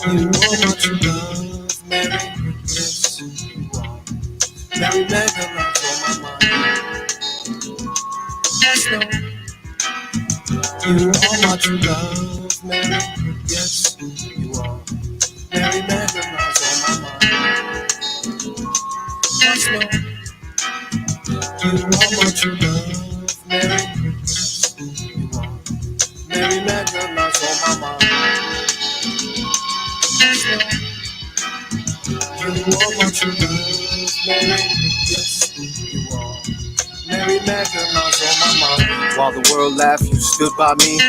You are my true love, Mary. Yes, you are. Mary Magdalene's on my mind. Yes, no. You are my true love, Mary. Yes, you are. Mary Magdalene's on my mind. Yes, no. You are my true love, Mary. Yes, you are. Mary Magdalene's on my mind. Yes, no. You are my true love, Mary. Yes, you are. Mary Magdalene's on my mind. While the world laughed, you stood by me.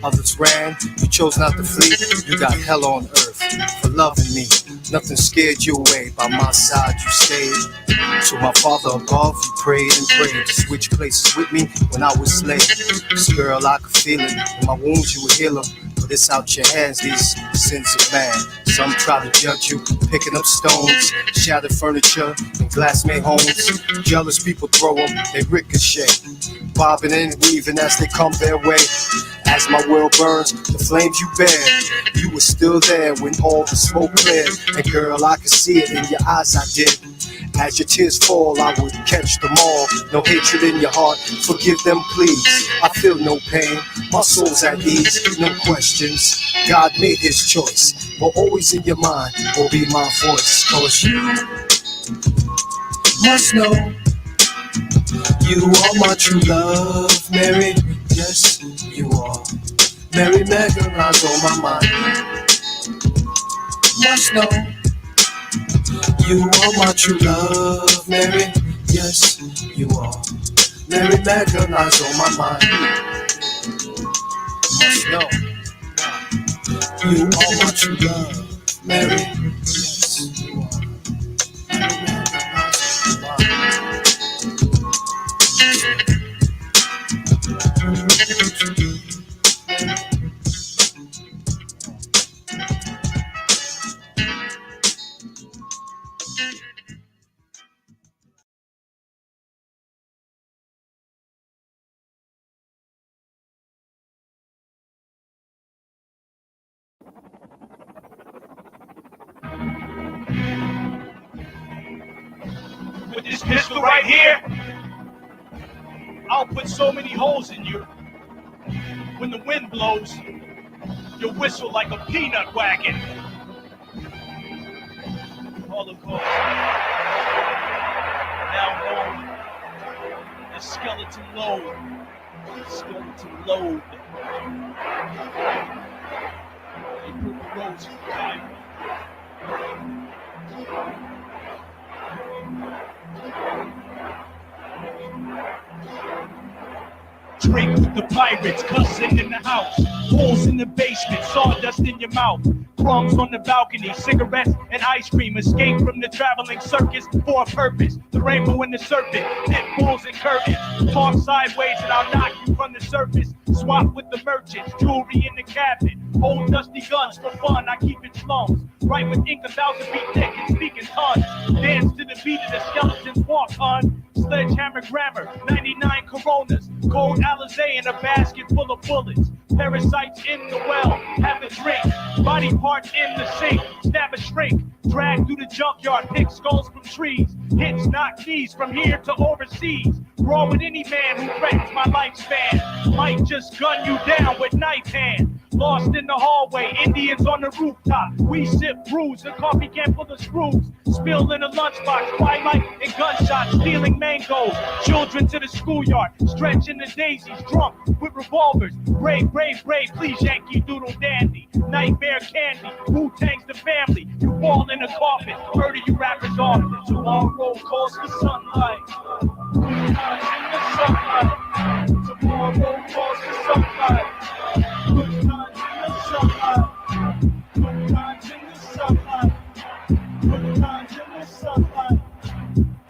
Others ran, you chose not to flee. You got hell on earth for loving me. Nothing scared you away. By my side you stayed. To my Father above, you prayed and prayed to switch places with me when I was slave. This girl, I could feel it. In my wounds, you would heal them. Put this out your hands, these sins of man. Some try to judge you, picking up stones, shattered furniture, and glass-made homes. Jealous people throw them, they ricochet, bobbing and weaving as they come their way. As my world burns, the flames you bear, you were still there when all the smoke cleared. And girl, I could see it in your eyes, I did. As your tears fall, I would catch them all. No hatred in your heart, forgive them please. I feel no pain, my soul's at ease, no questions. God made his choice, but always in your mind will be my voice. Cause you must know you are my true love, Mary. Yes, you are. Mary Magdalene's on my mind. Must know you are my true love, Mary. Yes, you are. Mary Magdalene's on my mind. Must know you are my true love, Mary. Yes, you are. Mary Magdalene's on my mind. With this pistol right here, I'll put so many holes in you. When the wind blows, you'll whistle like a peanut wagon. Holocaust, now known as skeleton load. Skeleton load. A purple rose for time. Drink with the pirates, cussing in the house. Holes in the basement, sawdust in your mouth. Crumbs on the balcony, cigarettes and ice cream. Escape from the traveling circus for a purpose. The rainbow and the serpent, pit bulls and curtains. Talk sideways and I'll knock you from the surface. Swap with the merchants, jewelry in the cabinet. Old dusty guns for fun, I keep it slums. Write with ink 1,000 feet thick and speak in tongues. Dance to the beat of the skeletons walk on. Sledgehammer grammar, 99 Coronas. Cold Alizé in a basket full of bullets. Parasites in the well, have a drink. Body parts in the sink, stab a shrink. Drag through the junkyard, pick skulls from trees. Hits, knock knees from here to overseas. Brawl with any man who threatens my lifespan. Might just gun you down with knife hand. Lost in the hallway, Indians on the rooftop. We sip brews, a coffee can full of screws. Spill in a lunchbox, twilight and gunshots. Stealing mangoes, children to the schoolyard. Stretching the daisies, drunk with revolvers. Brave, brave, brave, please Yankee Doodle Dandy. Nightmare candy, Wu-Tang's the family. You fall in a coffin, heard of you rappers often. Tomorrow calls for sunlight. In the sunlight. Tomorrow calls for sunlight.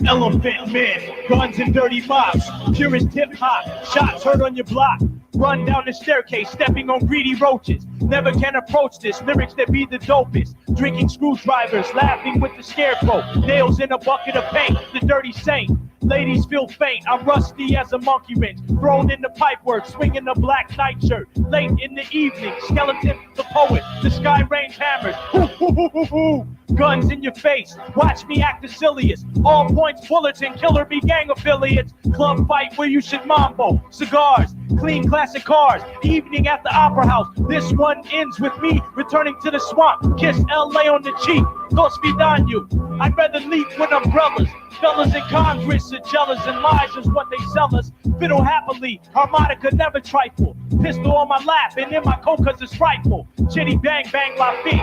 Elephant men, guns and dirty mops, purest hip-hop, shots heard on your block. Run down the staircase, stepping on greedy roaches. Never can approach this, lyrics that be the dopest. Drinking screwdrivers, laughing with the scarecrow. Nails in a bucket of paint, the dirty saint. Ladies feel faint, I'm rusty as a monkey wrench. Thrown in the pipework, swinging a black nightshirt. Late in the evening, skeleton, the poet. The sky range hammers. Hoo, hoo, hoo, hoo, hoo. Guns in your face, watch me act Sicilius. All points, bullets, and killer be gang affiliates. Club fight where you should mambo. Cigars, clean classic cars. Evening at the Opera House. This one ends with me returning to the swamp. Kiss LA on the cheek. Dos vidanu. I'd rather leap with umbrellas. Fellas in Congress are jealous and lies is what they sell us. Fiddle happily, harmonica never trifle. Pistol on my lap and in my coat cause it's frightful. Chitty bang bang la feet.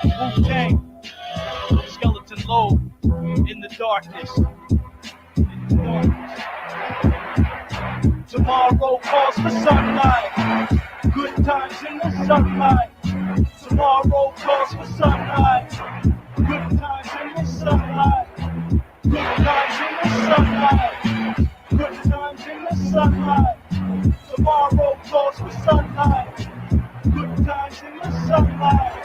Wu-Tang. Skeleton low in the darkness. In the darkness. Tomorrow calls for sunlight. Good times in the sunlight. Tomorrow calls for sunlight. Good times in the sunlight. Good times in the sunlight. Good times in the sunlight. Tomorrow calls for sunlight. Good times in the sunlight.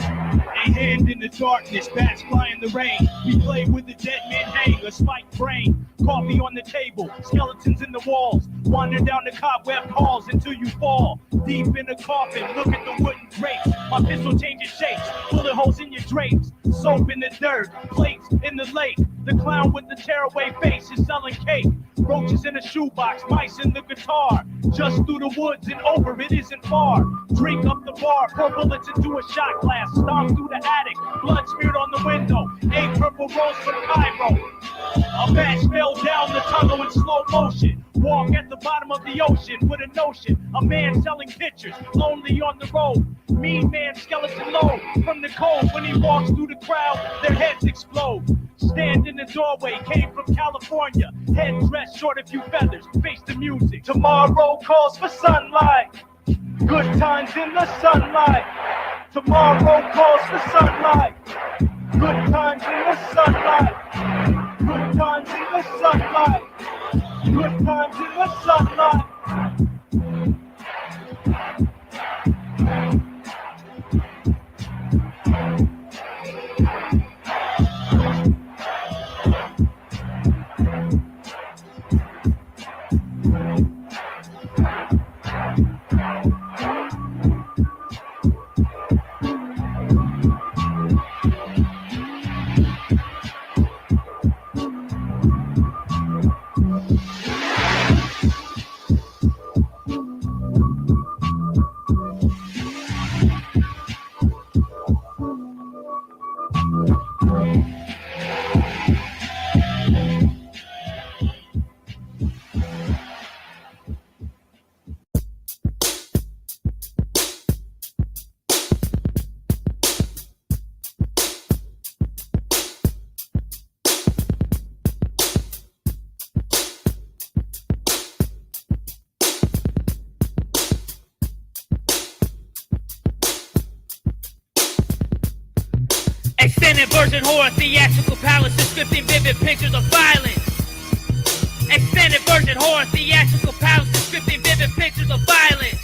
A hand in the darkness, bats fly in the rain. We play with the dead men hang, a spiked brain. Coffee on the table, skeletons in the walls. Wander down the cobweb halls until you fall. Deep in the coffin, look at the wooden drapes. My pistol changes shapes, bullet holes in your drapes. Soap in the dirt, plates in the lake. The clown with the tearaway face is selling cake. Roaches in a shoebox, mice in the guitar. Just through the woods and over, it isn't far. Drink up the bar, pour bullets into a shot glass. Stomp through the attic, blood smeared on the window. 8 purple rolls from Cairo. A match fell down the tunnel in slow motion. Walk at the bottom of the ocean with a notion. A man selling pictures, lonely on the road. Mean man, skeleton low from the cold. When he walks through the crowd, their heads explode. Stand in the doorway, came from California. Head dressed, short a few feathers, face the music. Tomorrow calls for sunlight. Good times in the sunlight. Tomorrow calls for sunlight. Good times in the sunlight. Good times in the sunlight. Good times in the sunlight. Extended version horror, theatrical palaces, scripting vivid pictures of violence. Extended version horror, theatrical palaces, scripting vivid pictures of violence.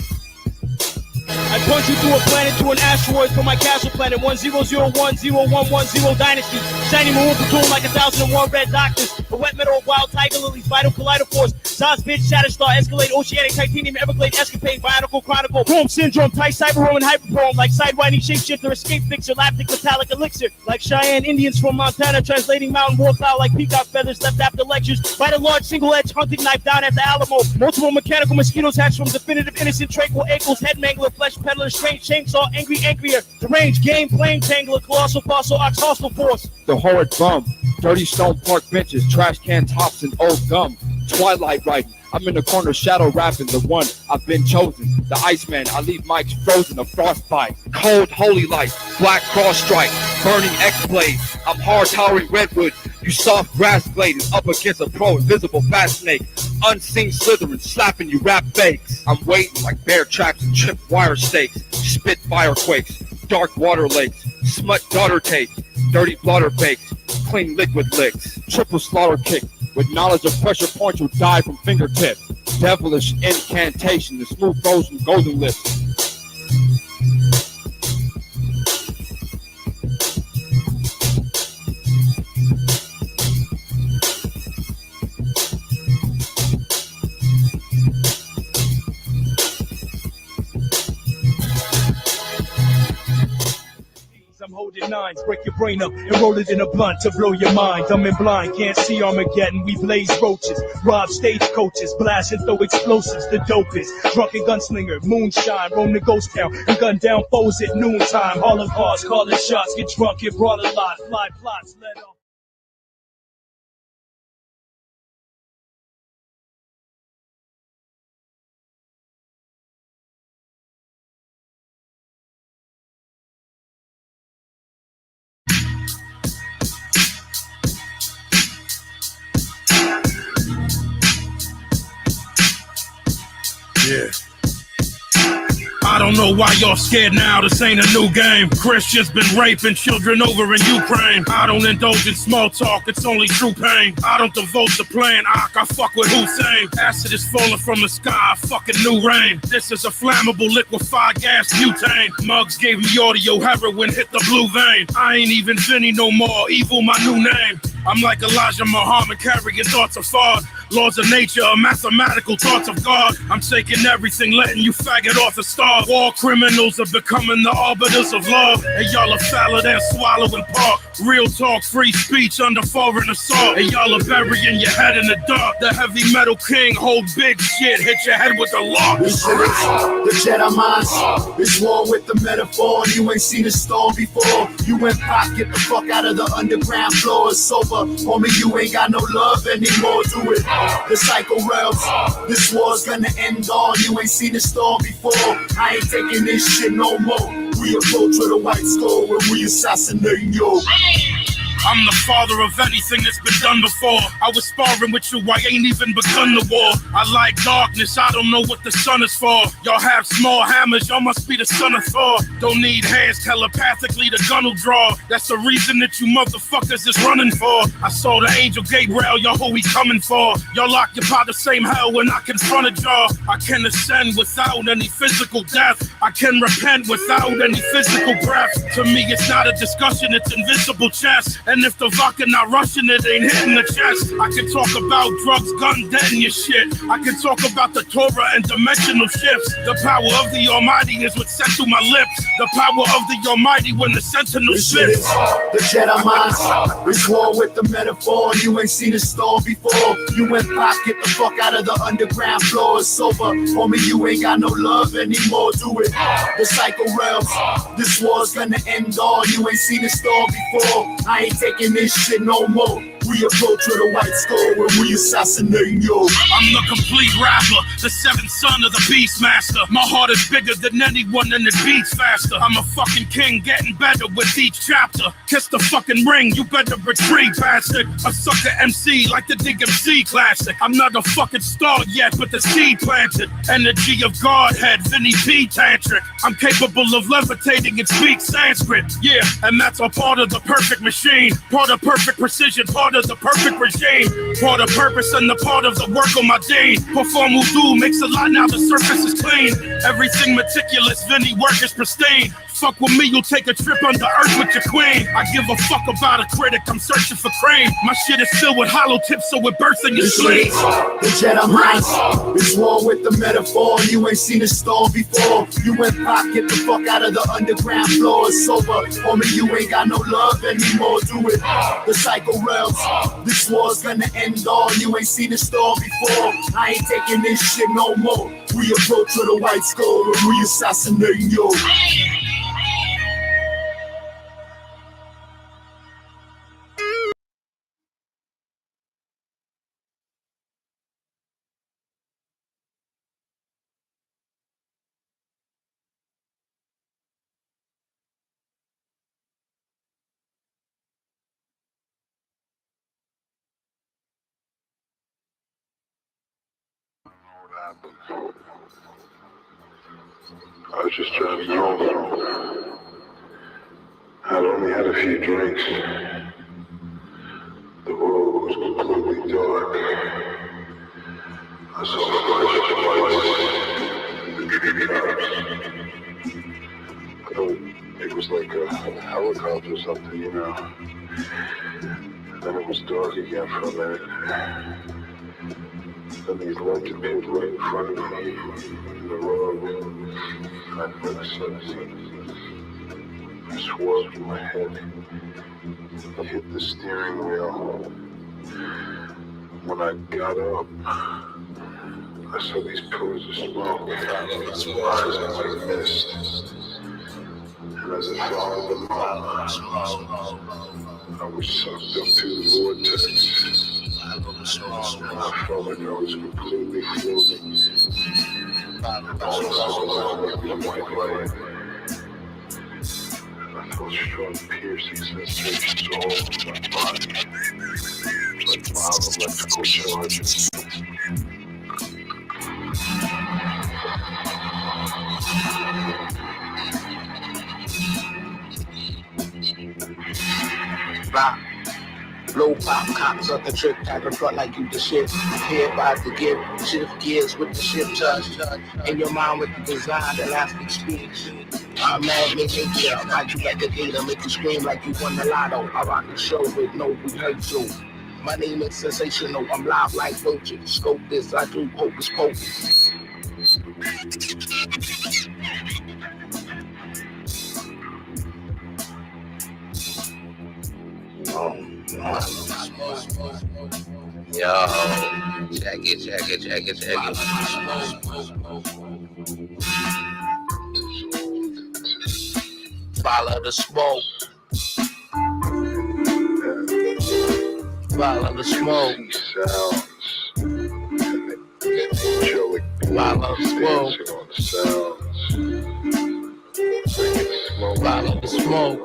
I punch you through a planet to an asteroid from my castle planet 10010110 dynasty. Shiny maroon platoon like 1001 red doctors. The wet metal of wild tiger lilies, vital collidophores. Zaz bitch, Shatterstar, Escalade, Oceanic, Titanium, Everglade, Escapade, Bionicle, Chronicle, Chrome Syndrome, Tight, Cyber and Hyperchrome, like Sidewinding, Shapeshifter, Escape Fixer, Laptic, Metallic, Elixir, like Cheyenne Indians from Montana, translating Mountain War Cloud like peacock feathers left after lectures, by the large single-edged hunting knife down at the Alamo, multiple mechanical mosquitoes hatched from definitive innocent tranquil ankles, head mangler, flesh peddler, strange chainsaw, angry, angrier, deranged game, flame tangler, colossal fossil, ox hostile force. The horrid bum, dirty stone park benches, trash can tops and old gum, twilight writing. I'm in the corner shadow rapping, the one I've been chosen. The Iceman, I leave mics frozen of frostbite. Cold holy light, black cross strike, burning X-blade. I'm hard towering redwood, you soft grass blade is up against a pro invisible fat snake. Unseen slithering, slapping you rap fakes. I'm waiting like bear traps and chipped wire stakes. Spit fire quakes, dark water lakes, smut daughter takes, dirty blotter bakes, clean liquid licks. Triple slaughter kick, with knowledge of pressure points will die from fingertips. Devilish incantation, the smooth frozen golden lips. loaded nines, break your brain up and roll it in a blunt to blow your mind. Dumb and blind, can't see Armageddon. We blaze roaches, rob stagecoaches, blast and throw explosives. The dopest, drunken gunslinger, moonshine, roam the ghost town and gun down foes at noontime. Harlem cars, calling shots, get drunk, get brought a lot, fly plots, let off. Yeah. I don't know why y'all scared now, this ain't a new game. Christians been raping children over in Ukraine. I don't indulge in small talk, it's only true pain. I don't devote to playing I fuck with Hussein. Acid is falling from the sky, fucking new rain. This is a flammable liquefied gas butane. Mugs gave me audio, heroin hit the blue vein. I ain't even Vinny no more, evil my new name. I'm like Elijah Muhammad carrying thoughts of fraud. Laws of nature are mathematical thoughts of God. I'm taking everything, letting you faggot off the star. War criminals are becoming the arbiters of law. And y'all are fouler than swallowing pork. Real talk, free speech under foreign assault. And y'all are burying your head in the dark. The heavy metal king hold big shit, hit your head with the law. This shit is the Jedi mind. It's war with the metaphor. You ain't seen a storm before. You went pop, get the fuck out of the underground floor. It's sober, homie, you ain't got no love anymore. Do it. The cycle realms, this war's gonna end on. You ain't seen a storm before. I ain't taking this shit no more. We approach with a white skull when we assassinate you. I'm the father of anything that's been done before. I was sparring with you, I ain't even begun the war. I like darkness, I don't know what the sun is for. Y'all have small hammers, y'all must be the son of Thor. Don't need hands, telepathically the gun will draw. That's the reason that you motherfuckers is running for. I saw the angel Gabriel, y'all who he coming for. Y'all occupy the same hell when I confronted y'all. I can ascend without any physical death. I can repent without any physical breath. To me it's not a discussion, it's invisible chess. And if the vodka not rushing, it ain't hitting the chest. I can talk about drugs, gun, dead in your shit. I can talk about the Torah and dimensional shifts. The power of the Almighty is what's sent through my lips. The power of the Almighty when the sentinel shifts. The Jedi mind. It's war with the metaphor. You ain't seen a storm before. You went pop, get the fuck out of the underground floor. It's sober, homie, you ain't got no love anymore. Do it. The cycle realms. This war's gonna end on. You ain't seen a storm before. I ain't taking this shit no more. We approach with a white skull when we assassinate you. I'm the complete rapper, the seventh son of the Beastmaster. My heart is bigger than anyone and it beats faster. I'm a fucking king, getting better with each chapter. Kiss the fucking ring, you better retreat, bastard. A sucker MC like the DMC classic. I'm not a fucking star yet, but the seed planted. Energy of Godhead, Vinny P. Tantric. I'm capable of levitating and speak Sanskrit. Yeah, and that's a part of the perfect machine. Part of perfect precision, part of the perfect regime. Part of purpose and the part of the work of my dean. Perform wudu, makes a lot now the surface is clean. Everything meticulous, Vinny work is pristine. Fuck with me, you'll take a trip under earth with your queen. I give a fuck about a critic, I'm searching for cream. My shit is filled with hollow tips, so it bursts in your sleep. The Jedi mind. It's war with the metaphor. You ain't seen a storm before. You went pop, get the fuck out of the underground floor. It's sober, homie, you ain't got no love anymore. Do it. The cycle realms. This war's gonna end on. You ain't seen a storm before. I ain't taking this shit no more. We approach with a white skull when we assassinate you. I was just driving home. I'd only had a few drinks. The world was completely dark. I saw a flash of lights in the treetops. It was like a helicopter or something, you know. And then it was dark again for a minute. Then these lights appeared right in front of me, in the road. I'd never seen. I swear swirled through my head. I hit the steering wheel. When I got up, I saw these pillars of smoke rising like mist. And as I followed them up, I was sucked up to the vortex. I felt like I was completely floating. All I saw was white light. I felt strong piercing sensations all over my body, like mild electrical charges. Rock. Low pop cops up the trip, tag the front like you the shit. Head by the gift, shift gears with the ship touch. In your mind with the design, elastic speed. I'm mad, make it chill. Like you got the data, make you scream like you won the lotto. I rock the show with no rehearsal. My name is sensational, I'm live like roaches. Scope this, I do hocus pocus. Yo, check it. Follow the smoke. Follow the smoke. Follow the smoke. Follow the smoke.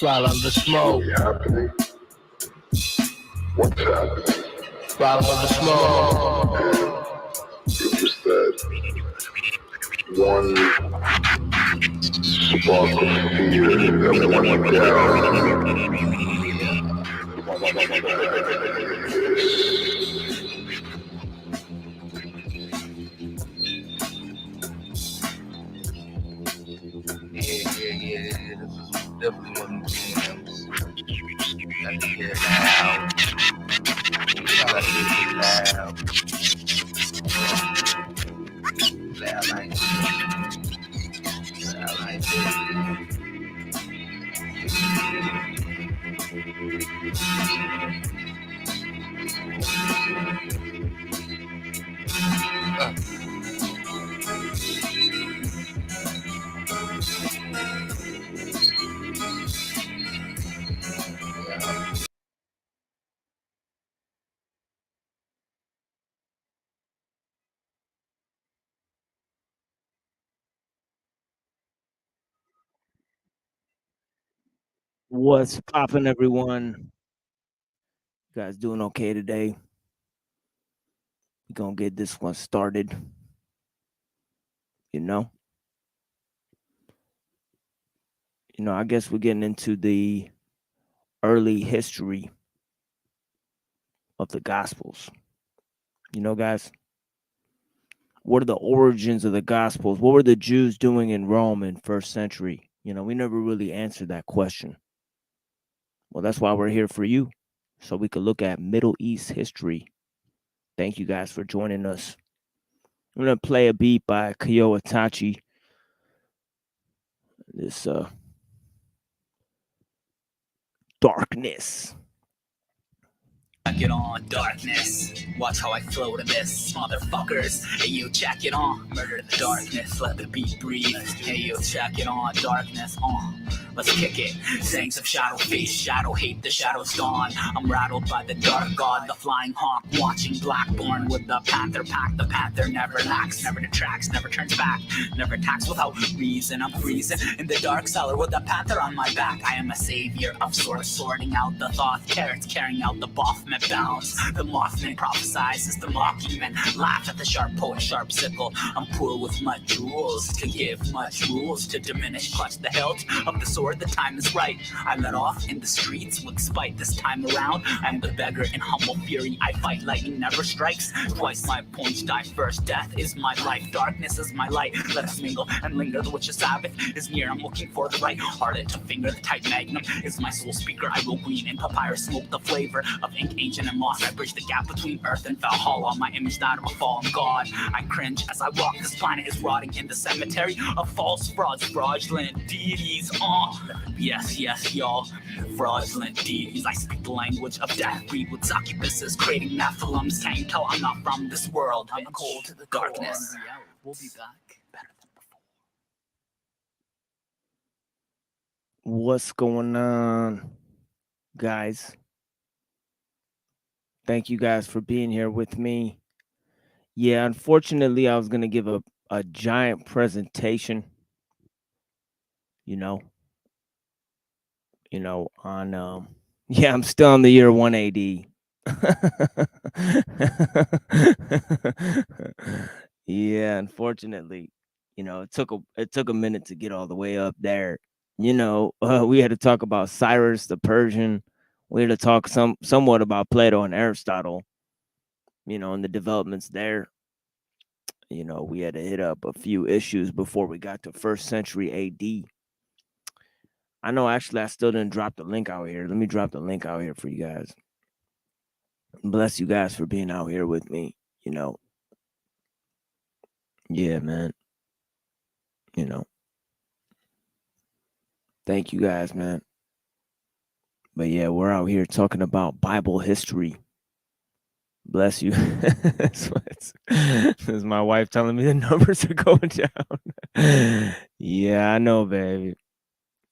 Follow the smoke. What's happening? Follow the smoke. It was that one spark of fear that went down. Yeah. This is definitely one of the jams. Got to hear it now. What's poppin', everyone? You guys doing okay today? We're gonna get this one started. I guess we're getting into the early history of the Gospels. Guys, what are the origins of the Gospels? What were the Jews doing in Rome in first century? We never really answered that question. Well, that's why we're here for you, so we could look at Middle East history. Thank you guys for joining us. I'm going to play a beat by Kyo Itachi. This Darkness. Check it on, darkness. Watch how I flow to this, motherfuckers. Hey, you check it on, murder the darkness. Let the beat breathe. Hey, you check it on, darkness. Let's kick it. Sayings of shadow face, shadow hate, the shadow's gone. I'm rattled by the dark god, the flying hawk, watching Blackborn with the panther pack. The panther never lacks, never detracts, never turns back, never attacks without reason. I'm freezing in the dark cellar with the panther on my back. I am a savior of sorts, sorting out the thought carrots, carrying out the Baphomet balance. The Mothman prophesizes, the mocking men laugh at the sharp poet, sharp sickle. I'm poor with much jewels to give, much rules to diminish. Clutch the hilt of the sword sword, the time is right. I let off in the streets with spite. This time around, I'm the beggar in humble fury. I fight, lightning never strikes twice. My opponents die first. Death is my life, darkness is my light. Let us mingle and linger. The witch's Sabbath is near. I'm looking for the right harlot to finger. The tight magnum is my soul speaker. I will glean in papyrus smoke the flavor of ink, ancient and lost. I bridge the gap between earth and Valhalla. My image that of a fallen god. I cringe as I walk. This planet is rotting in the cemetery of false frauds, fraudulent deities. Yes, y'all. Fraudulent deities. I speak the language of death. Breed with succubuses, creating Nephilims. Can't you tell I'm not from this world? I'm cold to the darkness. We'll be back better than before. What's going on, guys? Thank you guys for being here with me. Yeah, unfortunately, I was going to give a giant presentation, on, yeah, I'm still in the year 1 AD. Yeah, unfortunately, it took a minute to get all the way up there. We had to talk about Cyrus the Persian. We had to talk somewhat about Plato and Aristotle, and the developments there. We had to hit up a few issues before we got to 1st century AD. I know, actually, I still didn't drop the link out here. Let me drop the link out here for you guys. Bless you guys for being out here with me, Yeah, man. Thank you guys, man. But yeah, we're out here talking about Bible history. Bless you. This is my wife telling me the numbers are going down. Yeah, I know, baby.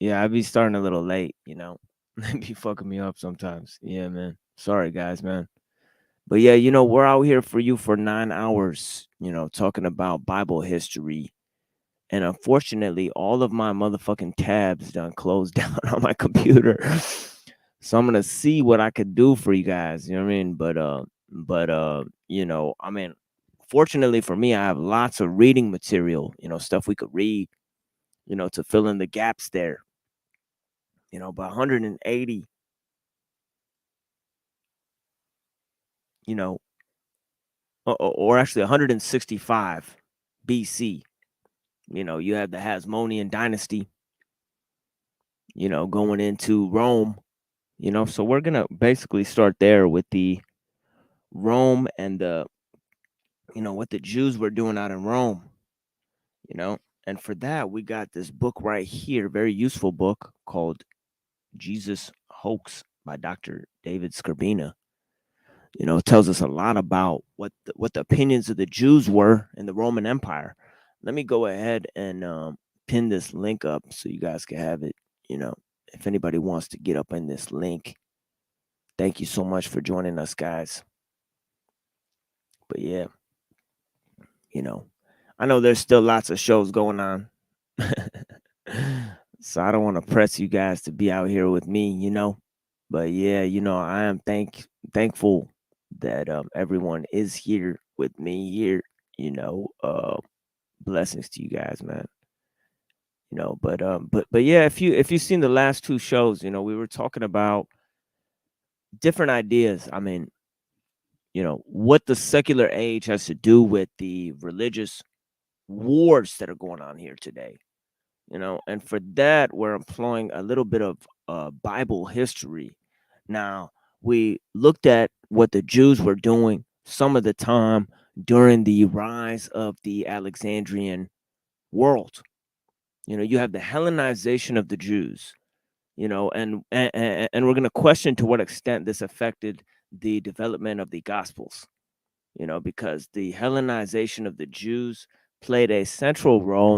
Yeah, I be starting a little late, They be fucking me up sometimes. Yeah, man. Sorry, guys, man. But yeah, we're out here for you for 9 hours, talking about Bible history. And unfortunately, all of my motherfucking tabs done closed down on my computer. So I'm gonna see what I could do for you guys. You know what I mean? But fortunately for me, I have lots of reading material, stuff we could read, to fill in the gaps there. But 180, or actually 165 BC. You have the Hasmonean dynasty, going into Rome, so we're going to basically start there with the Rome and what the Jews were doing out in Rome, and for that, we got this book right here, very useful book called Jesus Hoax by Dr. David Skrbina. It tells us a lot about what the opinions of the Jews were in the Roman Empire. Let me go ahead and pin this link up so you guys can have it. If anybody wants to get up in this link, thank you so much for joining us, guys. But yeah, I know there's still lots of shows going on. So I don't want to press you guys to be out here with me, But yeah, I am thankful that everyone is here with me here, blessings to you guys, man. But yeah, if you've seen the last 2 shows, we were talking about different ideas. I mean, what the secular age has to do with the religious wars that are going on here today. And for that, we're employing a little bit of Bible history. Now, we looked at what the Jews were doing some of the time during the rise of the Alexandrian world. You have the Hellenization of the Jews, and we're going to question to what extent this affected the development of the Gospels, because the Hellenization of the Jews played a central role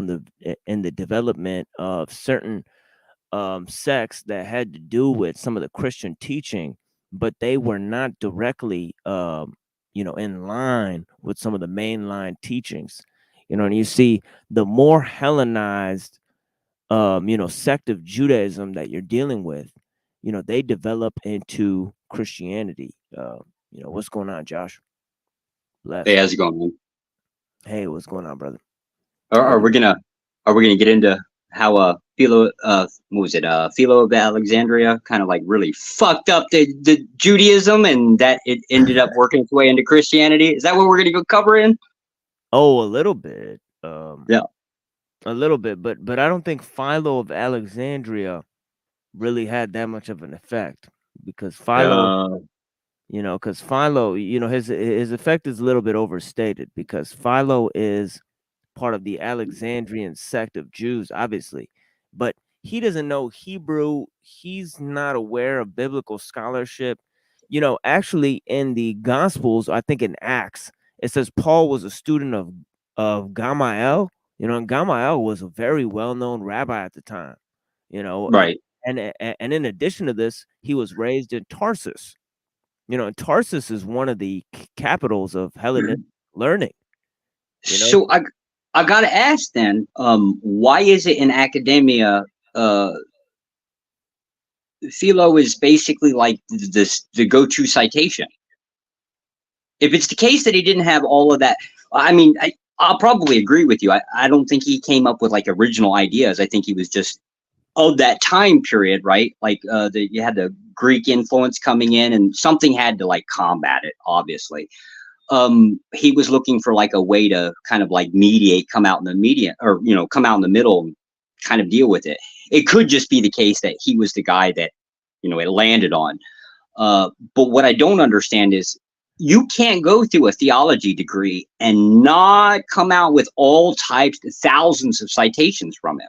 in the development of certain sects that had to do with some of the Christian teaching, but they were not directly, in line with some of the mainline teachings. And you see, the more Hellenized, sect of Judaism that you're dealing with, they develop into Christianity. What's going on, Josh? Bless. Hey, how's it going, man? Hey, what's going on, brother? Are we gonna get into how Philo what was it Philo of Alexandria kind of like really fucked up the Judaism, and that it ended up working its way into Christianity. Is that what we're gonna go cover in? Oh, a little bit. Yeah. A little bit, but I don't think Philo of Alexandria really had that much of an effect, because Philo, because Philo, his effect is a little bit overstated, because Philo is part of the Alexandrian sect of Jews, obviously, but he doesn't know Hebrew. He's not aware of biblical scholarship. Actually, in the Gospels, I think in Acts, it says Paul was a student of Gamaliel. And Gamaliel was a very well-known rabbi at the time. Right. And in addition to this, he was raised in Tarsus. And Tarsus is one of the capitals of Hellenistic learning. So I gotta ask then, why is it in academia, Philo is basically like the go-to citation? If it's the case that he didn't have all of that, I mean, I'll probably agree with you. I don't think he came up with like original ideas. I think he was just of that time period, right? Like you had the Greek influence coming in, and something had to like combat it, obviously. He was looking for like a way to kind of like mediate, come out in the median, or come out in the middle and kind of deal with it. It could just be the case that he was the guy that it landed on. But what I don't understand is you can't go through a theology degree and not come out with all types, thousands of citations from him.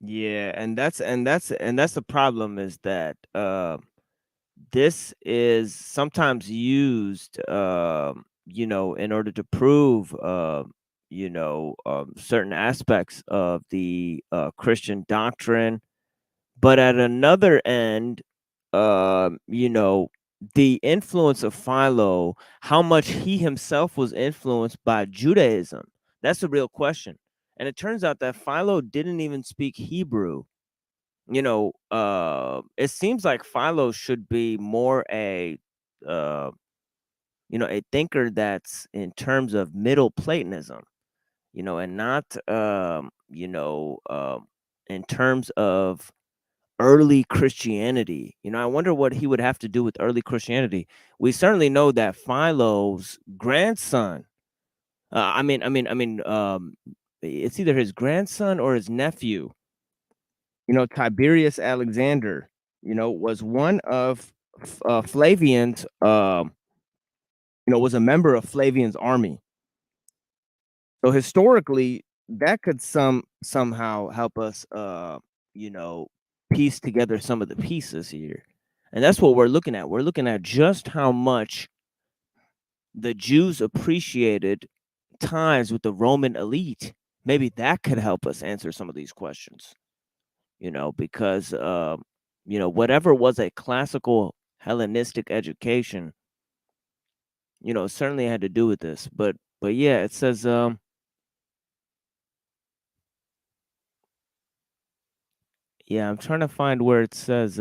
Yeah, and that's the problem, is that this is sometimes used in order to prove certain aspects of the Christian doctrine. But at another end, the influence of Philo, how much he himself was influenced by Judaism, that's the real question. And it turns out that Philo didn't even speak Hebrew. It seems like Philo should be more a thinker that's in terms of Middle Platonism, and not in terms of early Christianity. I wonder what he would have to do with early Christianity. We certainly know that Philo's grandson, it's either his grandson or his nephew, Tiberius Alexander, was one of Flavian's, was a member of Flavian's army. So historically, that could somehow help us, piece together some of the pieces here. And that's what we're looking at. We're looking at just how much the Jews appreciated ties with the Roman elite. Maybe that could help us answer some of these questions, because, whatever was a classical Hellenistic education, certainly had to do with this. But yeah, it says, yeah, I'm trying to find where it says,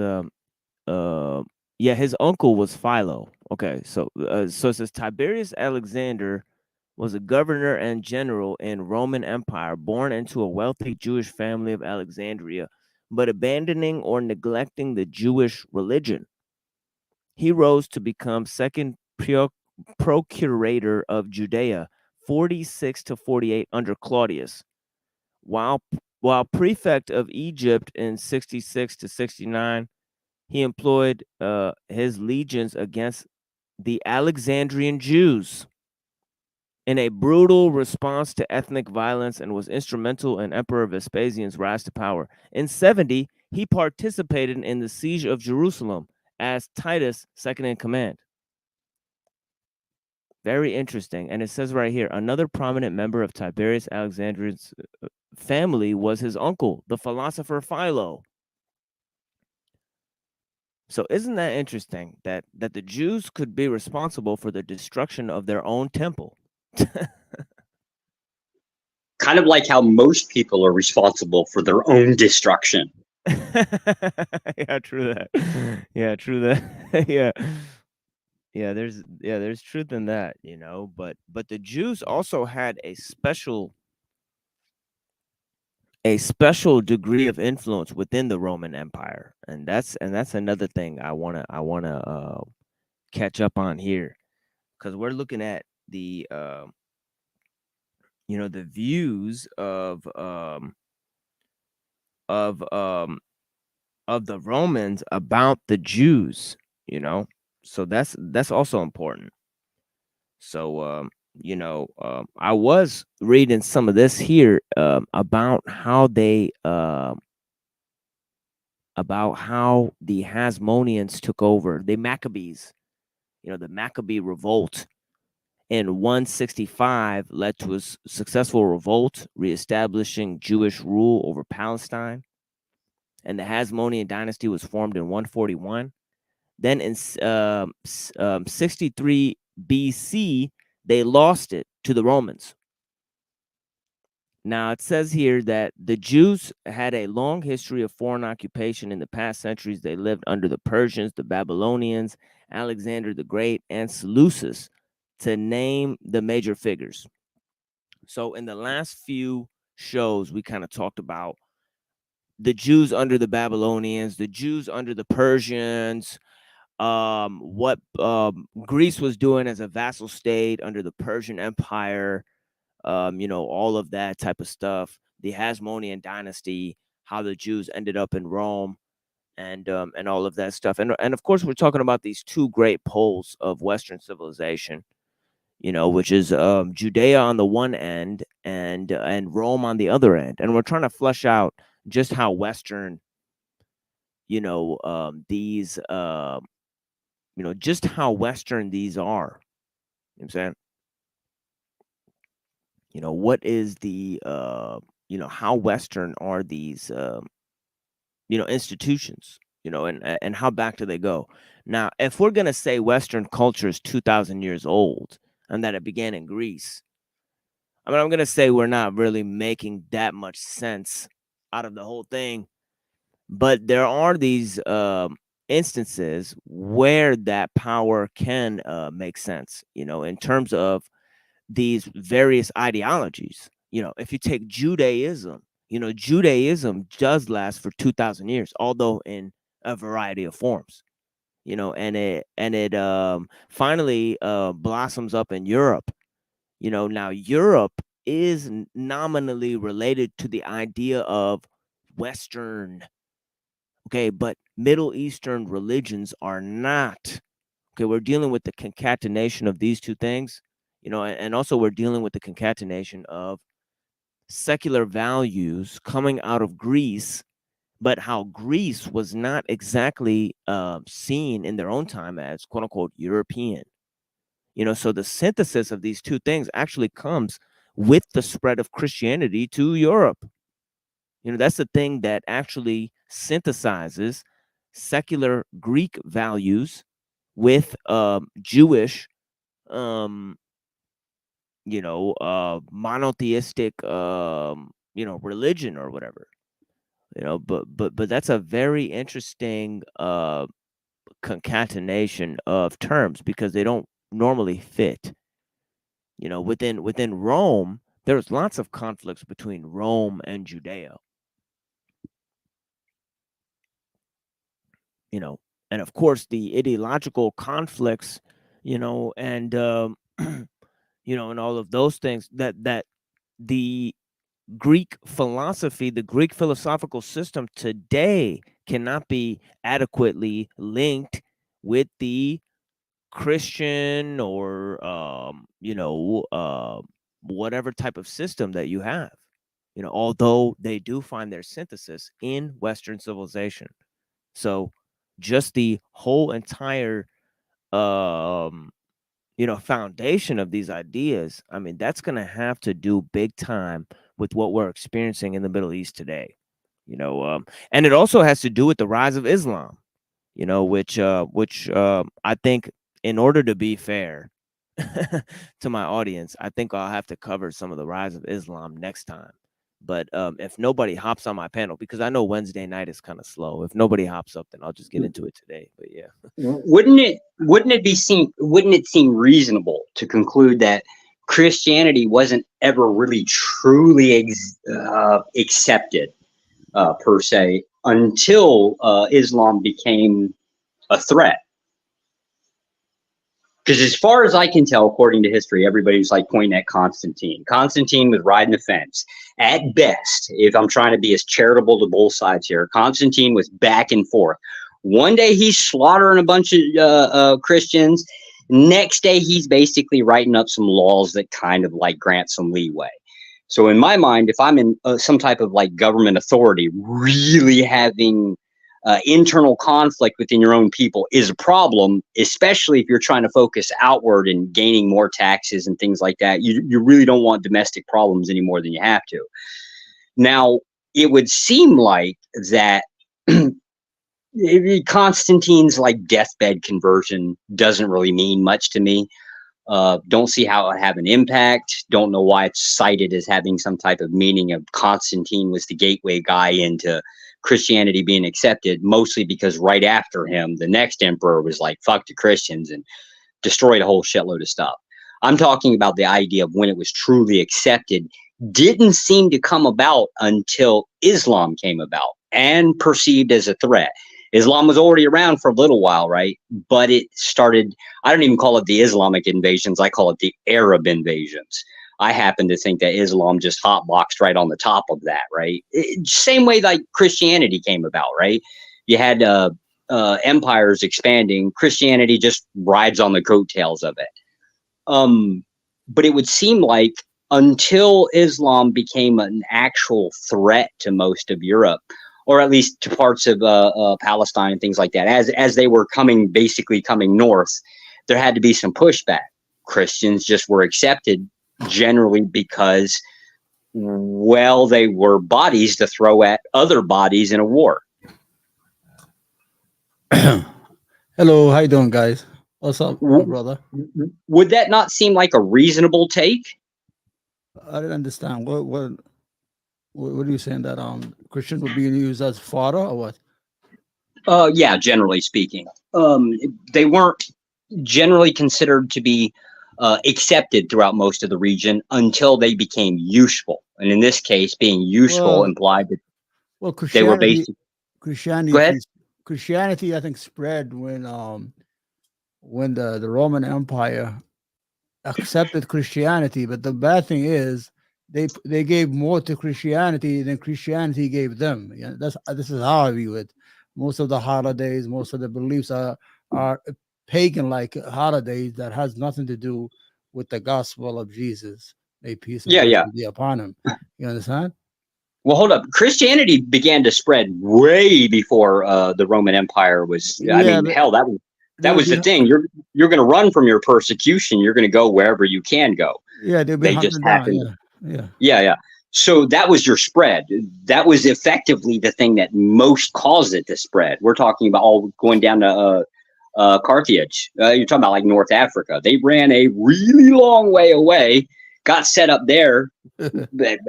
yeah, his uncle was Philo. Okay, so it says Tiberius Alexander was a governor and general in Roman Empire, born into a wealthy Jewish family of Alexandria, but abandoning or neglecting the Jewish religion. He rose to become second procurator of Judea, 46 to 48 under Claudius, while prefect of Egypt in 66 to 69. He employed his legions against the Alexandrian Jews in a brutal response to ethnic violence, and was instrumental in Emperor Vespasian's rise to power. In 70, he participated in the siege of Jerusalem as Titus' second in command. Very interesting. And it says right here, another prominent member of Tiberius Alexander's family was his uncle, the philosopher Philo. So isn't that interesting that the Jews could be responsible for the destruction of their own temple? Kind of like how most people are responsible for their own destruction. Yeah, true that. Yeah, true that. Yeah, there's truth in that, but the Jews also had a special a special degree of influence within the Roman Empire, and that's another thing I wanna catch up on here, because we're looking at the the views of the Romans about the Jews, so that's also important. So I was reading some of this here about how the Hasmoneans took over, the Maccabees. The Maccabee revolt in 165 led to a successful revolt, reestablishing Jewish rule over Palestine. And the Hasmonean dynasty was formed in 141. Then in 63 BC, they lost it to the Romans. Now, it says here that the Jews had a long history of foreign occupation. In the past centuries, they lived under the Persians, the Babylonians, Alexander the Great, and Seleucus, to name the major figures. So in the last few shows, we kind of talked about the Jews under the Babylonians, the Jews under the Persians, what Greece was doing as a vassal state under the Persian Empire, all of that type of stuff, the Hasmonean dynasty, how the Jews ended up in Rome, and all of that stuff. And of course, we're talking about these two great poles of Western civilization, which is Judea on the one end and Rome on the other end. And we're trying to flesh out just how Western, these, just how Western these are. You know what I'm saying? What is the, how Western are these, institutions, and how back do they go? Now, if we're going to say Western culture is 2,000 years old and that it began in Greece, I mean, I'm going to say we're not really making that much sense out of the whole thing. But there are these instances where that power can make sense, in terms of these various ideologies. If you take Judaism, Judaism does last for 2,000 years, although in a variety of forms, and it finally blossoms up in Europe. Now Europe is nominally related to the idea of Western, okay, but Middle Eastern religions are not. Okay, we're dealing with the concatenation of these two things, and also we're dealing with the concatenation of secular values coming out of Greece, but how Greece was not exactly seen in their own time as quote unquote European. So the synthesis of these two things actually comes with the spread of Christianity to Europe. That's the thing that actually synthesizes secular Greek values with Jewish, monotheistic, religion or whatever. But that's a very interesting concatenation of terms because they don't normally fit. Within Rome, there's lots of conflicts between Rome and Judea. And of course the ideological conflicts, and and all of those things that the Greek philosophy, the Greek philosophical system today cannot be adequately linked with the Christian or whatever type of system that you have, although they do find their synthesis in Western civilization. So just the whole entire foundation of these ideas, I mean, that's going to have to do big time with what we're experiencing in the Middle East today. And it also has to do with the rise of Islam, which I think, in order to be fair to my audience, I think I'll have to cover some of the rise of Islam next time. But if nobody hops on my panel, because I know Wednesday night is kind of slow, if nobody hops up, then I'll just get into it today. But yeah, wouldn't it seem reasonable to conclude that Christianity wasn't ever really truly accepted per se until Islam became a threat. Because as far as I can tell, according to history, everybody's like pointing at Constantine. Constantine was riding the fence. At best, if I'm trying to be as charitable to both sides here, Constantine was back and forth. One day he's slaughtering a bunch of Christians. Next day he's basically writing up some laws that kind of like grant some leeway. So in my mind, if I'm in some type of like government authority, really having internal conflict within your own people is a problem, especially if you're trying to focus outward and gaining more taxes and things like that. You really don't want domestic problems any more than you have to. Now, it would seem like that Constantine's like deathbed conversion doesn't really mean much to me. Don't see how it would have an impact. Don't know why it's cited as having some type of meaning of Constantine was the gateway guy into Christianity being accepted, mostly because right after him, the next emperor was like, fuck the Christians and destroyed a whole shitload of stuff. I'm talking about the idea of when it was truly accepted didn't seem to come about until Islam came about and perceived as a threat. Islam was already around for a little while, right? But it started, I don't even call it the Islamic invasions. I call it the Arab invasions. I happen to think that Islam just hotboxed right on the top of that, right? Same way like Christianity came about, right? You had empires expanding. Christianity just rides on the coattails of it. But it would seem like until Islam became an actual threat to most of Europe, or at least to parts of Palestine and things like that, as they were basically coming north, there had to be some pushback. Christians just were accepted generally because, well, they were bodies to throw at other bodies in a war. Hello, how you doing, guys? What's up, brother? Would that not seem like a reasonable take? I didn't understand. What are you saying, that Christians were being used as fodder or what? Yeah, generally speaking. They weren't generally considered to be accepted throughout most of the region until they became useful. And in this case, being useful implied that they were basically Christianity. Go ahead. Christianity, I think, spread when the Roman Empire accepted Christianity. But the bad thing is they gave more to Christianity than Christianity gave them. Yeah, this is how I view it. Most of the holidays, most of the beliefs are pagan-like holidays that has nothing to do with the gospel of Jesus. May peace and blessing be upon him. You understand? Well, hold up. Christianity began to spread way before the Roman Empire was. I mean, hell, that was the thing. You're going to run from your persecution. You're going to go wherever you can go. Yeah, they just happened. Yeah. So that was your spread. That was effectively the thing that most caused it to spread. We're talking about all going down to Carthage. You're talking about like North Africa. They ran a really long way away, got set up there.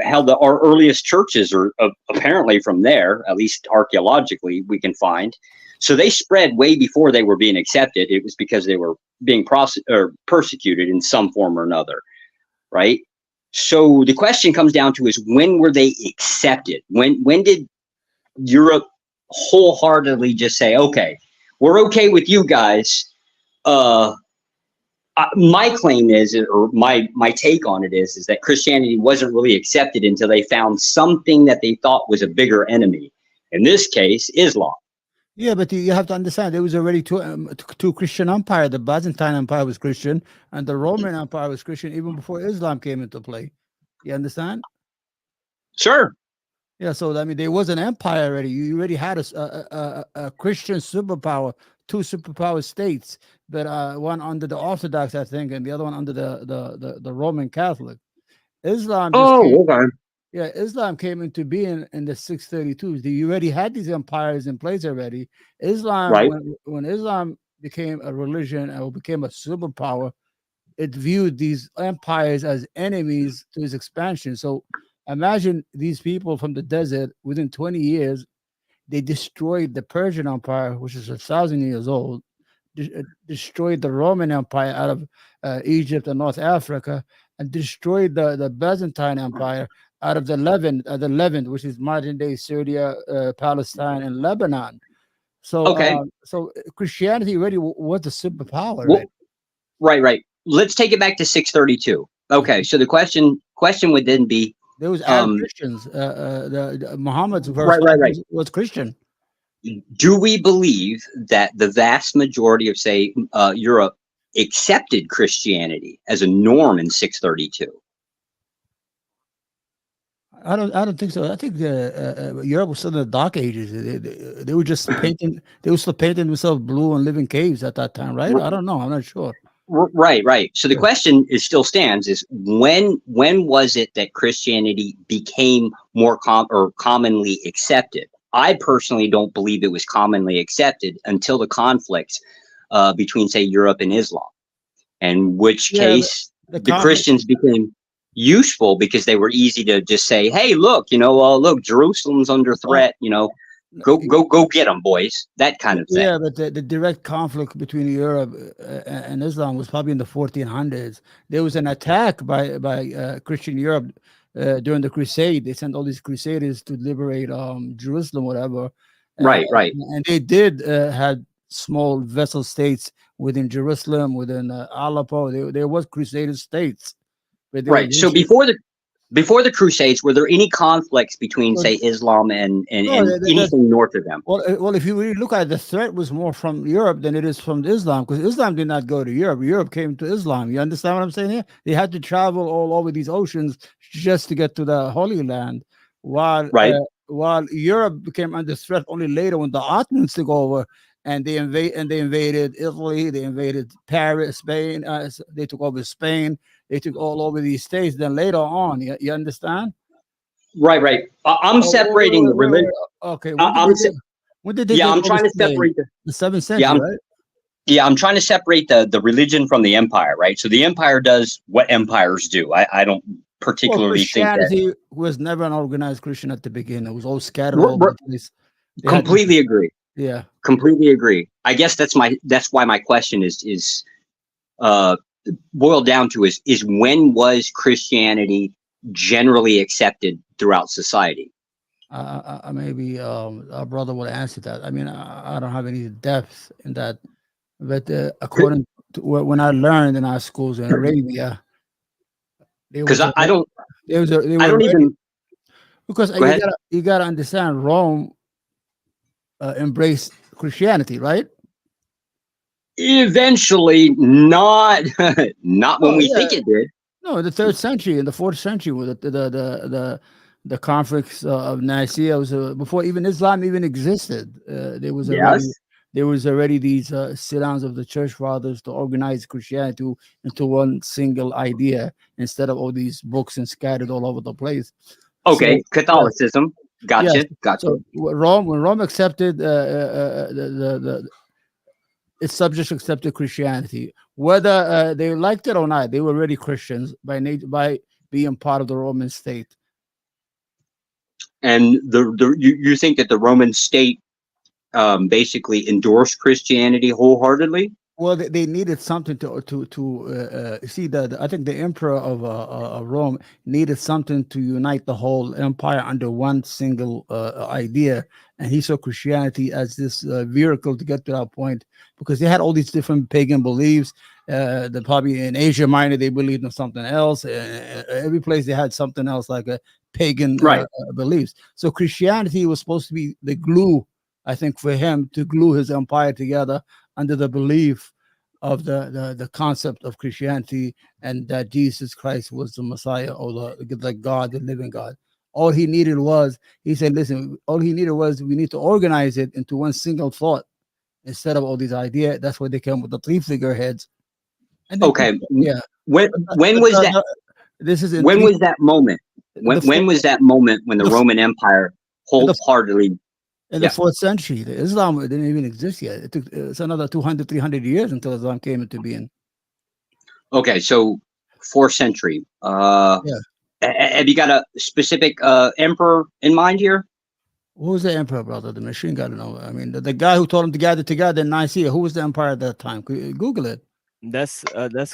Held our earliest churches are apparently from there, at least archaeologically we can find. So they spread way before they were being accepted. It was because they were being persecuted in some form or another, right? So the question comes down to is, when were they accepted? When did Europe wholeheartedly just say, okay, we're okay with you guys? My claim is, or my take on it is that Christianity wasn't really accepted until they found something that they thought was a bigger enemy. In this case, Islam. Yeah, but you have to understand, there was already two Christian empires. The Byzantine Empire was Christian, and the Roman Empire was Christian even before Islam came into play. You understand? Sure. Yeah, so I mean, there was an empire already. You already had a Christian superpower, two superpower states, but one under the Orthodox, I think, and the other one under the Roman Catholic. Islam. Islam came into being in the 632s. You already had these empires in place already. Islam, right. when Islam became a religion or became a superpower, it viewed these empires as enemies to its expansion. So imagine these people from the desert, within 20 years, they destroyed the Persian Empire, which is 1,000 years old, destroyed the Roman Empire out of Egypt and North Africa, and destroyed the Byzantine Empire out of the Levant, which is modern day Syria, Palestine, and Lebanon. So, so Christianity already was a superpower, right? Right. Let's take it back to 632. Okay, so the question would then be: there was Arab Christians. Muhammad's verse was Christian. Do we believe that the vast majority of, say, Europe accepted Christianity as a norm in 632? I don't think so. I think Europe was still in the Dark Ages. They were just painting. They were still painting themselves blue and living caves at that time, right? I don't know. I'm not sure. Right. So the question still stands: is when was it that Christianity became more commonly accepted? I personally don't believe it was commonly accepted until the conflicts between, say, Europe and Islam, in which case the Christians became useful because they were easy to just say, hey, look, look, Jerusalem's under threat, go get them, boys, that kind of thing. Yeah, but the direct conflict between Europe and Islam was probably in the 1400s. There was an attack by Christian Europe during the Crusade. They sent all these crusaders to liberate Jerusalem, whatever. Right. And they did had small vessel states within Jerusalem, within Aleppo. There was crusader states. Right. So before the Crusades, were there any conflicts between, say, Islam and anything north of them? Well, if you really look at it, the threat was more from Europe than it is from Islam, because Islam did not go to Europe. Europe came to Islam. You understand what I'm saying here? They had to travel all over these oceans just to get to the Holy Land, while Europe became under threat only later when the Ottomans took over. And they invaded Italy, they invaded Paris, Spain. They took over Spain. They took all over these states. Then later on, you understand? Right. I'm separating the religion. Okay. When did they? Yeah, I'm trying to separate the 7th century. Right? Yeah, I'm trying to separate the religion from the empire. Right. So the empire does what empires do. I don't particularly think that Christianity was never an organized Christian at the beginning. It was all scattered all over the place. Completely agree. Yeah, completely agree. I guess that's why my question is boiled down to is when was Christianity generally accepted throughout society? Maybe our brother will answer that. I mean, I don't have any depth in that, but according to when I learned in our schools in Arabia, because I don't even because you gotta understand Rome embraced Christianity, right? Eventually, not when we think it did. No, the 3rd century and the 4th century with the conflicts of Nicaea was before even Islam even existed. There was already these sit-downs of the church fathers to organize Christianity into one single idea instead of all these books and scattered all over the place. Okay, so, Catholicism. Gotcha. Yes. So when Rome accepted its subjects accepted Christianity, whether they liked it or not, they were already Christians by being part of the Roman state. And you think that the Roman state basically endorsed Christianity wholeheartedly? Well, they needed something to see that. I think the emperor of Rome needed something to unite the whole empire under one single idea, and he saw Christianity as this vehicle to get to that point, because they had all these different pagan beliefs. Probably in Asia Minor they believed in something else. Every place they had something else, like a pagan beliefs. So Christianity was supposed to be the glue, I think, for him to glue his empire together under the belief of the concept of Christianity, and that Jesus Christ was the Messiah, or the God, the living God. All he needed was, he said, listen, all he needed was, we need to organize it into one single thought instead of all these ideas. That's why they came with the 3 figureheads. Okay. Yeah. When was that? This is when was that moment? When was that moment when the Roman Empire wholeheartedly? In the 4th century, Islam didn't even exist yet. It's another 200, 300 years until Islam came into being. Okay, so 4th century. Have you got a specific emperor in mind here? Who was the emperor, brother? The machine got to know. I mean, the guy who told him to gather together in Nicaea. Who was the empire at that time? Google it. That's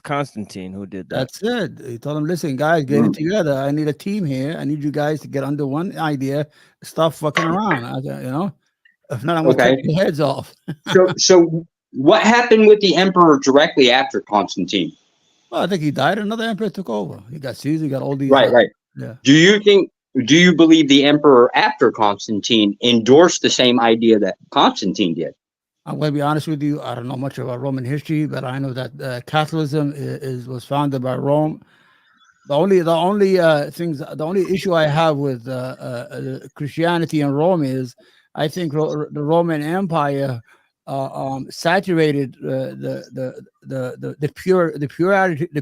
Constantine who did that. That's it. He told him, listen, guys, get it together. I need a team here. I need you guys to get under one idea. Stop fucking around. If not, I'm going to Okay. take your heads off. So what happened with the emperor directly after Constantine? Well, I think he died. Another emperor took over. He got Caesar. He got all these. Right. Yeah. Do you believe the emperor after Constantine endorsed the same idea that Constantine did? I'm going to be honest with you. I don't know much about Roman history, but I know that Catholicism was founded by Rome. The only issue I have with Christianity and Rome is I think the Roman Empire saturated the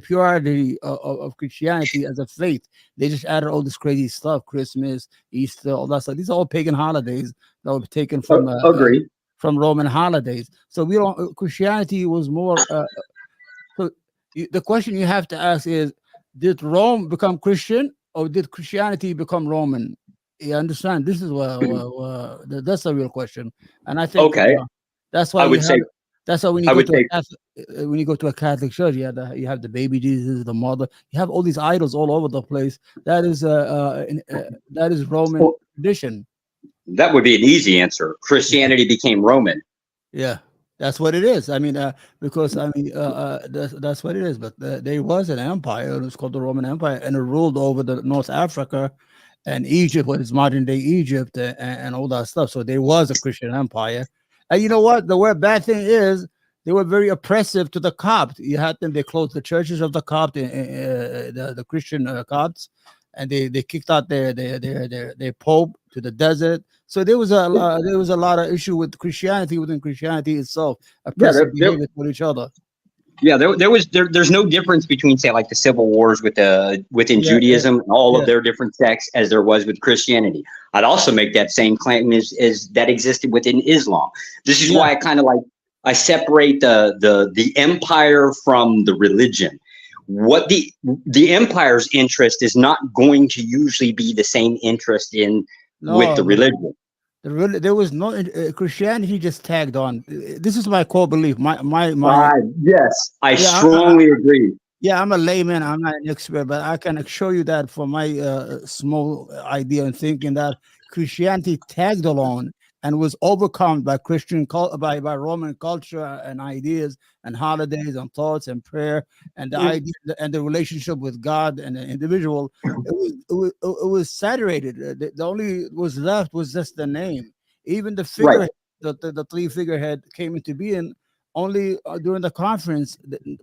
purity of Christianity as a faith. They just added all this crazy stuff: Christmas, Easter, all that stuff. These are all pagan holidays that were taken from from Roman holidays. So we don't. Christianity was more. So the question you have to ask is: did Rome become Christian, or did Christianity become Roman? You understand? This is that's the real question, and I think that's why that's why when you go to a Catholic church, you have the baby Jesus, the mother, you have all these idols all over the place. That is Roman tradition. That would be an easy answer. Christianity became Roman. Yeah, that's what it is. I mean, because that's what it is. But there was an empire. It was called the Roman Empire, and it ruled over the North Africa and Egypt, what is modern day Egypt, and all that stuff. So there was a Christian empire. And you know what? The bad thing is they were very oppressive to the Copts. You had them. They closed the churches of the Copt, the Christian Copts, and they kicked out their pope to the desert. So there was a lot of issue with Christianity within Christianity itself, oppressive behavior with each other. Yeah, there's no difference between, say, like the civil wars within Judaism and all of their different sects as there was with Christianity. I'd also make that same claim as that existed within Islam. This is why I separate the empire from the religion. What the empire's interest is not going to usually be the same interest with the religion. There was no Christianity just tagged on. This is my core belief. Yes, I strongly agree. Yeah, I'm a layman. I'm not an expert, but I can show you that from my small idea and thinking that Christianity tagged along and was overcome by by Roman culture and ideas and holidays and thoughts and prayer and the idea and the relationship with God and the individual. It was saturated. The only was left was just the name. Even the figurehead, the three figurehead came into being only during the conference.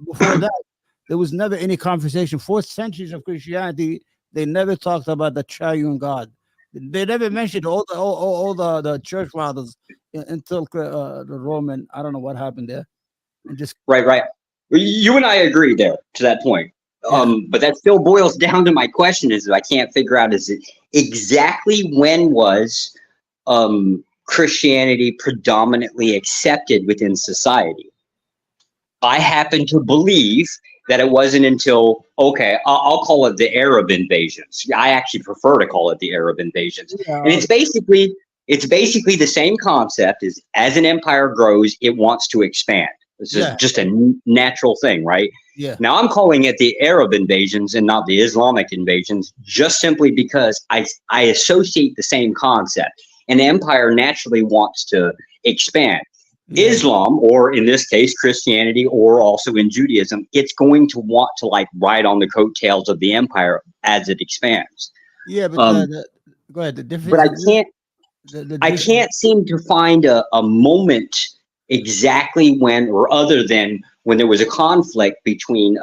Before that, there was never any conversation. 4 centuries of Christianity, they never talked about the triune God. They never mentioned all the church fathers until the Roman. I don't know what happened there. And just right. You and I agree there to that point. But that still boils down to my question: is I can't figure out exactly when was Christianity predominantly accepted within society. I happen to believe that it wasn't until, I'll call it the Arab invasions. I actually prefer to call it the Arab invasions. And it's basically the same concept as an empire grows, it wants to expand. It's just a natural thing, right? Yeah. Now I'm calling it the Arab invasions and not the Islamic invasions, just simply because I associate the same concept. An empire naturally wants to expand. Islam, or in this case, Christianity, or also in Judaism, it's going to want to ride on the coattails of the empire as it expands. Yeah, but go ahead. The difference. But I can't seem to find a moment exactly when, or other than when there was a conflict between,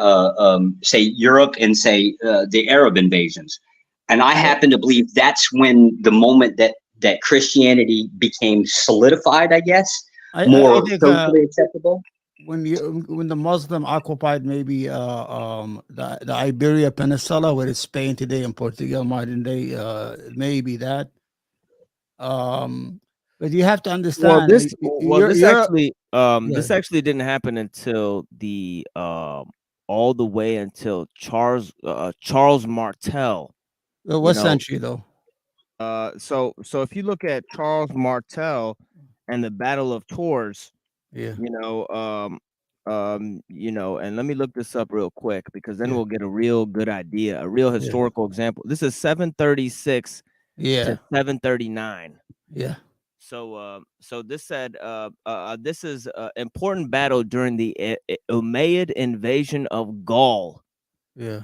say, Europe and say the Arab invasions, and I happen to believe that's when the moment that Christianity became solidified, I guess. More socially acceptable. When the Muslim occupied maybe the Iberia Peninsula, where it's Spain today and Portugal modern day, maybe that. But you have to understand. This actually didn't happen until the all the way until Charles Martel. What century though? So if you look at Charles Martel and the Battle of Tours, You know, and let me look this up real quick because then Yeah. we'll get a real good idea, a real historical example. This is 736 Yeah. to 739. Yeah. So this said, this is an important battle during the Umayyad invasion of Gaul. Yeah.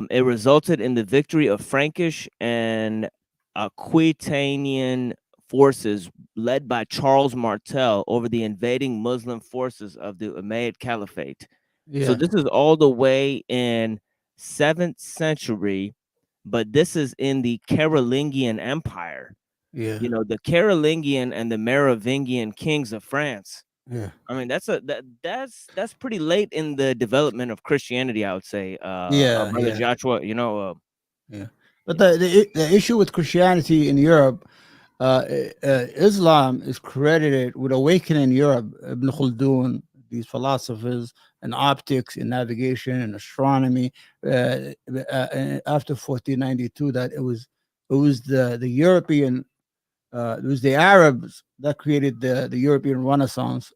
It resulted in the victory of Frankish and Aquitanian forces led by Charles Martel over the invading Muslim forces of the Umayyad Caliphate. Yeah. So this is all the way in 7th century, but this is in the Carolingian Empire. Yeah. You know, the Carolingian and the Merovingian kings of France. Yeah. I mean, that's pretty late in the development of Christianity, I would say. Yeah. Brother Yeah. Joshua, you know, Yeah. But the issue with Christianity in Europe, Islam is credited with awakening Europe. Ibn Khaldun, these philosophers in optics, in navigation, in astronomy. After 1492, that it was the European, it was the Arabs that created the European Renaissance,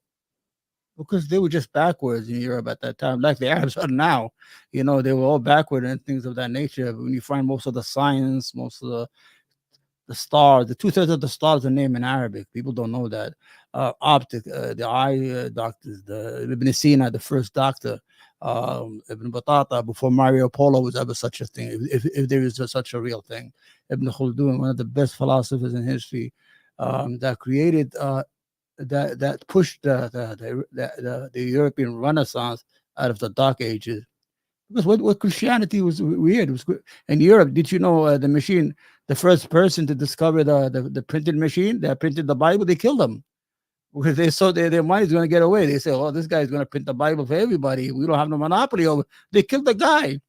because they were just backwards in Europe at that time, like the Arabs are now. You know, they were all backward and things of that nature. When you find most of the science, most of the stars, the 2/3 of the stars are named in Arabic. People don't know that. Optic, the eye doctors, the Ibn Sina, the first doctor, Ibn Batata, before Mario Polo was ever such a thing, if there is such a real thing. Ibn Khaldun, one of the best philosophers in history, that created that pushed the European Renaissance out of the Dark Ages. Because what Christianity was weird. It was in Europe. Did you know the machine? The first person to discover the printed machine that printed the Bible, they killed them because they saw their money is going to get away. They say, "Oh, this guy is going to print the Bible for everybody. We don't have no monopoly over." They killed the guy,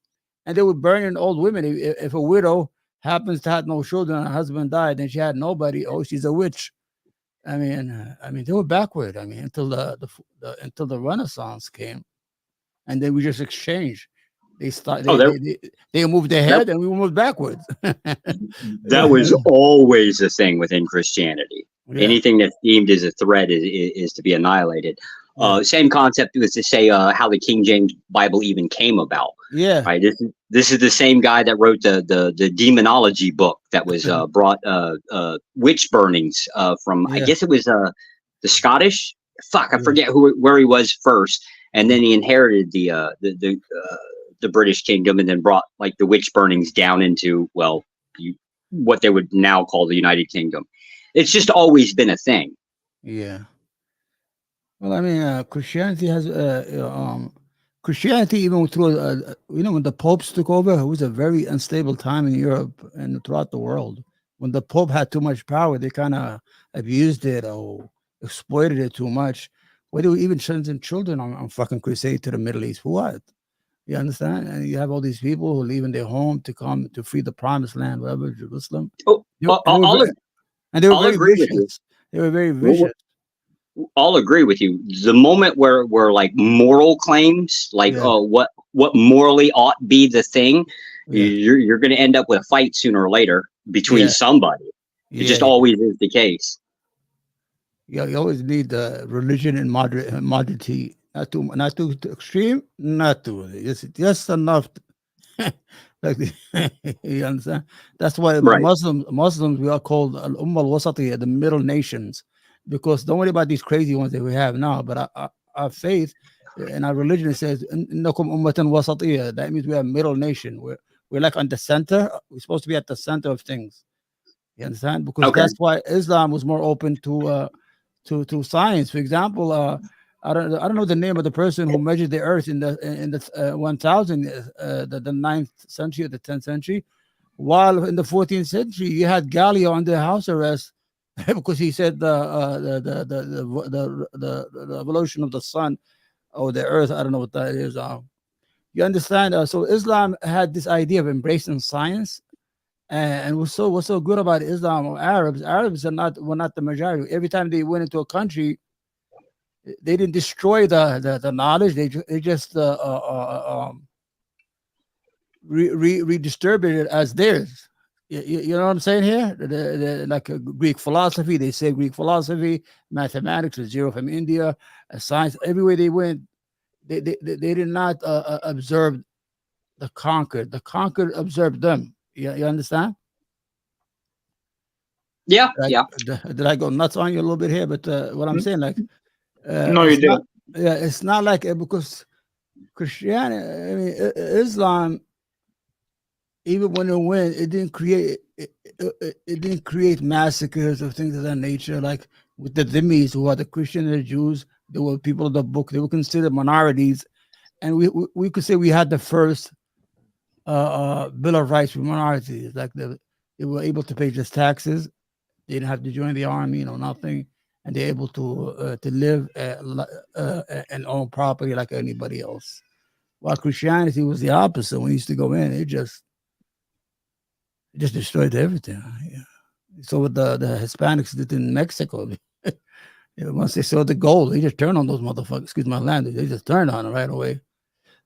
and they were burning old women. If a widow happens to have no children, and her husband died, and she had nobody, oh, she's a witch. I mean, they were backward. I mean, until until the Renaissance came, and then we just exchanged. They start. They moved ahead, and we moved backwards. That was always a thing within Christianity. Yeah. Anything that's deemed as a threat is to be annihilated. Same concept was to say how the King James Bible even came about. Yeah. Right. This is the same guy that wrote the demonology book that was brought witch burnings from I guess it was the Scottish. I forget where he was first, and then he inherited the British kingdom, and then brought like the witch burnings down into what they would now call the United Kingdom. It's just always been a thing. Yeah. Well, I mean, Christianity has Christianity even through when the popes took over, it was a very unstable time in Europe and throughout the world. When the Pope had too much power, they kind of abused it or exploited it too much. Where they were even sending children on fucking crusade to the Middle East for what? You understand? And you have all these people who are leaving their home to come to free the promised land, whatever, Jerusalem. And they were very vicious. They were very vicious. I'll agree with you. The moment where like moral claims, like what morally ought be the thing, you're going to end up with a fight sooner or later between somebody. It just always is the case. Yeah, you always need religion and moderate, not too extreme, not too just enough. Like you understand? That's why Muslims we are called al-Ummah al-Wasatiyya, the middle nations, because don't worry about these crazy ones that we have now. But our faith and our religion says innakum ummatan wasatiyya. That means we are a middle nation. We're like on the center. We're supposed to be at the center of things. You understand? Because that's why Islam was more open to science. For example, I don't know the name of the person who measured the Earth in the 1000, the 9th century or the 10th century, while in the 14th century you had Galileo under house arrest because he said the evolution of the sun or the Earth. I don't know what that is. You understand? So Islam had this idea of embracing science. And what's so good about Islam or Arabs were not the majority. Every time they went into a country, they didn't destroy the knowledge. They just redistributed it as theirs. You know what I'm saying here? Like Greek philosophy, they say Greek philosophy, mathematics was zero from India, science. Everywhere they went, they did not observe the conquered. The conquered observed them. You understand? Yeah, yeah. Did I go nuts on you a little bit here? But what I'm saying, like, No, you did. Yeah, it's not like because Christianity, I mean, Islam, even when it went, it didn't create massacres or things of that nature. Like with the dhimmis, who are the Christian and the Jews, they were people of the book. They were considered minorities, and we could say we had the first Bill of Rights for minorities. Like they were able to pay just taxes. They didn't have to join the army, nothing, and they're able to live and own property like anybody else. While Christianity was the opposite. When it used to go in, it just destroyed everything. Yeah. So what the Hispanics did in Mexico, once they saw the gold, they just turned on those motherfuckers. Excuse my language. They just turned on it right away.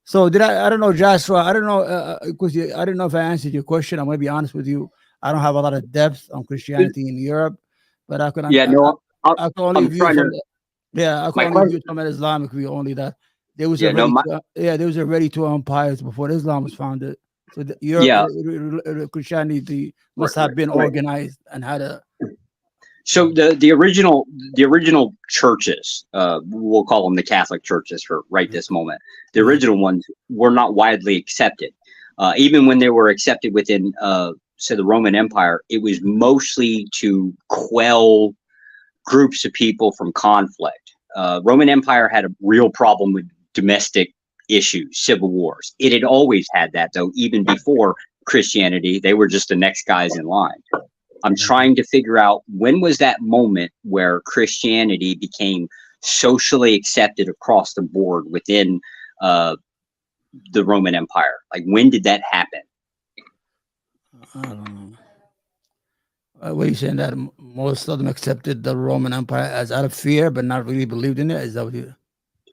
So I don't know, Joshua. I don't know because I don't know if I answered your question. I'm going to be honest with you. I don't have a lot of depth on Christianity in Europe, but I could. I can only view from I can only view from an Islamic view only that there was there was already two empires before Islam was founded. So Christianity must have been organized and had a. So the original churches, we'll call them the Catholic churches for right this moment. The original ones were not widely accepted, even when they were accepted within, say, the Roman Empire. It was mostly to quell groups of people from conflict. Roman Empire had a real problem with domestic issues, civil wars. It had always had that, though, even before Christianity. They were just the next guys in line. I'm trying to figure out when was that moment where Christianity became socially accepted across the board within the Roman Empire. Like, when did that happen? I don't know. What are you saying, that most of them accepted the Roman Empire as out of fear, but not really believed in it? Is that what you?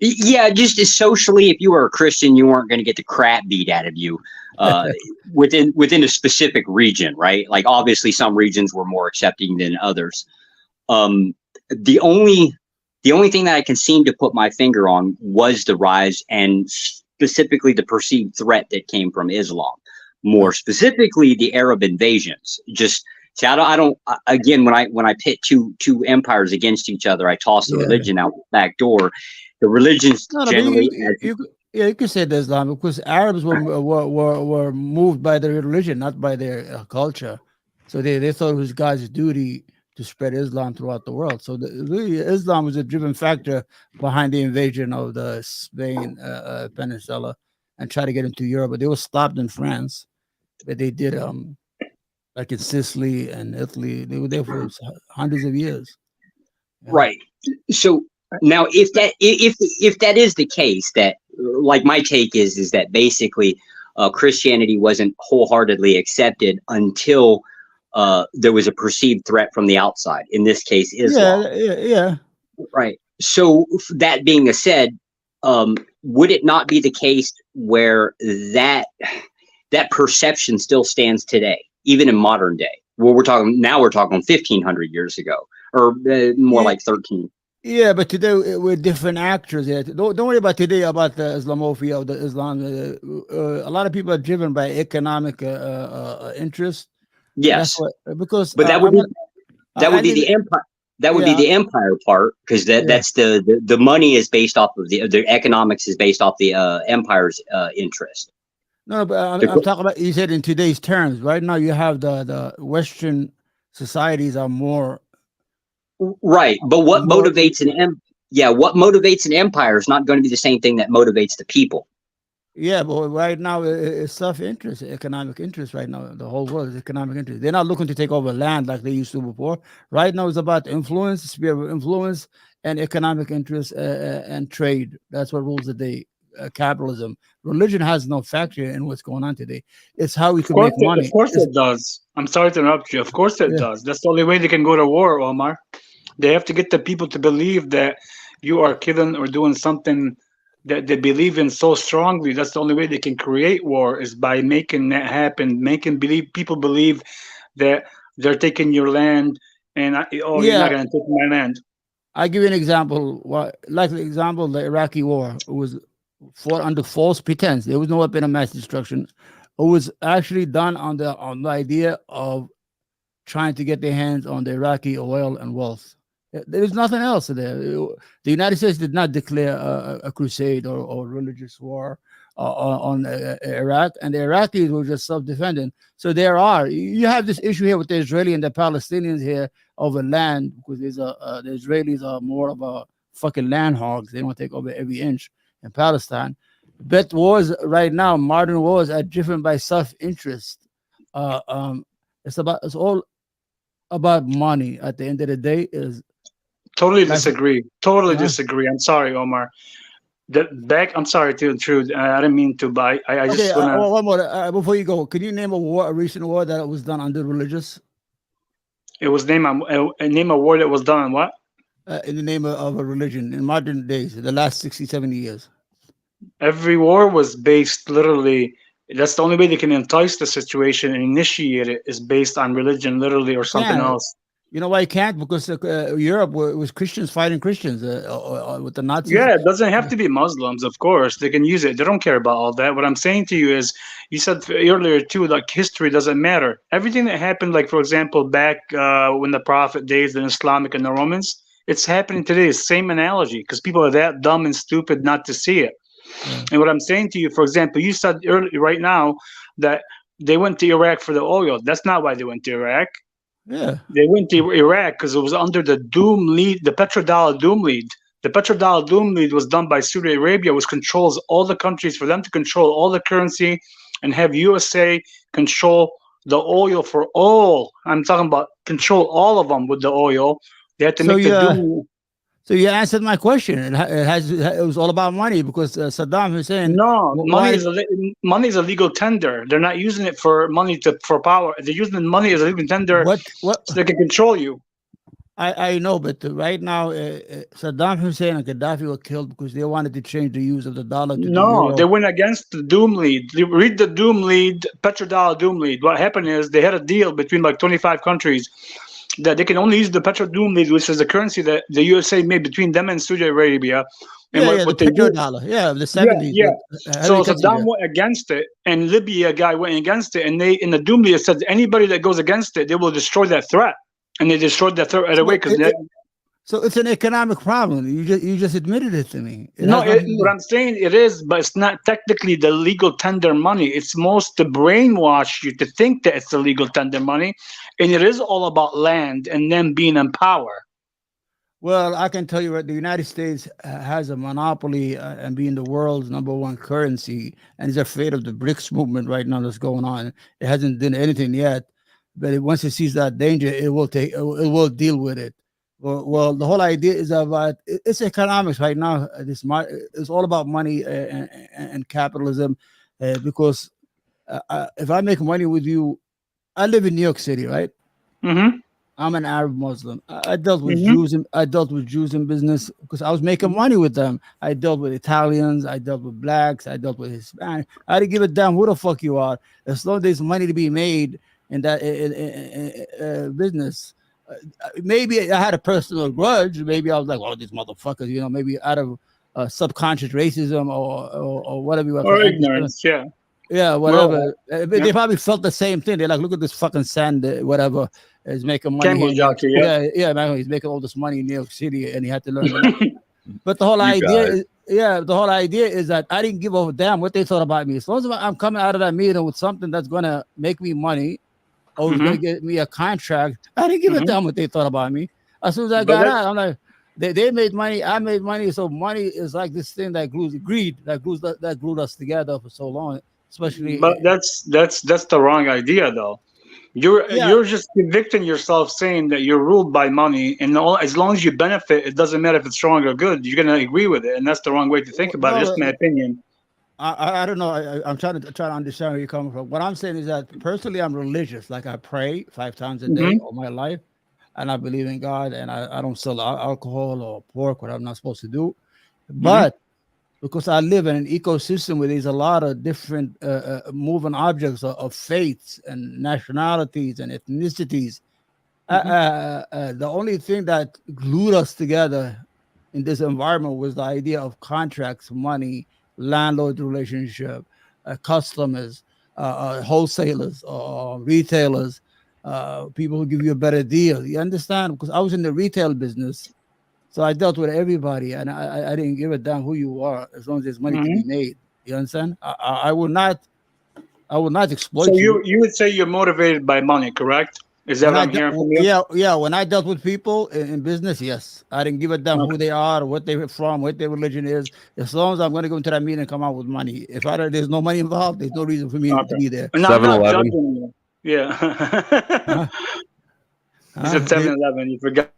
Yeah, just as socially, if you were a Christian, you weren't going to get the crap beat out of you within a specific region, right? Like, obviously, some regions were more accepting than others. The only thing that I can seem to put my finger on was the rise, and specifically the perceived threat that came from Islam. More specifically, the Arab invasions. Just see, I don't. Again, when I pit two empires against each other, I toss the religion out the back door. The religions generally. You could say the Islam, because Arabs were moved by their religion, not by their culture. So they thought it was God's duty to spread Islam throughout the world. So really, Islam was a driven factor behind the invasion of the Spain peninsula and try to get into Europe. But they were stopped in France. But they did, like in Sicily and Italy, they were there for hundreds of years. Right. So now, if that is the case, that, like, my take is that basically Christianity wasn't wholeheartedly accepted until there was a perceived threat from the outside. In this case, Islam. Yeah. Right. So that being said, would it not be the case where that perception still stands today, even in modern day? Well, we're talking 1,500 years ago, or more like 13. Yeah, but today we're different actors. Yeah, don't worry about today about the Islamophobia of the Islam. A lot of people are driven by economic interest. Yes, because that would be the empire. That would be the empire part, because that's the money is based off of the economics is based off the empire's interest. No, but I'm talking about, you said in today's terms. Right now, you have the Western societies are more. Right, but what motivates an empire is not going to be the same thing that motivates the people. Yeah, but right now it's self-interest, economic interest. Right now, the whole world is economic interest. They're not looking to take over land like they used to before. Right now, it's about influence, sphere of influence, and economic interest and trade. That's what rules the day. Capitalism. Religion has no factor in what's going on today. It's how we can make money. Of course it does. I'm sorry to interrupt you. Of course it does. That's the only way they can go to war, Omar. They have to get the people to believe that you are killing or doing something that they believe in so strongly. That's the only way they can create war, is by making that happen, making people believe that they're taking your land and you're not going to take my land. I'll give you an example. Like the example, the Iraqi war was fought under false pretense. There was no weapon of mass destruction. It was actually done on the idea of trying to get their hands on the Iraqi oil and wealth. There's nothing else there. The United States did not declare a crusade or religious war on Iraq, and the Iraqis were just self-defending. So you have this issue here with the Israeli and the Palestinians here over land, because the Israelis are more of a fucking land hogs. They want to take over every inch in Palestine. But wars right now, modern wars, are driven by self-interest. It's all about money. At the end of the day, is totally disagree. Totally disagree. I'm sorry, Omar. I'm sorry to intrude. I didn't mean to, but I just want to. One more before you go. Can you name a recent war that was done under religious? It was name a war that was done on what? In the name of a religion in modern days, the last 60, 70 years. Every war was based literally. That's the only way they can entice the situation and initiate it, is based on religion, literally, or something else. You know why you can't? Because Europe was Christians fighting Christians with the Nazis. Yeah, it doesn't have to be Muslims, of course. They can use it. They don't care about all that. What I'm saying to you is, you said earlier too, like history doesn't matter. Everything that happened, like for example, back when the Prophet days, the Islamic and the Romans, it's happening today. Same analogy, because people are that dumb and stupid not to see it. And what I'm saying to you, for example, you said earlier, right now, that they went to Iraq for the oil. That's not why they went to Iraq. Yeah, they went to Iraq because it was under the doom lead, the petrodollar doom lead. The petrodollar doom lead was done by Saudi Arabia, which controls all the countries, for them to control all the currency and have USA control the oil for all. I'm talking about control all of them with the oil. They had to make the doom. So you answered my question. It was all about money, because Saddam Hussein. No, money is a legal tender. They're not using it for money for power. They're using the money as a legal tender so they can control you. I know, but right now Saddam Hussein and Gaddafi were killed because they wanted to change the use of the dollar to the euro. They went against the doom lead. Read the doom lead, petrodollar doom lead. What happened is they had a deal between like 25 countries that they can only use the petrodollar lead, which is the currency that the USA made between them and Saudi Arabia. And the petrodollar, the 70s. So Saddam went against it, and Libya guy went against it, and they in the doom lead said anybody that goes against it, they will destroy that threat, and they destroyed that threat right away because. So it's an economic problem. You just admitted it to me. What I'm saying it is, but it's not technically the legal tender money. It's most to brainwash you to think that it's the legal tender money, and it is all about land and them being in power. Well, I can tell you the United States has a monopoly and being the world's #1 currency, and is afraid of the BRICS movement right now that's going on. It hasn't done anything yet, but once it sees that danger, it will deal with it. Well, the whole idea is about it's economics right now. It's all about money and capitalism, because if I make money with you, I live in New York City, right? Mm-hmm. I'm an Arab Muslim. I dealt with Jews. I dealt with Jews in business because I was making money with them. I dealt with Italians. I dealt with blacks. I dealt with Hispanic. I didn't give a damn who the fuck you are, as long as there's money to be made in that business. Maybe I had a personal grudge. Maybe I was like, "Well, these motherfuckers," maybe out of subconscious racism or whatever. Or ignorance, yeah, whatever. They probably felt the same thing. They're like, "Look at this fucking sand, whatever, is making money." Man, he's making all this money in New York City, and he had to learn. But the whole idea is that I didn't give a damn what they thought about me. As long as I'm coming out of that meeting with something that's gonna make me money, or was going to get me a contract, I didn't give a damn what they thought about me. As soon as I got out, I'm like, they made money, I made money. So money is like this thing that glues that glued us together for so long. Especially, but that's the wrong idea, though. You're just convicting yourself, saying that you're ruled by money, and as long as you benefit, it doesn't matter if it's wrong or good. You're gonna agree with it, and that's the wrong way to think about it. Just my opinion. I don't know. I'm trying to understand where you're coming from. What I'm saying is that personally, I'm religious. Like I pray 5 times a day all my life, and I believe in God, and I don't sell alcohol or pork, what I'm not supposed to do. But because I live in an ecosystem where there's a lot of different moving objects of faiths and nationalities and ethnicities, the only thing that glued us together in this environment was the idea of contracts, money, landlord relationship, customers, wholesalers, retailers, people who give you a better deal. You understand? Because I was in the retail business, so I dealt with everybody, and I didn't give a damn who you are as long as there's money to be made. You understand? I will not exploit So you. you would say you're motivated by money, correct? Is that what I'm hearing from you? Yeah. When I dealt with people in business, yes, I didn't give a damn who they are, what they're from, what their religion is. As long as I'm going to go into that meeting and come out with money. If there's no money involved, there's no reason for me to be there. And I'm not judging you. Yeah. It's at 7-Eleven. You forgot.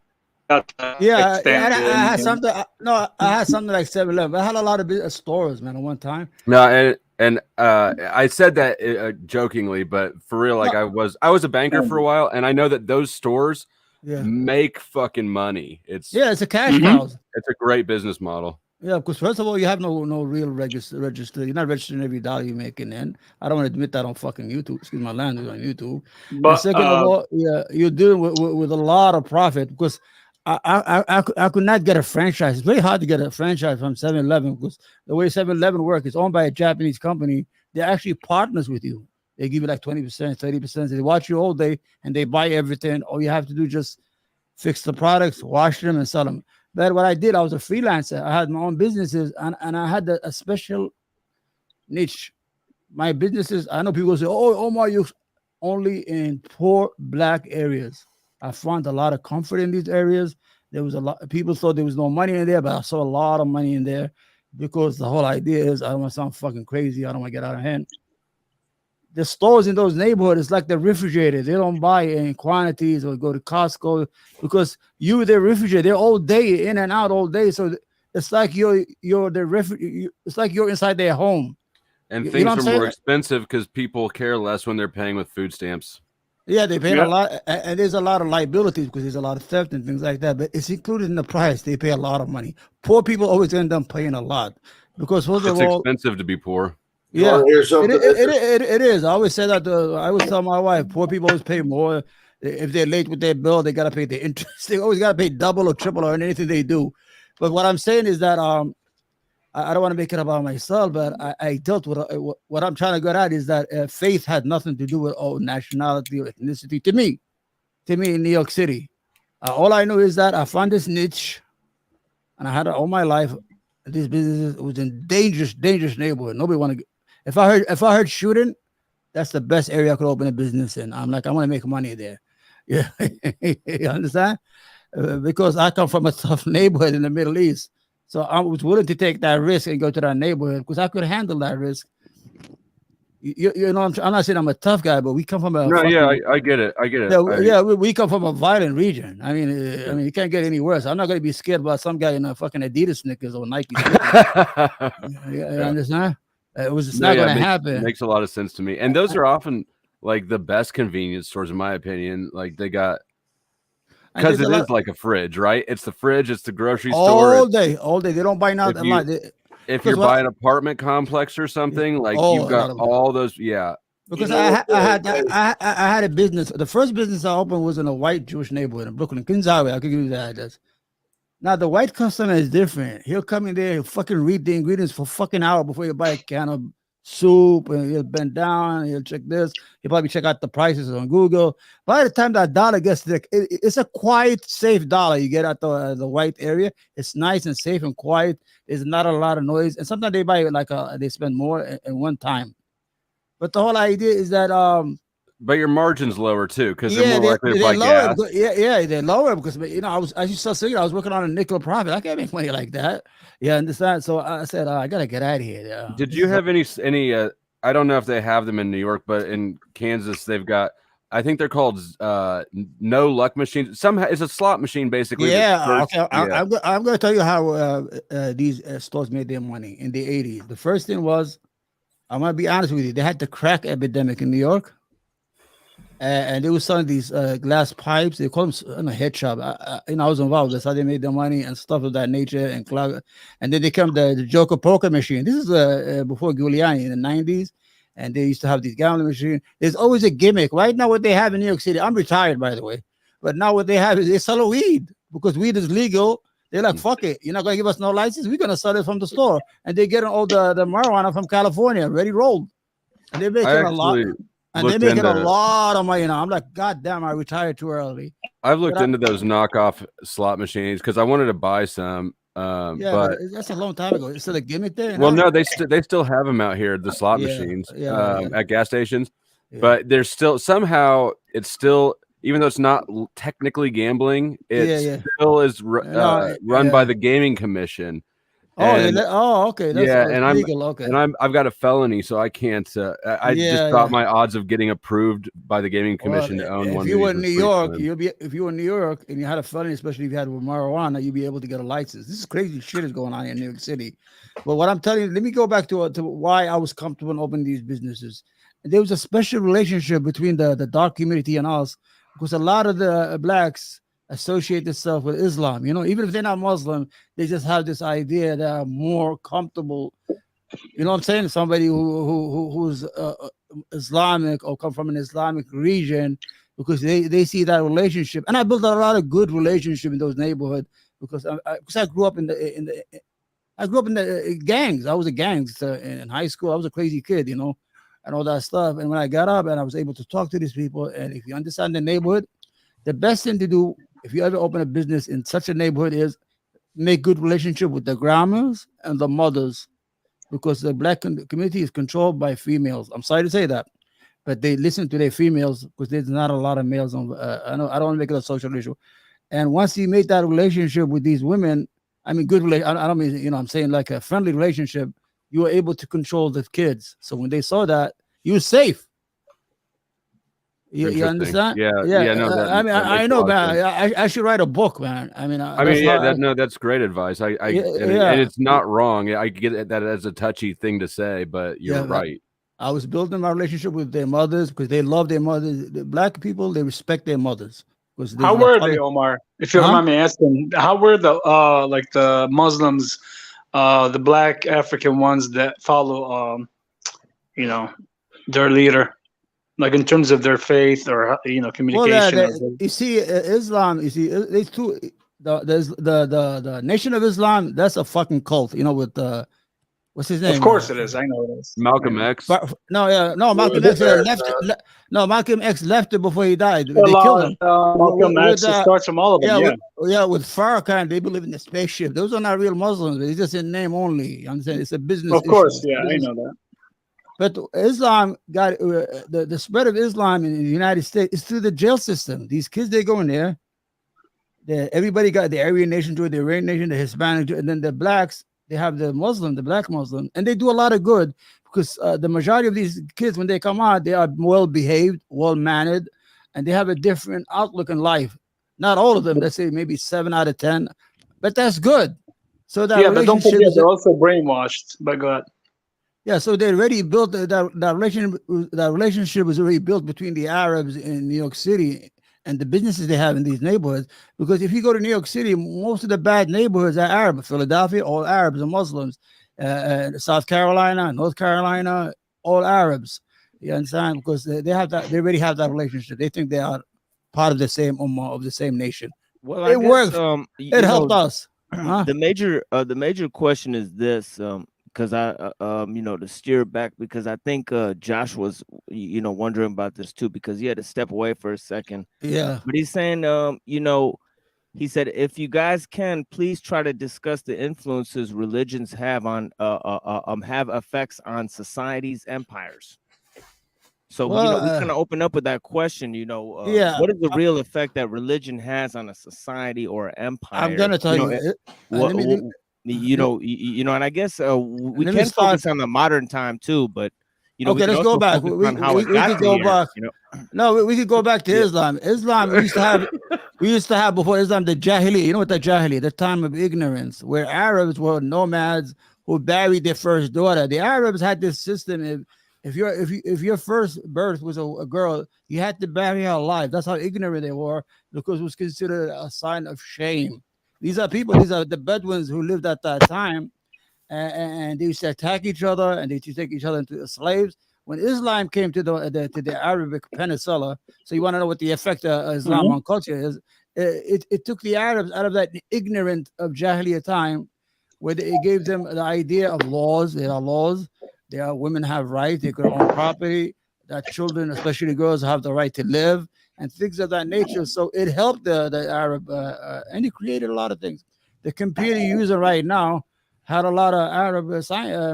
Yeah, I had something. I had something like 7-Eleven. I had a lot of stores, man, at one time. No, and I said that jokingly, but for real, like I was a banker for a while, and I know that those stores make fucking money. It's a cash cow. It's a great business model. Yeah, because first of all, you have no real register. You're not registering every dollar you're making in. I don't want to admit that on fucking YouTube. Excuse my language on YouTube. But and second of all, you're dealing with a lot of profit because I could not get a franchise. It's very hard to get a franchise from 7-Eleven because the way 7-Eleven works, it's owned by a Japanese company. They're actually partners with you. They give you like 20%, 30%. They watch you all day and they buy everything. All you have to do is just fix the products, wash them, and sell them. But what I did, I was a freelancer. I had my own businesses, and I had a special niche. My businesses, I know people say, "Oh, Omar, you only in poor black areas." I found a lot of comfort in these areas. There was a lot. People thought there was no money in there, but I saw a lot of money in there because the whole idea is I don't want to sound fucking crazy. I don't want to get out of hand. The stores in those neighborhoods is like the refrigerator. They don't buy in quantities or go to Costco because the refrigerator. They're all day in and out all day. So it's like you're the refrigerator. It's like you're inside their home. And things are more expensive because people care less when they're paying with food stamps. Yeah, they pay a lot, and there's a lot of liabilities because there's a lot of theft and things like that. But it's included in the price. They pay a lot of money. Poor people always end up paying a lot because first of all, it's expensive to be poor. Yeah, it is. I always say that. I always tell my wife, poor people always pay more. If they're late with their bill, they gotta pay the interest. They always gotta pay double or triple on anything they do. But what I'm saying is that I don't want to make it about myself, but I dealt with what I'm trying to get at is that faith had nothing to do with nationality or ethnicity. To me in New York City, all I know is that I found this niche, and I had it all my life. This business was in dangerous neighborhood. Nobody want to. If I heard shooting, that's the best area I could open a business in. I'm like, I want to make money there. Yeah, you understand? Because I come from a tough neighborhood in the Middle East, so I was willing to take that risk and go to that neighborhood because I could handle that risk. You know, I'm not saying I'm a tough guy, but we come from a. I get it. We come from a violent region. I mean, you can't get any worse. I'm not going to be scared about some guy in a fucking Adidas sneakers or Nike sneakers. You understand? It's not going to happen. It makes a lot of sense to me. And those are often like the best convenience stores, in my opinion. Like they got, because it is like a fridge, right? It's the fridge, it's the grocery store. All day. They don't buy now. If you're buying an apartment complex or something, like you've got all those, Because I had a business. The first business I opened was in a white Jewish neighborhood in Brooklyn, Queens Highway. I could give you the address. Now the white customer is different. He'll come in there, he'll fucking read the ingredients for fucking hour before you buy a can of soup, and he'll bend down, he'll check this, he'll probably check out the prices on Google. By the time that dollar gets there, it's a quiet, safe dollar you get at the white area. It's nice and safe and quiet. There's not a lot of noise, and sometimes they buy they spend more in one time. But the whole idea is that but your margin's lower too, because they're more likely to buy gas. They're lower because I was working on a nickel profit. I can't make money like that. Yeah, understand? So I said I gotta get out of here. Did you have any? I don't know if they have them in New York, but in Kansas they've got. I think they're called no luck machines. Somehow it's a slot machine basically. Yeah. I'm going to tell you how these stores made their money in the 80s. The first thing was, I'm going to be honest with you. They had the crack epidemic in New York. And they were selling these glass pipes. They call them in a head shop. I was involved. That's how they made their money and stuff of that nature. And then they came the Joker poker machine. This is before Giuliani in the 90s. And they used to have these gambling machines. There's always a gimmick. Right now, what they have in New York City, I'm retired, by the way. But now what they have is they sell weed because weed is legal. They're like, fuck it, you're not gonna give us no license. We're gonna sell it from the store, and they getting all the marijuana from California, ready rolled, and they're making a lot. And they're making a lot of money. You know, I'm like, God damn, I retired too early. I've looked into those knockoff slot machines because I wanted to buy some. But that's a long time ago. It's still a gimmick there. Well, no, they still have them out here, the slot machines, at gas stations. Yeah. But there's still somehow it's still, even though it's not technically gambling, it still is run by the Gaming Commission. Okay. That's and legal. Okay. And I've got a felony, so I can't. I just thought my odds of getting approved by the Gaming Commission to own one. If you were in New York, if you were in New York and you had a felony, especially if you had marijuana, you'd be able to get a license. This is crazy shit is going on in New York City. But what I'm telling you, let me go back to why I was comfortable in opening these businesses. There was a special relationship between the dark community and us, because a lot of the blacks associate themselves with Islam. You know, even if they're not Muslim, they just have this idea that are more comfortable. You know what I'm saying? Somebody who's Islamic or come from an Islamic region, because they see that relationship. And I built a lot of good relationship in those neighborhoods because I grew up in the gangs. I was a gangster in high school. I was a crazy kid, you know, and all that stuff. And when I got up and I was able to talk to these people, and if you understand the neighborhood, the best thing to do if you ever open a business in such a neighborhood is make good relationship with the grandmas and the mothers, because the black community is controlled by females. I'm sorry to say that, but they listen to their females because there's not a lot of males on. I don't want to make it a social issue. And once you make that relationship with these women, I mean, good relation. I don't mean, you know, I'm saying like a friendly relationship. You were able to control the kids. So when they saw that, you were safe. You understand? Yeah. No, I know, man. I should write a book, man. That's great advice. And it's not wrong. I get that as a touchy thing to say, but you're right. I was building my relationship with their mothers because they love their mothers. The black people, they respect their mothers. How were they, Omar? If you don't mind me asking, how were the Muslims, the black African ones that follow, their leader? Like in terms of their faith or communication. You see, Islam. You see, there's two. The Nation of Islam. That's a fucking cult. You know, with what's his name? Of course it is. I know it is. Malcolm X. Malcolm X left. Malcolm X left it before he died. They killed him. Malcolm X starts from all of them. With Farrakhan, they believe in the spaceship. Those are not real Muslims. It's just in name only. You understand? It's a business. Of course, I know that. But Islam got the spread of Islam in the United States is through the jail system. These kids, they go in there. Everybody got the Aryan nation, the Iranian nation, the Hispanic, and then the blacks. They have the black Muslim, and they do a lot of good because the majority of these kids, when they come out, they are well behaved, well mannered, and they have a different outlook in life. Not all of them. Let's say maybe 7 out of 10, but that's good. So that but don't forget they're also brainwashed by God. Yeah, so they already built that relationship was already built between the Arabs in New York City and the businesses they have in these neighborhoods. Because if you go to New York City, most of the bad neighborhoods are Arab. Philadelphia, all Arabs and Muslims. South Carolina, North Carolina, all Arabs. You understand? Because they already have that relationship. They think they are part of the same ummah, of the same nation. Well, it worked. It helped us. The major question is this. Because to steer back, because I think Josh was, wondering about this too, because he had to step away for a second. Yeah. But he's saying, he said, if you guys can, please try to discuss the influences religions have on, have effects on societies, empires. So, we kind of open up with that question, what is the real effect that religion has on a society or an empire? I'm going to tell you. And I guess we can focus on the modern time too, but okay, let's go back. We could go back. No, we could go back to Islam. Islam we used to have before Islam the Jahili. You know what the Jahili? The time of ignorance, where Arabs were nomads who buried their first daughter. The Arabs had this system. If your first birth was a girl, you had to bury her alive. That's how ignorant they were, because it was considered a sign of shame. These are the Bedouins who lived at that time, and they used to attack each other, and they used to take each other into slaves. When Islam came to the Arabic Peninsula, so you want to know what the effect of Islam on culture is. it took the Arabs out of that ignorant of Jahiliyyah time, where it gave them the idea of laws. There are laws. There are women have rights. They could own property. That children, especially girls, have the right to live and things of that nature. So it helped the Arab, and it created a lot of things. The computer user right now had a lot of Arab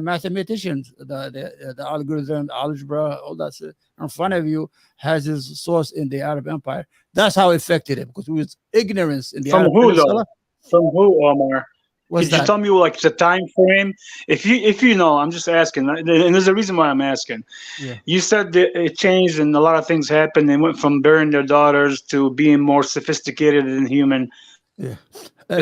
mathematicians. The algorithm, algebra, all that in front of you has its source in the Arab Empire. That's how it affected it, because it was ignorance in the From Arab who Peninsula. though? From who, Omar? What's Could you that? tell me like the time frame? If you know, I'm just asking, and there's a reason why I'm asking. Yeah. You said that it changed and a lot of things happened. They went from burying their daughters to being more sophisticated and human. Yeah. You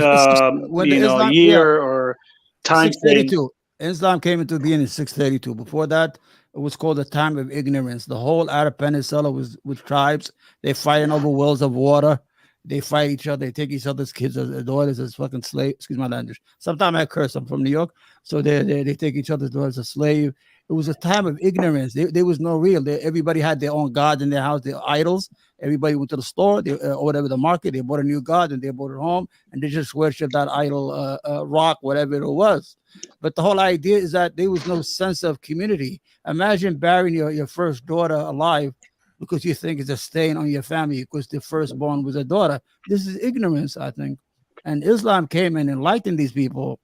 know, year or time frame. 632. Islam came into being in 632. Before that, it was called the time of ignorance. The whole Arab Peninsula was with tribes. They fighting over wells of water. They fight each other. They take each other's kids as daughters as fucking slaves. Excuse my language. Sometimes I curse. I'm from New York, so they take each other's daughters as slave. It was a time of ignorance. There was no real. Everybody had their own gods in their house, their idols. Everybody went to the store or whatever, the market. They bought a new god and they brought it home, and they just worshiped that idol, rock, whatever it was. But the whole idea is that there was no sense of community. Imagine burying your first daughter alive because you think it's a stain on your family because the firstborn was a daughter. This is ignorance, I think. And Islam came and enlightened these people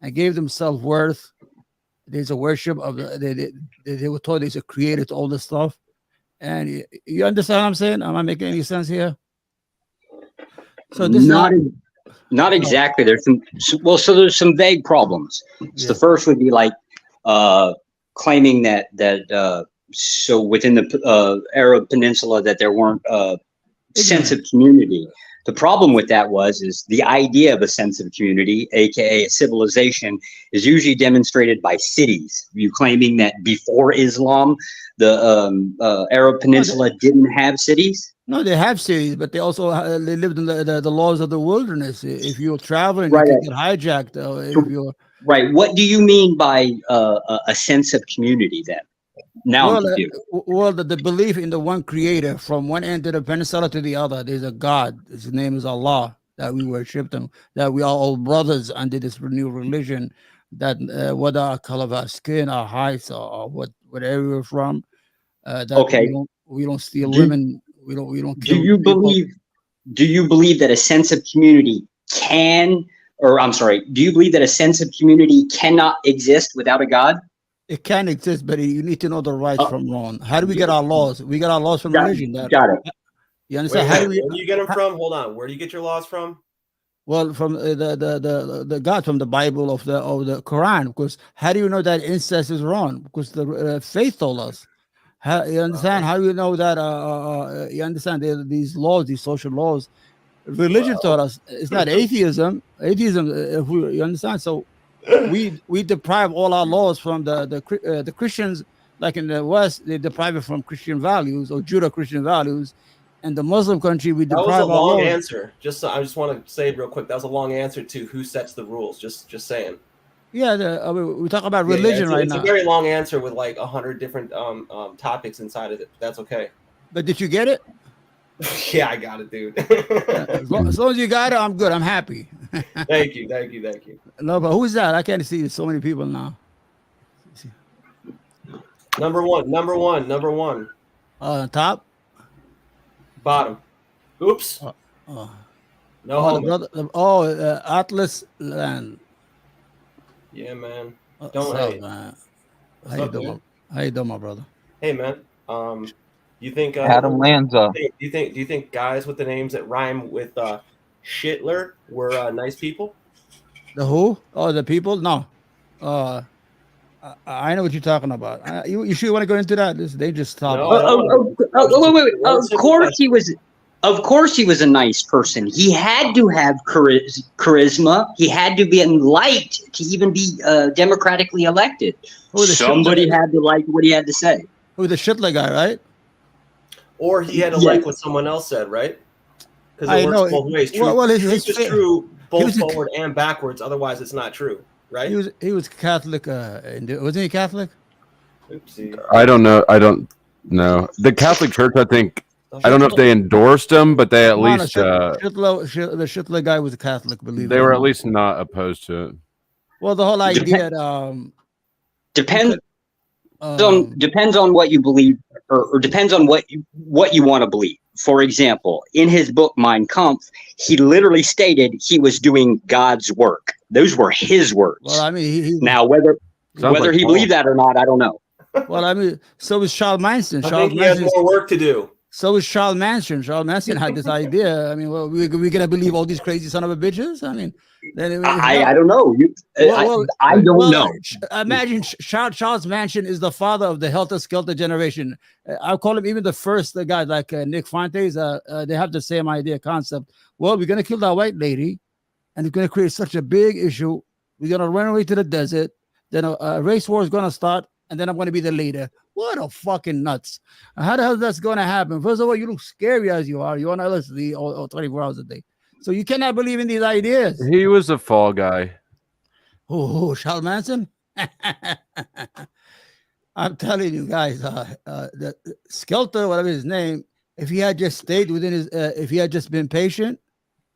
and gave them self-worth. There's a worship of they were taught there's a creator to all this stuff. And you understand what I'm saying? Am I making any sense here? So this not exactly. There's so there's some vague problems. So the first would be like claiming that so within the Arab Peninsula that there weren't sense of community. The problem with that is the idea of a sense of community, aka a civilization, is usually demonstrated by cities. You claiming that before Islam, the Arab Peninsula didn't have cities? No, they have cities, but they also they lived in the laws of the wilderness. If you're traveling, you can get hijacked. If you're right. What do you mean by a sense of community then? Now I'm confused. The belief in the one creator from one end of the peninsula to the other. There's a God. His name is Allah, that we worship him, that we are all brothers under this new religion, that whether our color of our skin, our heights, or whatever we're from, that we don't steal women, we don't kill Do you believe that a sense of community do you believe that a sense of community cannot exist without a God? It can exist, but you need to know the right from wrong. How do we get our laws? We get our laws from religion. Got it. You understand? Where do you get them from? Hold on. Where do you get your laws from? Well, from the God, from the Bible of the Quran. Because how do you know that incest is wrong? Because the faith told us. You understand? How do you know that? You understand these laws, these social laws. Religion taught us. It's not atheism. Atheism, you understand? So we deprive all our laws from the Christians, like in the West, they deprive it from Christian values or judeo-christian values. And the Muslim country, we deprive that was a our long laws. answer. I just want to say real quick, that was a long answer to who sets the rules. Just saying. Yeah, we talk about religion right now. It's a very long answer with like 100 different topics inside of it. That's okay. But did you get it? Yeah, I got it, dude. As long as you got it, I'm good. I'm happy. Thank you. No, but who's that? I can't see so many people now. Number one. Top? Bottom. Oops. No. Brother. Atlas Land. Yeah, man. Don't hate, man. How you doing, my brother? Hey, man. You think Adam Lanza? Do you think guys with the names that rhyme with Shitler were nice people? The who? Oh, the people? No. I know what you're talking about. You sure want to go into that? This is dangerous topic. Wait. Of course he was a nice person. He had to have charisma. He had to be enlightened to even be democratically elected. Somebody had to like what he had to say. Who, the Shitler guy, right? Or he had to like what someone else said, right? Because it works both ways. Truth is true both forward and backwards. Otherwise, it's not true, right? He was Catholic. Wasn't he Catholic? I don't know. The Catholic Church, I think, I don't know if they endorsed him, but they at least the Schittler guy was a Catholic, believe they were at least not opposed to it. Well, the whole idea depends on what you believe, or depends on what you want to believe. For example, in his book Mein Kampf, he literally stated he was doing God's work. Those were his words. Well, I mean, now whether he believed that or not, I don't know. Well, I mean, so was Charles Manson. I think he has more work to do. So is Charles Manson. Charles Manson had this idea. I mean, well, we're gonna believe all these crazy son of a bitches. I mean, I don't know. I don't know. Imagine Charles Manson is the father of the helter skelter generation. I'll call him even the first guy like Nick Fuentes. They have the same idea concept. Well, we're gonna kill that white lady, and it's gonna create such a big issue. We're gonna run away to the desert. Then a race war is gonna start, and then I'm gonna be the leader. What a fucking nuts. How the hell is that going to happen? First of all, you look scary as you are. You're on LSD all 24 hours a day. So you cannot believe in these ideas. He was a fall guy. Oh, Charles Manson? I'm telling you guys, the Skelter, whatever his name, if he had just stayed within his, if he had just been patient,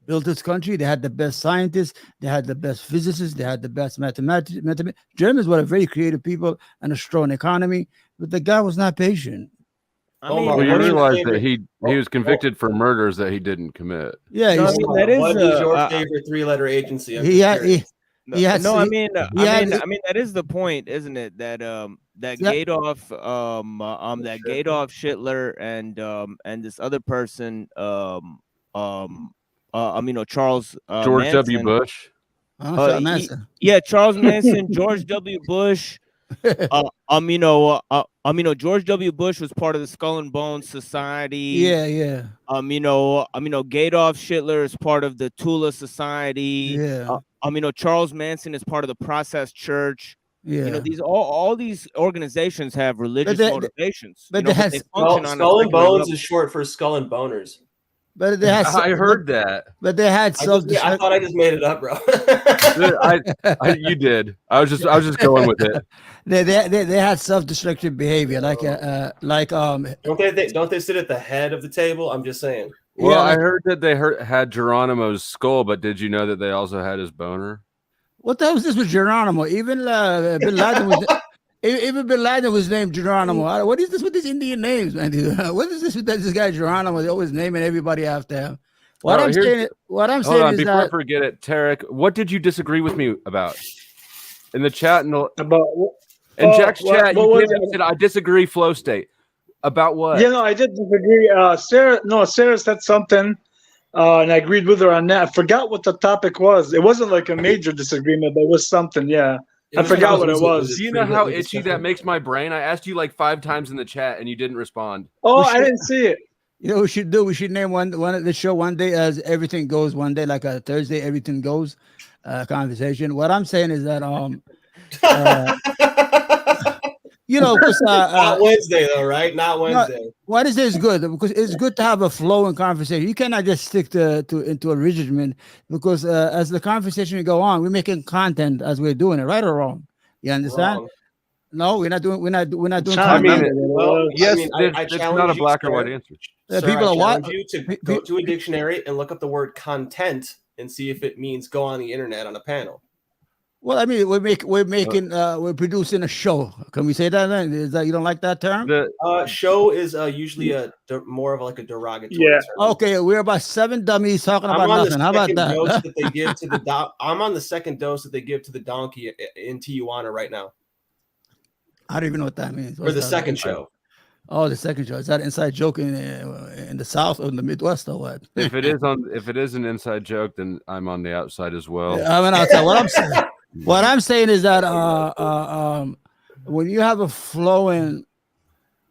built this country, they had the best scientists, they had the best physicists, they had the best mathematics. Germans were a very creative people and a strong economy, but the guy was not patient. You realize that he was convicted for murders that he didn't commit. Yeah, what is your favorite three-letter agency? that is the point, isn't it? That Gadolf, Schittler, and this other person, Charles George Manson. W. Bush. Charles Manson, George W. Bush. George W. Bush was part of the Skull and Bones Society. Yeah. Gadolf Schittler is part of the Tula Society. Yeah. Charles Manson is part of the Process Church. Yeah. These all these organizations have religious motivations. But Skull and Bones is short for Skull and Boners. But they had. I heard that. But they had some. I thought I just made it up, bro. You did. I was just going with it. They had self-destructive behavior, don't they sit at the head of the table? I'm just saying. Well, I heard that they had Geronimo's skull, but did you know that they also had his boner? What the hell was this with Geronimo? Even Bin Laden was. Even Bin Laden was named Geronimo. What is this with these Indian names, man? What is this with this guy Geronimo? They're always naming everybody after him. What I'm saying is before I forget it, Tarek, what did you disagree with me about in the chat? In Jack's chat, you said I disagree. Flow state about what? Yeah, no, I did disagree. Sarah said something, and I agreed with her on that. I forgot what the topic was. It wasn't like a major disagreement, but it was something. Yeah. I forgot what it was. Do you know how itchy that makes my brain? I asked you like 5 times in the chat and you didn't respond. Oh, I didn't see it. You know what we should do? We should name one of the show one day as Everything Goes one day, like a Thursday Everything Goes conversation. What I'm saying is that not Wednesday though, right? Not Wednesday. Wednesday is good because it's good to have a flow in conversation. You cannot just stick into a regimen because as the conversation go on, we're making content as we're doing it, right or wrong. You understand? Wrong. No, we're not doing content. It's not a black or white answer. People are watching you to go to a dictionary and look up the word content and see if it means go on the internet on a panel. Well, I mean, we're producing a show. Can we say that then? Is that you don't like that term? Show is usually more of like a derogatory term. Okay, we're about 7 dummies talking about nothing. How about that? I'm on the second dose that they give to the donkey in Tijuana right now. I don't even know what that means. For the second show. Oh, the second show. Is that an inside joke in the South or in the Midwest or what? If it is an inside joke, then I'm on the outside as well. I'm outside. What I'm saying is that when you have a flowing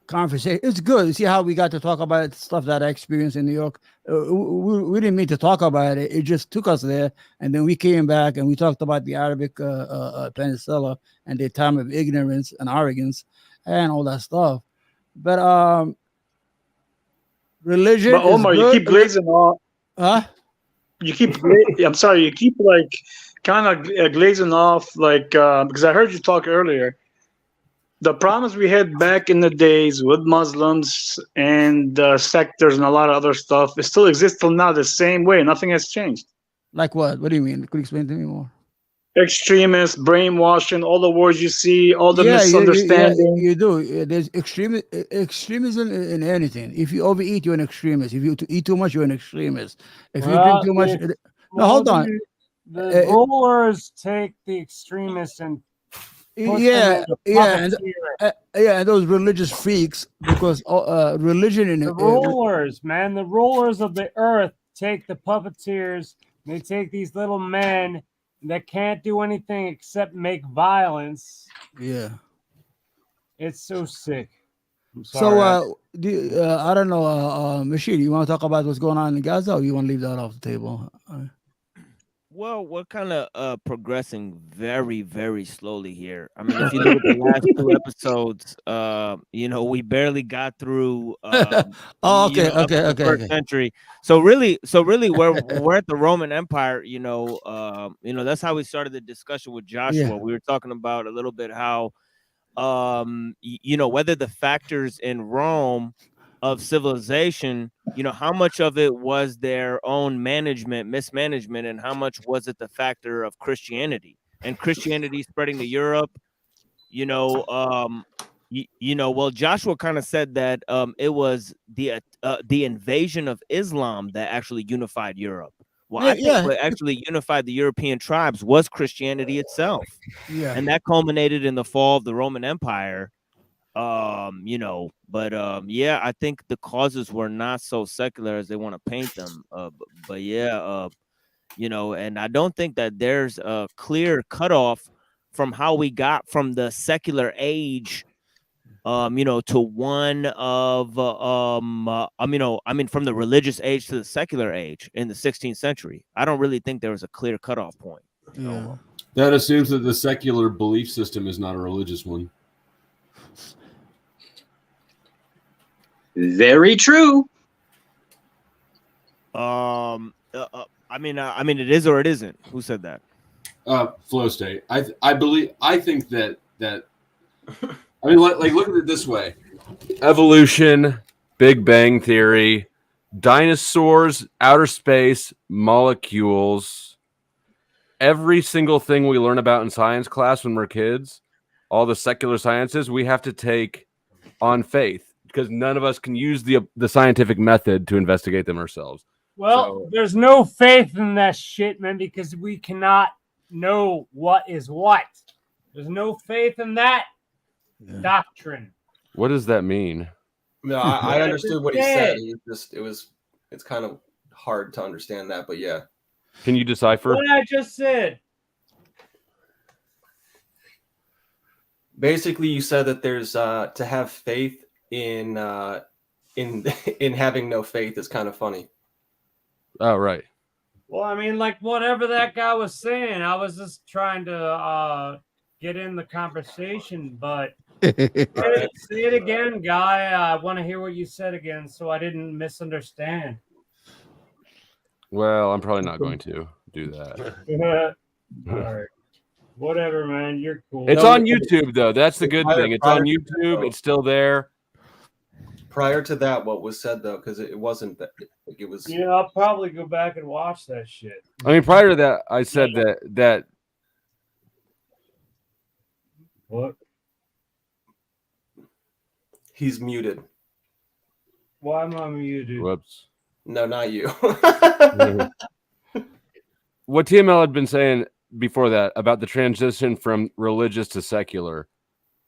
conversation, it's good. You see how we got to talk about stuff that I experienced in New York. We didn't mean to talk about it. It just took us there, and then we came back and we talked about the Arabic peninsula and their time of ignorance and arrogance and all that stuff. But religion. But Omar, you keep glazing off. Huh? You keep. I'm sorry. You keep like kind of glazing off, like because I heard you talk earlier. the problems we had back in the days with Muslims and sectors and a lot of other stuff, it still exists till now the same way. Nothing has changed. Like what? What do you mean? Could you explain to me more? Extremists, brainwashing, all the wars you see, all the misunderstanding. You do. There's extremism in anything. If you overeat, you're an extremist. If you eat too much, you're an extremist. If you drink too much, no, hold on. The rulers take the extremists and and those religious freaks, because religion in the rulers, man, the rulers of the earth take the puppeteers. They take these little men that can't do anything except make violence. Yeah, it's so sick. I'm sorry. So, I don't know, Machine, you want to talk about what's going on in Gaza, or you want to leave that off the table? Well, we're kind of progressing very, very slowly here. I mean, if you look at the last 2 episodes, we barely got through. Okay. First century. So really, we're at the Roman Empire. That's how we started the discussion with Joshua. Yeah. We were talking about a little bit how, whether the factors in Rome of civilization, how much of it was their own mismanagement, and how much was it the factor of Christianity and Christianity spreading to Europe? Well, Joshua kind of said that it was the invasion of Islam that actually unified Europe. Well, I think what actually unified the European tribes was Christianity itself. Yeah. And that culminated in the fall of the Roman Empire. I think the causes were not so secular as they want to paint them. And I don't think that there's a clear cutoff from how we got from the secular age, to one of, from the religious age to the secular age in the 16th century. I don't really think there was a clear cutoff point. Yeah. That assumes that the secular belief system is not a religious one. Very true. It is or it isn't. Who said that? Flow state. I think that look at it this way: evolution, Big Bang theory, dinosaurs, outer space, molecules. Every single thing we learn about in science class when we're kids, all the secular sciences, we have to take on faith, because none of us can use the scientific method to investigate them ourselves. Well, there's no faith in that shit, man, because we cannot know what is what. There's no faith in that doctrine. What does that mean? No, I understood what he said. It's kind of hard to understand that, but yeah. Can you decipher what I just said? Basically, you said that there's to have faith in having no faith is kind of funny. Oh, right. Well, I mean, like whatever that guy was saying, I was just trying to get in the conversation, but say it again, guy. I want to hear what you said again, so I didn't misunderstand. Well, I'm probably not going to do that. All right. Whatever, man. You're cool. It's on YouTube, though. That's the good thing. It's on YouTube. It's still there. Prior to that, what was said, though, because it wasn't that. It was. Yeah, I'll probably go back and watch that shit. I mean, prior to that, I said that. What? He's muted. Why am I muted? Whoops. No, not you. What TML had been saying before that about the transition from religious to secular,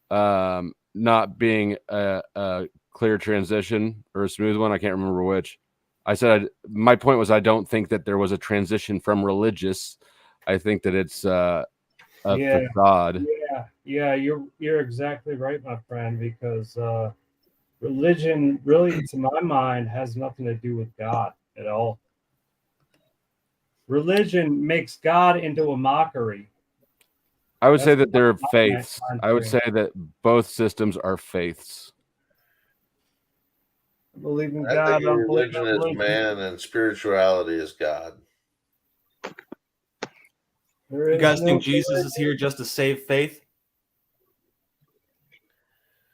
not being a clear transition or a smooth one. I can't remember which. I said my point was I don't think that there was a transition from religious. I think that it's a facade. Yeah, you're exactly right, my friend, because religion really, to my mind, has nothing to do with God at all. Religion makes God into a mockery. I would say that they're faiths. I would say that both systems are faiths. I believe in I God. think religion is man and spirituality is God. You guys think Jesus is here just to save faith?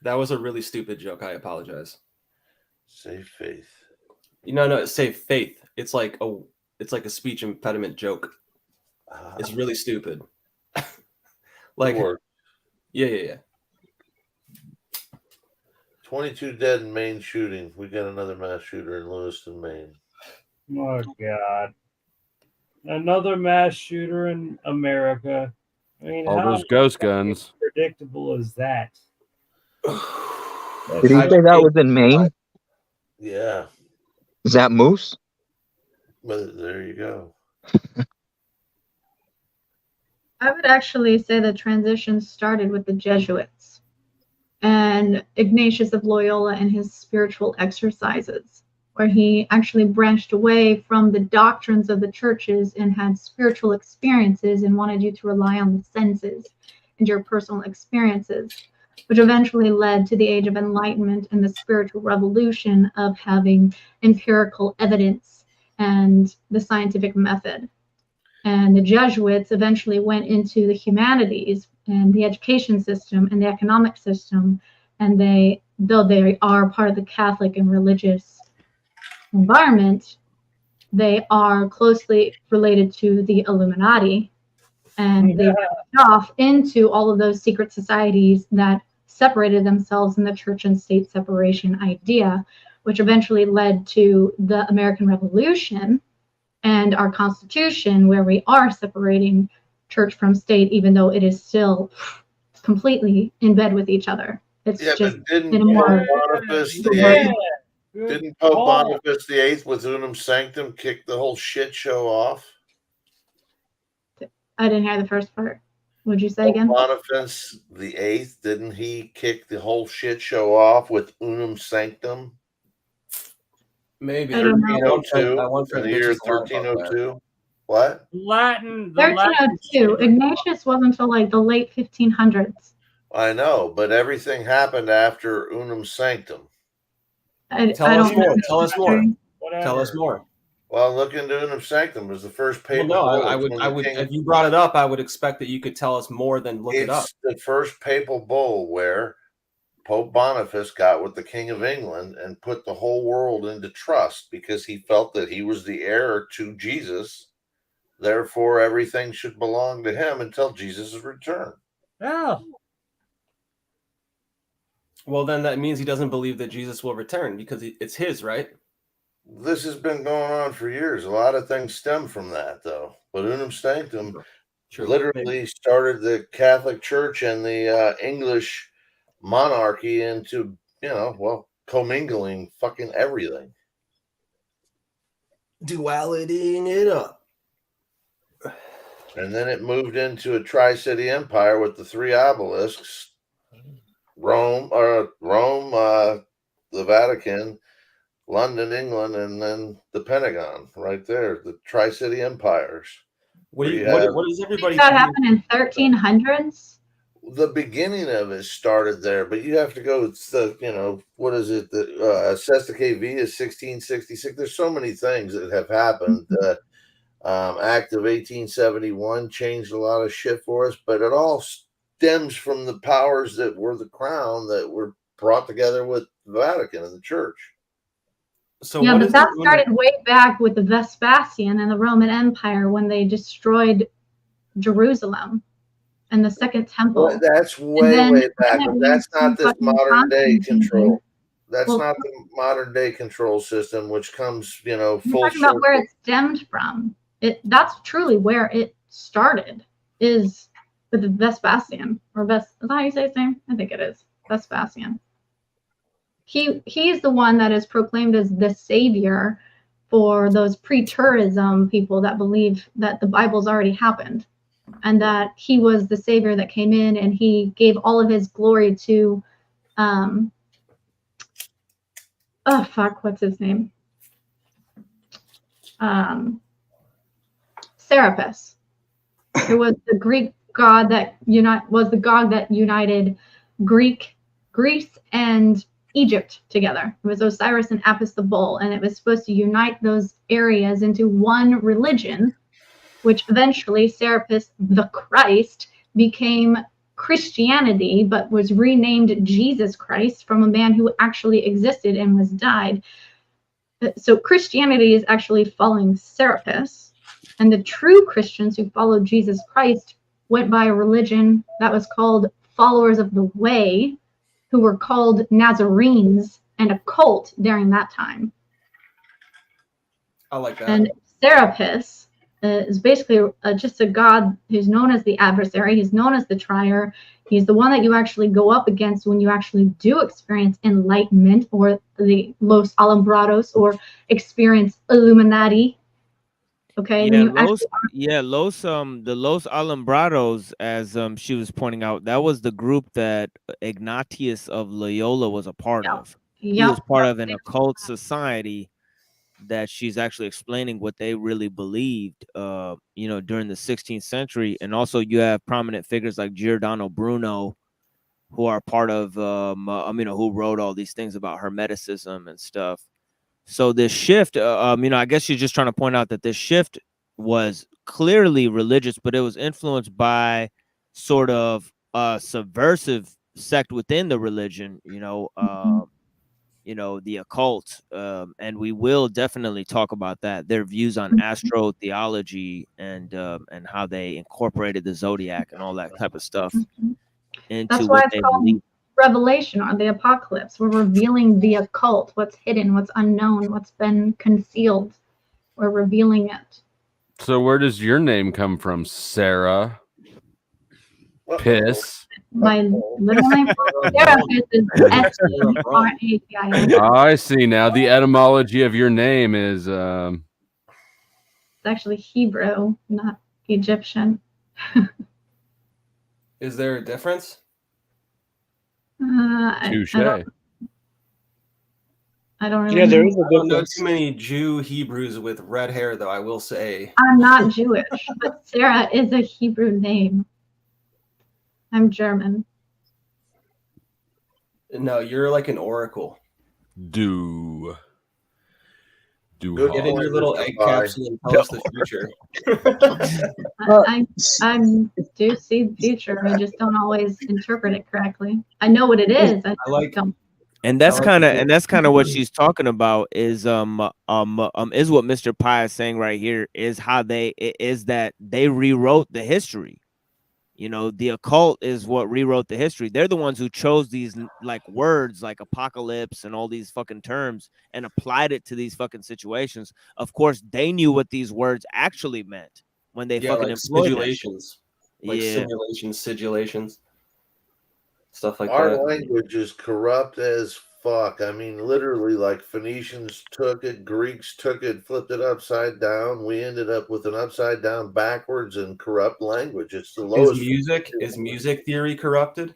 That was a really stupid joke. I apologize. Save faith. No, save faith. It's like a speech impediment joke. It's really stupid. Like, yeah. 22 dead in Maine shooting. We got another mass shooter in Lewiston, Maine. Oh God! Another mass shooter in America. I mean, all how those ghost guns. predictable is that? Did he say that was in Maine? Yeah. Is that Moose? But there you go. I would actually say the transition started with the Jesuits and Ignatius of Loyola and his spiritual exercises, where he actually branched away from the doctrines of the churches and had spiritual experiences and wanted you to rely on the senses and your personal experiences, which eventually led to the Age of Enlightenment and the spiritual revolution of having empirical evidence and the scientific method. And the Jesuits eventually went into the humanities and the education system and the economic system, and though they are part of the Catholic and religious environment, they are closely related to the Illuminati, and they went off into all of those secret societies that separated themselves in the church and state separation idea, which eventually led to the American Revolution and our Constitution, where we are separating church from state, even though it is still completely in bed with each other. It's just didn't in a more Pope Boniface VIII with Unum Sanctum kick the whole shit show off? I didn't hear the first part. Would you say again? Boniface VIII, didn't he kick the whole shit show off with Unum Sanctum? Maybe. I don't know. In the year 1302. What? Latin. 1302. Ignatius wasn't until like the late 1500s. I know, but everything happened after Unum Sanctum. Tell us more. Well, look into Unum Sanctum. It was the first papal bull. I would. If you brought it up, I would expect that you could tell us more than look it up. It's the first papal bull where Pope Boniface got with the King of England and put the whole world into trust because he felt that he was the heir to Jesus. Therefore, everything should belong to him until Jesus' return. Yeah. Well, then that means he doesn't believe that Jesus will return because it's his, right? This has been going on for years. A lot of things stem from that, though. But Unum Sanctum literally started the Catholic Church and the English monarchy into, commingling fucking everything. Dualitying it up. And then it moved into a Tri-City Empire with the three obelisks. Rome, the Vatican, London, England, and then the Pentagon right there, the Tri-City Empires. What does everybody think that happened in 1300s? The beginning of it started there, but you have to go, what is it? The Sestakv is 1666. There's so many things that have happened. Act of 1871 changed a lot of shit for us, but it all stems from the powers that were the crown that were brought together with the Vatican and the church. So yeah, but that started way back with the Vespasian and the Roman Empire when they destroyed Jerusalem and the Second Temple. Well, that's way back. But that's not this modern day control. That's not the modern day control system, which comes, full talking about where it stemmed from. That's truly where it started, is with the Vespasian, or is that how you say his name? I think it is Vespasian. He's the one that is proclaimed as the savior for those pre-tourism people that believe that the Bible's already happened, and that he was the savior that came in and he gave all of his glory to what's his name? Serapis, who was the Greek god that united Greece and Egypt together. It was Osiris and Apis the bull, and it was supposed to unite those areas into one religion, which eventually Serapis the Christ became Christianity, but was renamed Jesus Christ from a man who actually existed and was died. So Christianity is actually following Serapis, and the true Christians who followed Jesus Christ went by a religion that was called followers of the way, who were called Nazarenes, and a cult during that time. I like that. And Serapis is basically just a god who's known as the adversary. He's known as the trier. He's the one that you actually go up against when you actually do experience enlightenment, or the Los Alumbrados, or experience Illuminati. Okay. Yeah, the Los Alumbrados, as she was pointing out, that was the group that Ignatius of Loyola was a part of. He was part of an occult society that she's actually explaining what they really believed, during the 16th century. And also you have prominent figures like Giordano Bruno, who are part of, who wrote all these things about Hermeticism and stuff. So this shift, I guess you're just trying to point out that this shift was clearly religious, but it was influenced by sort of a subversive sect within the religion, the occult, and we will definitely talk about that, their views on astro theology and how they incorporated the zodiac and all that type of stuff into That's why what it's they called believe. Revelation, or the apocalypse. We're revealing the occult, what's hidden, what's unknown, what's been concealed. We're revealing it. So where does your name come from, Sarah? Piss. My literal name Serapis is S-E-R-A-P-I-S. I see now. The etymology of your name is It's actually Hebrew, not Egyptian. Is there a difference? Touche. I don't really Yeah, there is know. a difference. I don't know too many Jew Hebrews with red hair, though, I will say. I'm not Jewish, but Sarah is a Hebrew name. I'm German. No, you're like an oracle. Do Get in your little egg capsule and tell us the future. I do see the future. I just don't always interpret it correctly. I know what it is. I don't. And that's kind of what she's talking about is what Mr. Pi is saying right here is how that they rewrote the history. The occult is what rewrote the history. They're the ones who chose these like words like apocalypse and all these fucking terms and applied it to these fucking situations. Of course, they knew what these words actually meant when they fucking like employed sigulations, simulations, sigulations, stuff like Our that. language is corrupt as fuck. I mean, literally, like Phoenicians took it, Greeks took it, flipped it upside down. We ended up with an upside down, backwards, and corrupt language. It's the lowest. Is music theory corrupted?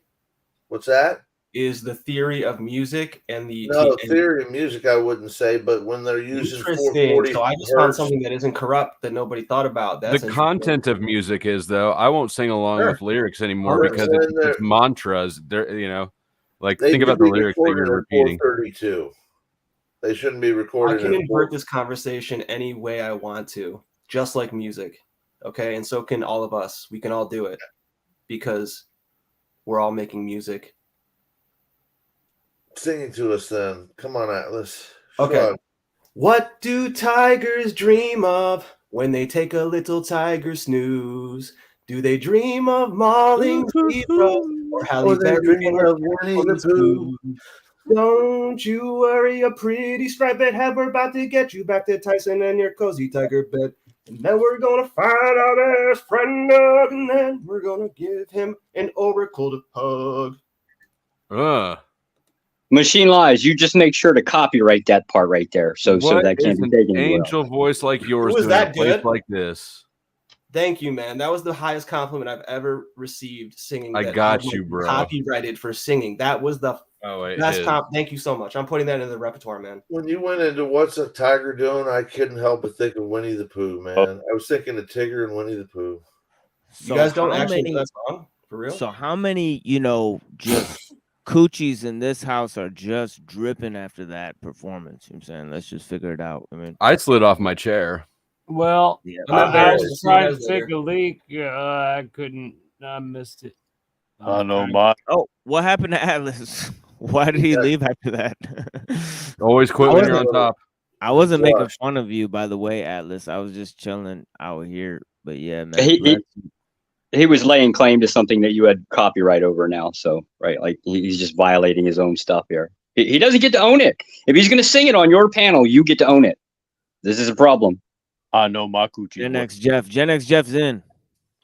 What's that? Is the theory of music and the theory of music, I wouldn't say, but when they're using 440 so I just found something that isn't corrupt that nobody thought about. That's the content of music is, though. I won't sing along with lyrics anymore because it's mantras. They're, think about the lyrics that you're repeating. 432. They shouldn't be recorded. I can invert this conversation any way I want to, just like music. Okay, and so can all of us. We can all do it because we're all making music. Sing it to us then. Come on, Atlas. Okay. Shrug. What do tigers dream of when they take a little tiger snooze? Do they dream of mauling zebras or Halle Berry or Winnie the Pooh? Don't you worry, a pretty striped head. We're about to get you back to Tyson and your cozy tiger bed. And then we're going to find out his friend Doug, and then we're going to give him an oracle to hug. Machine Lies, you just make sure to copyright that part right there, so that can't be taken. Angel voice like yours Was doing that a place good? like this. Thank you, man. That was the highest compliment I've ever received singing. I got you, bro. Copyrighted for singing. That was the best Thank you so much. I'm putting that in the repertoire, man. When you went into What's a Tiger Doing, I couldn't help but think of Winnie the Pooh, man. I was thinking of Tigger and Winnie the Pooh. You guys don't actually know that song? For real? So how many, just coochies in this house are just dripping after that performance? You know what I'm saying? Let's just figure it out. I mean, I slid off my chair. Well, Yeah. I was trying to take a leak. I couldn't. I missed it. I know my. Oh, what happened to Atlas? Why did he leave after that? Always quit when you're on top. I wasn't making fun of you, by the way, Atlas. I was just chilling out here. But yeah, man. He was laying claim to something that you had copyright over now. So, right, like he's just violating his own stuff here. He doesn't get to own it. If he's going to sing it on your panel, you get to own it. This is a problem. I know my coochie. Gen X Jeff's in.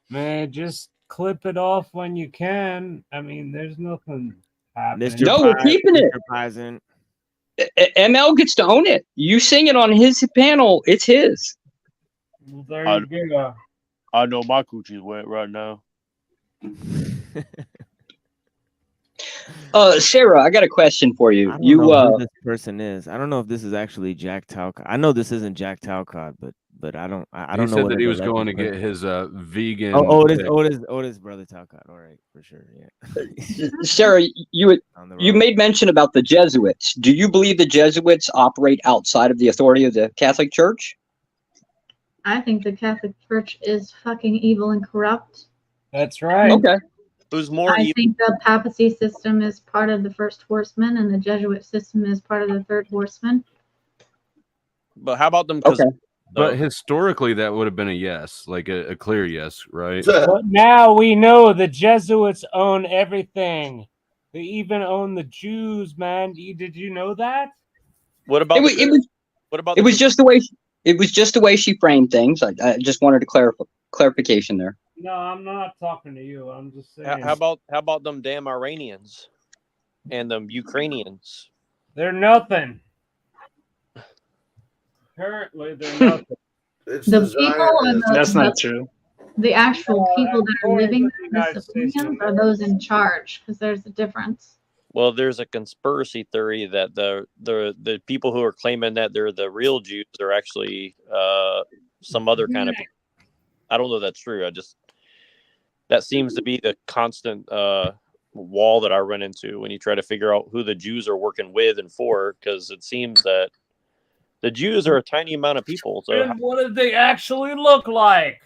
Man, just clip it off when you can. I mean, there's nothing happening. No, we're keeping it. ML gets to own it. You sing it on his panel, it's his. Well, there you go. I know my coochie's wet right now. Sarah, I got a question for you. I don't know who this person is. I don't know if this is actually Jack Talcott. I know this isn't Jack Talcott, but I don't know. He said that he was going to get his vegan. It is Brother Talcott. All right, for sure. Yeah. Sarah, you made mention about the Jesuits. Do you believe the Jesuits operate outside of the authority of the Catholic Church? I think the Catholic Church is fucking evil and corrupt. That's right. Okay. Who's more I evil? think the papacy system is part of the first horseman, and the Jesuit system is part of the third horseman. But how about them? Okay. But historically, that would have been a yes, like a clear yes, right? But now we know the Jesuits own everything. They even own the Jews, man. Did you know that? What about it was just the way she framed things. I just wanted a clarification there. No, I'm not talking to you. I'm just saying. How about them damn Iranians and them Ukrainians? They're nothing. Apparently, they're nothing. The people and That's not true. The actual people that are living there, the civilians, are those in charge, because there's a difference. Well, there's a conspiracy theory that the people who are claiming that they're the real Jews are actually some other kind of people. I don't know if that's true. That seems to be the constant wall that I run into when you try to figure out who the Jews are working with and for, because it seems that the Jews are a tiny amount of people. So And what did they actually look like?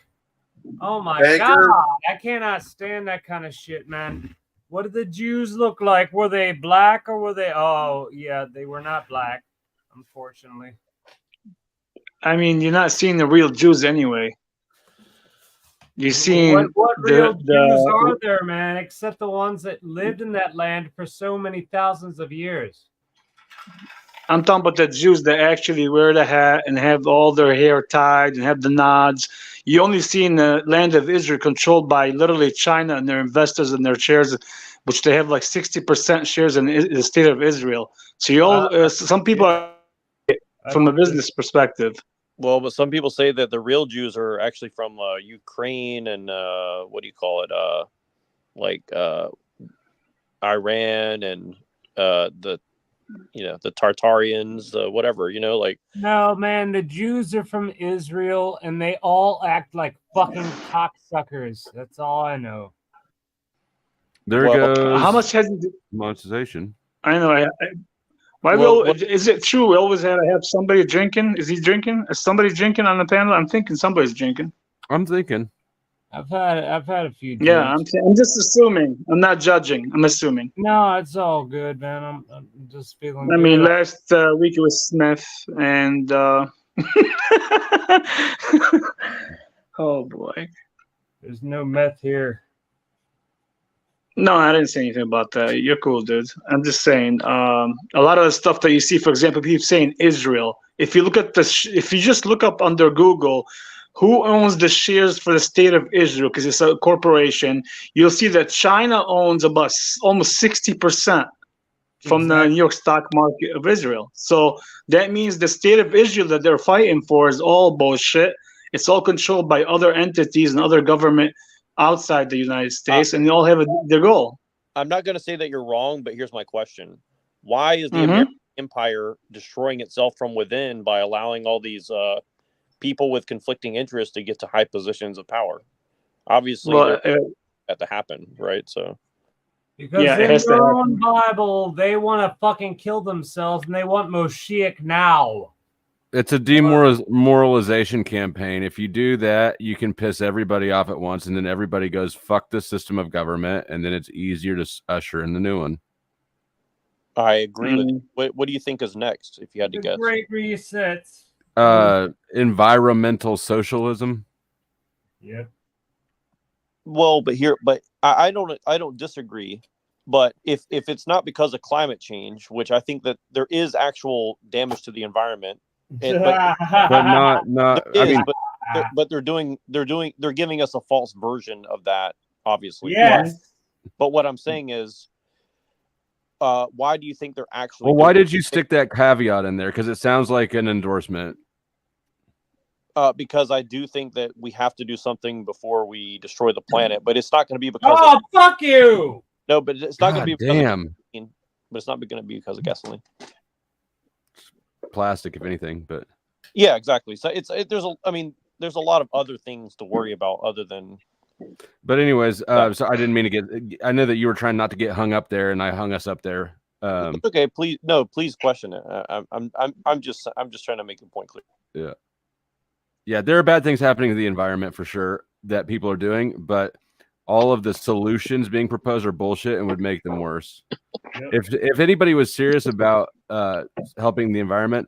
Oh my God. I cannot stand that kind of shit, man. What did the Jews look like? Were they black or were they? Oh, yeah, they were not black, unfortunately. I mean, you're not seeing the real Jews anyway. You're seeing what real Jews are there, man, except the ones that lived in that land for so many thousands of years. I'm talking about the Jews that actually wear the hat and have all their hair tied and have the nods. You only see in the land of Israel controlled by literally China and their investors and their shares, which they have like 60% shares in the state of Israel. So you all, some people are from a business perspective. Well, but some people say that the real Jews are actually from Ukraine and what do you call it? Iran and the Tartarians, whatever, like. No, man, the Jews are from Israel and they all act like fucking cocksuckers. That's all I know. There goes. How much has monetization? I know. Is it true we always had to have somebody drinking? Is he drinking? Is somebody drinking on the panel? I'm thinking somebody's drinking. I'm thinking. I've had a few drinks. Yeah, I'm just assuming. I'm not judging. I'm assuming. No, it's all good, man. I'm just feeling I good. mean, last week it was Smith and oh boy. There's no meth here. No, I didn't say anything about that. You're cool, dude. I'm just saying, a lot of the stuff that you see, for example, people saying Israel. If you look at if you just look up under Google, who owns the shares for the state of Israel, because it's a corporation, you'll see that China owns about almost 60% from the New York stock market of Israel. So that means the state of Israel that they're fighting for is all bullshit. It's all controlled by other entities and other government outside the United States, and they all have their goal. I'm not going to say that you're wrong, but here's my question. Why is the American empire destroying itself from within by allowing all these people with conflicting interests to get to high positions of power? Obviously, that to happen, right? So, because in their own Bible, they want to fucking kill themselves, and they want Moshiach now. It's a demoralization campaign. If you do that, you can piss everybody off at once, and then everybody goes, fuck the system of government, and then it's easier to usher in the new one. I agree with you. What do you think is next, if you had to guess? Great resets. Environmental socialism. Yep. Well, but I don't disagree. But if it's not because of climate change, which I think that there is actual damage to the environment, but they're giving us a false version of that, obviously. Yes. But what I'm saying is, why do you think they're actually? Well, why did you stick that caveat in there? Because it sounds like an endorsement. Because I do think that we have to do something before we destroy the planet, but it's not going to be because. Oh, fuck you! No, but it's not going to be because damn. of gasoline, but it's not going to be because of gasoline. Plastic, if anything, but yeah, exactly. So there's a lot of other things to worry about other than. But anyways, so I didn't mean to get. I know that you were trying not to get hung up there, and I hung us up there. It's okay, please question it. I'm just trying to make the point clear. Yeah, there are bad things happening to the environment for sure that people are doing, but all of the solutions being proposed are bullshit and would make them worse. Yep. If anybody was serious about helping the environment,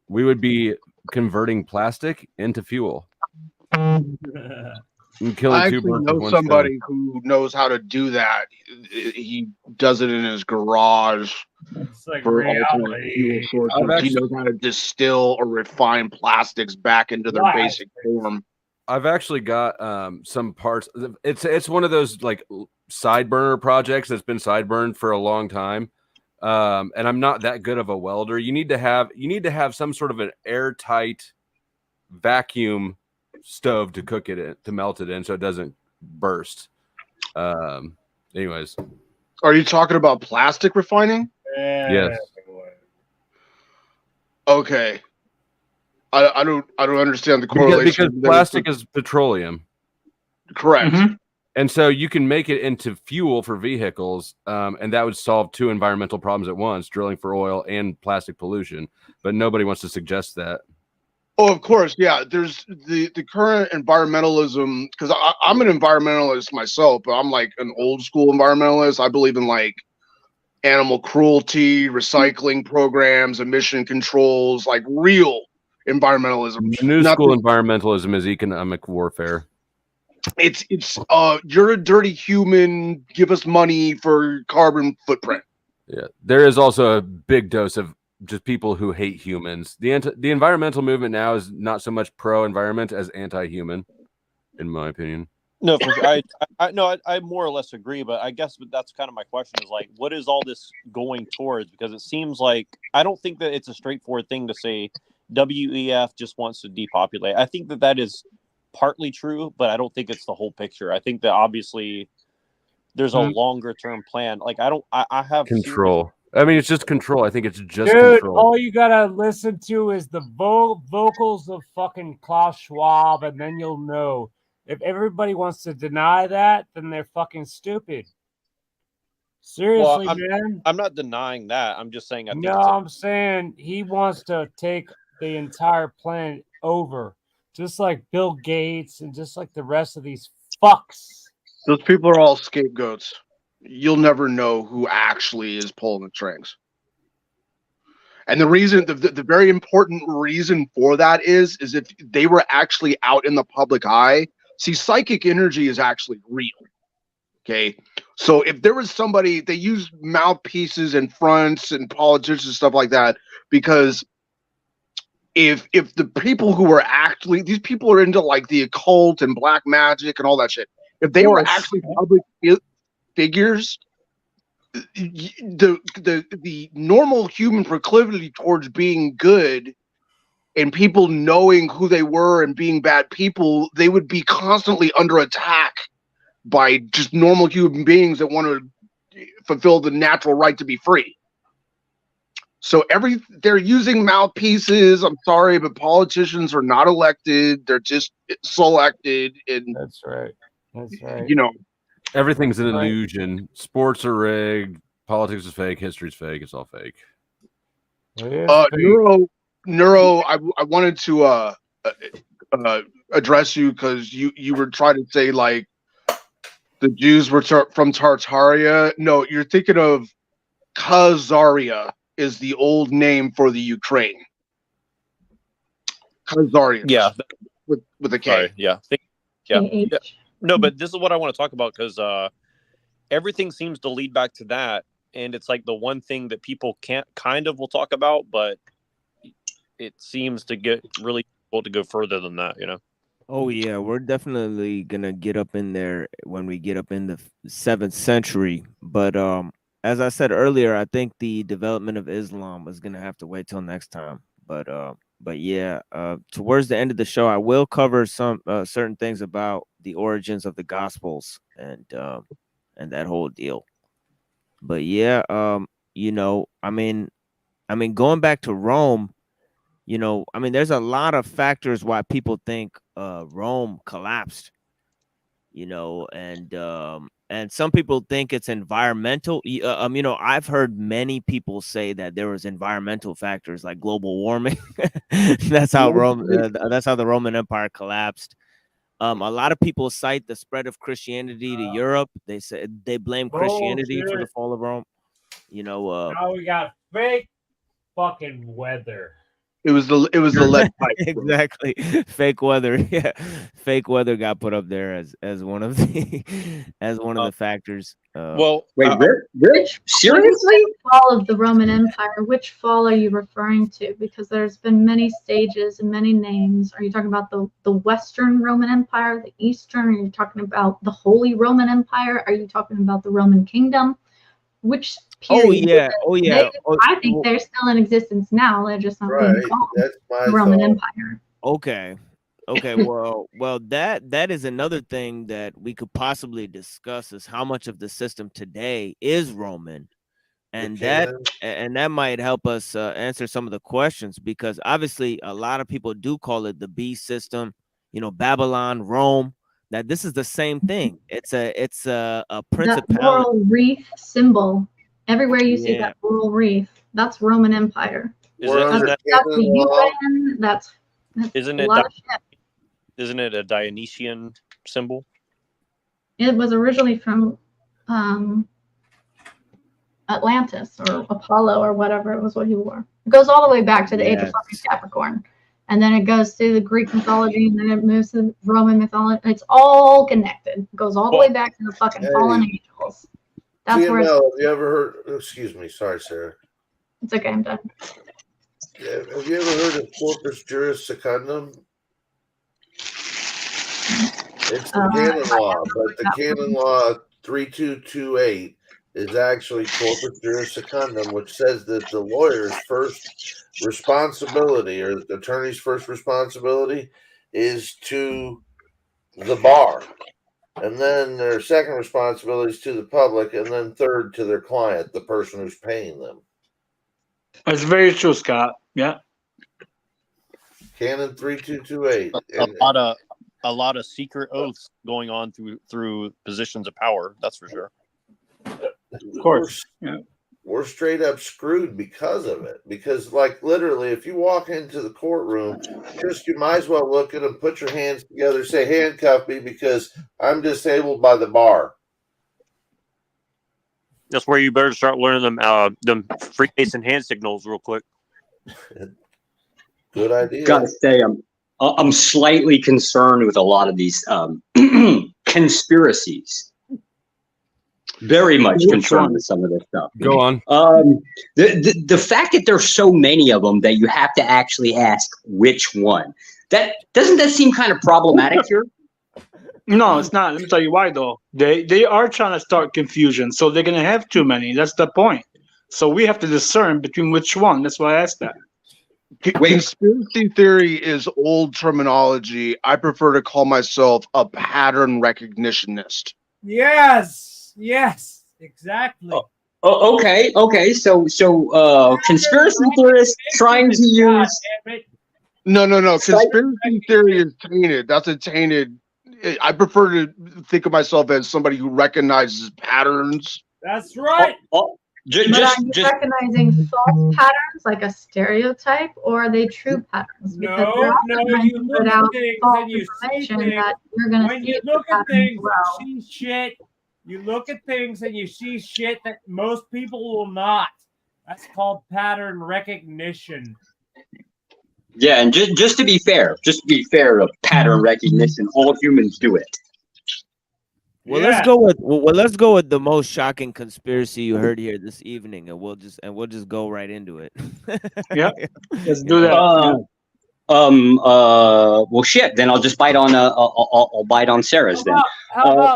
we would be converting plastic into fuel. I actually know somebody who knows how to do that. He does it in his garage. It's like for alternate fuel sources. He knows how to distill or refine plastics back into their basic form. I've actually got some parts. It's one of those like side burner projects that's been side burned for a long time. And I'm not that good of a welder. You need to have some sort of an airtight vacuum stove to cook it in, to melt it in, so it doesn't burst. Anyways, are you talking about plastic refining? Yes. Okay. I don't understand the correlation because plastic is petroleum. Correct. Mm-hmm. And so you can make it into fuel for vehicles, and that would solve two environmental problems at once: drilling for oil and plastic pollution. But nobody wants to suggest that. Oh, of course, yeah. There's the current environmentalism, because I'm an environmentalist myself, but I'm like an old school environmentalist. I believe in like animal cruelty, recycling programs, emission controls, like real environmentalism. New school environmentalism is economic warfare. It's you're a dirty human, give us money for carbon footprint. Yeah, there is also a big dose of just people who hate humans. The environmental movement now is not so much pro-environment as anti-human, in my opinion. No, I more or less agree, but I guess that's kind of my question is like, what is all this going towards? Because it seems like I don't think that it's a straightforward thing to say WEF just wants to depopulate. I think that is partly true, but I don't think it's the whole picture. I think that obviously there's a longer term plan. Like I have control. I mean, it's just control. I think it's just Dude, control. all you gotta listen to is the vocals of fucking Klaus Schwab, and then you'll know. If everybody wants to deny that, then they're fucking stupid. Seriously, man. I'm not denying that. I'm just saying. I'm saying he wants to take the entire planet over, just like Bill Gates and just like the rest of these fucks. Those people are all scapegoats. You'll never know who actually is pulling the strings. And the reason, the very important reason for that is if they were actually out in the public eye. See, psychic energy is actually real. Okay. So if there was somebody, they use mouthpieces and fronts and politicians and stuff like that, because if the people who are actually, these people are into like the occult and black magic and all that shit. If they were actually public figures, the normal human proclivity towards being good and people knowing who they were and being bad people, they would be constantly under attack by just normal human beings that want to fulfill the natural right to be free. So they're using mouthpieces. I'm sorry, but politicians are not elected. They're just selected. And that's right. That's right. You know, everything's an illusion. Sports are rigged. Politics is fake. History's fake. It's all fake. Neuro, I wanted to address you because you were trying to say like the Jews were from Tartaria. No, you're thinking of Khazaria is the old name for the Ukraine. Khazarians. Yeah, with a K. Sorry, yeah. Yeah. No, but this is what I want to talk about because everything seems to lead back to that, and it's like the one thing that people will talk about, but it seems to get really difficult to go further than that, you know. Oh yeah, we're definitely gonna get up in there when we get up in the 7th century. But as I said earlier, I think the development of Islam is gonna have to wait till next time. But yeah, towards the end of the show, I will cover some certain things about the origins of the Gospels and that whole deal. But yeah, you know, I mean, going back to Rome. You know, I mean, there's a lot of factors why people think Rome collapsed. You know, and some people think it's environmental. You know, I've heard many people say that there was environmental factors like global warming. That's how that's how the Roman Empire collapsed. A lot of people cite the spread of Christianity to Europe. They said they blame Christianity for the fall of Rome. You know, now we got fake fucking weather. It was the lead pipe. Exactly. Fake weather. Yeah. Fake weather got put up there as one of the the factors. Wait, Rich? Seriously? Fall of the Roman Empire. Which fall are you referring to? Because there's been many stages and many names. Are you talking about the Western Roman Empire, the Eastern? Are you talking about the Holy Roman Empire? Are you talking about the Roman Kingdom? Which period? I think they're still in existence now. They're just not being called the Roman Empire. Okay. Well, that is another thing that we could possibly discuss is how much of the system today is Roman, and that might help us answer some of the questions, because obviously a lot of people do call it the beast system. You know, Babylon, Rome. That this is the same thing. It's a principality. That coral reef symbol. Everywhere you see that coral reef, that's Roman Empire. That's the UN. That's isn't a it? lot of shit. Isn't it a Dionysian symbol? It was originally from Atlantis or Apollo or whatever it was what he wore. It goes all the way back to the age of fucking Capricorn. And then it goes to the Greek mythology, and then it moves to the Roman mythology. It's all connected. It goes all the way back to the fucking fallen angels. That's where have you ever heard? Excuse me, sorry, Sarah. It's okay, I'm done. Have you ever heard of Corpus Juris Secundum? It's the canon law, but the canon law 3228 is actually Corpus Juris Secundum, which says that the lawyer's first responsibility, or the attorney's first responsibility, is to the bar, and then their second responsibility is to the public, and then third to their client, the person who's paying them. That's very true, Scott. Yeah. Canon 3228. A lot of secret oaths going on through positions of power. That's for sure. Of course. Yeah. We're straight up screwed because of it. Because, like, literally, if you walk into the courtroom, you might as well look at them, put your hands together, say, handcuff me because I'm disabled by the bar. That's where you better start learning them Freemason hand signals real quick. Good idea. Gotta say, I'm slightly concerned with a lot of these conspiracies. Very much concerned with some of this stuff. Go on. The fact that there's so many of them that you have to actually ask which one. Doesn't that seem kind of problematic here? No, it's not. Let me tell you why, though. They are trying to start confusion, so they're going to have too many. That's the point. So we have to discern between which one. That's why I asked that. Conspiracy theory is old terminology. I prefer to call myself a pattern recognitionist. Yes, exactly. Okay. So conspiracy theorists trying to use. No. Conspiracy theory is tainted. That's a tainted. I prefer to think of myself as somebody who recognizes patterns. That's right. But are you recognizing false patterns like a stereotype, or are they true patterns? Because they're also you look put at out things false and you see information things. that you're going to When see you the look at pattern as things well. and see shit, you look at things and you see shit that most people will not. That's called pattern recognition. Yeah, and just to be fair, of pattern recognition, all humans do it. Well, let's go with the most shocking conspiracy you heard here this evening, and we'll just go right into it. Yeah, let's do that. Well, shit. Then I'll just bite on I'll bite on Sarah's then.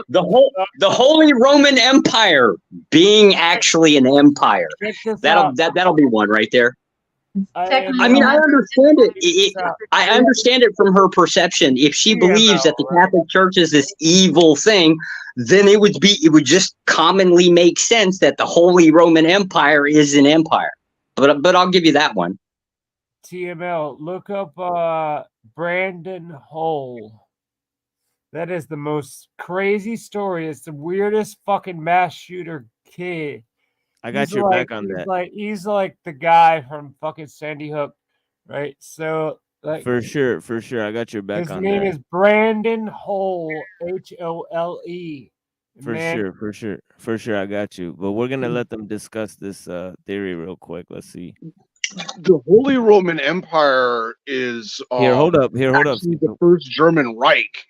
The Holy Roman Empire being actually an empire. That'll be one right there. I mean, I understand it. I understand it from her perception. If she believes that the Catholic Church is this evil thing, then it would just commonly make sense that the Holy Roman Empire is an empire. But I'll give you that one. TML, look up Brandon Hull. That is the most crazy story. It's the weirdest fucking mass shooter kid. I got your back on that. He's like the guy from fucking Sandy Hook, right? So like for sure, I got your back on that. His name is Brandon Hull, Hole. For sure, I got you. But we're gonna let them discuss this theory real quick. Let's see. The Holy Roman Empire is here. Hold up. The first German Reich.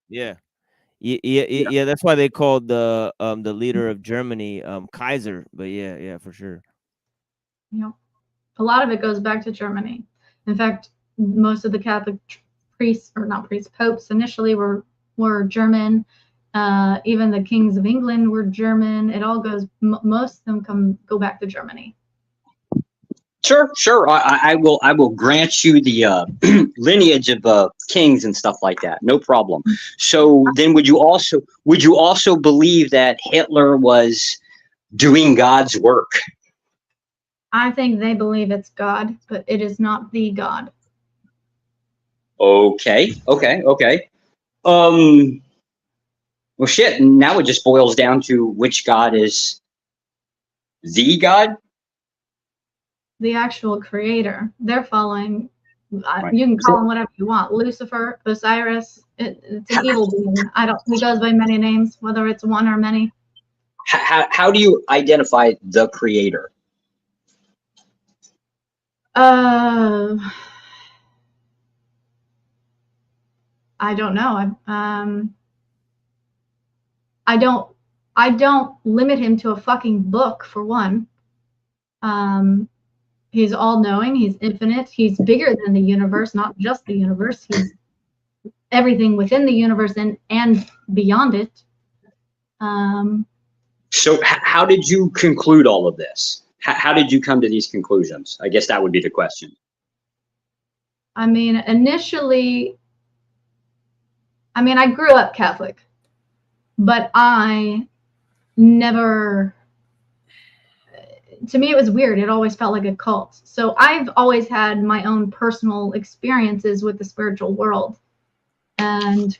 Yeah. That's why they called the leader of Germany Kaiser. But yeah, for sure. Yeah, a lot of it goes back to Germany. In fact, most of the Catholic popes initially were German. Even the kings of England were German. It all goes. Most of them go back to Germany. Sure. I will grant you the lineage of kings and stuff like that. No problem. So then, would you also believe that Hitler was doing God's work? I think they believe it's God, but it is not the God. Okay. Well, shit. Now it just boils down to which God is the God. The actual creator. They're following. Right. You can call him whatever you want. Lucifer, Osiris. It's an evil being. He goes by many names, whether it's one or many. How do you identify the creator? I don't know. I don't limit him to a fucking book, for one. He's all-knowing. He's infinite. He's bigger than the universe, not just the universe. He's everything within the universe and beyond it. So how did you conclude all of this? How did you come to these conclusions? I guess that would be the question. I mean, initially, I grew up Catholic, but I never... To me, it was weird. It always felt like a cult. So I've always had my own personal experiences with the spiritual world. And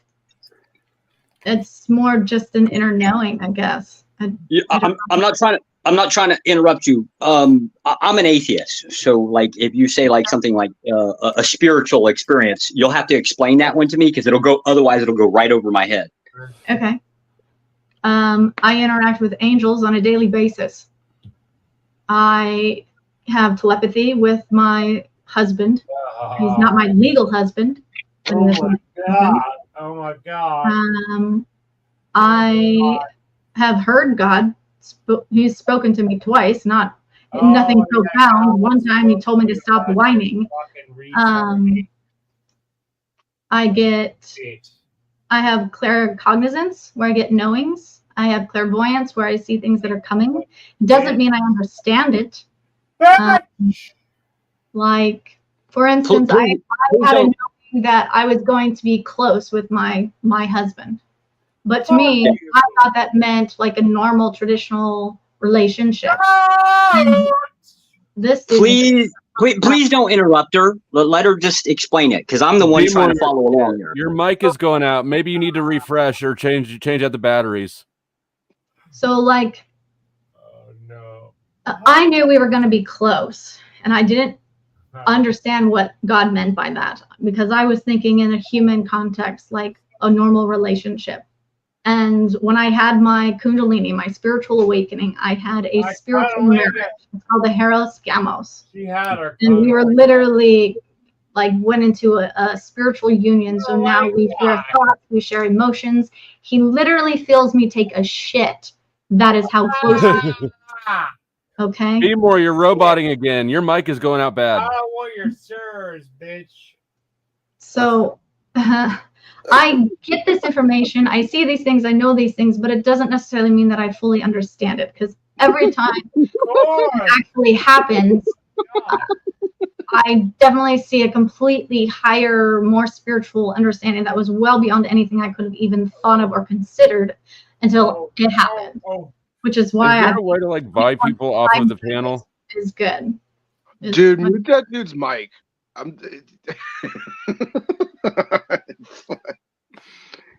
it's more just an inner knowing, I guess. I'm not trying to interrupt you. I'm an atheist. So like, if you say like something like a spiritual experience, you'll have to explain that one to me, because otherwise it'll go right over my head. Okay. I interact with angels on a daily basis. I have telepathy with my husband. He's not my legal husband. Oh my God. I have heard God. He's spoken to me twice, nothing profound. One time he told me to stop whining. I have claircognizance, where I get knowings. I have clairvoyance, where I see things that are coming. Doesn't mean I understand it. Like, for instance, I had a knowing that I was going to be close with my husband. But to me, I thought that meant like a normal, traditional relationship. Please don't interrupt her. Let her just explain it, because I'm the one trying to follow along here. Your mic is going out. Maybe you need to refresh or change out the batteries. So like, I knew we were going to be close, and I didn't understand what God meant by that, because I was thinking in a human context, like a normal relationship. And when I had my Kundalini, my spiritual awakening, I had a spiritual marriage. It's called the Heros Gamos. She had her. And we were literally like went into a spiritual union. So now we share thoughts, we share emotions. He literally feels me take a shit. That is how close we are. Okay. Seymour, you're roboting again. Your mic is going out bad. I don't want your sirs, bitch. So I get this information, I see these things, I know these things, but it doesn't necessarily mean that I fully understand it, because every time it actually happens, I definitely see a completely higher, more spiritual understanding that was well beyond anything I could have even thought of or considered until it happened. Which is why Is there a way to like buy people off of the panel? Is good. Dude, mute that dude's mic.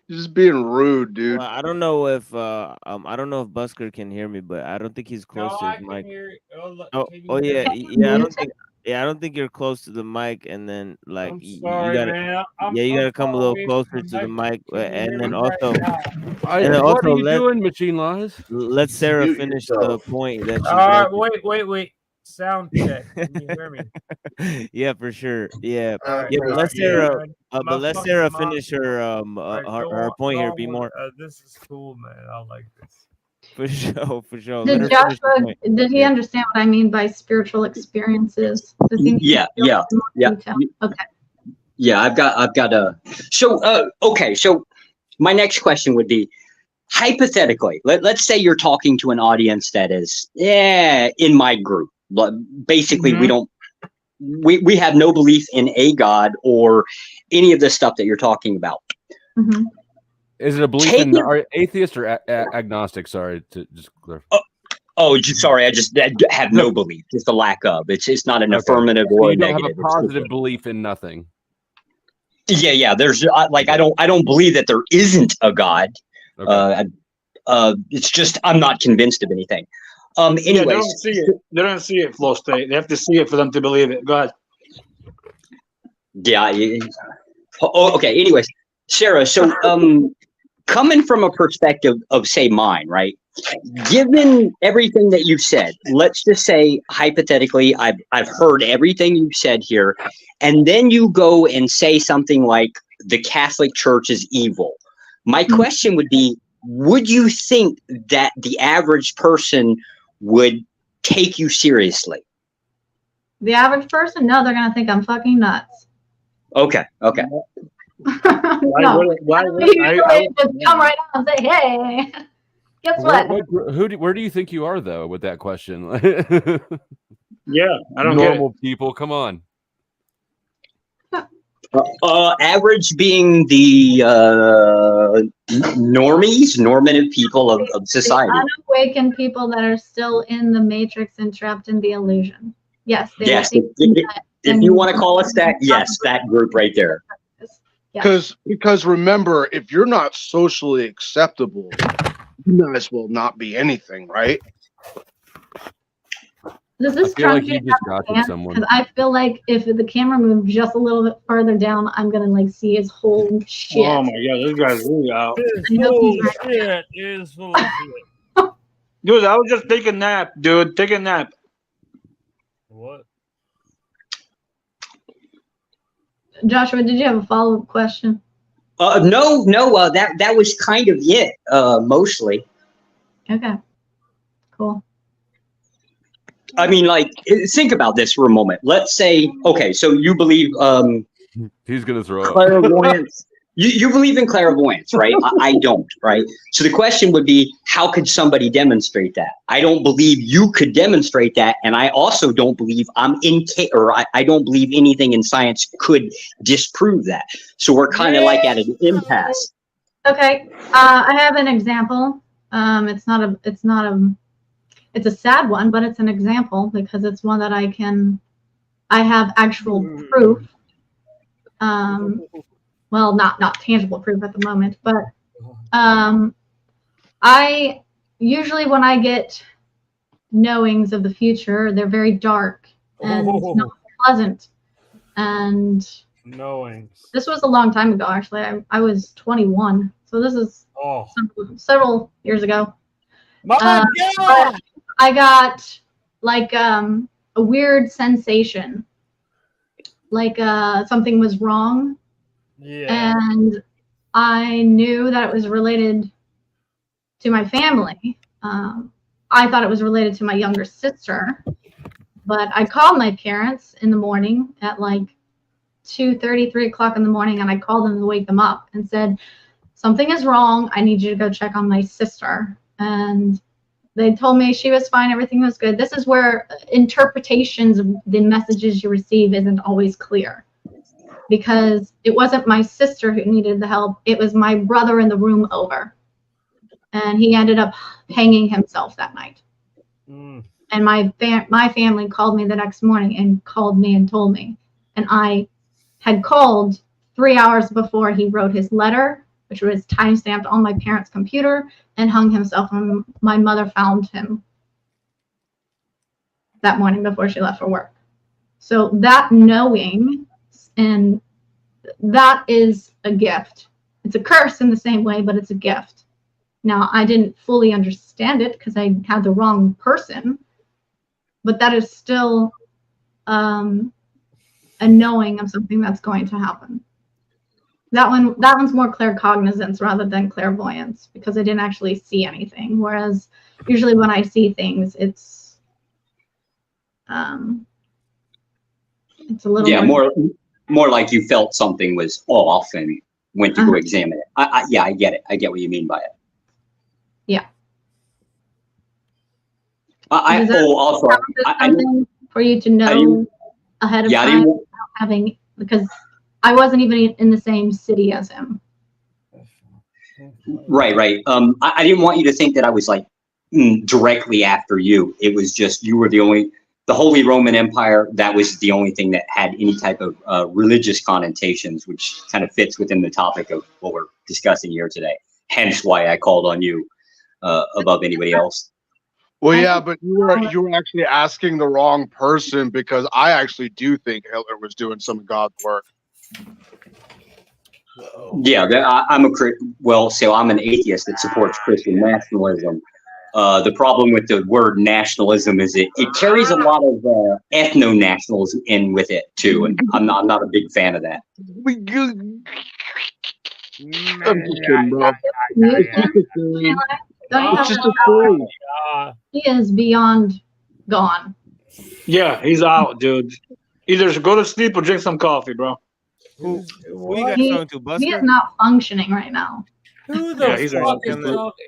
You're just being rude, dude. Well, I don't know if Busker can hear me, but I don't think he's close to his mic. I don't think you're close to the mic, and then like you gotta come a little closer to the mic, and then also what are you doing, Machine Laws? Let Sarah finish the point that she. All right, wait. Sound check. Can you hear me? Yeah, for sure. Yeah, But let Sarah finish her point here. Be more. This is cool, man. I like this. For sure. Did Joshua? Did he understand what I mean by spiritual experiences? Yeah. Okay. Yeah, I've got a. Okay. So my next question would be, hypothetically, let's say you're talking to an audience that is in my group. Basically, we have no belief in a God or any of the stuff that you're talking about. Mm-hmm. Is it a belief in atheist or agnostic? Sorry to just clarify. Sorry, I just have no belief, just a lack of. It's not an affirmative or you don't negative. have a positive belief in nothing. Yeah. There's I don't believe that there isn't a God. Okay. It's just I'm not convinced of anything. Anyways, they don't see it. They don't see it, Flow State. They have to see it for them to believe it. Go ahead. Yeah. Okay. Anyways, Sarah. So, coming from a perspective of, say, mine, right? Given everything that you've said, let's just say hypothetically, I've heard everything you've said here, and then you go and say something like the Catholic Church is evil. My question would be, would you think that the average person would take you seriously? The average person? No, they're gonna think I'm fucking nuts. Okay. No, I just come right out and say, "Hey, guess what?" Where do you think you are though with that question? Yeah, I don't normal people. Come on. Average being the normative people of society. The unawakened people that are still in the matrix and trapped in the illusion. Yes. Yes. If you want to call us that, yes, that group right there. Yes. Because remember, if you're not socially acceptable, you might as well not be anything, right? Does this like you just got to someone? Because I feel like if the camera moved just a little bit further down, I'm gonna like see his whole shit. Oh my god, this guy's really out. Shit is full of shit. Dude, I was just taking a nap, dude. Take a nap. What? Joshua, did you have a follow-up question? No. That was kind of it, mostly. Okay. Cool. I mean, like, think about this for a moment. Let's say, okay, so you believe he's gonna throw up. Clairvoyance. You believe in clairvoyance, right? I don't, right? So the question would be, how could somebody demonstrate that? I don't believe you could demonstrate that, and I also don't believe I don't believe anything in science could disprove that. So we're kind of like at an impasse. Okay, I have an example. It's a sad one, but it's an example because it's one that I have actual proof. Well, not tangible proof at the moment, but I usually when I get knowings of the future. They're very dark and not pleasant. And knowings. This was a long time ago, actually. I was 21, so this is several years ago. My God! I got like a weird sensation, like something was wrong. Yeah. And I knew that it was related to my family. I thought it was related to my younger sister, but I called my parents in the morning at like 2:30, 3 o'clock in the morning, and I called them to wake them up and said, something is wrong. I need you to go check on my sister. And they told me she was fine. Everything was good. This is where interpretations of the messages you receive isn't always clear, because it wasn't my sister who needed the help. It was my brother in the room over. And he ended up hanging himself that night. And my family called me the next morning and called me and told me. And I had called 3 hours before he wrote his letter, which was timestamped on my parents' computer, and hung himself. And my mother found him that morning before she left for work. So that knowing, and that is a gift. It's a curse in the same way, but it's a gift. Now, I didn't fully understand it because I had the wrong person, but that is still a knowing of something that's going to happen. That one's more claircognizance rather than clairvoyance, because I didn't actually see anything. Whereas usually when I see things, it's a little more like you felt something was off and went to go examine it. I get it. I get what you mean by it. Yeah. Something for you to know ahead of time, having, because I wasn't even in the same city as him. Right. I didn't want you to think that I was like directly after you. It was just you were the Holy Roman Empire. That was the only thing that had any type of religious connotations, which kind of fits within the topic of what we're discussing here today. Hence why I called on you above anybody else. Well, yeah, but you were actually asking the wrong person, because I actually do think Hitler was doing some God's work. Yeah, I'm an atheist that supports Christian nationalism. The problem with the word nationalism is it carries a lot of ethno-nationalism in with it too, and I'm not a big fan of that. I'm just kidding, bro. He is beyond gone. Yeah, he's out, dude. Either go to sleep or drink some coffee, bro. Who you guys talking to, Buster? He is not functioning right now. Who the fuck is talking?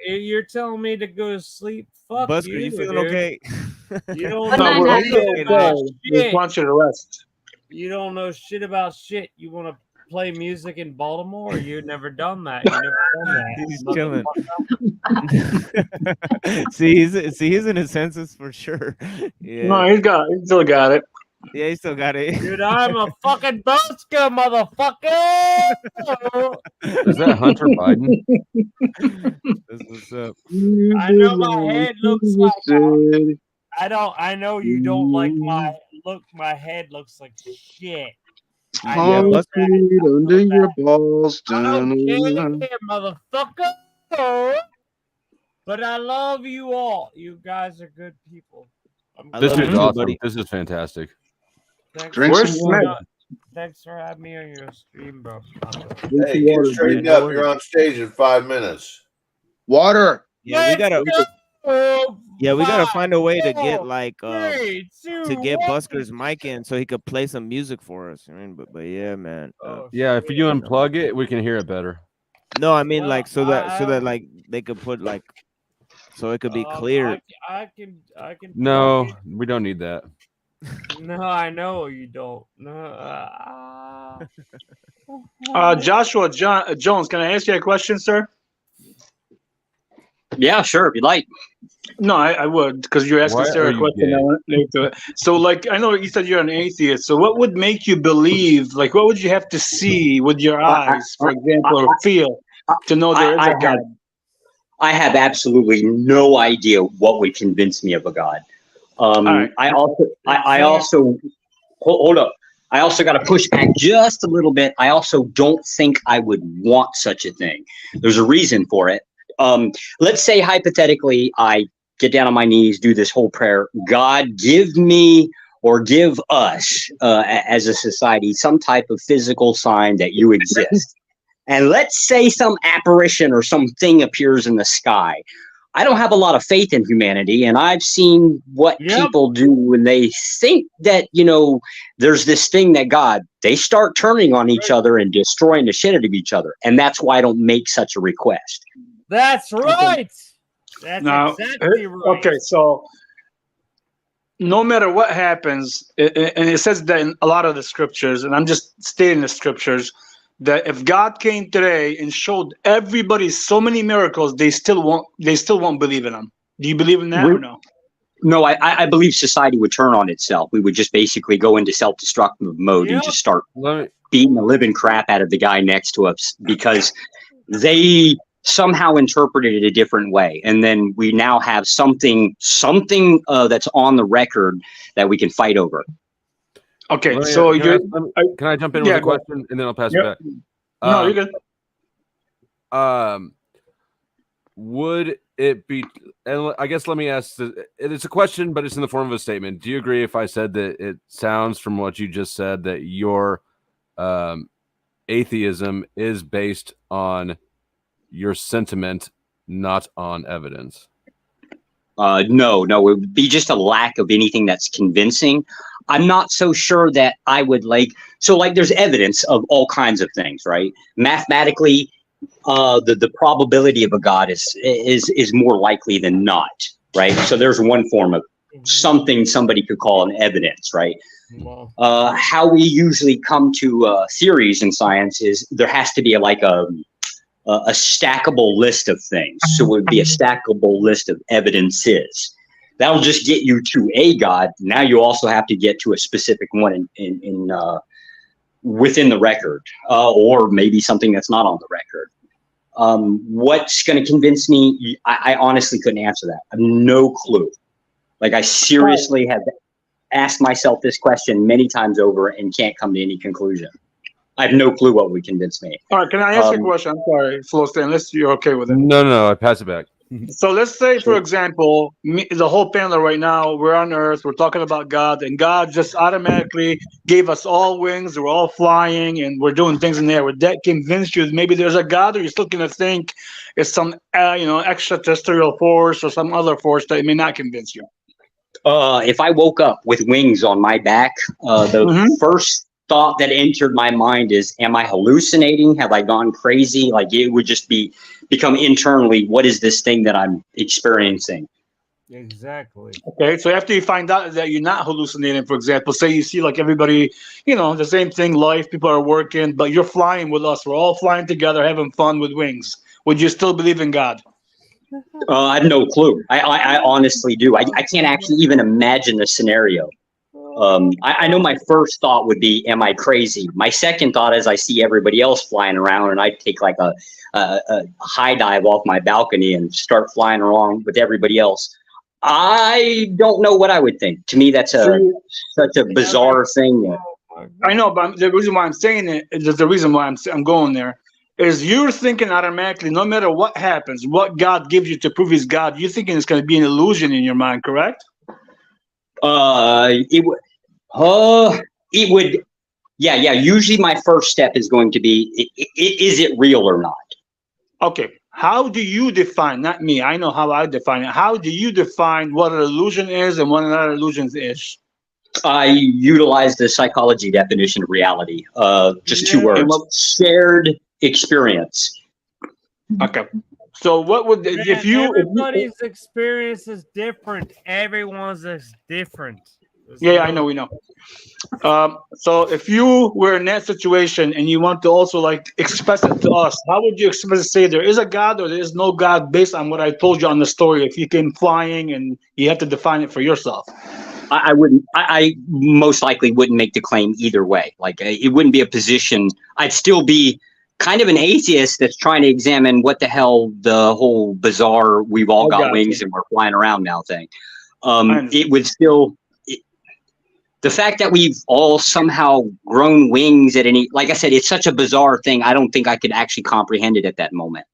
You're telling me to go to sleep? Fuck Buster, you, feeling dude. okay? You don't know shit about We shit. want you to rest. You don't know shit about shit. You want to play music in Baltimore? You've never done that. You've never done that. He's chilling. He's in a census for sure. Yeah. No, he still got it. Yeah, he still got it. Dude, I'm a fucking busker, motherfucker. Is that Hunter Biden? That's what's up. I know my head looks like I know you don't like my look. My head looks like shit. Under your balls. Okay, motherfucker. But I love you all. You guys are good people. This is awesome. This is fantastic. Thanks for having me on your stream, bro. Hey, get straightened up. You're on stage in 5 minutes. Water. Yeah, we gotta find a way to get like to get Busker's mic in so he could play some music for us. I mean, but yeah, man. Yeah, if you unplug it, we can hear it better. No, I mean like so that like they could put like so it could be clear. I can. No, we don't need that. No, I know you don't. No. Joshua Jones, can I ask you a question, sir? Yeah, sure, if you'd like. No, I would, because you're asking Sarah a question. I want to relate to it. So, like, I know you said you're an atheist. So, what would make you believe? Like, what would you have to see with your eyes, for example, or feel to know there is a God? I have absolutely no idea what would convince me of a God. Right. I also hold up. I also got to push back just a little bit. I also don't think I would want such a thing. There's a reason for it. Let's say hypothetically, I get down on my knees, do this whole prayer. God, give me or give us as a society some type of physical sign that you exist. And let's say some apparition or something appears in the sky. I don't have a lot of faith in humanity, and I've seen what people do when they think that, you know, there's this thing that God, they start turning on each other and destroying the shit out of each other. And that's why I don't make such a request. That's right. That's exactly right. Okay, so no matter what happens, and it says that in a lot of the scriptures, and I'm just stating the scriptures, that if God came today and showed everybody so many miracles, they still won't believe in him. Do you believe in that or no? No, I believe society would turn on itself. We would just basically go into self-destructive mode and just start beating the living crap out of the guy next to us because they somehow interpreted it a different way. And then we now have something that's on the record that we can fight over. Okay, can I jump in with a question and then I'll pass it back? No, you're good. Would it be? And I guess let me ask. It's a question, but it's in the form of a statement. Do you agree if I said that it sounds from what you just said that your atheism is based on your sentiment, not on evidence? No, it would be just a lack of anything that's convincing. I'm not so sure that I would there's evidence of all kinds of things, right? Mathematically, the probability of a God is more likely than not, right? So there's one form of something somebody could call an evidence, right? How we usually come to theories in science is there has to be a stackable list of things. So it would be a stackable list of evidences. That'll just get you to a God. Now you also have to get to a specific one in within the record, or maybe something that's not on the record. What's going to convince me? I honestly couldn't answer that. I have no clue. I seriously have asked myself this question many times over and can't come to any conclusion. I have no clue what would convince me. All right, can I ask you a question? I'm sorry, Flostan, unless you're okay with it. No, I pass it back. So let's say, for example, the whole panel right now, we're on Earth, we're talking about God, and God just automatically gave us all wings, we're all flying, and we're doing things in the air. Would that convince you that maybe there's a God, or you're still going to think it's some extraterrestrial force or some other force that may not convince you? If I woke up with wings on my back, the first thought that entered my mind is, am I hallucinating? Have I gone crazy? It would just become internally, what is this thing that I'm experiencing? Exactly. Okay, so after you find out that you're not hallucinating, for example, say you see everybody, the same thing, life, people are working, but you're flying with us. We're all flying together, having fun with wings. Would you still believe in God? I have no clue. I honestly do. I can't actually even imagine the scenario. I know my first thought would be, am I crazy? My second thought is I see everybody else flying around and I take a high dive off my balcony and start flying around with everybody else. I don't know what I would think. To me, that's such a bizarre thing. I know, but the reason why I'm saying it is the reason why I'm going there is you're thinking automatically, no matter what happens, what God gives you to prove he's God, you're thinking it's going to be an illusion in your mind, correct? It would. Yeah. Usually my first step is going to be, is it real or not? Okay. How do you define, not me, I know how I define it. How do you define what an illusion is and what another illusion is? I utilize the psychology definition of reality. Just two words: shared experience. Okay. So what would everybody's experience is different. Everyone's is different. I know, we know. So if you were in that situation and you want to also express it to us, how would you express it? Say there is a God or there is no God based on what I told you on the story. If you came flying and you have to define it for yourself. I wouldn't. I most likely wouldn't make the claim either way. It wouldn't be a position. I'd still be kind of an atheist that's trying to examine what the hell the whole bizarre "we've all got wings and we're flying around now" thing. It would still. The fact that we've all somehow grown wings at any, like I said, it's such a bizarre thing. I don't think I could actually comprehend it at that moment.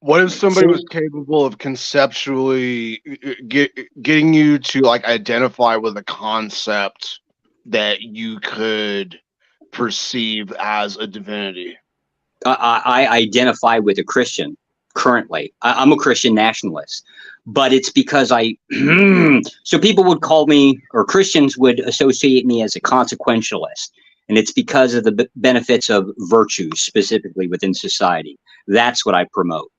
What if somebody was capable of conceptually getting you to like identify with a concept that you could perceive as a divinity? I identify with a Christian currently. I'm a Christian nationalist, but it's because so people would call me, or Christians would associate me as a consequentialist. And it's because of the benefits of virtues specifically within society. That's what I promote.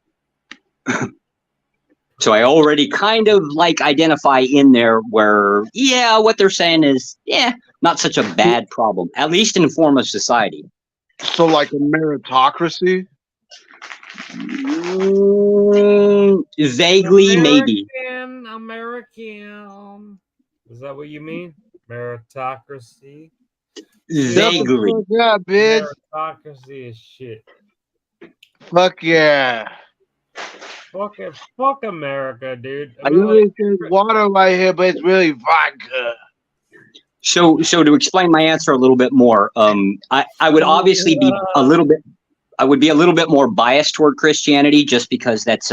So I already kind of like identify in there where, yeah, what they're saying is, yeah, not such a bad problem, at least in the form of society. So like a meritocracy? Vaguely, maybe. American. Is that what you mean? Meritocracy? Vaguely. Yeah, bitch. Meritocracy is shit. Fuck yeah. Fuck America, dude. I really say water right here, but it's really vodka. So to explain my answer a little bit more, I would obviously be a little bit more biased toward Christianity, just because that's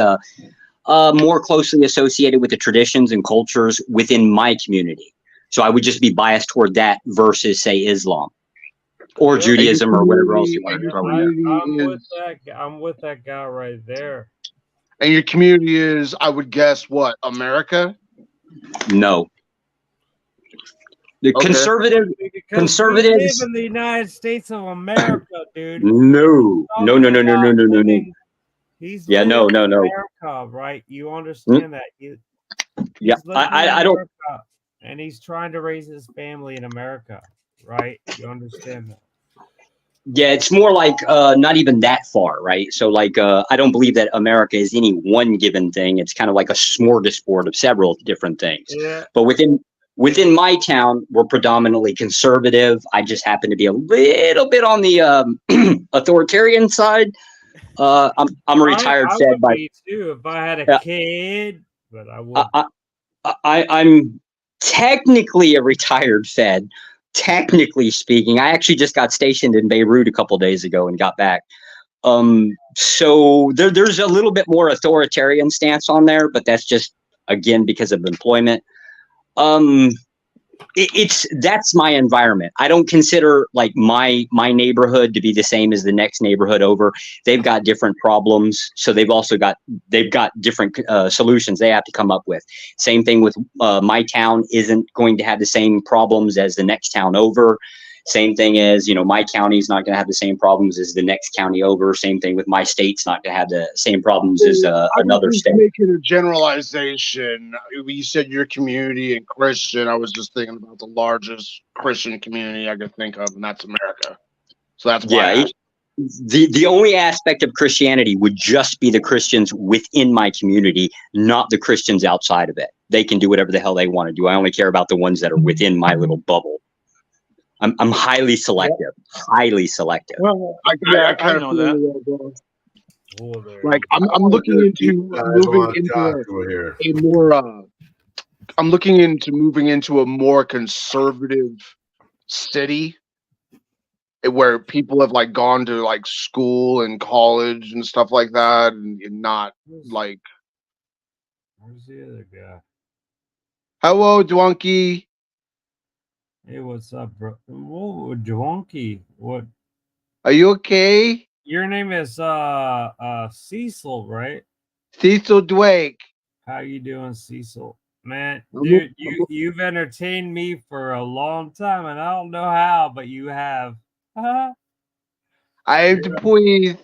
more closely associated with the traditions and cultures within my community. So I would just be biased toward that versus, say, Islam or Judaism or whatever else you want to throw in. I'm with that guy right there. And your community is, I would guess, what, America? No. The conservatives. We live in the United States of America, dude. No. He's no. America, right? You understand that? Yeah, I don't. And he's trying to raise his family in America, right? You understand that? Yeah, it's more like not even that far, right? So like I don't believe that America is any one given thing. It's kind of like a smorgasbord of several different things. Yeah. But within my town, we're predominantly conservative. I just happen to be a little bit on the authoritarian side. I'm a retired I Fed would by be too if I had a kid, but I would. I'm technically a retired Fed. Technically speaking, I actually just got stationed in Beirut a couple days ago and got back. So there's a little bit more authoritarian stance on there, but that's just, again, because of employment. That's my environment. I don't consider like my neighborhood to be the same as the next neighborhood over. They've got different problems, so they've got different solutions they have to come up with. Same thing with my town isn't going to have the same problems as the next town over. Same thing as, my county's not going to have the same problems as the next county over. Same thing with my state's not going to have the same problems as another state. Making a generalization. You said your community and Christian. I was just thinking about the largest Christian community I could think of, and that's America. So that's why. Yeah, the only aspect of Christianity would just be the Christians within my community, not the Christians outside of it. They can do whatever the hell they want to do. I only care about the ones that are within my little bubble. I'm highly selective. Highly selective. Well, I kind of know that. Like I'm looking into moving into a more. I'm looking into moving into a more conservative city, where people have like gone to like school and college and stuff like that, and not like. Where's the other guy? Hello, Dwonky. Hey, what's up, bro? Whoa, Dwonky. What? Are you okay? Your name is Cecil, right? Cecil Dwake. How you doing, Cecil? Man, dude, you've entertained me for a long time, and I don't know how, but you have. I am to please.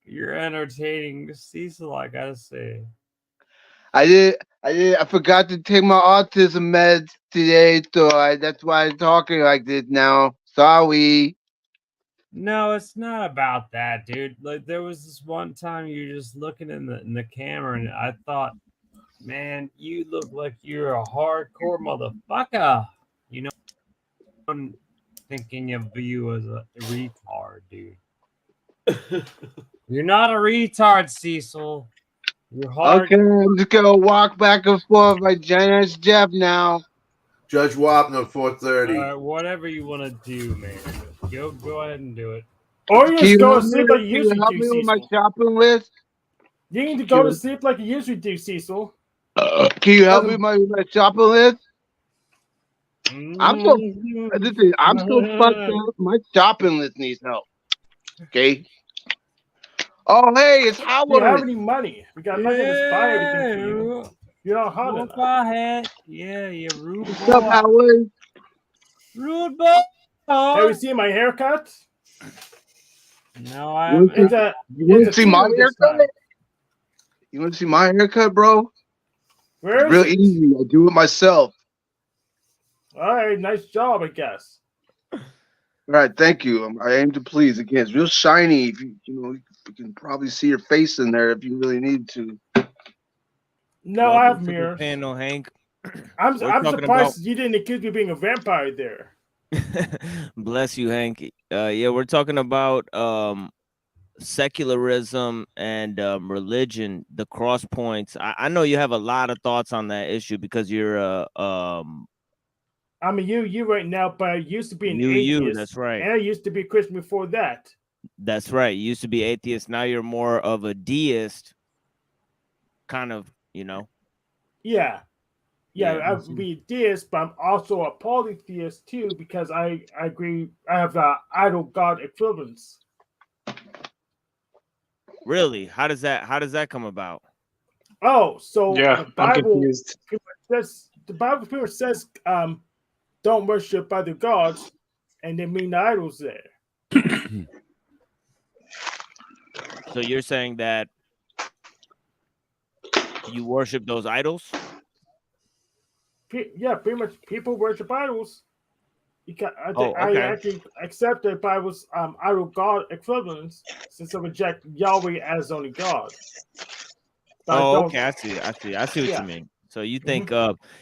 You're entertaining, Cecil, I gotta say. I forgot to take my autism meds today, so that's why I'm talking like this now. Sorry. No, it's not about that, dude. Like there was this one time you're just looking in the camera, and I thought, man, you look like you're a hardcore motherfucker. I'm thinking of you as a retard, dude. You're not a retard, Cecil. You're hard. Okay, I'm just gonna walk back and forth like Janice Jeff now. Judge Wapner, 4:30. All right, whatever you want to do, man. Go ahead and do it. Or you Can just you go help to me, sleep like you can you usually help do, me with my Cecil. shopping list? You need to go to sleep like you usually do, Cecil. Can you help me with my shopping list? I'm so fucked up. My shopping list needs help. Okay. Oh, hey, it's Howard. Do you have any money? We got nothing to buy everything for you. You're not hot enough. Ahead. Yeah, you rude What's boy. up, Howard? Rude boy. Have you seen my haircut? No, I You haven't. want to see my haircut? You want to see my haircut, bro? Where It's real is it? easy. I do it myself. All right, nice job, I guess. All right, thank you. I aim to please. Again, it's real shiny. If you can probably see your face in there if you really need to. No, I have mirrors. Panel, Hank. I'm talking surprised you didn't accuse me of being a vampire there. Bless you, Hank. Yeah, we're talking about secularism and religion, the cross points. I know you have a lot of thoughts on that issue because you're I mean, you right now, but I used to be an you, atheist. that's right. And I used to be a Christian before that. That's right. You used to be atheist. Now you're more of a deist, kind of, Yeah. Yeah, I would be a deist, but I'm also a polytheist too because I agree. I have the idol god equivalence. Really? How does that come about? Oh, so Yeah, the I'm Bible confused. pretty much says don't worship other gods, and they mean the idols there. So you're saying that you worship those idols? Yeah, pretty much people worship idols. Because I okay. actually accept the Bible's idol god equivalence since I reject Yahweh as only God. But Okay. I see what Yeah. you mean. So you think,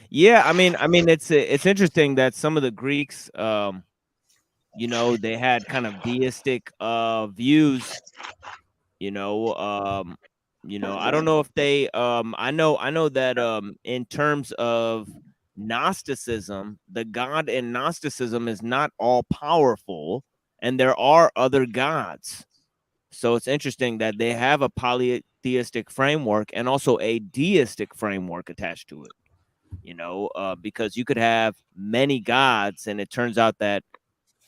yeah, I mean, it's interesting that some of the Greeks, they had kind of deistic views. I don't know if they, I know that in terms of Gnosticism, the God in Gnosticism is not all powerful, and there are other gods. So it's interesting that they have a polytheistic framework and also a deistic framework attached to it. Because you could have many gods, and it turns out that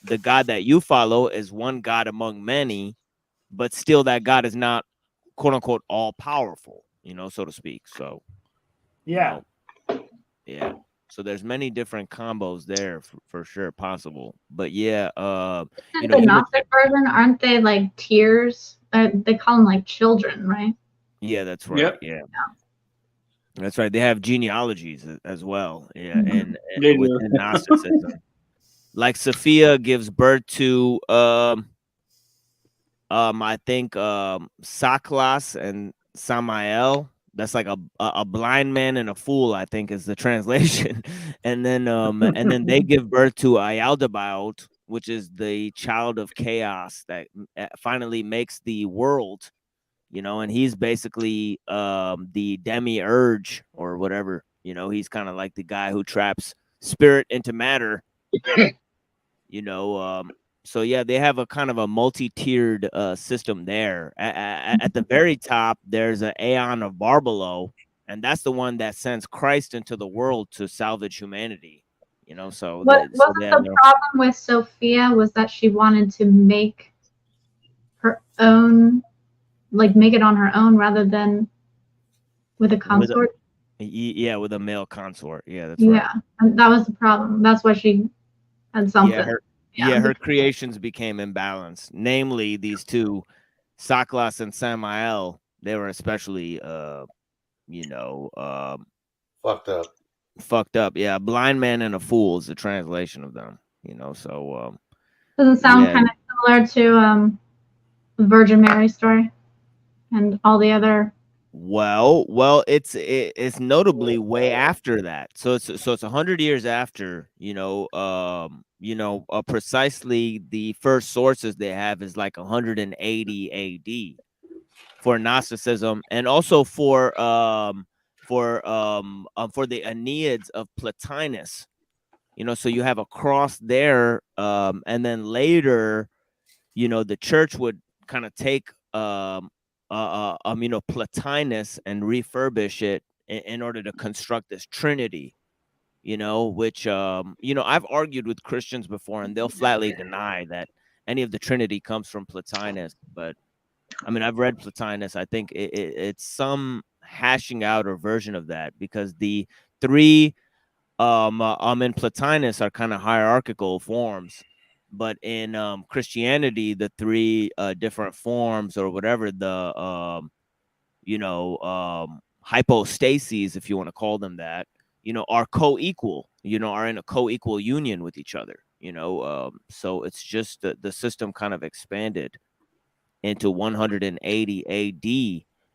the God that you follow is one God among many, but still that God is not, quote unquote, all powerful, so to speak. So Yeah. Yeah. So there's many different combos there for sure possible. But yeah, Uh, Mm-hmm. the Gnostic version, aren't they like tiers? They call them like children, right? Yeah, that's right. Yep. Yeah. That's right. They have genealogies as well. Yeah, Mhm. and They do. within Gnosticism. Like Sophia gives birth to I think Saklas and Samael. That's like a blind man and a fool, I think, is the translation. And then they give birth to Ayaldabaoth, which is the child of chaos that finally makes the world, and he's basically the demiurge or whatever. He's kind of like the guy who traps spirit into matter. So yeah, they have a kind of a multi-tiered system there. At the very top, there's an Aeon of Barbelo, and that's the one that sends Christ into the world to salvage humanity. So What wasn't the problem with Sophia was that she wanted to make her own, like make it on her own rather than with a consort. With a male consort. Yeah, that's Yeah, right. and that was the problem. That's why she had something. Her creations became imbalanced. Namely, these two, Saklas and Samael, they were especially, fucked up. Yeah, a blind man and a fool is the translation of them. So Doesn't sound kind of similar to the Virgin Mary story and all the other Well, it's notably way after that. So it's 100 years after, precisely the first sources they have is like 180 AD for Gnosticism, and also for the Aeneads of Plotinus. So you have a cross there, and then later, the church would kind of take Plotinus and refurbish it in order to construct this Trinity, which I've argued with Christians before, and they'll flatly deny that any of the Trinity comes from Plotinus. But I mean, I've read Plotinus. I think it's some hashing out or version of that, because the three in Plotinus are kind of hierarchical forms, but in Christianity, the three different forms, or whatever, the hypostases, if you want to call them that, are co-equal, are in a co-equal union with each other, so it's just the system kind of expanded into 180 AD.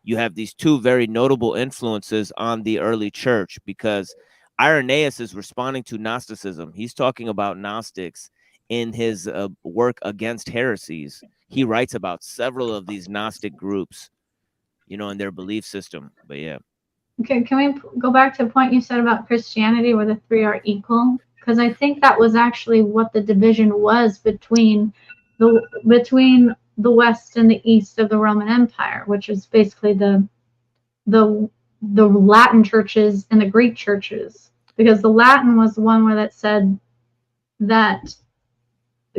You have these two very notable influences on the early church, because Irenaeus is responding to Gnosticism. He's talking about Gnostics in his work Against Heresies. He writes about several of these Gnostic groups, and their belief system. But yeah. Okay, can we go back to a point you said about Christianity where the three are equal? Because I think that was actually what the division was between the West and the East of the Roman Empire, which is basically the Latin churches and the Greek churches. Because the Latin was the one where that said that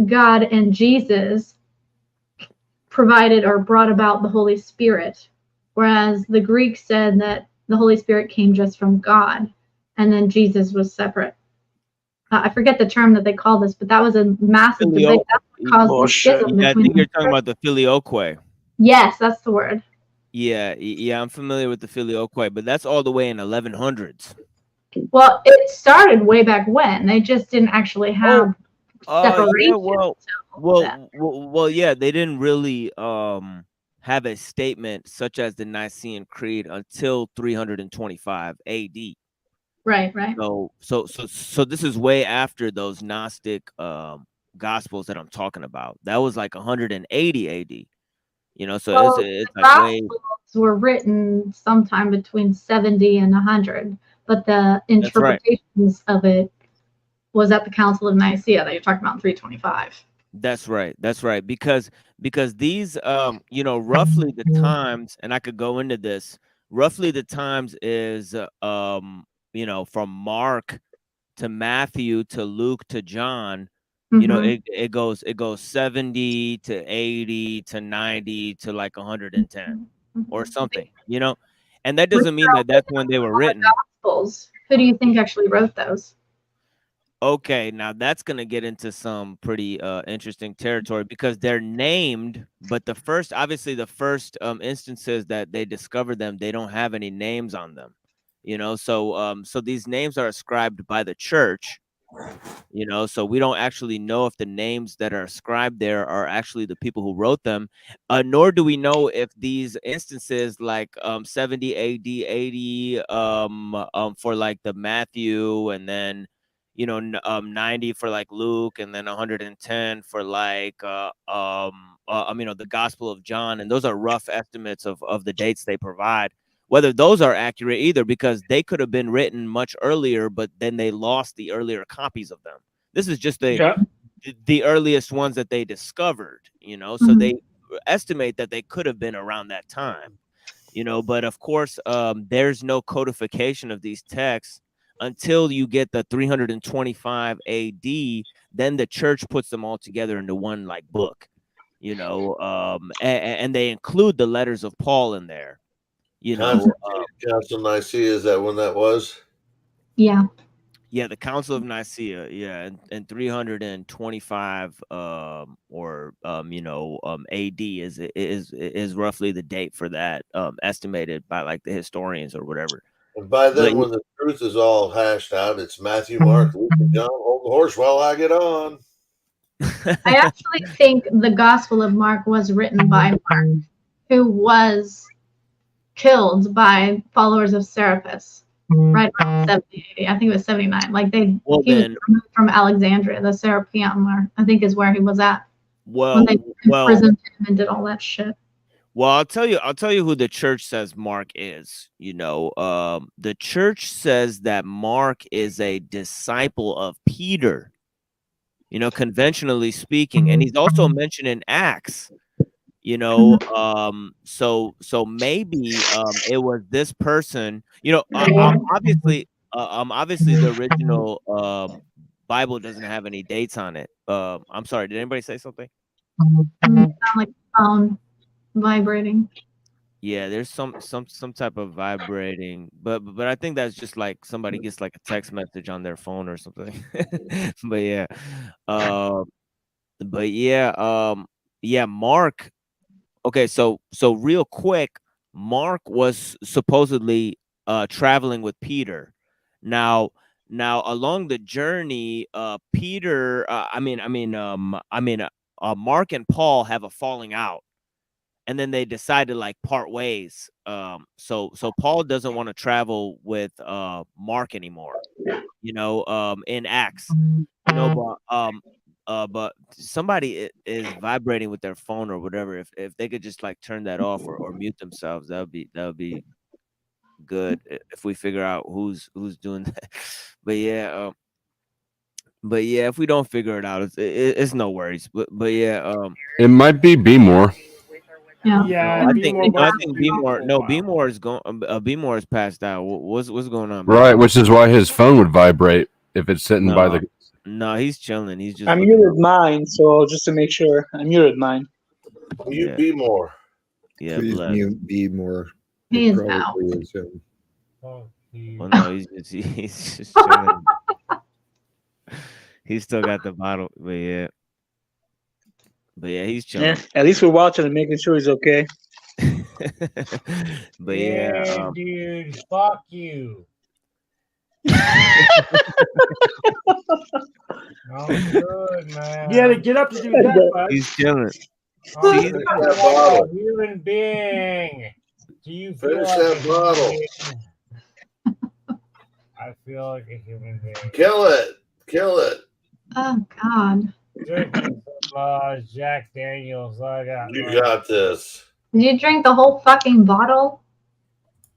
God and Jesus provided or brought about the Holy Spirit, whereas the Greek said that the Holy Spirit came just from God, and then Jesus was separate. I forget the term that they call this, but that was a massive debate. That's what caused the schism I between think you're talking about the filioque. Yes, that's the word. Yeah, I'm familiar with the filioque, but that's all the way in 1100s. Well, it started way back when. They just didn't actually have separation. Yeah, yeah, they didn't really have a statement such as the Nicene Creed until 325 AD. Right. So this is way after those Gnostic Gospels that I'm talking about. That was like 180 AD. So it's the like way. Gospels were written sometime between 70 and 100, but the interpretations of it was at the Council of Nicaea that you're talking about in 325. That's right. Because these roughly the times, and I could go into this, roughly the times is from Mark to Matthew to Luke to John. It goes 70 to 80 to 90 to like 110 or something, and that doesn't mean that that's when they were written. Gospels. Who do you think actually wrote those? Okay, now that's going to get into some pretty interesting territory, because they're named, but the first instances that they discovered them, they don't have any names on them, so these names are ascribed by the church, so we don't actually know if the names that are ascribed there are actually the people who wrote them, nor do we know if these instances like 70 AD 80 for like the Matthew, and then 90 for like Luke, and then 110 for like the Gospel of John, and those are rough estimates of the dates they provide. Whether those are accurate either, because they could have been written much earlier, but then they lost the earlier copies of them. This is just the earliest ones that they discovered, so they estimate that they could have been around that time, but of course there's no codification of these texts until you get the 325 AD. Then the church puts them all together into one like book, and they include the letters of Paul in there. Council of Nicaea, is that when that was? Yeah, the Council of Nicaea, and 325 AD is roughly the date for that, estimated by like the historians or whatever. And by then, when the truth is all hashed out, it's Matthew, Mark, Luke, and John. Hold the horse while I get on. I actually think the Gospel of Mark was written by Mark, who was killed by followers of Serapis right around 70, 80. I think it was 79. Like he was removed from Alexandria, the Serapeum, or I think is where he was at. When they imprisoned him and did all that shit. Well, I'll tell you who the church says Mark is. The church says that Mark is a disciple of Peter, conventionally speaking, and he's also mentioned in Acts. So maybe it was this person. Obviously the original Bible doesn't have any dates on it. I'm sorry, did anybody say something? Sound like phone vibrating. Yeah, there's some type of vibrating, but I think that's just like somebody gets like a text message on their phone or something. Mark. Okay, so real quick, Mark was supposedly traveling with Peter. Now along the journey, Peter, Mark and Paul have a falling out, and then they decide to like part ways. So Paul doesn't want to travel with Mark anymore. In Acts, but somebody is vibrating with their phone or whatever. If they could just like turn that off or mute themselves, that would be good if we figure out who's doing that. But yeah, if we don't figure it out, it's no worries. But it might be B-more. Yeah, I think B-more. No, B-more is going. B-more is passed out. What's going on? Right, which is why his phone would vibrate if it's sitting by the. No, he's chilling. He's just. I muted mine, so just to make sure, I muted mine. You be more. Yeah, please mute B-more. He is out. Well, no, he's just chilling. He's still got the bottle, but yeah, he's chilling. Yeah, at least we're watching and making sure he's okay. But yeah, dude, fuck you. I'm good, man. You had to get up to do that, bud. He's chilling. I'm a human being. Do you feel Finish like that bottle? I feel like a human being. Kill it. Oh God. Drinking some Jack Daniels. You got this. Did you drink the whole fucking bottle?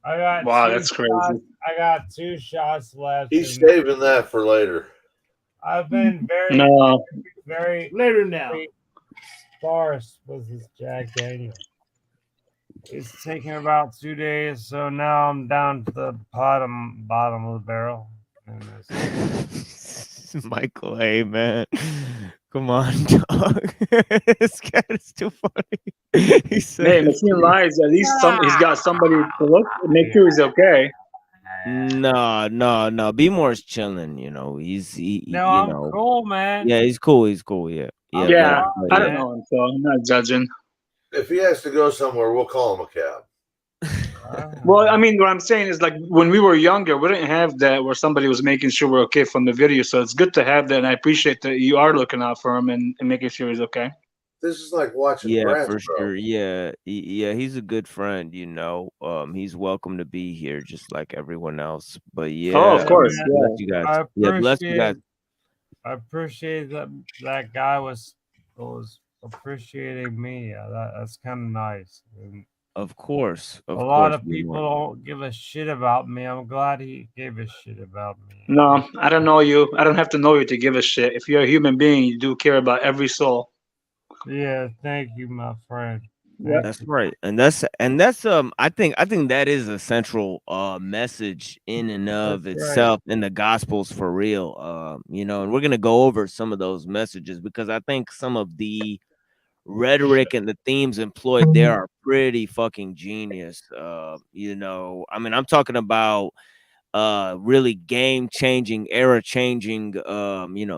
I got wow, that's crazy. I got 2 shots left. He's saving that for later. I've been very later now. Sparse with this Jack Daniels. It's taken about 2 days, so now I'm down to the bottom of the barrel. Michael, hey man, come on, dog. This cat is too funny. He said, "Hey, machine lies. At least he's got somebody to look, make sure he's okay." No. B-more is chilling. I'm cool, man. Yeah, he's cool. Yeah. I don't know him, so I'm not judging. If he has to go somewhere, we'll call him a cab. Well, I mean, what I'm saying is, like, when we were younger, we didn't have that where somebody was making sure we're okay from the video. So it's good to have that, and I appreciate that you are looking out for him and making sure he's okay. This is like watching. Yeah, for sure. Yeah, he's a good friend. He's welcome to be here, just like everyone else. But yeah, oh, of course. Bless you guys. Bless you guys. I appreciate that guy was appreciating me. That's kind of nice. And of course. A lot of people don't give a shit about me. I'm glad he gave a shit about me. No, I don't know you. I don't have to know you to give a shit. If you're a human being, you do care about every soul. Yeah, thank you, my friend. Yeah. That's right, and that's I think that is a central message in and of itself in the Gospels for real. And we're gonna go over some of those messages because I think some of the rhetoric and the themes employed there are pretty fucking genius. I'm talking about really game changing, era changing,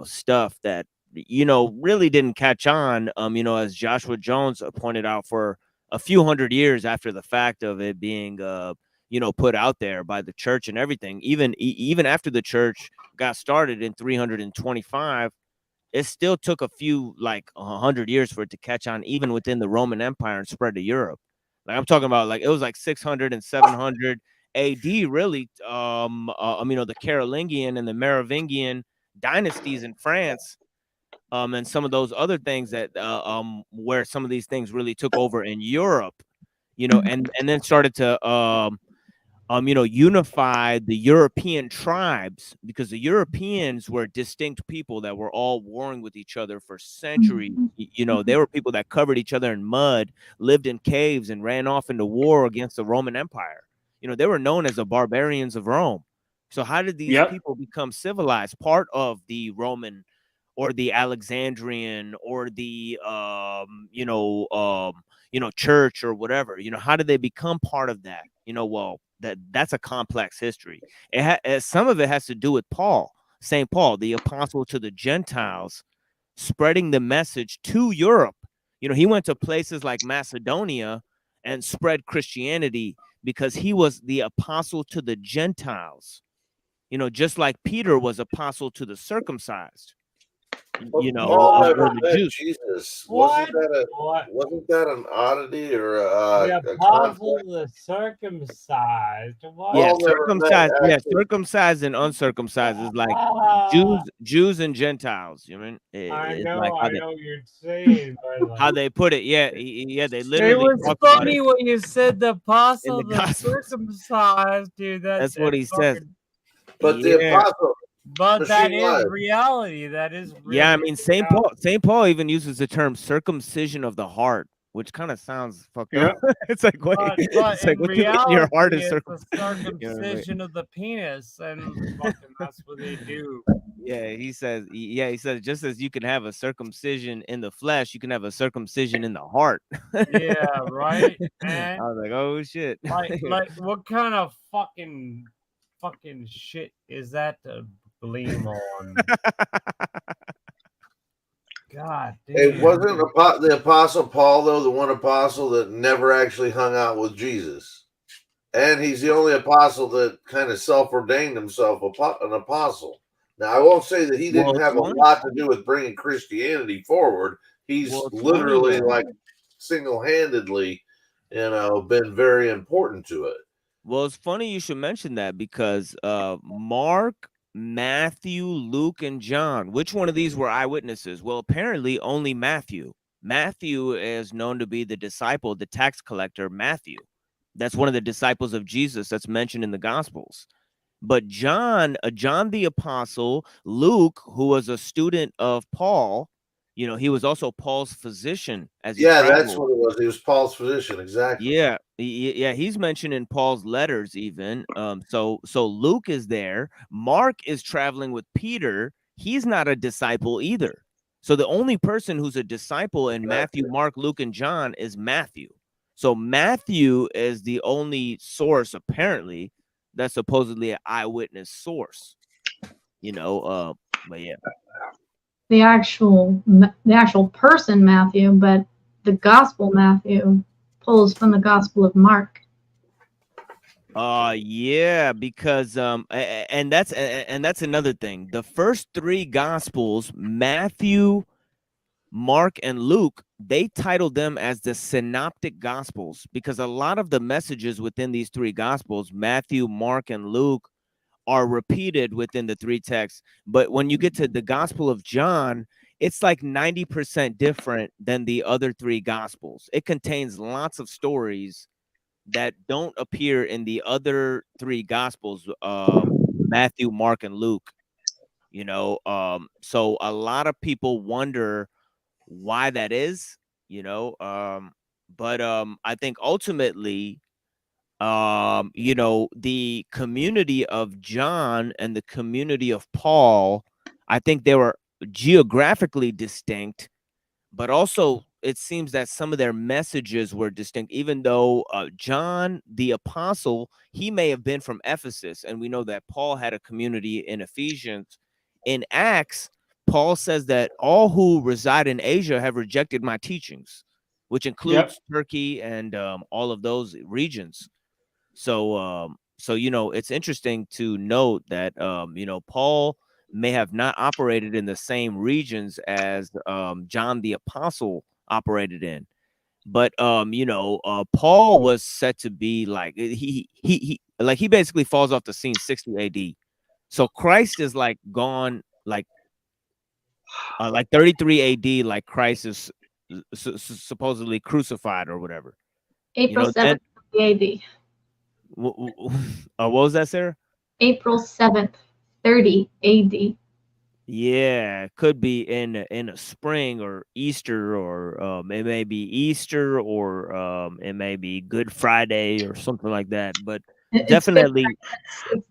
stuff that really didn't catch on, as Joshua Jones pointed out, for a few hundred years after the fact of it being, put out there by the church and everything. Even after the church got started in 325, it still took a few, like 100 years for it to catch on, even within the Roman Empire and spread to Europe. Like I'm talking about, like it was like 600 and 700 AD, really. The Carolingian and the Merovingian dynasties in France, and some of those other things that where some of these things really took over in Europe, and then started to unify the European tribes, because the Europeans were distinct people that were all warring with each other for centuries. They were people that covered each other in mud, lived in caves, and ran off into war against the Roman Empire. They were known as the barbarians of Rome. So how did these people become civilized? Part of the Roman or the Alexandrian or the church or whatever. How did they become part of that? Well, that's a complex history. Some of it has to do with St. Paul, the apostle to the Gentiles, spreading the message to Europe. He went to places like Macedonia and spread Christianity because he was the apostle to the Gentiles. Just like Peter was apostle to the circumcised. Paul never the met Jews. Jesus. What? Wasn't that an oddity or The a apostle conflict? the circumcised. What? Yeah, Paul never met circumcised. Yeah, actually. circumcised and uncircumcised is like Jews and Gentiles. You mean I it's know, like I know what you're saying, but like, how they put it. Yeah, they it literally was talk about funny it when you said the in apostle the the Gospels. circumcised, dude. That's what he says. But the Yeah, apostle, But that Machine is Live. reality. That is yeah. I really mean, Saint Paul even uses the term circumcision of the heart, which kind of sounds fucked up. It's like, wait, But it's like in what you mean your heart reality, is it's a circumcision? circumcision of the penis, and fucking that's what they do. Yeah, he says just as you can have a circumcision in the flesh, you can have a circumcision in the heart. Yeah, right. I And was like, oh shit. like, what kind of fucking shit is that to blame on? God damn. It wasn't the apostle Paul, though, the one apostle that never actually hung out with Jesus. And he's the only apostle that kind of self-ordained himself an apostle. Now, I won't say that he didn't have a lot to do with bringing Christianity forward. He's literally, like, single-handedly, been very important to it. Well, it's funny you should mention that, because Mark, Matthew, Luke, and John, which one of these were eyewitnesses? Well, apparently only Matthew. Matthew is known to be the disciple, the tax collector, Matthew. That's one of the disciples of Jesus that's mentioned in the Gospels. But John the Apostle, Luke, who was a student of Paul, he was also Paul's physician as he traveled. That's what it was. He was Paul's physician, exactly. Yeah, he's mentioned in Paul's letters even. So Luke is there. Mark is traveling with Peter. He's not a disciple either. So the only person who's a disciple in Matthew, Mark, Luke, and John is Matthew. So Matthew is the only source, apparently, that's supposedly an eyewitness source. But yeah. The actual person Matthew, but the gospel Matthew pulls from the Gospel of Mark. Yeah, because and that's another thing. The first three Gospels, Matthew, Mark, and Luke, they titled them as the synoptic Gospels, because a lot of the messages within these three Gospels, Matthew, Mark, and Luke, are repeated within the three texts. But when you get to the Gospel of John, it's like 90% different than the other three Gospels. It contains lots of stories that don't appear in the other three Gospels, Matthew, Mark, and Luke. So a lot of people wonder why that is, but I think ultimately, the community of John and the community of Paul, I think they were geographically distinct, but also it seems that some of their messages were distinct, even though John the apostle, he may have been from Ephesus, and we know that Paul had a community in Ephesians. In Acts, Paul says that all who reside in Asia have rejected my teachings, which includes Turkey and all of those regions. So it's interesting to note that Paul may have not operated in the same regions as John the Apostle operated in. But Paul was said to be like he basically falls off the scene 60 AD. So Christ is like gone like 33 AD, like Christ is supposedly crucified or whatever. April 7th AD. What was that, Sarah? April 7th, 30 AD. Yeah, could be in a spring or Easter, or it may be Easter, or it may be Good Friday or something like that. But definitely,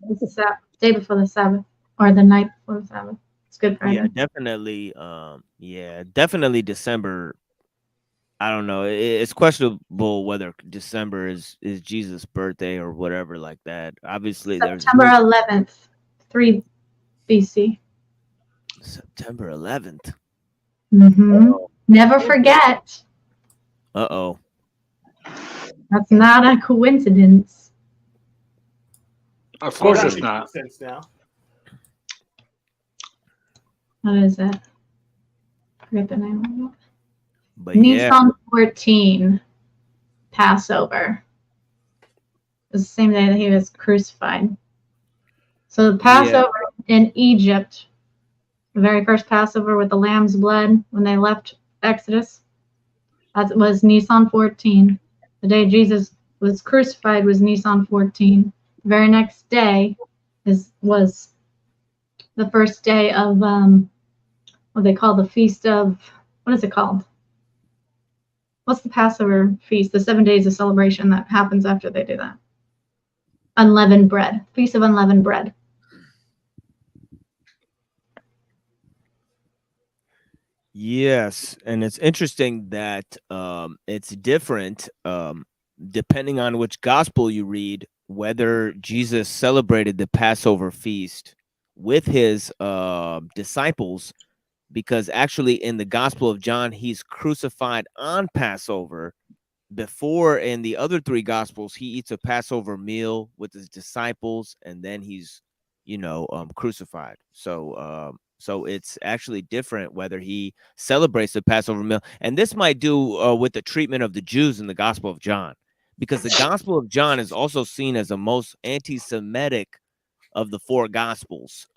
it's the day before the Sabbath or the night before the Sabbath. It's Good Friday. Yeah, definitely December. I don't know. It's questionable whether December is Jesus' birthday or whatever like that. Obviously, September 11th, 3 BC. September 11th. Never forget. Uh-oh. That's not a coincidence. Of course it's not. What is it? I forget the name of it. But Nisan 14, Passover. It was the same day that he was crucified. So the Passover in Egypt, the very first Passover with the lamb's blood when they left Exodus, that was Nisan 14. The day Jesus was crucified was Nisan 14. The very next day was the first day of what they call the feast of, what is it called? What's the Passover feast? The 7 days of celebration that happens after they do that. Unleavened bread. Feast of unleavened bread. Yes, and it's interesting that it's different depending on which gospel you read, whether Jesus celebrated the Passover feast with his disciples, because actually in the Gospel of John, he's crucified on Passover. Before, in the other three Gospels, he eats a Passover meal with his disciples, and then he's, crucified. So it's actually different whether he celebrates the Passover meal. And this might do with the treatment of the Jews in the Gospel of John, because the Gospel of John is also seen as the most anti-Semitic of the four Gospels.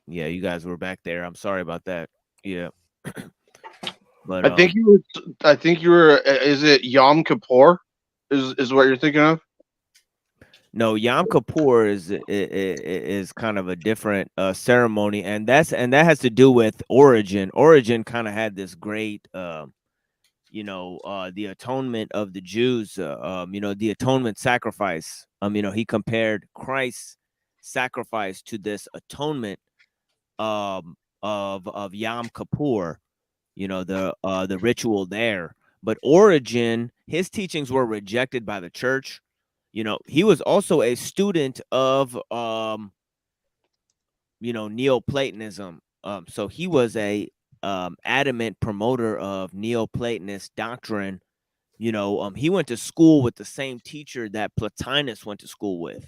Yeah, you guys were back there. I'm sorry about that. Yeah. But I think you were. Is it Yom Kippur? Is what you're thinking of? No, Yom Kippur is kind of a different ceremony, and that has to do with Origin. Origin kind of had this great, the atonement of the Jews. The atonement sacrifice. He compared Christ's sacrifice to this atonement of Yom Kippur. The ritual there. But Origin, his teachings were rejected by the church. He was also a student of Neoplatonism. So he was a adamant promoter of Neoplatonist doctrine. He went to school with the same teacher that Plotinus went to school with.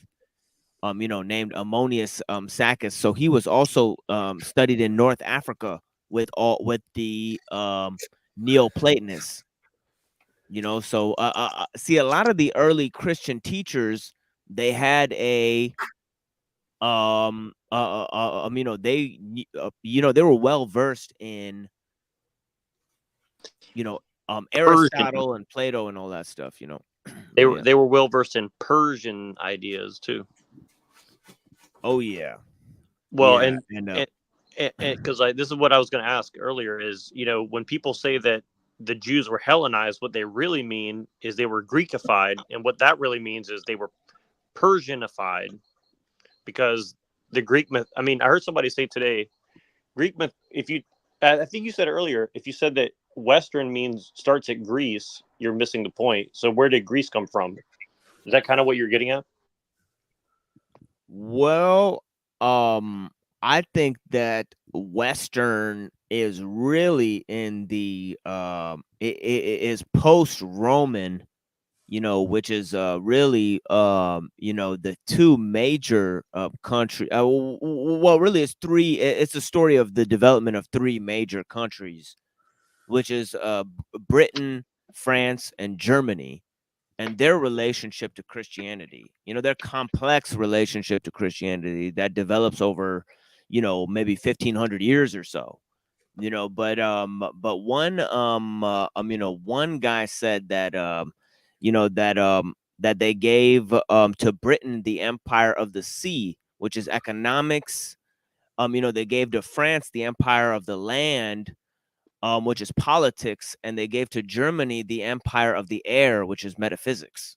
Named Ammonius Saccus. So he was also studied in North Africa with the Neoplatonists. So see, a lot of the early Christian teachers, they had they were well versed in Aristotle and Plato and all that stuff. They were well versed in Persian ideas too. Oh yeah. Well, yeah, and because this is what I was going to ask earlier is, when people say that the Jews were Hellenized, what they really mean is they were Greekified, and what that really means is they were Persianified, because the Greek myth. I mean, I heard somebody say today, Greek myth. I think you said earlier, if you said that Western starts at Greece, you're missing the point. So where did Greece come from? Is that kind of what you're getting at? Well, I think that Western is really in the it is post-Roman you know, which is really you know, the two major country. Well, really, it's three. It's a story of the development of three major countries, which is Britain, France, and Germany, and their relationship to Christianity. You know, their complex relationship to Christianity that develops over, you know, maybe 1,500 years or so. You know, but one you know, one guy said that you know, that they gave to Britain the empire of the sea, which is economics. You know, they gave to France the empire of the land, which is politics, and they gave to Germany the empire of the air, which is metaphysics.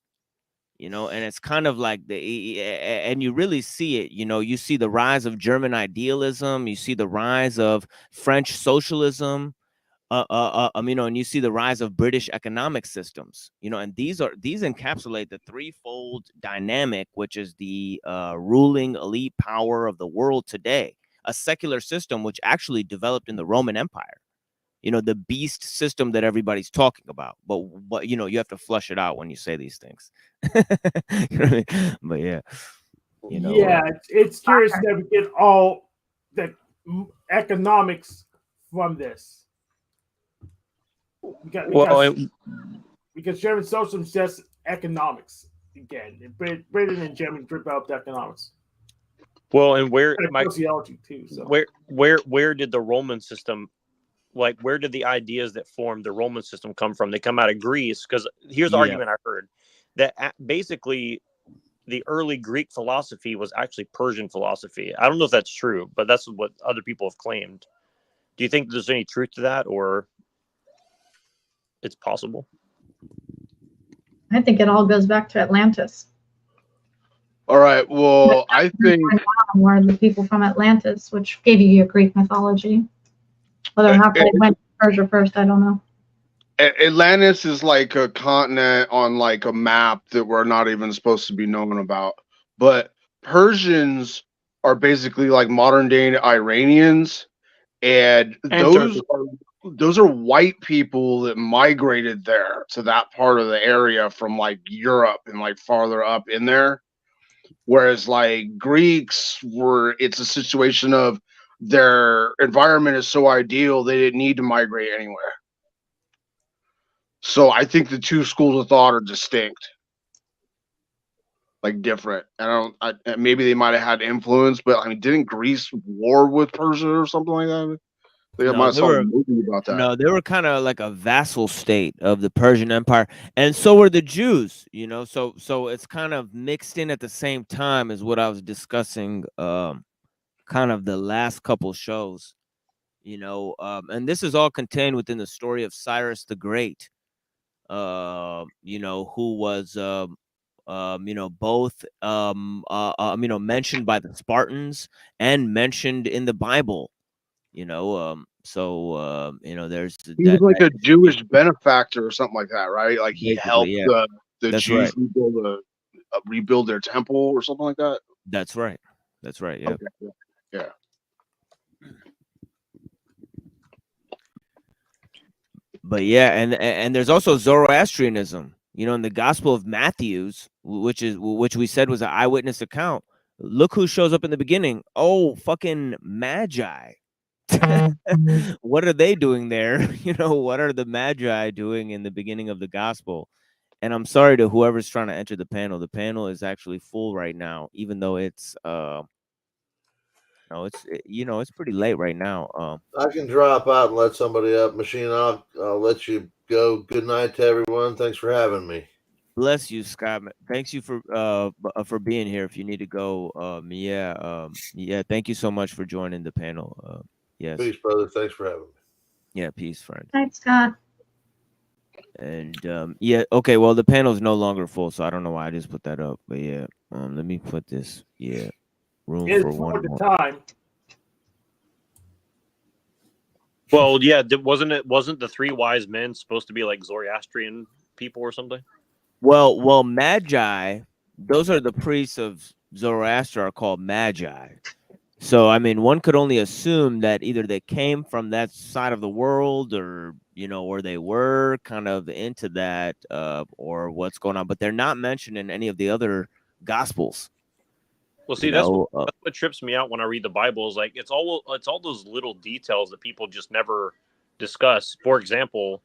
You know, and it's kind of like and you really see it. You know, you see the rise of German idealism, you see the rise of French socialism, you know, and you see the rise of British economic systems. You know, and these encapsulate the threefold dynamic, which is the ruling elite power of the world today, a secular system which actually developed in the Roman Empire. You know, the beast system that everybody's talking about, but you know, you have to flush it out when you say these things. You know what I mean? But yeah, you know, yeah, it's curious that we get all the economics from this. Because German socialism is just economics again. Britain and Germany developed economics. Well, and where sociology too. So where did the Roman system, like, where did the ideas that formed the Roman system come from? They come out of Greece, because here's the argument I heard, that basically the early Greek philosophy was actually Persian philosophy. I don't know if that's true, but that's what other people have claimed. Do you think there's any truth to that, or it's possible? I think it all goes back to Atlantis. All right. Well, I think were the people from Atlantis, which gave you your Greek mythology. Whether or not they went to Persia first, I don't know. Atlantis is like a continent on like a map that we're not even supposed to be knowing about. But Persians are basically like modern day Iranians, and those are white people that migrated there to that part of the area from like Europe and like farther up in there. Whereas like Greeks it's a situation of their environment is so ideal they didn't need to migrate anywhere. So I think the two schools of thought are distinct, like different. Maybe they might have had influence, but I mean, didn't Greece war with Persia or something like that? I think I might have saw a movie about that. No, they were kind of like a vassal state of the Persian Empire, and so were the Jews. You know, so it's kind of mixed in at the same time as what I was discussing, kind of the last couple shows. You know, and this is all contained within the story of Cyrus the Great. You know, who was you know, both you know, mentioned by the Spartans and mentioned in the Bible. You know, you know, he was like a Jewish benefactor or something like that, right? Like he helped the Jews rebuild their temple or something like that. That's right. Yeah. Okay. Yeah. But yeah, and there's also Zoroastrianism. You know, in the Gospel of Matthew's, which we said was an eyewitness account. Look who shows up in the beginning. Oh, fucking Magi. What are they doing there? You know, what are the Magi doing in the beginning of the gospel? And I'm sorry to whoever's trying to enter the panel. The panel is actually full right now, even though it's no, it's pretty late right now. I can drop out and let somebody up. Machine, I'll let you go. Good night to everyone. Thanks for having me. Bless you, Scott. Thanks you for being here. If you need to go, yeah. Thank you so much for joining the panel. Yes. Peace, brother. Thanks for having me. Yeah, peace, friend. Thanks, Scott. And yeah, okay. Well, the panel's no longer full, so I don't know why I just put that up. But yeah, let me put this. Yeah, room for one more time. Well, yeah, wasn't the three wise men supposed to be like Zoroastrian people or something? Well, Magi, those are the priests of Zoroaster, are called Magi. So, I mean, one could only assume that either they came from that side of the world, or or they were kind of into that, or what's going on, but they're not mentioned in any of the other gospels. Well, see, that's what trips me out when I read the Bible is like it's all those little details that people just never discuss. For example,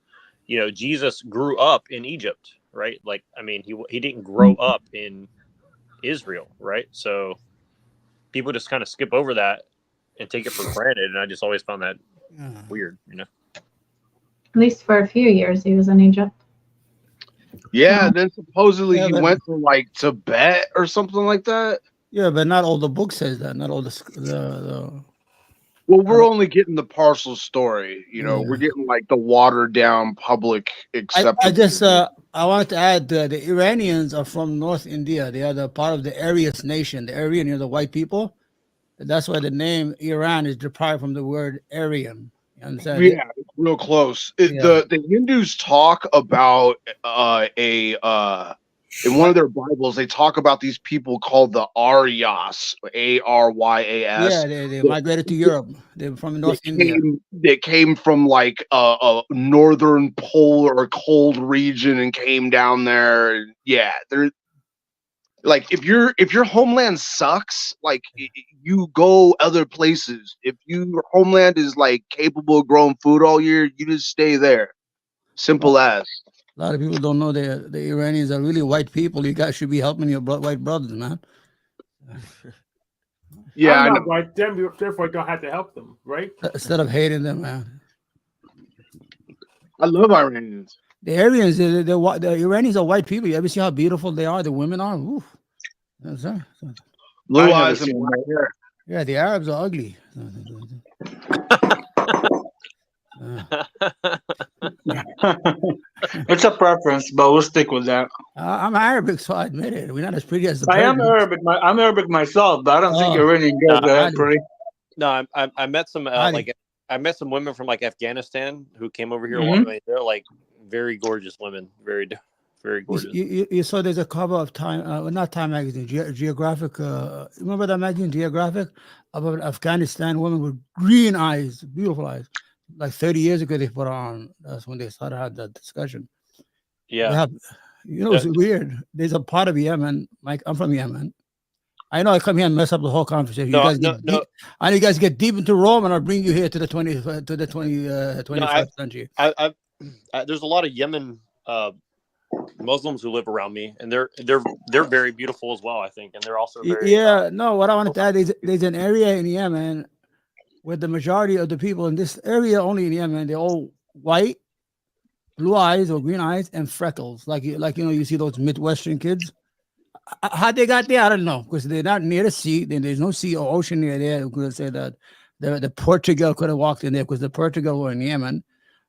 Jesus grew up in Egypt, right? Like, I mean, he didn't grow up in Israel, right? So people just kind of skip over that and take it for granted, and I just always found that weird, At least for a few years, he was in Egypt. Yeah, then supposedly he went to like Tibet or something like that. Yeah, but not all the book says that. Not all the Well, we're only getting the partial story. We're getting like the watered down public acceptance. I want to add the Iranians are from North India. They are the part of the Aryus nation. The Aryan, the white people. That's why the name Iran is derived from the word Aryan. You understand? Yeah, it's real close. The Hindus talk about in one of their Bibles, they talk about these people called the Aryas, Aryas. Yeah, they migrated to Europe. They're from North India. They came from like a northern polar or cold region and came down there. Yeah, they're like if your homeland sucks, like you go other places. If your homeland is like capable of growing food all year, you just stay there. Simple as. A lot of people don't know the Iranians are really white people. You guys should be helping your white brothers, man. Yeah, I'm not white, therefore I don't have to help them, right? Instead of hating them, man. I love Iranians. The Aryans, the Iranians are white people. You ever see how beautiful they are? The women are. Oof. Blue eyes and black hair. Yeah, the Arabs are ugly. It's a preference, but we'll stick with that. I'm Arabic, so I admit it. We're not as pretty as the I am Persians. Arabic. I'm Arabic myself, but I don't think Iranian girls are that pretty. No, I met some I met some women from like Afghanistan who came over here. Mhm. They're like very gorgeous women, very gorgeous. You saw there's a cover of Time, not Time magazine, Geographic. Remember that magazine, Geographic, about Afghanistan woman with green eyes, beautiful eyes. Like 30 years ago, they put on. That's when they started had that discussion. Yeah. It's weird. There's a part of Yemen. Mike, I'm from Yemen. I know I come here and mess up the whole conversation. No, you guys no, get no. deep, and you guys get deep into Rome, and I'll bring you here to the 21st century. There's a lot of Yemen Muslims who live around me, and they're very beautiful as well, I think, and they're also very What I wanted to add is there's an area in Yemen where the majority of the people in this area, only in Yemen, they're all white, blue eyes or green eyes, and freckles. Like you see those Midwestern kids. How they got there, I don't know, because they're not near the sea. Then there's no sea or ocean near there. You could say that the Portugal could have walked in there because the Portugal were in Yemen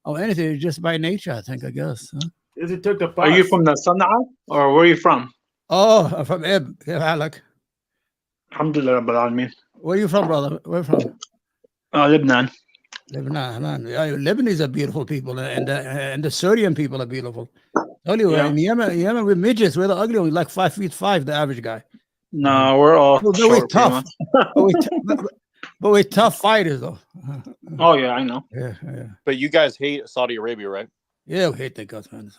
or anything. It's just by nature, I think. I guess. Huh? Is it took the bus? Are you from the Sana'a, or where are you from? Oh, I'm from Eb. Alec. Alhamdulillah, Rabbil Alameen. Where are you from, brother? Where are you from? Lebanon. Lebanese are beautiful people, and the Syrian people are beautiful. Only in Yemen, we're midgets. We're the ugly ones, like 5'5", the average guy. No, we're all we're tough. but we're tough fighters, though. Oh yeah, I know. Yeah. But you guys hate Saudi Arabia, right? Yeah, we hate the guys, man.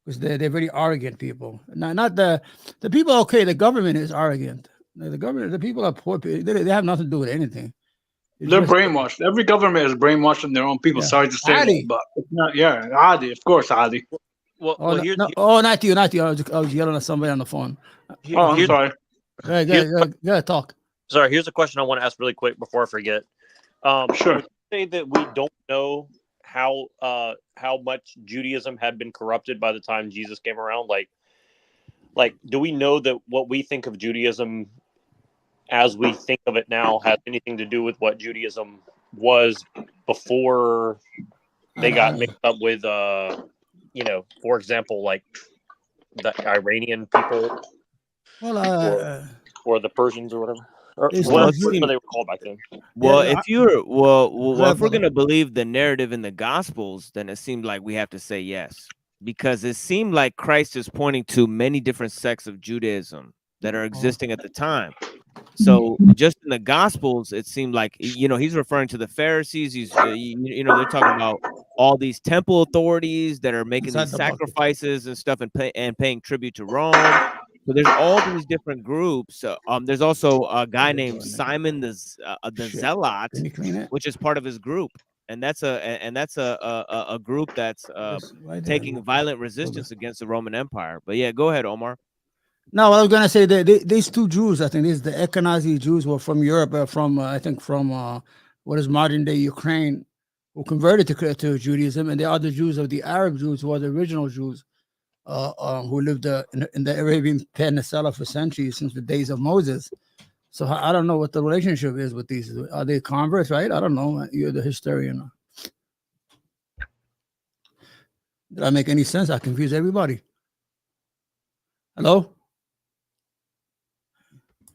Because they're very arrogant people. Not the people. Okay, the government is arrogant. The people are poor. They have nothing to do with anything. They're brainwashed. Every government is brainwashing their own people. Sorry to say that, but it's not. Yeah, Adi, of course, Adi. Not you. I was yelling at somebody on the phone. I'm sorry. Yeah, talk. Sorry, here's a question I want to ask really quick before I forget. Sure. Would you say that we don't know how much Judaism had been corrupted by the time Jesus came around? Like, do we know that what we think of Judaism as we think of it now has anything to do with what Judaism was before they got mixed up with, for example, like the Iranian people, or the Persians or whatever, or whatever they were called back then. Well, if we're gonna believe the narrative in the Gospels, then it seemed like we have to say yes, because it seemed like Christ is pointing to many different sects of Judaism that are existing at the time. So just in the Gospels, it seemed like, you know, he's referring to the Pharisees. He's, you know, they're talking about all these temple authorities that are making these sacrifices and stuff and paying tribute to Rome. So there's all these different groups. There's also a guy named Simon the Zealot, which is part of his group, and that's a group that's taking violent resistance against the Roman Empire. But yeah, go ahead, Omar. No, I was gonna say that these two Jews, I think these the Ashkenazi Jews were from Europe, I think from what is modern day Ukraine, who converted to Judaism, and the other Jews of the Arab Jews who are the original Jews, who lived in the Arabian Peninsula for centuries since the days of Moses. So I don't know what the relationship is with these. Are they converts, right? I don't know. You're the historian. Did I make any sense? I confuse everybody. Hello?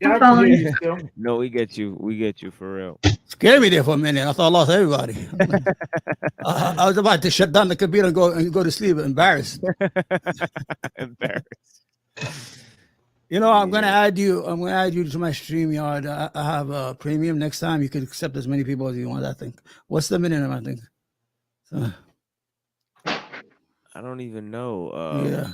Yeah, I can hear you still. No, we get you. We get you for real. Scared me there for a minute. I thought I lost everybody. I was about to shut down the computer and go to sleep, embarrassed. Embarrassed. You know, I'm gonna add you to my StreamYard. I have a premium. Next time you can accept as many people as you want, I think. What's the minimum, I think? So, I don't even know.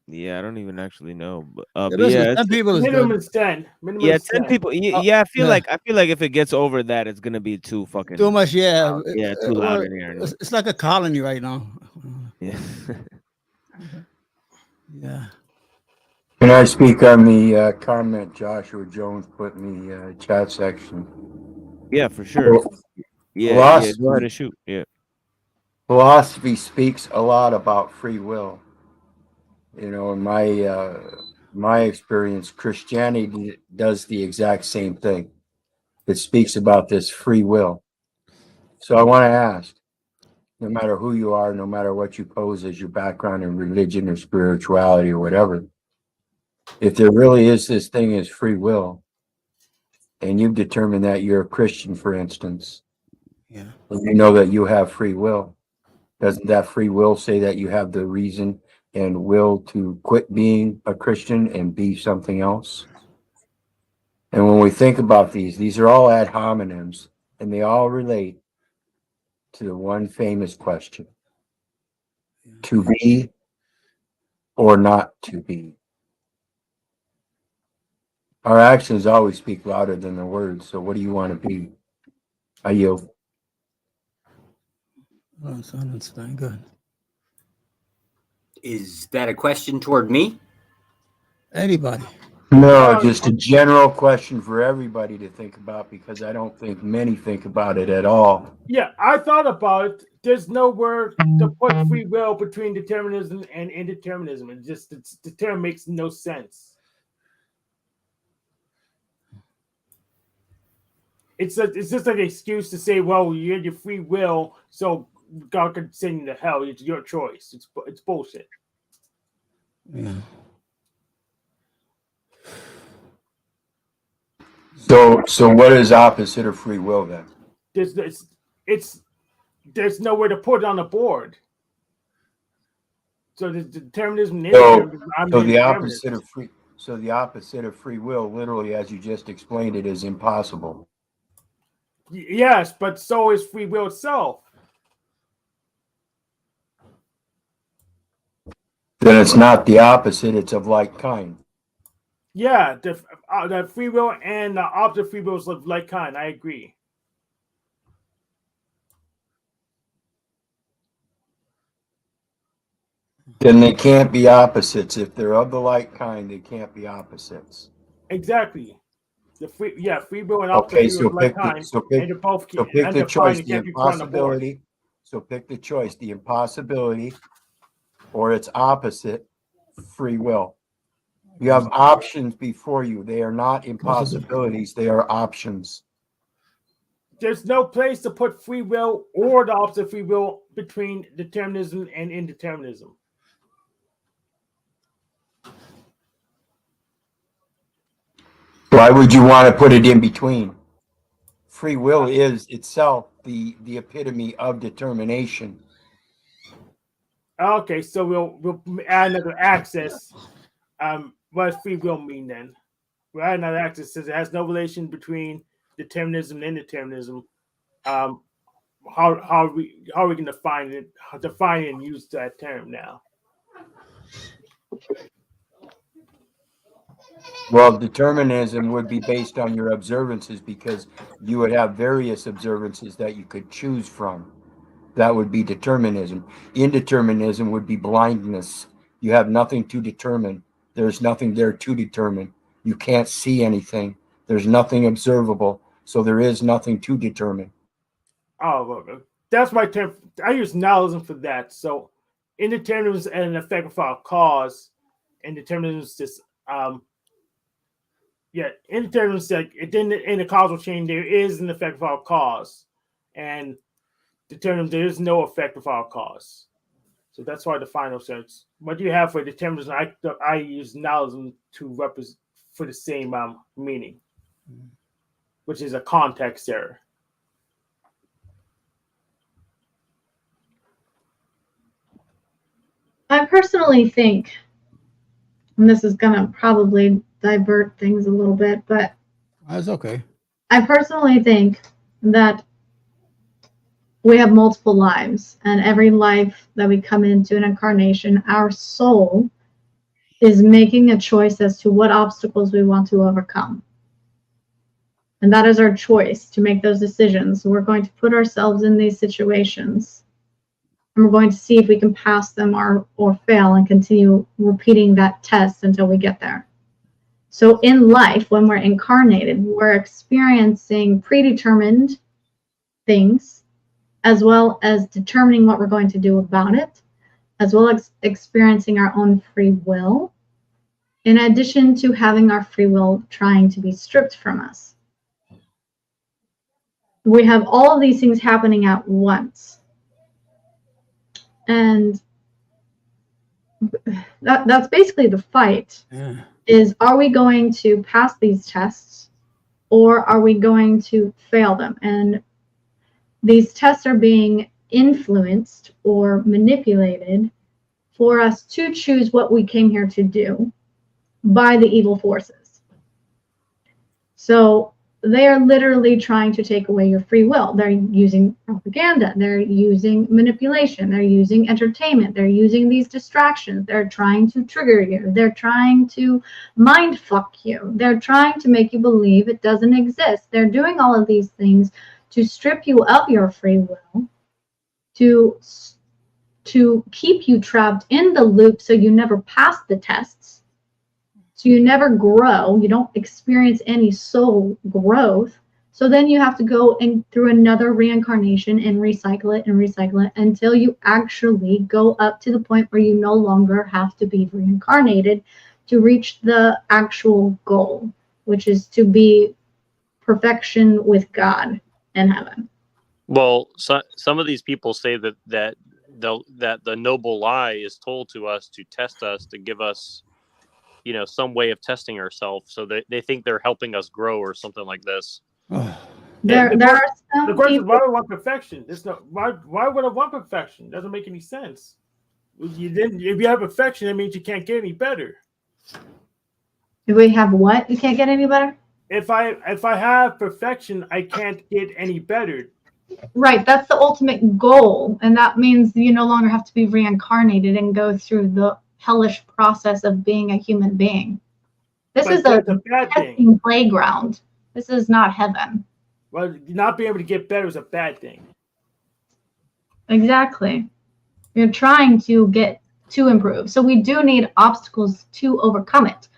Yeah, I don't even actually know. But yeah, 10 people is minimum good. is 10. Minimum Yeah, is 10 people. Yeah, I feel like if it gets over that, it's gonna be too fucking Too much, yeah. loud. Yeah, too loud in here. Anyway. It's like a colony right now. Yeah. Yeah. Can I speak on the comment Joshua Jones put in the chat section? Yeah, for sure. Yeah, go ahead and shoot. Yeah. Philosophy speaks a lot about free will. You know, in my experience, Christianity does the exact same thing. It speaks about this free will. So I want to ask, no matter who you are, no matter what you pose as your background in religion or spirituality or whatever, if there really is this thing as free will, and you've determined that you're a Christian, for instance, yeah, and you know that you have free will, doesn't that free will say that you have the reason and will to quit being a Christian and be something else? And when we think about these are all ad hominems, and they all relate to the one famous question: to be or not to be. Our actions always speak louder than the words. So what do you want to be? I yield. Oh, silence, thank God. Is that a question toward me? Anybody? No, just a general question for everybody to think about, because I don't think many think about it at all. Yeah, I thought about it. There's nowhere to put free will between determinism and indeterminism. The term makes no sense. It's just like an excuse to say, well, you had your free will, so God could send you to hell. It's your choice. It's bullshit. Yeah. So what is opposite of free will then? There's nowhere to put it on the board. So the determinism is the opposite of free will, literally, as you just explained it, is impossible. Yes, but so is free will itself. Then it's not the opposite, it's of like kind. Yeah, the free will and the opposite free will is of like kind. I agree. Then they can't be opposites. If they're of the like kind, they can't be opposites. Exactly. Free will and opposite free will of like kind. Pick the choice, the impossibility. So pick the choice, the impossibility or its opposite, free will. You have options before you. They are not impossibilities, they are options. There's no place to put free will or the opposite free will between determinism and indeterminism. Why would you want to put it in between? Free will is itself the epitome of determination. Okay, so we'll add another axis. What does free will mean then? Right now, it says it has no relation between determinism and indeterminism. How are we going to define and use that term now? Well, determinism would be based on your observances because you would have various observances that you could choose from. That would be determinism. Indeterminism would be blindness. You have nothing to determine. There's nothing there to determine. You can't see anything. There's nothing observable. So there is nothing to determine. Oh, that's my term. I use nihilism for that. So indeterminism is an effect without a cause, and determinism is just indeterminism is like it didn't in the causal chain. There is an effect without a cause, and determinism there is no effect without a cause. So that's why the final sense. What do you have for determinism? I use nihilism to represent for the same meaning, which is a context error. I personally think, and this is going to probably divert things a little bit, but that's okay. I personally think that we have multiple lives, and every life that we come into an incarnation, our soul is making a choice as to what obstacles we want to overcome. And that is our choice to make those decisions. We're going to put ourselves in these situations, and we're going to see if we can pass them or fail and continue repeating that test until we get there. So in life, when we're incarnated, we're experiencing predetermined things, as well as determining what we're going to do about it, as well as experiencing our own free will, in addition to having our free will trying to be stripped from us. We have all of these things happening at once. And that's basically the fight. Yeah. Is, are we going to pass these tests, or are we going to fail them? And these tests are being influenced or manipulated for us to choose what we came here to do by the evil forces. So they are literally trying to take away your free will. They're using propaganda. They're using manipulation. They're using entertainment. They're using these distractions. They're trying to trigger you. They're trying to mind fuck you. They're trying to make you believe it doesn't exist. They're doing all of these things to strip you of your free will, to keep you trapped in the loop so you never pass the tests. So you never grow, you don't experience any soul growth. So then you have to go through another reincarnation and recycle it until you actually go up to the point where you no longer have to be reincarnated to reach the actual goal, which is to be perfection with God in heaven. Well, some of these people say that the noble lie is told to us to test us, to give us, some way of testing ourselves, so they think they're helping us grow or something like this. There are some the question is, why people. do I want perfection? Why would I want perfection? Doesn't make any sense. If you have perfection, that means you can't get any better. Do we have what? You can't get any better? If I have perfection, I can't get any better. Right, that's the ultimate goal, and that means you no longer have to be reincarnated and go through the hellish process of being a human being. This is a testing playground. This is not heaven. Well, not being able to get better is a bad thing. Exactly. You're trying to get to improve. So we do need obstacles to overcome it.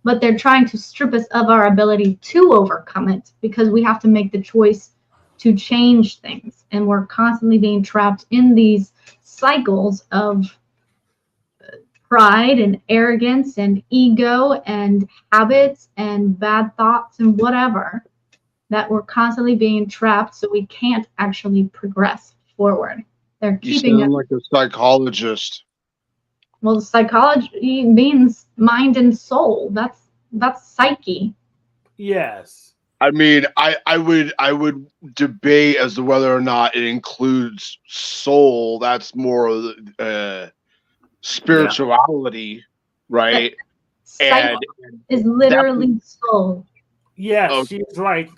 But they're trying to strip us of our ability to overcome it because we have to make the choice to change things. And we're constantly being trapped in these cycles of pride and arrogance and ego and habits and bad thoughts and whatever, that we're constantly being trapped so we can't actually progress forward. They're keeping You sound us. like a psychologist. Well, psychology means mind and soul. That's psyche. Yes. I mean, I would debate as to whether or not it includes soul. That's more spirituality, right? Psyche is literally soul. Yes, Okay. she's right.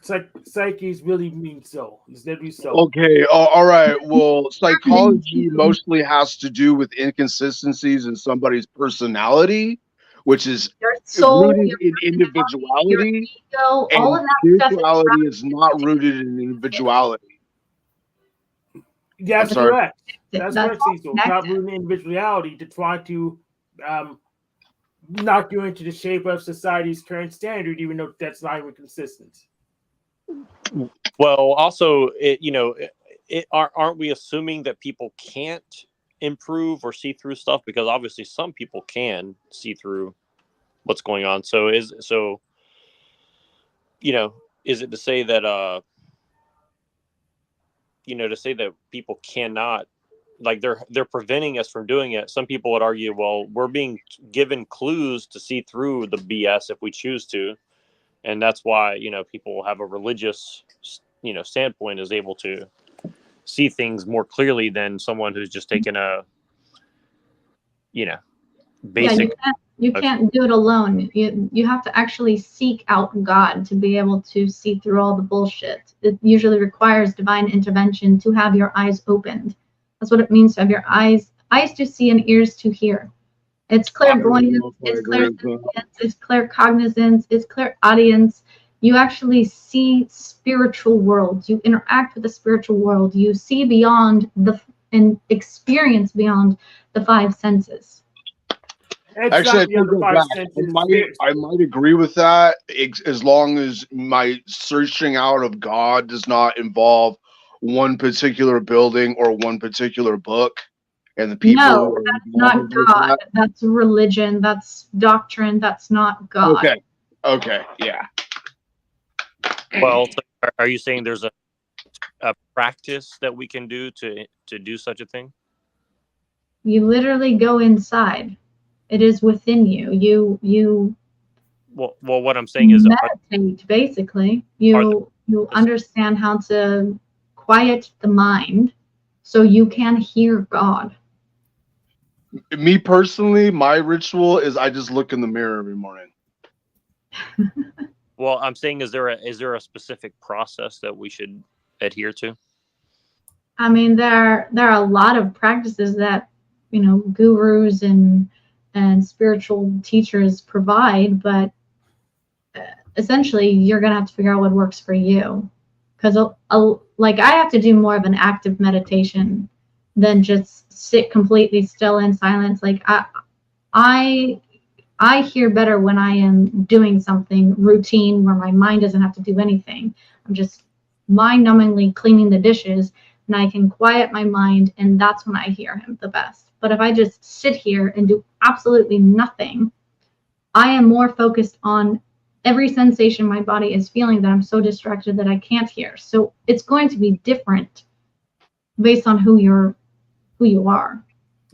Psyche really means soul. It's literally soul. Okay. All right. Well, psychology mostly has to do with inconsistencies in somebody's personality, which is Your soul, rooted your in individuality. ego, And all of that stuff spirituality is not rooted in individuality. That's sorry. correct. That's correct, all Cecil. It's not rooted in individuality to try to knock you into the shape of society's current standard, even though that's not even consistent. Well, also, aren't we assuming that people can't improve or see through stuff? Because obviously, some people can see through what's going on. So is it to say that to say that people cannot, like they're preventing us from doing it? Some people would argue, well, we're being given clues to see through the BS if we choose to, and that's why people have a religious standpoint is able to see things more clearly than someone who's just taken a basic. Yeah, you can't do it alone. You have to actually seek out God to be able to see through all the bullshit. It usually requires divine intervention to have your eyes opened. That's what it means to have your eyes to see and ears to hear. It's clairvoyance, it's clairsentience, it's claircognizance, it's clairaudience. You actually see spiritual worlds. You interact with the spiritual world. You see beyond and experience beyond the five senses. Actually, I might agree with that, as long as my searching out of God does not involve one particular building or one particular book and the people. No, that's not God. That's religion. That's doctrine. That's not God. Okay. Yeah. Well, so are you saying there's a practice that we can do to do such a thing? You literally go inside. It is within you. You. Well, what I'm saying is meditate. Basically, you understand how to quiet the mind, so you can hear God. Me personally, my ritual is I just look in the mirror every morning. Well, I'm saying, is there a specific process that we should adhere to? I mean, there are a lot of practices that gurus and spiritual teachers provide, but essentially you're gonna have to figure out what works for you. Because like I have to do more of an active meditation than just sit completely still in silence. Like I hear better when I am doing something routine where my mind doesn't have to do anything. I'm just mind-numbingly cleaning the dishes, and I can quiet my mind, and that's when I hear him the best. But if I just sit here and do absolutely nothing, I am more focused on every sensation my body is feeling that I'm so distracted that I can't hear. So it's going to be different based on who you are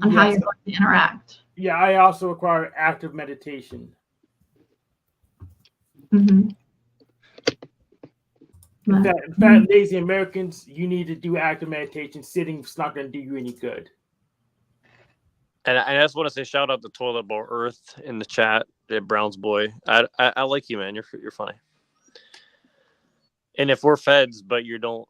and how you're going to interact. Yeah, I also require active meditation. Mm-hmm. In fact, lazy Americans, you need to do active meditation. Sitting is not going to do you any good. And I just want to say shout out to Toilet Bowl Earth in the chat, Brown's boy. I like you, man. You're funny. And if we're feds, but you don't,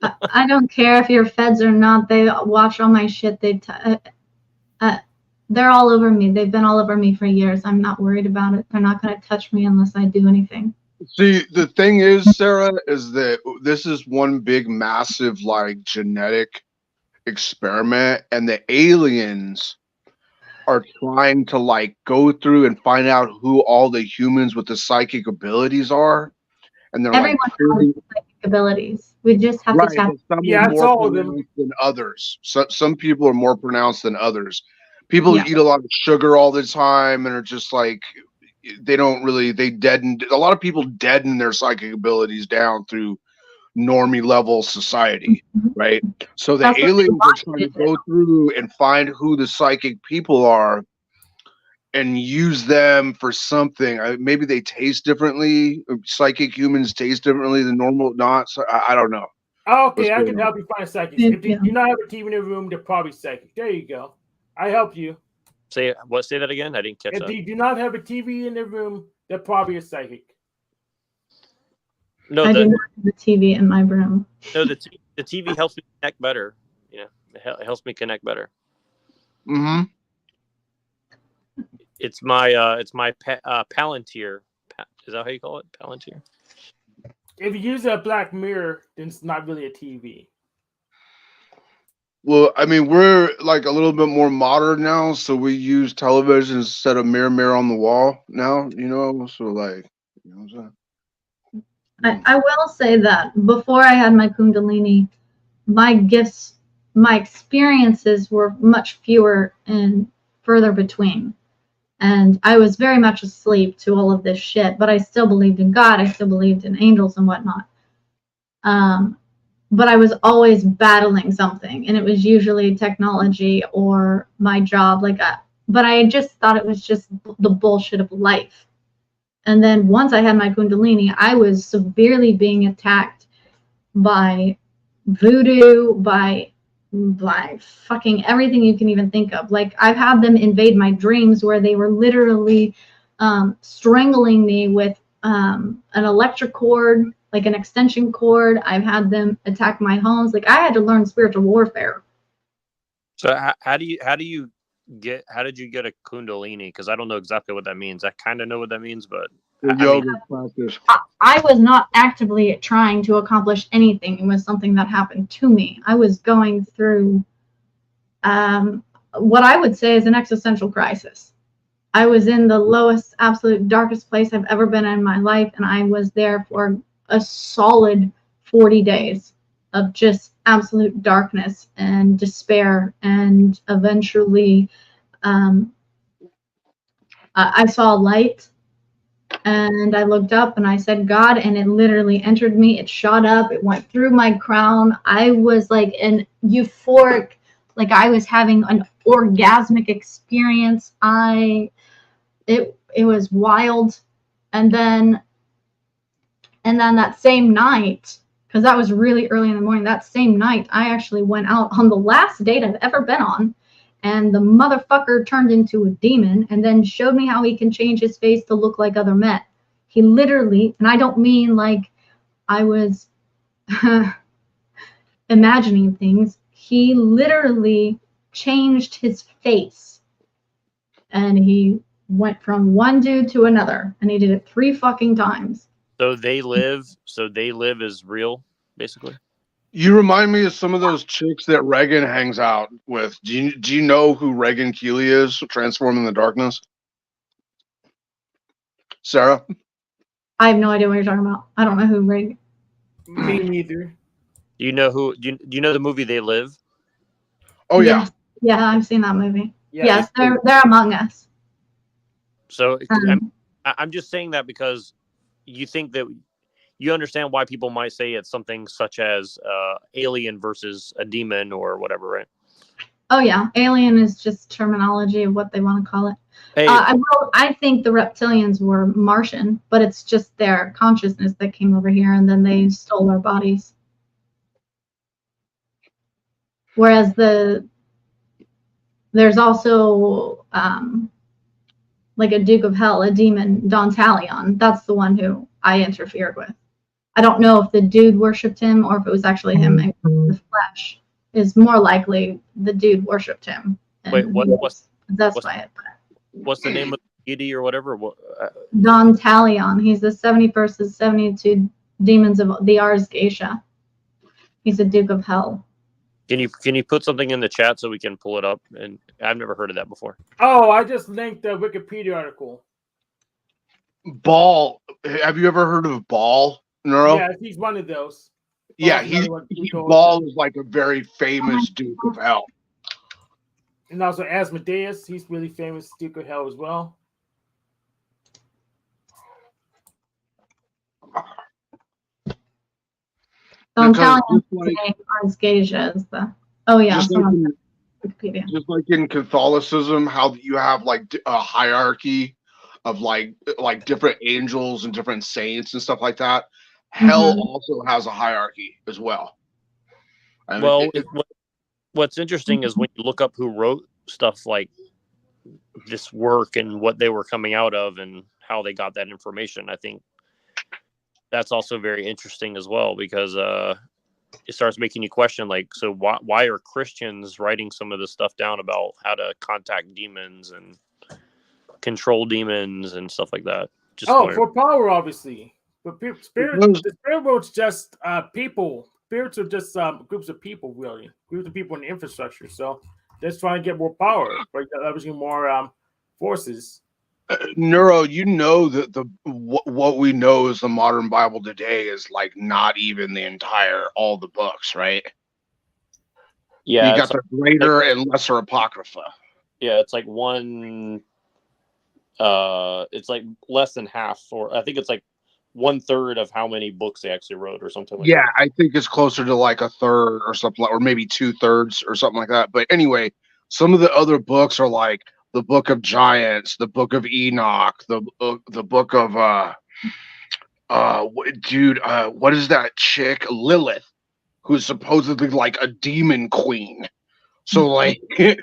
I don't care if you're feds or not. They watch all my shit. They're all over me. They've been all over me for years. I'm not worried about it. They're not going to touch me unless I do anything. See, the thing is, Sarah, is that this is one big, massive, like, genetic experiment, and the aliens are trying to, like, go through and find out who all the humans with the psychic abilities are. And they're everyone has psychic abilities. We just have to tap. Some are more pronounced than others. Some people are more pronounced than others. People who eat a lot of sugar all the time and are just like, they deaden. A lot of people deaden their psychic abilities down through normie level society, right? So the aliens are trying to go through and find who the psychic people are and use them for something. Maybe they taste differently. Psychic humans taste differently than normal not. So I don't know. Okay, I can help you find psychics. If you do not have a TV in the room, they're probably psychic. There you go. I help you. Say that again. I didn't catch If that. they do not have a TV in their room, they're probably a psychic. No, I do not have a TV in my room. No, the TV helps me connect better. You know, it helps me connect better. Mm-hmm. It's my Palantir. Is that how you call it? Palantir. If you use a black mirror, then it's not really a TV. Well, I mean, we're like a little bit more modern now, so we use television instead of mirror on the wall now, you know? So, like, you know what I'm saying? I will say that before I had my Kundalini, my gifts, my experiences were much fewer and further between. And I was very much asleep to all of this shit, but I still believed in God. I still believed in angels and whatnot. But I was always battling something, and it was usually technology or my job. But I just thought it was just the bullshit of life. And then once I had my Kundalini, I was severely being attacked by voodoo, by fucking everything you can even think of. Like, I've had them invade my dreams where they were literally strangling me with an electric cord, like an extension cord. I've had them attack my homes. Like, I had to learn spiritual warfare. So how did you get a Kundalini? Because I don't know exactly what that means. I kind of know what that means, but yoga practice. I was not actively trying to accomplish anything. It was something that happened to me. I was going through what I would say is an existential crisis. I was in the lowest, absolute darkest place I've ever been in my life, and I was there for a solid 40 days of just absolute darkness and despair. And eventually I saw light, and I looked up and I said, God, and it literally entered me. It shot up. It went through my crown. I was like an euphoric, like I was having an orgasmic experience. It was wild. And then that same night, because that was really early in the morning, that same night, I actually went out on the last date I've ever been on. And the motherfucker turned into a demon and then showed me how he can change his face to look like other men. He literally, and I don't mean like I was imagining things, he literally changed his face. And he went from one dude to another, and he did it 3 fucking times. So they live as real, basically. You remind me of some of those chicks that Reagan hangs out with. Do you know who Reagan Keeley is? Transformed in the Darkness. Sarah? I have no idea what you're talking about. I don't know who Rig. Me neither. Do you know do you know the movie They Live? Oh yeah. Yeah, I've seen that movie. Yeah, yes, they're among us. So I'm just saying that because you think that you understand why people might say it's something such as alien versus a demon or whatever, right? Oh yeah, alien is just terminology of what they want to call it. Hey. I think the reptilians were Martian, but it's just their consciousness that came over here, and then they stole our bodies. Whereas there's also like a Duke of Hell, a demon, Don Talion. That's the one who I interfered with. I don't know if the dude worshipped him or if it was actually him in the flesh. Is more likely the dude worshipped him. Wait, what's the name of the deity or whatever? Don Talion. He's the 71st of 72 demons of the Ars Geisha. He's a Duke of Hell. Can you put something in the chat so we can pull it up? And I've never heard of that before. Oh, I just linked the Wikipedia article. Baal. Have you ever heard of Baal, Neuro? Yeah, he's one of those. Yeah, Baal is like a very famous Duke of Hell. And also Asmodeus, he's really famous Duke of Hell as well. Don't tell him Ars Geisha is the. Oh yeah, Wikipedia. Just like in Catholicism, how you have like a hierarchy of like different angels and different saints and stuff like that. Hell also has a hierarchy as well. What's interesting is when you look up who wrote stuff like this work and what they were coming out of and how they got that information. I think that's also very interesting as well, because it starts making you question, like, so why are Christians writing some of this stuff down about how to contact demons and control demons and stuff like that? Just for power, obviously. But the spirit world's just people. Spirits are just groups of people, really. Groups of people in the infrastructure. So just trying to get more power, right? Leveraging more forces. Neuro, you know that what we know is the modern Bible today is like not even the entire all the books, right? Yeah, you got the greater and lesser apocrypha. Yeah, it's like one. It's like less than half, or I think it's like 1/3 of how many books they actually wrote, or something like that. Yeah, I think it's closer to like 1/3 or something, or maybe 2/3 or something like that. But anyway, some of the other books are like the Book of Giants, the Book of Enoch, the book of what is that chick Lilith, who's supposedly like a demon queen. So like and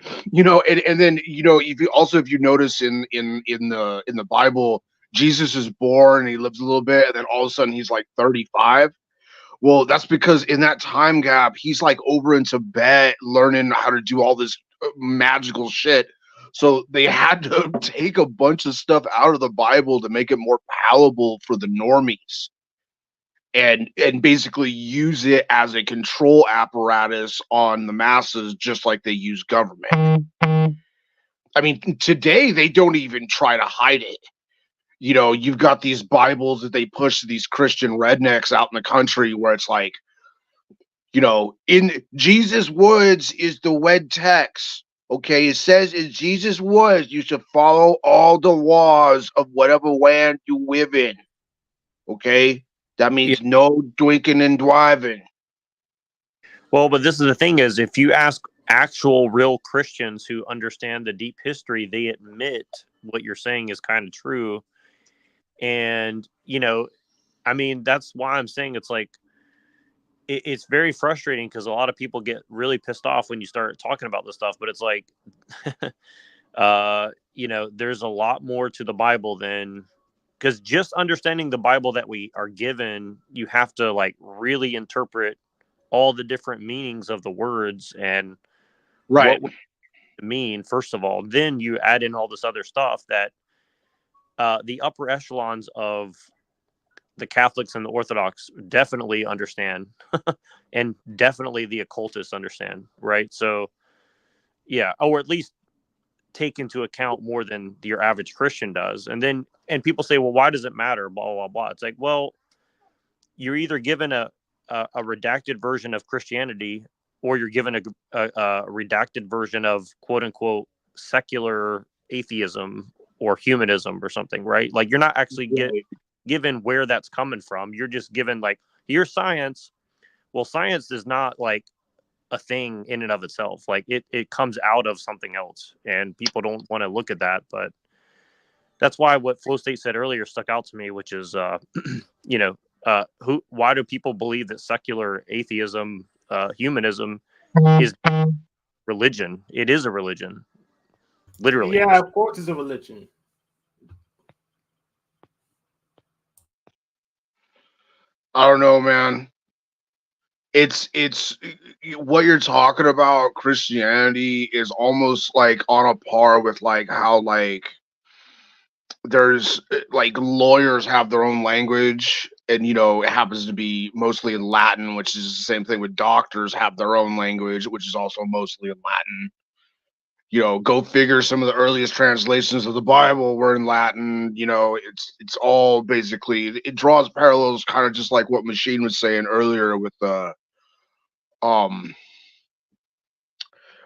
then if you notice in the Bible, Jesus is born, he lives a little bit, and then all of a sudden he's like 35. Well, that's because in that time gap, he's like over in Tibet learning how to do all this magical shit. So they had to take a bunch of stuff out of the Bible to make it more palatable for the normies, and basically use it as a control apparatus on the masses, just like they use government. I mean, today they don't even try to hide it. You've got these Bibles that they push to these Christian rednecks out in the country where it's like, in Jesus' Woods is the wed text. Okay, it says in Jesus' Woods you should follow all the laws of whatever land you live in. Okay, that means no drinking and driving. Well, but this is the thing: is if you ask actual real Christians who understand the deep history, they admit what you're saying is kind of true. And I mean, that's why I'm saying it's like it's very frustrating, because a lot of people get really pissed off when you start talking about this stuff. But it's like, there's a lot more to the Bible than, because just understanding the Bible that we are given, you have to like really interpret all the different meanings of the words and right. what we mean, first of all. Then you add in all this other stuff that the upper echelons of the Catholics and the Orthodox definitely understand, and definitely the occultists understand, right? So, yeah, or at least take into account more than your average Christian does. And people say, well, why does it matter? Blah, blah, blah. It's like, well, you're either given a redacted version of Christianity, or you're given a redacted version of quote unquote secular atheism or humanism or something, right? Like, you're not actually given where that's coming from. You're just given like, here's science. Well, science is not like a thing in and of itself. Like it comes out of something else, and people don't want to look at that. But that's why what Flow State said earlier stuck out to me, which is why do people believe that secular atheism, humanism is religion? It is a religion, literally. Yeah, of course it's a religion. I don't know, man. It's what you're talking about. Christianity is almost like on a par with like how like there's like lawyers have their own language, and it happens to be mostly in Latin, which is the same thing with doctors have their own language, which is also mostly in Latin. Go figure, some of the earliest translations of the Bible were in Latin. It's all basically, it draws parallels, kind of just like what Machine was saying earlier with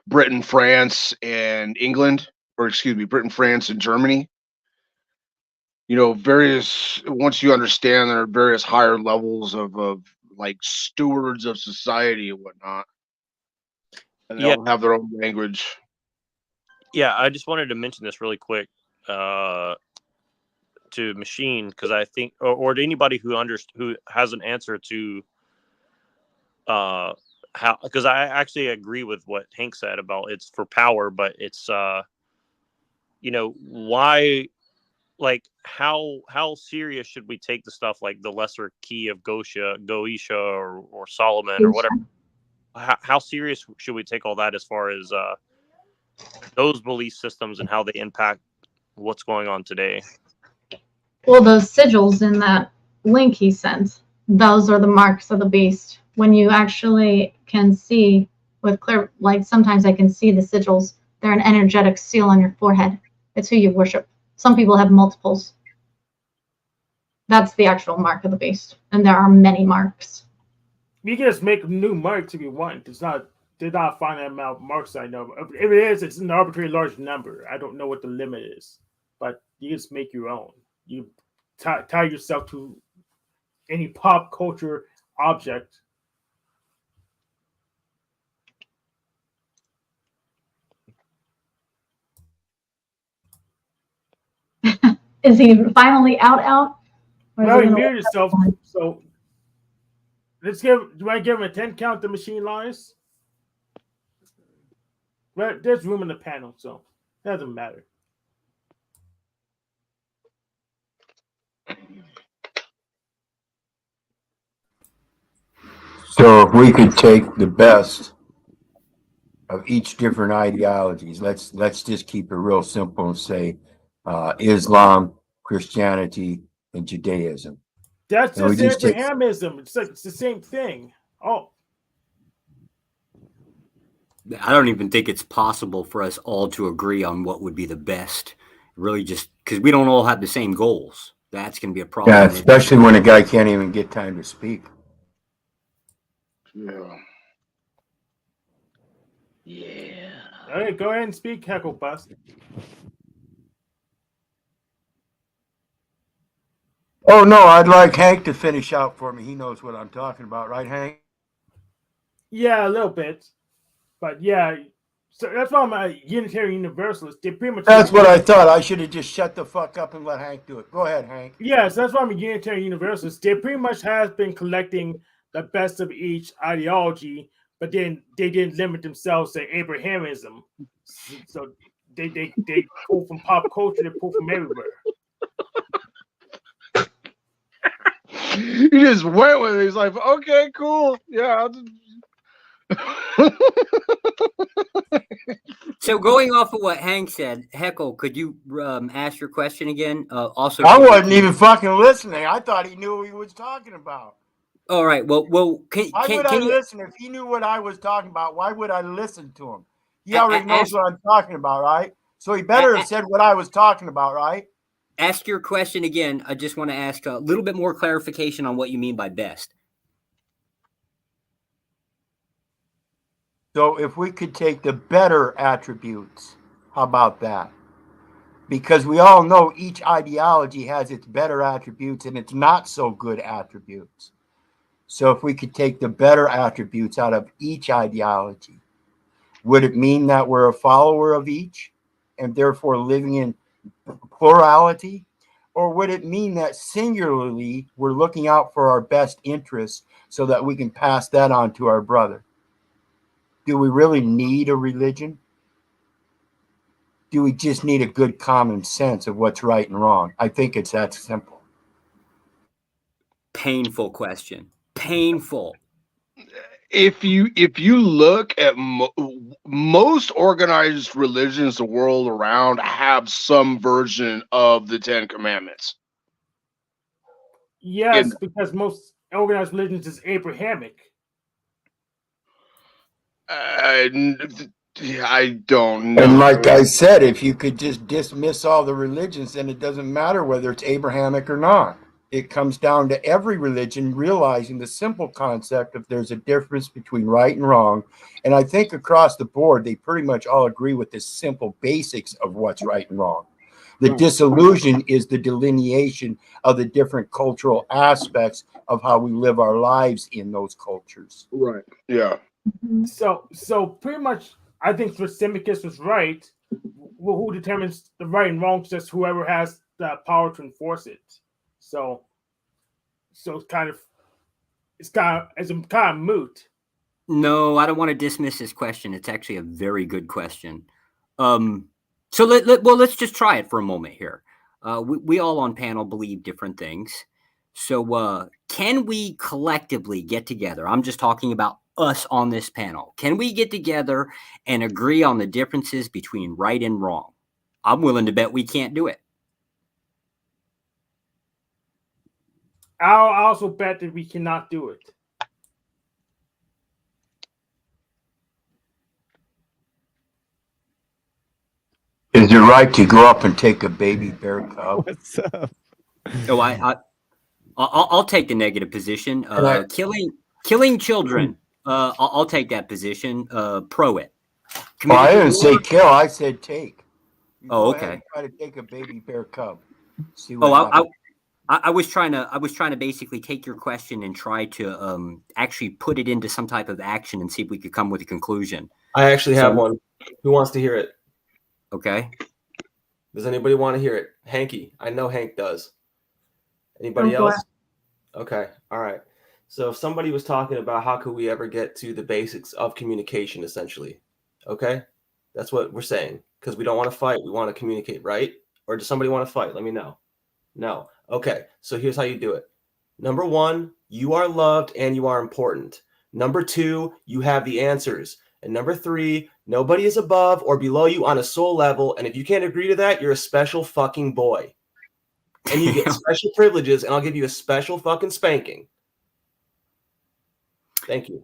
Britain, France, and England, or excuse me, Britain, France, and Germany. Once you understand, there are various higher levels of like stewards of society and whatnot, and they all have their own language. Yeah, I just wanted to mention this really quick to Machine, because I think, or to anybody who has an answer to how, because I actually agree with what Hank said about it's for power, but it's you know, why, like, how serious should we take the stuff like the lesser key of Goetia or Solomon or whatever? How serious should we take all that as far as those belief systems and how they impact what's going on today? Well, those sigils in that link he sent, those are the marks of the beast. When you actually can see with clear, like sometimes I can see the sigils. They're an energetic seal on your forehead. It's who you worship. Some people have multiples. That's the actual mark of the beast. And there are many marks. You can just make new marks if you want. It's not, did not find that amount of marks I know. If it is, it's an arbitrary large number. I don't know what the limit is. But you just make your own. You tie yourself to any pop culture object. Is he finally out? Well, you muted yourself. So let's do I give him a 10 count the machine lies? Well, there's room in the panel, so it doesn't matter. So if we could take the best of each different ideologies, let's just keep it real simple and say Islam, Christianity, and Judaism. That's and just Abrahamism. It's like it's the same thing. Oh, I don't even think it's possible for us all to agree on what would be the best. Really, just because we don't all have the same goals. That's going to be a problem. Yeah, especially when a guy can't even get time to speak. Yeah. All right, go ahead and speak, Heckle Bust. Oh, no, I'd like Hank to finish out for me. He knows what I'm talking about, right, Hank? Yeah, a little bit. But yeah, so that's why I'm a Unitarian Universalist. They pretty much. That's what I thought. I should have just shut the fuck up and let Hank do it. Go ahead, Hank. Yes, that's why I'm a Unitarian Universalist. They pretty much has been collecting the best of each ideology, but then they didn't limit themselves to Abrahamism. So they pull from pop culture, they pull from everywhere. He just went with it. He's like, okay, cool. Yeah. So going off of what Hank said, Heckle, could you ask your question again? Also, I wasn't even fucking listening. I thought he knew what he was talking about. All right. Well, why would I listen if he knew what I was talking about? Why would I listen to him? He already knows what I'm talking about, right? So he better have said what I was talking about, right? Ask your question again. I just want to ask a little bit more clarification on what you mean by best. So if we could take the better attributes, how about that? Because we all know each ideology has its better attributes and its not so good attributes. So if we could take the better attributes out of each ideology, would it mean that we're a follower of each and therefore living in plurality? Or would it mean that singularly we're looking out for our best interests so that we can pass that on to our brother? Do we really need a religion? Do we just need a good common sense of what's right and wrong? I think it's that simple. Painful question. Painful. If you look at most organized religions the world around have some version of the Ten Commandments. Yes, because most organized religions is Abrahamic. I don't know. And like I said, if you could just dismiss all the religions, then it doesn't matter whether it's Abrahamic or not. It comes down to every religion realizing the simple concept of there's a difference between right and wrong. And I think across the board, they pretty much all agree with the simple basics of what's right and wrong. The disillusion is the delineation of the different cultural aspects of how we live our lives in those cultures. Right. Yeah. So pretty much, I think Thrasymachus was right. Who determines the right and wrong? Just whoever has the power to enforce it. So it's kind of moot. No, I don't want to dismiss this question. It's actually a very good question. So let's just try it for a moment here. We all on panel believe different things. So can we collectively get together? I'm just talking about us on this panel. Can we get together and agree on the differences between right and wrong? I'm willing to bet we can't do it. I'll also bet that we cannot do it. Is it right to go up and take a baby bear cub? What's up? So I'll take the negative position. Killing children. I'll take that position. Pro it. Well, I didn't say kill. I said take. You Oh, go ahead okay. and try to take a baby bear cub. See what happens. I was trying to basically take your question and try to actually put it into some type of action and see if we could come with a conclusion. I actually have one. Who wants to hear it? Okay. Does anybody want to hear it? Hanky. I know Hank does. Anybody Go for else? Okay. All right. So if somebody was talking about how could we ever get to the basics of communication, essentially. Okay. That's what we're saying. Because we don't want to fight. We want to communicate, right? Or does somebody want to fight? Let me know. No. Okay. So here's how you do it. Number one, you are loved and you are important. Number two, you have the answers. And number three, nobody is above or below you on a soul level. And if you can't agree to that, you're a special fucking boy. And you get special privileges, and I'll give you a special fucking spanking. Thank you.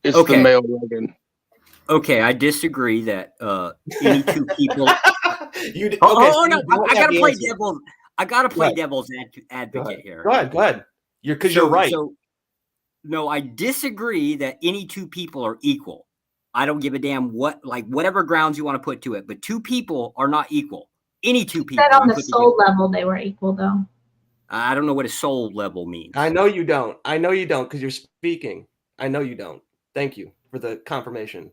It's Okay. the male organ. Okay, I disagree that any two people. No, I gotta play devil's. I gotta play devil's advocate here. Go ahead. You're right. So, no, I disagree that any two people are equal. I don't give a damn whatever grounds you want to put to it, but two people are not equal. Any two people. Said on the soul level they were equal, though. I don't know what a soul level means. I know you don't because you're speaking. I know you don't. Thank you for the confirmation.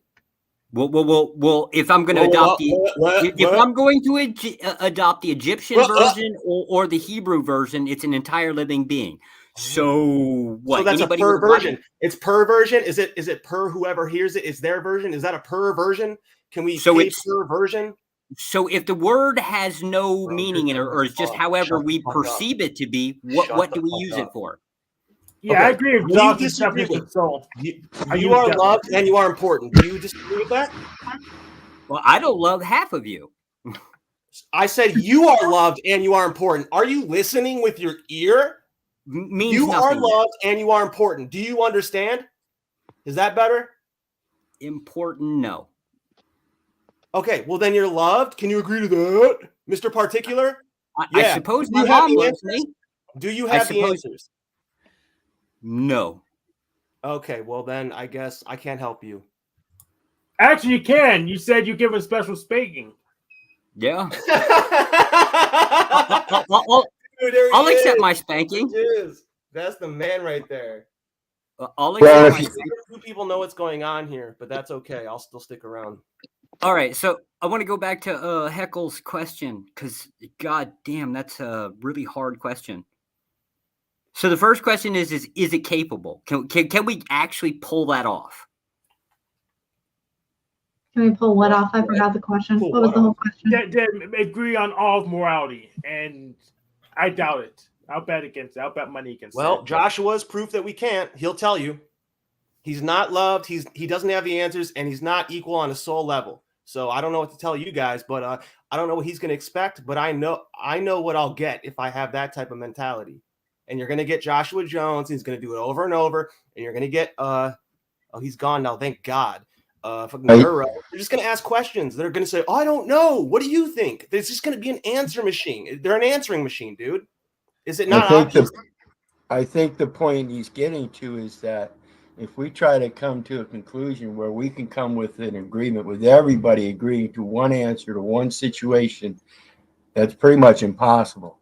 Well. If I'm going to I'm going to adopt the Egyptian version or the Hebrew version, it's an entire living being. So what? So that's a per version. It's per version. Is it per whoever hears it? Is their version? Is that a per version? Can we say per version? So if the word has no meaning in it, or it's just however we perceive it to be, what do we use it for? Yeah, I agree with Josh. You are loved and you are important. Do you disagree with that? Well, I don't love half of you. I said you are loved and you are important. Are you listening with your ear? You are loved and you are important. Do you understand? Is that better? Important, no. Okay, well then you're loved. Can you agree to that, Mr. Particular? I suppose my mom loves me. Do you have the answers? No. Okay, well then I guess I can't help you. Actually, you can. You said you give a special spanking. Yeah. I'll accept my spanking. That's the man right there. I'll accept my spanking. Few people know what's going on here, but that's okay. I'll still stick around. All right, so I want to go back to Heckle's question because, god damn, that's a really hard question. So the first question is it capable? Can we actually pull that off? Can we pull what off? I forgot the question. What was the whole question? They agree on all of morality, and I doubt it. I'll bet against it. I'll bet money against it. Well, Joshua's proof that we can't. He'll tell you. He's not loved. He doesn't have the answers, and he's not equal on a soul level. So I don't know what to tell you guys, but I don't know what he's going to expect. But I know what I'll get if I have that type of mentality. And you're going to get Joshua Jones. And he's going to do it over and over. And you're going to get he's gone now. Thank God. They're just going to ask questions. They're going to say, "Oh, I don't know. What do you think?" There's just going to be an answer machine. They're an answering machine, dude. Is it not obvious? I think the point he's getting to is that if we try to come to a conclusion where we can come with an agreement with everybody agreeing to one answer to one situation, that's pretty much impossible.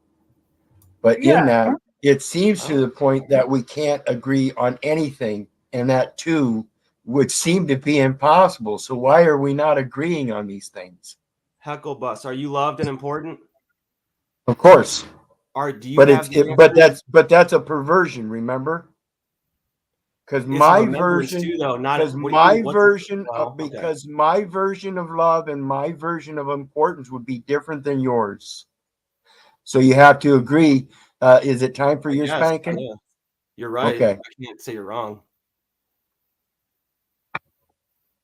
But in that, it seems to the point that we can't agree on anything, and that too would seem to be impossible. So why are we not agreeing on these things? Heckle Bus, are you loved and important? Of course. Do you but that's a perversion, remember? Because my version, too, though, not because what do you my mean, what's version, oh, of, because my version of love and my version of importance would be different than yours. So you have to agree. Is it time for your spanking? Yeah. You're right. Okay. I can't say you're wrong.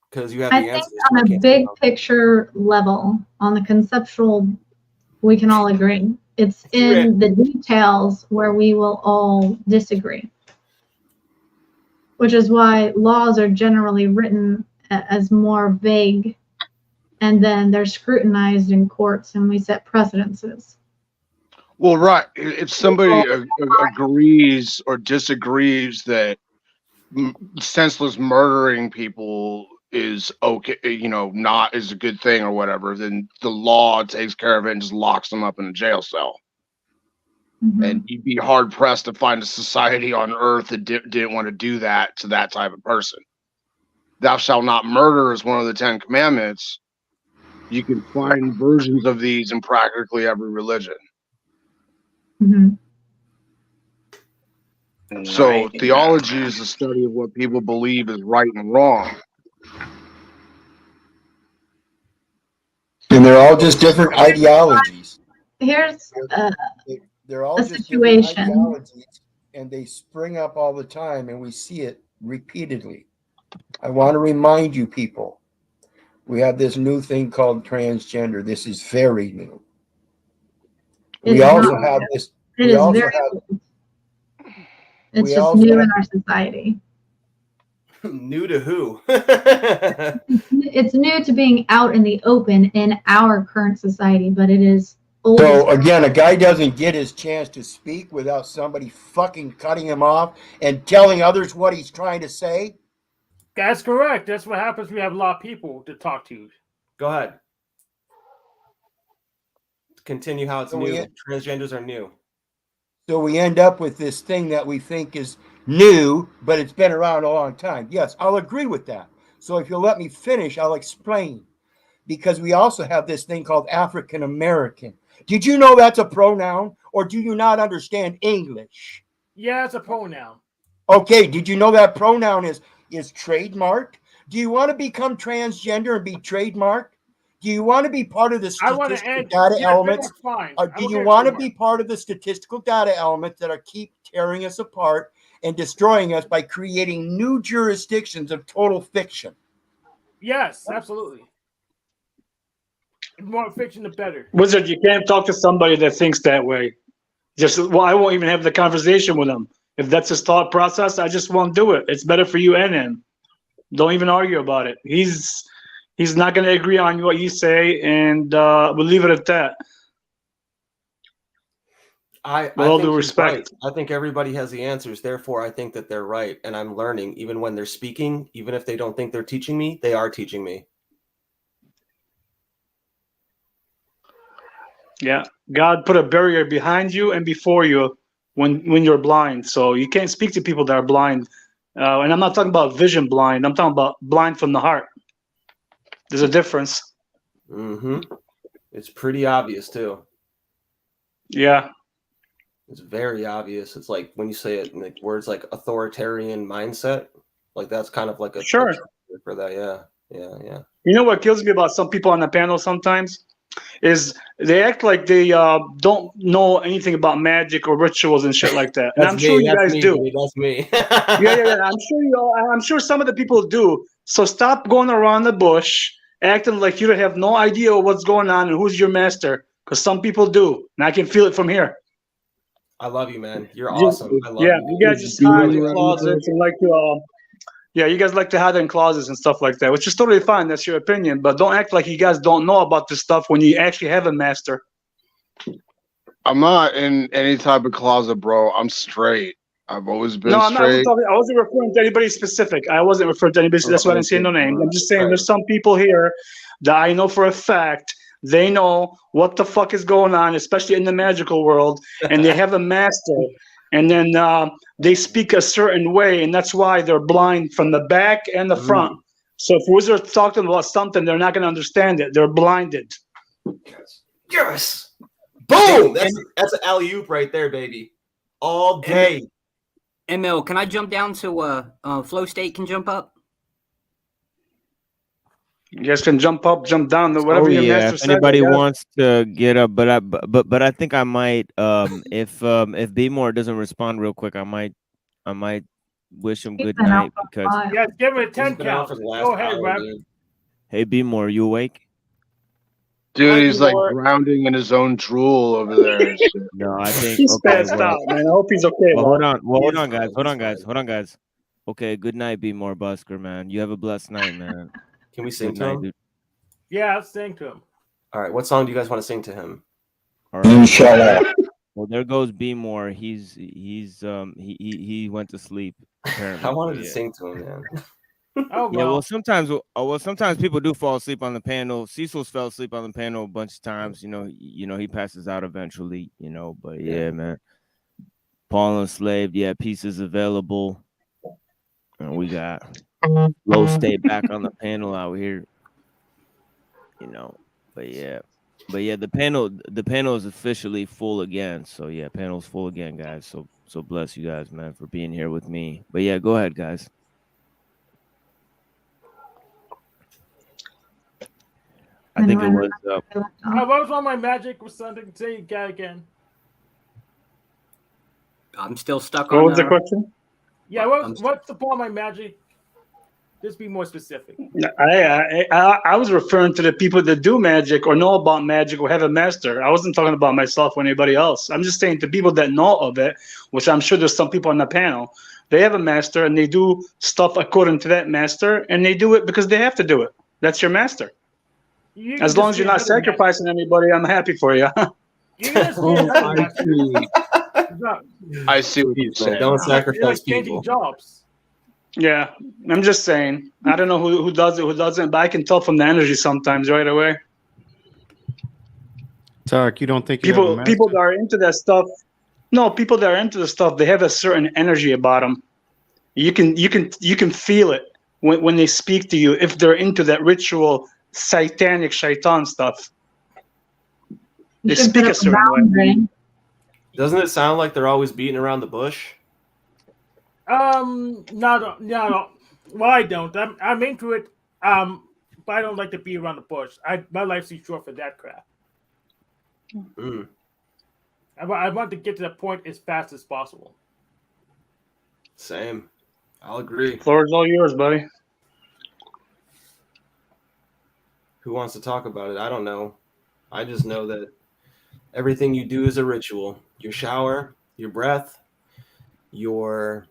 Because you have I the think answers. on a big picture level, on the conceptual, we can all agree. It's in the details where we will all disagree. Which is why laws are generally written as more vague, and then they're scrutinized in courts, and we set precedences. Well, right. If somebody agrees or disagrees that senseless murdering people is okay, not is a good thing or whatever, then the law takes care of it and just locks them up in a jail cell. Mm-hmm. And you'd be hard pressed to find a society on earth that didn't want to do that to that type of person. Thou shalt not murder is one of the 10 commandments. You can find versions of these in practically every religion. Mm-hmm. So theology is the study of what people believe is right and wrong. And they're all just different ideologies. Here's They're all a just different situation. ideologies, and they spring up all the time, and we see it repeatedly. I want to remind you people, we have this new thing called transgender. This is very new. We also have this. It is very old. It's just new in our society. New to who? It's new to being out in the open in our current society, but it is old. So again, a guy doesn't get his chance to speak without somebody fucking cutting him off and telling others what he's trying to say. That's correct. That's what happens when we have a lot of people to talk to. Go ahead. Continue how it's new. Transgenders are new. So we end up with this thing that we think is new, but it's been around a long time. Yes, I'll agree with that. So if you'll let me finish, I'll explain. Because we also have this thing called African American. Did you know that's a pronoun, or do you not understand English? Yeah, it's a pronoun. Okay, did you know that pronoun is trademarked? Do you want to become transgender and be trademarked? Do you want to be part of the statistical data elements? Or do you want to be part of the statistical data elements that are keep tearing us apart and destroying us by creating new jurisdictions of total fiction? Yes, absolutely. The more fiction, the better. Wizard, you can't talk to somebody that thinks that way. I won't even have the conversation with him. If that's his thought process, I just won't do it. It's better for you and him. Don't even argue about it. He's not going to agree on what you say, and we'll leave it at that. I all due think respect. right. I think everybody has the answers. Therefore, I think that they're right, and I'm learning. Even when they're speaking, even if they don't think they're teaching me, they are teaching me. Yeah, God put a barrier behind you and before you when you're blind. So you can't speak to people that are blind. And I'm not talking about vision blind. I'm talking about blind from the heart. There's a difference. Mm-hmm. It's pretty obvious too. Yeah. It's very obvious. It's like when you say it in like words like authoritarian mindset, like that's kind of like a sure for that. Yeah. You know what kills me about some people on the panel sometimes is they act like they don't know anything about magic or rituals and shit like that. And I'm sure you guys do. That's me. yeah. I'm sure some of the people do. So stop going around the bush acting like you have no idea what's going on and who's your master, because some people do, and I can feel it from here. I love you, man. You're awesome. I love you guys just hide in closets and like to you guys like to hide in closets and stuff like that, which is totally fine. That's your opinion, but don't act like you guys don't know about this stuff when you actually have a master. I'm not in any type of closet, bro. I'm straight. I've always been straight. I wasn't referring to anybody specific. I wasn't referring to anybody. That's why I didn't say no names. I'm just saying there's some people here that I know for a fact they know what the fuck is going on, especially in the magical world, and they have a master. And then they speak a certain way, and that's why they're blind from the back and the front. So if wizards talk to them about something, they're not going to understand it. They're blinded. Yes. Boom! That's an alley-oop right there, baby. All day. ML, can I jump down so Flow State can jump up? You guys can jump up, jump down, whatever your master If says. anybody wants to get up, but I think I might if B-More doesn't respond real quick, I might wish him good night because Yes, give him a 10 been out count. for the last Go ahead, hour, Rep. dude. hey B-More, are you awake? Dude, he's like drowning in his own drool over there. and shit. No, I think He's okay. passed out, man. I hope he's okay. Well, hold on, He is guys. fine. Hold on, guys. Okay, good night, B-More Busker, man. You have a blessed night, man. Can we sing Good to night, him? dude. Yeah, I'll sing to him. All right, what song do you guys want to sing to him? All right. Inshallah. Well, there goes B-More. He went to sleep. Apparently. I wanted to Yeah. sing to him, man. Oh, Yeah, well, sometimes people do fall asleep on the panel. Cecil's fell asleep on the panel a bunch of times. You know, he passes out eventually. You know, but yeah, man. Paul Enslaved, yeah, pieces available, and we got Low State back on the panel out here. You know, but yeah, the panel is officially full again. So yeah, panel's full again, guys. So bless you guys, man, for being here with me. But yeah, go ahead, guys. I think it was. What was on my magic was something? Say it again. I'm still stuck What on was the question? Yeah, what's the point of my magic? Just be more specific. I was referring to the people that do magic or know about magic or have a master. I wasn't talking about myself or anybody else. I'm just saying to people that know of it, which I'm sure there's some people on the panel, they have a master and they do stuff according to that master, and they do it because they have to do it. That's your master. As long as you're not sacrificing anybody, I'm happy for you. I see what you're saying. Don't sacrifice changing people. jobs. Yeah, I'm just saying. I don't know who does it, who doesn't, but I can tell from the energy sometimes right away. Tarek, you don't think you have a master? People that are into that stuff? No, people that are into the stuff, they have a certain energy about them. You can feel it when they speak to you if they're into that ritual satanic shaitan stuff. They speak a certain way. Doesn't it sound like they're always beating around the bush? No. Well, I don't. I'm into it. But I don't like to be around the bush. My life's too short for that crap. Mm. I want to get to that point as fast as possible. Same. I'll agree. Floor is all yours, buddy. Who wants to talk about it? I don't know. I just know that everything you do is a ritual. Your shower, your breath, your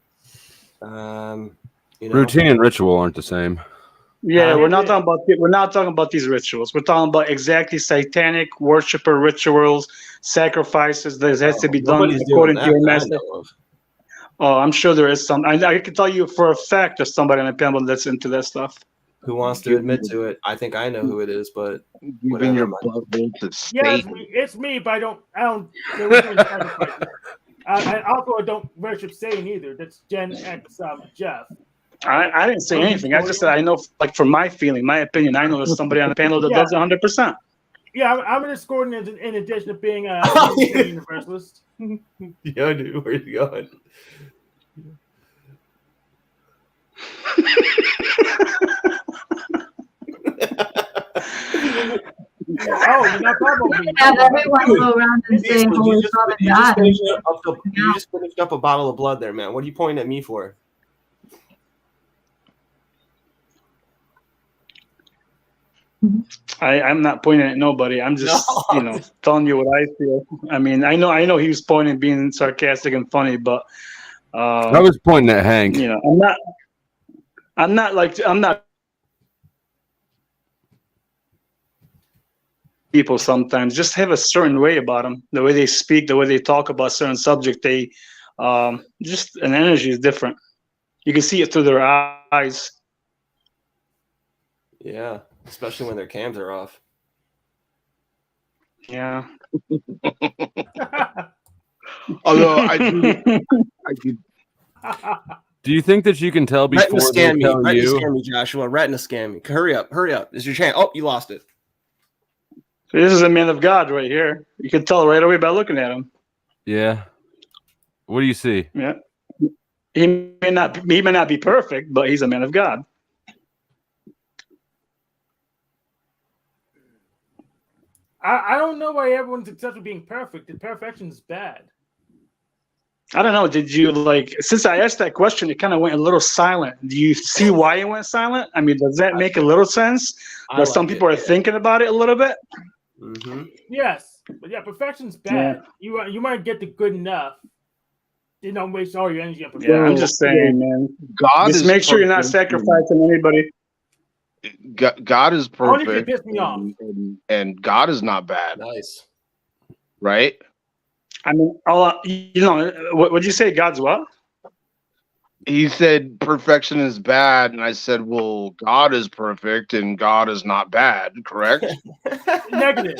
routine and ritual aren't the same. Yeah, we're not talking about these rituals. We're talking about exactly satanic worshiper rituals, sacrifices that has to be done according to your master. Oh, I'm sure there is some. I can tell you for a fact there's somebody on the panel that's into that stuff. Who wants to admit to it? I think I know who it is, but giving your blood to Yeah, it's me, but I don't. I also don't worship Satan either. That's Gen X Jeff. I didn't say anything. I just said I know, like, from my feeling, my opinion, I know there's somebody on the panel that does it 100%. Yeah, I'm an Discordian in addition to being a Universalist. Yo, dude, where you going? Oh, you're not talking about me. Have everyone go around and say Holy Father God. You just finished up a bottle of blood there, man. What are you pointing at me for? I'm not pointing at nobody. I'm just, telling you what I feel. I mean, I know he was pointing, being sarcastic and funny, but I was pointing at Hank. I'm not people sometimes just have a certain way about them, the way they speak, the way they talk about certain subject. They just an energy is different. You can see it through their eyes. Yeah, especially when their cams are off. Yeah. Although I do. Do you think that you can tell before Retina they scan me. tell Retina you? scan me, Joshua. Retina scan me. Hurry up. This is your chance. Oh, you lost it. This is a man of God right here. You can tell right away by looking at him. Yeah. What do you see? Yeah. He may not be perfect, but he's a man of God. I don't know why everyone's obsessed with being perfect. The perfection is bad. I don't know. Did you since I asked that question, it kind of went a little silent. Do you see why it went silent? I mean, does that make a little sense? That some people are thinking about it a little bit? Mm-hmm. Yes, but yeah, perfection's bad. Yeah. You might get the good enough. You don't waste all your energy on perfection. Yeah, I'm just saying, man. God just is make sure you're not perfect. sacrificing anybody. God is Only if it perfect, pissed me off. and God is not bad. Nice. Right? I mean, what'd you say? God's what? He said perfection is bad, and I said, well, God is perfect, and God is not bad, correct? Negative,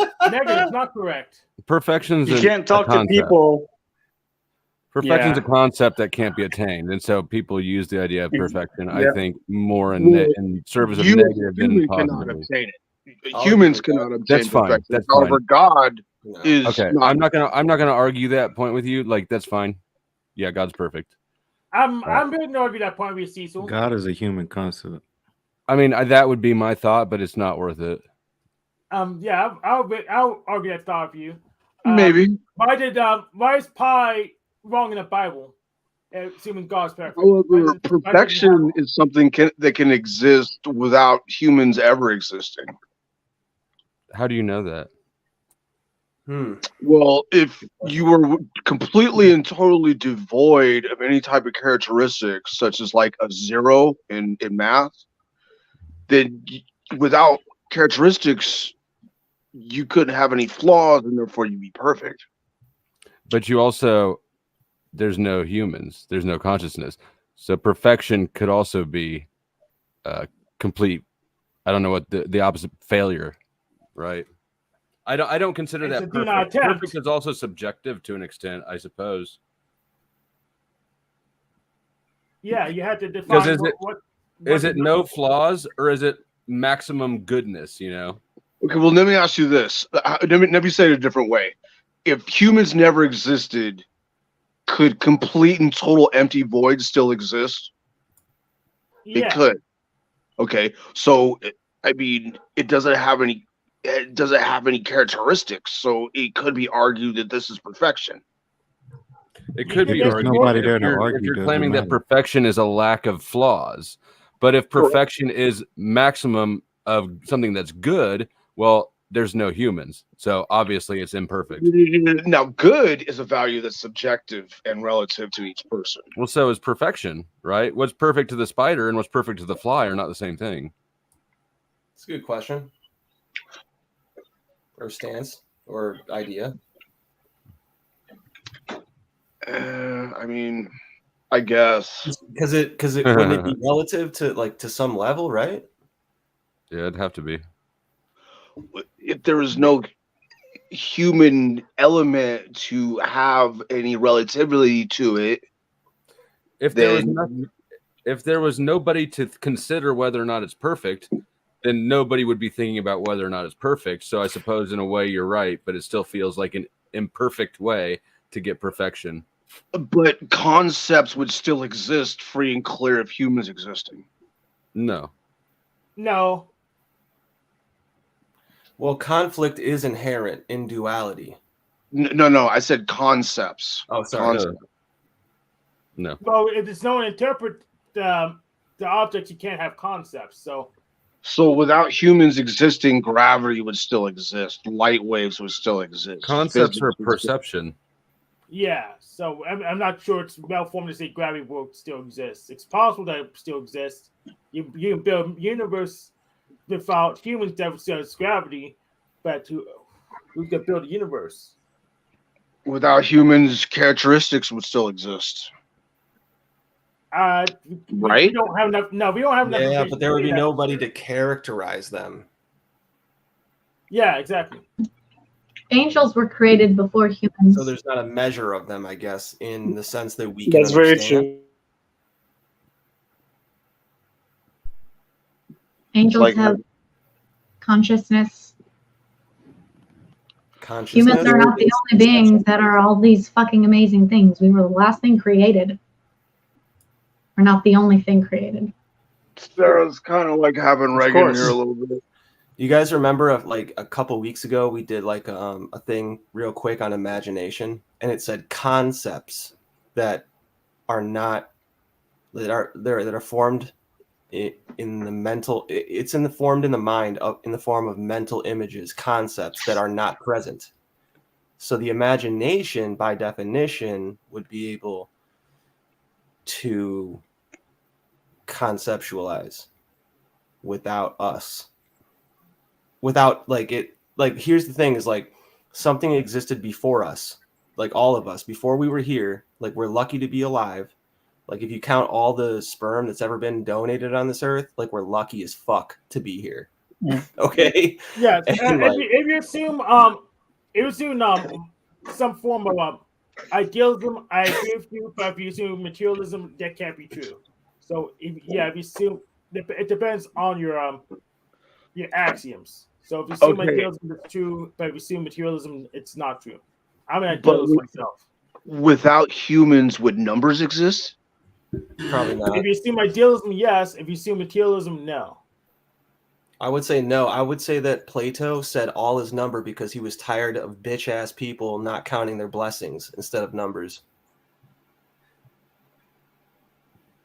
not correct. Perfection's You can't talk a concept. to people. Perfection's Yeah. a concept that can't be attained, and so people use the idea of perfection, I Yeah. think, more in service of negative than Humans cannot positive. obtain it. Humans cannot obtain That's fine. perfection. That's However, fine. God is Okay. not. I'm not gonna argue that point with you. Like, that's fine. Yeah, God's perfect. I'm going to argue that point with you, Cecil. God is a human concept. I mean, that would be my thought, but it's not worth it. Yeah, I'll argue that thought with you. Maybe. Why is pi wrong in the Bible? Assuming God's perfect. However, perfection is something that can exist without humans ever existing. How do you know that? Well, if you were completely and totally devoid of any type of characteristics, such as like a zero in math, then without characteristics, you couldn't have any flaws, and therefore you'd be perfect. But you also, there's no humans, there's no consciousness. So perfection could also be complete, I don't know what the opposite, failure, right? I don't consider that perfect. Perfect is also subjective to an extent, I suppose. Yeah, you had to define is it no flaws, or is it maximum goodness, you know? Okay, well, let me ask you this. Let me say it a different way. If humans never existed, could complete and total empty void still exist? Yeah. It could. Okay, so I mean, it doesn't have any characteristics, so it could be argued that this is perfection. It could be There's argued nobody there to if argue, you're doesn't claiming that matter. perfection is a lack of flaws. But if perfection is maximum of something that's good, well, there's no humans, so obviously it's imperfect. Now, good is a value that's subjective and relative to each person. Well, so is perfection, right? What's perfect to the spider and what's perfect to the fly are not the same thing. It's a good question. Or stance or idea. I mean, I guess because it wouldn't it be relative to some level, right? Yeah, it'd have to be. If there was no human element to have any relativity to it, if there was nobody to consider whether or not it's perfect, then nobody would be thinking about whether or not it's perfect. So I suppose in a way you're right, but it still feels like an imperfect way to get perfection. But concepts would still exist free and clear of humans existing. No. No. Well, conflict is inherent in duality. No, I said concepts. Oh, sorry. No. Well, if there's no one to interpret the objects, you can't have concepts. So without humans existing, gravity would still exist. Light waves would still exist. Concepts are perception. Yeah, so I'm not sure it's well-formed to say gravity will still exist. It's possible that it still exists. You can build a universe without humans that says gravity, but who can build a universe? Without humans, characteristics would still exist. Right? We don't have enough. No, we don't have enough. Yeah, but there would be nobody to characterize them. Yeah, exactly. Angels were created before humans. So there's not a measure of them, I guess, in the sense that we can That's very understand. true. Angels have consciousness. Humans are not the only beings that are all these fucking amazing things. We were the last thing created. We're not the only thing created. Sarah's kind of like having Reagan here a little bit. You guys remember like a couple weeks ago we did like a thing real quick on imagination, and it said concepts that are not that are formed in the mental. It's formed in the mind in the form of mental images, concepts that are not present. So the imagination, by definition, would be able to conceptualize without us. Without like it, like here's the thing is like something existed before us, like all of us before we were here. Like we're lucky to be alive. Like if you count all the sperm that's ever been donated on this earth, like we're lucky as fuck to be here. Okay. Yeah. And, If you assume some form of idealism, I agree with you. But if you assume materialism, that can't be true. So if you assume it depends on your axioms. So if you assume idealism is true, but if you assume materialism, it's not true. I'm an idealist myself. Without humans, would numbers exist? Probably not. If you assume idealism, yes. If you assume materialism, no. I would say no. I would say that Plato said all is number because he was tired of bitch ass people not counting their blessings instead of numbers.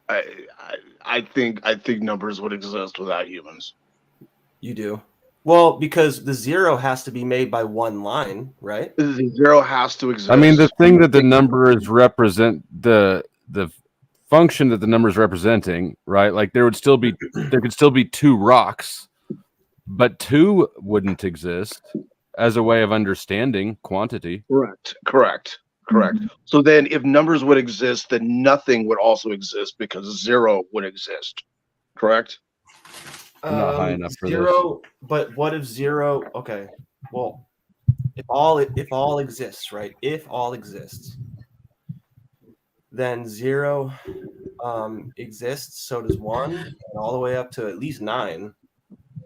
I think numbers would exist without humans. You do. Well, because the zero has to be made by one line, right? The zero has to exist. I mean, the thing that the numbers represent, the function that the number is representing, right? Like there could still be two rocks, but two wouldn't exist as a way of understanding quantity. Correct. So then if numbers would exist, then nothing would also exist because zero would exist. Correct? I'm not high enough for zero, this. But what if zero? Okay, well, if all exists, right? If all exists, then zero exists. So does one, and all the way up to at least 9.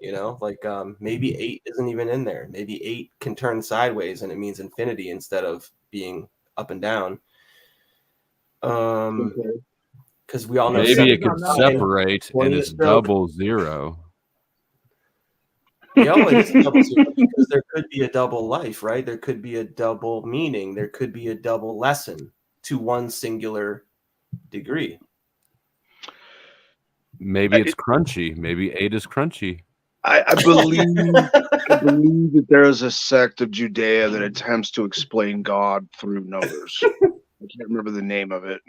You know, like maybe 8 isn't even in there. Maybe 8 can turn sideways, and it means infinity instead of being up and down. Because we all know maybe it could separate and it's double zero. No, it is double zero because there could be a double life, right? There could be a double meaning. There could be a double lesson to one singular degree. Maybe it's crunchy. Maybe 8 is crunchy. I believe that there is a sect of Judea that attempts to explain God through numbers. I can't remember the name of it.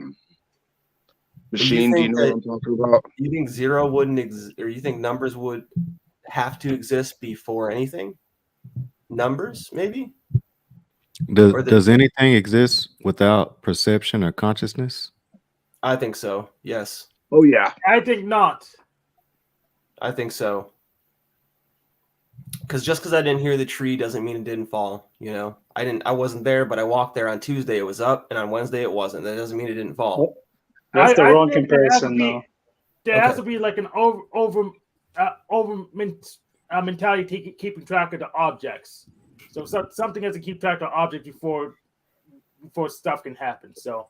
Machine, do you know what I'm talking about? You think zero wouldn't exist, or you think numbers would have to exist before anything? Numbers, maybe? Does anything exist without perception or consciousness? I think so, yes. Oh, yeah. I think not. I think so. Because just because I didn't hear the tree doesn't mean it didn't fall. You know, I wasn't there, but I walked there on Tuesday. It was up, and on Wednesday it wasn't. That doesn't mean it didn't fall. That's the wrong comparison, though. There has to be like an over mentality keeping track of the objects. So something has to keep track of objects before stuff can happen. So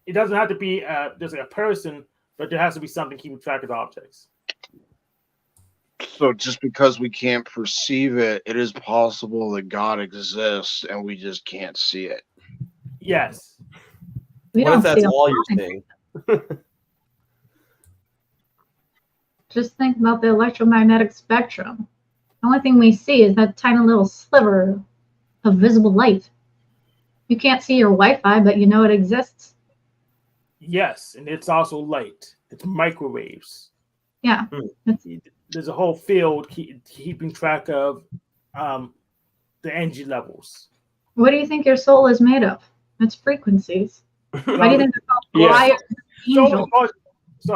it doesn't have to be there's like a person, but there has to be something keeping track of the objects. So just because we can't perceive it, it is possible that God exists and we just can't see it. Yes. What if that's all you're saying? Just think about the electromagnetic spectrum. The only thing we see is that tiny little sliver of visible light. You can't see your Wi-Fi, but you know it exists. Yes, and it's also light. It's microwaves. Yeah. There's a whole field keeping track of the energy levels. What do you think your soul is made of? It's frequencies. Why do you think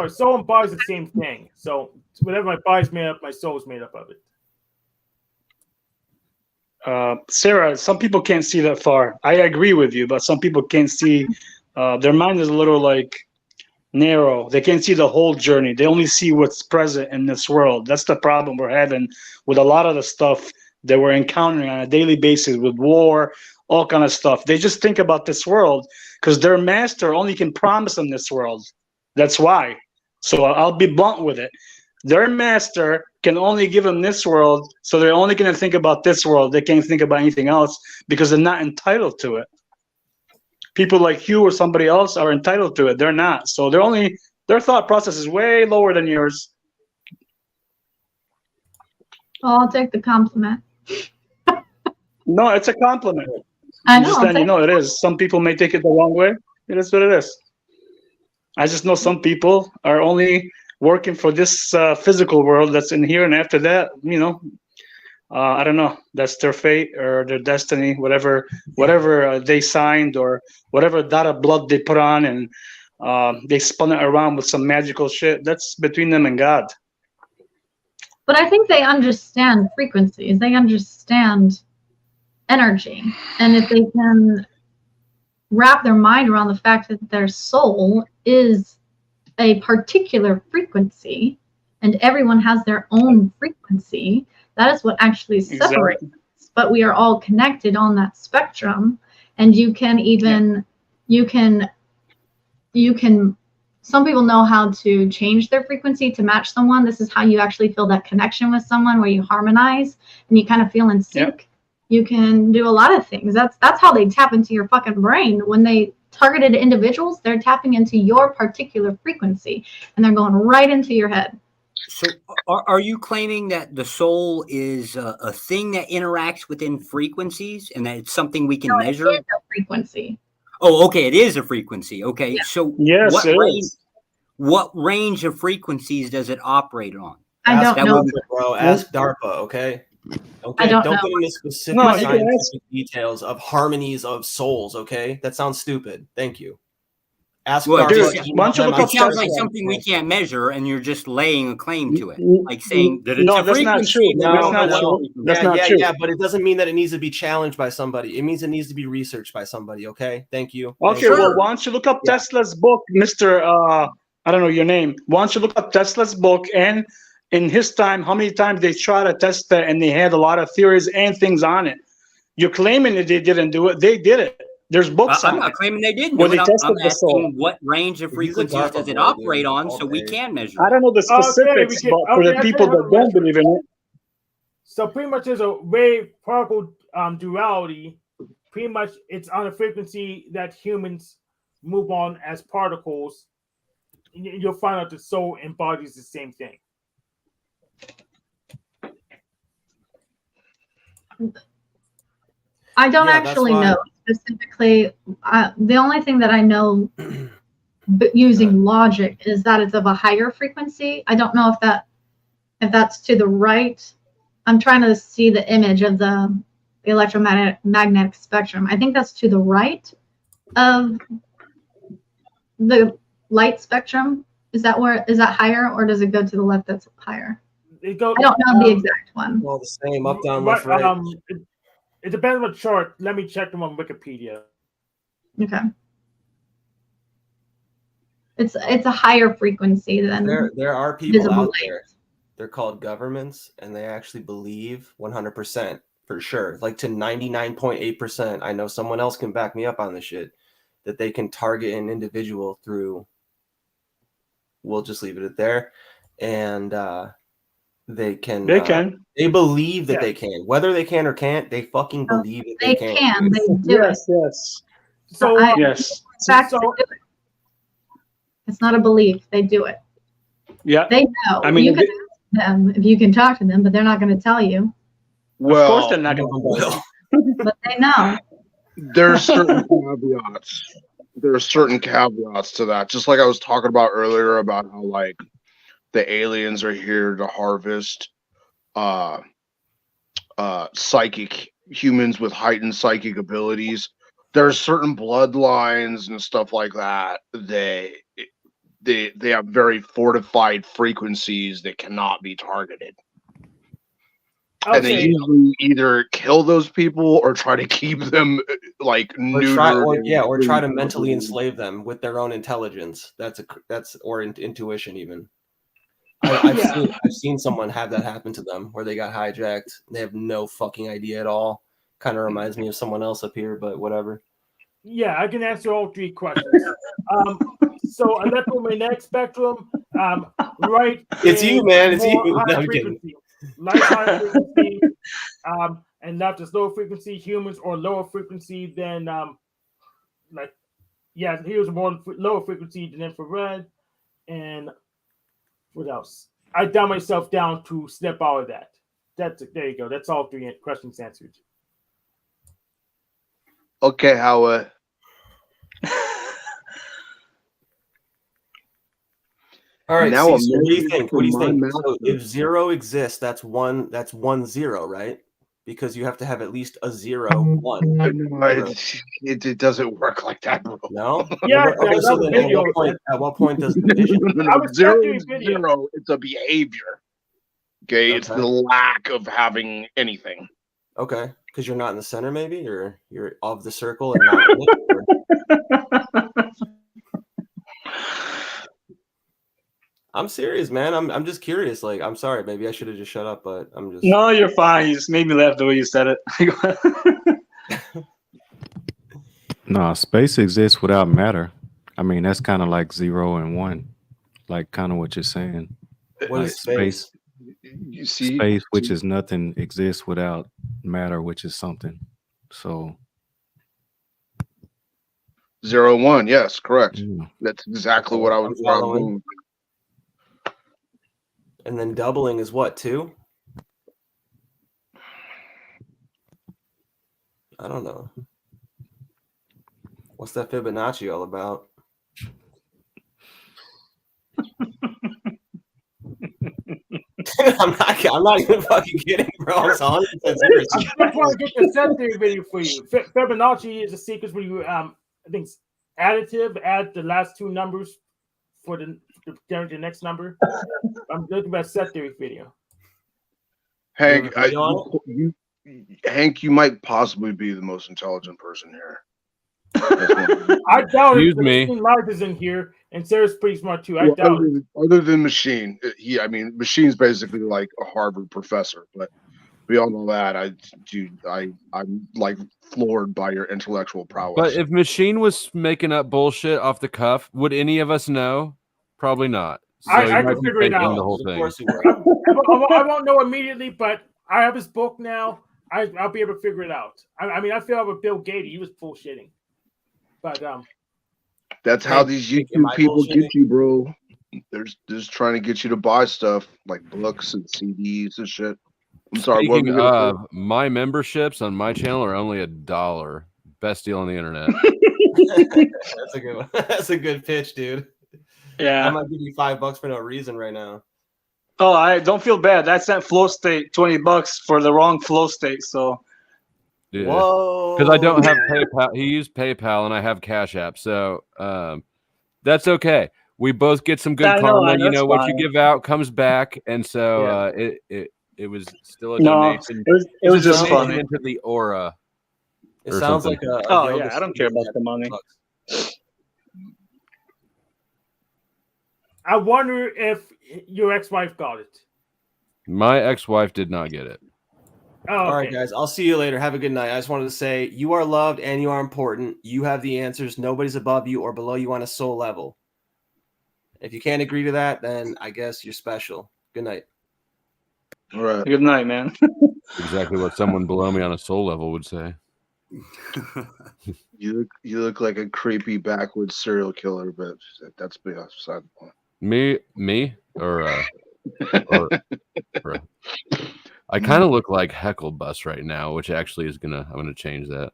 soul and body is the same thing. So whatever my body's made up, my soul is made up of it. Sarah, some people can't see that far. I agree with you, but some people can't see. Their mind is a little like narrow. They can't see the whole journey. They only see what's present in this world. That's the problem we're having with a lot of the stuff that we're encountering on a daily basis with war, all kind of stuff. They just think about this world because their master only can promise them this world. That's why. So I'll be blunt with it. Their master can only give them this world, so they're only going to think about this world. They can't think about anything else because they're not entitled to it. People like you or somebody else are entitled to it. They're not. So their thought process is way lower than yours. Well, I'll take the compliment. No, it's a compliment. I know. Just letting you know it is. Some people may take it the wrong way. It is what it is. I just know some people are only working for this physical world that's in here, and after that, I don't know. That's their fate or their destiny, whatever they signed or whatever dot of blood they put on, and they spun it around with some magical shit. That's between them and God. But I think they understand frequencies. They understand energy. And if they can wrap their mind around the fact that their soul is a particular frequency and everyone has their own frequency, that is what actually separates us. But we are all connected on that spectrum. And you can even, you can, some people know how to change their frequency to match someone. This is how you actually feel that connection with someone, where you harmonize and you kind of feel in sync. You can do a lot of things. That's how they tap into your fucking brain. When they targeted individuals, they're tapping into your particular frequency and they're going right into your head. So are you claiming that the soul is a thing that interacts within frequencies and that it's something we can measure? It is a frequency. Oh, okay. It is a frequency. Okay. Yeah. So yes, what range of frequencies does it operate on? I don't know. Bro, ask DARPA, okay? Okay, don't get into specific scientific details of harmonies of souls, okay? That sounds stupid. Thank you. Ask well, DARPA. It sounds like something we can't measure, and you're just laying a claim to it, like saying that it's a frequency. That's not true. That's not true. Yeah, but it doesn't mean that it needs to be challenged by somebody. It means it needs to be researched by somebody, okay? Thank you. Okay, well, why don't you look up Tesla's book, Mr. I don't know your name. Why don't you look up Tesla's book, and in his time, how many times they tried to test that, and they had a lot of theories and things on it. You're claiming that they didn't do it. They did it. There's books on it. I'm not claiming they didn't do it. I'm asking what range of frequencies does it operate on so we can measure it. I don't know the specifics, but for the people that don't believe in it. So pretty much there's a wave-particle duality. Pretty much it's on a frequency that humans move on as particles. You'll find out the soul embodies the same thing. I don't actually know specifically. The only thing that I know using logic is that it's of a higher frequency. I don't know if that's to the right. I'm trying to see the image of the electromagnetic spectrum. I think that's to the right of the light spectrum. Is that higher, or does it go to the left that's higher? I don't know the exact one. All the same, up, down, left, right. It depends on the chart. Let me check them on Wikipedia. Okay. It's a higher frequency than there are people out there. They're called governments, and they actually believe 100% for sure, like to 99.8%. I know someone else can back me up on this shit, that they can target an individual through. We'll just leave it at there, and they can. They believe that they can. Whether they can or can't, they fucking believe that they can. They do it. Yes. So yes. It's not a belief. They do it. Yeah. They know. I mean, you can ask them if you can talk to them, but they're not going to tell you. Well, of course they're not going to tell you. But they know. There's certain caveats. There are certain caveats to that. Just like I was talking about earlier about how like the aliens are here to harvest psychic humans with heightened psychic abilities. There are certain bloodlines and stuff like that. They have very fortified frequencies that cannot be targeted. Okay. And they usually either kill those people or try to keep them like neutered. Or try to mentally enslave them with their own intelligence. That's intuition even. I've seen someone have that happen to them where they got hijacked. They have no fucking idea at all. Kind of reminds me of someone else up here, but whatever. Yeah, I can answer all three questions. So electromagnetic spectrum, right? It's you, man. It's you. High No, I'm kidding. frequency. Light's high frequency, and left is lower frequency. Humans or lower frequency than he was more lower frequency than infrared. And what else? I dumb myself down to snip out of that. There you go. That's all three questions answered. Okay, Howard. All right. Now, So what do you think? What do you think? mouth So if 0 exists, that's one 0, right? Because you have to have at least a 0, 1. It doesn't work like that, bro. No? Yeah, Okay, so then at what point does division? Zero is zero. It's a behavior. Okay, it's the lack of having anything. Okay, because you're not in the center, maybe, or you're of the circle and not in it, or... I'm serious, man. I'm just curious. Like, I'm sorry, maybe I should have just shut up, but I'm just. No, you're fine. You just made me laugh the way you said it. No, space exists without matter. I mean, that's kind of like 0 and 1, like kind of what you're saying. What like is space? You see, space, which is nothing, exists without matter, which is something. So 0, 1. Yes, correct. That's exactly what I was following. And then doubling is what, 2? I don't know. What's that Fibonacci all about? I'm not even fucking kidding, bro. I'm 100% serious. I just want to get the set theory video for you. Fibonacci is a sequence where you, I think, it's additive, add the last 2 numbers for the next number. I'm looking at set theory video. Hank, Hank, you might possibly be the most intelligent person here. I doubt Excuse it. me. Live is in here, and Sarah's pretty smart too. I doubt it. Other than Machine, I mean, Machine's basically like a Harvard professor, but we all know that. I'm like floored by your intellectual prowess. But if Machine was making up bullshit off the cuff, would any of us know? Probably not. So I can figure it out. the whole thing. I won't know immediately, but I have his book now. I'll be able to figure it out. I mean, I feel with Bill Gates, he was bullshitting. But that's how these YouTube people get you, bro. They're just trying to get you to buy stuff like books and CDs and shit. I'm sorry. Speaking of, my memberships on my channel are only $1. Best deal on the internet. That's a good one. That's a good pitch, dude. Yeah, I might give you $5 for no reason right now. Oh, I don't feel bad. I sent Flow State $20 for the wrong Flow State, so. Yeah. Whoa! Because I don't have PayPal. He used PayPal, and I have Cash App, so that's okay. We both get some good karma. You know, what you give out comes back, and so it was still a donation. It was just funny into the aura. It sounds like a. Oh yeah, I don't care about the money. I wonder if your ex-wife got it. My ex-wife did not get it. Oh, okay. All right, guys. I'll see you later. Have a good night. I just wanted to say you are loved and you are important. You have the answers. Nobody's above you or below you on a soul level. If you can't agree to that, then I guess you're special. Good night. All right. Good night, man. Exactly what someone below me on a soul level would say. You look like a creepy backwoods serial killer, but that's beside the point. Me, or I kind of look like Heckle Bus right now, which actually is I'm gonna change that.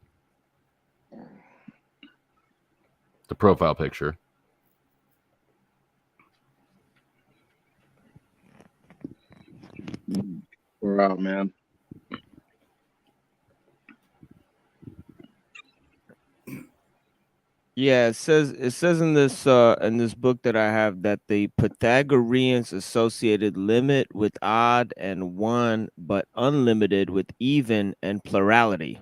The profile picture. We're out, man. Yeah, it says in this book that I have that the Pythagoreans associated limit with odd and one, but unlimited with even and plurality.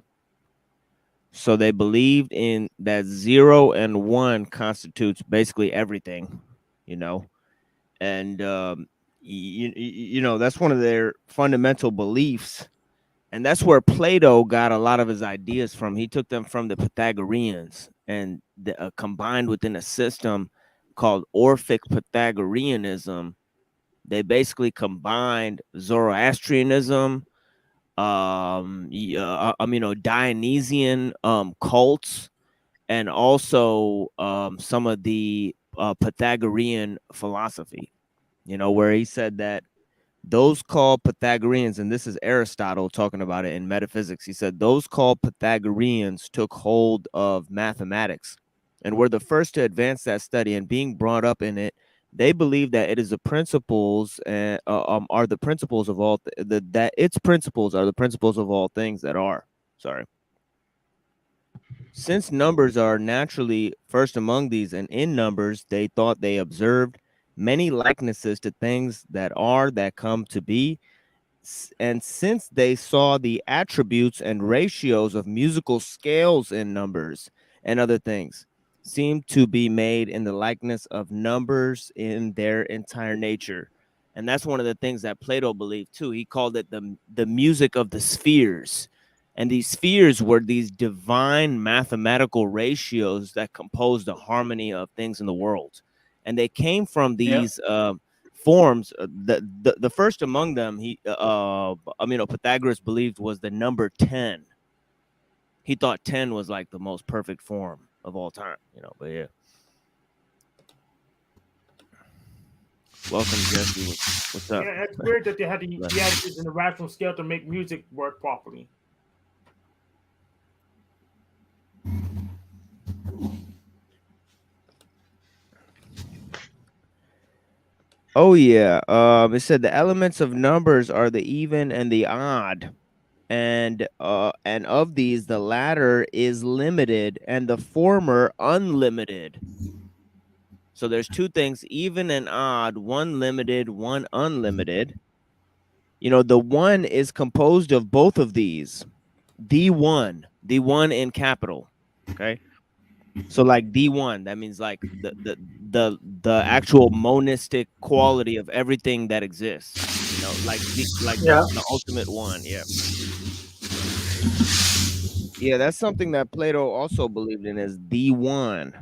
So they believed in that 0 and 1 constitutes basically everything, you know, and you know that's one of their fundamental beliefs And that's where Plato got a lot of his ideas from. He took them from the Pythagoreans and combined within a system called Orphic Pythagoreanism. They basically combined Zoroastrianism, Dionysian cults, and also some of the Pythagorean philosophy, where he said that those called Pythagoreans, and this is Aristotle talking about it in Metaphysics. He said those called Pythagoreans took hold of mathematics and were the first to advance that study, and being brought up in it, they believe that it is the principles and are the principles of all that its principles are the principles of all things that are. Sorry. Since numbers are naturally first among these, and in numbers they thought they observed many likenesses to things that are, that come to be, and since they saw the attributes and ratios of musical scales in numbers and other things seem to be made in the likeness of numbers in their entire nature. And that's one of the things that Plato believed too. He called it the music of the spheres. And these spheres were these divine mathematical ratios that composed the harmony of things in the world. And they came from these forms. The first among them, Pythagoras believed was the number 10. He thought 10 was like the most perfect form of all time, but yeah. Welcome, Jesse. What's up? Yeah, it's weird that they had to use an irrational scale to make music work properly. Oh yeah. It said the elements of numbers are the even and the odd, and of these the latter is limited and the former unlimited. So there's two things: even and odd, one limited, one unlimited. The one is composed of both of these. The one in capital. Okay. So like D1, that means like the actual monistic quality of everything that exists. The ultimate one. Yeah. Yeah, that's something that Plato also believed in, as D1.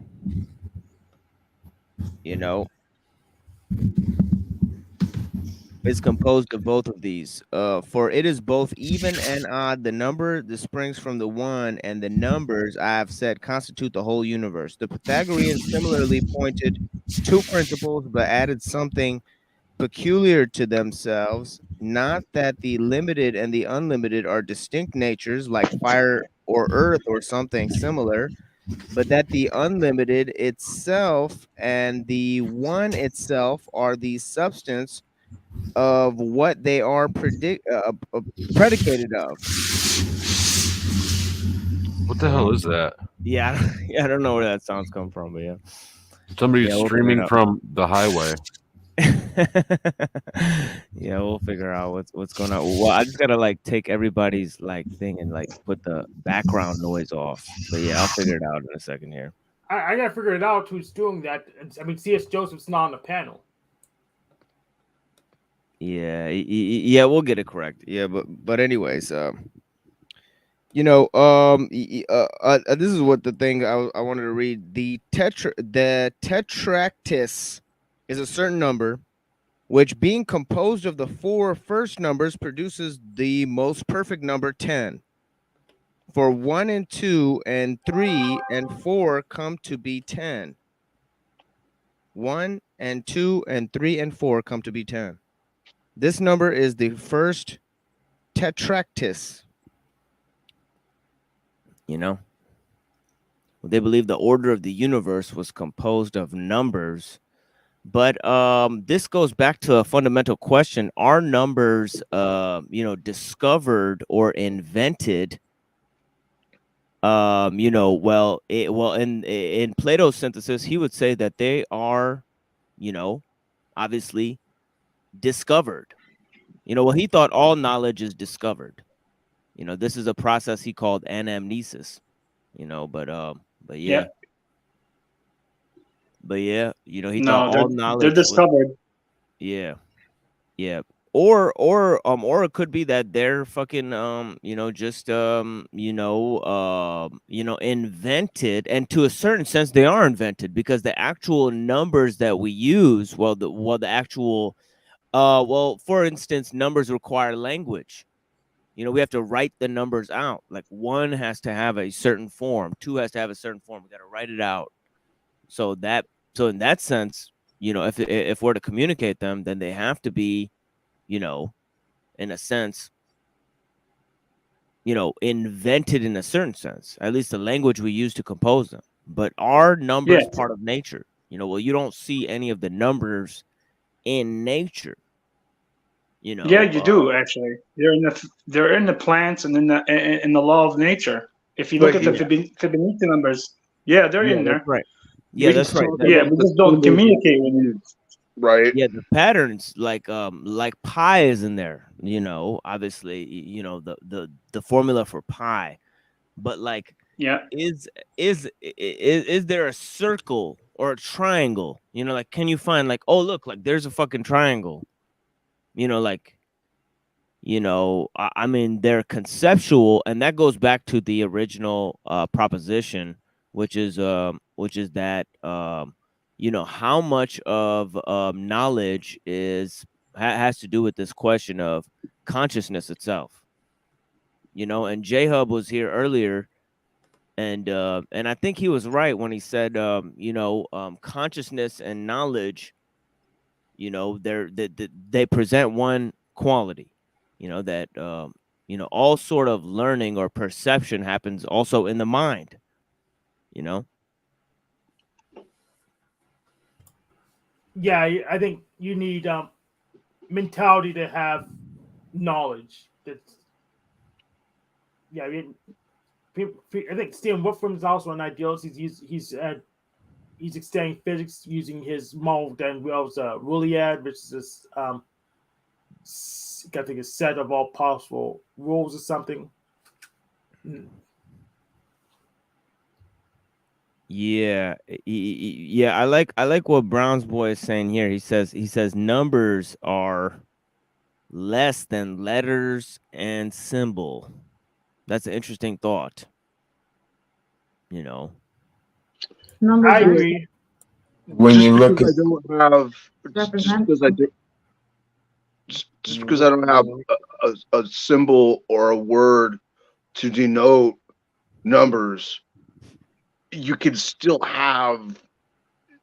Is composed of both of these. For it is both even and odd. The number that springs from the one, and the numbers I have said constitute the whole universe. The Pythagoreans similarly pointed two principles, but added something peculiar to themselves. Not that the limited and the unlimited are distinct natures, like fire or earth or something similar, but that the unlimited itself and the one itself are the substance of what they are predicated of. What the hell is that? Yeah, I don't know where that sounds come from, but yeah. Somebody's streaming from the highway. Yeah, we'll figure out what's going on. Well, I just gotta take everybody's thing and put the background noise off. But yeah, I'll figure it out in a second here. I gotta figure it out who's doing that. I mean, C.S. Joseph's not on the panel. Yeah, we'll get it correct. Yeah, but anyways, this is what the thing I wanted to read. The tetractys is a certain number, which being composed of the four first numbers produces the most perfect number 10. For 1 and 2 and 3 and 4 come to be 10. 1 and 2 and 3 and 4 come to be 10. This number is the first tetractys. They believe the order of the universe was composed of numbers. But this goes back to a fundamental question: are numbers, discovered or invented? In Plato's synthesis, he would say that they are, obviously discovered. He thought all knowledge is discovered. This is a process he called anamnesis. But yeah. But yeah, he thought all knowledge. They're discovered. Yeah. or it could be that they're fucking just invented, and to a certain sense they are invented, because the actual numbers that we use, the actual for instance, numbers require language. We have to write the numbers out. Like 1 has to have a certain form, 2 has to have a certain form. We got to write it out. So in that sense, if we're to communicate them, then they have to be, in a sense, invented in a certain sense, at least the language we use to compose them. But are numbers part of nature? You don't see any of the numbers in nature. Yeah, you do actually. They're in the plants and in the law of nature. If you look at the Fibonacci numbers, they're in there. That's right. Yeah, that's right. Yeah, we just don't communicate with you. Right. Yeah, the patterns like pi is in there. Obviously, the formula for pi, but like, is there a circle or a triangle? Like, can you find like, oh look, like there's a fucking triangle. I mean, they're conceptual, and that goes back to the original proposition, which is that how much of knowledge has to do with this question of consciousness itself. And J-Hub was here earlier, and I think he was right when he said consciousness and knowledge, they present one quality. That all sort of learning or perception happens also in the mind. Yeah, I think you need mentality to have knowledge. That's I think Stephen Wolfram is also an idealist. He's extending physics using his model that involves Rulliad, which is this I think a set of all possible rules or something. Yeah, I like what Brown's boy is saying here. He says numbers are less than letters and symbol. That's an interesting thought. Numbers I agree. When you look at just because I don't have a symbol or a word to denote numbers, you can still have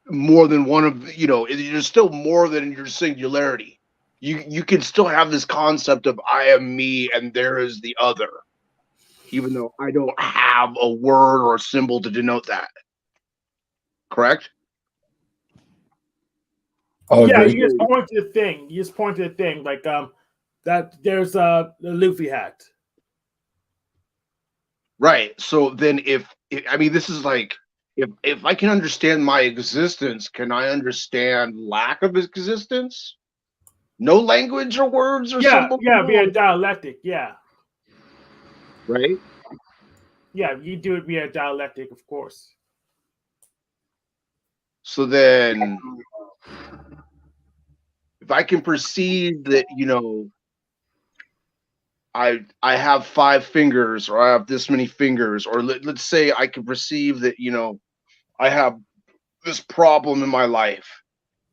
more than one of, there's still more than your singularity. You can still have this concept of I am me and there is the other, even though I don't have a word or a symbol to denote that. Correct? Yeah, you just point to the thing. You just point to the thing, like that. There's the Luffy hat. Right. So then, if this is like, if I can understand my existence, can I understand lack of existence? No language or words or symbols. Yeah, via dialectic. Yeah. Right. Yeah, you do it via dialectic, of course. So then, if I can perceive that, I have 5 fingers, or I have this many fingers, or let's say I can perceive that, I have this problem in my life,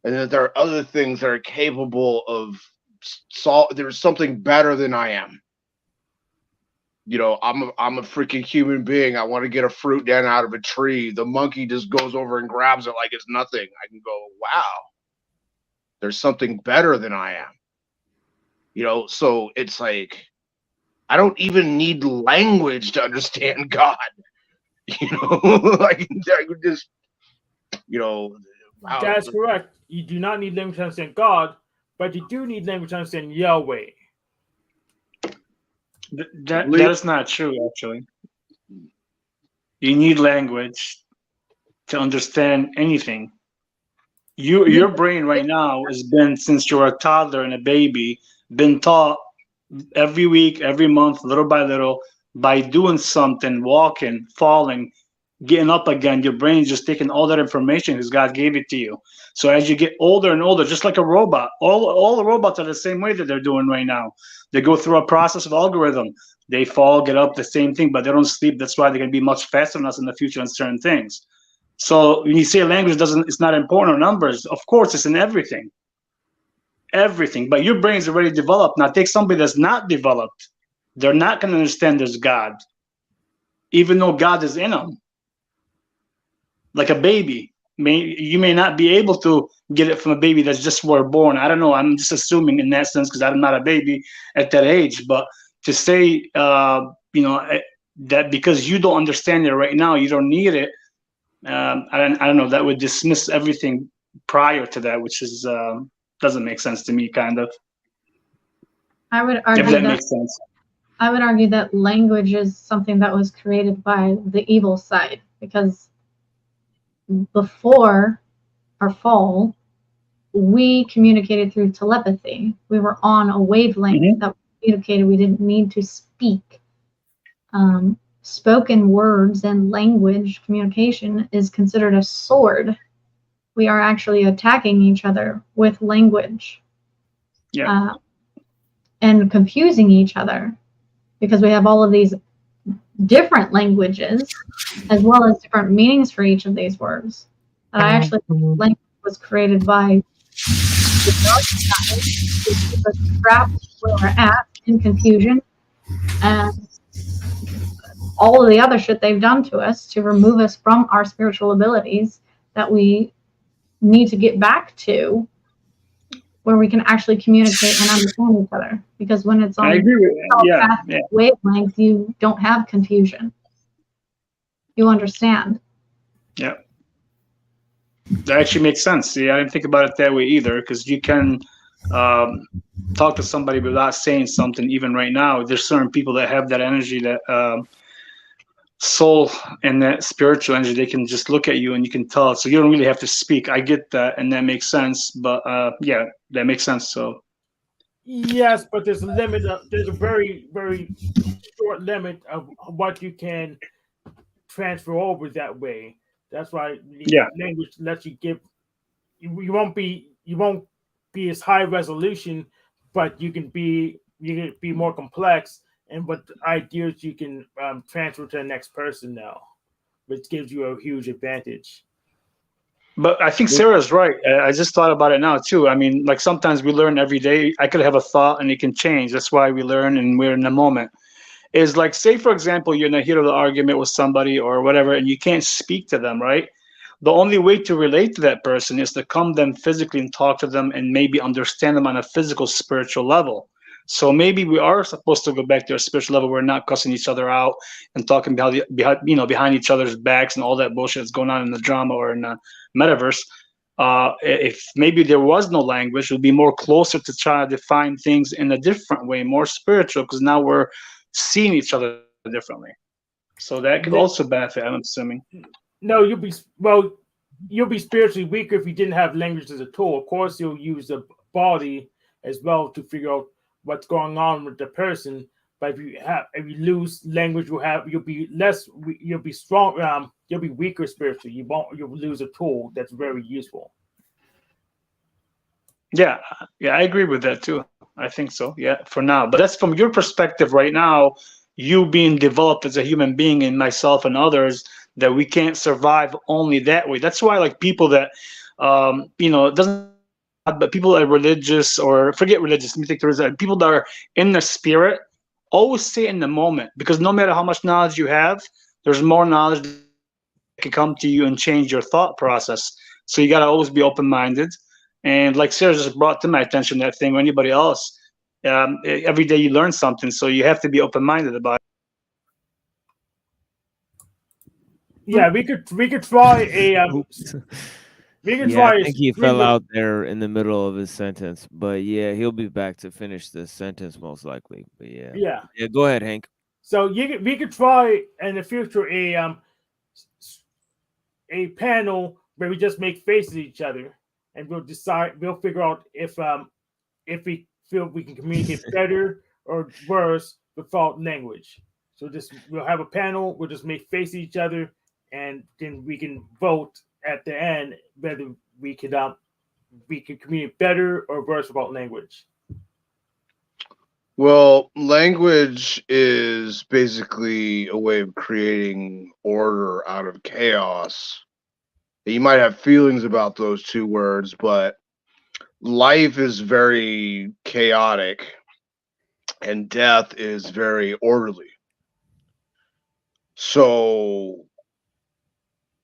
and that there are other things that are capable of there's something better than I am. I'm a freaking human being. I want to get a fruit down out of a tree. The monkey just goes over and grabs it like it's nothing. I can go, wow, there's something better than I am. So it's like, I don't even need language to understand God. I could just, wow. That's correct. You do not need language to understand God, but you do need language to understand Yahweh. That is not true, actually. You need language to understand anything. Your brain right now has been, since you're a toddler and a baby, been taught every week, every month, little by little, by doing something, walking, falling, getting up again. Your brain is just taking all that information because God gave it to you. So as you get older and older, just like a robot, all the robots are the same way that they're doing right now. They go through a process of algorithm. They fall, get up, the same thing, but they don't sleep. That's why they're going to be much faster than us in the future on certain things. So when you say language it's not important or numbers, of course it's in everything. Everything, but your brain's already developed. Now take somebody that's not developed. They're not going to understand there's God, even though God is in them. Like a baby, you may not be able to get it from a baby that's just were born. I don't know. I'm just assuming in that sense because I'm not a baby at that age. But to say, that because you don't understand it right now, you don't need it. I don't know. That would dismiss everything prior to that, which is doesn't make sense to me, kind of. I would argue if that makes sense. I would argue that language is something that was created by the evil side, because before our fall, we communicated through telepathy. We were on a wavelength that we communicated. We didn't need to speak. Spoken words and language communication is considered a sword. We are actually attacking each other with language. And confusing each other, because we have all of these different languages as well as different meanings for each of these words. And I actually think language was created by the dark side to keep us trapped where we're at in confusion, and all of the other shit they've done to us to remove us from our spiritual abilities that we need to get back to, where we can actually communicate and understand each other. Because when it's on wavelength, you don't have confusion. You understand. Yeah. That actually makes sense. See, I didn't think about it that way either, because you can talk to somebody without saying something. Even right now, there's certain people that have that energy, that soul and that spiritual energy. They can just look at you and you can tell. So you don't really have to speak. I get that, and that makes sense. But yeah, that makes sense. So yes, but there's a limit. There's a very, very short limit of what you can transfer over that way. That's why language lets you give. You won't be as high resolution, but you can be more complex, and what ideas you can transfer to the next person now, which gives you a huge advantage. But I think Sarah's right. I just thought about it now too. I mean, like sometimes we learn every day. I could have a thought and it can change. That's why we learn and we're in the moment. Is like, say for example, you're in the heat of the argument with somebody or whatever, and you can't speak to them, right? The only way to relate to that person is to come them physically and talk to them and maybe understand them on a physical, spiritual level. So maybe we are supposed to go back to a spiritual level. We're not cussing each other out and talking behind each other's backs and all that bullshit that's going on in the drama or in the metaverse. If maybe there was no language, it would be more closer to try to define things in a different way, more spiritual, because now we're seeing each other differently. So that could also benefit, I'm assuming. No, you'll be spiritually weaker if you didn't have language as a tool. Of course, you'll use the body as well to figure out what's going on with the person. But if you lose language, you'll be strong. You'll be weaker spiritually. You'll lose a tool that's very useful. Yeah, I agree with that too. I think so. Yeah, for now. But that's from your perspective right now, you being developed as a human being, and myself and others, that we can't survive only that way. That's why, like, people that, it doesn't, but people that are religious, or forget religious, let me take the result. People that are in the spirit always stay in the moment, because no matter how much knowledge you have, there's more knowledge that can come to you and change your thought process. So you got to always be open-minded. And like Sarah just brought to my attention that thing, or anybody else, every day you learn something, so you have to be open-minded about it. Yeah, we could try a. I think he fell out there in the middle of his sentence, but yeah, he'll be back to finish the sentence most likely. But yeah. Go ahead, Hank. So we could try in the future a panel where we just make faces at each other, and we'll figure out if we feel we can communicate better or worse without language. So we'll have a panel, we'll just make faces at each other, and then we can vote at the end whether we could communicate better or worse about language. Well, language is basically a way of creating order out of chaos. You might have feelings about those two words, but life is very chaotic and death is very orderly. So,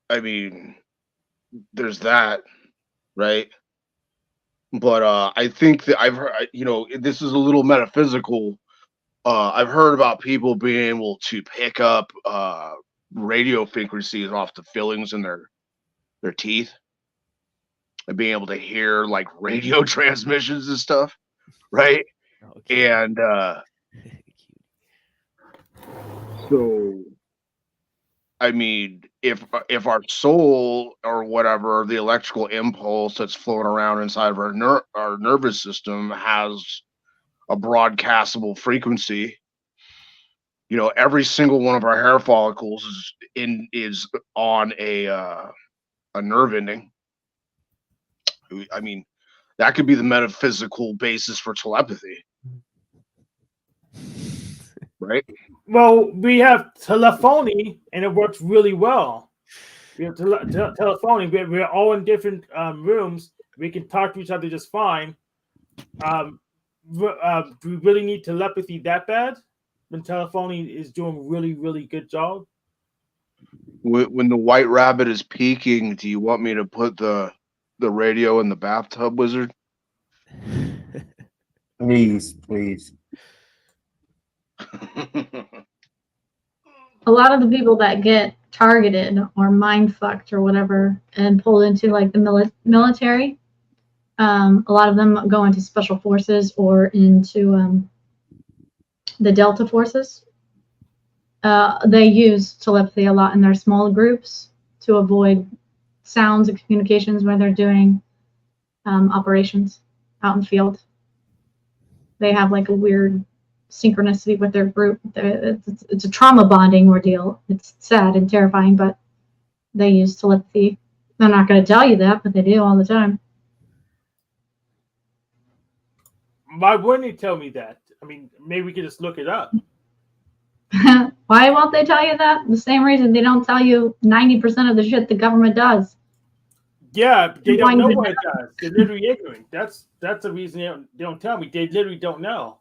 I mean, there's that, right? But I think that I've heard, this is a little metaphysical. I've heard about people being able to pick up radio frequencies off the fillings in their teeth and being able to hear like radio transmissions and stuff, right? Okay. And so, I mean, if our soul or whatever, the electrical impulse that's floating around inside of our nervous system has a broadcastable frequency, every single one of our hair follicles is on a nerve ending. I mean, that could be the metaphysical basis for telepathy, right? Well, we have telephony, and it works really well. We have telephony. We're all in different rooms. We can talk to each other just fine. Do we really need telepathy that bad when telephony is doing really, really good job? When the white rabbit is peaking, do you want me to put the radio in the bathtub, wizard? Please. A lot of the people that get targeted or mind fucked or whatever and pulled into like the military, a lot of them go into special forces or into the Delta forces. They use telepathy a lot in their small groups to avoid sounds and communications when they're doing operations out in the field. They have like a weird synchronicity with their group. It's a trauma bonding ordeal. It's sad and terrifying, but they use telepathy. They're not going to tell you that, but they do all the time. Why wouldn't he tell me that? I mean, maybe we could just look it up. Why won't they tell you that? The same reason they don't tell you 90% of the shit the government does. Yeah, they don't know what it does. They're literally ignorant. That's the reason they don't tell me. They literally don't know.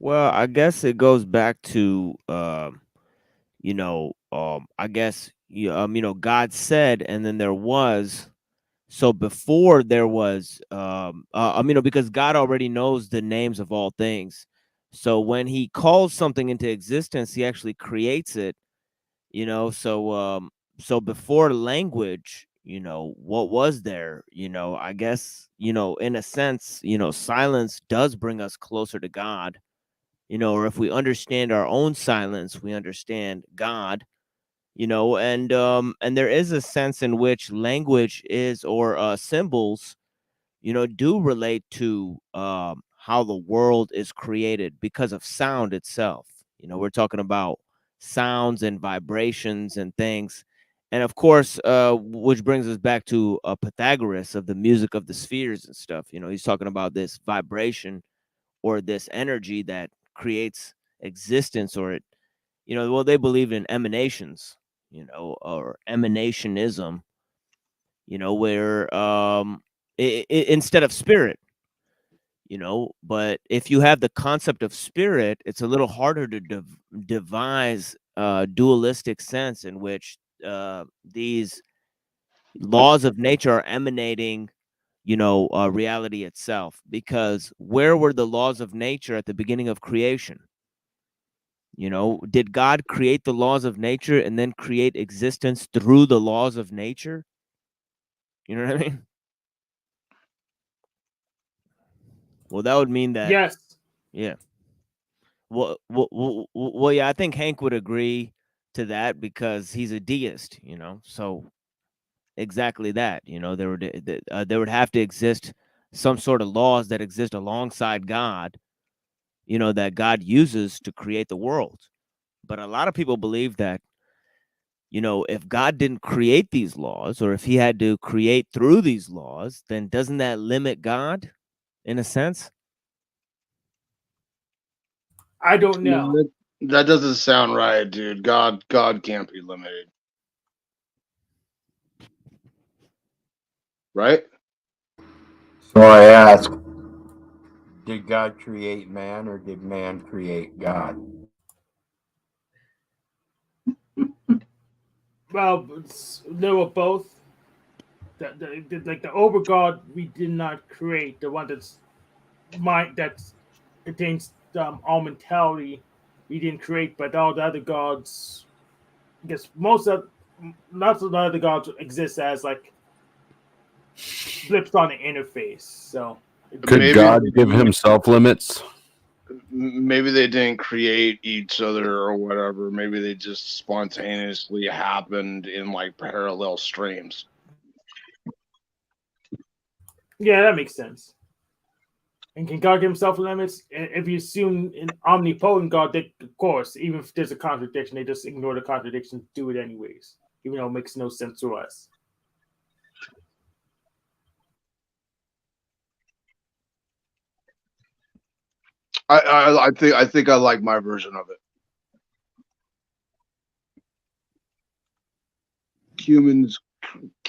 Well, I guess it goes back to, I guess, God said, and then there was. So before there was, because God already knows the names of all things. So when he calls something into existence, he actually creates it, so before language, what was there, I guess, in a sense, silence does bring us closer to God. Or if we understand our own silence, we understand God, and there is a sense in which language is, or symbols, do relate to how the world is created because of sound itself. We're talking about sounds and vibrations and things. And of course, which brings us back to Pythagoras of the music of the spheres and stuff. He's talking about this vibration or this energy that creates existence, or it, they believed in emanations, or emanationism, where instead of spirit, but if you have the concept of spirit, it's a little harder to devise a dualistic sense in which these laws of nature are emanating reality itself. Because where were the laws of nature at the beginning of creation? Did God create the laws of nature and then create existence through the laws of nature? You know what I mean? Well, that would mean that. Yes. Yeah. Well, yeah, I think Hank would agree to that because he's a deist, so exactly that, there would have to exist some sort of laws that exist alongside God, that God uses to create the world. But a lot of people believe that, you know, if God didn't create these laws, or if he had to create through these laws, then doesn't that limit God in a sense? I don't know. No, that doesn't sound right, dude. God can't be limited. Right? So I ask, did God create man or did man create God? Well, there were both. Like the over God, we did not create. The one that contains all mentality, we didn't create. But all the other gods, I guess lots of the other gods exist as like blips on the interface. So Could Maybe God give himself limits? maybe they didn't create each other or whatever. Maybe they just spontaneously happened in like parallel streams. yeah, that makes sense. And can God give himself limits? If you assume an omnipotent God, that of course, even if there's a contradiction, they just ignore the contradiction, do it anyways, even though it makes no sense to us. I think I like my version of it. Humans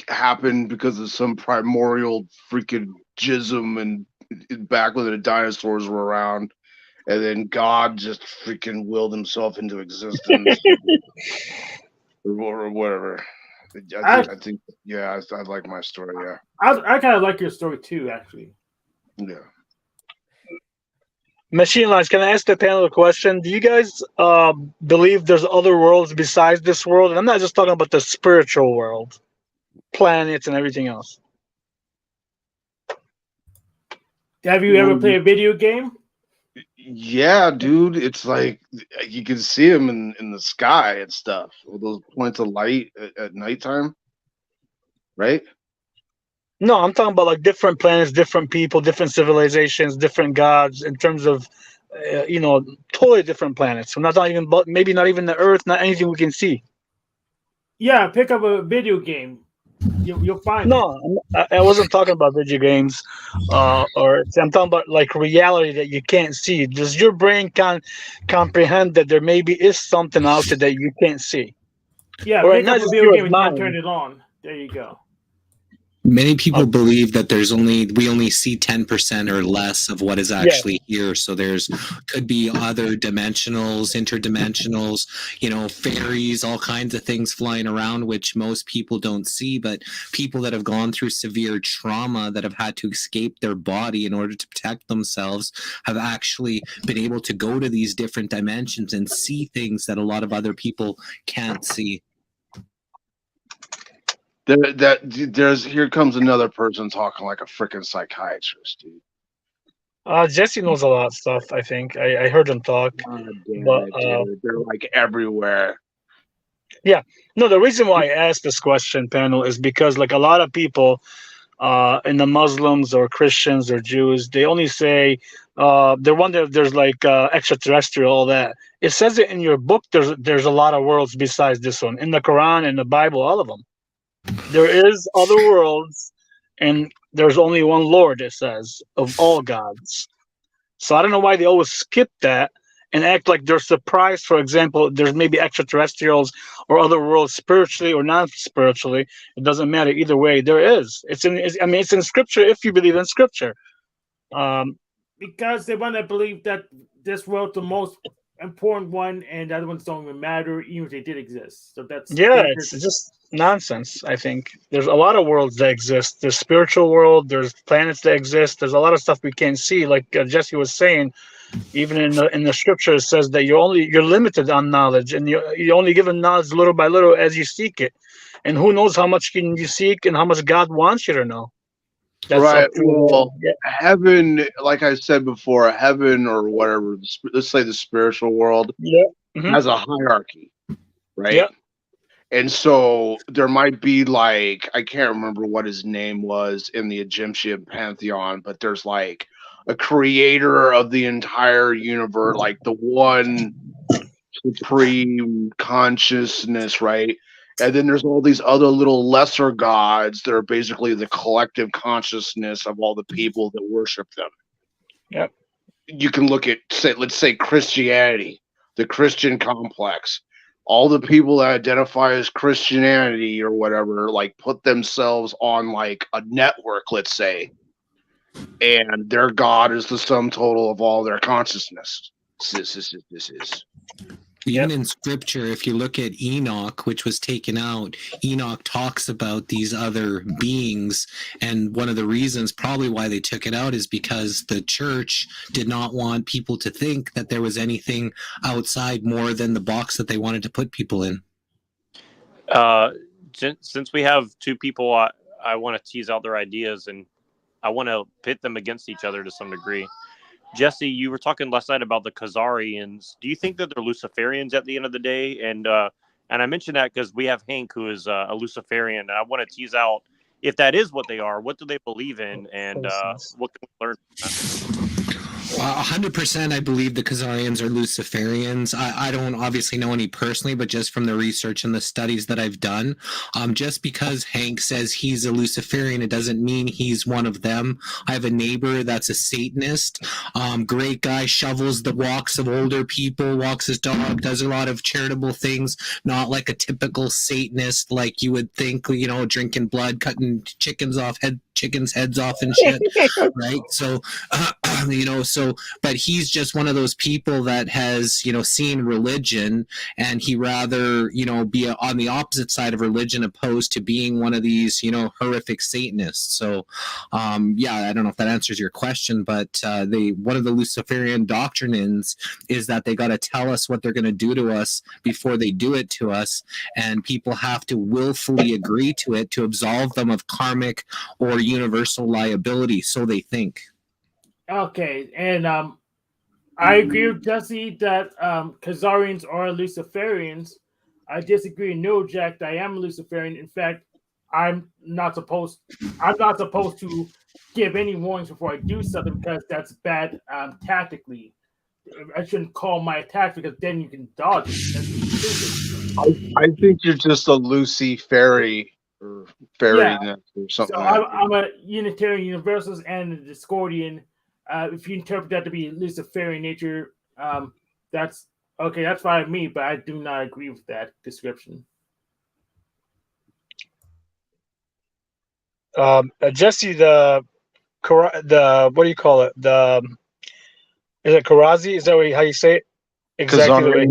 happened because of some primordial freaking jism and back when the dinosaurs were around, and then God just freaking willed himself into existence or whatever. I think yeah, I like my story. Yeah, I kind of like your story too, actually. yeah. Machine Lines, can I ask the panel a question? Do you guys believe there's other worlds besides this world? And I'm not just talking about the spiritual world, planets and everything else. Have you ever played a video game? Yeah, dude, it's like you can see them in the sky and stuff. All those points of light at nighttime, right? No, I'm talking about like different planets, different people, different civilizations, different gods in terms of, totally different planets. I'm not talking about maybe not even the Earth, not anything we can see. Yeah, pick up a video game. You'll find it. No, I wasn't talking about video games, or I'm talking about like reality that you can't see. Does your brain comprehend that there maybe is something out there that you can't see? Yeah, Or pick not up a just video your game and mind. turn it on. There you go. Many people believe that we only see 10% or less of what is actually here. So could be other dimensionals, interdimensionals, fairies, all kinds of things flying around, which most people don't see. But people that have gone through severe trauma, that have had to escape their body in order to protect themselves, have actually been able to go to these different dimensions and see things that a lot of other people can't see. Here comes another person talking like a freaking psychiatrist, dude. Jesse knows a lot of stuff. I think I heard him talk. But they're like everywhere. Yeah, no. The reason why I asked this question, panel, is because like a lot of people, in the Muslims or Christians or Jews, they only say they wonder if there's like extraterrestrial, all that. It says it in your book. There's a lot of worlds besides this one in the Quran and the Bible, all of them. There is other worlds, and there's only one Lord, it says, of all gods. So I don't know why they always skip that and act like they're surprised. For example, there's maybe extraterrestrials or other worlds spiritually or non-spiritually. It doesn't matter either way. There is. It's in Scripture if you believe in Scripture. Because they want to believe that this world's the most important one, and the other ones don't even matter, even if they did exist. So it's just nonsense. I think there's a lot of worlds that exist. There's spiritual world. There's planets that exist. There's a lot of stuff we can't see. Like Jesse was saying, even in the scripture, it says that you're limited on knowledge, and you're only given knowledge little by little as you seek it. And who knows how much can you seek and how much God wants you to know. That's right. up to Well, heaven, like I said before, heaven or whatever, let's say the spiritual world has a hierarchy, right? Yeah. And so there might be like, I can't remember what his name was in the Egyptian pantheon, but there's like a creator of the entire universe, like the one supreme consciousness, right? And then there's all these other little lesser gods that are basically the collective consciousness of all the people that worship them. Yep. You can look at, let's say Christianity, the Christian complex. All the people that identify as Christianity or whatever, like put themselves on like a network, let's say, and their God is the sum total of all their consciousness. This is. Even in scripture, if you look at Enoch, which was taken out, Enoch talks about these other beings. And one of the reasons probably why they took it out is because the church did not want people to think that there was anything outside more than the box that they wanted to put people in. Since we have two people, I want to tease out their ideas and I want to pit them against each other to some degree. Jesse, you were talking last night about the Khazarians. Do you think that they're Luciferians at the end of the day? And I mention that because we have Hank, who is a Luciferian. And I want to tease out, if that is what they are, what do they believe in? And what can we learn from that? 100% I believe the Khazarians are Luciferians. I don't obviously know any personally, but just from the research and the studies that I've done, just because Hank says he's a Luciferian, it doesn't mean he's one of them. I have a neighbor that's a Satanist, great guy, shovels the walks of older people, walks his dog, does a lot of charitable things, not like a typical Satanist like you would think, you know, drinking blood, cutting chickens' heads off and shit, right? So, you know, but he's just one of those people that has, you know, seen religion, and he rather, you know, be on the opposite side of religion opposed to being one of these, you know, horrific Satanists. So, yeah, I don't know if that answers your question, but one of the Luciferian doctrines is that they got to tell us what they're going to do to us before they do it to us, and people have to willfully agree to it to absolve them of karmic or universal liability, so they think. Okay, and I agree with Jesse that Khazarians are Luciferians. I disagree. No, Jack, I am a Luciferian. In fact, I'm not supposed to give any warnings before I do something because that's bad tactically. I shouldn't call my attack because then you can dodge it. I think you're just a Lucy fairy or fairiness or something. So I'm a Unitarian Universalist and a Discordian. If you interpret that to be Luciferian nature, that's okay. That's fine with me, but I do not agree with that description. Jesse, the what do you call it? Is it Karazi? Is that how you say it? Exactly.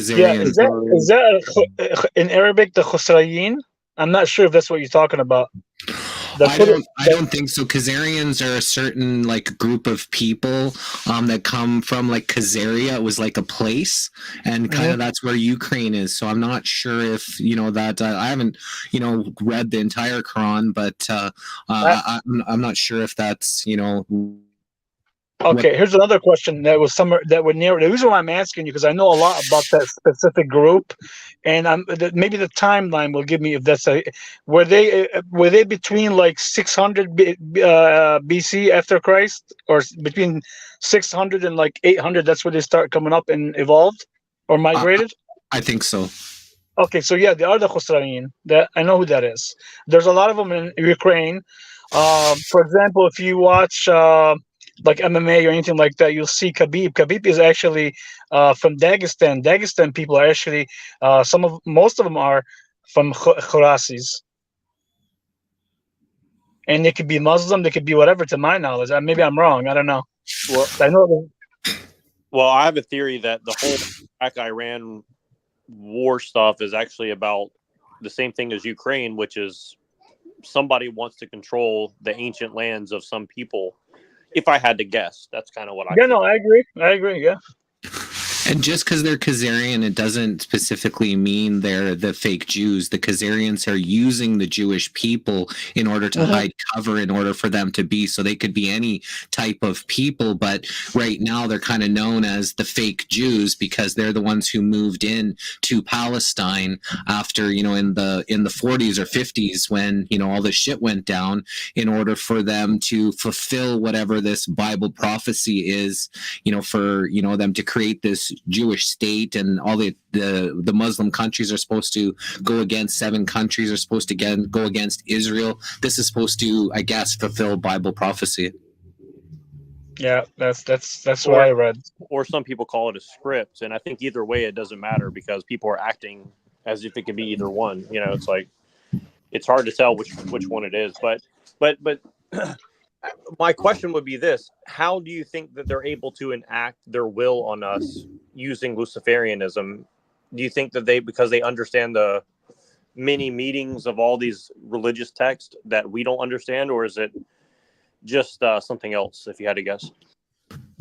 Yeah, is that in Arabic the Khusrayin? I'm not sure if that's what you're talking about. I don't think so. Khazarians are a certain like group of people that come from like Khazaria. It was like a place, and kind of that's where Ukraine is. So I'm not sure if you know that. I haven't read the entire Quran, but I'm not sure if that's Okay, here's another question that was that would narrow. The reason why I'm asking you because I know a lot about that specific group, and maybe the timeline will give me if that's were they between like 600 BC after Christ, or between 600 and like 800? That's where they start coming up and evolved or migrated. I think so. Okay, so yeah, they are the Khosrayin. That I know who that is. There's a lot of them in Ukraine. For example, if you watch like MMA or anything like that, you'll see Khabib. Khabib is actually from Dagestan. Dagestan people are actually most of them are from Khurasis, and they could be Muslim, they could be whatever. To my knowledge, maybe I'm wrong. I don't know. Well, I know. Well, I have a theory that the whole Iraq-Iran war stuff is actually about the same thing as Ukraine, which is somebody wants to control the ancient lands of some people. If I had to guess, that's kind of what I think. No, I agree. Yeah. And just because they're Khazarian, it doesn't specifically mean they're the fake Jews. The Khazarians are using the Jewish people in order to hide cover, in order for them to be. So they could be any type of people, but right now they're kind of known as the fake Jews because they're the ones who moved in to Palestine after, in the 40s or 50s when, all this shit went down, in order for them to fulfill whatever this Bible prophecy is, for, them to create this Jewish state, and all the Muslim countries are supposed to go against 7 countries are supposed to go against Israel. This is supposed to, I guess, fulfill Bible prophecy. Yeah, that's what I read. Or some people call it a script, and I think either way it doesn't matter because people are acting as if it could be either one. You know, it's like it's hard to tell which one it is. But my question would be this: how do you think that they're able to enact their will on us using Luciferianism? Do you think that because they understand the many meanings of all these religious texts that we don't understand, or is it just something else, if you had to guess?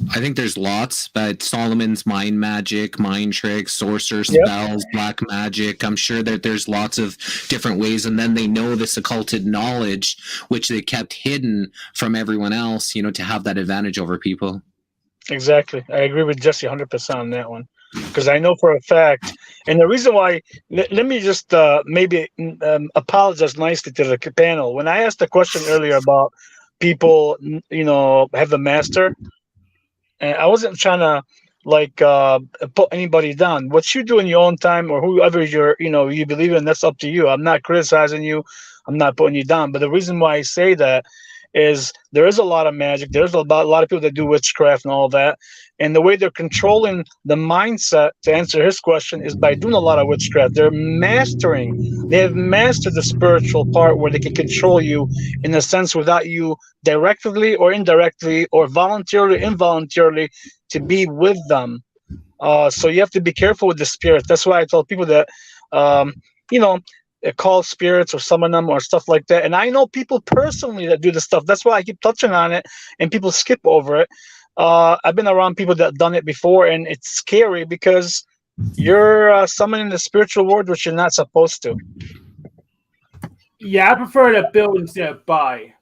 I think there's lots, but Solomon's mind magic, mind tricks, sorcerer spells, black magic. I'm sure that there's lots of different ways. And then they know this occulted knowledge, which they kept hidden from everyone else, you know, to have that advantage over people. Exactly. I agree with Jesse 100% on that one. Because I know for a fact, and the reason why, let me just maybe apologize nicely to the panel. When I asked the question earlier about people, you know, have the master, and I wasn't trying to like put anybody down. What you do in your own time, or whoever you believe in, that's up to you. I'm not criticizing you. I'm not putting you down. But the reason why I say that is there is a lot of magic. There's a lot of people that do witchcraft and all that. And the way they're controlling the mindset, to answer his question, is by doing a lot of witchcraft. They have mastered the spiritual part where they can control you in a sense without you directly or indirectly or voluntarily, involuntarily to be with them. So you have to be careful with the spirits. That's why I tell people that, call spirits or summon them or stuff like that. And I know people personally that do this stuff. That's why I keep touching on it and people skip over it. I've been around people that have done it before, and it's scary because you're summoning the spiritual world, which you're not supposed to. Yeah, I prefer to build instead of buy.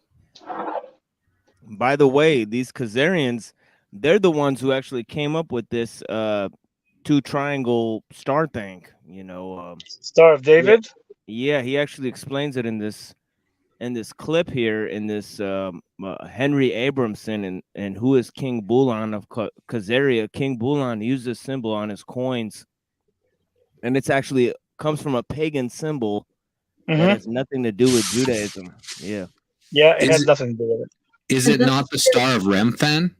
By the way, these Khazarians, they're the ones who actually came up with this 2 triangle star thing. You know, Star of David. Yeah, he actually explains it in this clip here, in this Henry Abramson and who is King Bulan of Khazaria. King Bulan used this symbol on his coins, and it's actually comes from a pagan symbol that has nothing to do with Judaism. Yeah, it has nothing to do with it. Is it not the Star of Remphan?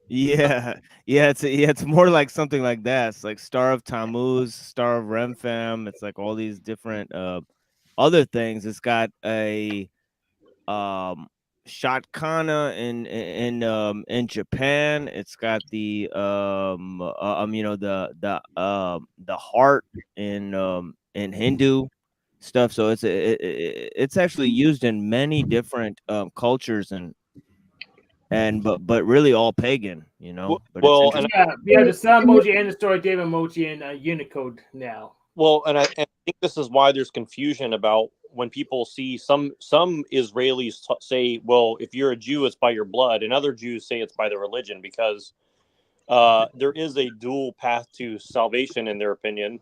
Yeah, it's more like something like that. It's like Star of Tammuz, Star of Remphan. It's like all these different other things. It's got a Shatkana in Japan. It's got the the heart in Hindu stuff. So it's actually used in many different cultures but really all pagan, you know. But we have the Sun emoji and the Story of David emoji in Unicode now. Well, and I think this is why there's confusion about when people see some Israelis say, well, if you're a Jew, it's by your blood, and other Jews say it's by the religion, because there is a dual path to salvation in their opinion.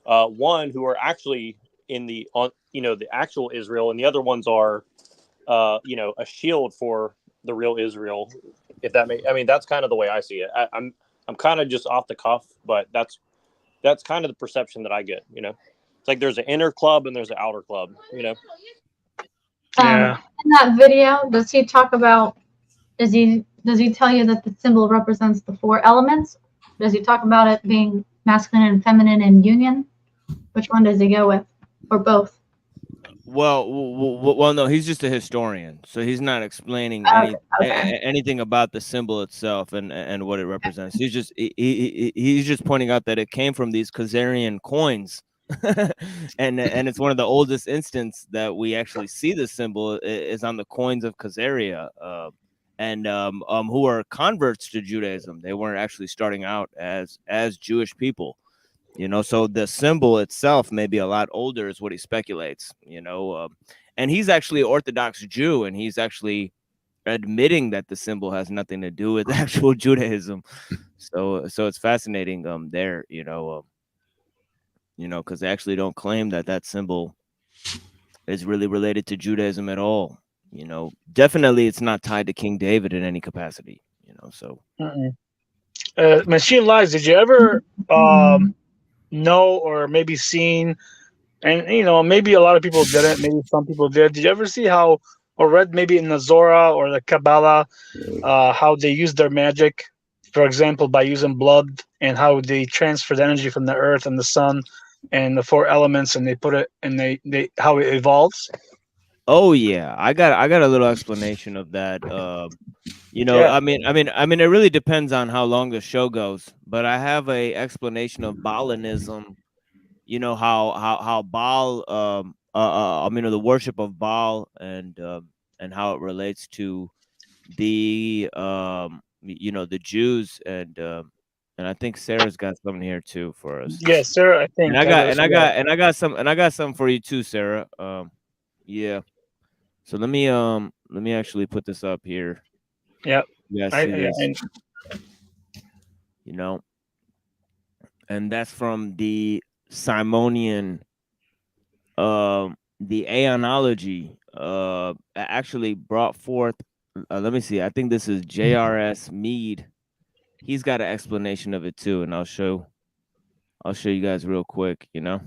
One who are actually in the actual Israel, and the other ones are a shield for the real Israel. If that that's kind of the way I see it. I'm kind of just off the cuff, but that's kind of the perception that I get. You know, it's like there's an inner club and there's an outer club. You know. In that video, does he talk about? Does he tell you that the symbol represents the 4 elements? Does he talk about it being masculine and feminine in union? Which one does he go with, or both? Well, no, he's just a historian, so he's not explaining anything about the symbol itself and what it represents. He's just pointing out that it came from these Khazarian coins, and it's one of the oldest instances that we actually see the symbol is on the coins of Khazaria, who are converts to Judaism. They weren't actually starting out as Jewish people. You know, so the symbol itself may be a lot older, is what he speculates. You know, and he's actually an Orthodox Jew, and he's actually admitting that the symbol has nothing to do with actual Judaism. So it's fascinating. There, because they actually don't claim that symbol is really related to Judaism at all. You know, definitely it's not tied to King David in any capacity. You know, so. Machine Lies, did you ever know or maybe seen, and maybe a lot of people didn't, maybe some people did you ever see how, or read maybe in the Zohar or the Kabbalah, how they use their magic, for example, by using blood, and how they transfer the energy from the earth and the sun and the four elements, and they put it, and they how it evolves? Oh yeah, I got a little explanation of that. Yeah. I mean, it really depends on how long the show goes, but I have a explanation of Baalanism. How Baal, the worship of Baal, and how it relates to the the Jews, and I think Sarah's got something here too for us. Yeah, Sarah, I think. And I got some for you too, Sarah. Yeah. So let me actually put this up here. Yep. You guys see this? And that's from the Simonian, the Aeonology, actually brought forth. Let me see. I think this is J.R.S. Mead. He's got an explanation of it too, and I'll show you guys real quick. No,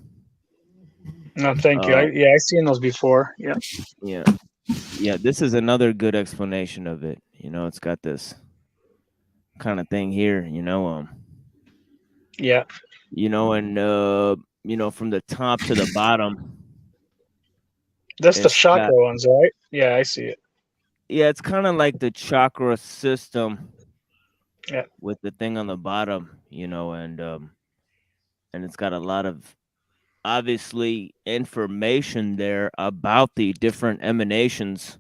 thank you. I've seen those before. Yeah. Yeah. This is another good explanation of it. It's got this kind of thing here. Yeah. And from the top to the bottom. That's the chakra ones, right? Yeah, I see it. Yeah, it's kind of like the chakra system. Yeah. With the thing on the bottom, and it's got a lot of obviously information there about the different emanations.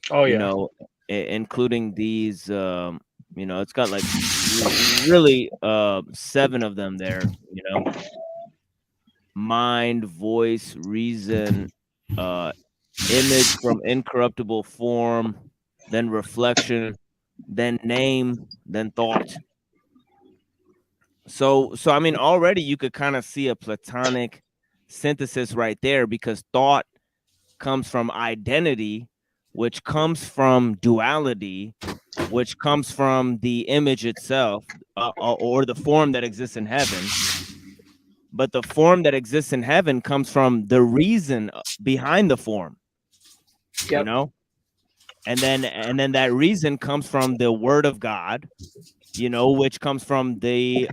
Oh yeah. Including these. It's got like really 7 of them there. Mind, voice, reason, image from incorruptible form, then reflection, then name, then thought. So I mean, already you could kind of see a Platonic synthesis right there, because thought comes from identity, which comes from duality, which comes from the image itself, or the form that exists in heaven. But the form that exists in heaven comes from the reason behind the form. Yep. And then that reason comes from the word of God, which comes from the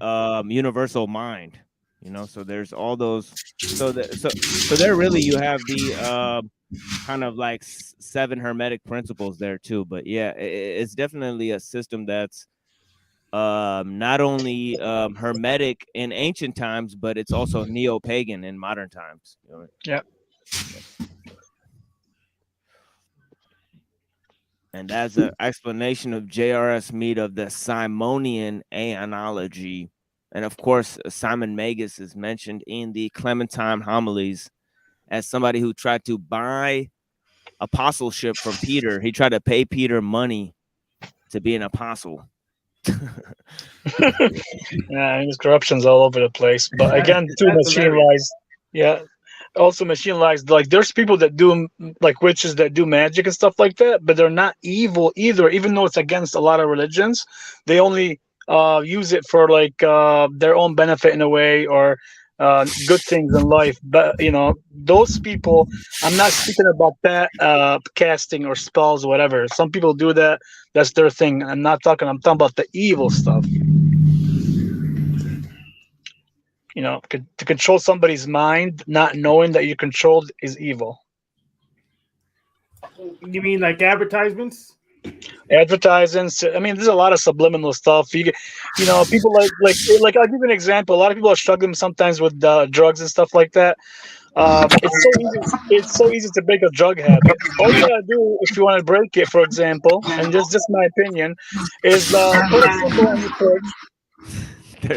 universal mind. So there's all those. So there really you have the kind of like 7 hermetic principles there too. But yeah, it's definitely a system that's not only hermetic in ancient times, but it's also neo-pagan in modern times. Yeah. And that's an explanation of J.R.S. Mead of the Simonian Aeonology. And of course, Simon Magus is mentioned in the Clementine homilies as somebody who tried to buy apostleship from Peter. He tried to pay Peter money to be an apostle. Yeah, there's corruptions all over the place. But again, too, Machine Lies. Yeah. Also, Machine Lies, like there's people that do, like witches that do magic and stuff like that, but they're not evil either, even though it's against a lot of religions. They only use it for like their own benefit in a way, or good things in life. But those people, I'm not speaking about that casting or spells or whatever. Some people do that, that's their thing. I'm talking about the evil stuff. To control somebody's mind, not knowing that you're controlled, is evil. You mean like advertisements? Advertisements. I mean, there's a lot of subliminal stuff. People like I'll give you an example. A lot of people are struggling sometimes with drugs and stuff like that. It's so easy to break a drug habit. All you gotta do, if you want to break it, for example, and just my opinion, is put a symbol on your fridge.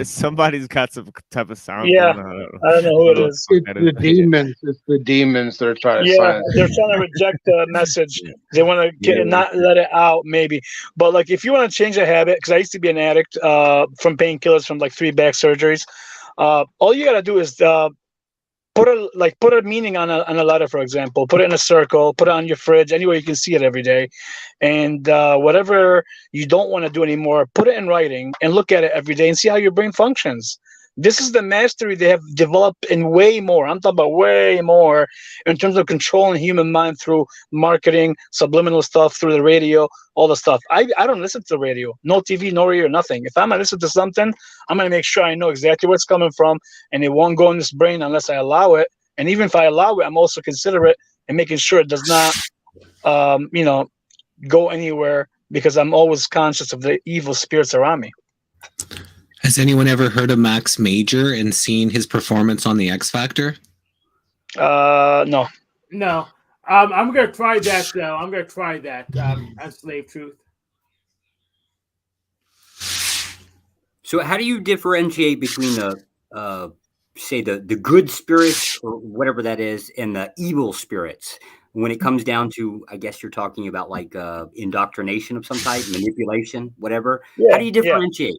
Somebody's got some type of sound. Yeah, I don't know who it is. It's the demons. It's the demons that are trying to silence. They're trying to reject the message. They want to not let it out, maybe. But like, if you want to change a habit, because I used to be an addict from painkillers, from like 3 back surgeries. All you gotta do is put a meaning on a letter, for example. Put it in a circle. Put it on your fridge, anywhere you can see it every day. And whatever you don't want to do anymore, put it in writing and look at it every day and see how your brain functions. This is the mastery they have developed in way more. I'm talking about way more in terms of controlling human mind through marketing, subliminal stuff, through the radio, all the stuff. I don't listen to the radio, no TV, no radio, nothing. If I'm gonna listen to something, I'm gonna make sure I know exactly where it's coming from, and it won't go in this brain unless I allow it. And even if I allow it, I'm also considerate and making sure it does not, go anywhere, because I'm always conscious of the evil spirits around me. Has anyone ever heard of Max Major and seen his performance on the X Factor? No. No. I'm gonna try that though. I'm gonna try that. As Slave Truth. So how do you differentiate between say the good spirits, or whatever that is, and the evil spirits when it comes down to, I guess you're talking about like indoctrination of some type, manipulation, whatever? Yeah, How do you differentiate?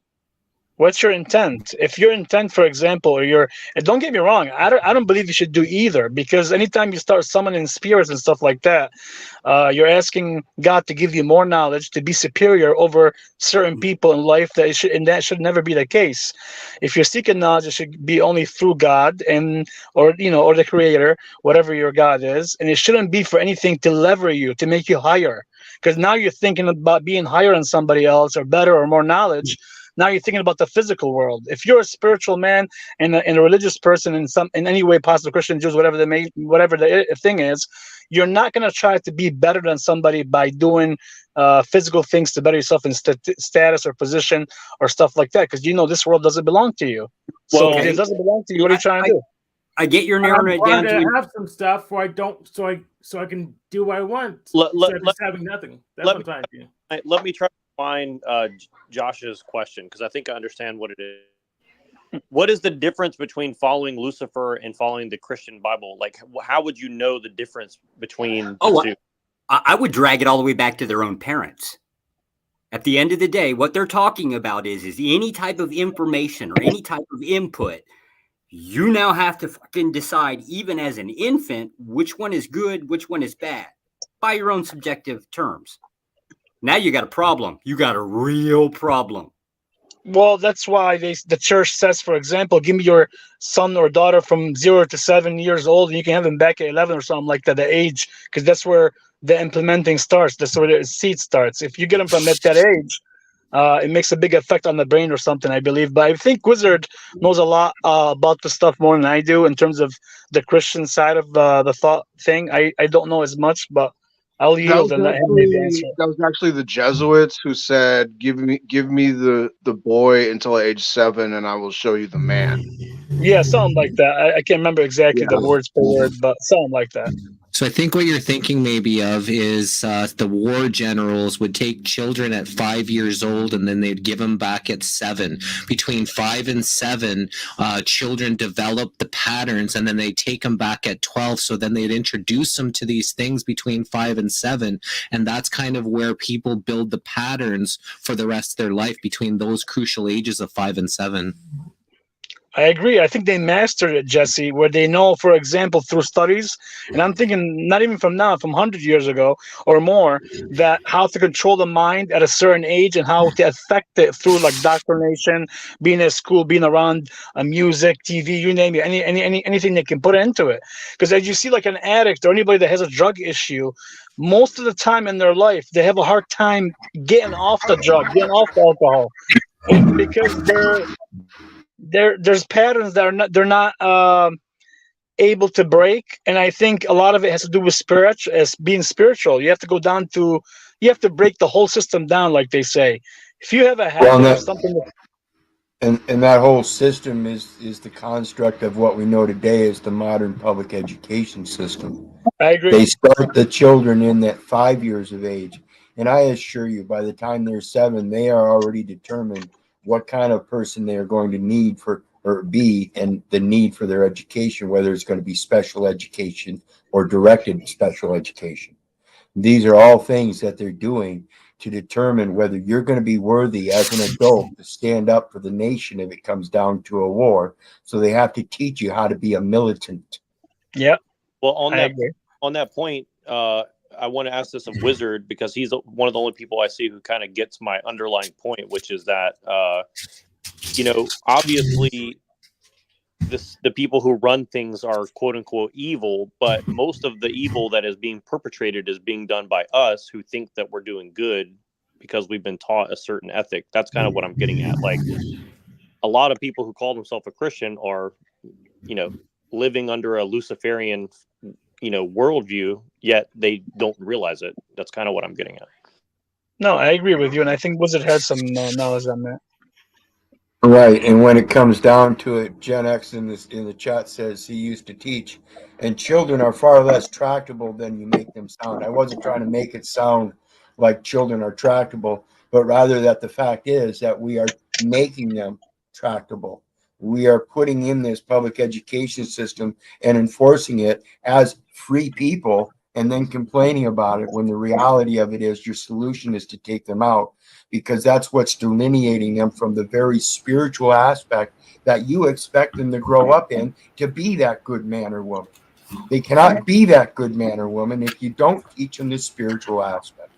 What's your intent? If your intent, for example, and don't get me wrong, I don't believe you should do either, because anytime you start summoning spirits and stuff like that, you're asking God to give you more knowledge, to be superior over certain people in life. That should never be the case. If you're seeking knowledge, it should be only through God or the Creator, whatever your God is, and it shouldn't be for anything to lever you, to make you higher. Because now you're thinking about being higher than somebody else, or better, or more knowledge. Now you're thinking about the physical world. If you're a spiritual man and a religious person in any way possible, Christian, Jews, whatever the thing is, you're not going to try to be better than somebody by doing physical things to better yourself in status or position or stuff like that, because this world doesn't belong to you. So if it doesn't belong to you, what are you trying to do? I get your narrowing it down to. Have some stuff where I don't, so I can do what I want. Instead of just having nothing. That's what I'm trying to do. Let me try to find Josh's question, because I think I understand what it is. What is the difference between following Lucifer and following the Christian Bible? Like, how would you know the difference between the two? I would drag it all the way back to their own parents. At the end of the day, what they're talking about is any type of information or any type of input. You now have to fucking decide, even as an infant, which one is good, which one is bad, by your own subjective terms. Now you got a problem. You got a real problem. Well, that's why the church says, for example, give me your son or daughter from 0 to 7 years old, and you can have them back at 11 or something like that, the age, because that's where the implementing starts. That's where the seed starts. If you get them from at that age, it makes a big effect on the brain or something, I believe. But I think Wizard knows a lot about the stuff more than I do in terms of the Christian side of the thought thing. I don't know as much, but I'll yield and let him maybe answer. That was actually the Jesuits who said, "Give me the boy until age 7, and I will show you the man." Yeah, something like that. I can't remember exactly the words per word, but something like that. So I think what you're thinking maybe of is the war generals would take children at 5 years old and then they'd give them back at 7. Between 5 and 7, children develop the patterns and then they take them back at 12. So then they'd introduce them to these things between 5 and 7. And that's kind of where people build the patterns for the rest of their life, between those crucial ages of 5 and 7. I agree. I think they mastered it, Jesse, where they know, for example, through studies, and I'm thinking not even from now, from 100 years ago or more, that how to control the mind at a certain age and how to affect it through like doctrination, being at school, being around music, TV, you name it, anything they can put into it. Because as you see, like an addict or anybody that has a drug issue, most of the time in their life, they have a hard time getting off the drug, getting off the alcohol, because there's patterns that they're not able to break. And I think a lot of it has to do with being spiritual. You have to go down to, you have to break the whole system down, like they say. If you have a habit or something. And that whole system is the construct of what we know today as the modern public education system. I agree. They start the children in at 5 years of age. And I assure you, by the time they're 7, they are already determined what kind of person they are going to need or be, and the need for their education, whether it's going to be special education or directed special education. These are all things that they're doing to determine whether you're going to be worthy as an adult to stand up for the nation if it comes down to a war. So they have to teach you how to be a militant. Yeah. Well, on I that agree. point, I want to ask this of Wizard, because he's one of the only people I see who kind of gets my underlying point, which is that obviously the people who run things are quote unquote evil, but most of the evil that is being perpetrated is being done by us who think that we're doing good because we've been taught a certain ethic. That's kind of what I'm getting at. Like, a lot of people who call themselves a Christian are, living under a Luciferian, worldview, yet they don't realize it. That's kind of what I'm getting at. No, I agree with you, and I think Wizard had some knowledge on that. Right, and when it comes down to it, Gen X in the chat says he used to teach, and children are far less tractable than you make them sound. I wasn't trying to make it sound like children are tractable, but rather that the fact is that we are making them tractable. We are putting in this public education system and enforcing it as free people, and then complaining about it when the reality of it is your solution is to take them out, because that's what's delineating them from the very spiritual aspect that you expect them to grow up in, to be that good man or woman. They cannot be that good man or woman if you don't teach them the spiritual aspect.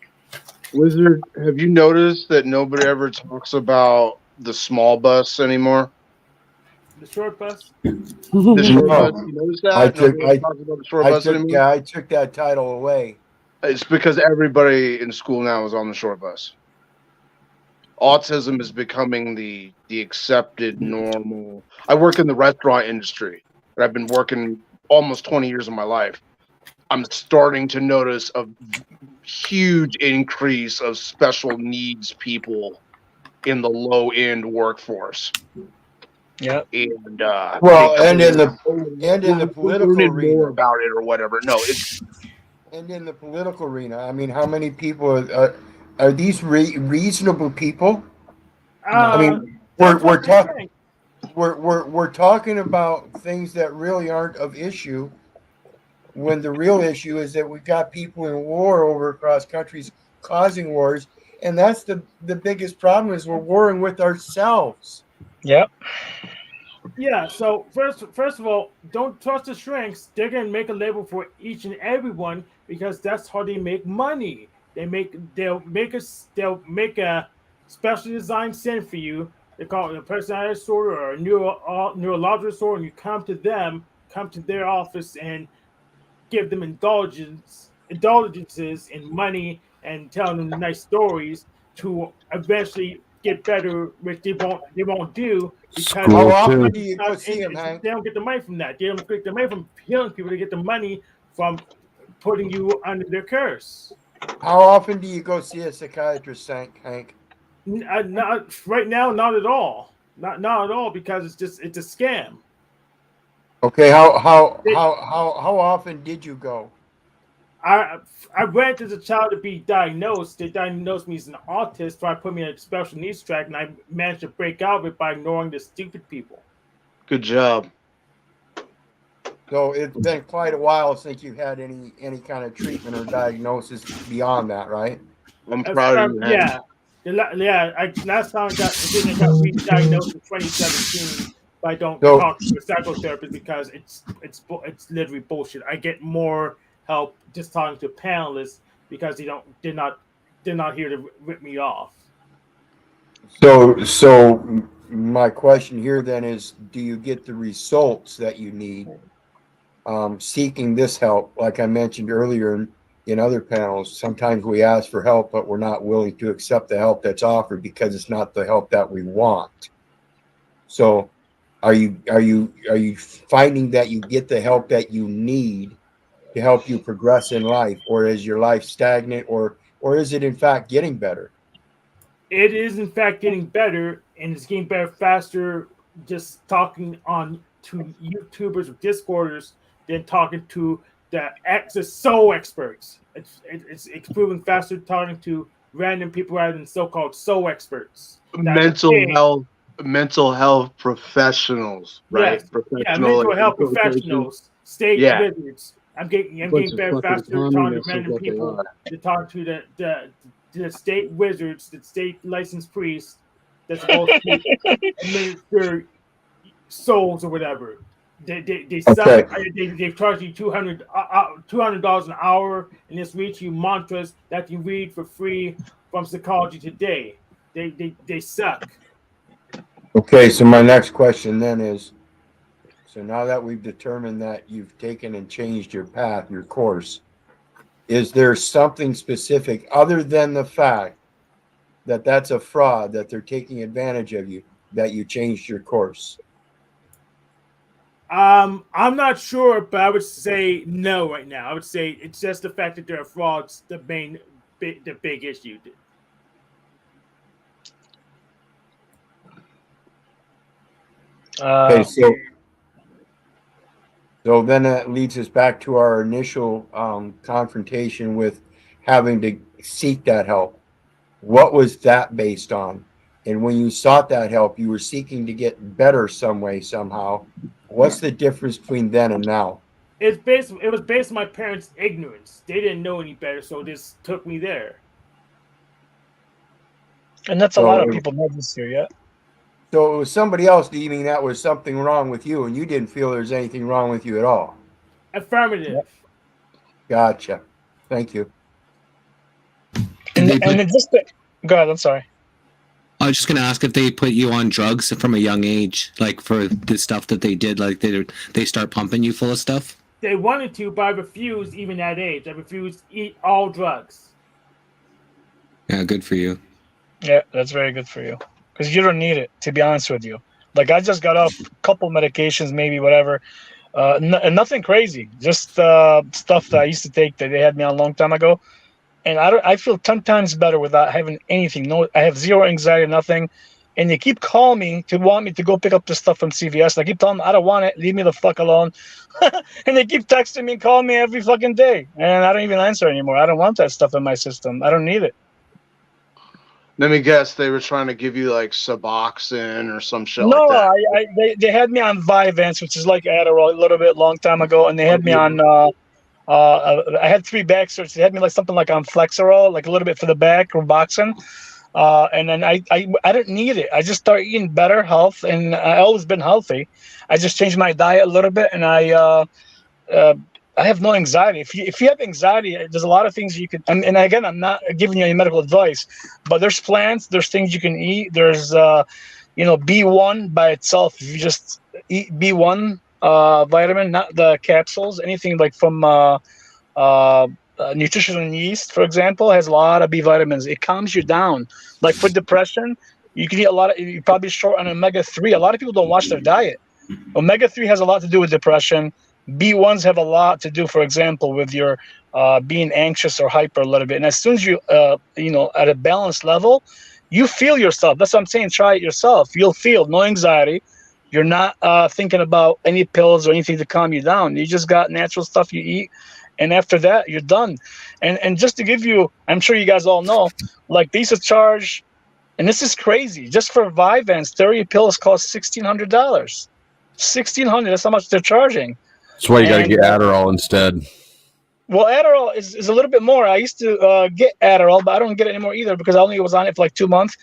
Wizard, have you noticed that nobody ever talks about the small bus anymore? The short bus? The short bus, you notice that? I took that title away. It's because everybody in school now is on the short bus. Autism is becoming the accepted normal. I work in the restaurant industry, and I've been working almost 20 years of my life. I'm starting to notice a huge increase of special needs people in the low end workforce. Yeah. And in the political arena more about it or whatever. No, it's and in the political arena. I mean, how many people are these reasonable people? I mean, we're talking about things that really aren't of issue, when the real issue is that we've got people in war over across countries causing wars, and that's the biggest problem, is we're warring with ourselves. Yep. Yeah, so first of all, don't trust the shrinks. They're gonna make a label for each and every one, because that's how they make money. They'll make a specially designed scent for you. They call it a personality disorder or a neurological disorder, and you come to their office and give them indulgences and money and tell them nice stories to eventually get better, which they won't do, because how often do you go see them, Hank? They don't get the money from that. They don't get the money from healing people. They get the money from putting you under their curse. How often do you go see a psychiatrist, Hank? Not right now, not at all. Not at all, because it's a scam. Okay, how often did you go? I went as a child to be diagnosed. They diagnosed me as an autist, so I put me in a special needs track, and I managed to break out of it by ignoring the stupid people. Good job. So it's been quite a while since you've had any kind of treatment or diagnosis beyond that, right? I'm proud of you. Yeah. Last time I got re-diagnosed in 2017. But I don't talk to a psychotherapist because it's literally bullshit. I get more help just talking to panelists because they're not here to rip me off. So my question here then is, do you get the results that you need seeking this help? Like I mentioned earlier in other panels, sometimes we ask for help, but we're not willing to accept the help that's offered because it's not the help that we want. So are you finding that you get the help that you need to help you progress in life, or is your life stagnant, or is it in fact getting better? It is in fact getting better, and it's getting better faster just talking to YouTubers or Discorders than talking to the soul experts. It's proven faster talking to random people rather than so-called soul experts. Mental health professionals, right? Yes. Mental health professionals, state wizards. I'm getting better faster talking to random people to talk to the state wizards, the state licensed priests that's supposed to administer souls or whatever. They suck. They've charged you $200 an hour, and it's read you mantras that you read for free from Psychology Today. They suck. Okay, so my next question then is, so now that we've determined that you've taken and changed your path, your course, is there something specific other than the fact that that's a fraud, that they're taking advantage of you, that you changed your course? I'm not sure, but I would say no right now. I would say it's just the fact that there are frauds, the big issue. Okay, so then that leads us back to our initial confrontation with having to seek that help. What was that based on? And when you sought that help, you were seeking to get better some way, somehow. What's the difference between then and now? It was based on my parents' ignorance. They didn't know any better, so this took me there. And that's a lot of people know this here, yeah. So it was somebody else deeming that was something wrong with you, and you didn't feel there's anything wrong with you at all. Affirmative. Gotcha. Thank you. And it just go ahead. I'm sorry. I was just going to ask if they put you on drugs from a young age, like for the stuff that they did, like they start pumping you full of stuff. They wanted to, but I refused even at age. I refused to eat all drugs. Yeah, good for you. Yeah, that's very good for you. Because you don't need it, to be honest with you. Like, I just got off a couple medications, maybe, whatever. Nothing crazy. Just stuff that I used to take that they had me on a long time ago. And I feel 10 times better without having anything. No, I have zero anxiety, nothing. And they keep calling me to want me to go pick up the stuff from CVS. And I keep telling them, I don't want it. Leave me the fuck alone. And they keep texting me and calling me every fucking day. And I don't even answer anymore. I don't want that stuff in my system. I don't need it. Let me guess, they were trying to give you like Suboxone or some shit No, like that. they had me on Vyvanse, which is like Adderall, a little bit long time ago. And they had me on... I had 3 back surgeries. They had me like something like on Flexerol, like a little bit for the back, or Roboxen. And then I didn't need it. I just started eating better health, and I always been healthy. I just changed my diet a little bit, and I have no anxiety. If you have anxiety, there's a lot of things you can. And again, I'm not giving you any medical advice, but there's plants, there's things you can eat. There's B1 by itself. If you just eat B1 vitamin, not the capsules, anything like from nutrition and yeast, for example, has a lot of B vitamins. It calms you down. Like for depression, you can eat a lot of. You're probably short on omega-3. A lot of people don't watch their diet. Omega-3 has a lot to do with depression. B1s have a lot to do, for example, with your being anxious or hyper a little bit. And as soon as you, at a balanced level, you feel yourself. That's what I'm saying. Try it yourself. You'll feel no anxiety. You're not thinking about any pills or anything to calm you down. You just got natural stuff you eat. And after that, you're done. And just to give you, I'm sure you guys all know, like they used to charge, and this is crazy, just for Vyvanse, 30 pills cost $1,600. $1,600, that's how much they're charging. That's why you got to get Adderall instead. Well, Adderall is a little bit more. I used to get Adderall, but I don't get it anymore either because I only was on it for like 2 months.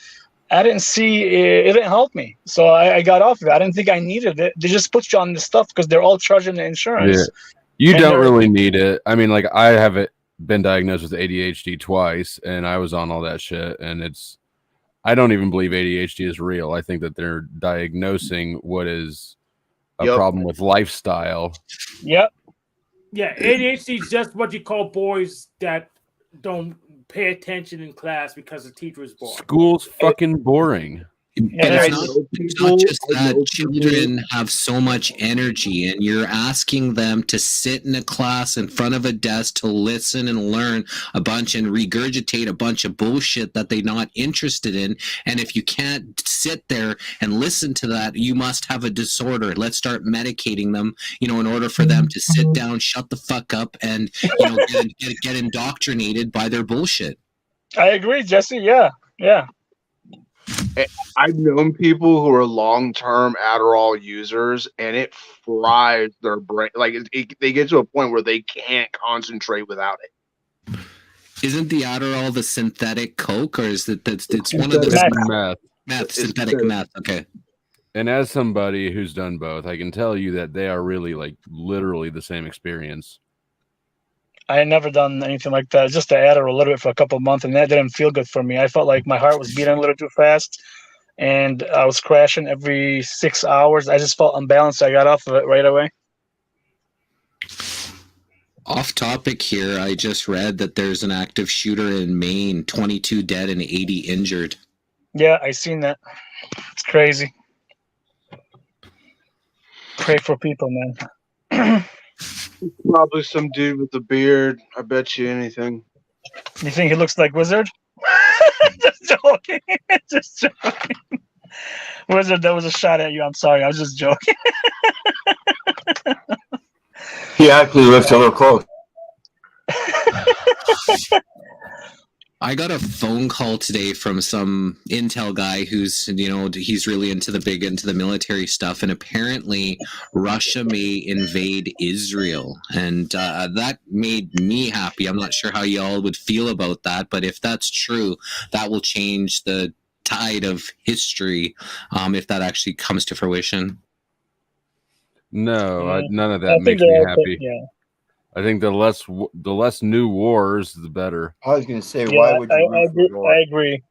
I didn't see it didn't help me, so I got off of it. I didn't think I needed it. They just put you on this stuff because they're all charging the insurance. Yeah. You don't really need it. I mean, like I haven't been diagnosed with ADHD twice, and I was on all that shit, and I don't even believe ADHD is real. I think that they're diagnosing what is a problem with lifestyle. Yep. Yeah, ADHD is just what you call boys that don't pay attention in class because the teacher is boring. School's fucking boring. And it's not just that children have so much energy, and you're asking them to sit in a class in front of a desk to listen and learn a bunch and regurgitate a bunch of bullshit that they're not interested in. And if you can't sit there and listen to that, you must have a disorder. Let's start medicating them, in order for them to sit down, shut the fuck up, and get indoctrinated by their bullshit. I agree, Jesse. Yeah. I've known people who are long-term Adderall users, and it fries their brain. Like they get to a point where they can't concentrate without it. Isn't the Adderall the synthetic coke, or is it's one of the meth? Synthetic meth. Okay. And as somebody who's done both, I can tell you that they are really like literally the same experience. I had never done anything like that. Just to add a little bit for a couple of months, and that didn't feel good for me. I felt like my heart was beating a little too fast, and I was crashing every 6 hours. I just felt unbalanced. I got off of it right away. Off topic here, I just read that there's an active shooter in Maine, 22 dead and 80 injured. Yeah, I seen that. It's crazy. Pray for people, man. Probably some dude with a beard. I bet you anything. You think he looks like Wizard? Just joking. Just joking. Wizard, that was a shot at you. I'm sorry. I was just joking. He actually looks a little close. I got a phone call today from some intel guy who's, he's really into the military stuff, and apparently Russia may invade Israel, and that made me happy. I'm not sure how y'all would feel about that, but if that's true, that will change the tide of history if that actually comes to fruition. No, none of that makes me happy. Yeah. I think the less new wars, the better. I was going to say, why would you root for war? I agree.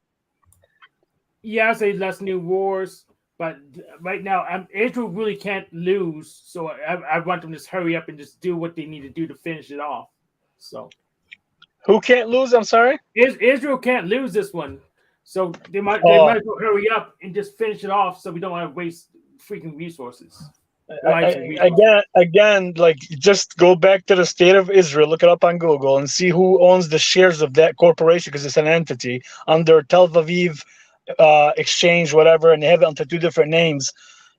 Yeah, I say less new wars, but right now, Israel really can't lose. So I want them to just hurry up and just do what they need to do to finish it off. So, who can't lose? I'm sorry. Israel can't lose this one, so they might as well hurry up and just finish it off, so we don't want to waste freaking resources. Again, like, just go back to the state of Israel, look it up on Google, and see who owns the shares of that corporation, because it's an entity under Tel Aviv exchange, whatever, and they have it under 2 different names,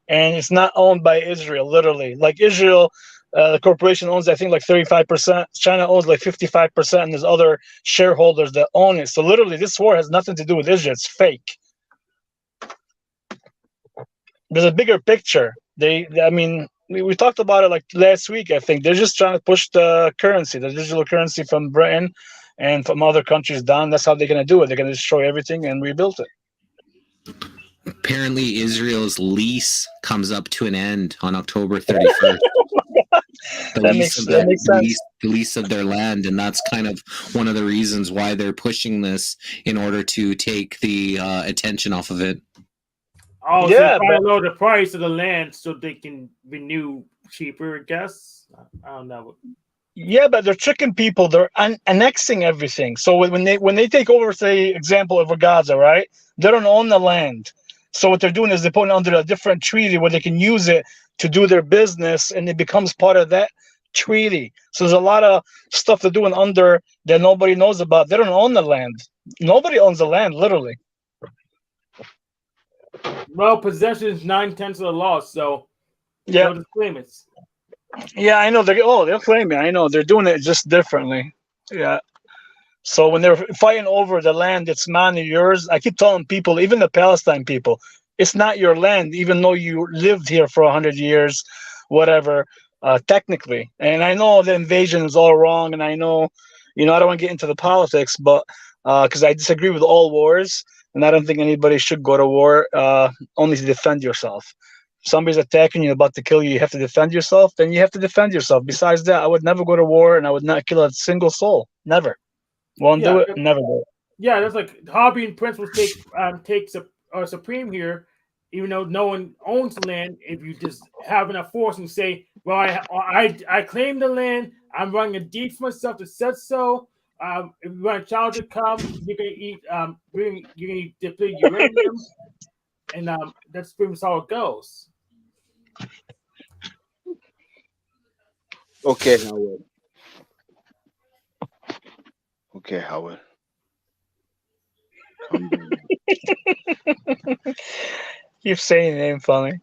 and it's not owned by Israel. Literally, like Israel, the corporation owns, I think, like 35%. China owns like 55%, and there's other shareholders that own it. So literally, this war has nothing to do with Israel. It's fake. There's a bigger picture. We talked about it like last week. I think they're just trying to push the currency, the digital currency from Britain and from other countries down. That's how they're going to do it. They're going to destroy everything and rebuild it. Apparently, Israel's lease comes up to an end on October 31st. The lease of their land, and that's kind of one of the reasons why they're pushing this, in order to take the attention off of it. Oh, yeah, so lower the price of the land so they can renew cheaper, I guess. I don't know. Yeah, but they're tricking people. They're annexing everything. So when they take over, say, example of Gaza, right? They don't own the land. So what they're doing is they're putting it under a different treaty where they can use it to do their business, and it becomes part of that treaty. So there's a lot of stuff they're doing under that nobody knows about. They don't own the land. Nobody owns the land, literally. Well, possession is 9/10 of the law, so yeah, claim it. Yeah, I know. They'll claim it. I know they're doing it just differently. Yeah. So when they're fighting over the land, it's mine or yours. I keep telling people, even the Palestine people, it's not your land, even though you lived here for 100 years, whatever. Technically, and I know the invasion is all wrong, and I know, I don't want to get into the politics, but because I disagree with all wars. And I don't think anybody should go to war only to defend yourself. If somebody's attacking you, about to kill you, you have to defend yourself, then you have to defend yourself. Besides that, I would never go to war, and I would not kill a single soul. Never. Won't do it, never do it. Yeah, that's like hobby and principles take supreme here, even though no one owns the land. If you just have enough force and say, well, I claim the land, I'm running a deed for myself that says so. If you want a child to come, you're gonna eat. You're gonna eat depleted uranium, and that's pretty much how it goes. Okay, Howard. Okay, Howard. Keep saying it ain't funny.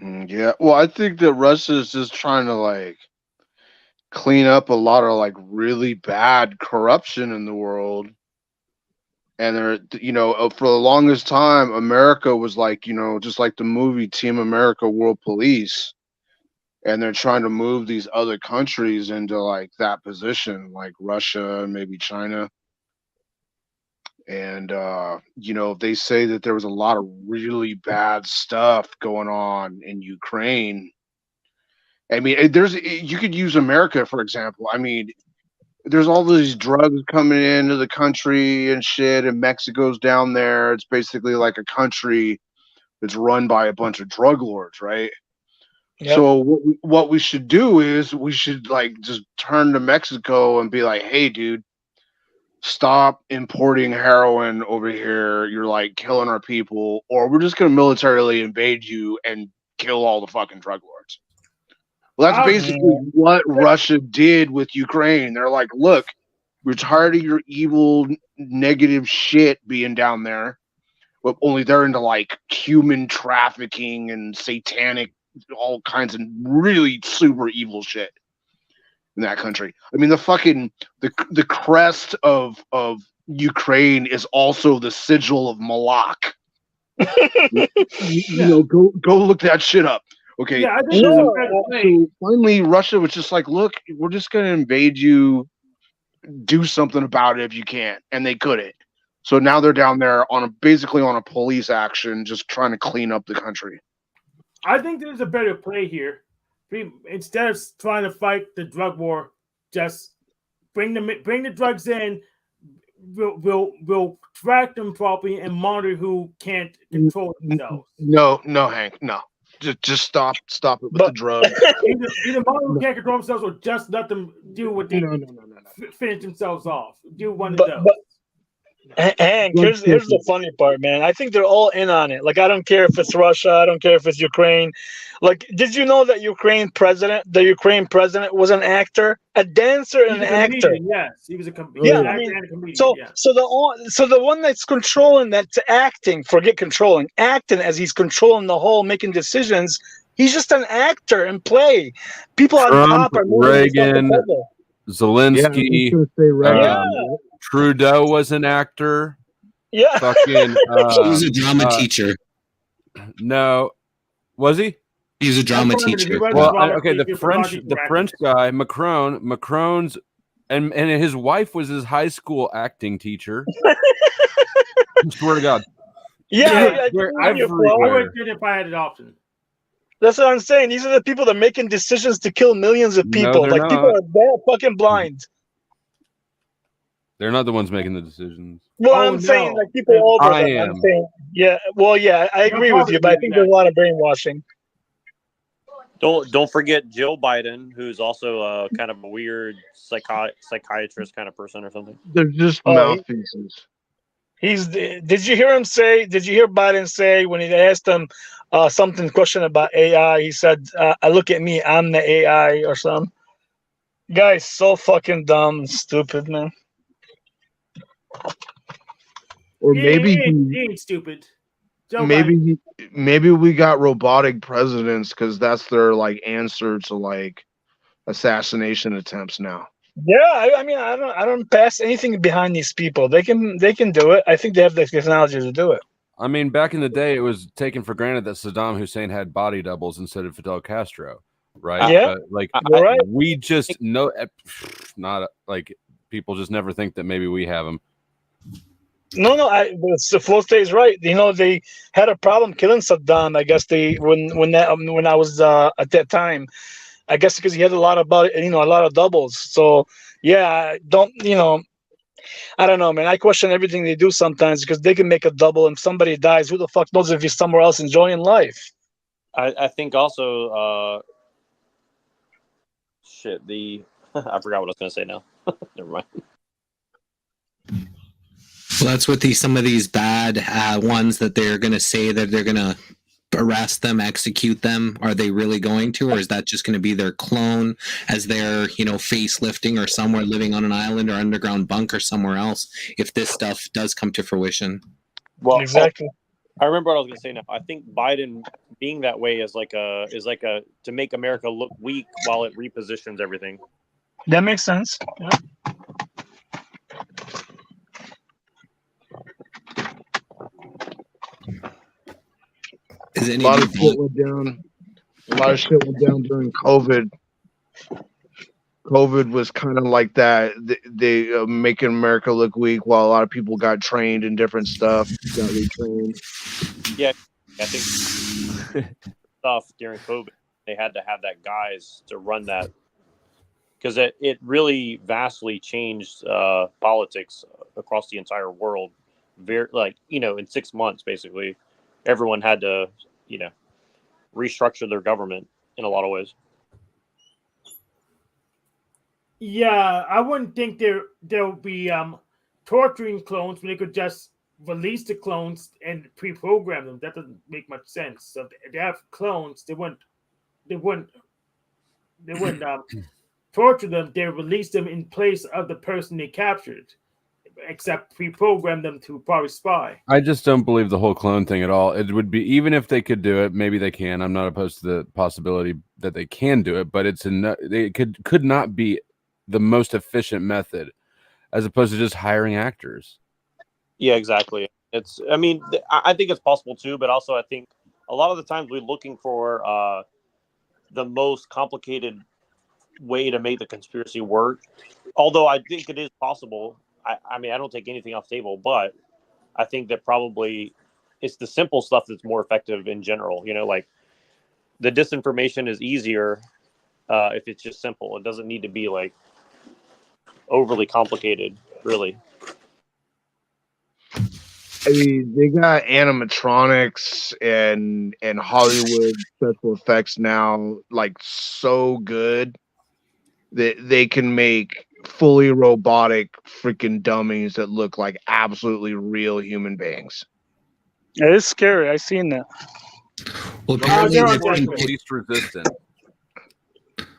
Yeah, well, I think that Russia is just trying to clean up a lot of really bad corruption in the world. And for the longest time, America was just like the movie Team America World Police. And they're trying to move these other countries into that position, like Russia and maybe China. And they say that there was a lot of really bad stuff going on in Ukraine. I mean, you could use America for example. I mean, there's all these drugs coming into the country and shit, and Mexico's down there. It's basically like a country that's run by a bunch of drug lords, right? Yep. So what we should do is we should like just turn to Mexico and be like, hey, dude, stop importing heroin over here. You're like killing our people, or we're just going to militarily invade you and kill all the fucking drug lords. Well, that's basically what Russia did with Ukraine. They're like, look, we're tired of your evil, negative shit being down there, but only they're into like human trafficking and satanic, all kinds of really super evil shit in that country. I mean, the crest of Ukraine is also the sigil of Malak. Go look that shit up. Okay. Yeah, I think so finally Russia was just like, look, we're just gonna invade you, do something about it if you can, and they couldn't. So now they're down there basically on a police action, just trying to clean up the country. I think there's a better play here. Instead of trying to fight the drug war, just bring the drugs in. We'll track them properly and monitor who can't control themselves. No, Hank, no. Just stop it with the drugs. Either monitor who can't control themselves, or just let them do what they finish themselves off. Do one of those. Hank, here's the funny part, man. I think they're all in on it. Like, I don't care if it's Russia, I don't care if it's Ukraine. Like, did you know that the Ukraine president was an actor, a dancer, and an actor? Yes, he was a comedian. Yeah, I mean, so the one that's controlling, that's acting, forget controlling, acting as he's controlling the whole, making decisions. He's just an actor and play. People on top are Reagan, Zelensky. Trudeau was an actor. Yeah. Fucking, he was a drama teacher. No. Was he? He was a drama teacher. Well, okay, the French guy, Macron's and his wife was his high school acting teacher. I swear to God. Yeah, I would do it if I had an option. That's what I'm saying. These are the people that are making decisions to kill millions of people. No, people are that fucking blind. They're not the ones making the decisions. Well, I'm saying like people over them. am. I'm saying, I agree with you, but I think there's a lot of brainwashing. Don't forget Joe Biden, who's also kind of a weird psychiatrist kind of person or something. They're just mouthpieces. Did you hear Biden say when he asked him question about AI, he said, look at me, I'm the AI or something. Guy's so fucking dumb and stupid, man. Or maybe he ain't stupid. Maybe we got robotic presidents because that's their like answer to like assassination attempts now. Yeah, I mean, I don't pass anything behind these people. They can do it. I think they have the technology to do it. I mean, back in the day, it was taken for granted that Saddam Hussein had body doubles instead of Fidel Castro, right? Yeah, we just know, not like people just never think that maybe we have them. No, the flow stays right. You know, they had a problem killing Saddam. I guess when I was at that time, I guess because he had a lot of doubles. So yeah, I don't know, man. I question everything they do sometimes because they can make a double and somebody dies. Who the fuck knows if he's somewhere else enjoying life? I think also, I forgot what I was going to say now. Never mind. Well, that's what some of these bad ones that they're going to say that they're going to arrest them, execute them. Are they really going to, or is that just going to be their clone as they're, facelifting or somewhere living on an island or underground bunker somewhere else if this stuff does come to fruition? Well, exactly. I remember what I was going to say now. I think Biden being that way is like a to make America look weak while it repositions everything. That makes sense. Yeah. A lot of shit went down during COVID. COVID was kind of like that. They making America look weak while a lot of people got trained in different stuff, got retrained. Yeah, I think stuff during COVID, they had to have that guys to run that because it really vastly changed politics across the entire world. Very in 6 months, basically, everyone had to restructure their government in a lot of ways. Yeah, I wouldn't think there'll be torturing clones when they could just release the clones and pre-program them. That doesn't make much sense. So if they have clones, they wouldn't torture them. They release them in place of the person they captured, except pre-program them to probably spy. I just don't believe the whole clone thing at all. It would be, even if they could do it, maybe they can. I'm not opposed to the possibility that they can do it, but it could not be the most efficient method, as opposed to just hiring actors. Yeah, exactly. I think it's possible too, but also I think a lot of the times we're looking for the most complicated way to make the conspiracy work. Although I think it is possible. I don't take anything off the table, but I think that probably it's the simple stuff that's more effective in general. Like the disinformation is easier if it's just simple. It doesn't need to be like overly complicated, really. I mean, they got animatronics and Hollywood special effects now, like so good that they can make fully robotic freaking dummies that look like absolutely real human beings. It is scary. I've seen that. Well, apparently the least resistant.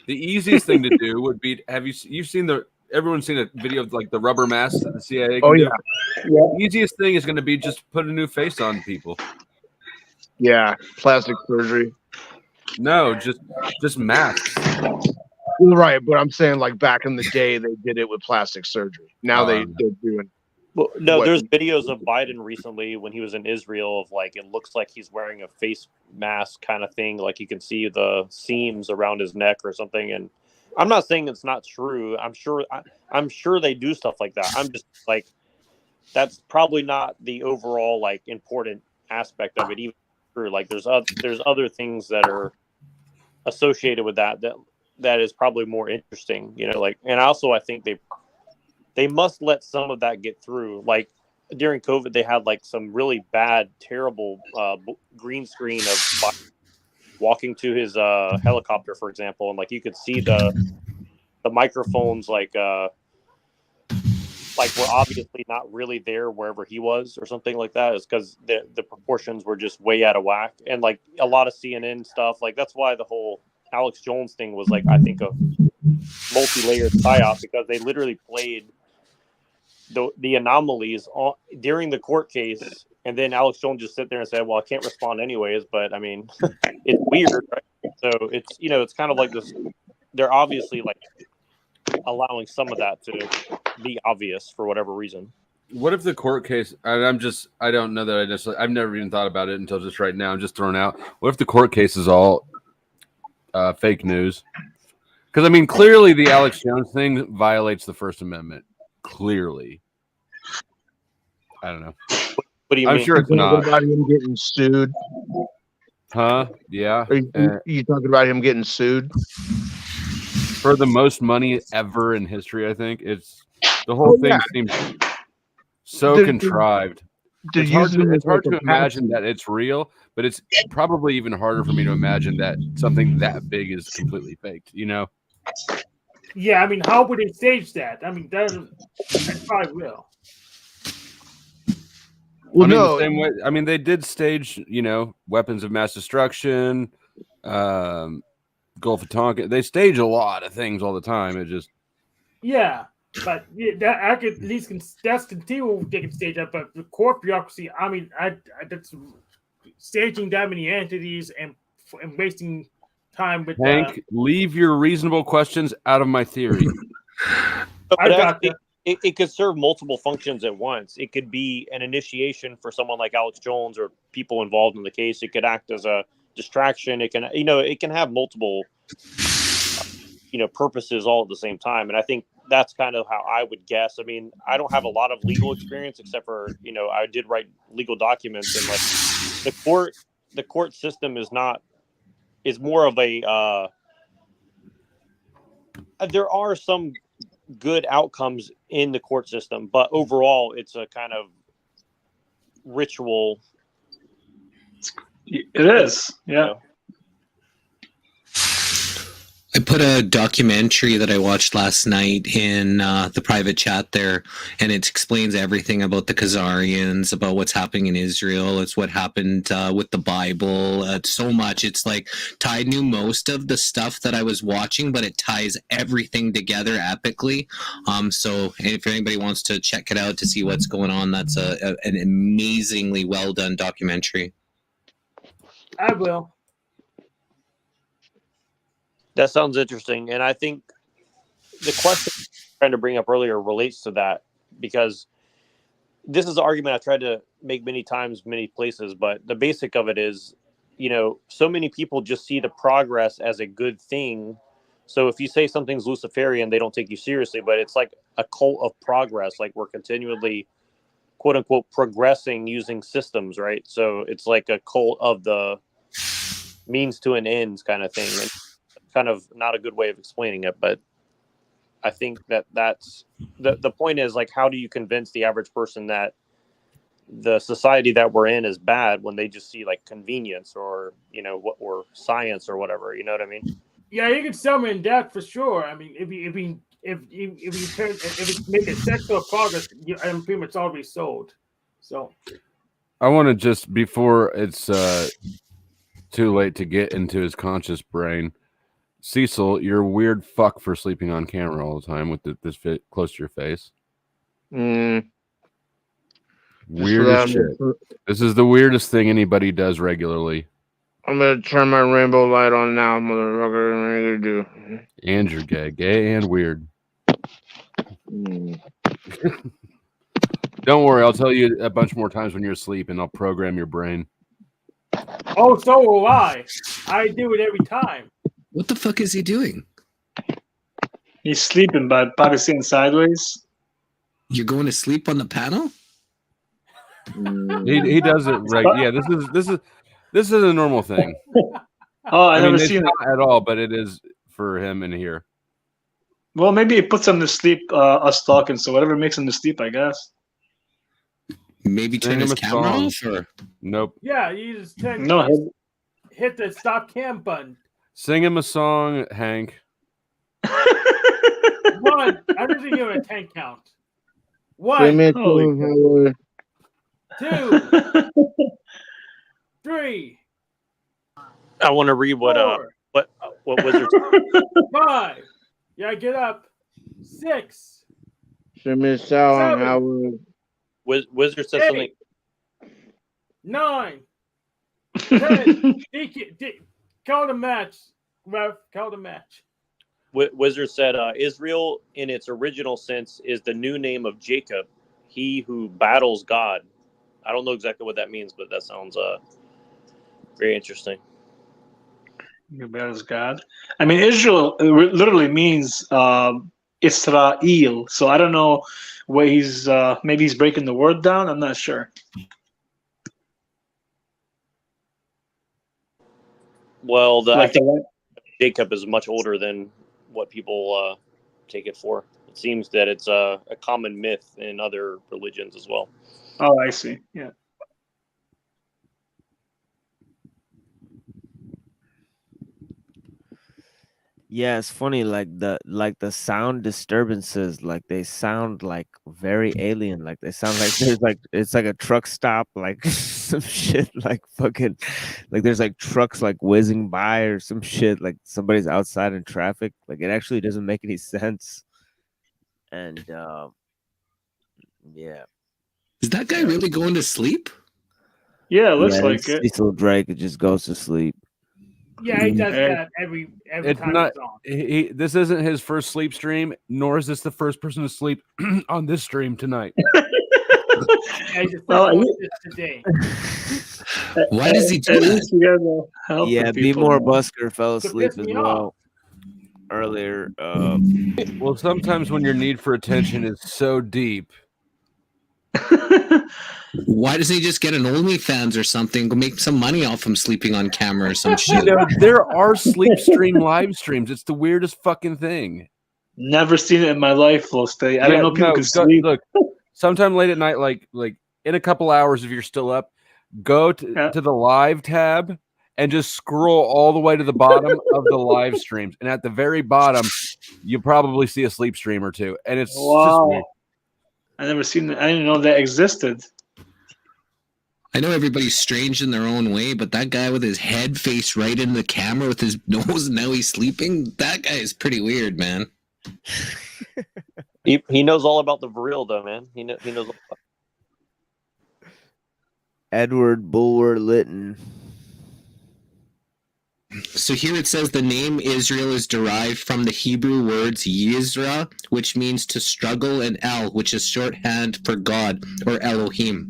The easiest thing to do would be everyone's seen a video of like the rubber masks that the CIA can do. Yeah. The easiest thing is going to be just put a new face on people. Yeah, plastic surgery. No, just masks. Right, but I'm saying like back in the day they did it with plastic surgery. Now they're doing. Well, no, there's videos of Biden recently when he was in Israel of like it looks like he's wearing a face mask kind of thing. Like you can see the seams around his neck or something. And I'm not saying it's not true. I'm sure they do stuff like that. I'm just like that's probably not the overall like important aspect of it. Even true, like there's other things that are associated with that is probably more interesting. And also I think they must let some of that get through. Like during COVID, they had like some really bad, terrible green screen of Biden walking to his helicopter, for example, and like you could see the microphones like were obviously not really there wherever he was or something like that. Is because the proportions were just way out of whack, and like a lot of CNN stuff. Like that's why the whole Alex Jones thing was like I think a multi-layered psyop, because they literally played the anomalies during the court case, and then Alex Jones just sit there and said, well, I can't respond anyways, but I mean it's weird, right? So it's it's kind of like this, they're obviously like allowing some of that to be obvious for whatever reason. What if the court case, I don't know that I've never even thought about it until just right now. I'm just throwing out, what if the court case is all fake news? Because I mean, clearly the Alex Jones thing violates the First Amendment. Clearly, I don't know. What do you I'm mean? sure it's not. About him getting sued? Huh? Yeah. Are you talking about him getting sued for the most money ever in history? I think it's the whole thing seems so contrived. It's hard to imagine that it's real, but it's probably even harder for me to imagine that something that big is completely faked. Yeah, I mean, how would they stage that? I mean, that's probably real. Well, the same way. I mean, they did stage, weapons of mass destruction, Gulf of Tonkin. They stage a lot of things all the time. It just, but that I could at least that's conceivable. They can stage that, but the court bureaucracy. I mean, that's staging that many entities and wasting time with. Hank, leave your reasonable questions out of my theory. It could serve multiple functions at once. It could be an initiation for someone like Alex Jones or people involved in the case. It could act as a distraction. It can, it can have multiple purposes all at the same time. And I think that's kind of how I would guess. I mean, I don't have a lot of legal experience except for, I did write legal documents, and like the court system is more of a, there are some good outcomes in the court system, but overall it's a kind of ritual. It is. Yeah. I put a documentary that I watched last night in the private chat there, and it explains everything about the Khazarians, about what's happening in Israel. It's what happened with the Bible. So much. It's like Ty knew most of the stuff that I was watching, but it ties everything together epically. So if anybody wants to check it out to see what's going on, that's an amazingly well done documentary. I will. That sounds interesting. And I think the question I was trying to bring up earlier relates to that, because this is an argument I've tried to make many times, many places, but the basic of it is, so many people just see the progress as a good thing. So if you say something's Luciferian, they don't take you seriously, but it's like a cult of progress. Like we're continually, quote unquote, progressing using systems, right? So it's like a cult of the means to an end kind of thing. And kind of not a good way of explaining it, but I think that's the point is, like, how do you convince the average person that the society that we're in is bad when they just see like convenience or or science or whatever, you know what I mean? Yeah, you can sell me in that for sure. I mean, if you make a sexual progress, I'm pretty much already sold. So I want to just, before it's too late to get into his conscious brain, Cecil, you're a weird fuck for sleeping on camera all the time with this fit close to your face. Weird as shit. This is the weirdest thing anybody does regularly. I'm gonna turn my rainbow light on now, motherfucker. What are you gonna do? And you're gay and weird. Don't worry, I'll tell you a bunch more times when you're asleep, and I'll program your brain. Oh, so will I. I do it every time. What the fuck is he doing? He's sleeping, but probably sitting sideways. You're going to sleep on the panel? He does it right. Yeah, this is a normal thing. Oh, I never seen it at all, but it is for him in here. Well, maybe it puts him to sleep, us talking, so whatever makes him to sleep, I guess. Maybe turn his camera off, or nope. Yeah, you just hit the stop cam button. Sing him a song, Hank. One. I'm just gonna give it a 10 count. 1, 2, 3. I want to read what Wizard 5. Yeah, get up. 6. Wizard said something. 9. 10. Call the match, ref. Call the match. Wizard said, Israel, in its original sense, is the new name of Jacob, he who battles God. I don't know exactly what that means, but that sounds very interesting. Who battles God? I mean, Israel literally means Israel. So I don't know where he's. Maybe he's breaking the word down. I'm not sure. Well, I think Jacob is much older than what people take it for. It seems that it's a common myth in other religions as well. Oh, I see. Yeah. Yeah, it's funny. Like the sound disturbances, like they sound like very alien. Like they sound like there's like it's like a truck stop, like some shit, like fucking, like there's like trucks like whizzing by or some shit, like somebody's outside in traffic. Like it actually doesn't make any sense. And yeah, is that guy really going to sleep? Yeah, it looks like it. Cecil Drake just goes to sleep. Yeah, he does that every It's time not. he's on. This isn't his first sleep stream, nor is this the first person to sleep on this stream tonight. Yeah, he's the first one today. Why does he do that? Yeah, B. More Busker fell asleep as well. earlier. Well, sometimes when your need for attention is so deep. Why doesn't he just get an OnlyFans or something? Go make some money off him sleeping on camera or some shit. You know, there are sleep stream live streams. It's the weirdest fucking thing. Never seen it in my life, Loste. I didn't know people could sleep. Look, sometime late at night, like in a couple hours, if you're still up, go to the live tab and just scroll all the way to the bottom of the live streams. And at the very bottom, you probably see a sleep stream or two. And it's just weird. I never seen it. I didn't know that existed. I know everybody's strange in their own way, but that guy with his head faced right into the camera with his nose, and now he's sleeping, that guy is pretty weird, man. He knows all about the viril, though, man. He knows all about Edward Bulwer Lytton. So here it says the name Israel is derived from the Hebrew words Yizra, which means to struggle, and El, which is shorthand for God, or Elohim.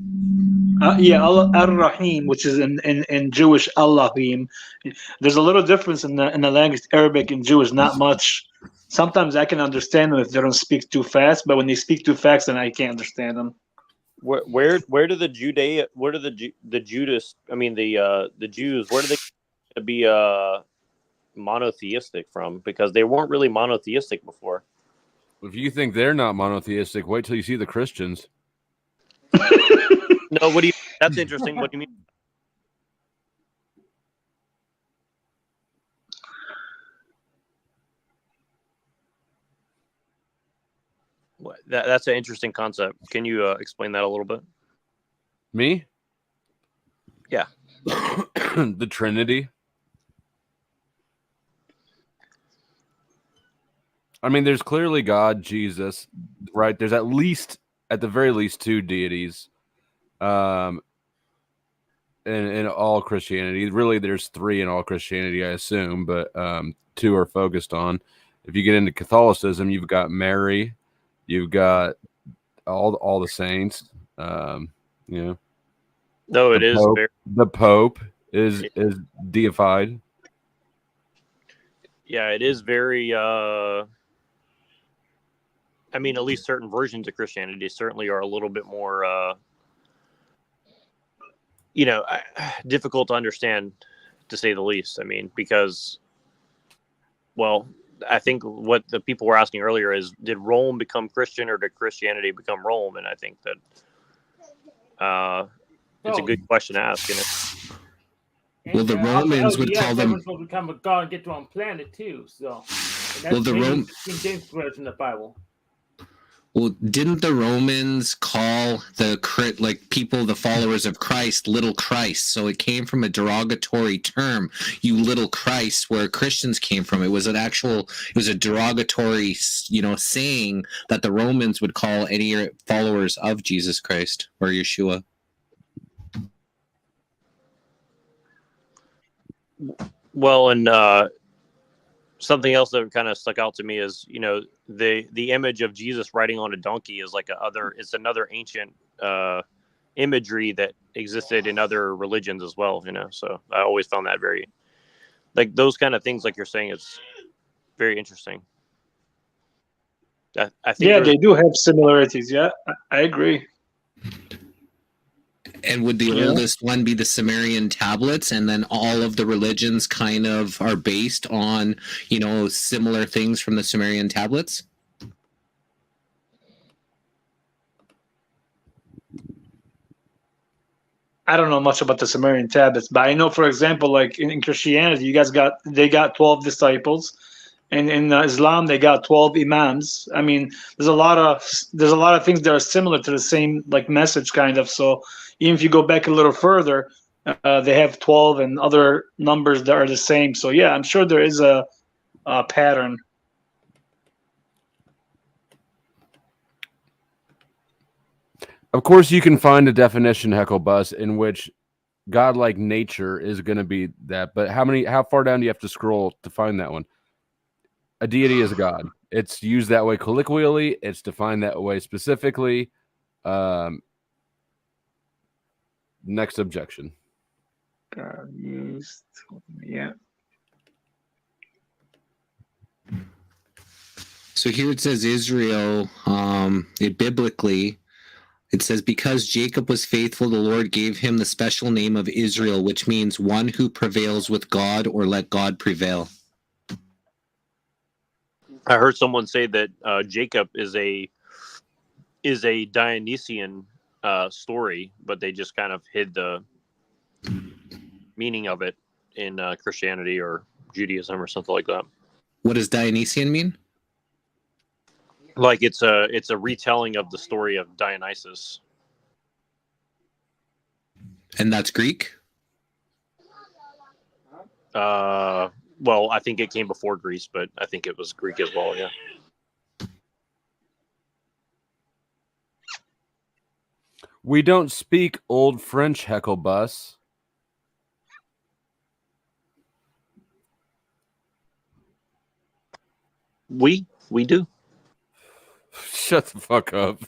Ar-Rahim, which is in Jewish Allahim. There's a little difference in the language, Arabic and Jewish, not much. Sometimes I can understand them if they don't speak too fast, but when they speak too fast, then I can't understand them. where do the Judean, where do the Judas, I mean the Jews, where do they be monotheistic from? Because they weren't really monotheistic before. If you think they're not monotheistic, wait till you see the Christians. No, what do you? That's interesting. What do you mean? That's an interesting concept. Can you explain that a little bit? Me? Yeah. The Trinity. I mean, there's clearly God, Jesus, right? There's at the very least, two deities. In all Christianity, really, there's three in all Christianity, I assume, but two are focused on. If you get into Catholicism, you've got Mary, you've got all the saints. You know, no, it is the Pope is deified. Yeah, it is very. I mean, at least certain versions of Christianity certainly are a little bit more. Difficult to understand, to say the least. I mean, because, well, I think what the people were asking earlier is, did Rome become Christian or did Christianity become Rome? And I think that it's a good question to ask. Well, the Romans would call them. Supposed to become a god and get their own planet too. So, Well, the King James version of the Bible. Well, didn't the Romans call the people, the followers of Christ, little Christ? So it came from a derogatory term, you little Christ, where Christians came from. It was a derogatory, saying that the Romans would call any followers of Jesus Christ or Yeshua. Well, and something else that kind of stuck out to me is, the image of Jesus riding on a donkey is it's another ancient imagery that existed in other religions as well, so I always found that very, those kind of things, like you're saying, is very interesting. I think they do have similarities. Yeah, I agree. And would the oldest one be the Sumerian tablets, and then all of the religions kind of are based on, similar things from the Sumerian tablets? I don't know much about the Sumerian tablets, but I know, for example, like in Christianity, they got 12 disciples, and in Islam they got 12 imams. I mean, there's a lot of things that are similar to the same message, kind of. So even if you go back a little further, they have 12 and other numbers that are the same. So yeah, I'm sure there is a pattern. Of course, you can find a definition, Hecklebus, in which godlike nature is going to be that. But how far down do you have to scroll to find that one? A deity is a god. It's used that way colloquially. It's defined that way specifically. Next objection. Used, yeah. So here it says Israel, biblically, it says, because Jacob was faithful, the Lord gave him the special name of Israel, which means one who prevails with God or let God prevail. I heard someone say that Jacob is a Dionysian story, but they just kind of hid the meaning of it in Christianity or Judaism or something like that. What does Dionysian mean? Like it's a retelling of the story of Dionysus. And that's Greek? Well, I think it came before Greece, but I think it was Greek as well, yeah. We don't speak Old French, Hecklebus. We do. Shut the fuck up.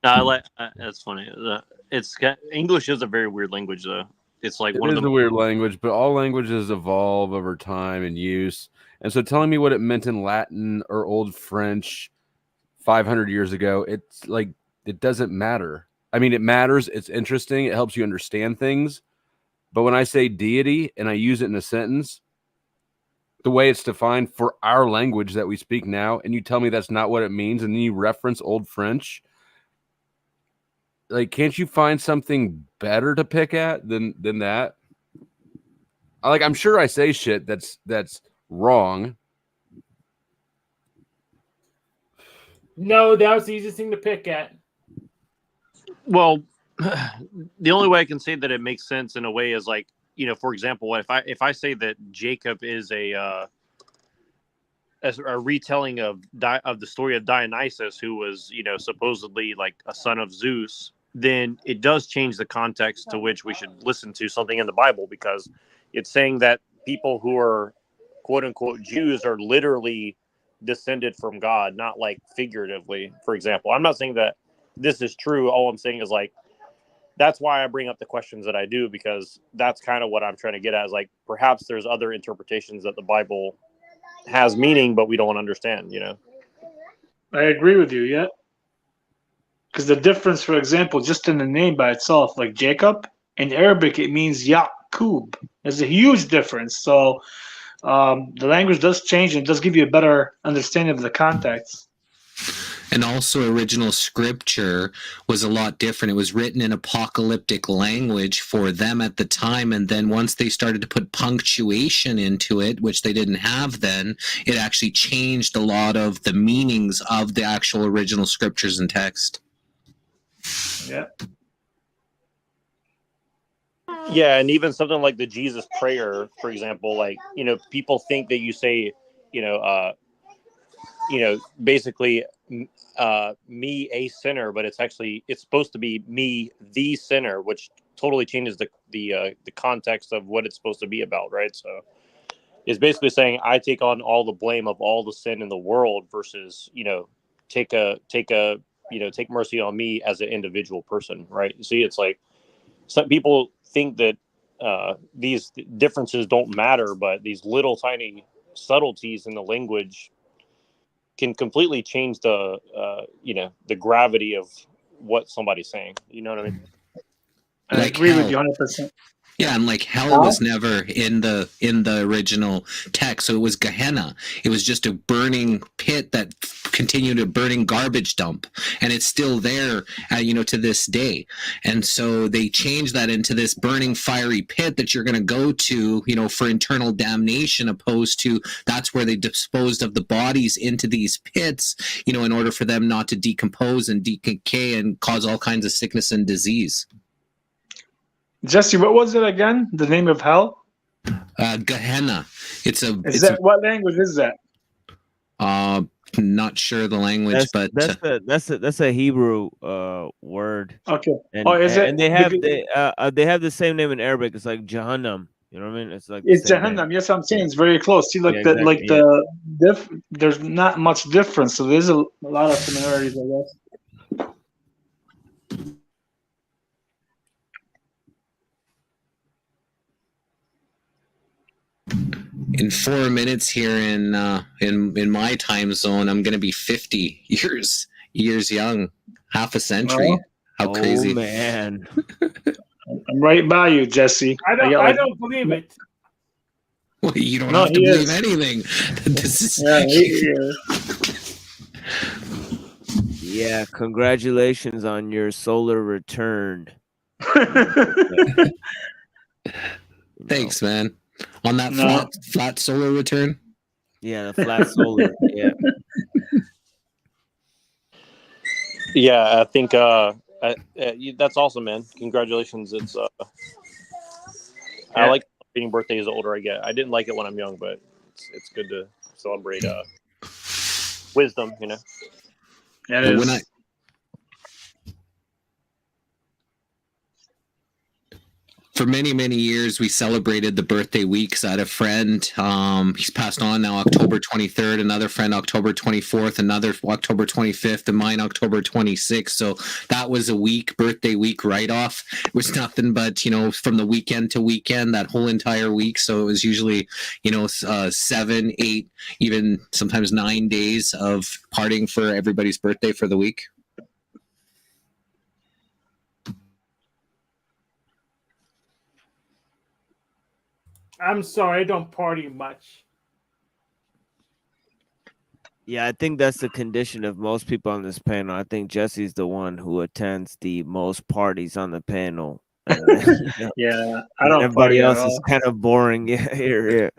That's funny. English is a very weird language, though. It's like It one is of the a weird language, but all languages evolve over time and use. And so telling me what it meant in Latin or Old French 500 years ago, it's like, it doesn't matter. I mean, it matters. It's interesting. It helps you understand things. But when I say deity and I use it in a sentence, the way it's defined for our language that we speak now, and you tell me that's not what it means, and then you reference Old French, like, can't you find something better to pick at than that? Like, I'm sure I say shit that's wrong. No, that was the easiest thing to pick at. Well, the only way I can say that it makes sense in a way is like, you know, for example, if I say that Jacob is a retelling of the story of Dionysus, who was, you know, supposedly like a son of Zeus, then it does change the context to which we should listen to something in the Bible, because it's saying that people who are quote unquote Jews are literally descended from God, not like figuratively. For example, I'm not saying that this is true. All I'm saying is like, that's why I bring up the questions that I do, because that's kind of what I'm trying to get at, is like, perhaps there's other interpretations that the Bible has meaning, but we don't understand, you know? I agree with you, yeah. Because the difference, for example, just in the name by itself, like Jacob, in Arabic, it means Yaqub. There's a huge difference. So the language does change and it does give you a better understanding of the context. And also, original scripture was a lot different. It was written in apocalyptic language for them at the time. And then once they started to put punctuation into it, which they didn't have then, it actually changed a lot of the meanings of the actual original scriptures and text. Yeah. Yeah, and even something like the Jesus prayer, for example, like, you know, people think that you say, you know, basically me a sinner, but it's supposed to be me the sinner, which totally changes the context of what it's supposed to be about, right? So it's basically saying I take on all the blame of all the sin in the world versus, you know, take mercy on me as an individual person, right? See, it's like some people think that these differences don't matter, but these little tiny subtleties in the language can completely change the the gravity of what somebody's saying. You know what I mean? I agree with you 100%. Yeah, and like hell was never in the original text, so it was Gehenna. It was just a burning pit that continued a burning garbage dump, and it's still there, to this day. And so they changed that into this burning fiery pit that you're going to go to, for eternal damnation, opposed to that's where they disposed of the bodies into these pits, in order for them not to decompose and decay and cause all kinds of sickness and disease. Jesse, what was it again? The name of hell? Gehenna. What language is that? Not sure the language, but that's a Hebrew word. Okay. And they have the same name in Arabic. It's like Jahannam. You know what I mean? It's like it's Jahannam. Yes, I'm saying it's very close. See, there's not much difference. So there's a lot of similarities, I guess. in 4 minutes here in my time zone, I'm gonna be 50 years young, half a century. Oh. How crazy! Oh man, I'm right by you, Jesse. I don't believe it. Well, you don't No, have to he believe is. anything. This is yeah. Congratulations on your solar return. Thanks, man. On that flat solar return. Yeah, the flat solar. Yeah. Yeah, I think that's awesome, man. Congratulations. It's I like celebrating birthdays the older I get. I didn't like it when I'm young, but it's good to celebrate wisdom, you know. Yeah, it is. For many, many years, we celebrated the birthday weeks. I had a friend, he's passed on now, October 23rd, another friend, October 24th, another October 25th, and mine, October 26th. So that was a birthday week write-off. It was nothing but, from the weekend to weekend, that whole entire week. So it was usually, 7, 8, even sometimes 9 days of partying for everybody's birthday for the week. I'm sorry, I don't party much. Yeah, I think that's the condition of most people on this panel. I think Jesse's the one who attends the most parties on the panel. Yeah, I don't Everybody party at else is all. kind of boring. Yeah.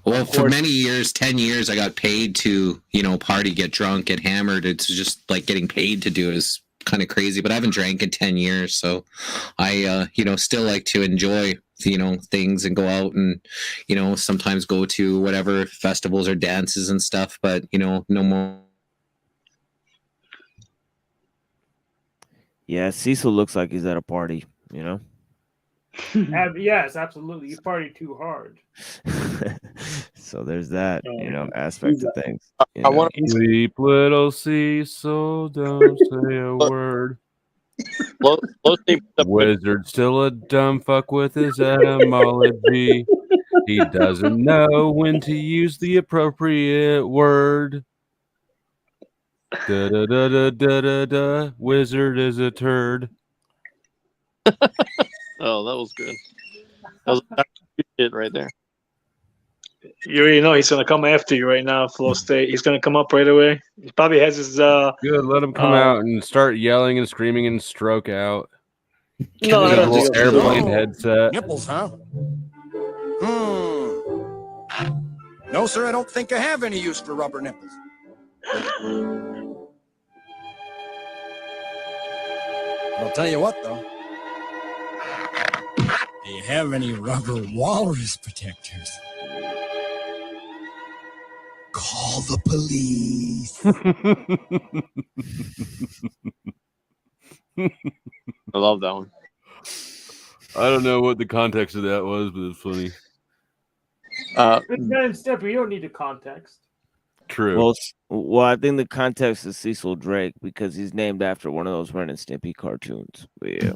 Well, for many years, 10 years, I got paid to, party, get drunk, get hammered. It's just like getting paid to do is kind of crazy, but I haven't drank in 10 years. So I, still like to enjoy, things and go out and, sometimes go to whatever festivals or dances and stuff, but, no more. Yeah, Cecil looks like he's at a party, Yes, absolutely. You party too hard. So there's that, aspect of things. I want to sleep, little Cecil. Don't say a word. Wizard still a dumb fuck with his etymology. He doesn't know when to use the appropriate word. Da da da da da da da. Wizard is a turd. Oh, that was good. That was shit right there. You already know he's gonna come after you right now, Flow State. He's gonna come up right away. He probably has his Good, let him come out and start yelling and screaming and stroke out. No, I don't think airplane headset. Nipples, huh? No, sir, I don't think I have any use for rubber nipples. I'll tell you what, though. Do you have any rubber walrus protectors? Call the police. I love that one. I don't know what the context of that was, but it's funny. It's Ren and Stimpy. You don't need the context. True. Well, I think the context is Cecil Drake because he's named after one of those Ren and Stimpy cartoons. But yeah.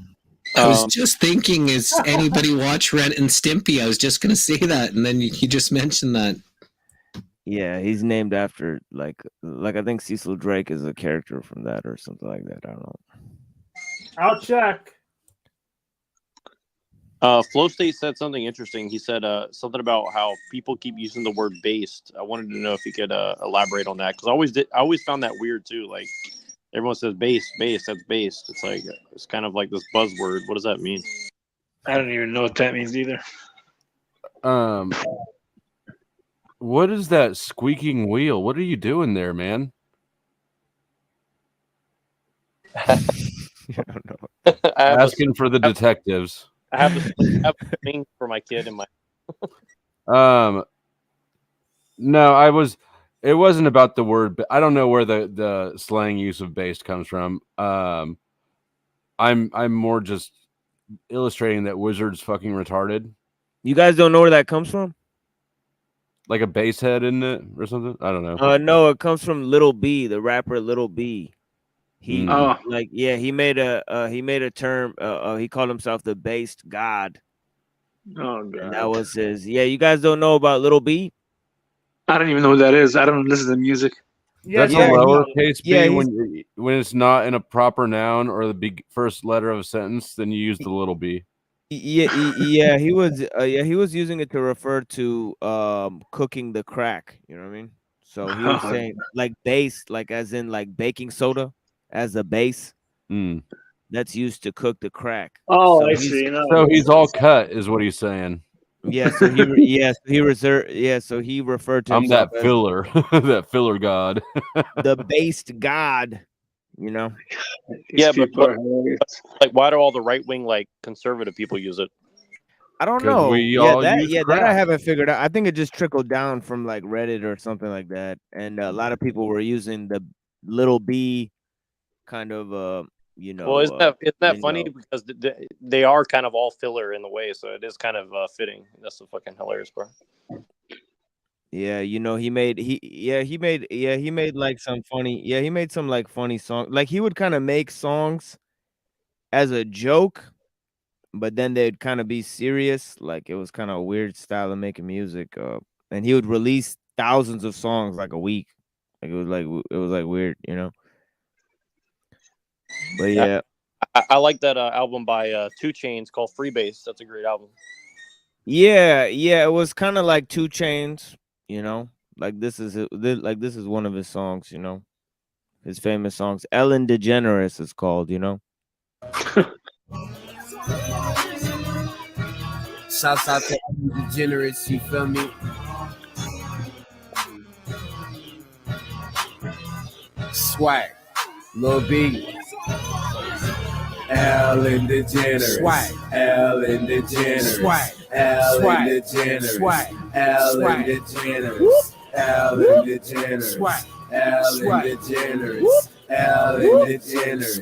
I was just thinking, is anybody watch Ren and Stimpy? I was just going to say that, and then you just mentioned that. Yeah, he's named after like I think Cecil Drake is a character from that or something like that. I don't know. I'll check. Flow State said something interesting. He said something about how people keep using the word based. I wanted to know if he could elaborate on that because I always found that weird too. Like everyone says base, that's based. It's like it's kind of like this buzzword. What does that mean? I don't even know what that means either. What is that squeaking wheel? What are you doing there, man? I don't know. Asking for the detectives. I have a thing for my kid in my. No, it wasn't about the word, but I don't know where the slang use of based comes from. I'm more just illustrating that Wizard's fucking retarded. You guys don't know where that comes from? Like a bass head, isn't it, or something? I don't know. No, it comes from Little B, the rapper Little B. He he made a term. He called himself the based god. Oh god. And that was his. Yeah, you guys don't know about Little B? I don't even know who that is. I don't listen to music. That's a Yeah, lowercase yeah, b he's when it's not in a proper noun or the first letter of a sentence. Then you use the little b. yeah, he was using it to refer to cooking the crack, you know what I mean? So he was saying like base, like as in like baking soda as a base. That's used to cook the crack. Oh, So I he's see. No, So he's all cut, is what he's saying. yeah, so he so he referred to I'm himself that as filler, that filler god. the based god, you know. Yeah, but like, why do all the right wing like conservative people use it? I don't 'Cause know. we Yeah, all use that I crack. haven't figured out. I think it just trickled down from like Reddit or something like that, and a lot of people were using the little b kind of you know. Well, isn't that funny? lingo. Because they are kind of all filler in the way, so it is kind of fitting. That's the fucking hilarious part. Yeah, you know, he made like some funny. Yeah, he made some like funny song. Like he would kind of make songs as a joke, but then they'd kind of be serious. Like it was kind of a weird style of making music. And he would release thousands of songs like a week. Like it was like weird, you know. But yeah, I like that album by 2 Chainz called Freebase. That's a great album. yeah, it was kind of like 2 Chainz, you know. Like this is one of his songs, you know. His famous songs. Ellen DeGeneres is called, you know. Shouts out to Ellen DeGeneres, you feel me? Swag, Lil B. Ellen DeGeneres. Swag. Ellen DeGeneres. Swag. Ellen DeGeneres. Swag. Ellen DeGeneres. Ellen DeGeneres. Swag. Ellen DeGeneres. Ellen DeGeneres.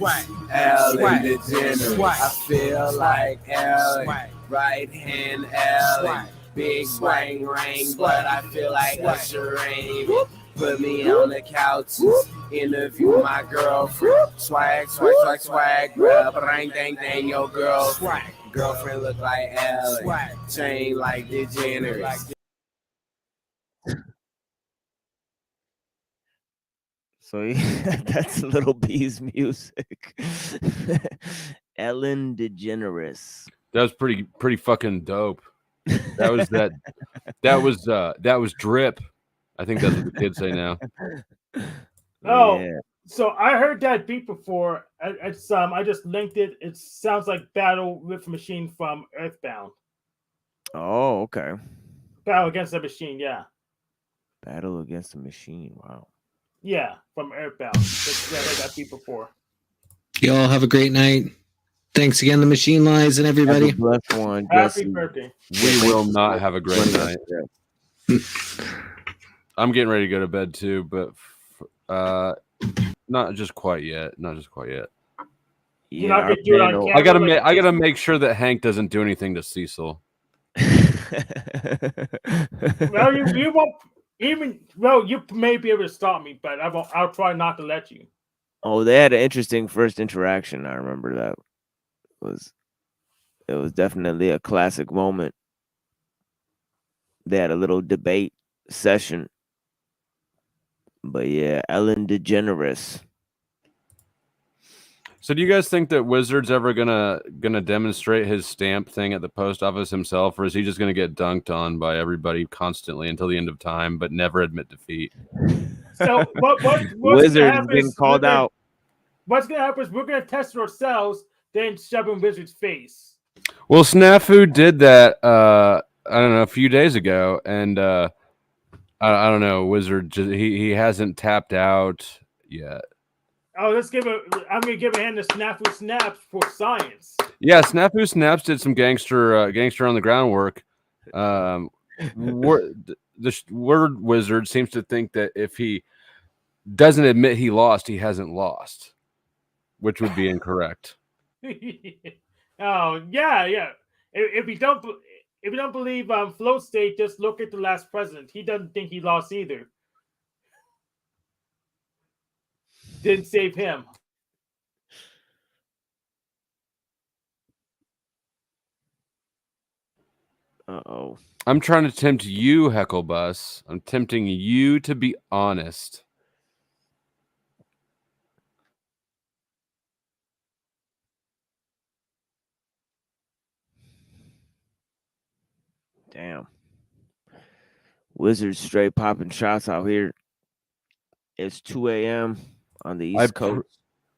Ellen DeGeneres. I feel like Ellen. Right hand Ellen. Big bang ring, but I feel like Usher Rain. Put me on the couch, interview my girlfriend. Swag, swag, swag, swag, grab a ring, dang, dang, your girlfriend. Girlfriend look like Ellen, chain like DeGeneres. So yeah, that's Little B's music. Ellen DeGeneres. That was pretty fucking dope. That was drip. I think that's what the kids say now. Oh, yeah. So I heard that beat before. It's I just linked it. It sounds like Battle with Machine from Earthbound. Oh, okay. Battle Against the Machine, yeah. Battle Against the Machine. Wow. Yeah, from Earthbound. I heard that beat before. Y'all have a great night. Thanks again, the Machine Lies and everybody. Blessed one. Happy birthday. We will not have a great night. I'm getting ready to go to bed too, but not just quite yet. Not just quite yet. Yeah, I gotta make sure that Hank doesn't do anything to Cecil. Well, you won't even. Well, you may be able to stop me, but I'll try not to let you. Oh, they had an interesting first interaction. I remember that. It was definitely a classic moment. They had a little debate session. But yeah, Ellen DeGeneres. So do you guys think that Wizard's ever gonna demonstrate his stamp thing at the post office himself, or is he just gonna get dunked on by everybody constantly until the end of time, but never admit defeat? So what's Wizard's been called out. What's gonna happen is we're gonna test it ourselves, then shove in Wizard's face. Well, Snafu did that. I don't know, a few days ago, and I don't know. Wizard he hasn't tapped out yet. Oh, I'm gonna give a hand to Snafu Snaps for science. Yeah, Snafu Snaps did some gangster on the ground work. The word Wizard seems to think that if he doesn't admit he lost, he hasn't lost, which would be incorrect. Oh yeah. If you don't believe Float State, just look at the last president. He doesn't think he lost either. Didn't save him. Uh-oh. I'm trying to tempt you, Hecklebus. I'm tempting you to be honest. Damn. Wizards straight popping shots out here. It's 2 a.m. on the East Coast.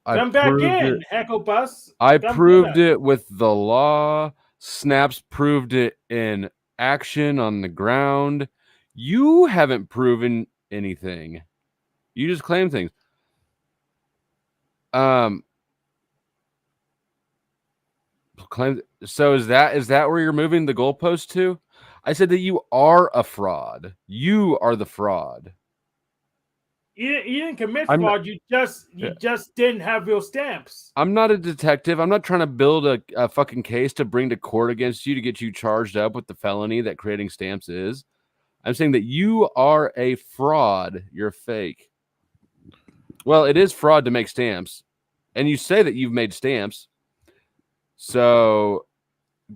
Come back in, Echo Bus. I Come proved get us. it with the law. Snaps proved it in action on the ground. You haven't proven anything. You just claim things. So is that where you're moving the goalpost to? I said that you are a fraud. You are the fraud. You didn't commit I'm fraud. You just didn't have your stamps. I'm not a detective. I'm not trying to build a fucking case to bring to court against you to get you charged up with the felony that creating stamps is. I'm saying that you are a fraud. You're fake. Well, it is fraud to make stamps. And you say that you've made stamps. So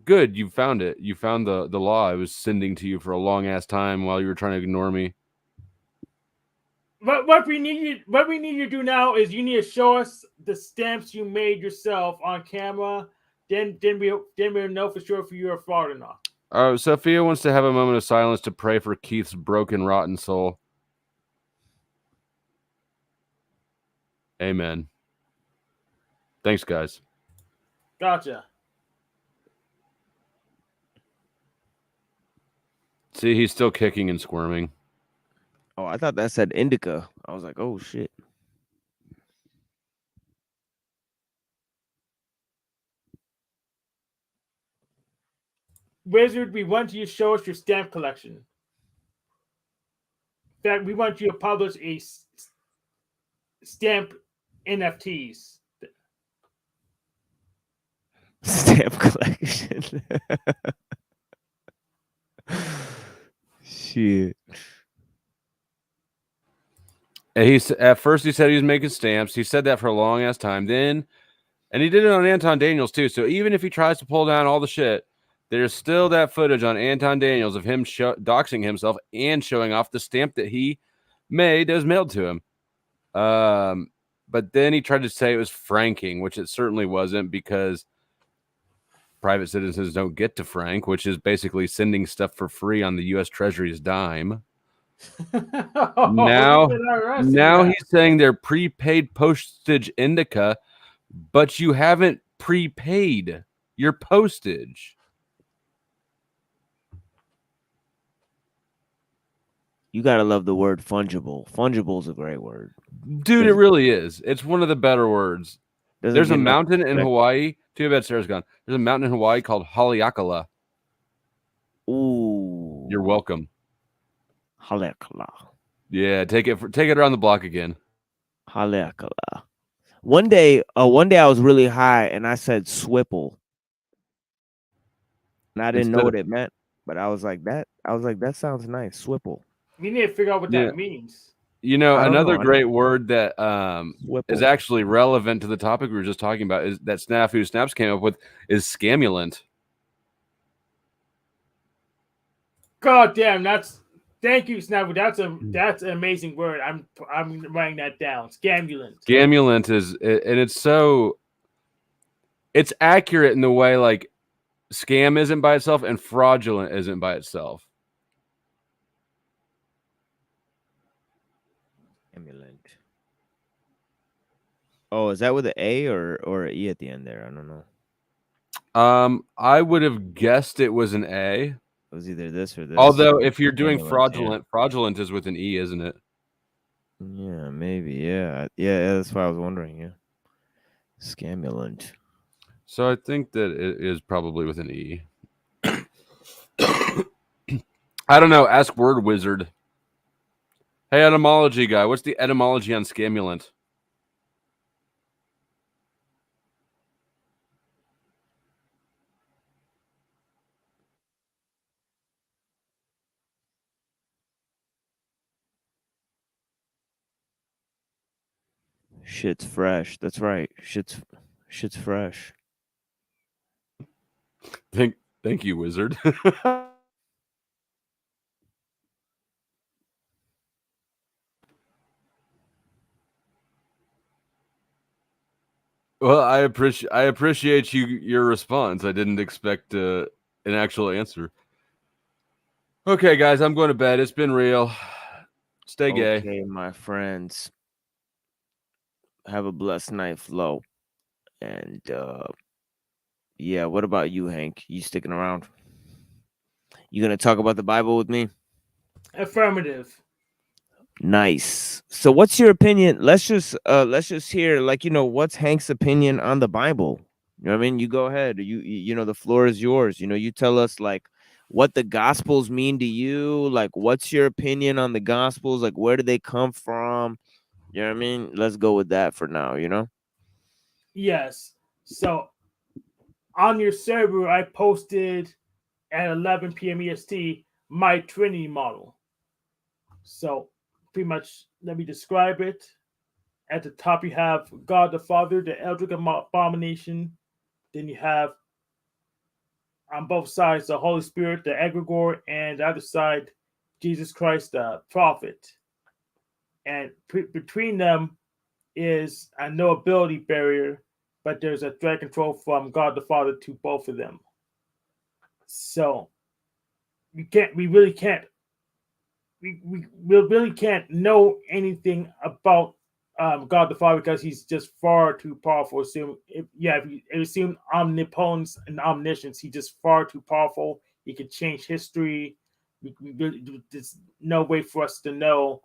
good, you found it. You found the law I was sending to you for a long ass time while you were trying to ignore me. What we need you to do now is you need to show us the stamps you made yourself on camera. Then we'll know for sure if you're a fraud or not. Sophia wants to have a moment of silence to pray for Keith's broken, rotten soul. Amen. Thanks, guys. Gotcha. See, he's still kicking and squirming. Oh, I thought that said indica. I was like, oh, shit. Wizard, we want you to show us your stamp collection. In fact, we want you to publish a stamp NFTs. Stamp collection. Shit. At first he said he was making stamps. He said that for a long ass time. And he did it on Anton Daniels too. So even if he tries to pull down all the shit, there's still that footage on Anton Daniels of him doxing himself and showing off the stamp that he made that was mailed to him. But then he tried to say it was franking, which it certainly wasn't, because private citizens don't get to frank, which is basically sending stuff for free on the U.S. Treasury's dime. Now he's saying they're prepaid postage indica, but you haven't prepaid your postage. You gotta love the word fungible. Fungible is a great word, dude. It really is. It's one of the better words. There's a mountain in Hawaii. Too bad Sarah's gone. There's a mountain in Hawaii called Haleakala. Ooh, you're welcome. Haleakala. Yeah, take it around the block again. Haleakala. One day I was really high and I said swipple, and I didn't know what it meant, but I was like that sounds nice, swipple. We need to figure out what that means. You know, another great word that is actually relevant to the topic we were just talking about is that Snafu Snaps came up with is scamulant. God damn, thank you, Snafu. That's an amazing word. I'm writing that down. Scamulant. Scamulant it's accurate in the way like scam isn't by itself and fraudulent isn't by itself. Scamulant. Oh, is that with an A or an E at the end there? I don't know. I would have guessed it was an A. It was either this or this. Although if you're doing fraudulent is with an E, isn't it? Yeah, maybe. Yeah, that's why I was wondering. Yeah, scamulant. So I think that it is probably with an E. I don't know. Ask Word Wizard. Hey, etymology guy, what's the etymology on scamulant? Shit's fresh. That's right. Shit's fresh. Thank you, Wizard. Well, I appreciate your response. I didn't expect an actual answer. Okay, guys, I'm going to bed. It's been real. Stay gay. Okay, my friends. Have a blessed night, Flo. And yeah, what about you, Hank? You sticking around? You gonna talk about the Bible with me? Affirmative. Nice. So what's your opinion? Let's just hear, like, what's Hank's opinion on the Bible? You know what I mean? You go ahead. You know, the floor is yours. You tell us, like, what the Gospels mean to you. Like, what's your opinion on the Gospels? Like, where do they come from? You know what I mean? Let's go with that for now, Yes. So on your server, I posted at 11 p.m. EST my Trinity model. So pretty much, let me describe it. At the top, you have God the Father, the Eldrick abomination. Then you have on both sides the Holy Spirit, the egregore, and the other side, Jesus Christ, the prophet. And between them is a no ability barrier, but there's a threat control from God the Father to both of them. So we really can't know anything about God the Father because he's just far too powerful. If you assume omnipotence and omniscience, he's just far too powerful. He can change history. There's no way for us to know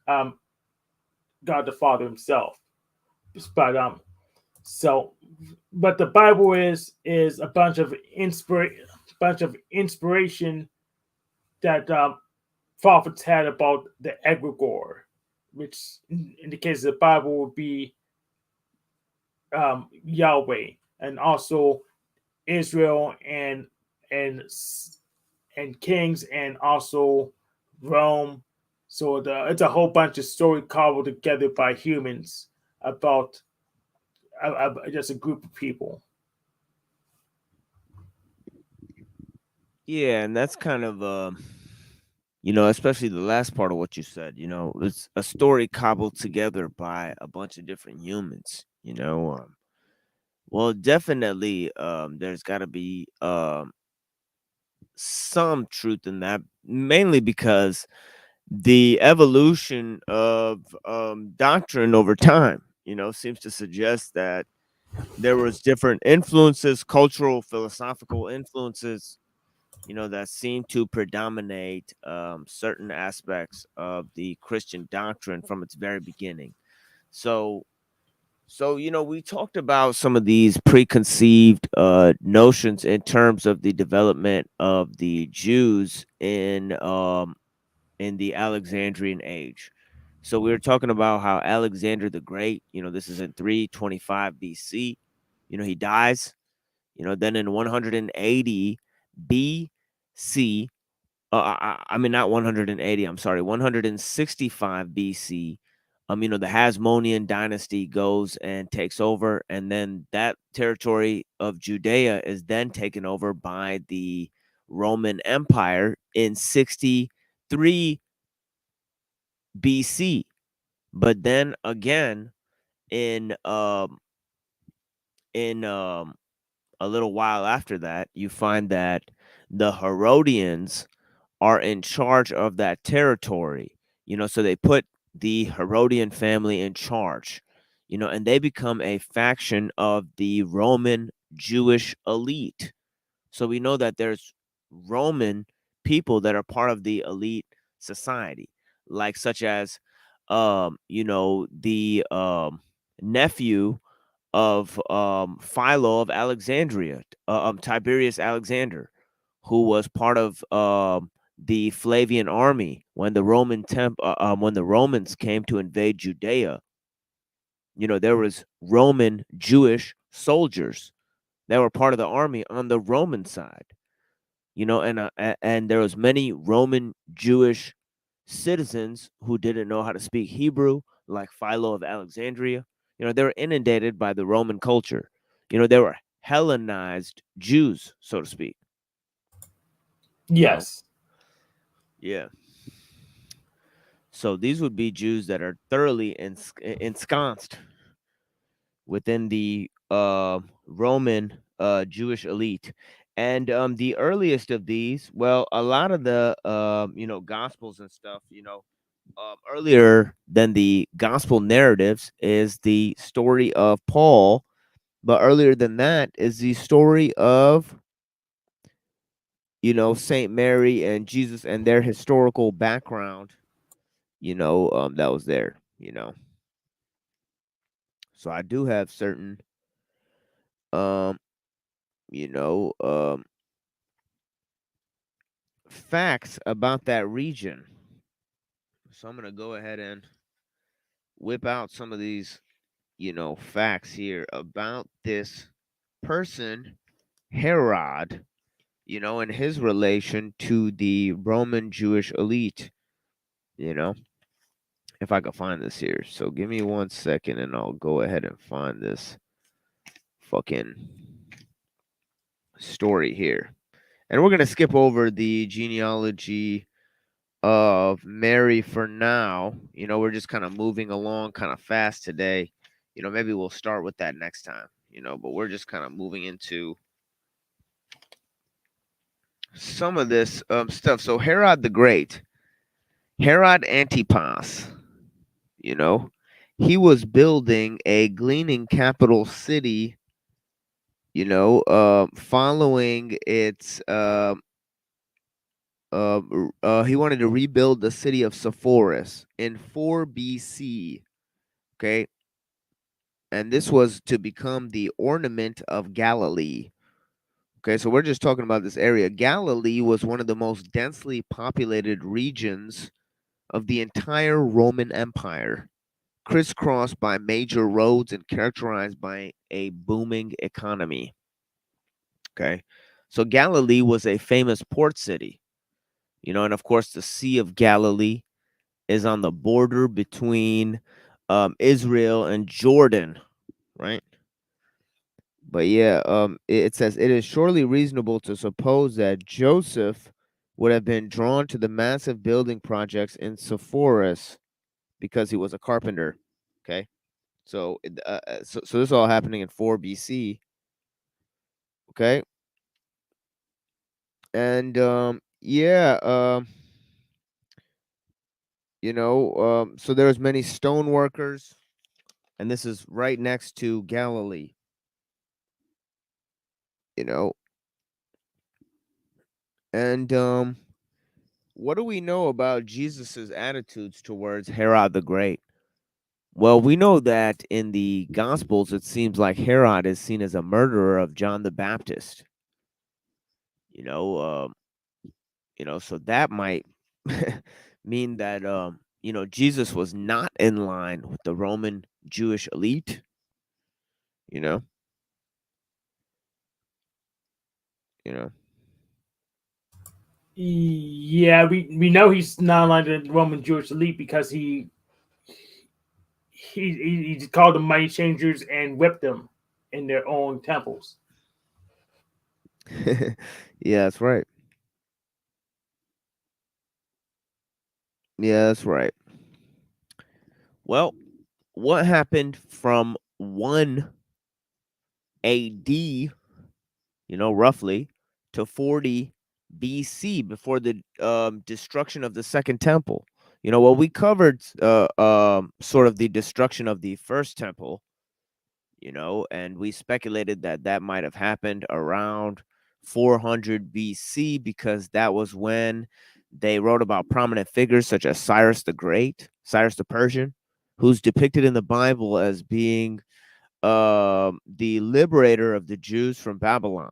God the Father himself. But but the Bible is a bunch of inspiration that prophets had about the egregore, which in the case of the Bible would be Yahweh, and also Israel and kings, and also Rome. So it's a whole bunch of story cobbled together by humans about just a group of people. Yeah, and that's kind of especially the last part of what you said. It's a story cobbled together by a bunch of different humans. Well, definitely, there's got to be some truth in that, mainly because the evolution of doctrine over time, seems to suggest that there was different influences, cultural, philosophical influences, that seem to predominate certain aspects of the Christian doctrine from its very beginning. So we talked about some of these preconceived notions in terms of the development of the Jews in the Alexandrian age. So we were talking about how Alexander the Great, this is in 325 BC, he dies, then in 180 BC, I mean, not 180, I'm sorry, 165 BC, the Hasmonean dynasty goes and takes over, and then that territory of Judea is then taken over by the Roman Empire in 63 BC. But then again, in a little while after that, you find that the Herodians are in charge of that territory. So they put the Herodian family in charge, and they become a faction of the Roman Jewish elite. So we know that there's Roman people that are part of the elite society, like such as the nephew of Philo of Alexandria, Tiberius Alexander, who was part of the Flavian army when the when the Romans came to invade Judea. There was Roman Jewish soldiers that were part of the army on the Roman side. And there was many Roman Jewish citizens who didn't know how to speak Hebrew, like Philo of Alexandria. They were inundated by the Roman culture. They were Hellenized Jews, so to speak. Yes. Yeah. So these would be Jews that are thoroughly ensconced within the Roman Jewish elite. And the earliest of these, well, a lot of the Gospels and stuff, earlier than the Gospel narratives is the story of Paul, but earlier than that is the story of Saint Mary and Jesus and their historical background. That was there. So I do have certain you know, facts about that region. So I'm going to go ahead and whip out some of these, facts here about this person, Herod, and his relation to the Roman Jewish elite, if I could find this here. So give me 1 second and I'll go ahead and find this fucking story here. And we're going to skip over the genealogy of Mary for now. We're just kind of moving along kind of fast today. Maybe we'll start with that next time, but we're just kind of moving into some of this stuff. So Herod the Great, Herod Antipas, he was building a gleaning capital city, following its he wanted to rebuild the city of Sepphoris in 4 BC. Okay. And this was to become the ornament of Galilee. Okay, so we're just talking about this area. Galilee was one of the most densely populated regions of the entire Roman Empire, crisscrossed by major roads and characterized by a booming economy. Okay, so Galilee was a famous port city, and of course, the Sea of Galilee is on the border between Israel and Jordan, right? But yeah, it says it is surely reasonable to suppose that Joseph would have been drawn to the massive building projects in Sepphoris because he was a carpenter. Okay, so so this is all happening in 4 BC. Okay, and so there's many stone workers, and this is right next to Galilee. And what do we know about Jesus's attitudes towards Herod the Great? Well, we know that in the Gospels, it seems like Herod is seen as a murderer of John the Baptist. So that might mean that Jesus was not in line with the Roman Jewish elite. You know. Yeah, we know he's not like the Roman Jewish elite because he called them money changers and whipped them in their own temples. Yeah, that's right. Yeah, that's right. Well, what happened from 1 AD, roughly, to 40 BC before the destruction of the Second Temple? Well, we covered sort of the destruction of the First Temple, and we speculated that that might have happened around 400 BC because that was when they wrote about prominent figures such as Cyrus the Great, Cyrus the Persian, who's depicted in the Bible as being the liberator of the Jews from Babylon.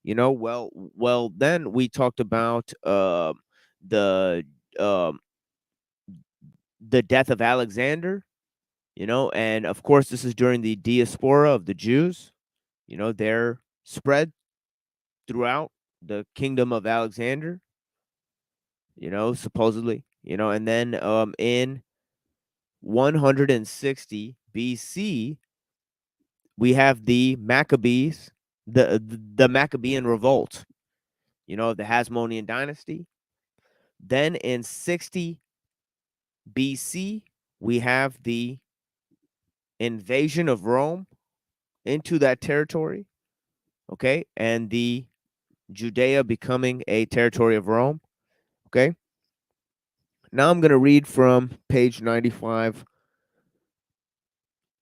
Well, then we talked about the death of Alexander, and of course this is during the diaspora of the Jews. They're spread throughout the kingdom of Alexander, supposedly, and then in 160 BC, we have the Maccabees, the Maccabean revolt, of the Hasmonean dynasty. Then in 60 BC, we have the invasion of Rome into that territory, okay, and the Judea becoming a territory of Rome, okay. Now I'm going to read from page 95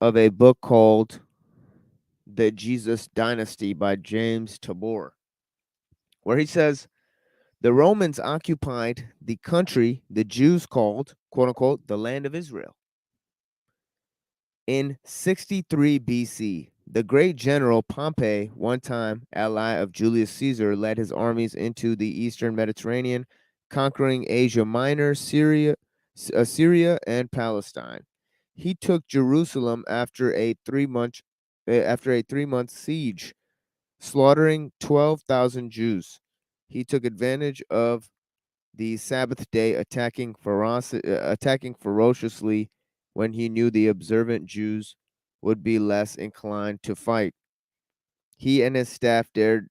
of a book called The Jesus Dynasty by James Tabor, where he says, the Romans occupied the country the Jews called, quote unquote, the land of Israel. In 63 BC, the great general Pompey, one time ally of Julius Caesar, led his armies into the eastern Mediterranean, conquering Asia Minor, Syria, and Palestine. He took Jerusalem after a 3-month siege, slaughtering 12,000 Jews. He took advantage of the Sabbath day, attacking ferociously when he knew the observant Jews would be less inclined to fight. He and his staff dared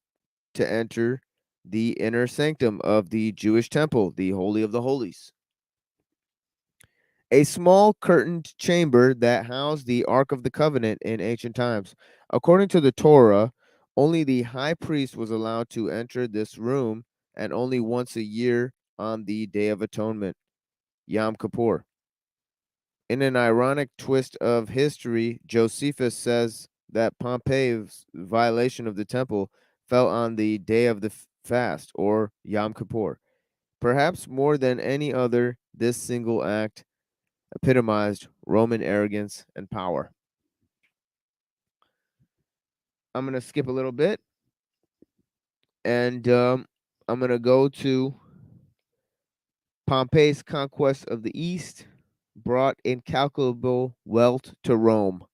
to enter the inner sanctum of the Jewish temple, the Holy of the Holies, a small curtained chamber that housed the Ark of the Covenant in ancient times. According to the Torah, only the high priest was allowed to enter this room, and only once a year on the Day of Atonement, Yom Kippur. In an ironic twist of history, Josephus says that Pompey's violation of the temple fell on the day of the fast, or Yom Kippur. Perhaps more than any other, this single act epitomized Roman arrogance and power. I'm going to skip a little bit, and I'm going to go to Pompey's conquest of the East brought incalculable wealth to Rome.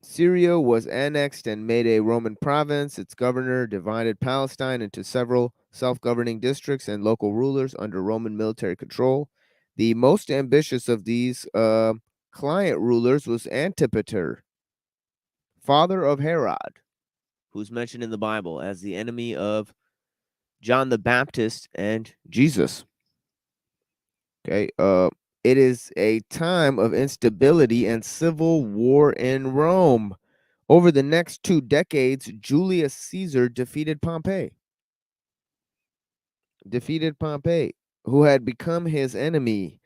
Syria was annexed and made a Roman province. Its governor divided Palestine into several self-governing districts and local rulers under Roman military control. The most ambitious of these client rulers was Antipater, father of Herod, who's mentioned in the Bible as the enemy of John the Baptist and Jesus. Okay, it is a time of instability and civil war in Rome. Over the next 2 decades, Julius Caesar defeated Pompey, who had become his enemy,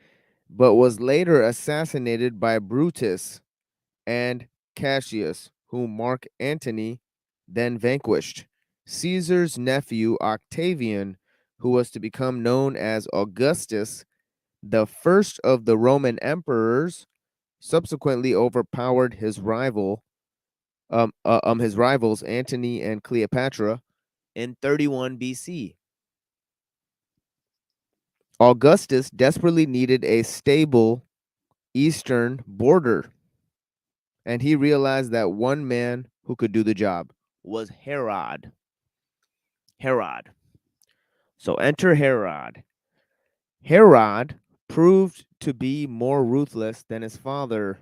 but was later assassinated by Brutus and Cassius, whom Mark Antony then vanquished. Caesar's nephew Octavian, who was to become known as Augustus, the first of the Roman emperors, subsequently overpowered his rivals Antony and Cleopatra in 31 BC. Augustus desperately needed a stable eastern border, and he realized that one man who could do the job was Herod. So enter Herod. Herod proved to be more ruthless than his father.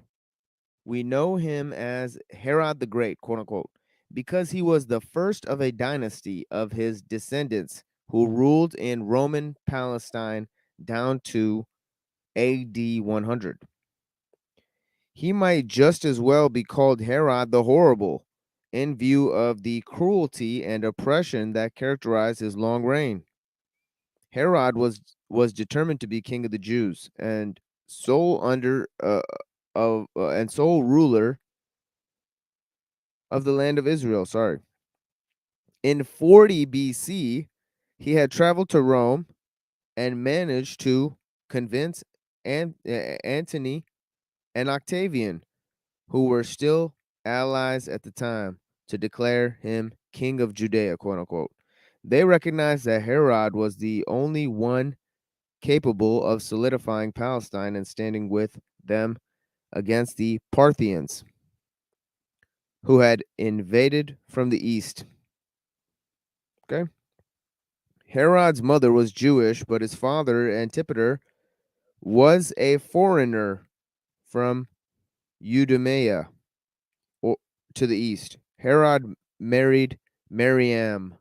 We know him as Herod the Great, quote unquote, because he was the first of a dynasty of his descendants who ruled in Roman Palestine down to AD 100. He might just as well be called Herod the Horrible, in view of the cruelty and oppression that characterized his long reign. Herod was determined to be king of the Jews and sole ruler of the land of Israel. In 40 BC, he had traveled to Rome and managed to convince Antony and Octavian, who were still allies at the time, to declare him king of Judea, quote unquote. They recognized that Herod was the only one capable of solidifying Palestine and standing with them against the Parthians, who had invaded from the east. Okay. Herod's mother was Jewish, but his father, Antipater, was a foreigner from Idumea to the east. Herod married Mariam,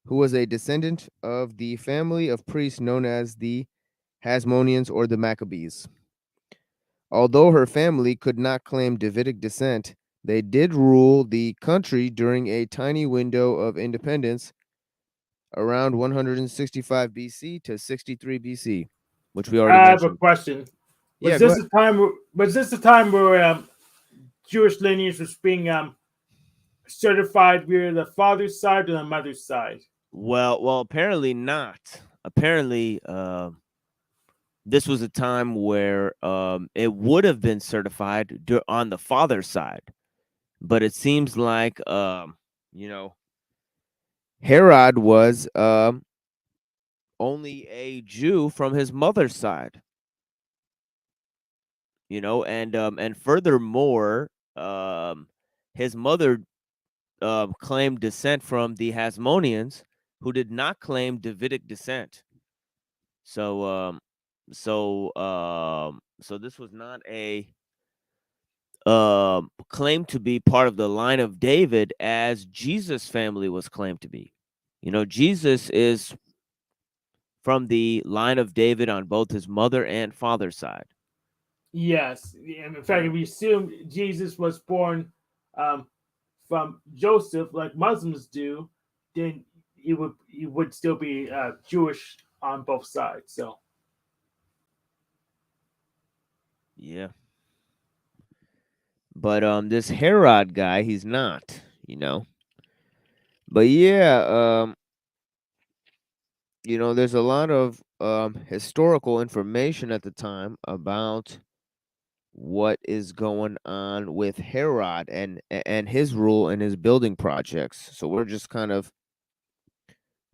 who was a descendant of the family of priests known as the Hasmoneans or the Maccabees. Although her family could not claim Davidic descent, They did rule the country during a tiny window of independence around 165 BC to 63 BC, which we already I have a mentioned. question. Yeah, Was go this ahead. the time? Was this the time where Jewish lineage was being certified via the father's side or the mother's side? Well, apparently not. Apparently, this was a time where it would have been certified on the father's side, but it seems like Herod was only a Jew from his mother's side. And furthermore, his mother claimed descent from the Hasmoneans, who did not claim Davidic descent. So this was not a claimed to be part of the line of David, as Jesus' family was claimed to be. Jesus is from the line of David on both his mother and father's side. Yes. In fact, if we assume Jesus was born from Joseph, like Muslims do, then he would still be Jewish on both sides. So Yeah. But this Herod guy, he's not, But yeah, there's a lot of historical information at the time about what is going on with Herod and his rule and his building projects. So we're just kind of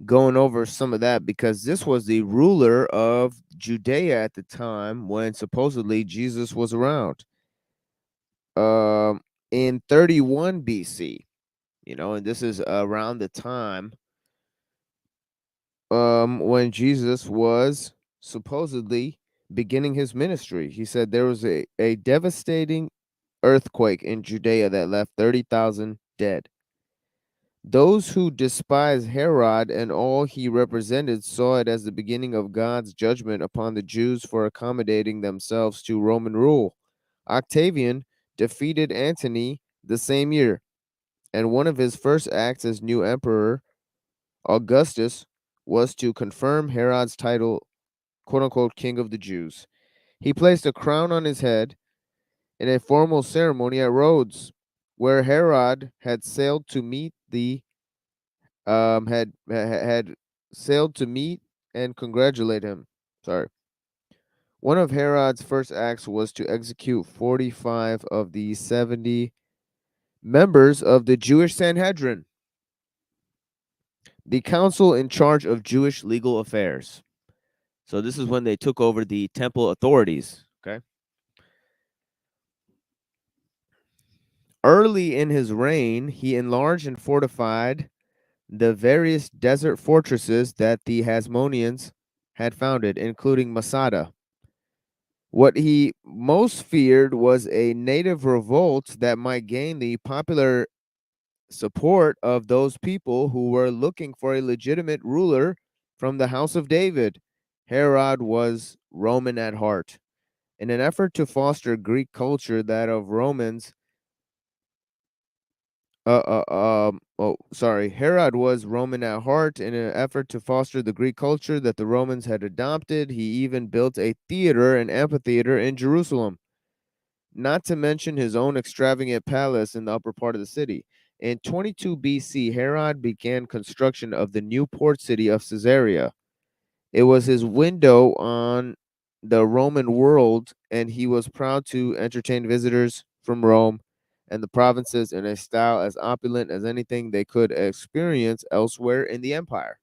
going over some of that, because this was the ruler of Judea at the time when supposedly Jesus was around. In 31 BC, and this is around the time when Jesus was supposedly beginning his ministry. He said there was a devastating earthquake in Judea that left 30,000 dead. Those who despised Herod and all he represented saw it as the beginning of God's judgment upon the Jews for accommodating themselves to Roman rule. Octavian defeated Antony the same year, and one of his first acts as new emperor, Augustus, was to confirm Herod's title, quote-unquote, King of the Jews. He placed a crown on his head in a formal ceremony at Rhodes, where Herod had sailed to meet had sailed to meet and congratulate him. Sorry. One of Herod's first acts was to execute 45 of the 70 members of the Jewish Sanhedrin, the council in charge of Jewish legal affairs. So this is when they took over the temple authorities, okay? Early in his reign, he enlarged and fortified the various desert fortresses that the Hasmoneans had founded, including Masada. What he most feared was a native revolt that might gain the popular support of those people who were looking for a legitimate ruler from the house of David. Herod was Roman at heart. In an effort to foster Greek culture that of Romans, Herod was Roman at heart. In an effort to foster the Greek culture that the Romans had adopted, he even built a theater and amphitheater in Jerusalem, not to mention his own extravagant palace in the upper part of the city. In 22 BC, Herod began construction of the new port city of Caesarea. It was his window on the Roman world, and he was proud to entertain visitors from Rome and the provinces in a style as opulent as anything they could experience elsewhere in the empire.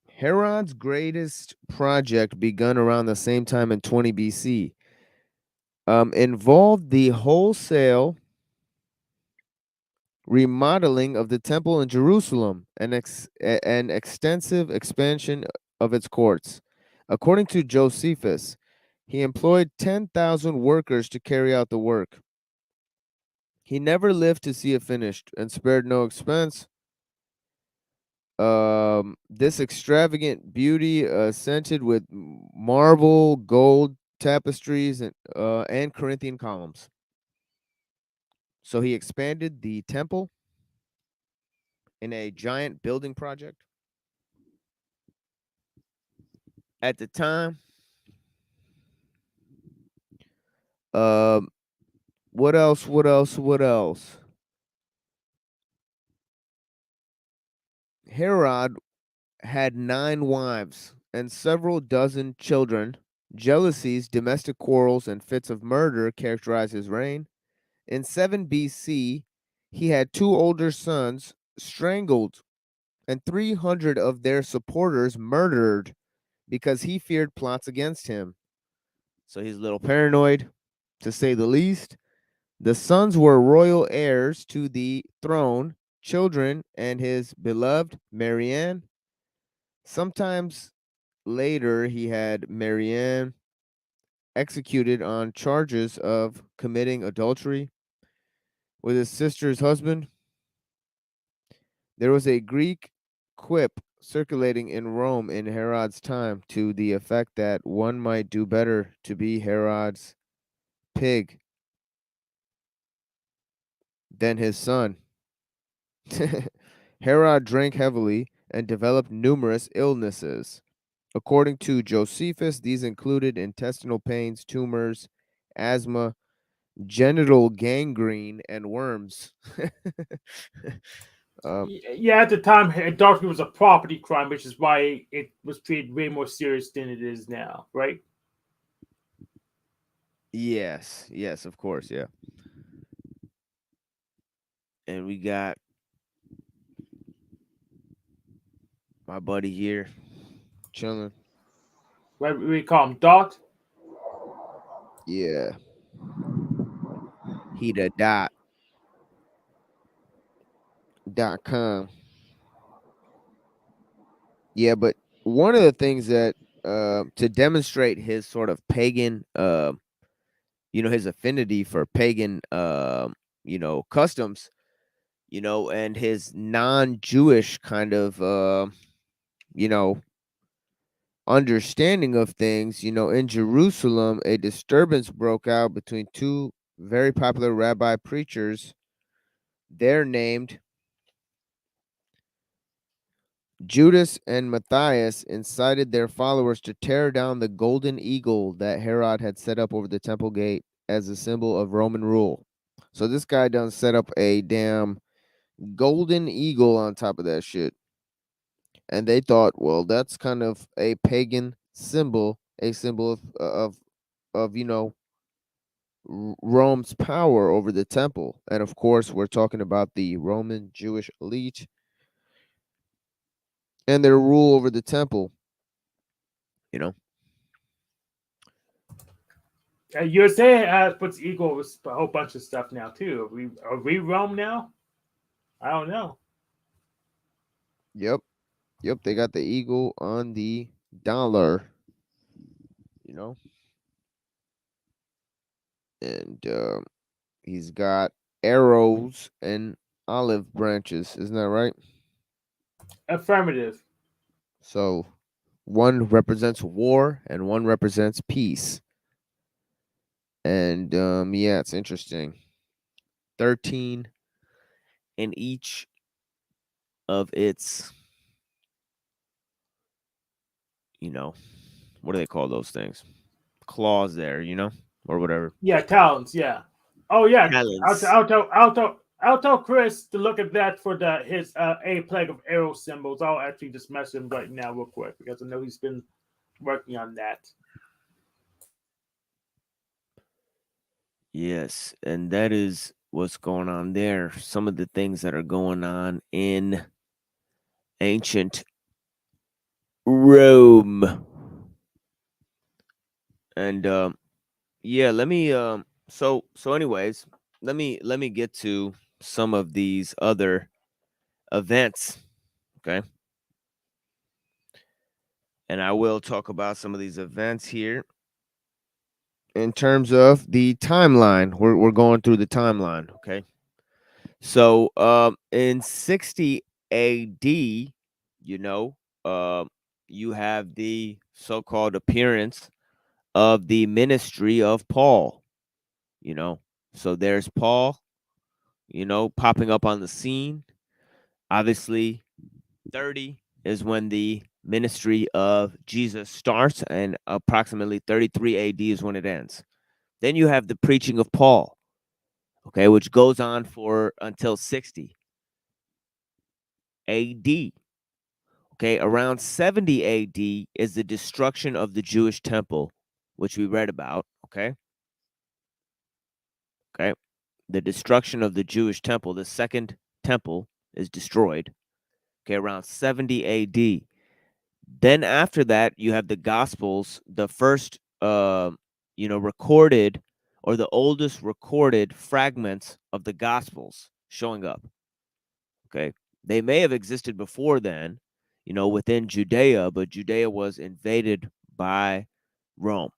Herod's greatest project, begun around the same time in 20 BC, involved the wholesale remodeling of the temple in Jerusalem and an extensive expansion of its courts. According to Josephus, he employed 10,000 workers to carry out the work. He never lived to see it finished and spared no expense. This extravagant beauty, scented with marble, gold, tapestries, and Corinthian columns. So he expanded the temple in a giant building project. At the time, what else? Herod had 9 wives and several dozen children. Jealousies, domestic quarrels, and fits of murder characterized his reign. In 7 BC, he had 2 older sons strangled and 300 of their supporters murdered because he feared plots against him. So he's a little paranoid, to say the least. The sons were royal heirs to the throne, children, and his beloved Marianne. Sometimes later, he had Marianne executed on charges of committing adultery with his sister's husband. There was a Greek quip circulating in Rome in Herod's time to the effect that one might do better to be Herod's pig than his son. Herod drank heavily and developed numerous illnesses. According to Josephus, these included intestinal pains, tumors, asthma, genital gangrene, and worms. Yeah, at the time, adultery was a property crime, which is why it was treated way more serious than it is now, right? Yes, of course, yeah. And we got my buddy here chilling. What we call him, Dot? Yeah. He the .com. Yeah, but one of the things that to demonstrate his sort of pagan his affinity for pagan customs, and his non-Jewish kind of understanding of things, in Jerusalem, a disturbance broke out between 2 very popular rabbi preachers. They're named Judas and Matthias, incited their followers to tear down the golden eagle that Herod had set up over the temple gate as a symbol of Roman rule. So this guy done set up a damn golden eagle on top of that shit. And they thought, well, that's kind of a pagan symbol, a symbol of Rome's power over the temple. And of course, we're talking about the Roman Jewish elite and their rule over the temple. You're saying puts equal with a whole bunch of stuff now too. Are we Rome now? I don't know. Yep. They got the eagle on the dollar. And he's got arrows and olive branches. Isn't that right? Affirmative. So one represents war and one represents peace. And yeah, it's interesting. 13 in each of its, what do they call those things? Claws there, or whatever. Yeah, talons. Yeah. Oh yeah. Talons. I'll tell Chris to look at that for his a plague of arrow symbols. I'll actually just message him right now real quick because I know he's been working on that. Yes, and that is what's going on there. Some of the things that are going on in ancient Rome. And yeah, let me so anyways, let me get to some of these other events, okay? And I will talk about some of these events here in terms of the timeline. We're going through the timeline, okay? So in 60 AD, you have the so-called appearance of the ministry of Paul. So there's Paul, popping up on the scene. Obviously, 30 is when the ministry of Jesus starts, and approximately 33 AD is when it ends. Then you have the preaching of Paul, okay, which goes on for until 60 AD. Okay, around 70 AD is the destruction of the Jewish temple, which we read about, okay? Okay, the destruction of the Jewish temple, the second temple is destroyed, okay, around 70 AD. Then after that, you have the Gospels, the first, recorded or the oldest recorded fragments of the Gospels showing up. Okay, they may have existed before then, within Judea, but Judea was invaded by Rome.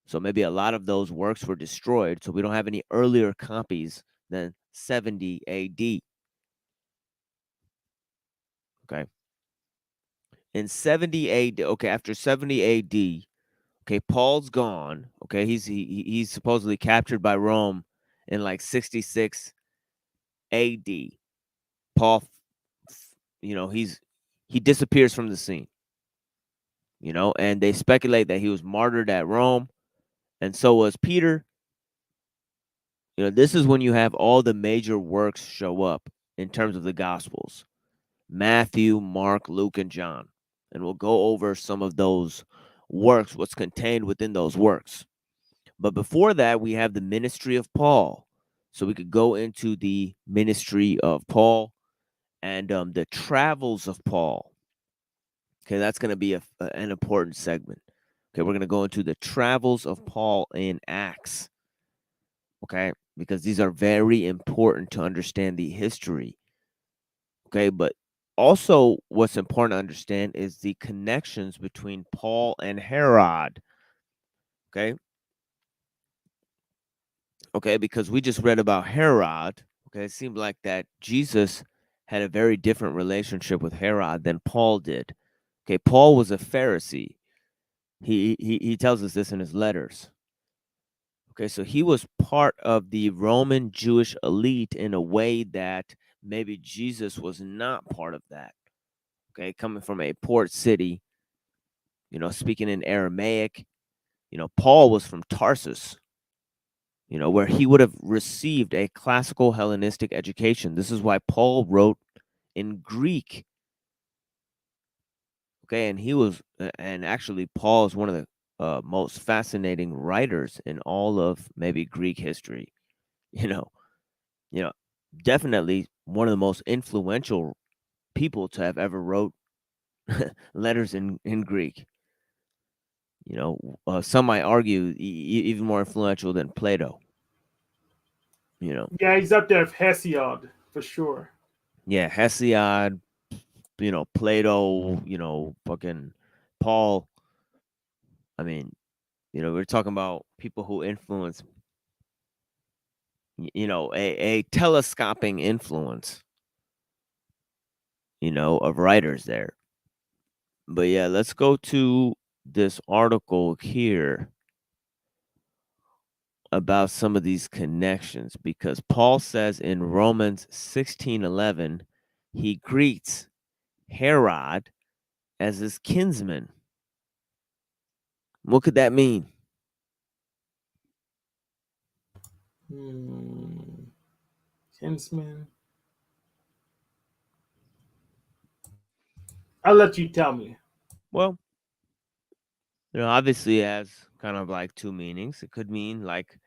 So maybe a lot of those works were destroyed. So we don't have any earlier copies than 70 AD. Okay. In 70 AD, okay, after 70 AD, okay, Paul's gone. Okay, he's supposedly captured by Rome in like 66 AD. Paul, he disappears from the scene. And they speculate that he was martyred at Rome, and so was Peter. This is when you have all the major works show up in terms of the Gospels: Matthew, Mark, Luke, and John. And we'll go over some of those works, what's contained within those works. But before that, we have the ministry of Paul. So we could go into the ministry of Paul and the travels of Paul. Okay, that's going to be an important segment. Okay, we're going to go into the travels of Paul in Acts. Okay, because these are very important to understand the history. Okay, but also what's important to understand is the connections between Paul and Herod. Okay. Okay, because we just read about Herod. Okay, it seemed like that Jesus had a very different relationship with Herod than Paul did. Okay, Paul was a Pharisee. He tells us this in his letters. Okay, so he was part of the Roman Jewish elite in a way that maybe Jesus was not part of that. Okay, coming from a port city, speaking in Aramaic. Paul was from Tarsus, where he would have received a classical Hellenistic education. This is why Paul wrote in Greek. Okay, and actually Paul is one of the most fascinating writers in all of maybe Greek history. Definitely one of the most influential people to have ever wrote letters in Greek. Some might argue even more influential than Plato. Yeah, he's up there with Hesiod for sure. Yeah, Hesiod, Plato, fucking Paul. I mean, we're talking about people who influence, a telescoping influence, of writers there. But yeah, let's go to this article here about some of these connections, because Paul says in Romans 16:11, he greets Herod as his kinsman. What could that mean? Kinsman. I'll let you tell me. Well, obviously it has kind of like two meanings. It could mean like,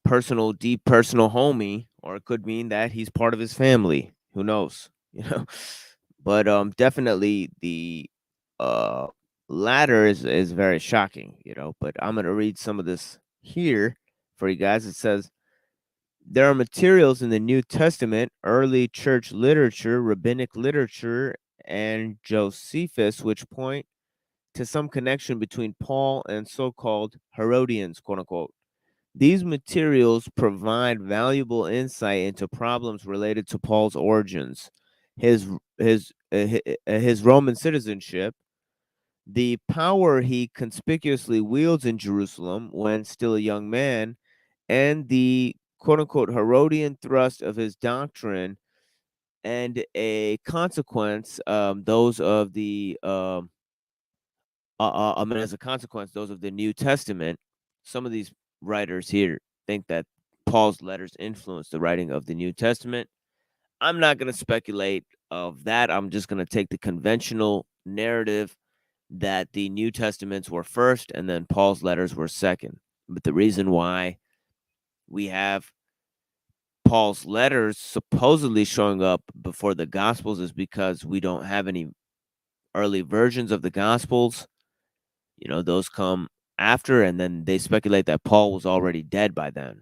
personal, deep personal homie, or it could mean that he's part of his family. Who knows? But definitely the latter is very shocking, but I'm going to read some of this here for you guys. It says, there are materials in the New Testament, early church literature, rabbinic literature, and Josephus, which point to some connection between Paul and so-called Herodians, quote unquote. These materials provide valuable insight into problems related to Paul's origins, his Roman citizenship, the power he conspicuously wields in Jerusalem when still a young man, and the quote-unquote Herodian thrust of his doctrine, and a consequence, those of the as a consequence, those of the New Testament. Some of these writers here think that Paul's letters influenced the writing of the New Testament. I'm not going to speculate of that. I'm just going to take the conventional narrative that the New Testaments were first and then Paul's letters were second. But the reason why we have Paul's letters supposedly showing up before the Gospels is because we don't have any early versions of the Gospels. You know, those come after, and then they speculate that Paul was already dead by then.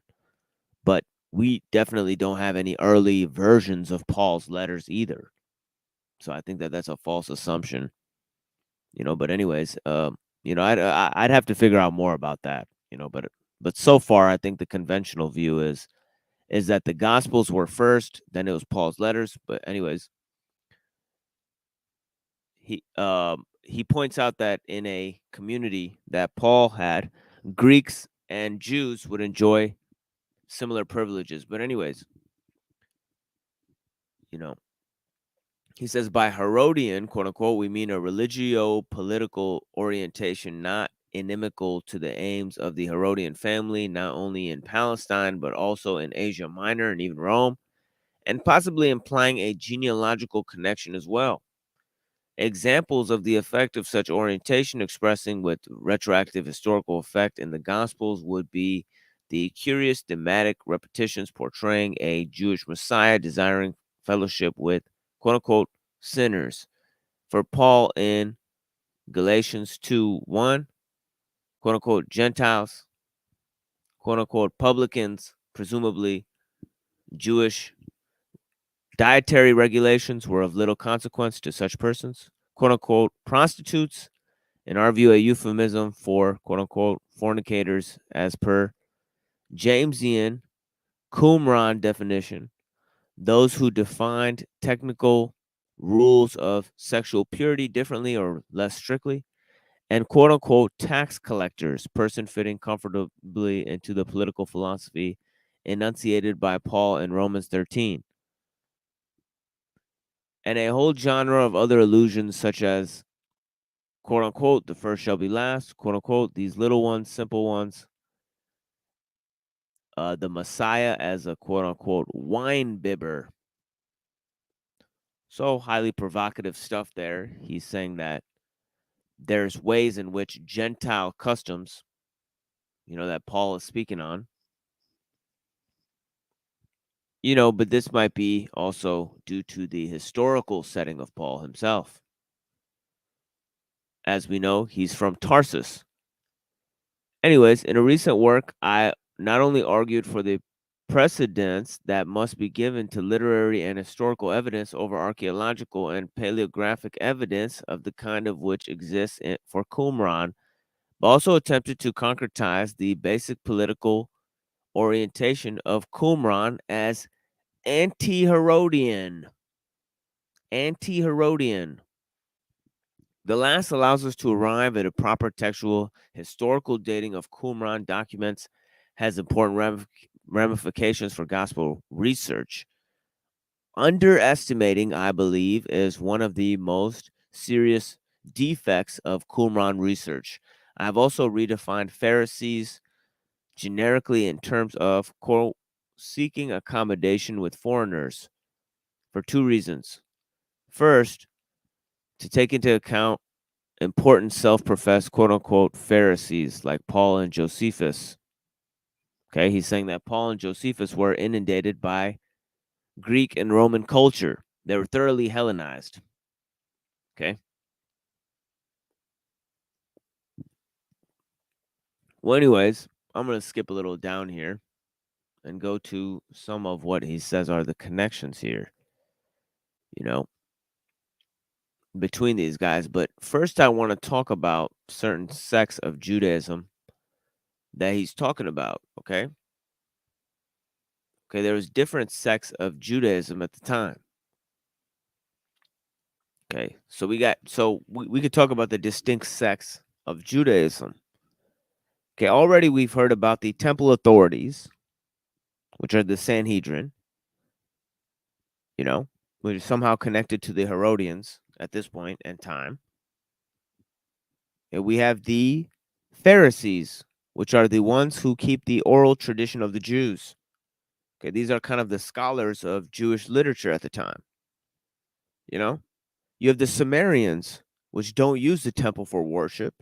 But we definitely don't have any early versions of Paul's letters either. So I think that that's a false assumption. You know, but anyways, you know, I'd have to figure out more about that. You know, but so far I think the conventional view is that the Gospels were first, then it was Paul's letters. But anyways, he points out that in a community that Paul had, Greeks and Jews would enjoy similar privileges. But anyways, you know, he says by Herodian, quote unquote, we mean a religio-political orientation not inimical to the aims of the Herodian family, not only in Palestine, but also in Asia Minor and even Rome, and possibly implying a genealogical connection as well. Examples of the effect of such orientation expressing with retroactive historical effect in the Gospels would be the curious thematic repetitions portraying a Jewish Messiah desiring fellowship with quote-unquote sinners. For Paul in Galatians 2:1, quote-unquote Gentiles, quote-unquote publicans, presumably Jewish dietary regulations were of little consequence to such persons. Quote-unquote prostitutes, in our view, a euphemism for quote-unquote fornicators as per Jamesian Qumran definition, those who defined technical rules of sexual purity differently or less strictly, and quote-unquote tax collectors, person fitting comfortably into the political philosophy enunciated by Paul in Romans 13. And a whole genre of other allusions such as quote unquote, the first shall be last, quote unquote, these little ones, simple ones, the Messiah as a quote unquote wine bibber. So highly provocative stuff there. He's saying that there's ways in which Gentile customs, you know, that Paul is speaking on, you know, but this might be also due to the historical setting of Paul himself. As we know, he's from Tarsus. Anyways, in a recent work, I not only argued for the precedence that must be given to literary and historical evidence over archaeological and paleographic evidence of the kind of which exists for Qumran, but also attempted to concretize the basic political orientation of Qumran as anti-Herodian. Anti-Herodian. The last allows us to arrive at a proper textual historical dating of Qumran documents, has important ramifications for gospel research. Underestimating, I believe, is one of the most serious defects of Qumran research. I've also redefined Pharisees generically in terms of, quote, seeking accommodation with foreigners for two reasons. First, to take into account important self-professed quote-unquote Pharisees like Paul and Josephus. Okay, he's saying that Paul and Josephus were inundated by Greek and Roman culture. They were thoroughly Hellenized. Okay. Well, anyways, I'm going to skip a little down here and go to some of what he says are the connections here, you know, between these guys. But first, I want to talk about certain sects of Judaism that he's talking about, okay? Okay, there was different sects of Judaism at the time. Okay, so we could talk about the distinct sects of Judaism. Okay, already we've heard about the temple authorities, which are the Sanhedrin, which is somehow connected to the Herodians at this point in time. And we have the Pharisees, which are the ones who keep the oral tradition of the Jews. Okay, these are kind of the scholars of Jewish literature at the time. You have the Sumerians, which don't use the temple for worship.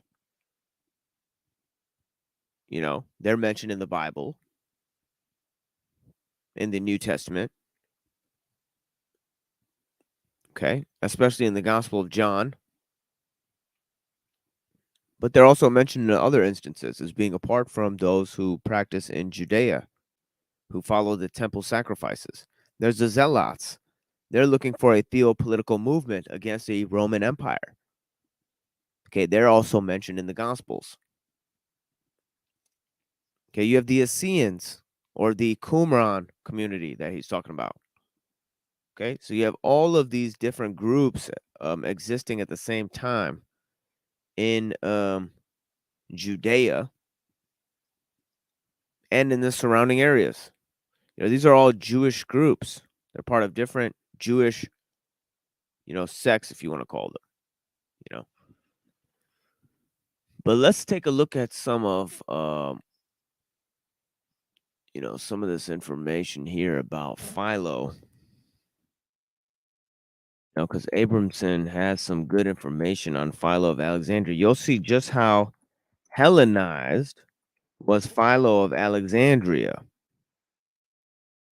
They're mentioned in the Bible, in the New Testament. Okay, especially in the Gospel of John. But they're also mentioned in other instances as being apart from those who practice in Judea, who follow the temple sacrifices. There's the Zealots. They're looking for a theopolitical movement against the Roman Empire. Okay, they're also mentioned in the Gospels. Okay, you have the Essenes, or the Qumran community that he's talking about. Okay, so you have all of these different groups existing at the same time in Judea and in the surrounding areas. These are all Jewish groups. They're part of different Jewish, sects, if you want to call them. But let's take a look at some of some of this information here about Philo. Because Abramson has some good information on Philo of Alexandria. You'll see just how Hellenized was Philo of Alexandria.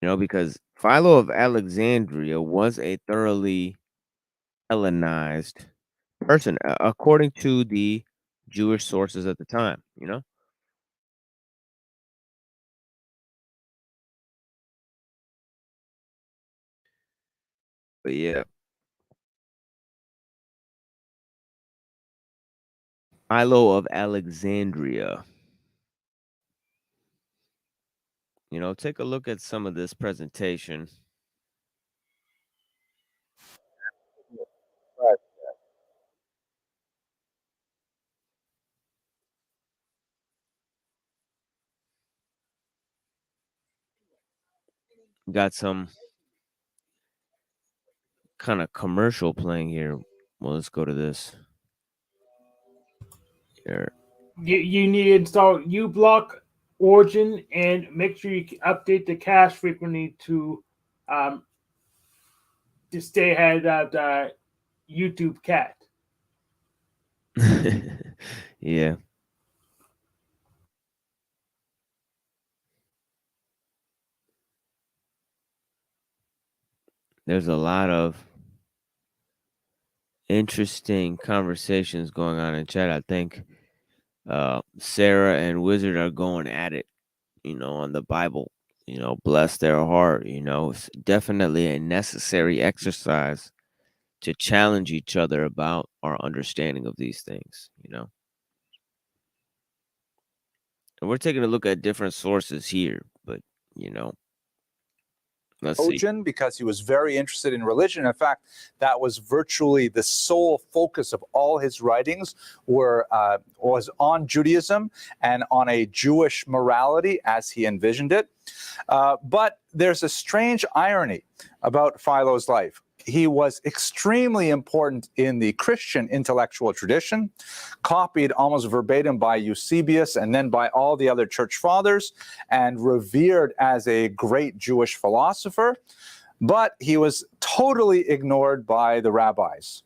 Because Philo of Alexandria was a thoroughly Hellenized person, according to the Jewish sources at the time, But yeah. Philo of Alexandria. Take a look at some of this presentation. Got some kind of commercial playing here. Well, let's go to this. Here. You need to install uBlock Origin and make sure you update the cache frequently to stay ahead of the YouTube cat. Yeah. There's a lot of interesting conversations going on in chat. I think Sarah and Wizard are going at it, on the Bible. Bless their heart. It's definitely a necessary exercise to challenge each other about our understanding of these things, And we're taking a look at different sources here, but, let's see. Because he was very interested in religion. In fact, that was virtually the sole focus of all his writings was on Judaism and on a Jewish morality as he envisioned it. But there's a strange irony about Philo's life. He was extremely important in the Christian intellectual tradition, copied almost verbatim by Eusebius and then by all the other church fathers, and revered as a great Jewish philosopher. But he was totally ignored by the rabbis.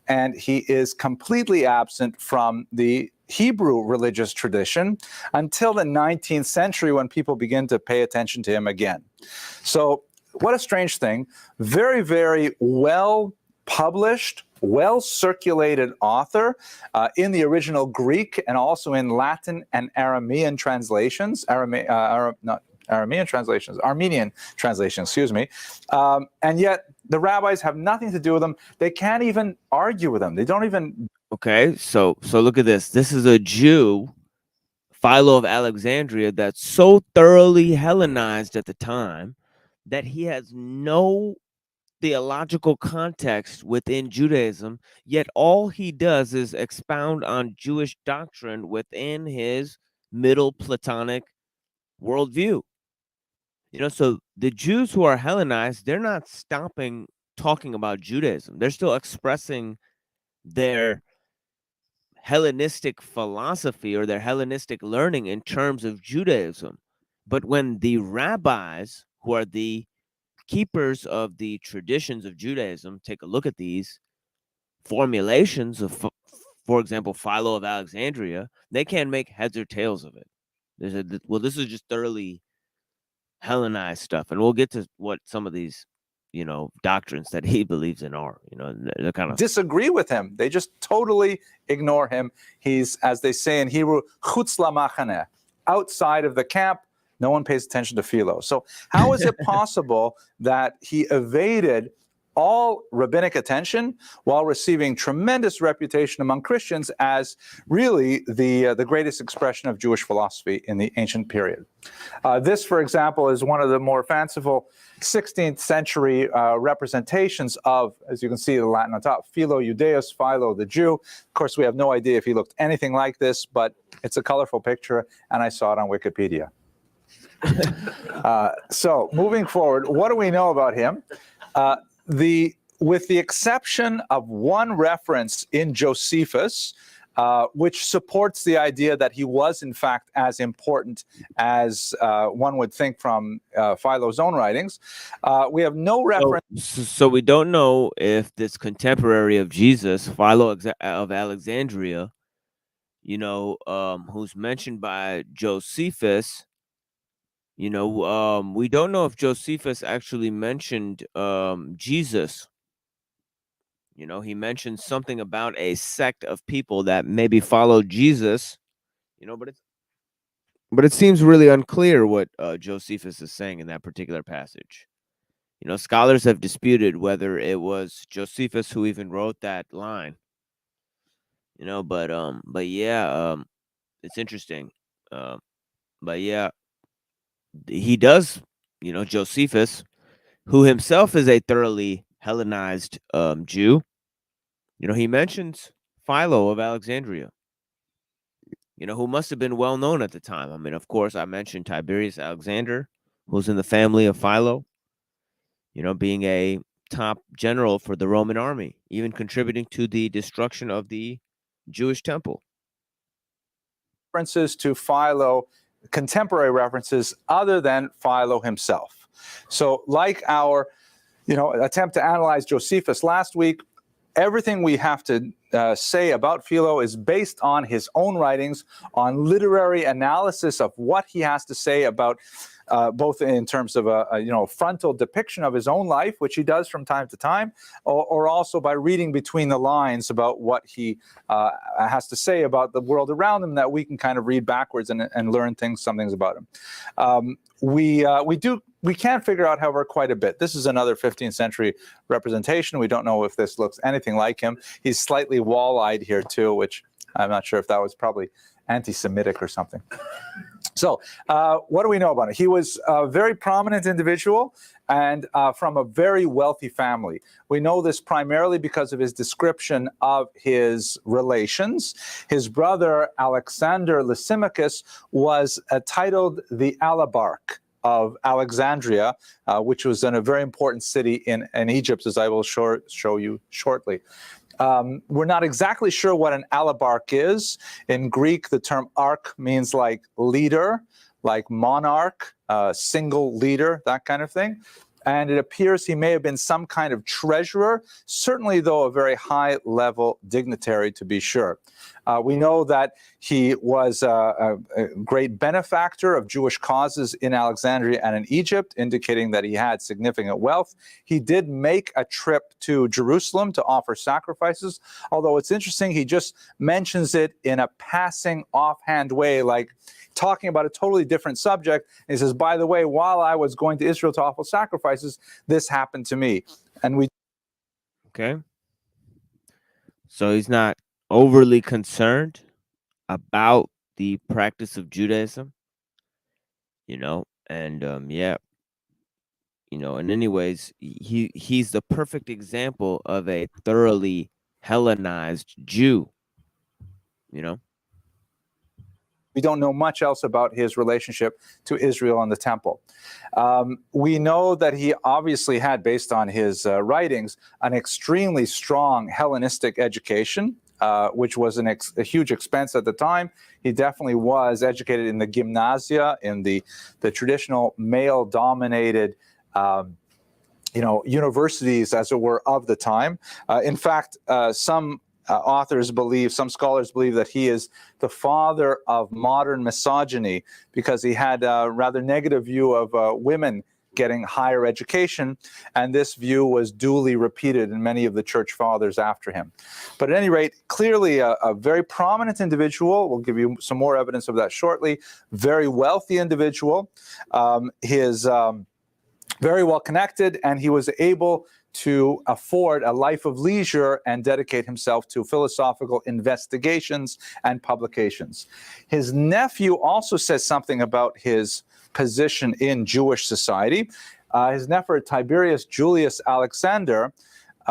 And he is completely absent from the Hebrew religious tradition until the 19th century when people begin to pay attention to him again. So what a strange thing. Very, very well published, well circulated author in the original Greek and also in Latin and Armenian translations. Armenian translations, excuse me. And yet the rabbis have nothing to do with them. They can't even argue with them. They don't even. Okay, so look at this. This is a Jew, Philo of Alexandria, that's so thoroughly Hellenized at the time that he has no theological context within Judaism, yet all he does is expound on Jewish doctrine within his Middle Platonic worldview. You know, so the Jews who are Hellenized, they're not stopping talking about Judaism. They're still expressing their Hellenistic philosophy or their Hellenistic learning in terms of Judaism. But when the rabbis, who are the keepers of the traditions of Judaism, take a look at these formulations of, for example, Philo of Alexandria, they can't make heads or tails of it. They said, well, this is just thoroughly Hellenized stuff, and we'll get to what some of these, you know, doctrines that he believes in are. You know, they're kind of disagree with him. They just totally ignore him. He's, as they say in Hebrew, chutz lamachane, outside of the camp. No one pays attention to Philo. So how is it possible that he evaded all rabbinic attention while receiving tremendous reputation among Christians as really the greatest expression of Jewish philosophy in the ancient period? This, for example, is one of the more fanciful 16th century representations of, as you can see, the Latin on top, Philo Judaeus, Philo the Jew. Of course, we have no idea if he looked anything like this, but it's a colorful picture, and I saw it on Wikipedia. So moving forward, what do we know about him? With the exception of one reference in Josephus, which supports the idea that he was in fact as important as one would think from Philo's own writings, we have no reference. So we don't know if this contemporary of Jesus, Philo of Alexandria, you know, who's mentioned by Josephus, you know, we don't know if Josephus actually mentioned Jesus. You know, he mentioned something about a sect of people that maybe followed Jesus, you know, but it seems really unclear what Josephus is saying in that particular passage. You know, scholars have disputed whether it was Josephus who even wrote that line. You know, but yeah, it's interesting. But yeah, he does, you know, Josephus, who himself is a thoroughly Hellenized Jew. You know, he mentions Philo of Alexandria, you know, who must have been well known at the time. I mean, of course, I mentioned Tiberius Alexander, who's in the family of Philo, you know, being a top general for the Roman army, even contributing to the destruction of the Jewish temple. References to Philo, contemporary references other than Philo himself. So like our, you know, attempt to analyze Josephus last week, everything we have to say about Philo is based on his own writings, on literary analysis of what he has to say about both in terms of a you know, frontal depiction of his own life, which he does from time to time, or also by reading between the lines about what he has to say about the world around him, that we can kind of read backwards and learn some things about him. We can figure out, however, quite a bit. This is another 15th century representation. We don't know if this looks anything like him. He's slightly wall-eyed here too, which I'm not sure if that was probably anti-Semitic or something. So what do we know about him? He was a very prominent individual and from a very wealthy family. We know this primarily because of his description of his relations. His brother, Alexander Lysimachus, was titled the Alabarch of Alexandria, which was in a very important city in Egypt, as I will show you shortly. We're not exactly sure what an alabarch is. In Greek, the term arch means like leader, like monarch, single leader, that kind of thing. And it appears he may have been some kind of treasurer, certainly, though, a very high-level dignitary, to be sure. We know that he was a great benefactor of Jewish causes in Alexandria and in Egypt, indicating that he had significant wealth. He did make a trip to Jerusalem to offer sacrifices, although it's interesting, he just mentions it in a passing, offhand way, like talking about a totally different subject. And he says, by the way, while I was going to Israel to offer sacrifices, this happened to me. And we... Okay. So he's not overly concerned about the practice of Judaism, you know, and yeah, you know, in any ways, he's the perfect example of a thoroughly Hellenized Jew, you know. We don't know much else about his relationship to Israel and the temple. We know that he obviously had, based on his writings, an extremely strong Hellenistic education, which was a huge expense at the time. He definitely was educated in the gymnasia, in the traditional male-dominated universities, as it were, of the time. In fact, some some scholars believe that he is the father of modern misogyny because he had a rather negative view of women getting higher education, and this view was duly repeated in many of the church fathers after him. But at any rate, clearly a very prominent individual. We'll give you some more evidence of that shortly. Very wealthy individual. His very well connected, and he was able to afford a life of leisure and dedicate himself to philosophical investigations and publications. His nephew also says something about his position in Jewish society. His nephew, Tiberius Julius Alexander,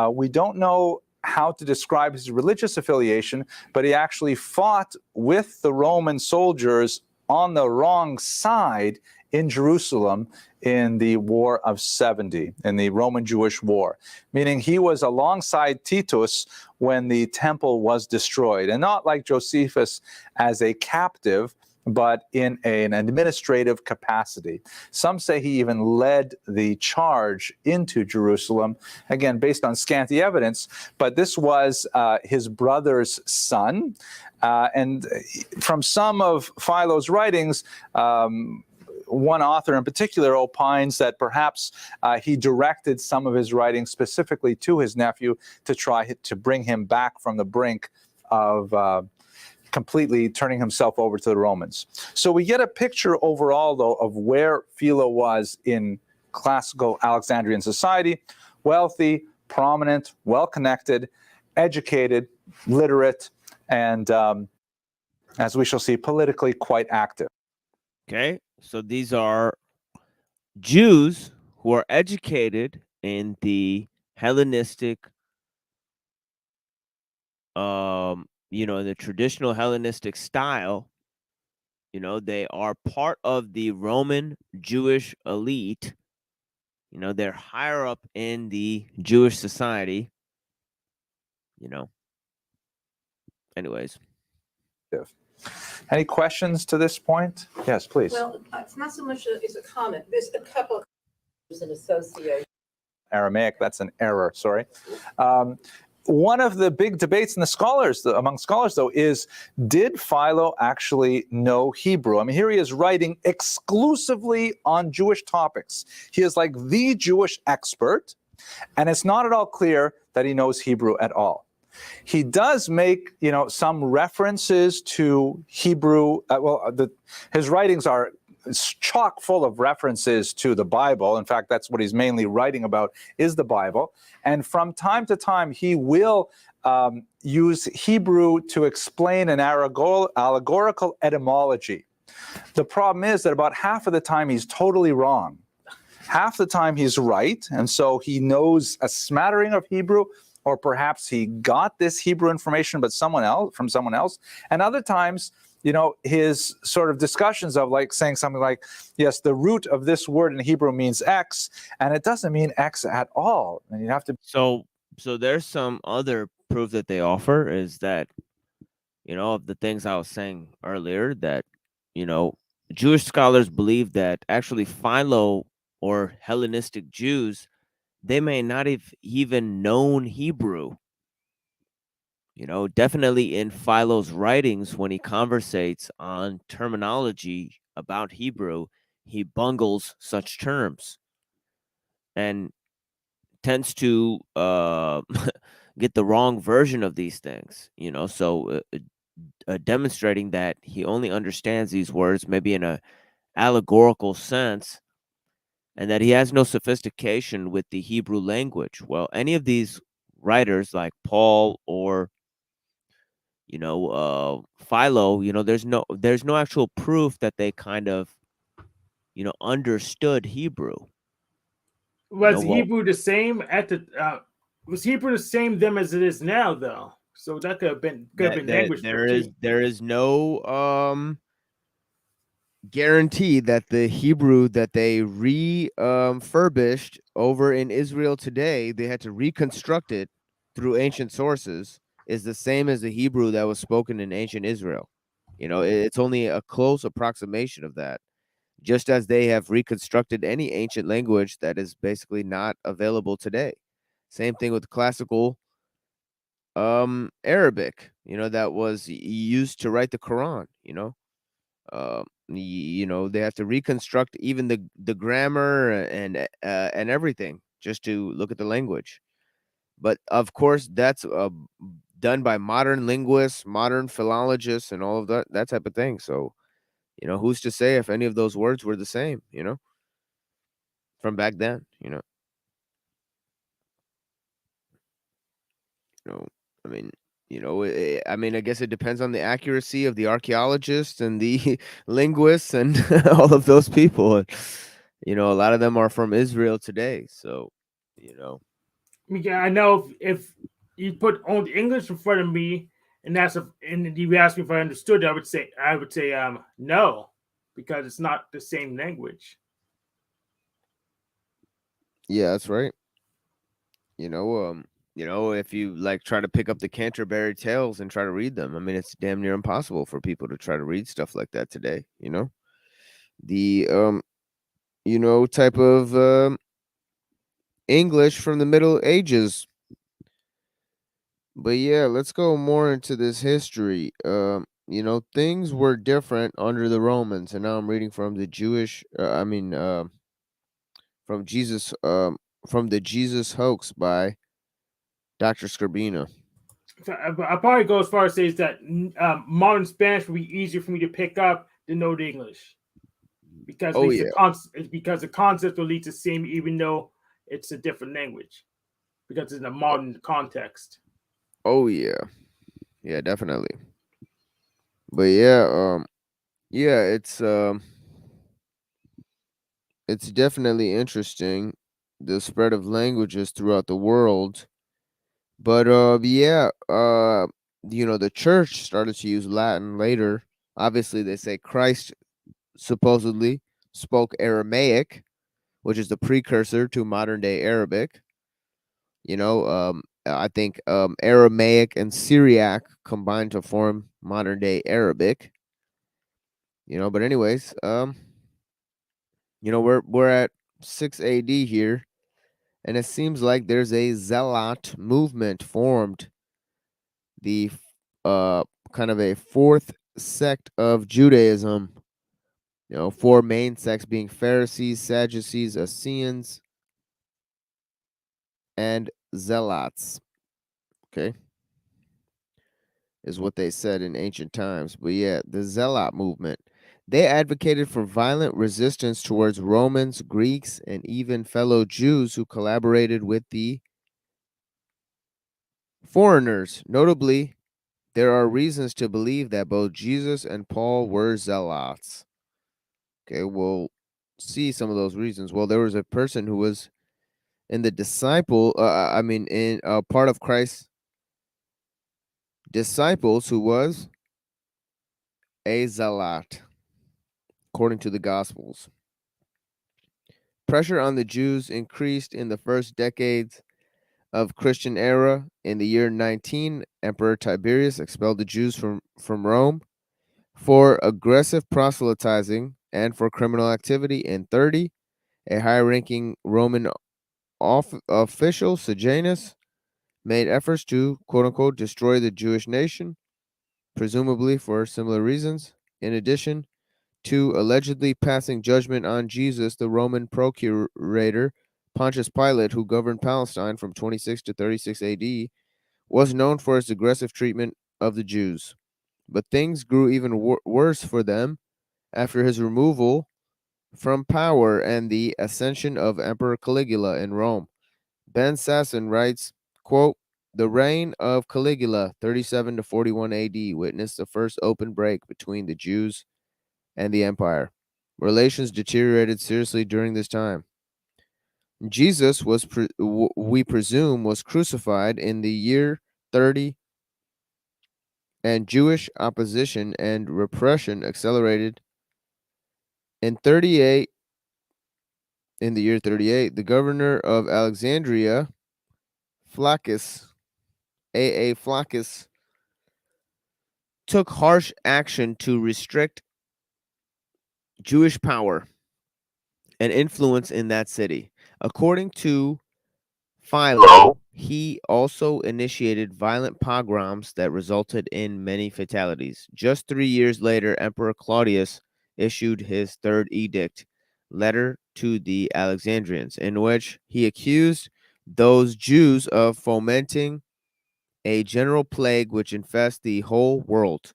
we don't know how to describe his religious affiliation, but he actually fought with the Roman soldiers on the wrong side in Jerusalem in the War of 70, in the Roman-Jewish War, meaning he was alongside Titus when the temple was destroyed, and not like Josephus as a captive, but in an administrative capacity. Some say he even led the charge into Jerusalem, again, based on scanty evidence, but this was his brother's son. And from some of Philo's writings, one author in particular opines that perhaps he directed some of his writings specifically to his nephew to try to bring him back from the brink of completely turning himself over to the Romans. So we get a picture overall, though, of where Philo was in classical Alexandrian society: wealthy, prominent, well-connected, educated, literate, and as we shall see, politically quite active. Okay, so these are Jews who are educated in the Hellenistic, in the traditional Hellenistic style. They are part of the Roman Jewish elite. They're higher up in the Jewish society. Anyways. Any questions to this point? Yes, please. Well, it's not so much as a comment. There's a couple of an association. Aramaic, that's an error, sorry. One of the big debates in among scholars, though, is did Philo actually know Hebrew? I mean, here he is writing exclusively on Jewish topics. He is like the Jewish expert, and it's not at all clear that he knows Hebrew at all. He does make, some references to Hebrew. His writings are chock full of references to the Bible. In fact, that's what he's mainly writing about, is the Bible. And from time to time, he will use Hebrew to explain an allegorical etymology. The problem is that about half of the time he's totally wrong. Half the time he's right, and so he knows a smattering of Hebrew, or perhaps he got this Hebrew information from someone else. And other times, his sort of discussions of saying something like, yes, the root of this word in Hebrew means X, and it doesn't mean X at all. And you have to. So there's some other proof that they offer is that, of the things I was saying earlier, that, Jewish scholars believe that actually Philo or Hellenistic Jews, they may not have even known Hebrew. Definitely in Philo's writings, when he conversates on terminology about Hebrew, he bungles such terms and tends to get the wrong version of these things, so demonstrating that he only understands these words maybe in a allegorical sense, and that he has no sophistication with the Hebrew language. Well, any of these writers like Paul or Philo, there's no actual proof that they kind of, understood Hebrew. Was Hebrew the same at the? Was Hebrew the same then as it is now, though? So that could have been language. There is no guarantee that the Hebrew that they refurbished over in Israel today, they had to reconstruct it through ancient sources, is the same as the Hebrew that was spoken in ancient Israel. You know, it's only a close approximation of that. Just as they have reconstructed any ancient language that is basically not available today. Same thing with classical Arabic, you know, that was used to write the Quran, you know. You know, they have to reconstruct even the grammar and everything just to look at the language. But of course, that's done by modern linguists, modern philologists, and all of that type of thing. So, you know, who's to say if any of those words were the same, you know, from back then, you know. You know, I mean, you know, I mean, I guess it depends on the accuracy of the archaeologists and the linguists and all of those people. And, you know, a lot of them are from Israel today. So, you know. I know if you put only English in front of me and and you asked me if I understood, I would say no, because it's not the same language. Yeah, that's right. You know, if you like try to pick up the Canterbury Tales and try to read them, I mean, it's damn near impossible for people to try to read stuff like that today, you know. The you know, type of English from the Middle Ages. But yeah, let's go more into this history. You know, things were different under the Romans, and now I'm reading from the Jewish. From Jesus. From the Jesus Hoax by Dr. Scribina. I probably go as far as say that modern Spanish would be easier for me to pick up than know the English, because the concept will lead to same, even though it's a different language, because it's in a modern context. Oh yeah, yeah, definitely. But yeah, yeah, it's definitely interesting, the spread of languages throughout the world. But yeah, you know, the church started to use Latin later. Obviously, they say Christ supposedly spoke Aramaic, which is the precursor to modern day Arabic. You know, I think Aramaic and Syriac combined to form modern day Arabic. You know, but anyways, you know, we're at 6 AD here, and it seems like there's a zealot movement formed, the kind of a fourth sect of Judaism. You know, four main sects being Pharisees, Sadducees, Essenes, and Zealots. Okay, is what they said in ancient times. But yeah, the Zealot movement. They advocated for violent resistance towards Romans, Greeks, and even fellow Jews who collaborated with the foreigners. Notably, there are reasons to believe that both Jesus and Paul were zealots. Okay, we'll see some of those reasons. Well, there was a person who was in the in part of Christ's disciples who was a zealot, according to the Gospels. Pressure on the Jews increased in the first decades of Christian era. In the year 19, Emperor Tiberius expelled the Jews from Rome for aggressive proselytizing and for criminal activity. In 30, a high-ranking Roman official, Sejanus, made efforts to, quote-unquote, destroy the Jewish nation, presumably for similar reasons. In addition to allegedly passing judgment on Jesus, the Roman procurator, Pontius Pilate, who governed Palestine from 26 to 36 AD, was known for his aggressive treatment of the Jews. But things grew even worse for them after his removal from power and the ascension of Emperor Caligula in Rome. Ben Sasson writes, quote, "The reign of Caligula, 37 to 41 AD, witnessed the first open break between the Jews and the empire. Relations deteriorated seriously during this time. Jesus was, we presume, was crucified in the year 30, and Jewish opposition and repression accelerated. In the year 38, the governor of Alexandria, Flaccus, A.A. Flaccus, took harsh action to restrict Jewish power and influence in that city. According to Philo, he also initiated violent pogroms that resulted in many fatalities. Just 3 years later, Emperor Claudius issued his third edict, letter to the Alexandrians, in which he accused those Jews of fomenting a general plague which infests the whole world.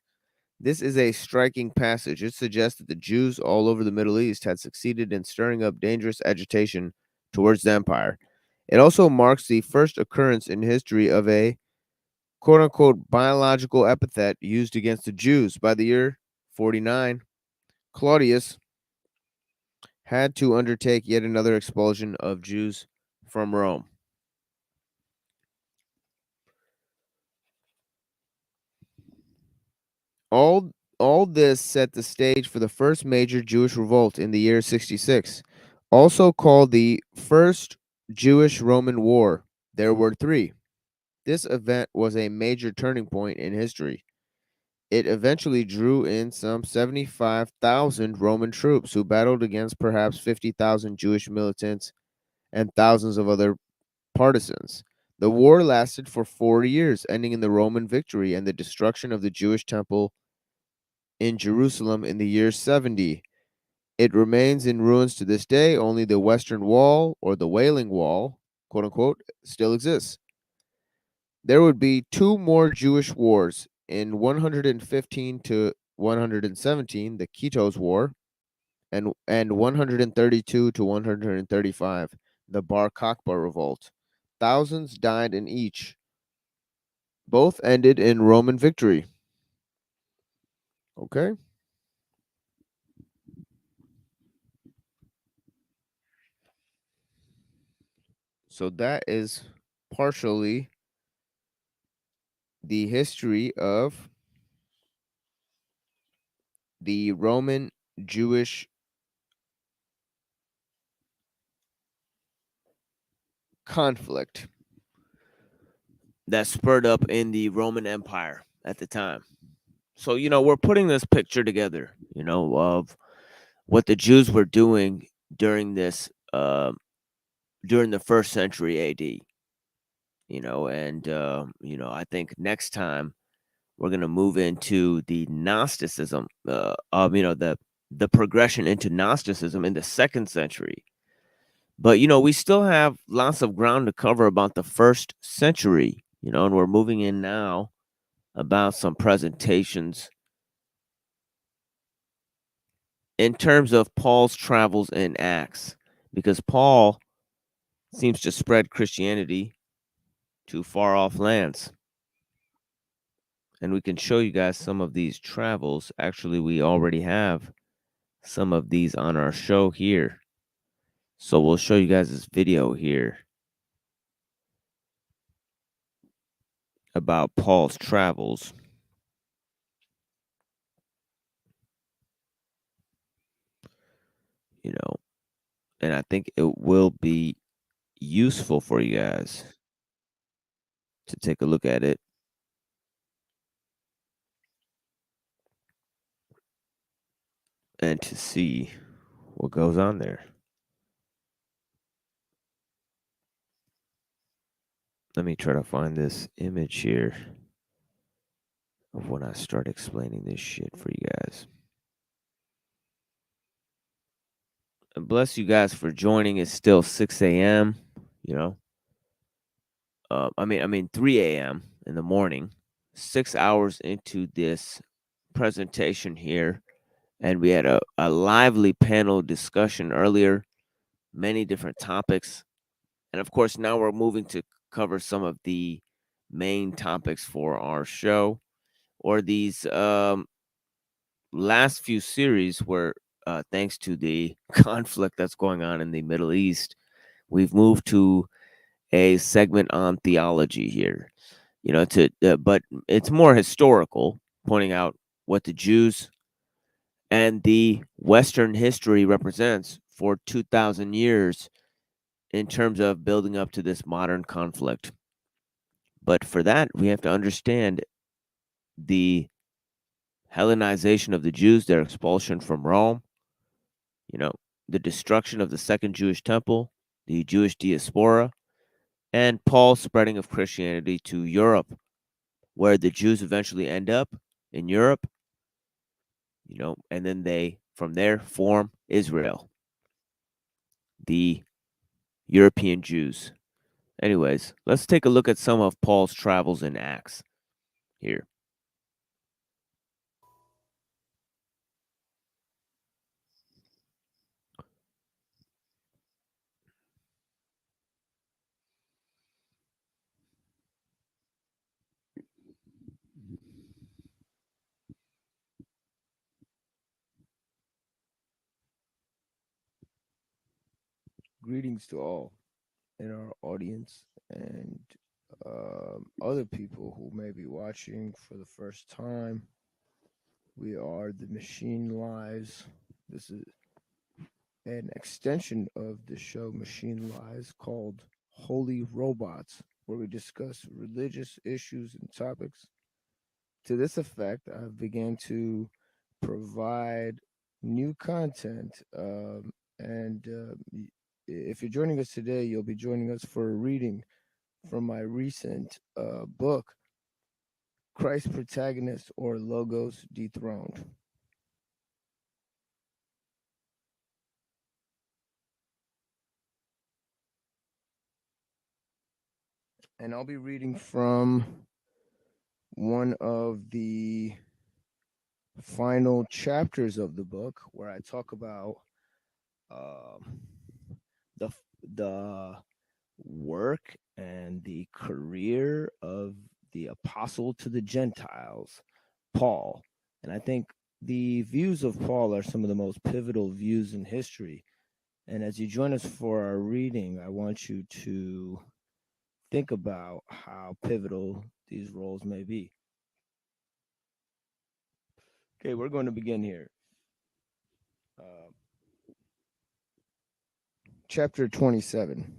This is a striking passage. It suggests that the Jews all over the Middle East had succeeded in stirring up dangerous agitation towards the empire. It also marks the first occurrence in history of a quote-unquote biological epithet used against the Jews. By the year 49, Claudius had to undertake yet another expulsion of Jews from Rome. All this set the stage for the first major Jewish revolt in the year 66, also called the First Jewish-Roman War. There were 3. This event was a major turning point in history. It eventually drew in some 75,000 Roman troops who battled against perhaps 50,000 Jewish militants and thousands of other partisans. The war lasted for 4 years, ending in the Roman victory and the destruction of the Jewish temple in Jerusalem in the year 70. It remains in ruins to this day. Only the Western Wall, or the Wailing Wall, quote unquote, still exists. There would be 2 more Jewish wars in 115 to 117, the Kitos War, and 132 to 135, the Bar Kokhba Revolt. Thousands died in each. Both ended in Roman victory. Okay. So that is partially the history of the Roman Jewish conflict that spurred up in the Roman Empire at the time. So, we're putting this picture together, of what the Jews were doing during this, during the 1st century AD, and, I think next time we're going to move into the Gnosticism, the progression into Gnosticism in the 2nd century. But, we still have lots of ground to cover about the 1st century, and we're moving in now about some presentations in terms of Paul's travels in Acts, because Paul seems to spread Christianity to far off lands. And we can show you guys some of these travels. Actually, we already have some of these on our show here. So we'll show you guys this video here about Paul's travels. And I think it will be useful for you guys to take a look at it. And to see what goes on there. Let me try to find this image here of when I start explaining this shit for you guys. And bless you guys for joining. It's still 6 a.m., 3 a.m. in the morning, 6 hours into this presentation here. And we had a lively panel discussion earlier, many different topics. And of course, now we're moving to cover some of the main topics for our show, or these last few series where, thanks to the conflict that's going on in the Middle East, we've moved to a segment on theology here. But it's more historical, pointing out what the Jews and the Western history represents for 2,000 years in terms of building up to this modern conflict. But for that, we have to understand the Hellenization of the Jews, their expulsion from Rome, the destruction of the Second Jewish Temple, the Jewish diaspora, and Paul's spreading of Christianity to Europe, where the Jews eventually end up in Europe, and then they, from there, form Israel, the European Jews. Anyways, let's take a look at some of Paul's travels in Acts here. Greetings to all in our audience and other people who may be watching for the first time. We are the Machine Lies. This is an extension of the show Machine Lies called Holy Robots, where we discuss religious issues and topics. To this effect, I've began to provide new content, and if you're joining us today, you'll be joining us for a reading from my recent book, Christ Protagonist or Logos Dethroned. And I'll be reading from one of the final chapters of the book where I talk about the work and the career of the apostle to the Gentiles, Paul. And I think the views of Paul are some of the most pivotal views in history. And as you join us for our reading, I want you to think about how pivotal these roles may be. Okay, we're going to begin here. Chapter 27.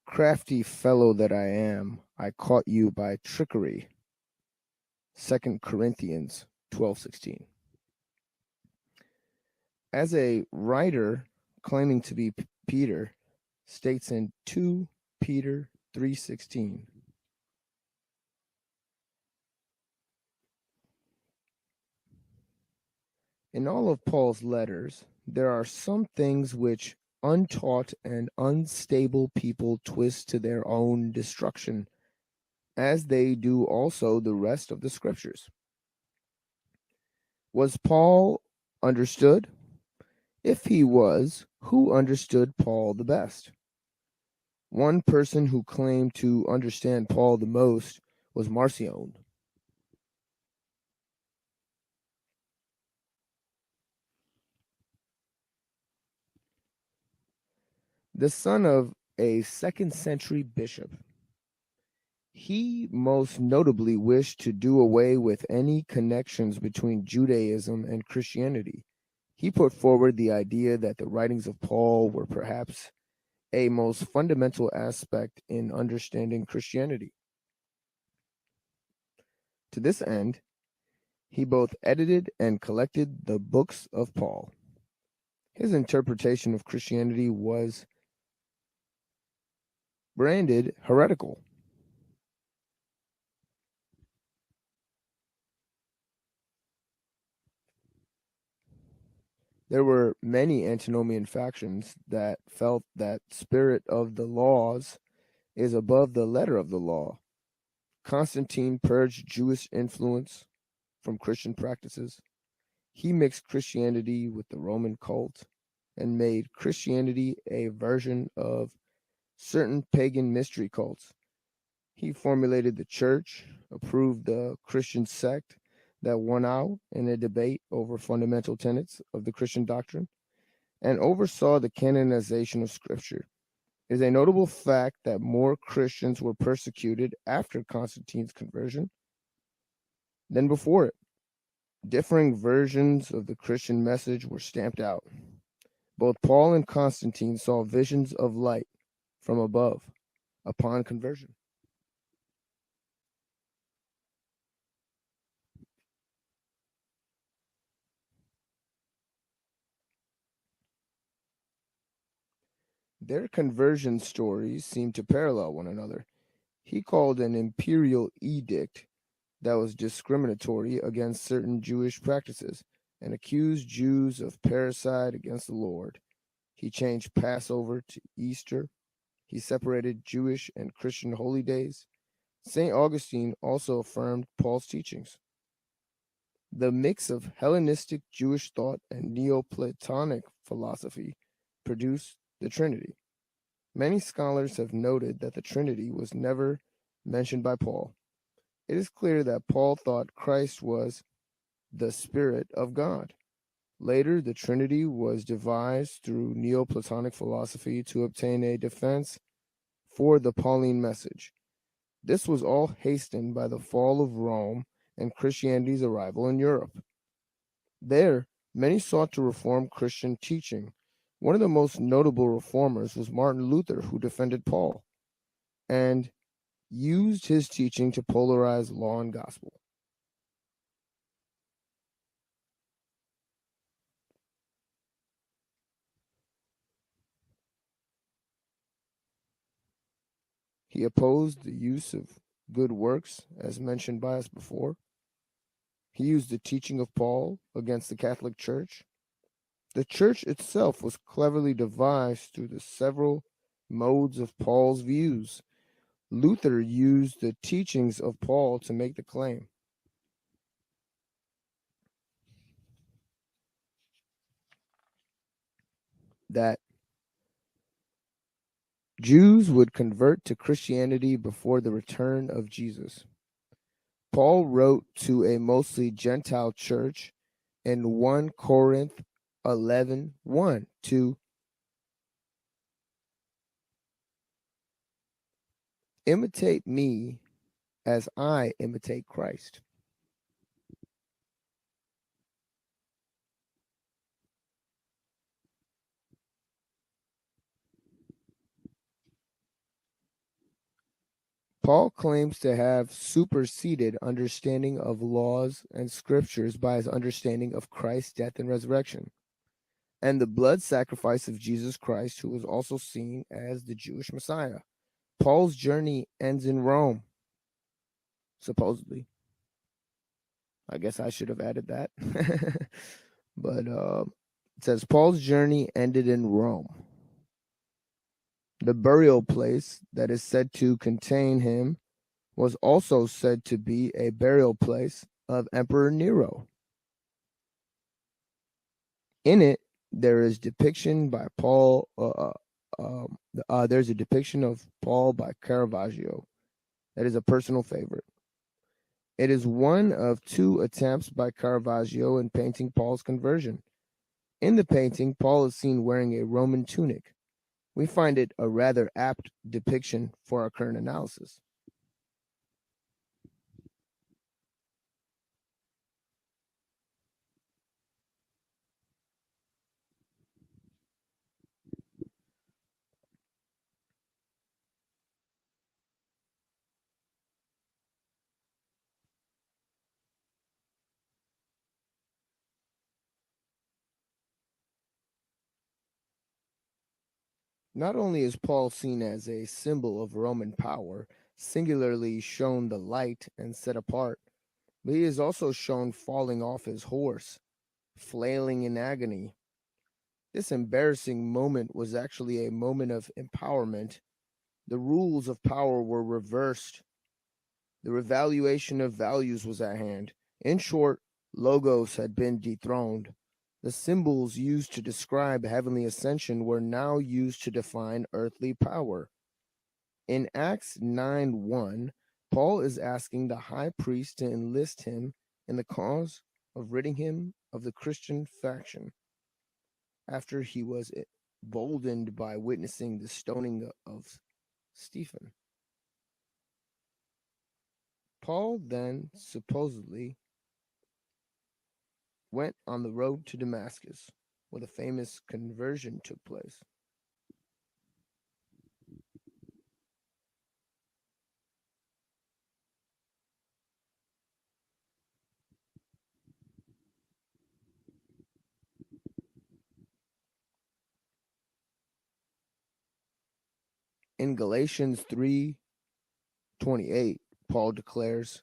Crafty fellow that I am, I caught you by trickery. 2 Corinthians 12:16. As a writer claiming to be Peter states in 2 Peter 3:16. In all of Paul's letters, there are some things which untaught and unstable people twist to their own destruction, as they do also the rest of the scriptures. Was Paul understood? If he was, who understood Paul the best? One person who claimed to understand Paul the most was Marcion. The son of a 2nd century bishop. He most notably wished to do away with any connections between Judaism and Christianity. He put forward the idea that the writings of Paul were perhaps a most fundamental aspect in understanding Christianity. To this end, he both edited and collected the books of Paul. His interpretation of Christianity was branded heretical. There were many antinomian factions that felt that spirit of the laws is above the letter of the law. Constantine purged Jewish influence from Christian practices. He mixed Christianity with the Roman cult and made Christianity a version of certain pagan mystery cults. He formulated the church, approved the Christian sect that won out in a debate over fundamental tenets of the Christian doctrine, and oversaw the canonization of Scripture. It is a notable fact that more Christians were persecuted after Constantine's conversion than before it. Differing versions of the Christian message were stamped out. Both Paul and Constantine saw visions of light from above upon conversion. Their conversion stories seem to parallel one another. He called an imperial edict that was discriminatory against certain Jewish practices and accused Jews of parricide against the Lord. He changed Passover to Easter. He separated Jewish and Christian holy days. St. Augustine also affirmed Paul's teachings. The mix of Hellenistic Jewish thought and Neoplatonic philosophy produced the Trinity. Many scholars have noted that the Trinity was never mentioned by Paul. It is clear that Paul thought Christ was the Spirit of God. Later, the Trinity was devised through Neoplatonic philosophy to obtain a defense for the Pauline message. This was all hastened by the fall of Rome and Christianity's arrival in Europe. There, many sought to reform Christian teaching. One of the most notable reformers was Martin Luther, who defended Paul and used his teaching to polarize law and gospel. He opposed the use of good works, as mentioned by us before. He used the teaching of Paul against the Catholic Church. The Church itself was cleverly devised through the several modes of Paul's views. Luther used the teachings of Paul to make the claim that Jews would convert to Christianity before the return of Jesus. Paul wrote to a mostly Gentile church in 1 Corinth 11:1 to imitate me as I imitate Christ. Paul claims to have superseded understanding of laws and scriptures by his understanding of Christ's death and resurrection, and the blood sacrifice of Jesus Christ, who was also seen as the Jewish Messiah. Paul's journey ends in Rome, supposedly. I guess I should have added that. But it says Paul's journey ended in Rome. The burial place that is said to contain him was also said to be a burial place of Emperor Nero. In it, there is depiction by Paul. There's a depiction of Paul by Caravaggio that is a personal favorite. It is one of 2 attempts by Caravaggio in painting Paul's conversion. In the painting, Paul is seen wearing a Roman tunic. We find it a rather apt depiction for our current analysis. Not only is Paul seen as a symbol of Roman power, singularly shown the light and set apart, but he is also shown falling off his horse, flailing in agony. This embarrassing moment was actually a moment of empowerment. The rules of power were reversed. The revaluation of values was at hand. In short, logos had been dethroned. The symbols used to describe heavenly ascension were now used to define earthly power. In Acts 9:1, Paul is asking the high priest to enlist him in the cause of ridding him of the Christian faction. after he was emboldened by witnessing the stoning of Stephen. Paul then supposedly went on the road to Damascus, where the famous conversion took place. In Galatians 3:28, Paul declares,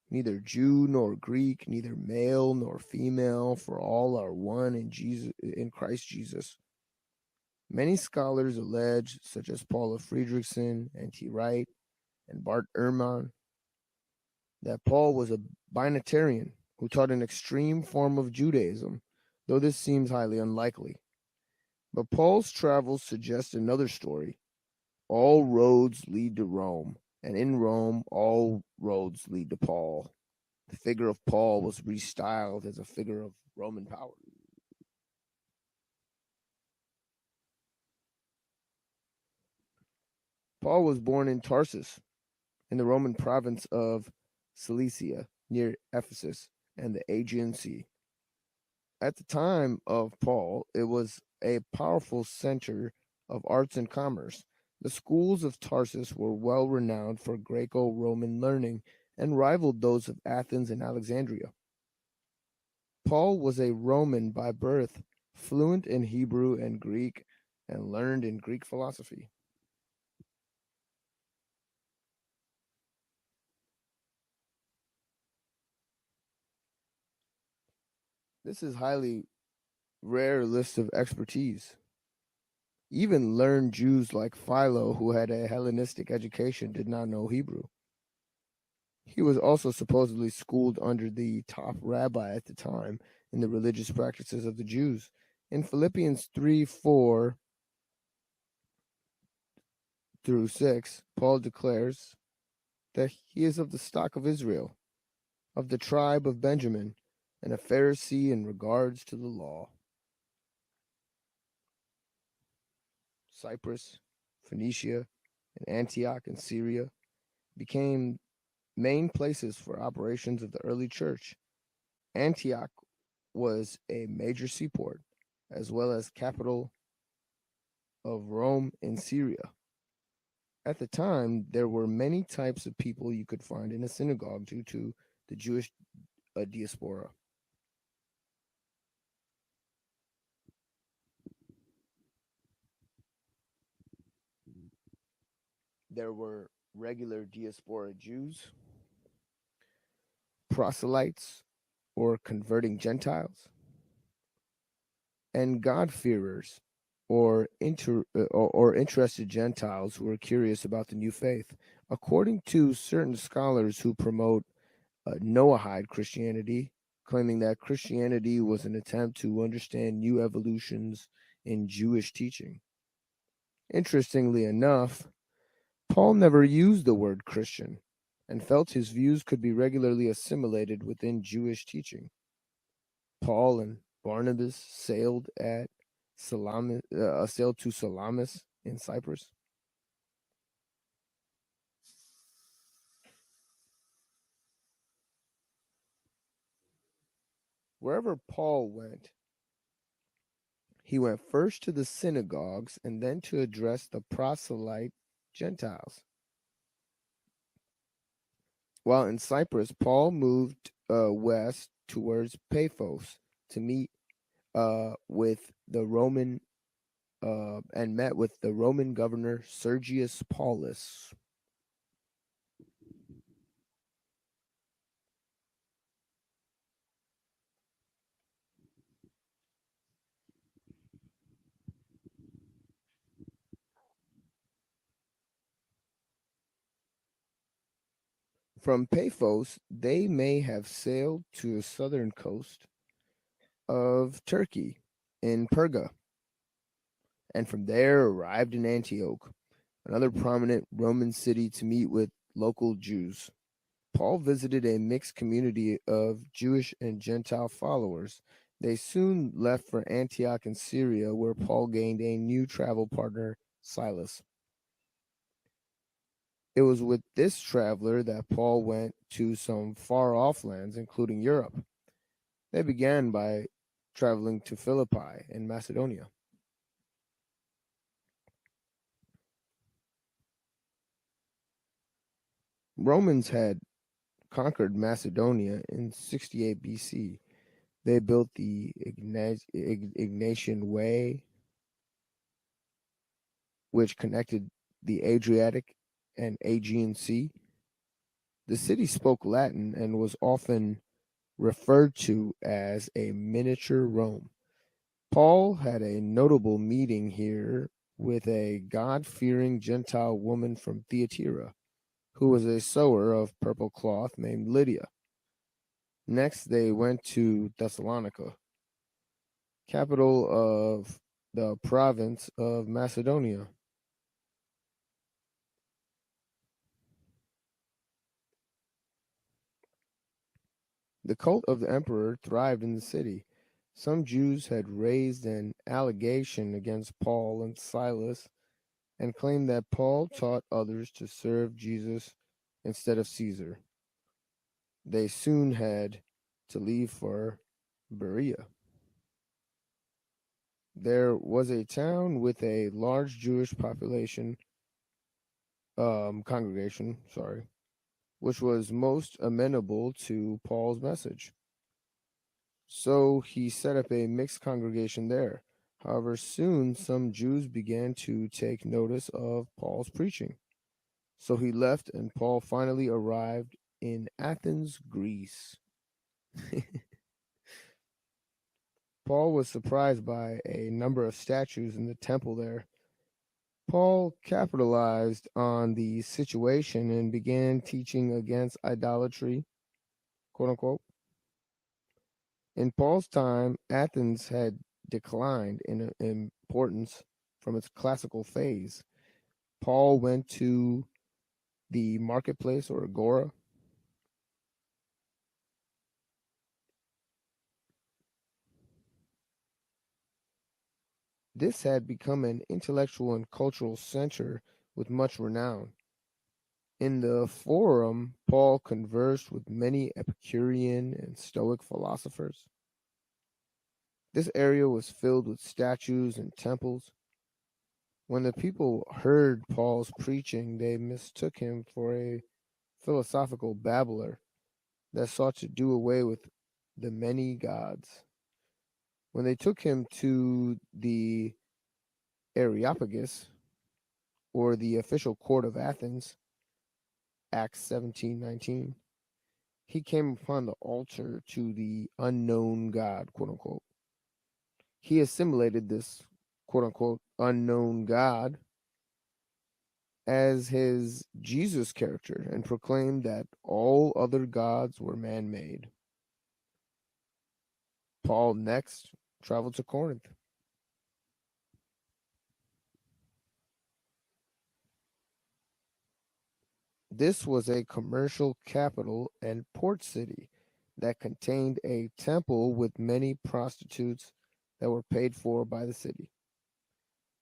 "Neither Jew nor Greek, neither male nor female, for all are one in Christ Jesus." Many scholars allege, such as Paul of Friedrichshain, N.T. Wright, and Bart Ehrman, that Paul was a binitarian who taught an extreme form of Judaism, though this seems highly unlikely. But Paul's travels suggest another story. All roads lead to Rome, and in Rome, all roads lead to Paul. The figure of Paul was restyled as a figure of Roman power. Paul was born in Tarsus, in the Roman province of Cilicia, near Ephesus and the Aegean Sea. At the time of Paul, it was a powerful center of arts and commerce. The schools of Tarsus were well renowned for Greco-Roman learning and rivaled those of Athens and Alexandria. Paul was a Roman by birth, fluent in Hebrew and Greek, and learned in Greek philosophy. This is highly rare list of expertise. Even learned Jews like Philo, who had a Hellenistic education, did not know Hebrew. He was also supposedly schooled under the top rabbi at the time in the religious practices of the Jews. In Philippians 3:4-6, Paul declares that he is of the stock of Israel, of the tribe of Benjamin, and a Pharisee in regards to the law. Cyprus, Phoenicia, and Antioch in Syria became main places for operations of the early church. Antioch was a major seaport, as well as capital of Rome in Syria. At the time, there were many types of people you could find in a synagogue due to the Jewish diaspora. There were regular diaspora Jews, proselytes or converting Gentiles, and God-fearers or interested Gentiles who were curious about the new faith. According to certain scholars who promote Noahide Christianity, claiming that Christianity was an attempt to understand new evolutions in Jewish teaching. Interestingly enough, Paul never used the word Christian and felt his views could be regularly assimilated within Jewish teaching. Paul and Barnabas sailed to Salamis in Cyprus. Wherever Paul went, he went first to the synagogues and then to address the proselyte Gentiles. While in Cyprus, Paul moved west towards Paphos to meet with the Roman and met with the Roman governor Sergius Paulus. From Paphos, they may have sailed to the southern coast of Turkey in Perga, and from there arrived in Antioch, another prominent Roman city, to meet with local Jews. Paul visited a mixed community of Jewish and Gentile followers. They soon left for Antioch in Syria, where Paul gained a new travel partner, Silas. It was with this traveler that Paul went to some far-off lands, including Europe. They began by traveling to Philippi in Macedonia. Romans had conquered Macedonia in 68 BC. They built the Ignatian Way, which connected the Adriatic and Aegean Sea. The city spoke Latin and was often referred to as a miniature Rome. Paul had a notable meeting here with a God-fearing Gentile woman from Theatrical, who was a sewer of purple cloth named Lydia. Next, they went to Thessalonica, capital of the province of Macedonia. The cult of the emperor thrived in the city. Some Jews had raised an allegation against Paul and Silas and claimed that Paul taught others to serve Jesus instead of Caesar. They soon had to leave for Berea. There was a town with a large Jewish population, congregation, which was most amenable to Paul's message. So he set up a mixed congregation there. However, soon some Jews began to take notice of Paul's preaching. So he left, and Paul finally arrived in Athens, Greece. Paul was surprised by a number of statues in the temple there. Paul capitalized on the situation and began teaching against idolatry, quote unquote. In Paul's time, Athens had declined in importance from its classical phase. Paul went to the marketplace or agora. This had become an intellectual and cultural center with much renown. In the forum, Paul conversed with many Epicurean and Stoic philosophers. This area was filled with statues and temples. When the people heard Paul's preaching, they mistook him for a philosophical babbler that sought to do away with the many gods. When they took him to the Areopagus, or the official court of Athens, Acts 17:19, he came upon the altar to the unknown God, quote unquote. He assimilated this, quote unquote, unknown God as his Jesus character and proclaimed that all other gods were man-made. Paul next traveled to Corinth. This was a commercial capital and port city that contained a temple with many prostitutes that were paid for by the city.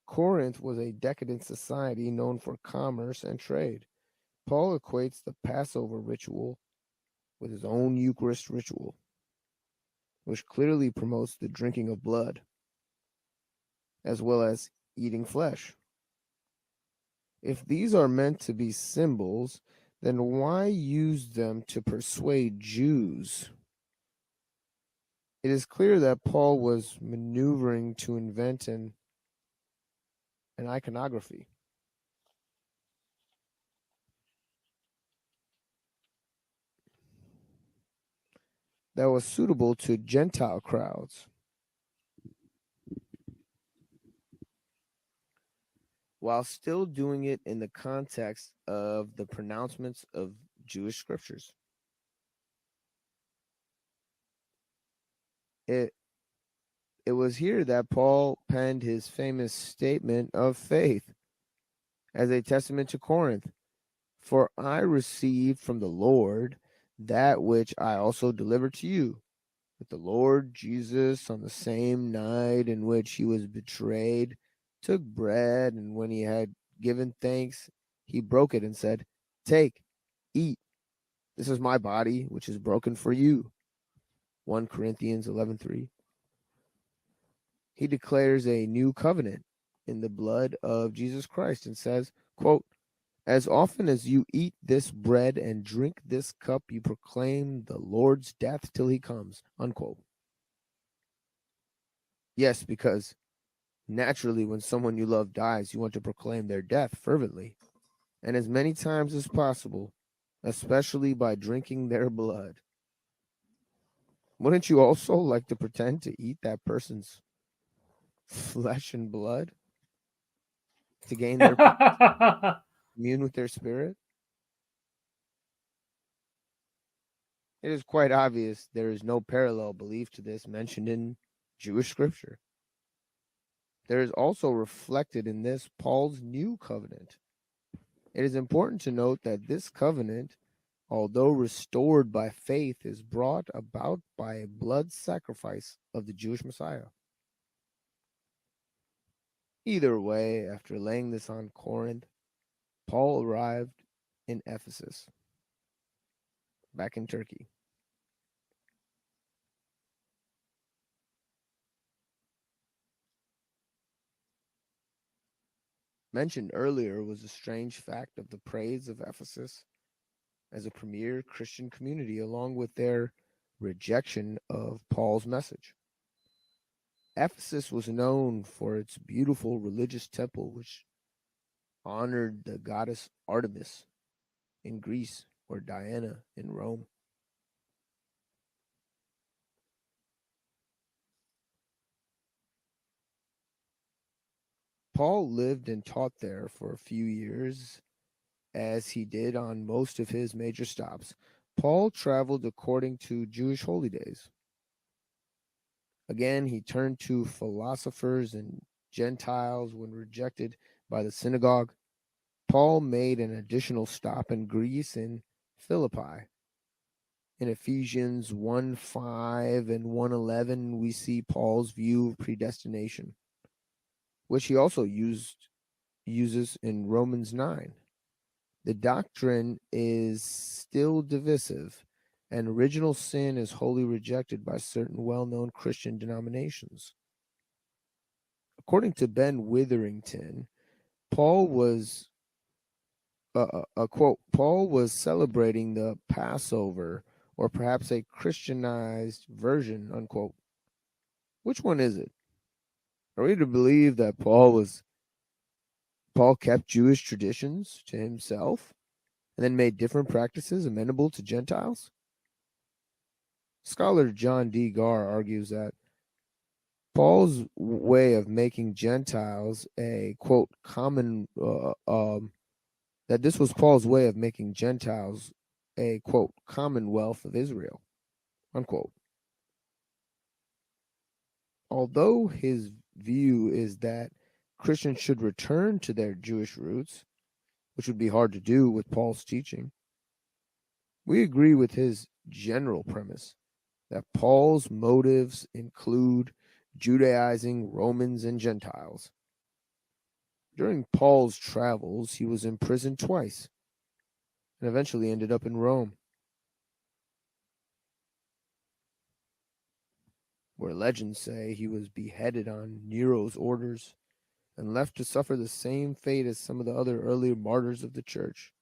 Corinth was a decadent society known for commerce and trade. Paul equates the Passover ritual with his own Eucharist ritual, which clearly promotes the drinking of blood, as well as eating flesh. If these are meant to be symbols, then why use them to persuade Jews? It is clear that Paul was maneuvering to invent an iconography. That was suitable to Gentile crowds, while still doing it in the context of the pronouncements of Jewish scriptures. It was here that Paul penned his famous statement of faith as a testament to Corinth. For I received from the Lord that which I also delivered to you, But the Lord Jesus, on the same night in which he was betrayed, took bread, and when he had given thanks, he broke it and said, "Take, eat. This is my body, which is broken for you." 1 Corinthians 11:3. He declares a new covenant in the blood of Jesus Christ and says, quote, "As often as you eat this bread and drink this cup, you proclaim the Lord's death till he comes," unquote. Yes, because naturally, when someone you love dies, you want to proclaim their death fervently, and as many times as possible, especially by drinking their blood. Wouldn't you also like to pretend to eat that person's flesh and blood to gain their commune with their spirit? It is quite obvious there is no parallel belief to this mentioned in Jewish scripture. There is also reflected in this Paul's new covenant. It is important to note that this covenant, although restored by faith, is brought about by a blood sacrifice of the Jewish Messiah. Either way, after laying this on Corinth, Paul arrived in Ephesus, back in Turkey. Mentioned earlier was the strange fact of the praise of Ephesus as a premier Christian community, along with their rejection of Paul's message. Ephesus was known for its beautiful religious temple, which honored the goddess Artemis in Greece or Diana in Rome. Paul lived and taught there for a few years, as he did on most of his major stops. Paul traveled according to Jewish holy days. Again, he turned to philosophers and Gentiles when rejected by the synagogue. Paul made an additional stop in Greece in Philippi. In Ephesians 1:5 and 1:11, we see Paul's view of predestination, which he also uses in Romans 9. The doctrine is still divisive, and original sin is wholly rejected by certain well-known Christian denominations. According to Ben Witherington, Paul was a quote, "Paul was celebrating the Passover, or perhaps a Christianized version," unquote. Which one is it? Are we to believe that Paul kept Jewish traditions to himself and then made different practices amenable to Gentiles? Scholar John D. Garr argues that Paul's way of making Gentiles a quote common that this was Paul's way of making Gentiles a quote commonwealth of Israel, unquote. Although his view is that Christians should return to their Jewish roots, which would be hard to do with Paul's teaching, we agree with his general premise that Paul's motives include Judaizing Romans and Gentiles. During Paul's travels, he was imprisoned twice and eventually ended up in Rome, where legends say he was beheaded on Nero's orders and left to suffer the same fate as some of the other earlier martyrs of the church.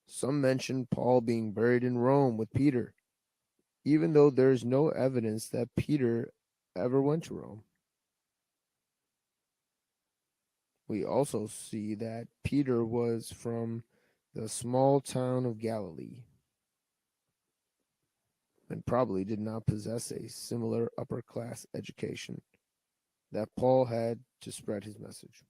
Some mention Paul being buried in Rome with Peter, even though there is no evidence that Peter ever went to Rome. We also see that Peter was from the small town of Galilee and probably did not possess a similar upper-class education that Paul had to spread his message.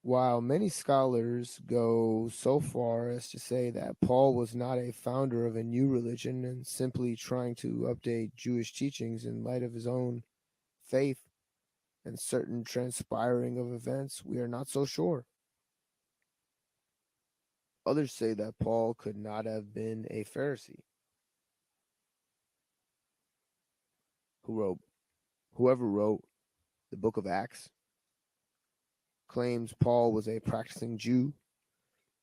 While many scholars go so far as to say that Paul was not a founder of a new religion and simply trying to update Jewish teachings in light of his own faith and certain transpiring of events, we are not so sure. Others say that Paul could not have been a Pharisee. Whoever wrote the book of Acts claims Paul was a practicing Jew,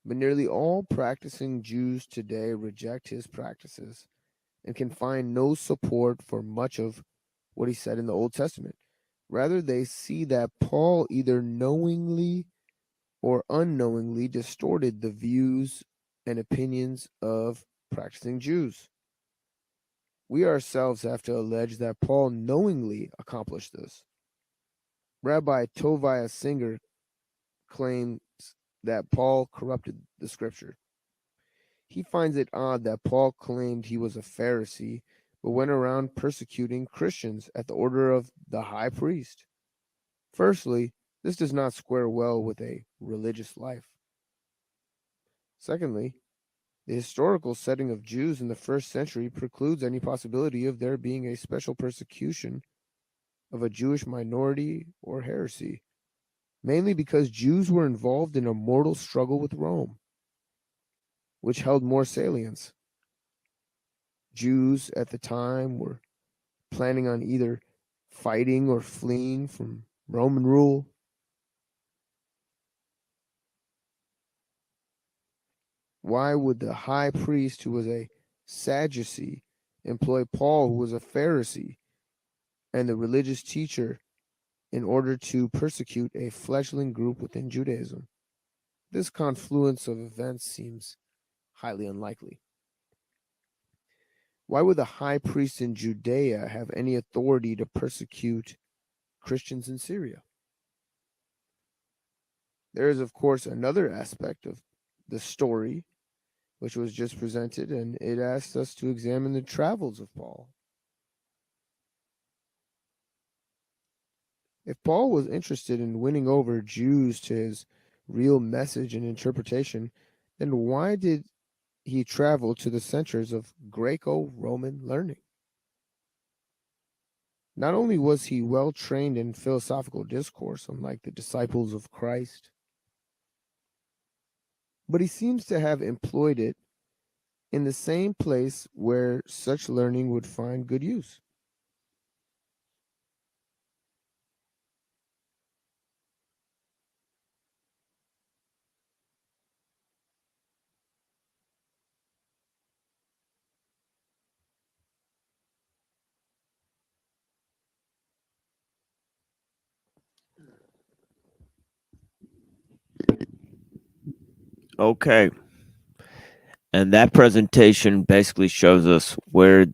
but nearly all practicing Jews today reject his practices and can find no support for much of what he said in the Old Testament. Rather, they see that Paul either knowingly or unknowingly distorted the views and opinions of practicing Jews. We ourselves have to allege that Paul knowingly accomplished this. Rabbi Tovia Singer claims that Paul corrupted the scripture. He finds it odd that Paul claimed he was a Pharisee, but went around persecuting Christians at the order of the high priest. Firstly, this does not square well with a religious life. Secondly, the historical setting of Jews in the first century precludes any possibility of there being a special persecution of a Jewish minority or heresy, mainly because Jews were involved in a mortal struggle with Rome, which held more salience. Jews at the time were planning on either fighting or fleeing from Roman rule. Why would the high priest, who was a Sadducee, employ Paul, who was a Pharisee, and the religious teacher in order to persecute a fledgling group within Judaism? This confluence of events seems highly unlikely. Why would the high priest in Judea have any authority to persecute Christians in Syria? There is, of course, another aspect of the story which was just presented, and it asks us to examine the travels of Paul. If Paul was interested in winning over Jews to his real message and interpretation, then why did he travel to the centers of Greco-Roman learning? Not only was he well trained in philosophical discourse, unlike the disciples of Christ, but he seems to have employed it in the same place where such learning would find good use. Okay. And that presentation basically shows us where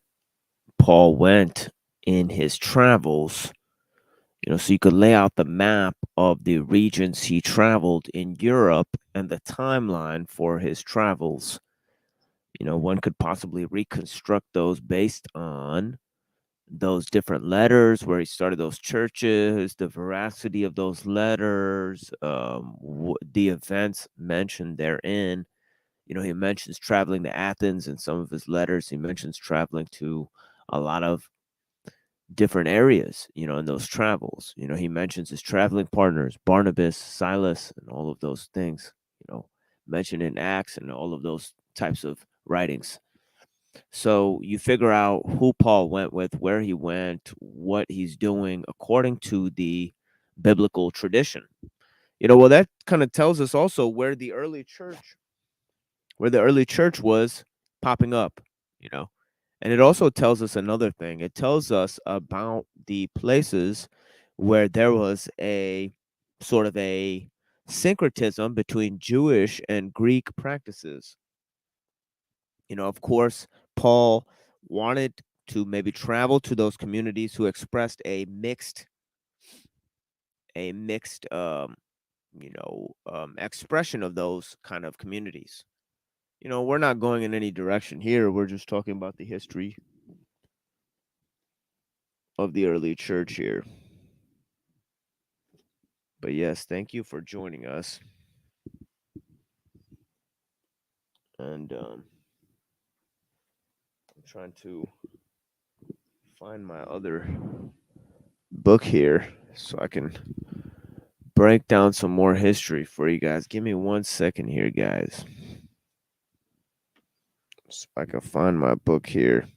Paul went in his travels. So you could lay out the map of the regions he traveled in Europe and the timeline for his travels. One could possibly reconstruct those based on those different letters, where he started those churches, the veracity of those letters, the events mentioned therein. He mentions traveling to Athens in some of his letters. He mentions traveling to a lot of different areas, in those travels. He mentions his traveling partners, Barnabas, Silas, and all of those things, mentioned in Acts and all of those types of writings. So you figure out who Paul went with, where he went, what he's doing according to the biblical tradition. Well, that kind of tells us also where the early church was popping up, And it also tells us another thing. It tells us about the places where there was a sort of a syncretism between Jewish and Greek practices. Of course, Paul wanted to maybe travel to those communities who expressed a mixed expression of those kind of communities. We're not going in any direction here. We're just talking about the history of the early church here. But yes, thank you for joining us. And I'm trying to find my other book here so I can break down some more history for you guys. Give me 1 second here, guys. So I can find my book here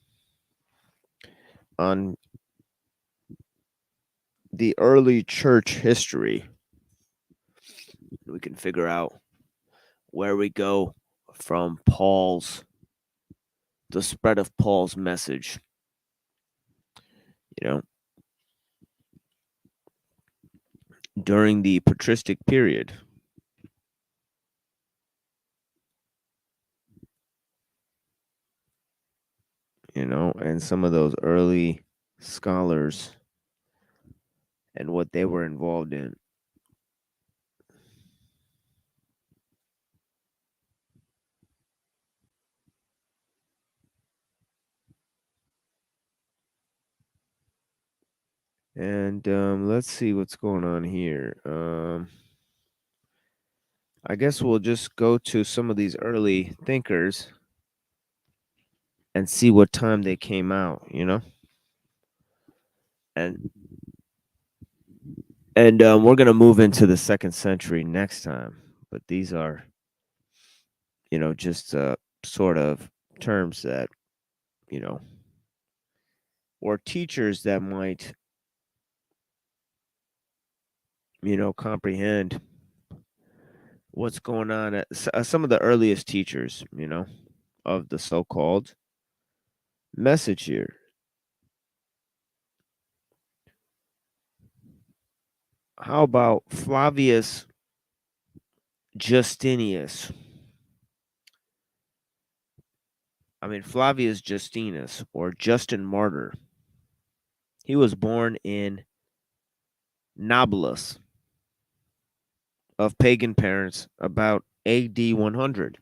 on the early church history. We can figure out where we go from the spread of Paul's message. During the patristic period. And some of those early scholars and what they were involved in. And let's see what's going on here. I guess we'll just go to some of these early thinkers and see what time they came out, And we're going to move into the 2nd century next time. But these are, just sort of terms that, or teachers that might, comprehend what's going on at some of the earliest teachers, of the so-called message here. How about Flavius Justinus? Flavius Justinus, or Justin Martyr. He was born in Nablus of pagan parents about AD 100.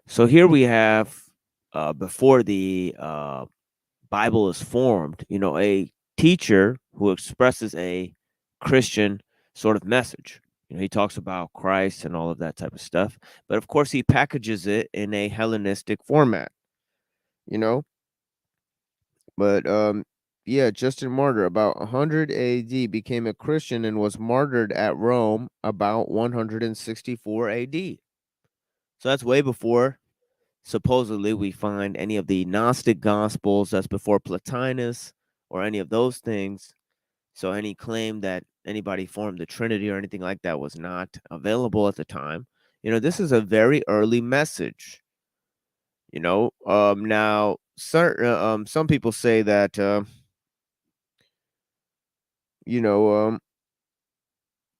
So here we have, before the Bible is formed, a teacher who expresses a Christian sort of message. He talks about Christ and all of that type of stuff. But of course, he packages it in a Hellenistic format, But Justin Martyr, about 100 AD, became a Christian and was martyred at Rome about 164 AD. So that's way before, supposedly, we find any of the Gnostic Gospels. That's before Plotinus or any of those things. So any claim that anybody formed the Trinity or anything like that was not available at the time. This is a very early message. Now certain some people say that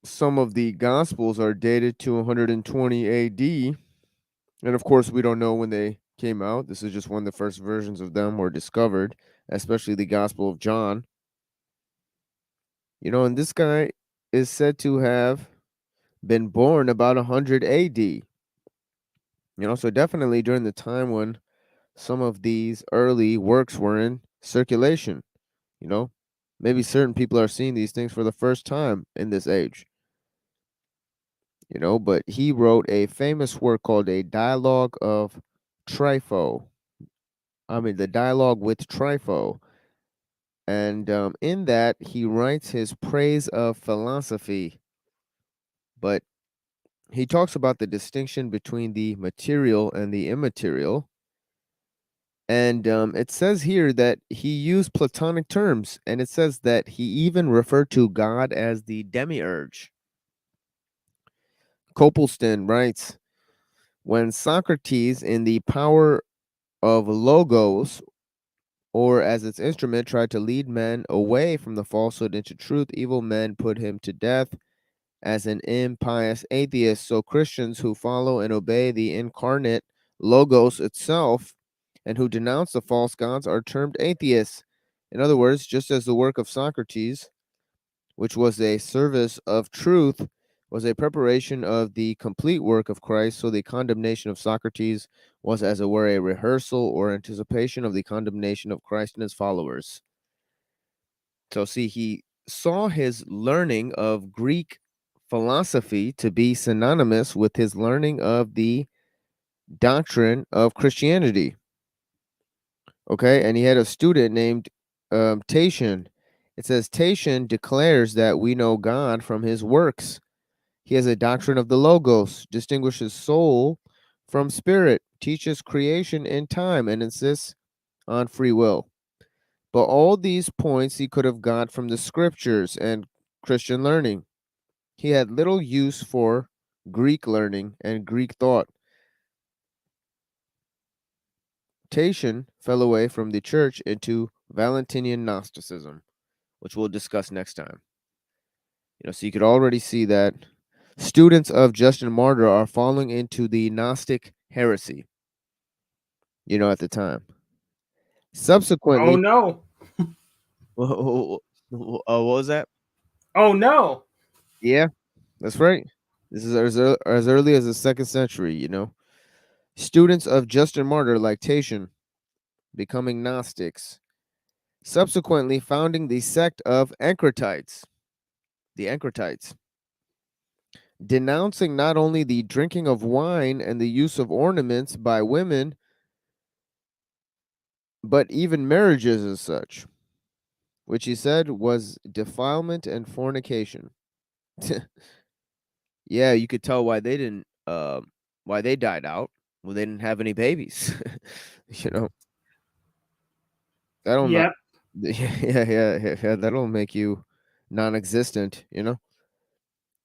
some of the Gospels are dated to 120 AD, and of course we don't know when they came out. This is just when the first versions of them were discovered, especially the Gospel of John. And this guy is said to have been born about 100 AD. So definitely during the time when some of these early works were in circulation. Maybe certain people are seeing these things for the first time in this age. But he wrote a famous work called A Dialogue of Trypho. The Dialogue with Trypho. And in that, he writes his praise of philosophy. But he talks about the distinction between the material and the immaterial. And it says here that he used Platonic terms, and it says that he even referred to God as the demiurge. Copleston writes, when Socrates, in the power of Logos, or as its instrument, tried to lead men away from the falsehood into truth, evil men put him to death as an impious atheist. So Christians who follow and obey the incarnate Logos itself and who denounce the false gods are termed atheists. In other words, just as the work of Socrates, which was a service of truth, was a preparation of the complete work of Christ, so the condemnation of Socrates was, as it were, a rehearsal or anticipation of the condemnation of Christ and his followers. So see, he saw his learning of Greek philosophy to be synonymous with his learning of the doctrine of Christianity. Okay, and he had a student named Tatian. It says Tatian declares that we know God from his works. He has a doctrine of the Logos, distinguishes soul from spirit, teaches creation in time, and insists on free will. But all these points he could have got from the scriptures and Christian learning. He had little use for Greek learning and Greek thought. Tatian fell away from the church into Valentinian Gnosticism, which we'll discuss next time. So you could already see that students of Justin Martyr are falling into the Gnostic heresy, at the time. Subsequently, Oh no. what was that? Oh no. Yeah, that's right. This is as early as the 2nd century, Students of Justin Martyr like Tatian becoming Gnostics, subsequently founding the sect of Ankratites, denouncing not only the drinking of wine and the use of ornaments by women, but even marriages as such, which he said was defilement and fornication. Yeah, you could tell why they didn't, why they died out. Well, they didn't have any babies. That'll not. Yeah. That'll make you non-existent.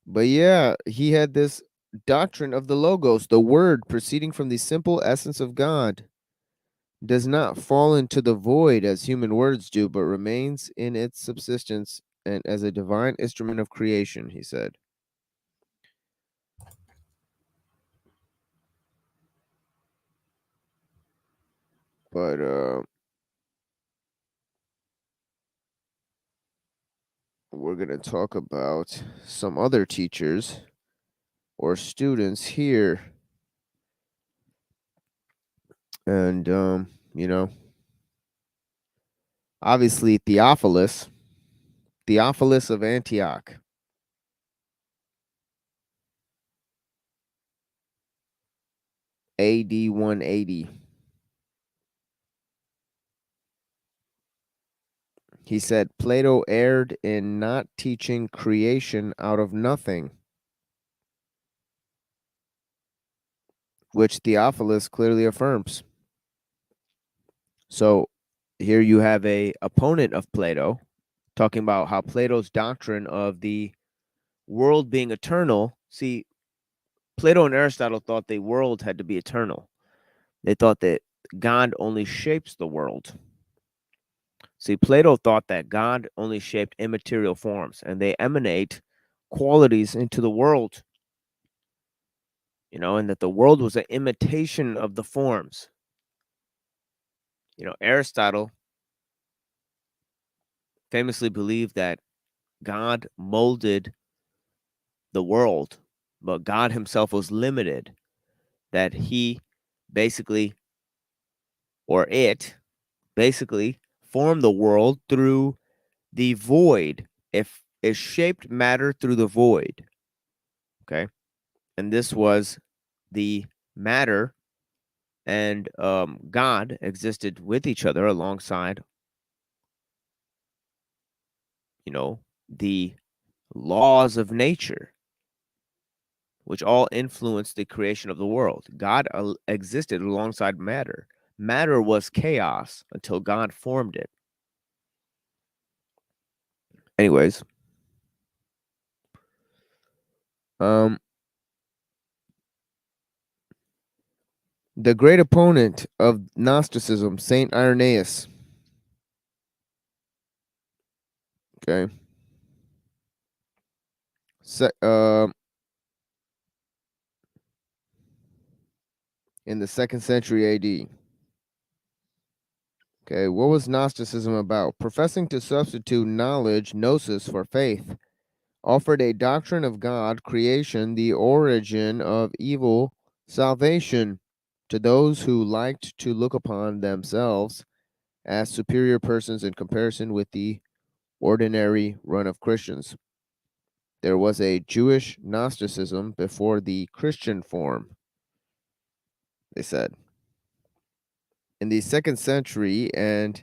But yeah, he had this doctrine of the logos, the word proceeding from the simple essence of God, does not fall into the void as human words do, but remains in its subsistence and as a divine instrument of creation, he said. But we're going to talk about some other teachers or students here. And, obviously Theophilus of Antioch. AD 180. He said Plato erred in not teaching creation out of nothing, which Theophilus clearly affirms. So here you have a opponent of Plato talking about how Plato's doctrine of the world being eternal. See, Plato and Aristotle thought the world had to be eternal. They thought that God only shapes the world. See, Plato thought that God only shaped immaterial forms, and they emanate qualities into the world, and that the world was an imitation of the forms. Aristotle famously believed that God molded the world, but God himself was limited, that he basically, or it basically, formed the world through the void. If it shaped matter through the void, okay, and this was the matter, and God existed with each other alongside, the laws of nature, which all influenced the creation of the world. God existed alongside matter. Matter was chaos until God formed it. Anyways, the great opponent of Gnosticism, Saint Irenaeus. Okay. In the 2nd century AD. Okay, what was Gnosticism about? Professing to substitute knowledge, gnosis, for faith, offered a doctrine of God, creation, the origin of evil, salvation, to those who liked to look upon themselves as superior persons in comparison with the ordinary run of Christians. There was a Jewish Gnosticism before the Christian form, they said. In the 2nd century, and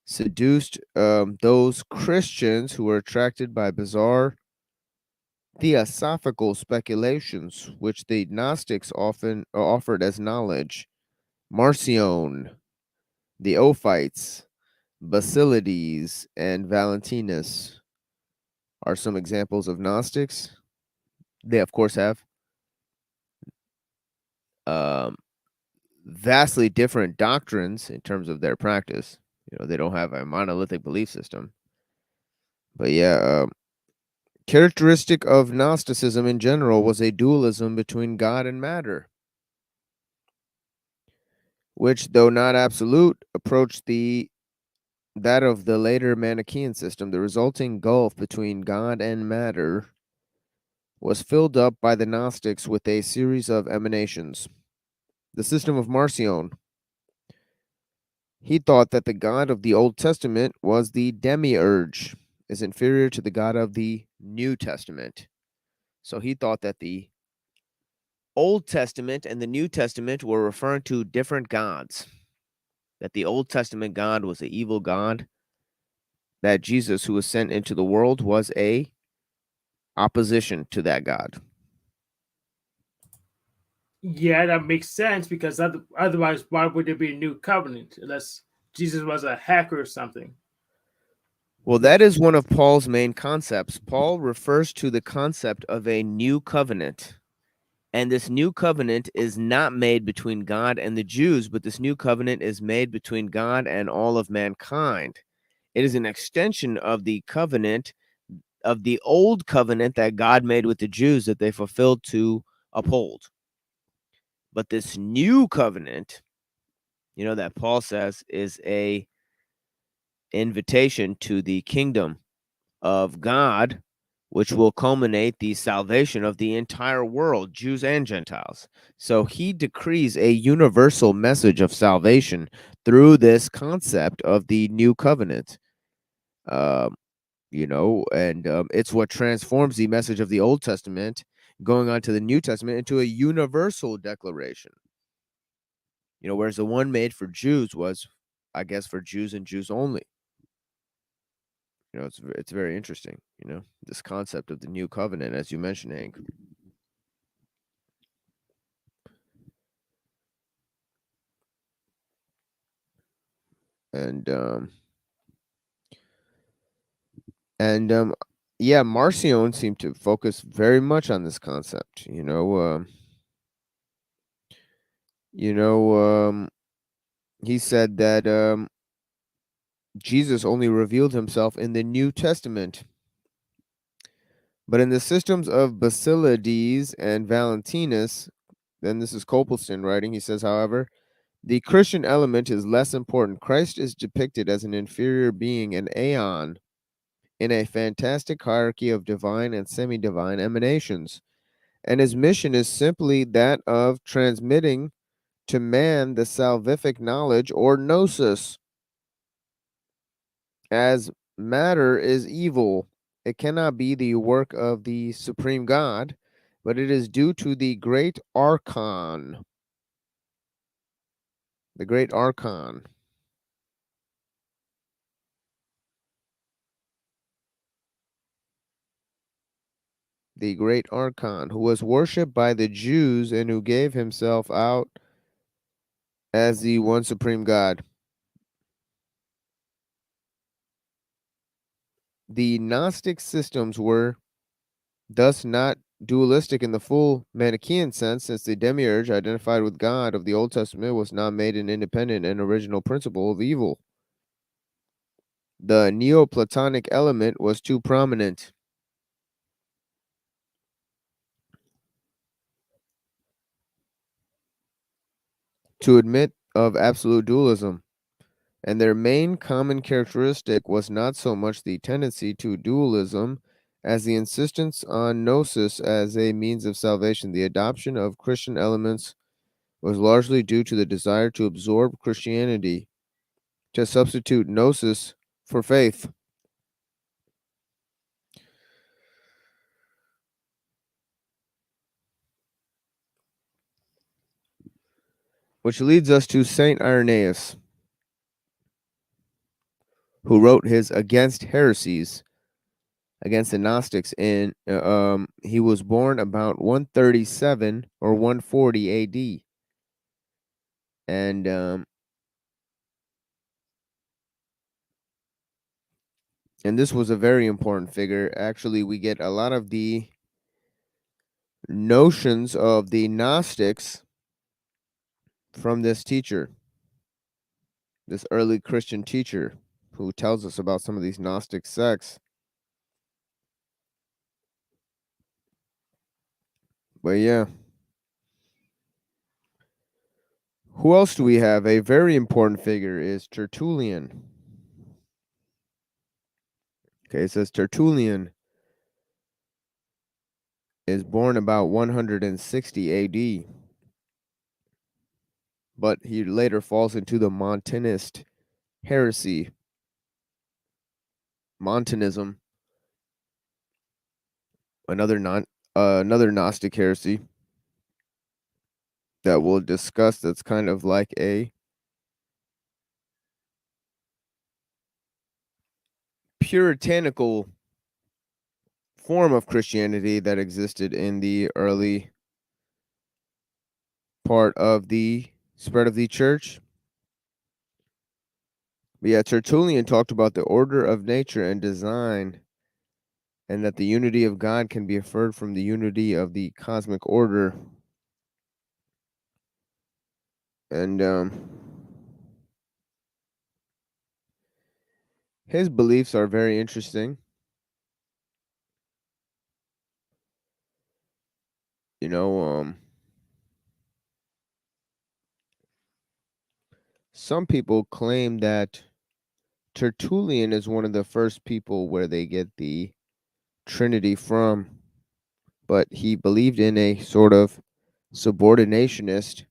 seduced those Christians who were attracted by bizarre theosophical speculations, which the Gnostics often offered as knowledge. Marcion, the Ophites, Basilides, and Valentinus are some examples of Gnostics. They, of course, have vastly different doctrines in terms of their practice. You know, they don't have a monolithic belief system. But yeah, characteristic of Gnosticism in general was a dualism between God and matter, which, though not absolute, approached that of the later Manichaean system. The resulting gulf between God and matter was filled up by the Gnostics with a series of emanations. The system of Marcion. He thought that the God of the Old Testament was the demiurge, is inferior to the God of the New Testament. So he thought that the Old Testament and the New Testament were referring to different gods. That the Old Testament God was an evil God. That Jesus, who was sent into the world, was a opposition to that God. Yeah, that makes sense because otherwise, why would there be a new covenant unless Jesus was a hacker or something? Well, that is one of Paul's main concepts. Paul refers to the concept of a new covenant. And this new covenant is not made between God and the Jews, but this new covenant is made between God and all of mankind. It is an extension of the covenant, of the old covenant that God made with the Jews that they fulfilled to uphold. But this new covenant, you know, that Paul says is a invitation to the kingdom of God, which will culminate the salvation of the entire world, Jews and Gentiles. So he decrees a universal message of salvation through this concept of the new covenant. You know, and it's what transforms the message of the Old Testament going on to the New Testament into a universal declaration. You know, whereas the one made for Jews was, I guess, for Jews and Jews only. You know, it's very interesting, you know, this concept of the new covenant, as you mentioned, Hank. And yeah, Marcion seemed to focus very much on this concept, he said that Jesus only revealed himself in the New Testament. But in the systems of Basilides and Valentinus, then this is Copleston writing, he says, however, the Christian element is less important. Christ is depicted as an inferior being, an aeon, in a fantastic hierarchy of divine and semi-divine emanations. And his mission is simply that of transmitting to man the salvific knowledge or gnosis. As matter is evil, it cannot be the work of the supreme God, but it is due to the great archon. The great archon. The great archon, who was worshipped by the Jews and who gave himself out as the one supreme God. The Gnostic systems were thus not dualistic in the full Manichaean sense, since the demiurge identified with God of the Old Testament was not made an independent and original principle of evil. The Neoplatonic element was too prominent. To admit of absolute dualism, and their main common characteristic was not so much the tendency to dualism as the insistence on gnosis as a means of salvation. The adoption of Christian elements was largely due to the desire to absorb Christianity, to substitute gnosis for faith. Which leads us to Saint Irenaeus, who wrote his Against Heresies, against the Gnostics. He was born about 137 or 140 AD. And this was a very important figure. Actually, we get a lot of the notions of the Gnostics from this teacher, this early Christian teacher who tells us about some of these Gnostic sects. But yeah. Who else do we have? A very important figure is Tertullian. Okay, it says Tertullian is born about 160 AD, but he later falls into the Montanist heresy. Montanism, another Gnostic heresy that we'll discuss, that's kind of like a puritanical form of Christianity that existed in the early part of the spread of the church. But yeah, Tertullian talked about the order of nature and design, and that the unity of God can be inferred from the unity of the cosmic order. And his beliefs are very interesting. You know, some people claim that Tertullian is one of the first people where they get the Trinity from, but he believed in a sort of subordinationist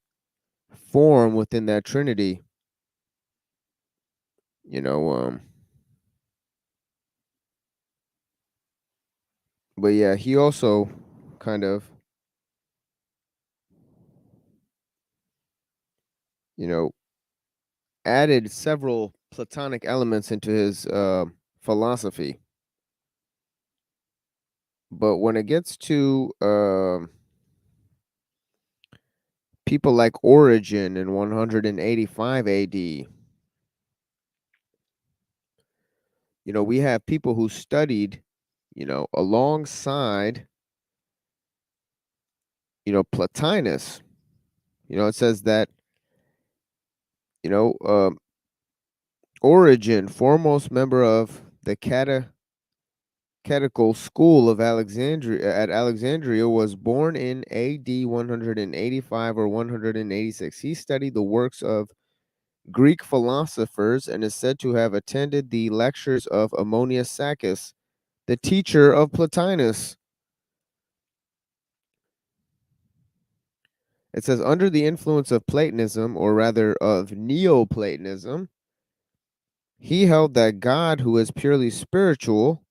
form within that Trinity. You know, but yeah, he also kind of, you know, added several Platonic elements into his philosophy. But when it gets to people like Origen in 185 AD, you know, we have people who studied, you know, alongside, you know, Plotinus. You know, it says that, you know, Origen, foremost member of the Catechetical school of Alexandria, was born in AD 185 or 186. He studied the works of Greek philosophers and is said to have attended the lectures of Ammonius Saccas, the teacher of Plotinus. It says, under the influence of Platonism, or rather of Neoplatonism, he held that God, who is purely spiritual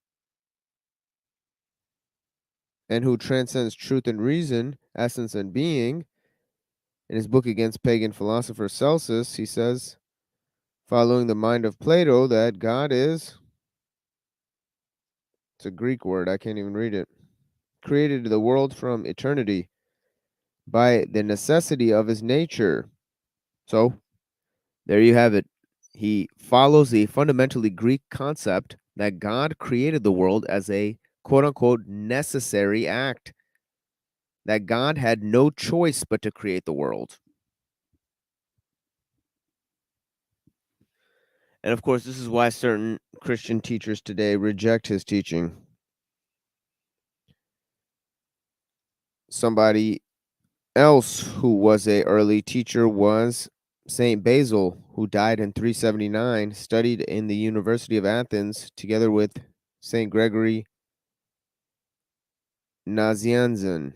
and who transcends truth and reason, essence and being. In his book against pagan philosopher Celsus, he says, following the mind of Plato, that God is, it's a Greek word, I can't even read it, created the world from eternity by the necessity of his nature. So, there you have it. He follows the fundamentally Greek concept that God created the world as a quote-unquote necessary act, that God had no choice but to create the world. And of course, this is why certain Christian teachers today reject his teaching. Somebody else who was an early teacher was Saint Basil, who died in 379, studied in the University of Athens together with Saint Gregory Nazianzen.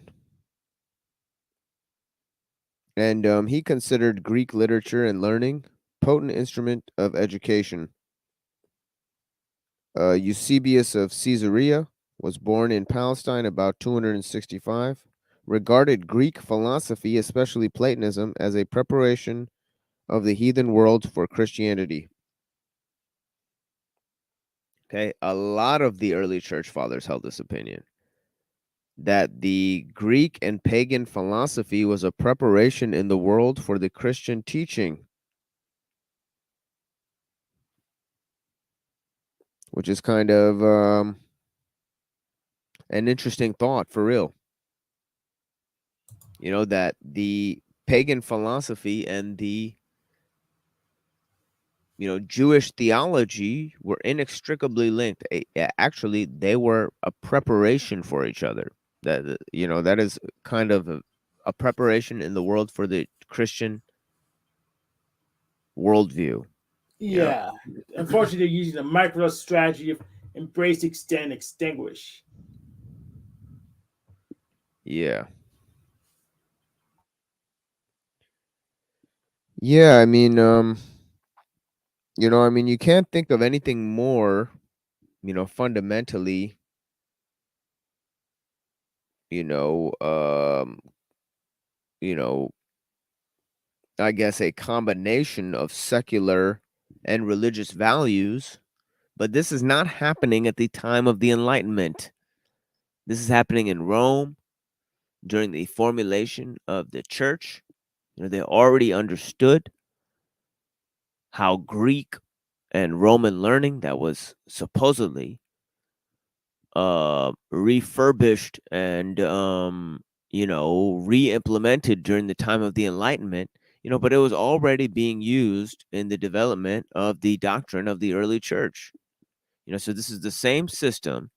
And he considered Greek literature and learning potent instrument of education. Eusebius of Caesarea was born in Palestine about 265, regarded Greek philosophy, especially Platonism, as a preparation of the heathen world for Christianity. Okay, a lot of the early church fathers held this opinion, that the Greek and pagan philosophy was a preparation in the world for the Christian teaching, which is kind of an interesting thought for real. You know, that the pagan philosophy and the Jewish theology were inextricably linked. Actually, they were a preparation for each other. That that is kind of a preparation in the world for the Christian worldview. Yeah. Unfortunately, they're using the micro strategy of embrace, extend, extinguish. Yeah. Yeah, I mean, you can't think of anything more, fundamentally, you know, um, I guess a combination of secular and religious values, but this is not happening at the time of the Enlightenment. This is happening in Rome during the formulation of the church. They already understood how Greek and Roman learning that was supposedly refurbished and re-implemented during the time of the Enlightenment, but it was already being used in the development of the doctrine of the early church. So this is the same system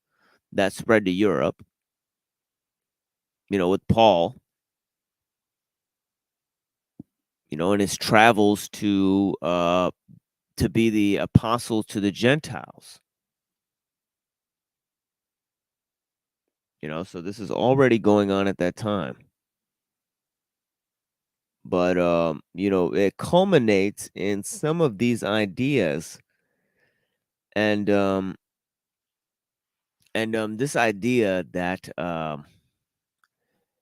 that spread to Europe, with Paul, in his travels to be the apostle to the Gentiles. So this is already going on at that time. But it culminates in some of these ideas, and this idea that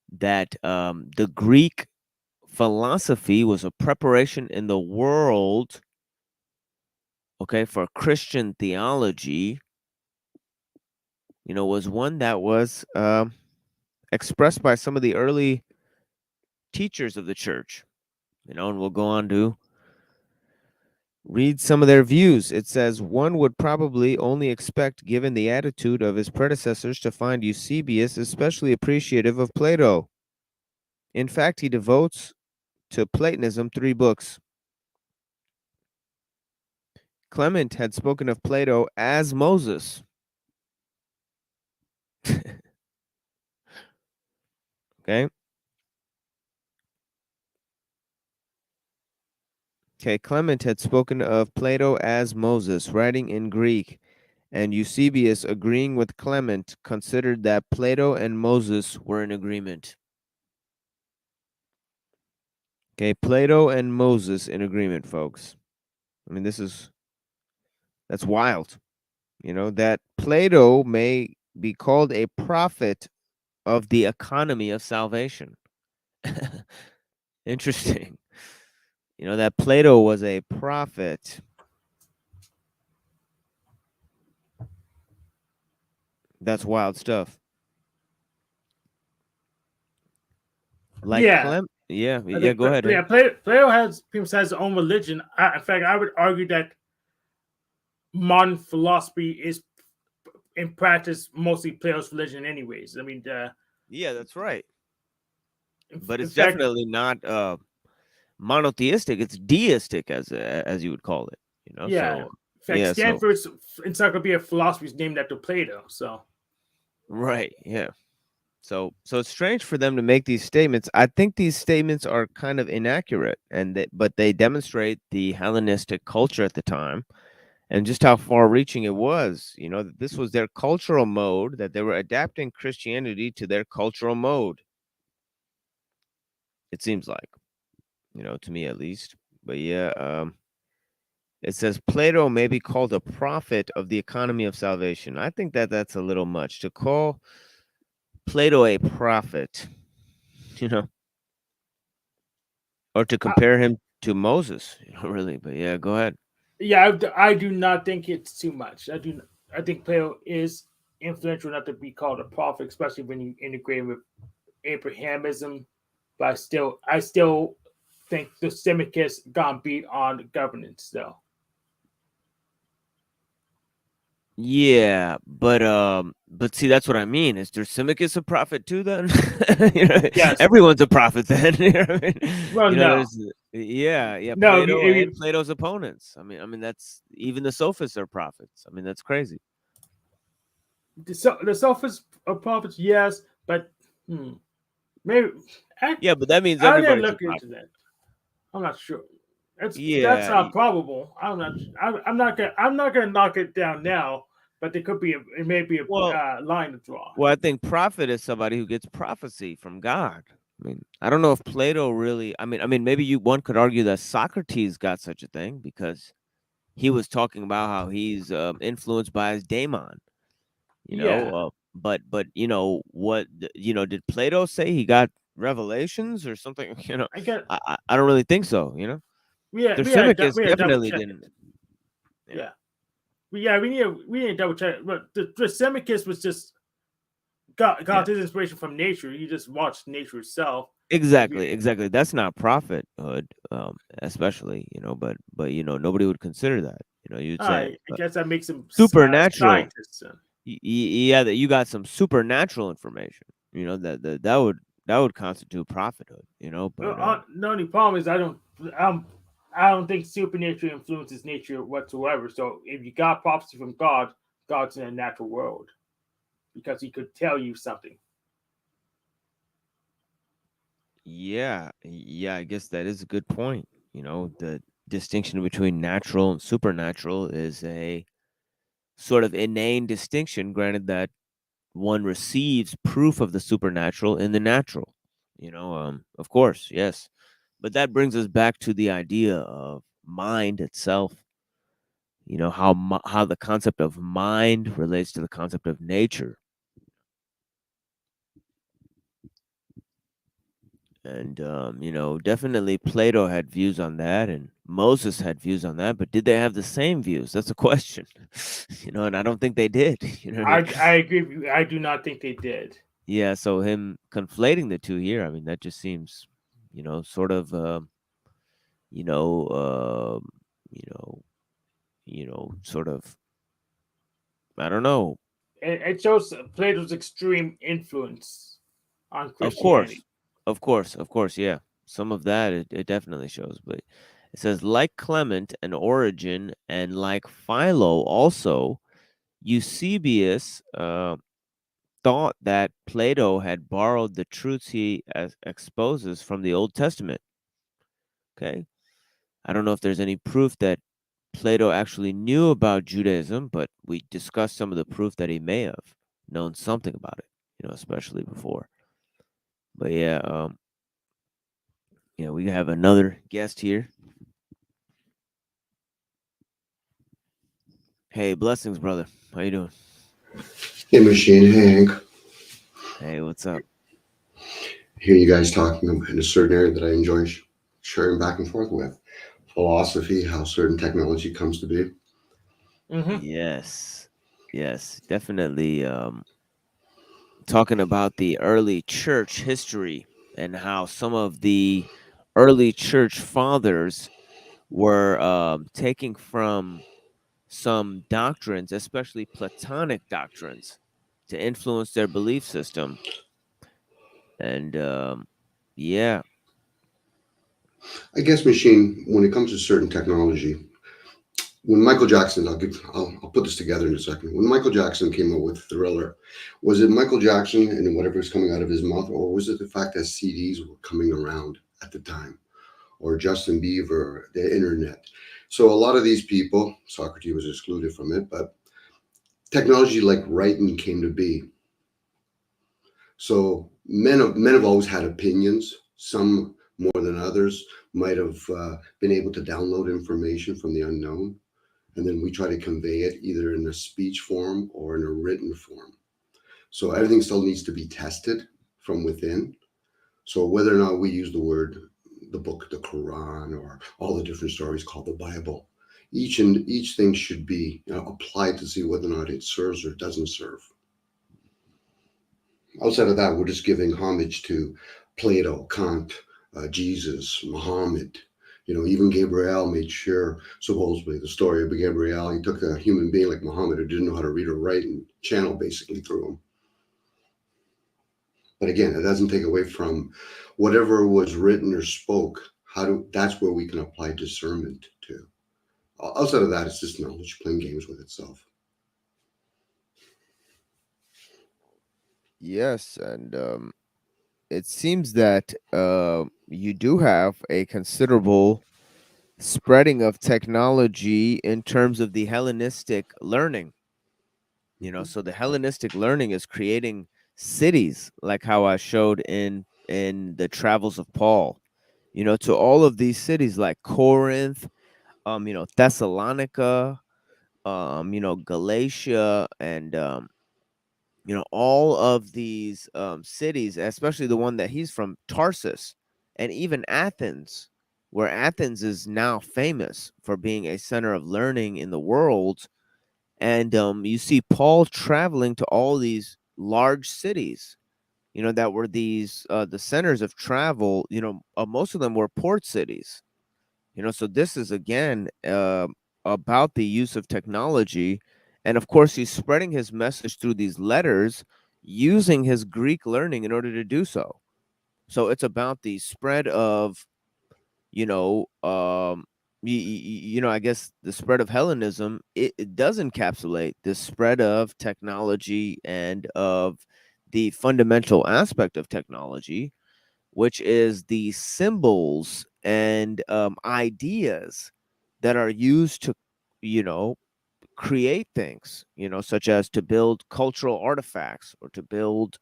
the Greek philosophy was a preparation in the world, okay, for Christian theology, was one that was expressed by some of the early teachers of the church, and we'll go on to read some of their views. It says, one would probably only expect, given the attitude of his predecessors, to find Eusebius especially appreciative of Plato. In fact, he devotes to Platonism 3 books. Clement had spoken of Plato as Moses. Okay. Clement had spoken of Plato as Moses, writing in Greek, and Eusebius, agreeing with Clement, considered that Plato and Moses were in agreement. Okay, Plato and Moses in agreement, folks. I mean, that's wild. That Plato may be called a prophet of the economy of salvation. Interesting. That Plato was a prophet. That's wild stuff. Like Yeah. Go ahead. Yeah, Plato has his own religion. In fact, I would argue that modern philosophy is, in practice, mostly Plato's religion, anyways. I mean, yeah, that's right. But it's fact, definitely not monotheistic. It's deistic, as you would call it. Yeah. So, in fact, Stanford's Encyclopedia of Philosophy is named after Plato. So. Right. Yeah. So it's strange for them to make these statements. I think these statements are kind of inaccurate, but they demonstrate the Hellenistic culture at the time, and just how far-reaching it was. That this was their cultural mode, that they were adapting Christianity to their cultural mode. It seems like, to me at least. But yeah, it says Plato may be called a prophet of the economy of salvation. I think that's a little much to call Plato a prophet, or to compare him to Moses, really. But yeah, go ahead. Yeah, I do not think it's too much. I think Plato is influential enough to be called a prophet, especially when you integrate him with Abrahamism. But I still think the Symmachus got beat on governance, though. Yeah, but see, that's what I mean. Is Thrasymachus a prophet too? Then, you know, Yes. everyone's a prophet then. You know what I mean? Well, you know, no. there's yeah, No, Plato and Plato's opponents. I mean, that's even the sophists are prophets. I mean, that's crazy. The sophists are prophets, yes, but maybe. Yeah, but that means I didn't everybody's a look into prophet. that. I'm not sure. That's Yeah, probable. I'm not gonna knock it down now, but there could be it may be a line to draw. Well, I think prophet is somebody who gets prophecy from God. I mean, I don't know if Plato really. I mean, maybe one could argue that Socrates got such a thing because he was talking about how he's influenced by his daemon. You know, but you know what? You know, did Plato say he got revelations or something? You know, I don't really think so. You know, Thrasymachus definitely didn't. Yeah. We need to double check. But the Thrasymachus was just got his inspiration from nature. He just watched nature itself. Exactly. That's not prophethood, especially, you know. But you know, nobody would consider that. You know, you'd say I guess that makes him supernatural. Scientists. Yeah, that you got some supernatural information. You know that would constitute prophethood. You know, but the only problem is I don't think supernatural influences nature whatsoever. So if you got prophecy from God, God's in a natural world because he could tell you something. yeah, I guess that is a good point. You know, the distinction between natural and supernatural is a sort of inane distinction, granted that one receives proof of the supernatural in the natural. You know, of course, yes. But that brings us back to the idea of mind itself. You know, how the concept of mind relates to the concept of nature. And you know, definitely Plato had views on that, and Moses had views on that. But did they have the same views? That's a question. You know, and I don't think they did. You know, I agree with you. I do not think they did. Yeah, so him conflating the two here, I mean, that just seems, you know, sort of, you know, sort of, I don't know. It shows Plato's extreme influence on Christianity. Of course, yeah. Some of that it definitely shows, but it says like Clement and Origen and like Philo also, Eusebius thought that Plato had borrowed the truths he exposes from the Old Testament. Okay. I don't know if there's any proof that Plato actually knew about Judaism, but we discussed some of the proof that he may have known something about it, you know, especially before. But yeah, we have another guest here. Hey, blessings, brother. How you doing? Hey, Machine. Hey, Hank. Hey, what's up? Hear you guys talking in a certain area that I enjoy sharing back and forth with. Philosophy, how certain technology comes to be. Mm-hmm. Yes, definitely. Talking about the early church history and how some of the early church fathers were taking from some doctrines, especially Platonic doctrines, to influence their belief system. And yeah. I guess, Machine, when it comes to certain technology, when Michael Jackson, I'll put this together in a second. When Michael Jackson came up with Thriller, was it Michael Jackson and whatever's coming out of his mouth, or was it the fact that CDs were coming around at the time, or Justin Bieber, the internet? So a lot of these people, Socrates was excluded from it, but technology like writing came to be. So men have always had opinions. Some more than others might have been able to download information from the unknown. And then we try to convey it either in a speech form or in a written form. So everything still needs to be tested from within. So whether or not we use the book, the Quran, or all the different stories called the Bible, each thing should be applied to see whether or not it serves or doesn't serve. Outside of that, we're just giving homage to Plato, Kant, Jesus, Muhammad. Even Gabriel made sure, supposedly, the story of Gabriel, he took a human being like Muhammad who didn't know how to read or write and channel basically through him. But again, it doesn't take away from whatever was written or spoke. That's where we can apply discernment to. Outside of that, it's just knowledge playing games with itself. Yes, and it seems that you do have a considerable spreading of technology in terms of the Hellenistic learning. So the Hellenistic learning is creating cities, like how I showed in the Travels of Paul. To all of these cities like Corinth, Thessalonica, Galatia, and all of these cities, especially the one that he's from, Tarsus, and even Athens, where Athens is now famous for being a center of learning in the world. And you see Paul traveling to all these large cities, that were these the centers of travel. Most of them were port cities. So this is again about the use of technology. And of course, he's spreading his message through these letters using his Greek learning in order to do so. So it's about the spread of, I guess the spread of Hellenism. It does encapsulate the spread of technology and of the fundamental aspect of technology, which is the symbols and ideas that are used to, create things, such as to build cultural artifacts or to build,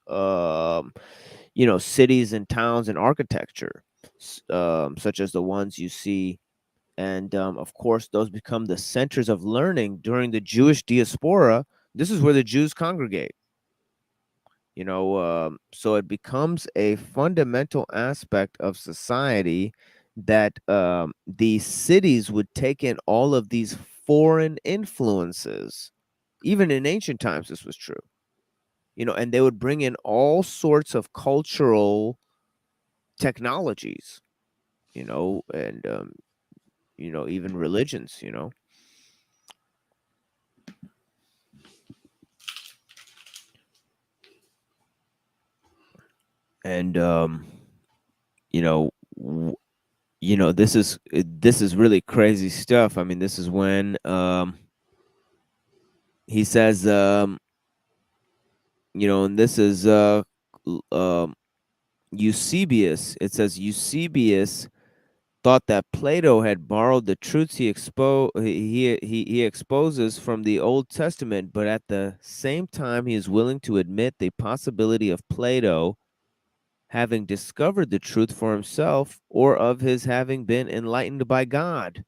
cities and towns and architecture, such as the ones you see. And of course, those become the centers of learning during the Jewish diaspora. This is where the Jews congregate. So it becomes a fundamental aspect of society that the cities would take in all of these foreign influences. Even in ancient times, this was true. And they would bring in all sorts of cultural technologies, and even religions, and this is really crazy stuff. I mean, this is when he says, and this is Eusebius. It says Eusebius thought that Plato had borrowed the truths he exposes from the Old Testament, but at the same time, he is willing to admit the possibility of Plato having discovered the truth for himself or of his having been enlightened by God.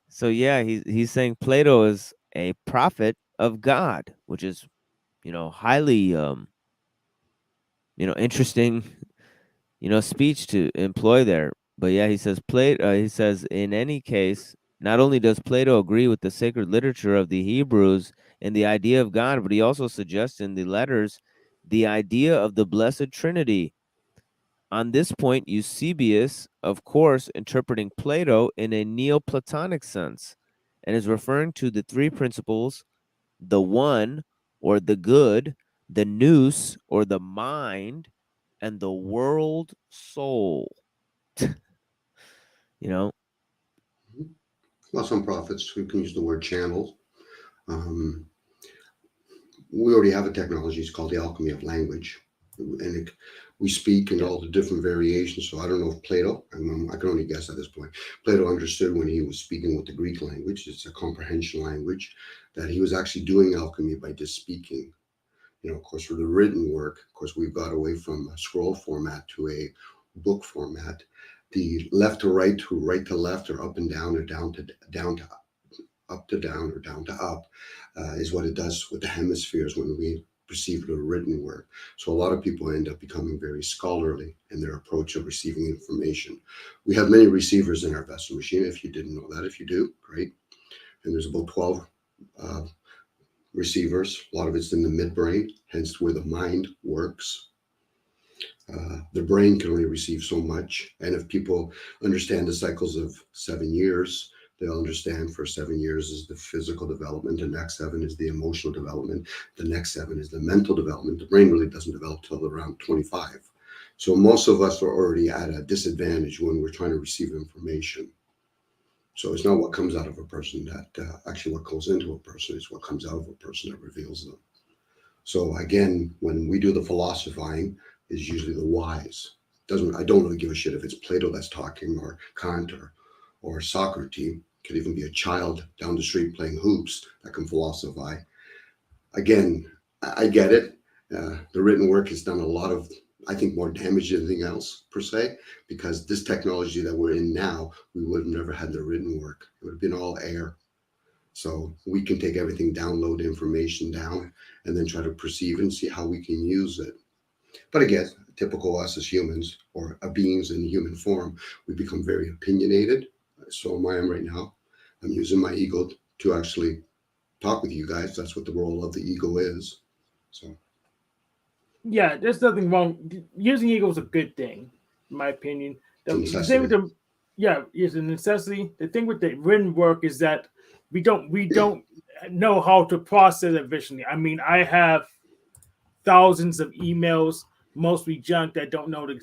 So yeah, he's saying Plato is a prophet of God, which is, highly, interesting, speech to employ there. But yeah, he says he says, in any case, not only does Plato agree with the sacred literature of the Hebrews and the idea of God, but he also suggests in the letters the idea of the Blessed Trinity. On this point, Eusebius, of course, interpreting Plato in a Neoplatonic sense, and is referring to the three principles: the one, or the good, the nous, or the mind, and the world soul. Well, some prophets who can use the word channels. We already have a technology. It's called the alchemy of language, and we speak in all the different variations. So I don't know if Plato, I can only guess at this point, Plato understood when he was speaking with the Greek language, it's a comprehension language, that he was actually doing alchemy by just speaking. Of course, for the written work, of course, we've got away from a scroll format to a book format. The left to right, to right to left, or up and down, or down to up to down, or down to up, is what it does with the hemispheres when we perceived a written word. So a lot of people end up becoming very scholarly in their approach of receiving information. We have many receivers in our vessel machine. If you didn't know that, if you do, great. And there's about 12 receivers. A lot of it's in the midbrain, hence where the mind works. The brain can only receive so much. And if people understand the cycles of 7 years, they'll understand for 7 years is the physical development. The next 7 is the emotional development. The next 7 is the mental development. The brain really doesn't develop till around 25. So most of us are already at a disadvantage when we're trying to receive information. So it's not what comes out of a person that actually what goes into a person. It's what comes out of a person that reveals them. So again, when we do the philosophizing, is usually the wise. I don't really give a shit if it's Plato that's talking or Kant or Socrates. Could even be a child down the street playing hoops that can philosophize. Again, I get it. The written work has done a lot of, I think, more damage than anything else per se, because this technology that we're in now, we would have never had the written work. It would have been all air. So we can take everything, download information down, and then try to perceive and see how we can use it. But again, typical us as humans or beings in human form, we become very opinionated. So I am right now. I'm using my ego to actually talk with you guys. That's what the role of the ego is. So yeah, there's nothing wrong. Using ego is a good thing, in my opinion. The thing with it's a necessity. The thing with the written work is that we don't know how to process it visually. I mean, I have thousands of emails, mostly junk that don't know to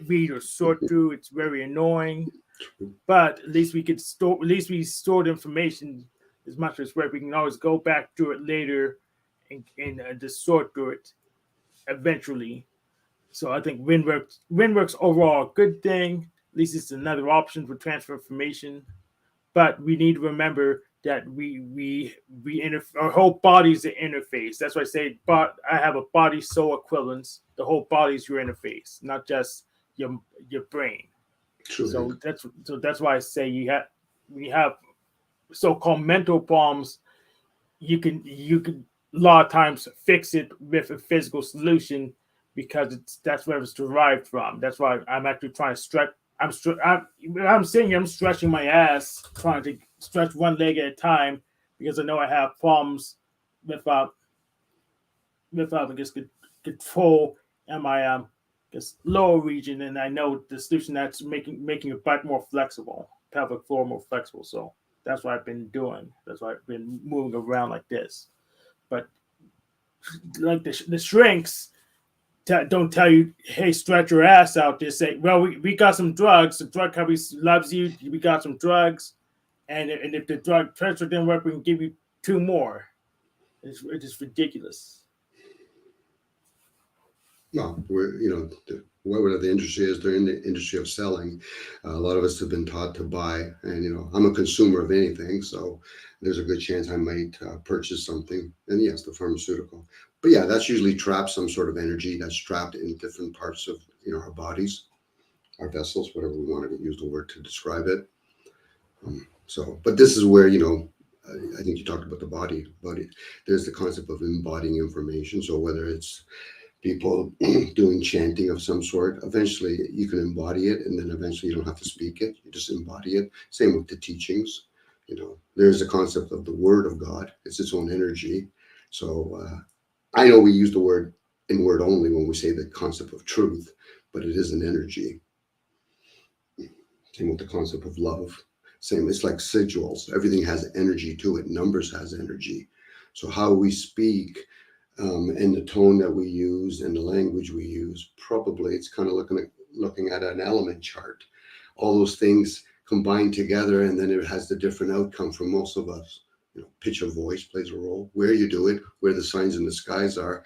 read or sort through. It's very annoying. But at least we stored information as much as we can always go back to it later and just sort through it eventually. So I think WinWorks overall a good thing. At least it's another option for transfer information. But we need to remember that our whole body's an interface. That's why I say, but I have a body soul equivalence. The whole body's your interface, not just your brain. True. So that's why I say we have so-called mental problems. You can a lot of times fix it with a physical solution because that's where it's derived from. That's why I'm actually trying to stretch. I'm sitting here, I'm stretching my ass, trying to stretch one leg at a time because I know I have problems with I guess control in my lower region, and I know the solution that's making your butt more flexible, pelvic floor more flexible. So that's what I've been doing. That's why I've been moving around like this. But like the shrinks don't tell you, hey, stretch your ass out. They say, well, we got some drugs. The drug company loves you. We got some drugs. And if the drug transfer didn't work, we can give you 2 more. It's just ridiculous. No, whatever the industry is, they're in the industry of selling. A lot of us have been taught to buy, and I'm a consumer of anything, so there's a good chance I might purchase something. And yes, the pharmaceutical. But yeah, that's usually trapped some sort of energy that's trapped in different parts of our bodies, our vessels, whatever we want to use the word to describe it. But this is where I think you talked about the body. There's the concept of embodying information. So whether it's people doing chanting of some sort, eventually you can embody it, and then eventually you don't have to speak it. You just embody it. Same with the teachings. There's the concept of the word of God. It's its own energy. So I know we use the word in word only when we say the concept of truth, but it is an energy. Same with the concept of love. Same, it's like sigils. Everything has energy to it. Numbers has energy. So how we speak and the tone that we use and the language we use, probably it's kind of looking at an element chart. All those things combine together, and then it has the different outcome for most of us. Pitch of voice plays a role, where you do it, where the signs in the skies are.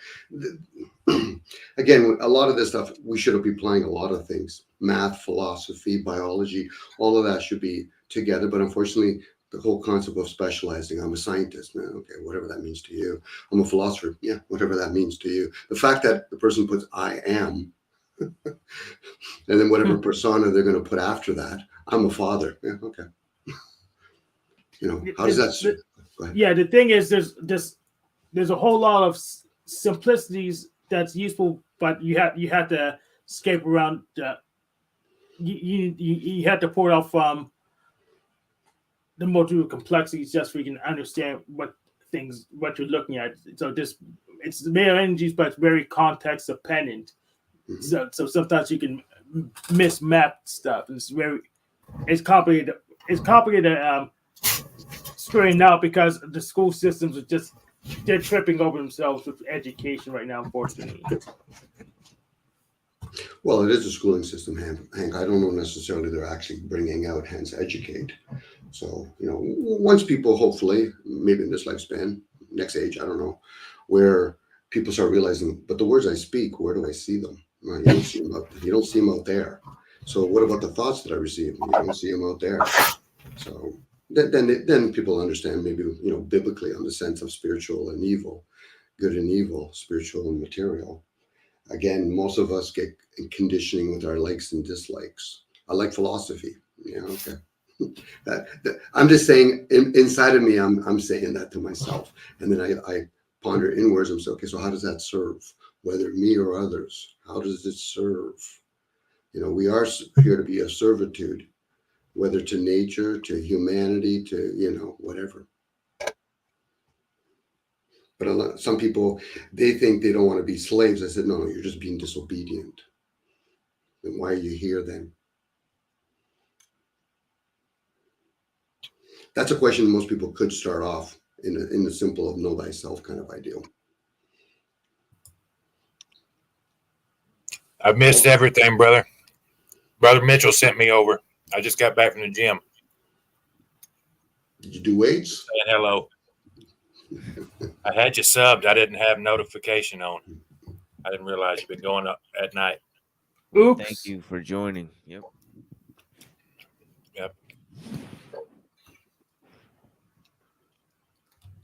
Again, a lot of this stuff, we should be applying a lot of things. Math, philosophy, biology, all of that should be together. But unfortunately, the whole concept of specializing, I'm a scientist, man, okay, whatever that means to you. I'm a philosopher, yeah, whatever that means to you. The fact that the person puts I am, and then whatever persona they're going to put after that, I'm a father, yeah, okay. How does that... Yeah, the thing is, there's a whole lot of simplicities that's useful, but you have to escape around. You have to pull it out from the multiple complexities just so you can understand what you're looking at. So it's mere energies, but it's very context dependent. So sometimes you can mismap stuff. It's complicated. It's complicated straighten out because the school systems are they're tripping over themselves with education right now, unfortunately. Well, it is a schooling system, Hank. I don't know necessarily they're actually bringing out, hence educate. So, once people, hopefully, maybe in this lifespan, next age, I don't know, where people start realizing, but the words I speak, where do I see them? Well, you don't see them out there. So what about the thoughts that I receive? You don't see them out there. So then people understand maybe, biblically on the sense of spiritual and evil, good and evil, spiritual and material. Again, most of us get conditioning with our likes and dislikes. I like philosophy. Yeah, okay. I'm just saying inside of me, I'm saying that to myself. And then I ponder inwards and say, okay, so how does that serve? Whether me or others, how does it serve? We are here to be a servitude, whether to nature, to humanity, to, whatever. But some people, they think they don't want to be slaves. I said, no, you're just being disobedient. Then why are you here then? That's a question most people could start off in the simple of know thyself kind of ideal. I've missed everything, brother. Brother Mitchell sent me over. I just got back from the gym. Did you do weights? Saying hello. I had you subbed. I didn't have notification on. I didn't realize you've been going up at night. Oops. Thank you for joining. Yep.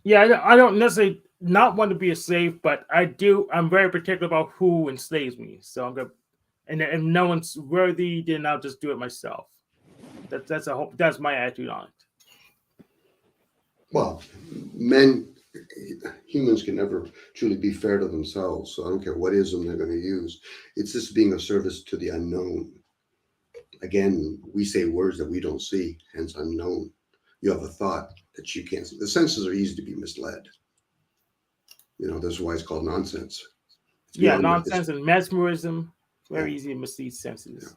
Yeah, I don't necessarily not want to be a slave, but I'm very particular about who enslaves me. So I'm gonna, and if no one's worthy, then I'll just do it myself. That's my attitude on it. Well, humans can never truly be fair to themselves. So I don't care what ism they're going to use. It's just being of service to the unknown. Again, we say words that we don't see, hence unknown. You have a thought that you can't see. The senses are easy to be misled. That's why it's called nonsense. Nonsense and mesmerism, very easy to mislead senses. Yeah.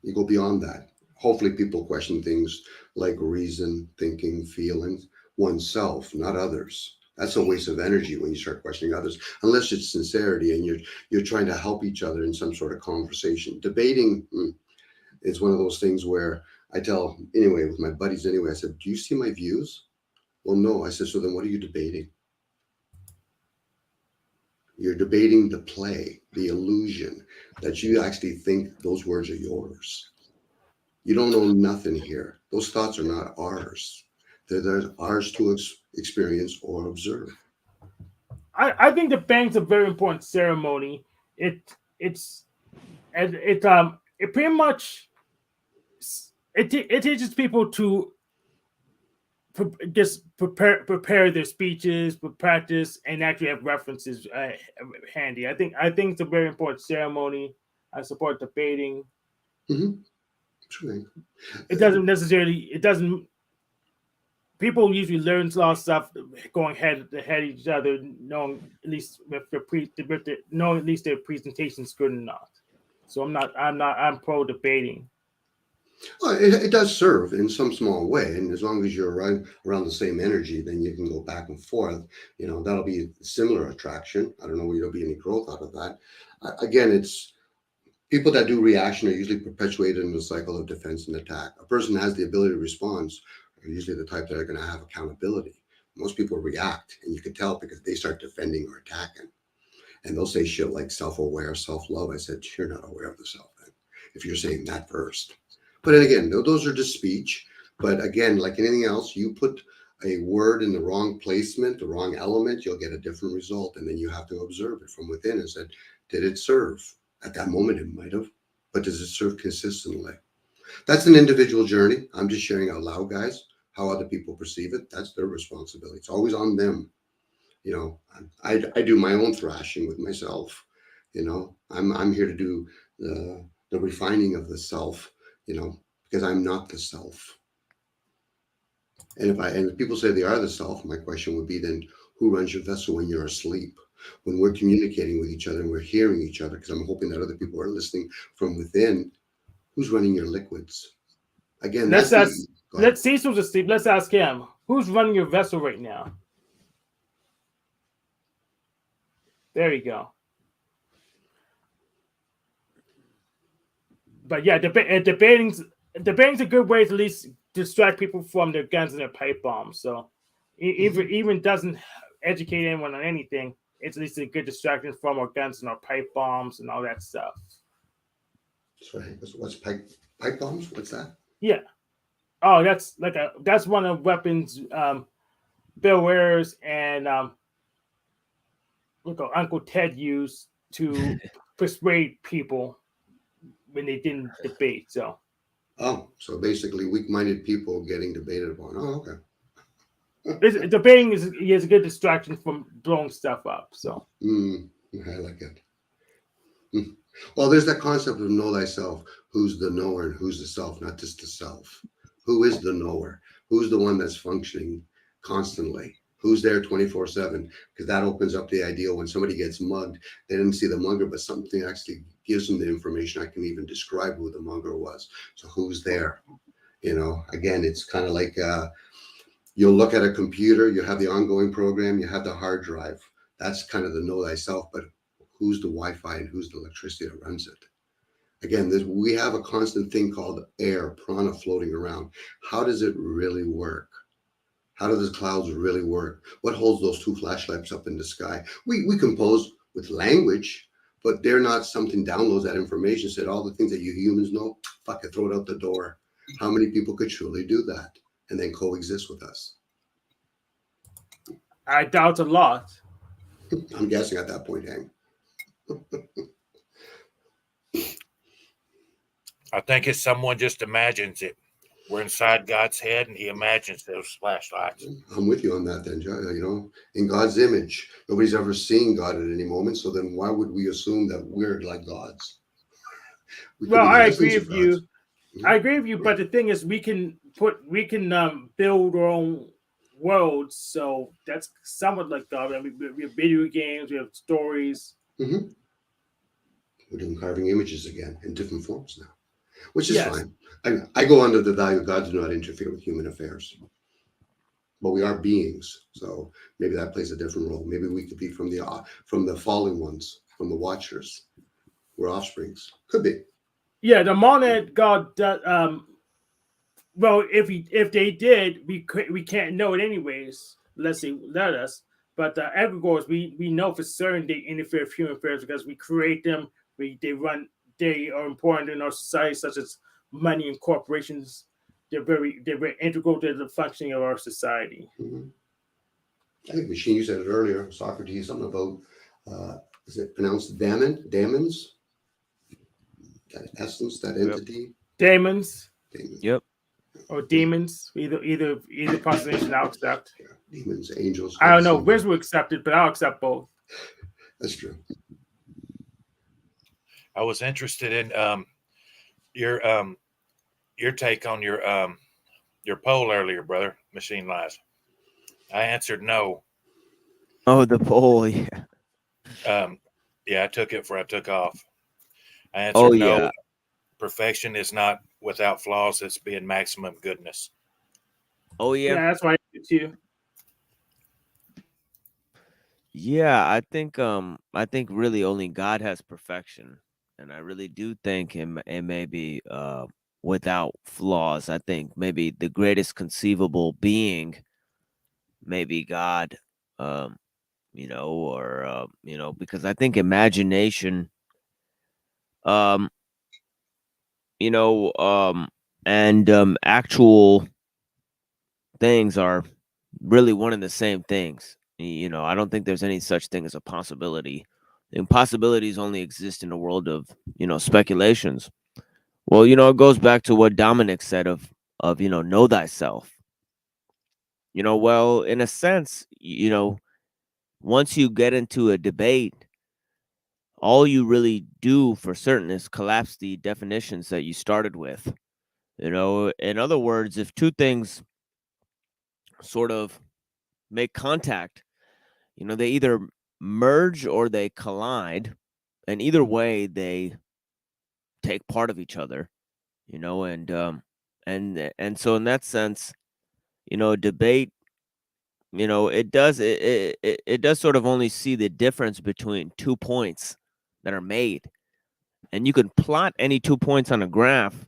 You go beyond that. Hopefully people question things like reason, thinking, feelings, oneself, not others. That's a waste of energy when you start questioning others, unless it's sincerity and you're trying to help each other in some sort of conversation. Debating is one of those things where I tell, anyway, with my buddies anyway, I said, do you see my views? Well, no. I said, so then what are you debating? You're debating the play, the illusion that you actually think those words are yours. You don't know nothing here. Those thoughts are not ours. They're ours to experience or observe. I think the bank's a very important ceremony. It pretty much it teaches people to just prepare their speeches, practice, and actually have references handy. I think it's a very important ceremony. I support debating. Mm-hmm. Sure. It doesn't. People usually learn a lot of stuff going head to head each other, knowing at least knowing at least their presentation's good or not. So I'm pro debating. Well, it does serve in some small way, and as long as you're around the same energy, then you can go back and forth. That'll be a similar attraction. I don't know whether there'll be any growth out of that. Again, it's people that do reaction are usually perpetuated in the cycle of defense and attack. A person that has the ability to respond are usually the type that are going to have accountability. Most people react, and you can tell because they start defending or attacking, and they'll say shit like self-aware, self-love. I said, you're not aware of the self then, if you're saying that first. But then again, those are just speech. But again, like anything else, you put a word in the wrong placement, the wrong element, you'll get a different result. And then you have to observe it from within and said, did it serve? At that moment, it might have, but does it serve consistently? That's an individual journey. I'm just sharing out loud, guys, how other people perceive it. That's their responsibility. It's always on them. You know, I do my own thrashing with myself. You know, I'm here to do the refining of the self. You know, because I'm not the self. And if people say they are the self, my question would be then, who runs your vessel when you're asleep? When we're communicating with each other and we're hearing each other, because I'm hoping that other people are listening from within, who's running your liquids? Again, let's see who's asleep. Let's ask him. Who's running your vessel right now? There you go. But yeah, debating's a good way to at least distract people from their guns and their pipe bombs. So even doesn't educate anyone on anything, it's at least a good distraction from our guns and our pipe bombs and all that stuff. Sorry, what's pipe bombs? What's that? Yeah. Oh, that's one of weapons Bill Wares and Uncle Ted used to persuade people when they didn't debate. So Basically weak-minded people getting debated upon. Oh, okay. Debating is a good distraction from blowing stuff up. So I like it. Well, there's that concept of know thyself. Who's the knower and who's the self, not just the self. Who is the knower? Who's the one that's functioning constantly? Who's there 24/7? Because that opens up the idea when somebody gets mugged, they didn't see the mugger, but something actually gives them the information. I can even describe who the mugger was. So who's there? You know, again, it's kind of like you'll look at a computer, you have the ongoing program, you have the hard drive. That's kind of the know thyself, but who's the Wi-Fi and who's the electricity that runs it? Again, we have a constant thing called air, prana floating around. How does it really work? How do the clouds really work? What holds those two flashlights up in the sky? We compose with language, but they're not something downloads that information, said all the things that you humans know, fuck it, throw it out the door. How many people could truly do that and then coexist with us? I doubt a lot. I'm guessing at that point, Hank. I think it's someone just imagines it. We're inside God's head, and He imagines those flashlights. I'm with you on that, then, you know, in God's image. Nobody's ever seen God at any moment, so then why would we assume that we're like gods? Well, I agree with you. I agree with you, but the thing is, we can build our own worlds, so that's somewhat like God. I mean, we have video games, we have stories. Mm-hmm. We're doing carving images again in different forms now, which is fine. I go under the value God does not interfere with human affairs, but we are beings, so maybe that plays a different role. Maybe we could be from the fallen ones, from the watchers. We're offsprings. Could be. Yeah, the monad God. Well, if they did, we can't know it anyways, unless they let us. But the egregores, we know for certain they interfere with human affairs because we create them. They are important in our society, such as money and corporations. They're very integral to the functioning of our society. Mm-hmm. I think Machine, you said it earlier, Socrates, something about is it pronounced daemons? That essence, that entity. Daemons. Yep. Or demons. Either pronunciation I'll accept. Yeah. Demons, angels. I don't know which will accept it, but I'll accept both. That's true. I was interested in your take on your poll earlier, brother. Machine Lies. I answered no. Oh, the poll, yeah. Yeah, I took it before I took off. I answered no. Yeah. Perfection is not without flaws. It's being maximum goodness. Oh yeah. Yeah, that's why I did too. Yeah, I think really only God has perfection, and I really do think it may be without flaws. I think maybe the greatest conceivable being may be God, you know, or you know, because I think imagination, you know, and actual things are really one and the same things. You know, I don't think there's any such thing as a possibility. Impossibilities only exist in a world of, you know, speculations. Well, you know, it goes back to what Dominic said of you know thyself. You know, well, in a sense, you know, once you get into a debate, all you really do for certain is collapse the definitions that you started with. You know, in other words, if two things sort of make contact, you know, they either merge or they collide, and either way they take part of each other, you know, and so in that sense, you know, debate, you know, it does sort of only see the difference between 2 points that are made. And you can plot any 2 points on a graph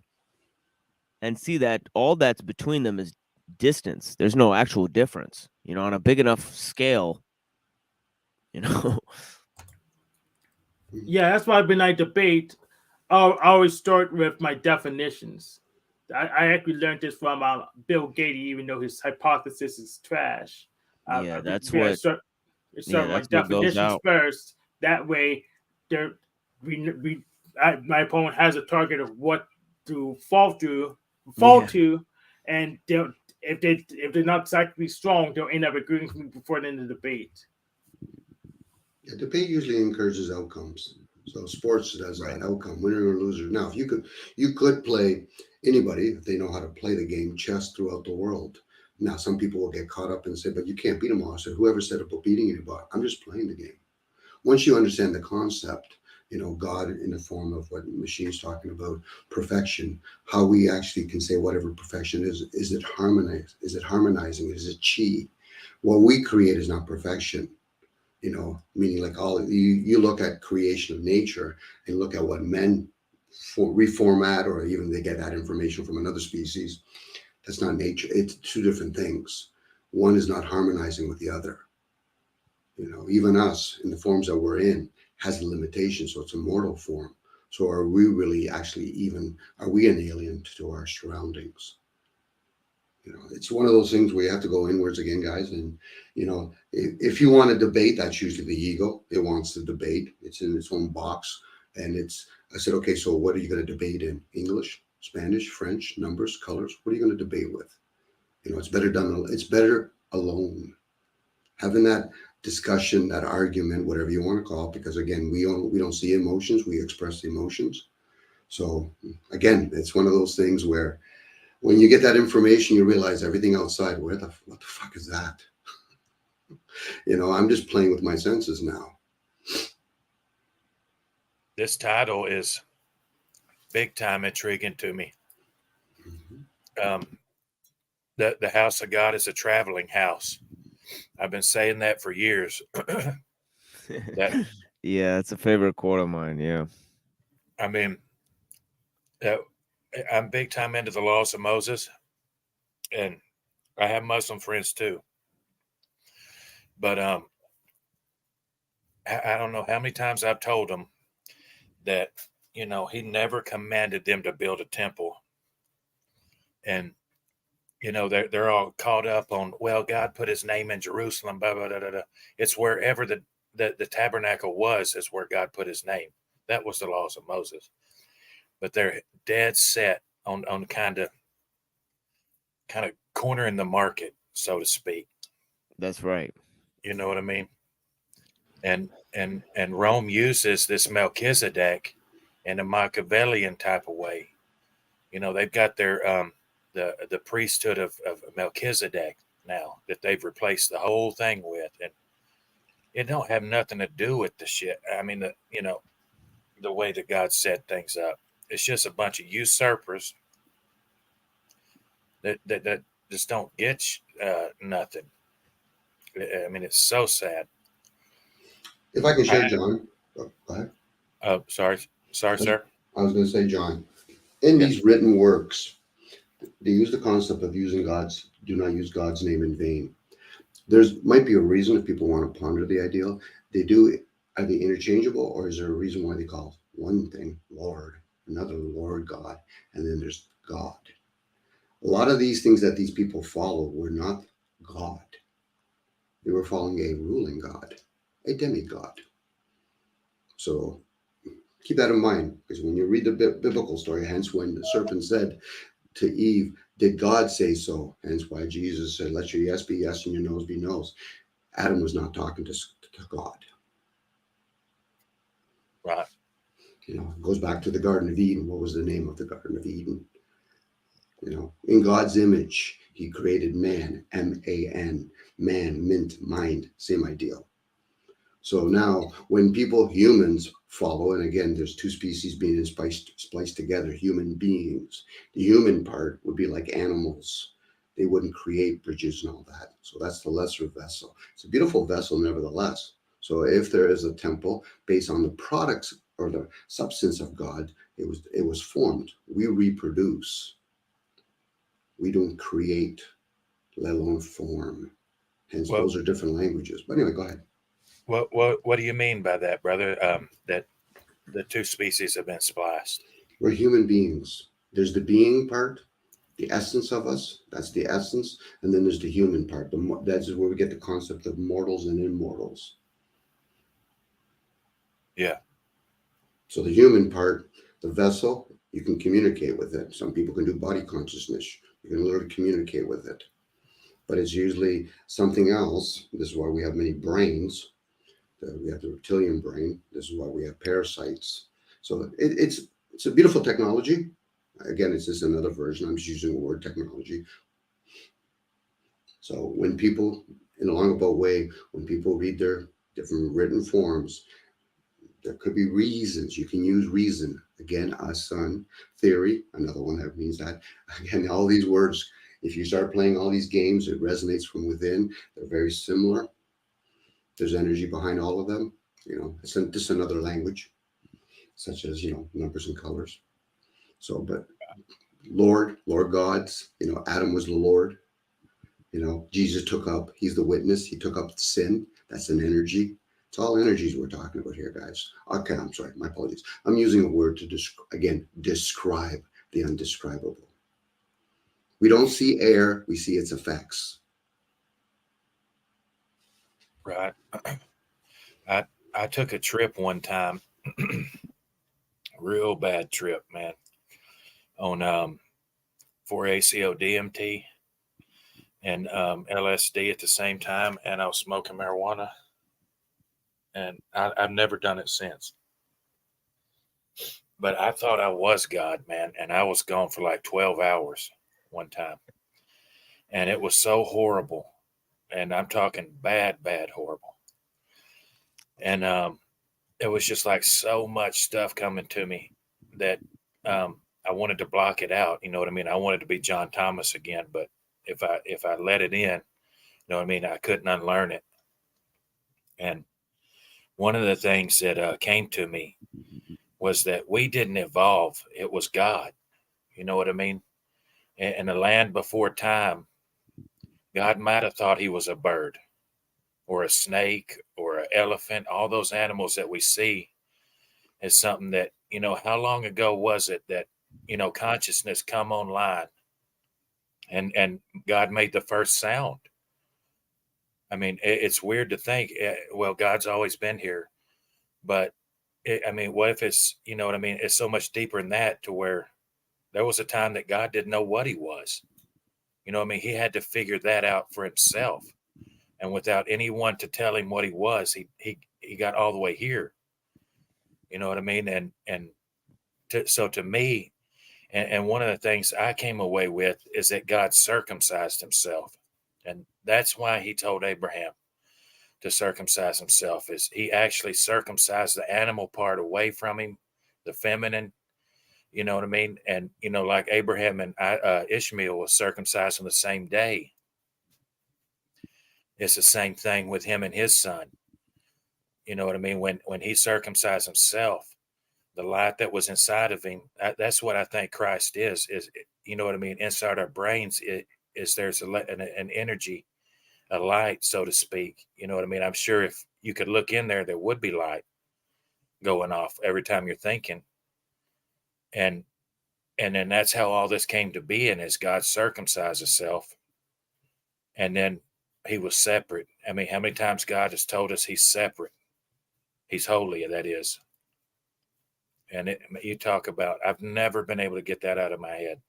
and see that all that's between them is distance. There's no actual difference, you know, on a big enough scale, you know. Yeah, that's why when I debate, I always start with my definitions. I actually learned this from Bill Gates, even though his hypothesis is trash. Yeah, that's I what. start Yeah, my that's what goes definitions out. first. That way, my opponent has a target of what to fall Yeah. to, and if they're not exactly strong, they'll end up agreeing with me before the end of the debate. Yeah, debate usually encourages outcomes. So sports does that outcome, winner or loser. Now, if you could play anybody if they know how to play the game chess throughout the world. Now, some people will get caught up and say, but you can't beat them all. So whoever said about beating anybody, I'm just playing the game. Once you understand the concept, you know, God in the form of what Machine's talking about, perfection, how we actually can say whatever perfection is it harmonized? Is it harmonizing? Is it chi? What we create is not perfection. You know, meaning like you look at creation of nature and look at what men reformat, or even they get that information from another species. That's not nature. It's two different things. One is not harmonizing with the other. You know, even us in the forms that we're in has a limitation. So it's a mortal form. So are we really actually are we an alien to our surroundings? You know, it's one of those things where you have to go inwards again, guys. And, you know, if you want to debate, that's usually the ego. It wants to debate. It's in its own box. And I said, okay, so what are you going to debate in? English, Spanish, French, numbers, colors? What are you going to debate with? You know, it's better alone. Having that discussion, that argument, whatever you want to call it, because again, we don't see emotions, we express the emotions. So again, it's one of those things where when you get that information, you realize everything outside, what the fuck is that? You know, I'm just playing with my senses now. This title is big time intriguing to me. The house of God is a traveling house. I've been saying that for years. Yeah, it's a favorite quote of mine. Yeah. I mean, I'm big time into the laws of Moses, and I have Muslim friends too. But I don't know how many times I've told them that, you know, he never commanded them to build a temple. And, you know, they're all caught up on, well, God put his name in Jerusalem, blah, blah, blah, blah, blah. It's wherever the tabernacle was, is where God put his name. That was the laws of Moses. But they're dead set on kind of cornering the market, so to speak. That's right. You know what I mean? And Rome uses this Melchizedek in a Machiavellian type of way. You know, they've got their the priesthood of Melchizedek now that they've replaced the whole thing with, and it don't have nothing to do with the shit. I mean, the way that God set things up. It's just a bunch of usurpers that just don't get nothing. I mean, it's so sad. If I can share, John. Go ahead. Sorry, sir. I was going to say, John, in these written works, they use the concept of do not use God's name in vain. There's might be a reason if people want to ponder the ideal. Are they interchangeable, or is there a reason why they call one thing Lord, another Lord God, and then there's God? A lot of these things that these people follow were not God. They were following a ruling God, a demigod. So keep that in mind, because when you read the biblical story, hence when the serpent said to Eve, did God say so? Hence why Jesus said, let your yes be yes and your no's be no's. Adam was not talking to to God. Right. You know, it goes back to the Garden of Eden. What was the name of the Garden of Eden? You know, in God's image, he created man, M-A-N, man, mint, mind, same ideal. So now when people, humans, follow, and again, there's two species being spliced together, human beings. The human part would be like animals. They wouldn't create bridges and all that. So that's the lesser vessel. It's a beautiful vessel nevertheless. So if there is a temple based on the products or the substance of God, it was formed. We reproduce. We don't create, let alone form. Hence, those are different languages. But anyway, go ahead. What do you mean by that, brother? That the two species have been spliced? We're human beings. There's the being part, the essence of us. That's the essence. And then there's the human part. That's where we get the concept of mortals and immortals. Yeah. So the human part, the vessel, you can communicate with it. Some people can do body consciousness. You can learn to communicate with it. But it's usually something else. This is why we have many brains. We have the reptilian brain. This is why we have parasites. So it's a beautiful technology. Again, it's just another version. I'm just using the word technology. So when people, in a roundabout way, when people read their different written forms, there could be reasons. You can use reason. Again, son, theory, another one that means that. Again, all these words, if you start playing all these games, it resonates from within. They're very similar. There's energy behind all of them. You know, it's just another language, such as, you know, numbers and colors. So, but Lord gods, you know, Adam was the Lord. You know, Jesus took up, he's the witness. He took up sin. That's an energy. It's all energies we're talking about here, guys. Okay, I'm sorry. My apologies. I'm using a word to, describe the undescribable. We don't see air. We see its effects. Right. I took a trip one time, real bad trip, man, on 4-ACO DMT and LSD at the same time, and I was smoking marijuana, and I've never done it since. But I thought I was God, man, and I was gone for like 12 hours one time, and it was so horrible, and I'm talking bad, horrible. And it was just like so much stuff coming to me that I wanted to block it out. You know what I mean? I wanted to be John Thomas again, but if I let it in, you know what I mean? I couldn't unlearn it. And one of the things that came to me was that we didn't evolve. It was God. You know what I mean? In the land before time, God might have thought he was a bird or a snake or an elephant. All those animals that we see is something that, you know, how long ago was it that, you know, consciousness come online and God made the first sound? I mean, it's weird to think, well, God's always been here, but I mean, what if it's, you know what I mean? It's so much deeper than that, to where there was a time that God didn't know what he was. You know what I mean? He had to figure that out for himself. And without anyone to tell him what he was, he got all the way here. You know what I mean? So to me, and one of the things I came away with is that God circumcised himself. And that's why he told Abraham to circumcise himself, is he actually circumcised the animal part away from him, the feminine, you know what I mean? And, you know, like Abraham and Ishmael was circumcised on the same day. It's the same thing with him and his son. You know what I mean? When he circumcised himself, the light that was inside of him, that's what I think Christ is, you know what I mean? Inside our brains, there's an energy, a light, so to speak. You know what I mean? I'm sure if you could look in there, there would be light going off every time you're thinking. And then that's how all this came to be, and as God circumcised himself. And then he was separate. I mean, how many times God has told us he's separate? He's holy, that is. And you talk about, I've never been able to get that out of my head.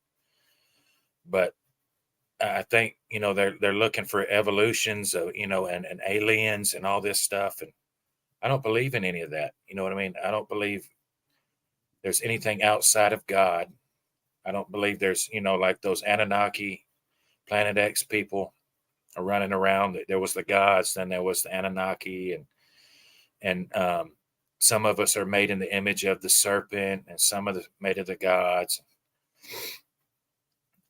But I think, you know, they're looking for evolutions of, you know, and aliens and all this stuff. And I don't believe in any of that. You know what I mean? I don't believe there's anything outside of God. I don't believe there's, like those Anunnaki, Planet X people are running around. There was the gods, then there was the Anunnaki, and some of us are made in the image of the serpent, and some of the made of the gods.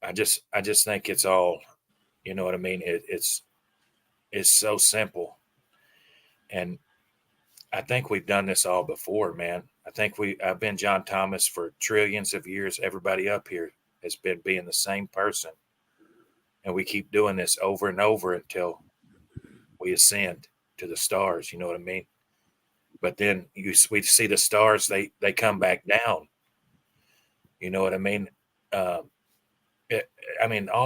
I just think it's all, you know what I mean? It's so simple, and I think we've done this all before, man. I've been John Thomas for trillions of years. Everybody up here has been being the same person. And we keep doing this over and over until we ascend to the stars. You know what I mean? But then we see the stars, they come back down. You know what I mean? All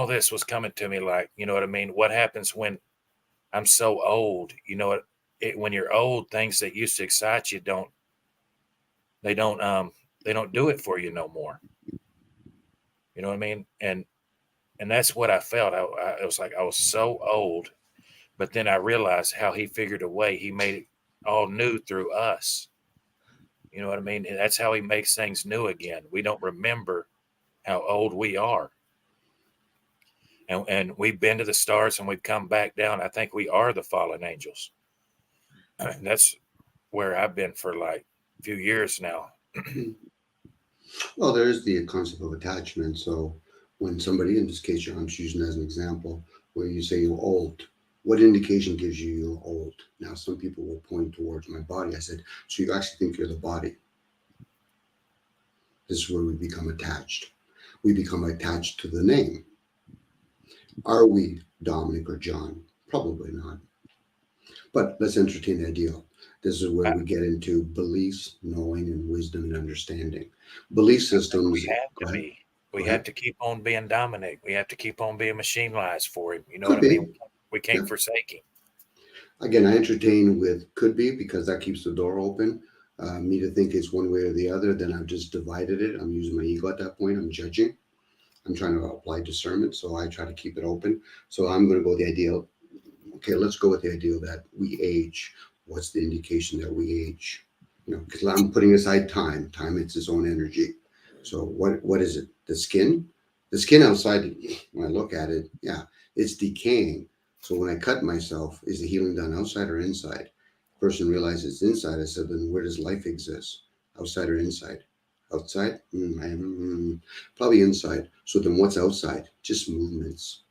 this was coming to me like, you know what I mean? What happens when I'm so old? You know what? When you're old, things that used to excite you don't do it for you no more. You know what I mean? And that's what I felt. It was like I was so old, but then I realized how he figured a way. He made it all new through us. You know what I mean? And that's how he makes things new again. We don't remember how old we are. And we've been to the stars and we've come back down. I think we are the fallen angels. That's where I've been for like a few years now. Well, there is the concept of attachment. So when somebody, in this case, I'm using as an example, where you say you're old, what indication gives you you're old? Now, some people will point towards my body. I said, so you actually think you're the body. This is where we become attached. We become attached to the name. Are we Dominic or John? Probably not. But let's entertain the ideal. This is where we get into beliefs, knowing, and wisdom and understanding. Belief systems. We have to keep on being Dominic. We have to keep on being machine-wise for him. You know what I mean? We can't forsake him. Again, I entertain with could be, because that keeps the door open. Me to think it's one way or the other, then I've just divided it. I'm using my ego at that point. I'm judging. I'm trying to apply discernment, so I try to keep it open. So I'm going to go the ideal. Okay, let's go with the ideal that we age. What's the indication that we age? Because I'm putting aside time. Time, it's its own energy. So what is it? The skin? The skin outside, when I look at it, yeah, it's decaying. So when I cut myself, is the healing done outside or inside? Person realizes it's inside. I said, then where does life exist? Outside or inside? Outside? Probably inside. So then what's outside? Just movements.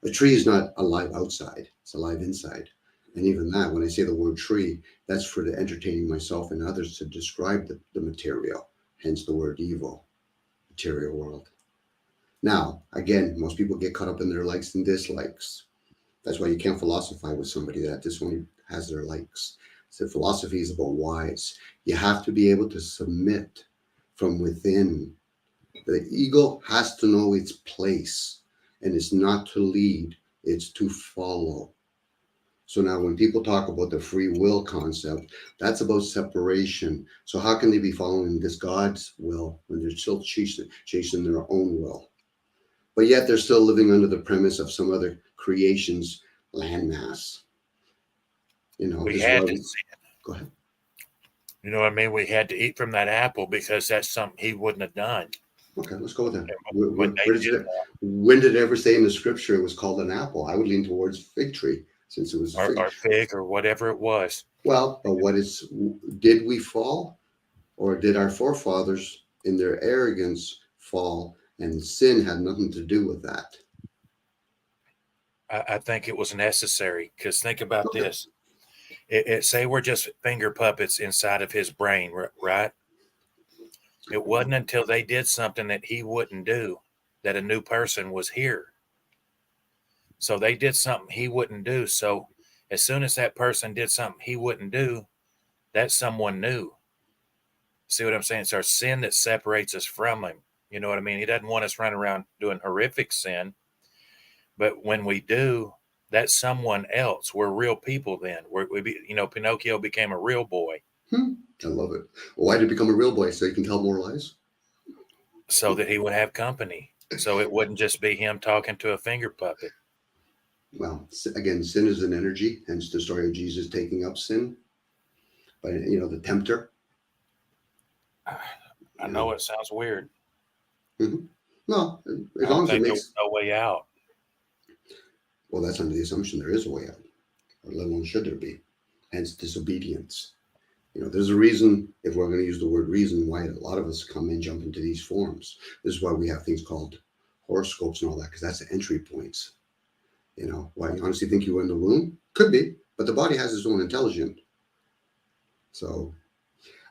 A tree is not alive outside. It's alive inside. And even that, when I say the word tree, that's for the entertaining myself and others to describe the material. Hence the word evil, material world. Now, again, most people get caught up in their likes and dislikes. That's why you can't philosophize with somebody that this only has their likes. So philosophy is about whys. You have to be able to submit from within. The ego has to know its place, and it's not to lead, it's to follow. So now when people talk about the free will concept, that's about separation. So how can they be following this God's will when they're still chasing their own will? But yet they're still living under the premise of some other creation's landmass. We had to see it. Go ahead. You know what I mean? We had to eat from that apple because that's something he wouldn't have done. Okay, let's go with that. When did it ever say in the scripture it was called an apple? I would lean towards fig tree, since it was or fig or whatever it was. Well, but did we fall, or did our forefathers in their arrogance fall, and sin had nothing to do with that? I think it was necessary, because think about this. It say we're just finger puppets inside of his brain, right? It wasn't until they did something that he wouldn't do that a new person was here. So they did something he wouldn't do. So as soon as that person did something he wouldn't do, that's someone new. See what I'm saying? It's our sin that separates us from him. You know what I mean? He doesn't want us running around doing horrific sin. But when we do, that's someone else. We're real people then. Pinocchio became a real boy. I love it. Why did he become a real boy? So he can tell more lies? So that he would have company. So it wouldn't just be him talking to a finger puppet. Well, again, sin is an energy, hence the story of Jesus taking up sin. But the tempter. I know it sounds weird. Mm-hmm. No, as I long don't as it think there makes. was no way out. Well, that's under the assumption there is a way out, or let alone should there be. Hence disobedience. There's a reason, if we're going to use the word reason, why a lot of us come and jump into these forms. This is why we have things called horoscopes and all that, because that's the entry points. Why you honestly think you were in the womb? Could be, but the body has its own intelligence. So,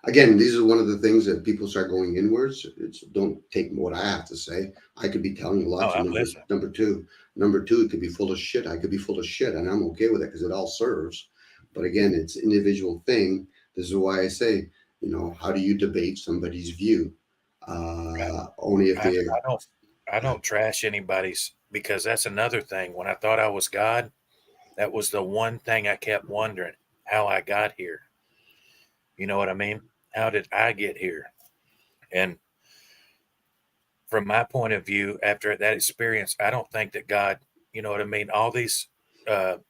again, these are one of the things that people start going inwards. Don't take what I have to say. I could be telling you lots of numbers. Number two, it could be full of shit. I could be full of shit, and I'm okay with it because it all serves. But again, it's an individual thing. This is why I say, how do you debate somebody's view? Only if they. I don't trash anybody's, because that's another thing. When I thought I was God, that was the one thing I kept wondering, how I got here. You know what I mean? How did I get here? And from my point of view, after that experience, I don't think that God, you know what I mean? All these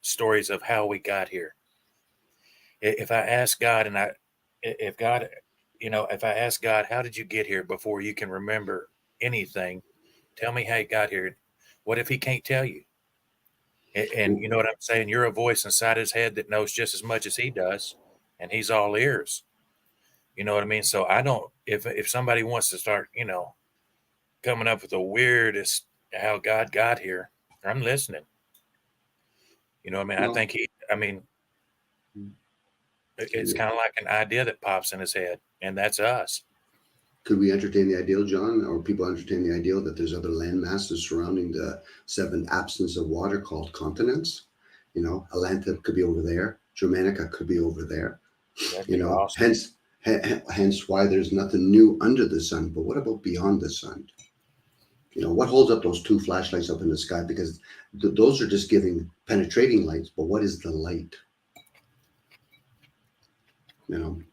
stories of how we got here. If I ask God, if I ask God, how did you get here before you can remember anything? Tell me how you got here. What if he can't tell you? And you know what I'm saying? You're a voice inside his head that knows just as much as he does, and he's all ears. You know what I mean? So I don't, if somebody wants to start, coming up with the weirdest how God got here, I'm listening. You know what I mean? Well, I think it's kind of like an idea that pops in his head, and that's us. Could we entertain the ideal, John, or people entertain the ideal that there's other land masses surrounding the seven absence of water called continents? Atlanta could be over there. Germanica could be over there. Awesome. Hence why there's nothing new under the sun. But what about beyond the sun? What holds up those two flashlights up in the sky? Because those are just giving penetrating lights. But what is the light?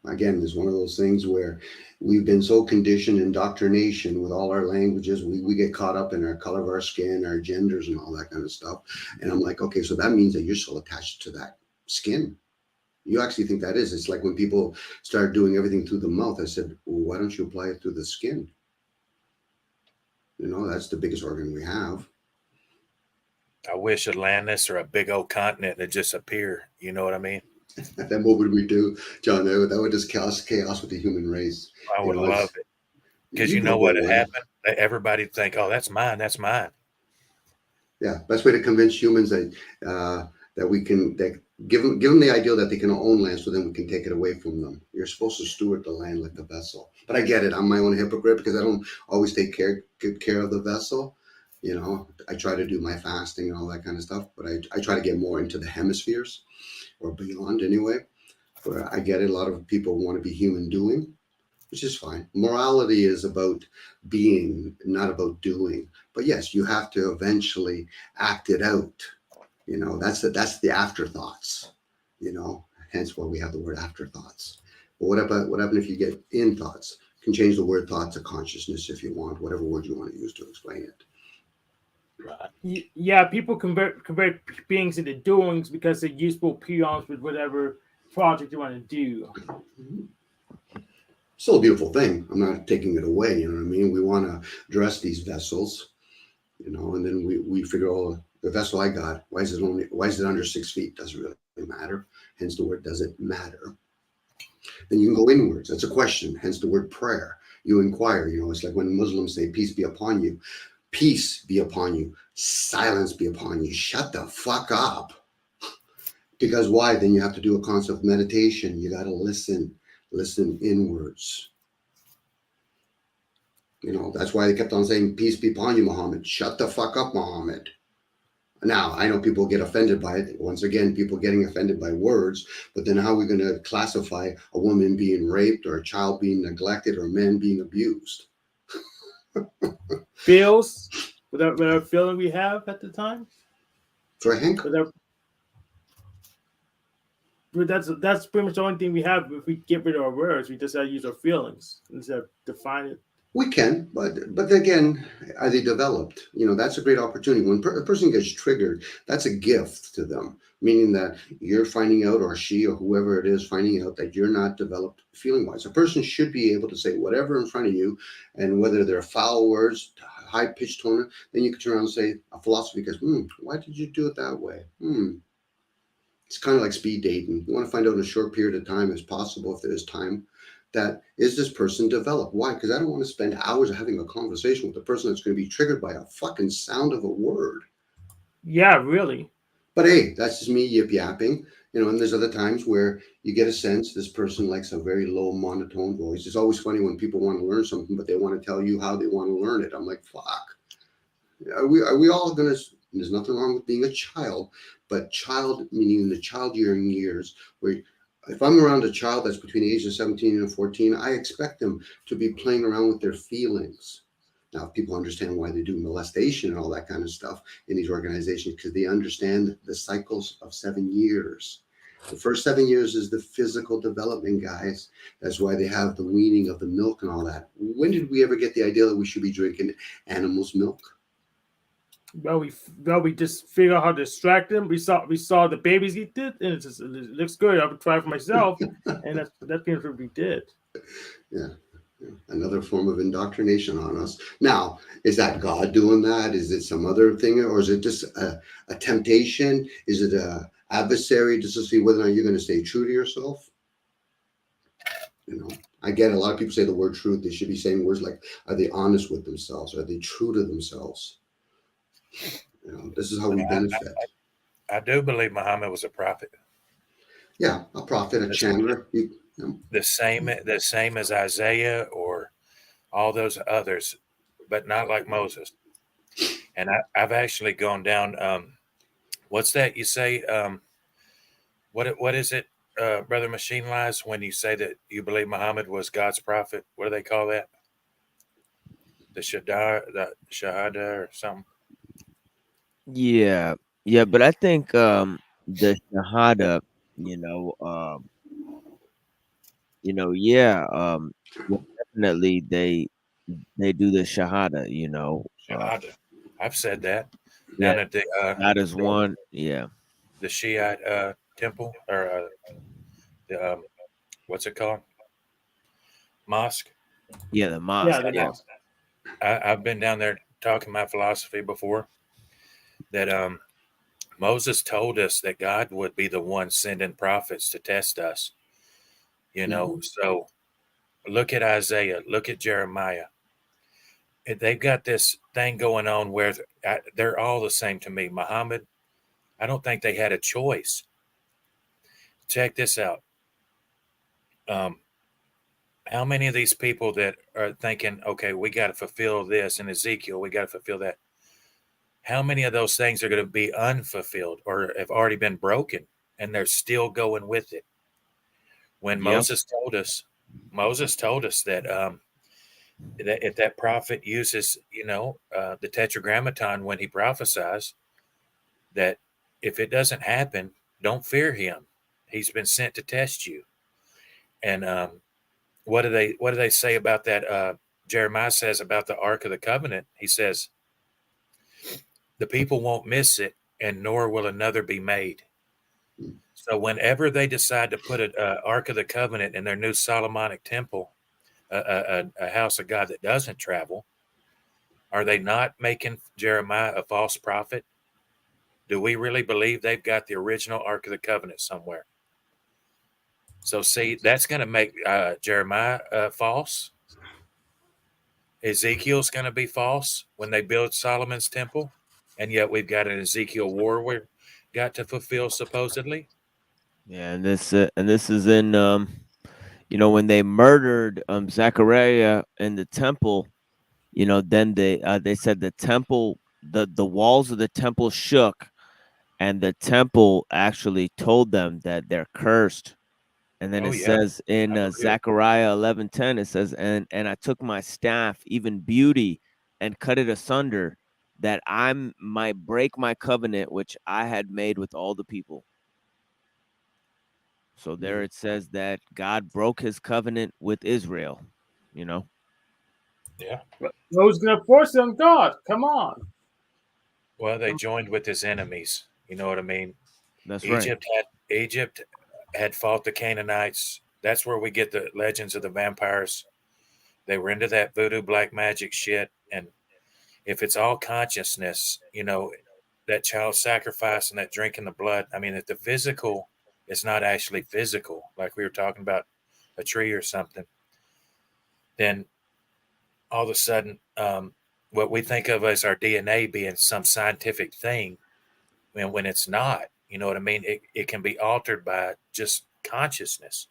Again, it's one of those things where we've been so conditioned indoctrination with all our languages. We get caught up in our color of our skin, our genders, and all that kind of stuff. And I'm like, okay, so that means that you're still attached to that skin. You actually think that is? It's like when people start doing everything through the mouth. I said, well, why don't you apply it through the skin? That's the biggest organ we have. I wish Atlantis or a big old continent would just appear. You know what I mean? Then what would we do, John? That would just cause chaos with the human race. I would love it. Because you know what would happen? Everybody would think, oh, that's mine. That's mine. Yeah, best way to convince humans that we can give them the idea that they can own land, so then we can take it away from them. You're supposed to steward the land like the vessel. But I get it. I'm my own hypocrite because I don't always take good care of the vessel. I try to do my fasting and all that kind of stuff, but I try to get more into the hemispheres or beyond anyway. Where I get it. A lot of people want to be human doing, which is fine. Morality is about being, not about doing. But yes, you have to eventually act it out. That's the afterthoughts. Hence why we have the word afterthoughts. But what happens if you get in thoughts? You can change the word thought to consciousness if you want, whatever word you want to use to explain it. Right. Yeah, people convert beings into doings because they're useful peons with whatever project you want to do. Still a beautiful thing. I'm not taking it away. You know what I mean? We want to dress these vessels, and then we figure, oh, the vessel I got, why is it under 6 feet? Doesn't really matter. Hence the word doesn't matter. Then you can go inwards. That's a question. Hence the word prayer. You inquire. It's like when Muslims say, peace be upon you. Peace be upon you. Silence be upon you. Shut the fuck up. Because why? Then you have to do a concept of meditation. You got to listen inwards. That's why they kept on saying, peace be upon you, Muhammad. Shut the fuck up, Muhammad. Now, I know people get offended by it. Once again, people getting offended by words. But then how are we going to classify a woman being raped or a child being neglected or men being abused? Feels whatever feeling we have at the time. For Hank? That's pretty much the only thing we have. If we get rid of our words, we just have to use our feelings instead of define it We can, but again, are they developed? You know, that's a great opportunity. When a person gets triggered, that's a gift to them, meaning that you're finding out, or she or whoever it is finding out that you're not developed feeling wise. A person should be able to say whatever in front of you, and whether they're foul words, high pitched tone, then you can turn around and say a philosophy goes, why did you do it that way? It's kind of like speed dating. You want to find out in a short period of time as possible, if there is time, that is this person developed? Why? Because I don't want to spend hours having a conversation with a person that's going to be triggered by a fucking sound of a word. Yeah, really. But hey, that's just me yip yapping, you know. And there's other times where you get a sense this person likes a very low monotone voice. It's always funny when people want to learn something, but they want to tell you how they want to learn it. I'm like, fuck. Are we all gonna? There's nothing wrong with being a child, but child meaning in the child years, where if I'm around a child that's between the ages of 17 and 14, I expect them to be playing around with their feelings. Now, people understand why they do molestation and all that kind of stuff in these organizations, because they understand the cycles of 7 years. The first 7 years is the physical development, guys. That's why they have the weaning of the milk and all that. When did we ever get the idea that we should be drinking animals' milk? Well, we just figure out how to distract them. We saw the babies eat it, and it looks good. I would try it for myself, and that's what we did. Yeah. Another form of indoctrination on us. Now, is that God doing that? Is it some other thing, or is it just a temptation? Is it a adversary just to see whether or not you're going to stay true to yourself? You know, I get a lot of people say the word truth. They should be saying words like, are they honest with themselves? Are they true to themselves? You know, this is how we benefit. I do believe Muhammad was a prophet. Yeah, a prophet, a channeler. The same as Isaiah or all those others, but not like Moses. And I've actually gone down. What's that you say? What is it, Brother Machine Lies, when you say that you believe Muhammad was God's prophet? What do they call that? The Shahada or something. Yeah, but I think the Shahada, definitely they do the Shahada, Shahada. I've said that down at the that is one, yeah. The Shiite temple, or the what's it called? Mosque. Yeah, the mosque. Yeah, the mosque. I've been down there talking my philosophy before. That Moses told us that God would be the one sending prophets to test us. You know, so look at Isaiah, look at Jeremiah. They've got this thing going on where they're all the same to me. Muhammad, I don't think they had a choice. Check this out. How many of these people that are thinking, okay, we got to fulfill this, in Ezekiel, we got to fulfill that. How many of those things are going to be unfulfilled or have already been broken, and they're still going with it? When Moses told us that that if that prophet uses, the tetragrammaton when he prophesies, that if it doesn't happen, don't fear him. He's been sent to test you. And what do they say about that? Jeremiah says about the Ark of the Covenant. He says, the people won't miss it, and nor will another be made. So whenever they decide to put an Ark of the Covenant in their new Solomonic temple, a house of God that doesn't travel, are they not making Jeremiah a false prophet? Do we really believe they've got the original Ark of the Covenant somewhere? So see, that's going to make Jeremiah false. Ezekiel's going to be false when they build Solomon's temple, and yet we've got an Ezekiel war we've got to fulfill supposedly. Yeah, and this is in when they murdered Zechariah in the temple, then they said the temple, the walls of the temple shook, and the temple actually told them that they're cursed. And then says in Zechariah 11:10, it says, and I took my staff, even beauty, and cut it asunder, that I might break my covenant which I had made with all the people. So there it says that God broke his covenant with Israel, Yeah. Who's going to force it on God? Come on. Well, they joined with his enemies. You know what I mean? That's right. Egypt had fought the Canaanites. That's where we get the legends of the vampires. They were into that voodoo black magic shit. And if it's all consciousness, you know, that child sacrifice and that drinking the blood, I mean, if the physical is not actually physical, like we were talking about a tree or something, then all of a sudden, what we think of as our DNA being some scientific thing, when it's not, you know what I mean? It can be altered by just consciousness.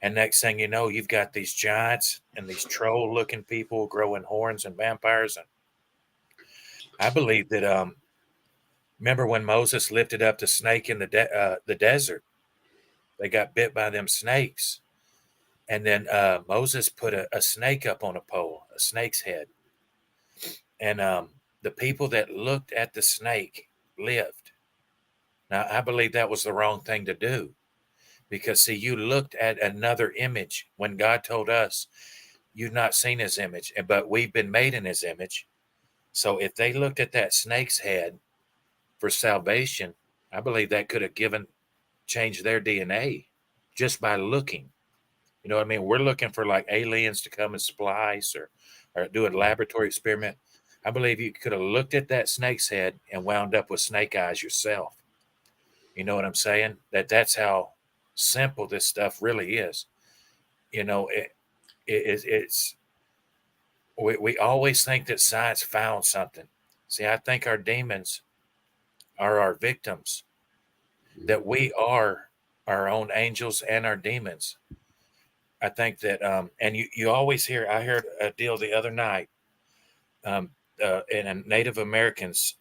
And next thing you know, you've got these giants and these troll looking people growing horns and vampires. And I believe that, remember when Moses lifted up the snake in the desert? They got bit by them snakes. And then Moses put a snake up on a pole, a snake's head. And the people that looked at the snake lived. Now, I believe that was the wrong thing to do. Because, see, you looked at another image when God told us you've not seen his image, but we've been made in his image. So if they looked at that snake's head for salvation, I believe that could have changed their DNA just by looking. You know what I mean? We're looking for like aliens to come and splice or do a laboratory experiment. I believe you could have looked at that snake's head and wound up with snake eyes yourself. You know what I'm saying? That's how simple this stuff really is. You know, it's we always think that science found something. See, I think our demons are our victims, that we are our own angels and our demons. I think that, and you always hear, I heard a deal the other night in Native Americans,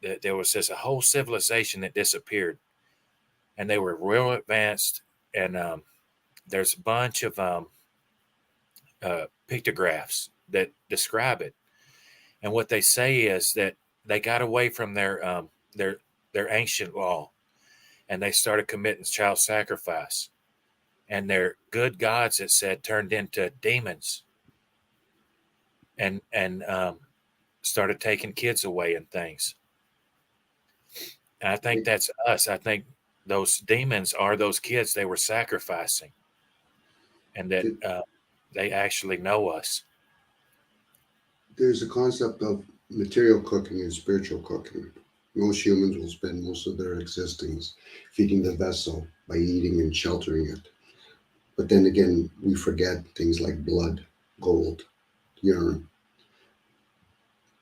that there was a whole civilization that disappeared, and they were real advanced. And there's a bunch of pictographs that describe it. And what they say is that they got away from their ancient law, and they started committing child sacrifice. And their good gods, it said, turned into demons, and started taking kids away and things. And I think that's us. I think those demons are those kids they were sacrificing, and that they actually know us. There's a concept of material cooking and spiritual cooking. Most humans will spend most of their existence feeding the vessel by eating and sheltering it. But then again, we forget things like blood, gold, urine.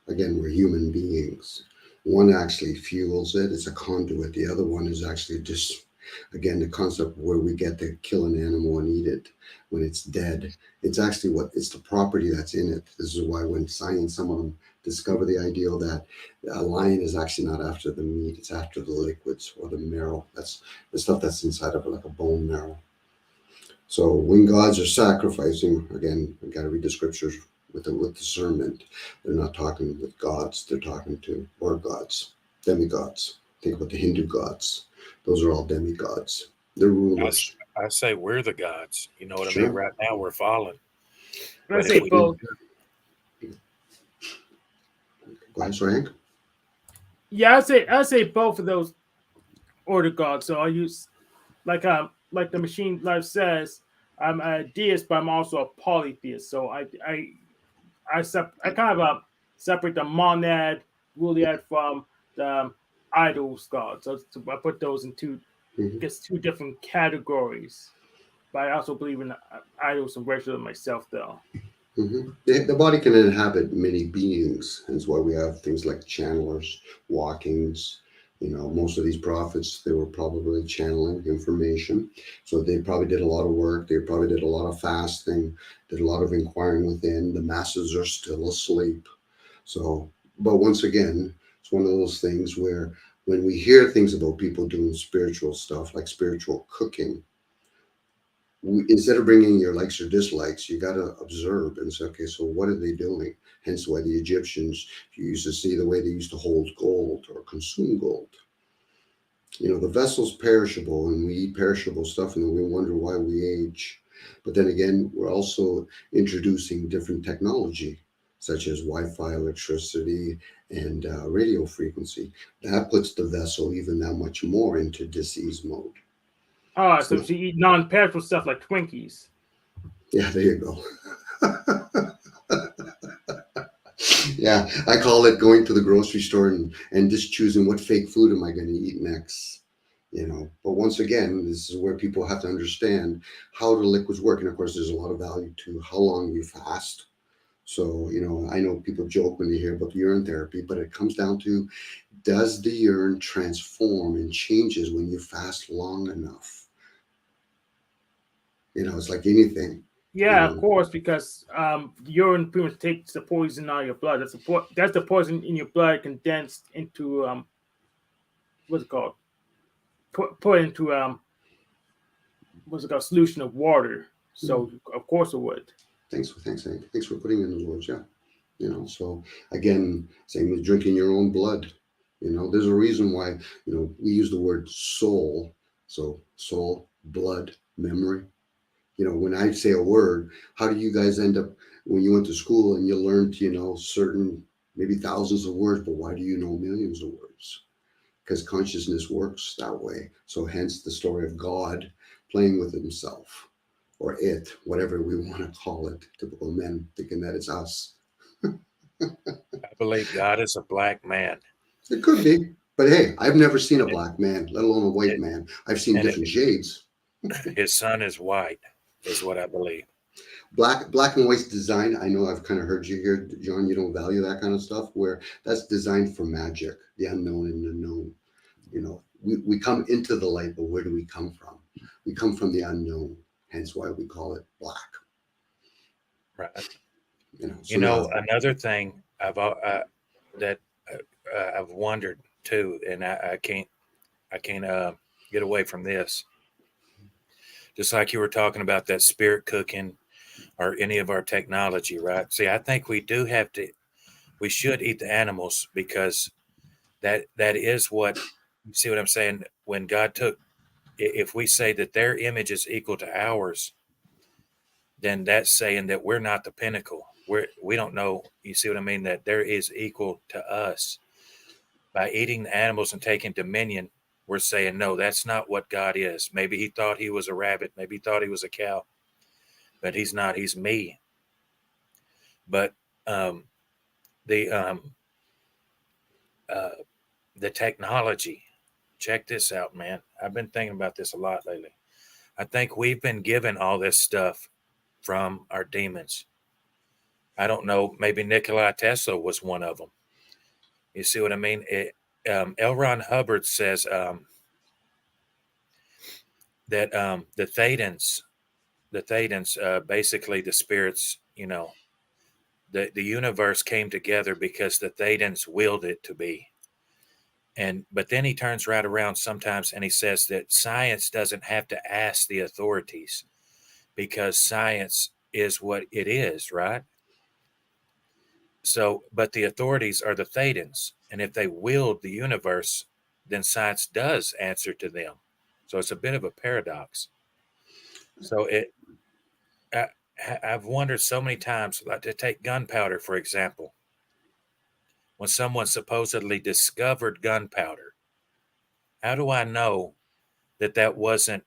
Again, we're human beings. One actually fuels it, it's a conduit. The other one is actually just, again, the concept where we get to kill an animal and eat it when it's dead. It's actually it's the property that's in it. This is why when science, some of them discover the ideal that a lion is actually not after the meat, it's after the liquids or the marrow. That's the stuff that's inside of it, like a bone marrow. So when gods are sacrificing, again, we got to read the scriptures with discernment. They're not talking with gods, they're talking to or gods, demigods. Think about the Hindu gods. Those are all demigods. They're rulers. I say we're the gods. You know what I Sure. mean? Right now we're fallen. I say both. Go ahead, Frank. Yeah, I say both of those order gods. So I use like the Machine Life says, I'm a deist, but I'm also a polytheist. So I kind of separate the monad, Wuliad from the idols god. So I put those in two different categories. But I also believe in idols and worship them myself, though. The body can inhabit many beings. That's why we have things like channelers, walkings. You know, most of these prophets, they were probably channeling information. So they probably did a lot of work. They probably did a lot of fasting, did a lot of inquiring within. The masses are still asleep. So, but once again, it's one of those things where when we hear things about people doing spiritual stuff, like spiritual cooking, instead of bringing your likes or dislikes, you got to observe and say, okay, so what are they doing? Hence why the Egyptians, you used to see the way they used to hold gold or consume gold. You know, the vessel's perishable and we eat perishable stuff and then we wonder why we age. But then again, we're also introducing different technology, such as Wi-Fi, electricity, and radio frequency. That puts the vessel even that much more into disease mode. So she eat non-perishable stuff like Twinkies. Yeah, there you go. Yeah, I call it going to the grocery store and just choosing what fake food am I going to eat next. You know, but once again, this is where people have to understand how the liquids work. And of course, there's a lot of value to how long you fast. So, you know, I know people joke when they hear about urine therapy, but it comes down to, does the urine transform and changes when you fast long enough? You know, it's like anything. Yeah, of course, because urine pretty much takes the poison out of your blood. That's the poison in your blood condensed into what's it called? Put into what's it called? Solution of water. So of course it would. Thanks for putting in those words. Yeah, you know. So again, same as drinking your own blood. You know, there's a reason why, you know, we use the word soul. So soul, blood, memory. You know, when I say a word, how do you guys end up when you went to school and you learned, you know, certain maybe thousands of words, but why do you know millions of words? Because consciousness works that way. So hence the story of God playing with himself, or it, whatever we want to call it. Typical men thinking that it's us. I believe God is a black man. It could be, but hey, I've never seen a black man, let alone a white man. I've seen different shades. His son is white, is what I believe. Black and white's design. I know I've kind of heard you here, John. You don't value that kind of stuff. Where that's designed for magic, the unknown and the known. You know, we come into the light, but where do we come from? We come from the unknown. Hence why we call it black. Right. You know, Another thing I've wondered too, and I can't get away from this. Just like you were talking about that spirit cooking or any of our technology, right? See, I think we should eat the animals, because that is what, you see what I'm saying? When God if we say that their image is equal to ours, then that's saying that we're not the pinnacle. We don't know, you see what I mean? That there is equal to us. By eating the animals and taking dominion, we're saying, no, that's not what God is. Maybe he thought he was a rabbit. Maybe he thought he was a cow, but he's not. He's me. But the technology, check this out, man. I've been thinking about this a lot lately. I think we've been given all this stuff from our demons. I don't know. Maybe Nikola Tesla was one of them. You see what I mean? L. Ron Hubbard says that the Thetans, basically the spirits, you know, the universe came together because the Thetans willed it to be. But then he turns right around sometimes and he says that science doesn't have to ask the authorities, because science is what it is, right? So, but the authorities are the Thetans, and if they willed the universe, then science does answer to them. So it's a bit of a paradox. So I've wondered so many times, like to take gunpowder, for example. When someone supposedly discovered gunpowder, how do I know that wasn't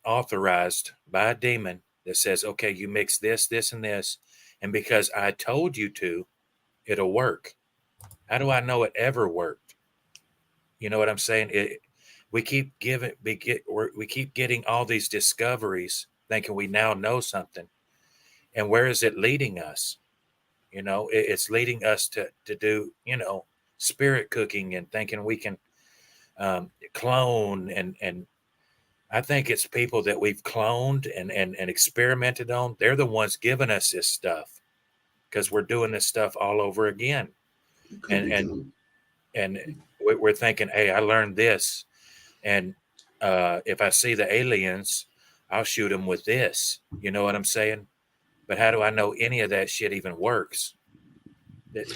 authorized by a demon that says, okay, you mix this, this, and this, and because I told you to, it'll work? How do I know it ever worked? You know what I'm saying? We keep getting all these discoveries, thinking we now know something, and where is it leading us? You know, it's leading us to do, you know, spirit cooking and thinking we can clone, and I think it's people that we've cloned and experimented on. They're the ones giving us this stuff, because we're doing this stuff all over again. And we're thinking, hey, I learned this, and if I see the aliens, I'll shoot them with this. You know what I'm saying? But how do I know any of that shit even works?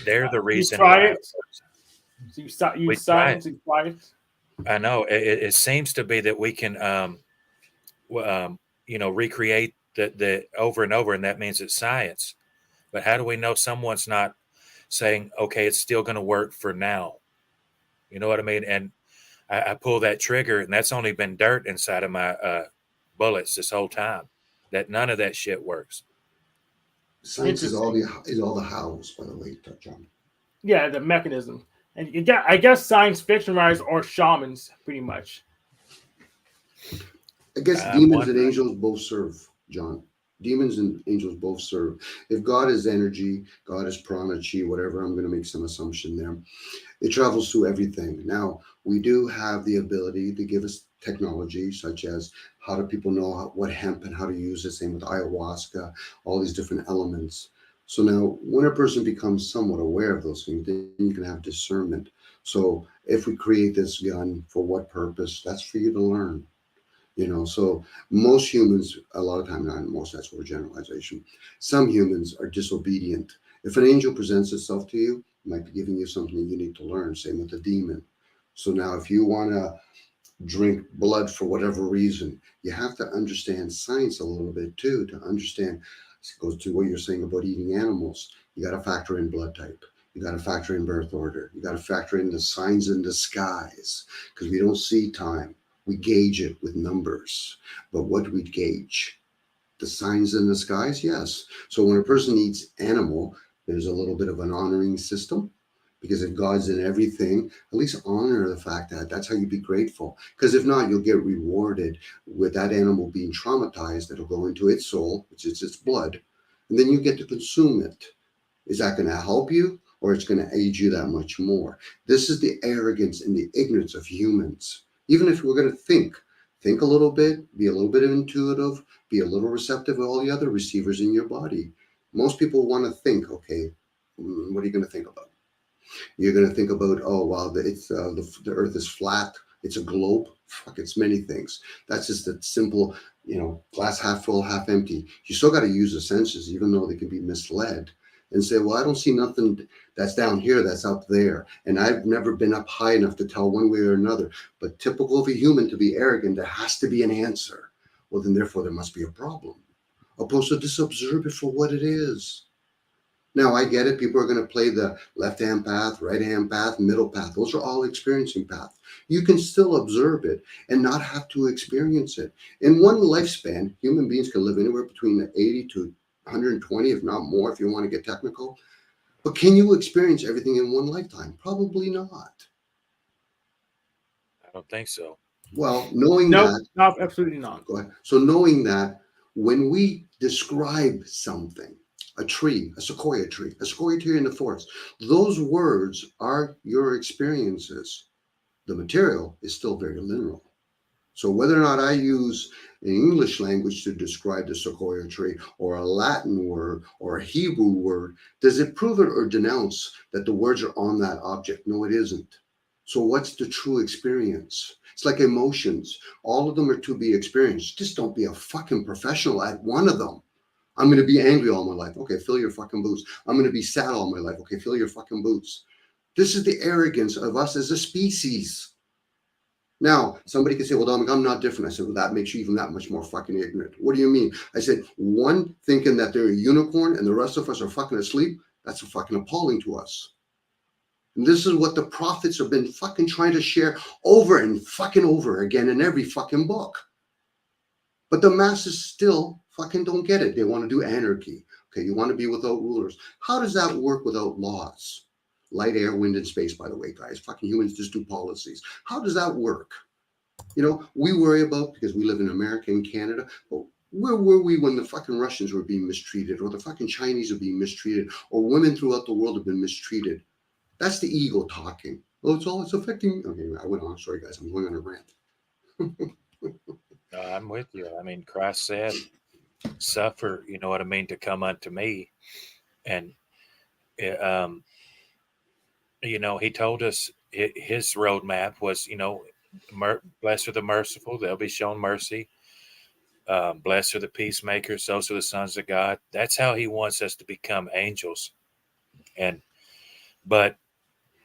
They're the reason. You try it. You science and try it. I know it seems to be that we can, you know, recreate the over and over, and that means it's science. But how do we know someone's not saying, okay, it's still going to work for now? You know what I mean? And I pull that trigger, and that's only been dirt inside of my bullets this whole time. That none of that shit works. Science is all the hows, by the way, John. Yeah, the mechanism. And you got, I guess, science fiction writers or shamans, pretty much. I guess demons and angels both serve, John. Demons and angels both serve. If God is energy, God is prana, chi, whatever, I'm going to make some assumption there. It travels through everything. Now, we do have the ability to give us technology, such as how do people know what hemp and how to use it, same with ayahuasca, all these different elements. So now, when a person becomes somewhat aware of those things, then you can have discernment. So if we create this gun, for what purpose? That's for you to learn. You know, so most humans, a lot of time, not most, that's for generalization. Some humans are disobedient. If an angel presents itself to you, it might be giving you something you need to learn. Same with the demon. So now, if you want to drink blood for whatever reason, you have to understand science a little bit too, to understand. It goes to what you're saying about eating animals. You got to factor in blood type. You got to factor in birth order. You got to factor in the signs in the skies, because we don't see time. We gauge it with numbers. But what do we gauge? The signs in the skies? Yes. So when a person eats animal, there's a little bit of an honoring system, because if God's in everything, at least honor the fact that that's how you be grateful. Because if not, you'll get rewarded with that animal being traumatized. That'll go into its soul, which is its blood, and then you get to consume it. Is that going to help you, or it's going to aid you that much more? This is the arrogance and the ignorance of humans. Even if we're going to think a little bit, be a little bit intuitive, be a little receptive of all the other receivers in your body. Most people want to think, okay, what are you going to think about? You're going to think about, oh, wow, the earth is flat. It's a globe. Fuck, it's many things. That's just a simple, glass half full, half empty. You still got to use the senses, even though they can be misled, and say, well, I don't see nothing that's down here, that's up there. And I've never been up high enough to tell one way or another. But typical of a human to be arrogant, there has to be an answer. Well, then therefore there must be a problem. Opposed to just observe it for what it is. Now, I get it. People are going to play the left-hand path, right-hand path, middle path. Those are all experiencing paths. You can still observe it and not have to experience it. In one lifespan, human beings can live anywhere between 80 to 120, if not more, if you want to get technical. But can you experience everything in one lifetime? Probably not. I don't think so. Well, knowing that. No, absolutely not. Go ahead. So knowing that when we describe something, a tree, a sequoia tree in the forest, those words are your experiences. The material is still very literal. So whether or not I use an English language to describe the sequoia tree, or a Latin word, or a Hebrew word, does it prove it or denounce that the words are on that object? No, it isn't. So what's the true experience? It's like emotions. All of them are to be experienced. Just don't be a fucking professional at one of them. I'm going to be angry all my life. Okay, fill your fucking boots. I'm going to be sad all my life. Okay, fill your fucking boots. This is the arrogance of us as a species. Now, somebody could say, well, Dominic, I'm not different. I said, well, that makes you even that much more fucking ignorant. What do you mean? I said, one thinking that they're a unicorn and the rest of us are fucking asleep. That's fucking appalling to us. And this is what the prophets have been fucking trying to share over and fucking over again in every fucking book. But the masses still fucking don't get it. They want to do anarchy. Okay, you want to be without rulers. How does that work without laws? Light, air, wind, and space, by the way, guys. Fucking humans just do policies. How does that work? We worry about, because we live in America and Canada, but where were we when the fucking Russians were being mistreated, or the fucking Chinese are being mistreated, or women throughout the world have been mistreated? That's the ego talking. Oh, it's affecting me. Okay, I went on. Sorry, guys. I'm going on a rant. No, I'm with you. I mean, Christ said, suffer, you know what I mean, to come unto me. And, he told us his roadmap was, blessed are the merciful, they'll be shown mercy. Blessed are the peacemakers, those are the sons of God. That's how he wants us to become angels. But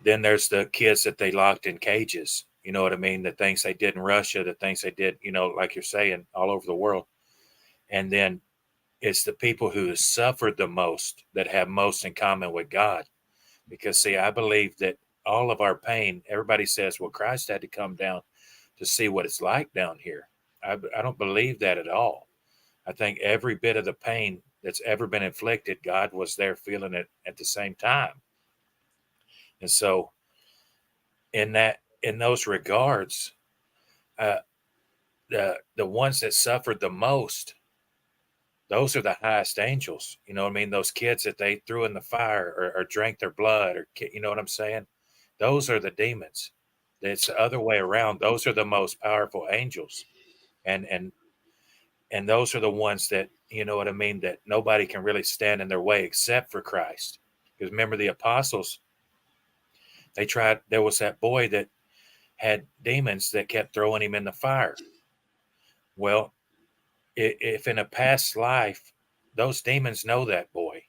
then there's the kids that they locked in cages. You know what I mean? The things they did in Russia, the things they did, like you're saying, all over the world. And then it's the people who have suffered the most that have most in common with God. Because, see, I believe that all of our pain, everybody says, well, Christ had to come down to see what it's like down here. I don't believe that at all. I think every bit of the pain that's ever been inflicted, God was there feeling it at the same time. And so in those regards, the ones that suffered the most, those are the highest angels. You know what I mean? Those kids that they threw in the fire or drank their blood, or, you know what I'm saying? Those are the demons. It's the other way around. Those are the most powerful angels. And those are the ones that, you know what I mean, that nobody can really stand in their way except for Christ. Because remember, the apostles, there was that boy that had demons that kept throwing him in the fire. Well, if in a past life, those demons know that boy.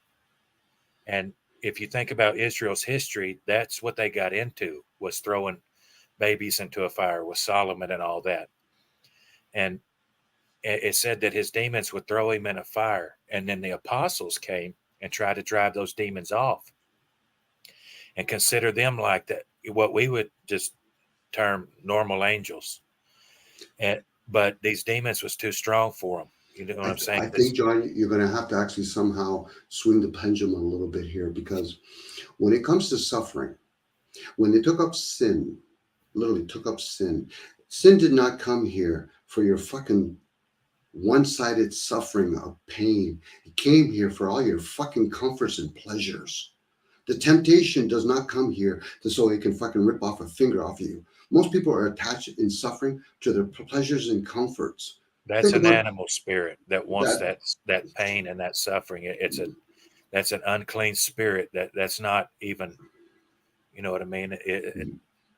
And if you think about Israel's history, that's what they got into, was throwing babies into a fire with Solomon and all that. And it said that his demons would throw him in a fire. And then the apostles came and tried to drive those demons off and consider them like that, what we would just term normal angels. But these demons was too strong for them. You know what I'm saying? I think, John, you're going to have to actually somehow swing the pendulum a little bit here, because when it comes to suffering, when they took up sin, literally took up sin did not come here for your fucking one-sided suffering of pain. It came here for all your fucking comforts and pleasures. The temptation does not come here so it can fucking rip off a finger off of you. Most people are attached in suffering to their pleasures and comforts. That's an animal spirit that wants that pain and that suffering. That's an unclean spirit that's not even, you know what I mean?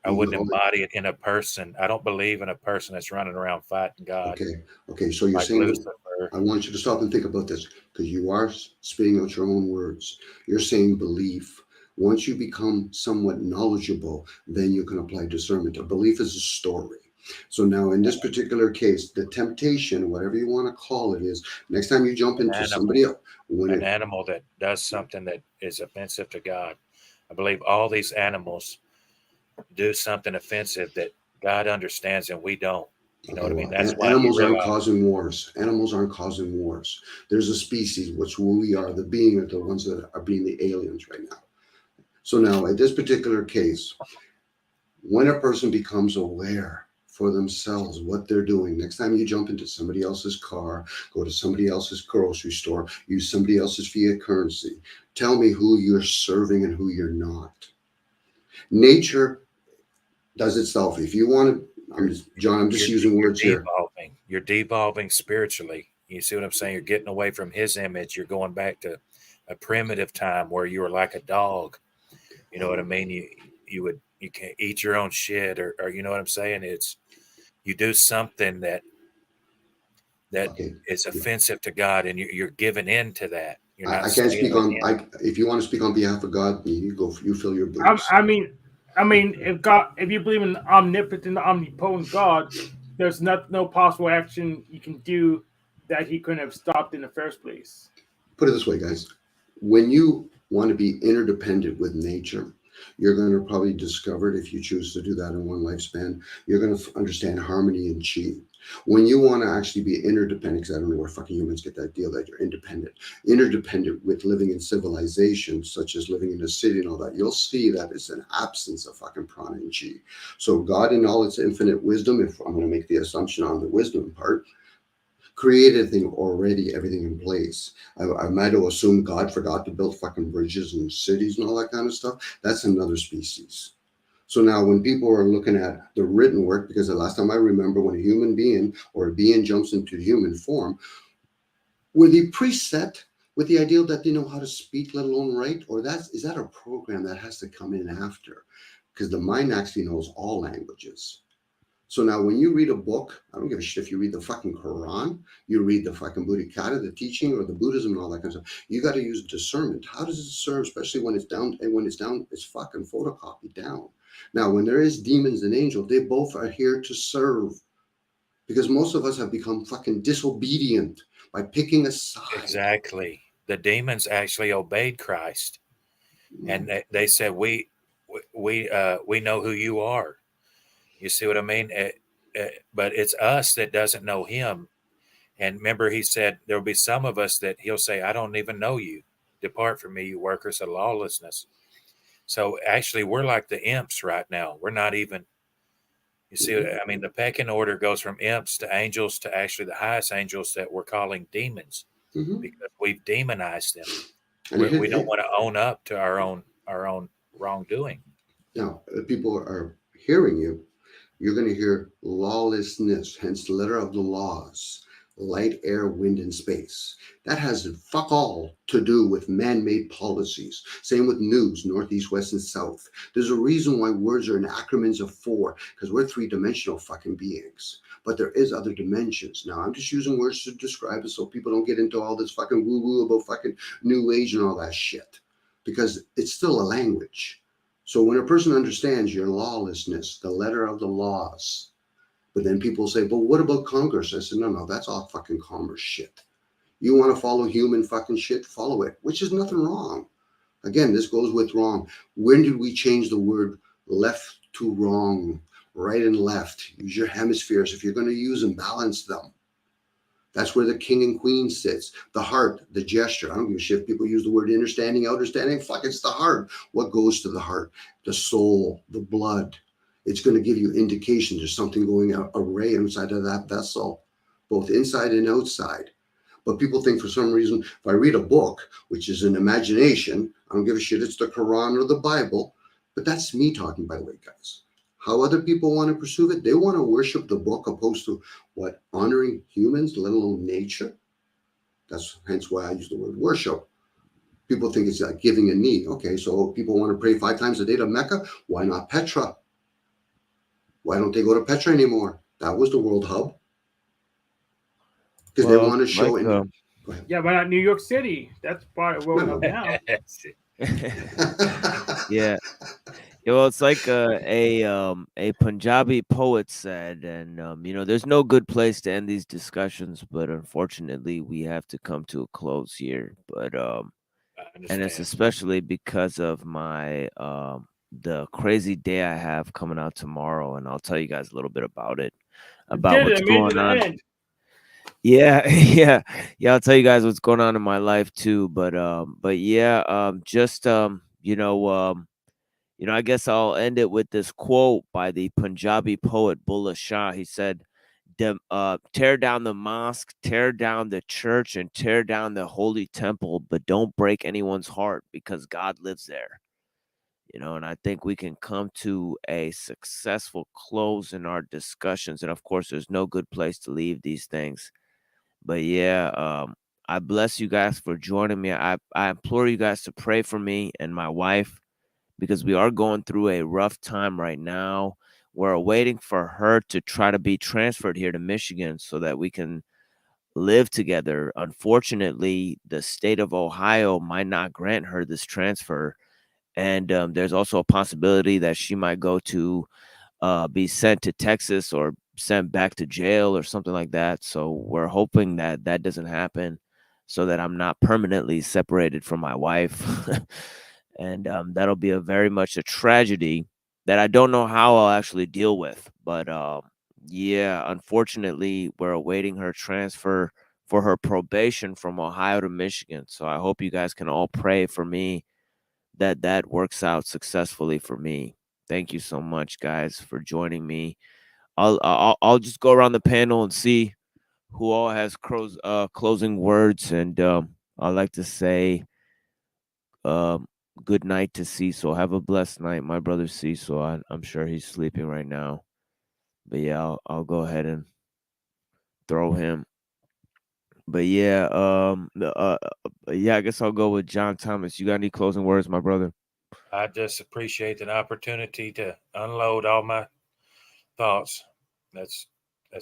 I wouldn't embody it in a person. I don't believe in a person that's running around fighting God. Okay. So you're like saying, Lucifer. I want you to stop and think about this, because you are spitting out your own words. You're saying belief. Once you become somewhat knowledgeable, then you can apply discernment. A belief is a story. So now in this particular case, the temptation, whatever you want to call it, is next time you jump into somebody else. An animal that does something that is offensive to God. I believe all these animals do something offensive that God understands and we don't. You know what I mean? That's why animals aren't causing wars. Animals aren't causing wars. There's a species, which we are, the being are the ones that are being the aliens right now. So now, in this particular case, when a person becomes aware for themselves what they're doing, next time you jump into somebody else's car, go to somebody else's grocery store, use somebody else's fiat currency, tell me who you're serving and who you're not. Nature does itself. If you want to, I'm just using words here. You're devolving spiritually. You see what I'm saying? You're getting away from his image. You're going back to a primitive time where you were like a dog. You know what I mean? You can eat your own shit, or you know what I'm saying? You do something that is offensive to God, and you're giving in to that. You're not. I can't speak on. If you want to speak on behalf of God, you go. You fill your boots. I mean, if you believe in omnipotent, omnipotent God, there's no possible action you can do that he couldn't have stopped in the first place. Put it this way, guys. When you want to be interdependent with nature, you're going to probably discover, if you choose to do that in one lifespan, you're going to understand harmony and chi. When you want to actually be interdependent, because I don't know where fucking humans get that deal that you're interdependent with living in civilization, such as living in a city and all that, you'll see that it's an absence of fucking prana and chi. So God, in all its infinite wisdom, if I'm going to make the assumption on the wisdom part, created everything in place. I might have assumed God forgot to build fucking bridges and cities and all that kind of stuff. That's another species. So now when people are looking at the written work, because the last time I remember when a human being or a being jumps into human form, were they preset with the idea that they know how to speak, let alone write? Or is that a program that has to come in after? Because the mind actually knows all languages. So now when you read a book, I don't give a shit if you read the fucking Quran, you read the fucking Buddhikata, the teaching, or the Buddhism and all that kind of stuff. You got to use discernment. How does it serve, especially when it's down, and when it's down, it's fucking photocopied down. Now, when there is demons and angels, they both are here to serve, because most of us have become fucking disobedient. by picking a side. Exactly. The demons actually obeyed Christ, and they said, "We know who you are." You see what I mean? But it's us that doesn't know Him. And remember, He said there will be some of us that He'll say, "I don't even know you. Depart from me, you workers of lawlessness." So actually, we're like the imps right now. We're not even. You see, I mean, the pecking order goes from imps to angels to actually the highest angels that we're calling demons, because we've demonized them. We don't want to own up to our own wrongdoing. Now, if people are hearing you, you're going to hear lawlessness, hence the letter of the laws, light, air, wind, and space. That has fuck all to do with man-made policies. Same with news, northeast, west, and south. There's a reason why words are in acronyms of 4, because we're 3-dimensional fucking beings. But there is other dimensions. Now, I'm just using words to describe it so people don't get into all this fucking woo-woo about fucking new age and all that shit, because it's still a language. So when a person understands your lawlessness, the letter of the laws, but then people say, but what about Congress? I said, no, that's all fucking commerce shit. You want to follow human fucking shit? Follow it, which is nothing wrong. Again, this goes with wrong. When did we change the word left to wrong, right and left? Use your hemispheres. If you're going to use them, balance them. That's where the king and queen sits. The heart, the gesture. I don't give a shit if people use the word understanding, understanding. Fuck, it's the heart. What goes to the heart? The soul, the blood. It's going to give you indication there's something going array inside of that vessel, both inside and outside. But people think for some reason, if I read a book, which is an imagination, I don't give a shit, it's the Quran or the Bible. But that's me talking, by the way, guys. How other people want to pursue it, they want to worship the book opposed to what? Honoring humans, let alone nature. That's hence why I use the word worship. People think it's like giving a knee. Okay, so people want to pray 5 times a day to Mecca. Why not Petra? Why don't they go to Petra anymore? That was the world hub. Because they want to show it. Yeah, but not New York City. That's part of world hub now. Yeah. Well, it's like a Punjabi poet said, and there's no good place to end these discussions, but unfortunately, we have to come to a close here. But and it's especially because of my the crazy day I have coming out tomorrow, and I'll tell you guys a little bit about it, about what's going on. Yeah, yeah. I'll tell you guys what's going on in my life too. But yeah, I guess I'll end it with this quote by the Punjabi poet Bulleh Shah. He said, tear down the mosque, tear down the church, and tear down the holy temple, but don't break anyone's heart because God lives there. And I think we can come to a successful close in our discussions. And of course, there's no good place to leave these things. But yeah, I bless you guys for joining me. I implore you guys to pray for me and my wife, because we are going through a rough time right now. We're waiting for her to try to be transferred here to Michigan so that we can live together. Unfortunately, the state of Ohio might not grant her this transfer. And there's also a possibility that she might go to be sent to Texas or sent back to jail or something like that. So we're hoping that that doesn't happen, so that I'm not permanently separated from my wife. And that'll be very much a tragedy that I don't know how I'll actually deal with. But yeah, unfortunately, we're awaiting her transfer for her probation from Ohio to Michigan. So I hope you guys can all pray for me that works out successfully for me. Thank you so much, guys, for joining me. I'll just go around the panel and see who all has closing words. And I'd like to say good night to Cecil. Have a blessed night, my brother Cecil. I'm sure he's sleeping right now. But yeah, I'll go ahead and throw him. But yeah, yeah, I guess I'll go with John Thomas. You got any closing words, my brother? I just appreciate an opportunity to unload all my thoughts. That's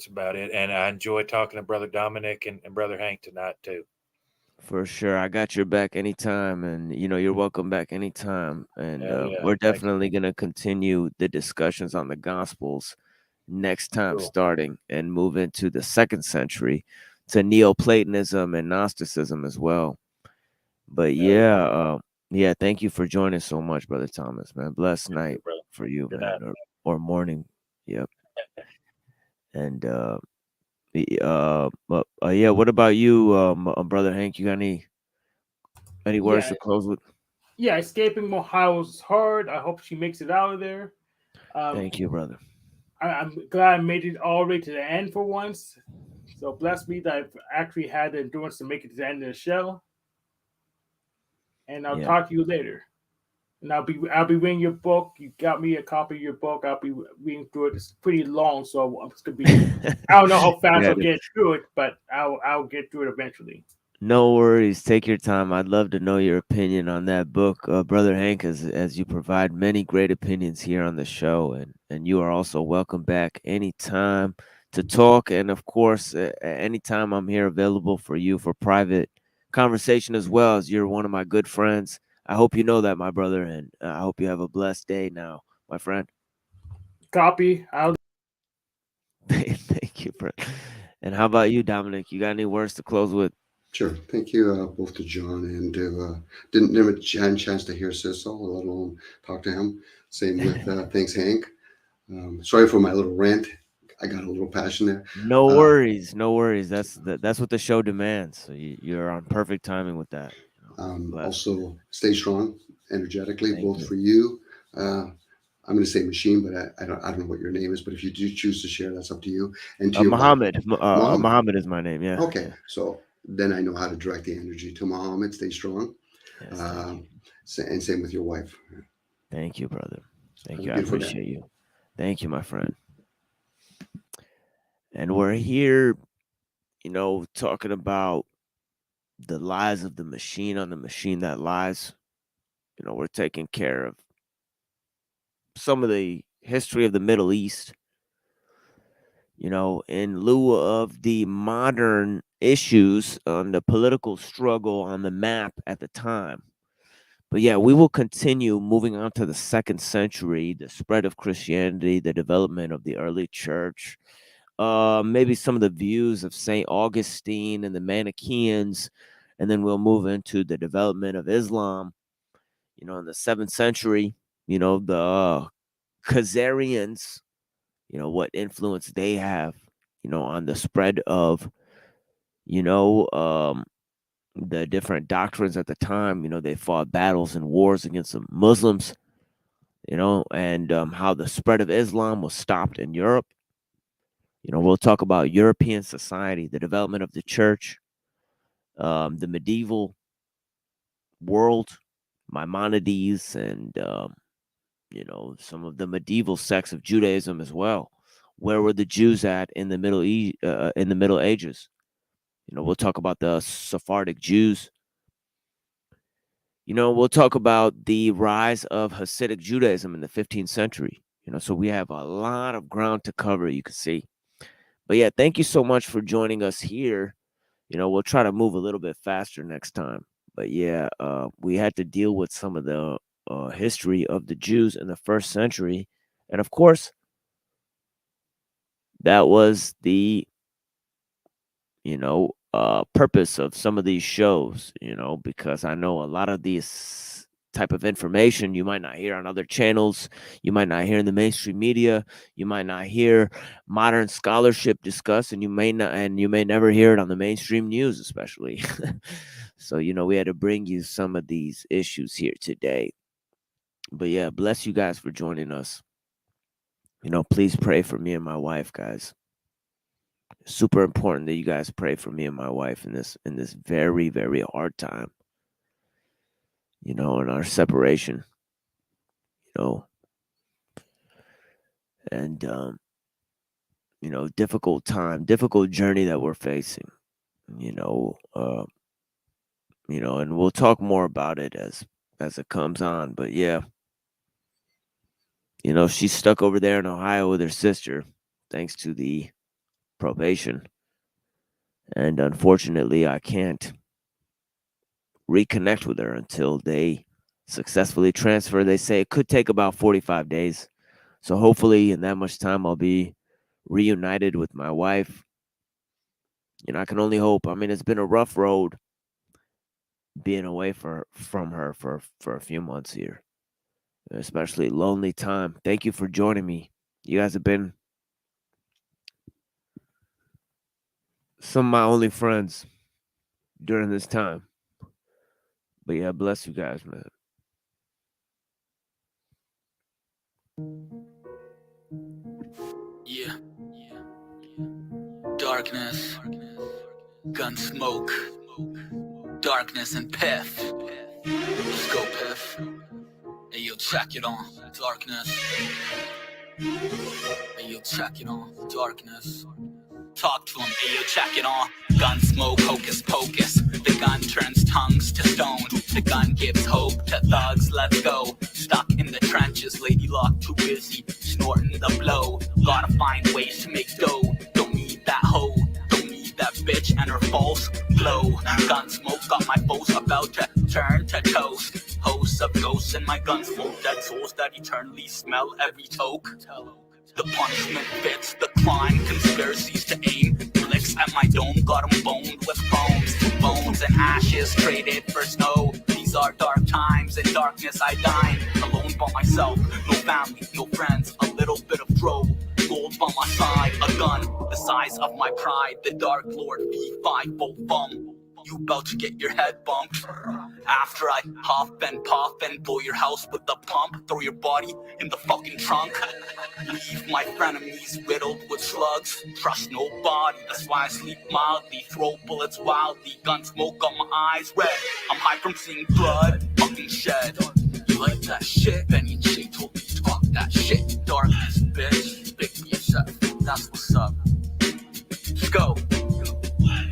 about it. And I enjoy talking to Brother Dominic and Brother Hank tonight too. For sure. I got your back anytime, and you're welcome back anytime. And we're definitely going to continue the discussions on the Gospels next time, starting and move into the 2nd century to Neoplatonism and Gnosticism as well. But yeah, thank you for joining so much, Brother Thomas, man. Blessed night for you, man, or morning. Yep. And what about you, Brother Hank? You got any words to close with? Yeah, escaping Ohio's hard. I hope she makes it out of there. Thank you, brother. I'm glad I made it all the way to the end for once. So bless me that I've actually had the endurance to make it to the end of the show. And I'll talk to you later. And I'll be reading your book. You got me a copy of your book. I'll be reading through it. It's pretty long, so it's gonna be. I don't know how fast I'll get through it, but I'll get through it eventually. No worries. Take your time. I'd love to know your opinion on that book, Brother Hank, as you provide many great opinions here on the show, and you are also welcome back anytime to talk. And of course, anytime I'm here available for you for private conversation as well, as you're one of my good friends. I hope you know that, my brother, and I hope you have a blessed day now, my friend. Copy. Thank you, friend. And how about you, Dominic? You got any words to close with? Sure. Thank you both to John and to didn't have a chance to hear Sissel, let alone talk to him. Same with thanks, Hank. Sorry for my little rant. I got a little passion there. No worries, no worries. That's what the show demands. So you're on perfect timing with that. Also, stay strong, energetically, both for you. I'm going to say Machine, but I don't know what your name is. But if you do choose to share, that's up to you. And to Muhammad. Muhammad is my name. Yeah. Okay, so then I know how to direct the energy to Muhammad. Stay strong, and same with your wife. Thank you, brother. Thank you. I appreciate you. Thank you, my friend. And we're here, talking about the lies of the machine on the machine that lies. We're taking care of some of the history of the Middle East, in lieu of the modern issues on the political struggle on the map at the time. But yeah, we will continue moving on to the 2nd century, the spread of Christianity, the development of the early church, maybe some of the views of St. Augustine and the Manichaeans, and then we'll move into the development of Islam, in the 7th century, the Khazarians, what influence they have, on the spread of, the different doctrines at the time. They fought battles and wars against the Muslims, and how the spread of Islam was stopped in Europe. We'll talk about European society, the development of the church, the medieval world, Maimonides, and some of the medieval sects of Judaism as well. Where were the Jews at in the Middle Ages? We'll talk about the Sephardic Jews. We'll talk about the rise of Hasidic Judaism in the 15th century. So we have a lot of ground to cover, you can see. But yeah, thank you so much for joining us here. We'll try to move a little bit faster next time. But yeah, we had to deal with some of the history of the Jews in the 1st century. And of course, that was the, purpose of some of these shows, because I know a lot of these type of information you might not hear on other channels, you might not hear in the mainstream media, you might not hear modern scholarship discussed, and you may never hear it on the mainstream news, especially. So, we had to bring you some of these issues here today. But yeah, bless you guys for joining us. Please pray for me and my wife, guys. Super important that you guys pray for me and my wife in this very, very hard time. In our separation. And difficult time, difficult journey that we're facing. And we'll talk more about it as it comes on. But yeah. She's stuck over there in Ohio with her sister, thanks to the probation. And unfortunately, I can't reconnect with her until they successfully transfer. They say it could take about 45 days. So hopefully in that much time, I'll be reunited with my wife. You know, I can only hope. I mean, it's been a rough road being away from her for a few months here, especially lonely time. Thank you for joining me. You guys have been some of my only friends during this time. But yeah, bless you guys, man. Yeah. Darkness, gun smoke, darkness and Piff. Let's go, Piff. Hey, yo, check it on darkness. Hey, yo, check it on darkness. Talk to him, hey, yo, check it on. Gun smoke, hocus pocus. The gun turns tongues to stone. The gun gives hope to thugs, let's go. Stuck in the trenches, lady lock too busy, snorting the blow. Gotta find ways to make dough. Don't need that hoe, don't need that bitch and her false glow. Gun smoke got my foes about to turn to toast. Hosts of ghosts in my gun smoke, dead souls that eternally smell every toke. The punishment fits the crime, conspiracies to aim. Flicks at my dome, got them boned with bones. Bones and ashes traded for snow. These are dark times, in darkness I dine. Alone by myself, no family, no friends. A little bit of throw, gold by my side. A gun, the size of my pride. The Dark Lord V5 bolt bum. You about to get your head bumped. After I huff and puff and blow your house with the pump. Throw your body in the fucking trunk. Leave my frenemies riddled with slugs. Trust nobody, that's why I sleep mildly. Throw bullets wildly, gun smoke on my eyes red. I'm high from seeing blood fucking shed. You like that shit? Benny and Shay told me to talk that shit. Darkness, bitch. Big BSF, that's what's up. Let's go.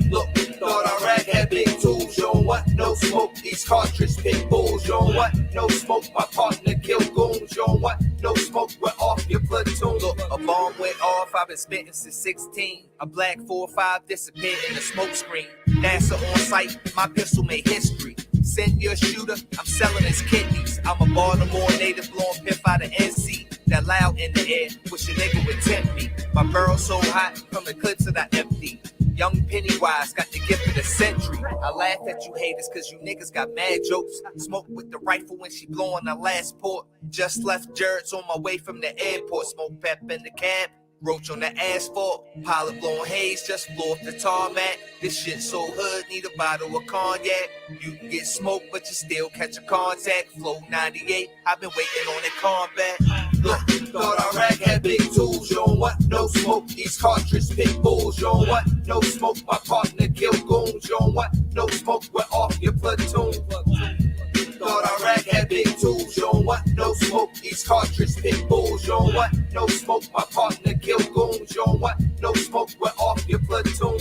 Look, thought I rag had big tools, you don't want no smoke, these cartridge pit bulls, you don't want no smoke, my partner killed goons, you don't want no smoke, we're off your platoon. Look, a bomb went off, I've been spitting since 16, a black 4-5 disappeared in the smoke screen, NASA on site, my pistol made history, send your shooter, I'm selling his kidneys, I'm a Baltimore native blowing piff out of NC, that loud in the air, wish a nigga would tempt me, my barrel so hot, from the clips that I empty. Young Pennywise got the gift of the century. I laugh at you haters cause you niggas got mad jokes. Smoke with the rifle when she blowing the last port. Just left Jared's on my way from the airport. Smoke pep in the cab, roach on the asphalt. Pilot blowing haze, just blew off the tarmac. This shit so hood, need a bottle of cognac. You can get smoked but you still catch a contact. Flow 98, I've been waiting on the combat. Look, thought I rag had big tools, you don't want no smoke, these cartridge pit bulls, you don't want no smoke, my partner killed goons, you don't want no smoke, we're off your platoon. Thought I rag had big tools, you don't want no smoke, these cartridge pit bulls, you don't want no smoke, my partner killed goons, you don't want no smoke, we're off your platoon.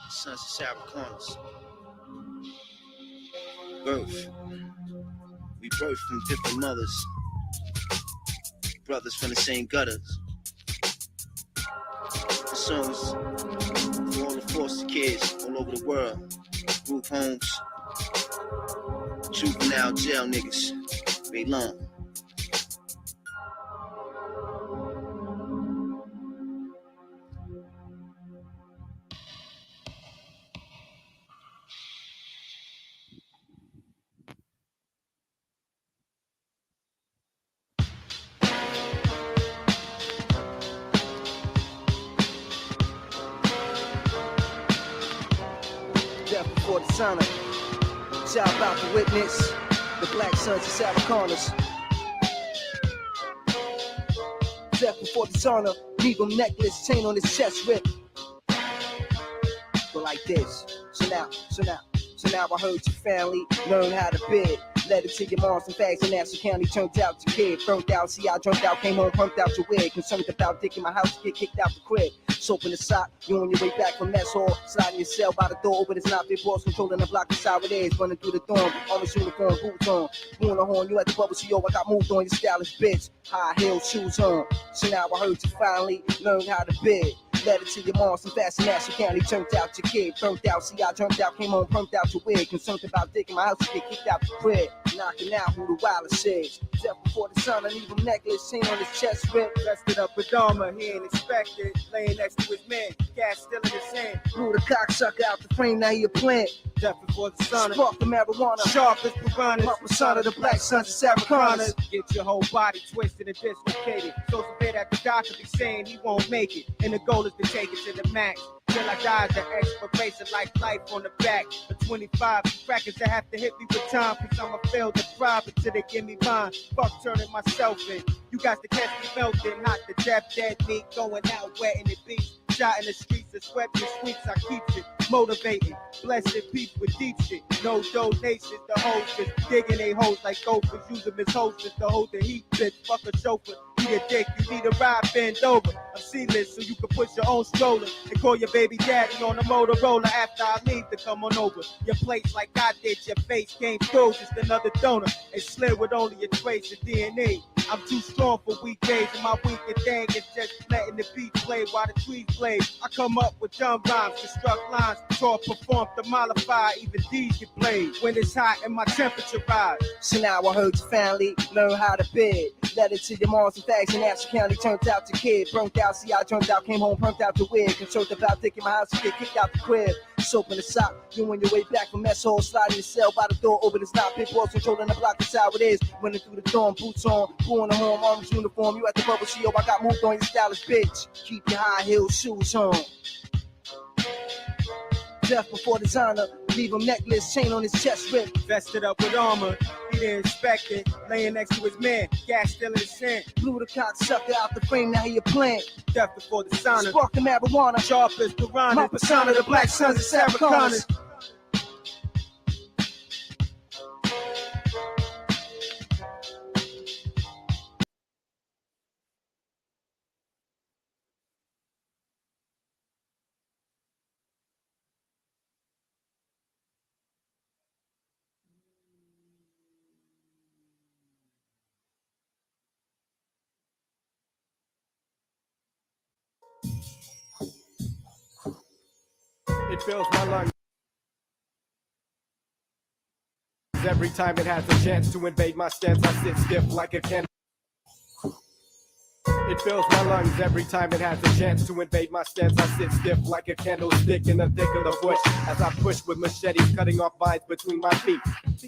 Sons of Sarah Corners. Birth. We birth from different mothers. Brothers from the same gutters. The songs for all the foster kids all over the world. Group homes. Juvenile jail niggas. They long. Death before the sun up. Shout out to witness the black sons of Sarah Corners. Death before the sun up. Regal necklace, chain on his chest rip. But like this. So now I heard your family learn how to bid. Let it to your moms and fags in Nassau County. Turned out to kid, burnt out. See, I drunk out, came home, pumped out your wig. Concerned about dick in my house, get kicked out the crib. Soap in the sock, you on your way back from mess hall. Sliding your cell by the door, but it's not big boss controlling the block. That's how it is. Running through the dorm, always uniform, boots on. Blowing a horn, you at the bubble, CO. I got moved on your stylish bitch. High heel shoes on. So now I heard you finally learned how to bid. Let it to your moms and fast in Nassau County. Turned out your kid, burnt out. See, I jumped out, came home, pumped out your wig. Concerned about dick in my house, get kicked out the crib. Knocking out who the wildest is. Death before the sun, I leave him necklace, chain on his chest, ripped. Rested up with armor, he ain't expected. Laying next to his man, gas still in his hand. Blew the cocksucker out the frame, now he a plant. Death before the sun. Spark the marijuana. Sharp as piranhas. My persona, the black sons of Sarah Connors. Get your whole body twisted and dislocated. So severe that the doctor be saying he won't make it. And the goal is to take it to the max. Till I die, the expiration life on the back. The 25 crackers that have to hit me with time. Cause I'ma fail to thrive until they give me mine. Fuck turning myself in. You guys to catch me melting. Hot to death, dead meat. Going out wet in the beach. Shot in the streets and swept the sweets. I keep it motivating. Blessed peace with deep shit. No donations. The hoes just digging they hoes like gophers. Use them as hostess to hold the heat. Bitch, fuck a chauffeur. Need a dick, you need a ride, bend over. I'm sealess, so you can push your own stroller and call your baby daddy on a Motorola after I leave to come on over. Your place like I did, your face came through, just another donor. And slid with only a trace of DNA. I'm too strong for weekdays, and my weekend thing is just letting the beat play while the trees play. I come up with dumb rhymes, construct lines, taught, perform, to mollify, even D's get played. When it's hot and my temperature rise. So now I heard your family learn how to bid. Let it to your moms and fags in Nassau County. Turned out your kid, burnt out. See, I turned out, came home, pumped out your wig. Concerned about dick in my house, get kicked out the crib. Soap in the sock, you on your way back from mess hall. Sliding your cell by the door, open it's not big boss controlling the block. That's how it is. Running through the dorm, boots on, pulling the home, arms uniform. You at the bubble, CO. I got moved on your stylish bitch. Keep your high heel shoes on. Death before designer, leave him necklace, chain on his chest, ripped. Vested up with armor, he didn't expect it. Laying next to his man, gas still in his hand. Blew the cocksucker out the frame, now he a plant. Death before the sauna. Spark the marijuana. Sharp as piranhas. My persona, the black sons of Sarah Connors. It fills my lungs every time it has a chance to invade my stance. I sit stiff like a candle. It fills my lungs every time it has a chance to invade my stance. I sit stiff like a candlestick in the thick of the bush as I push with machetes, cutting off vines between my feet.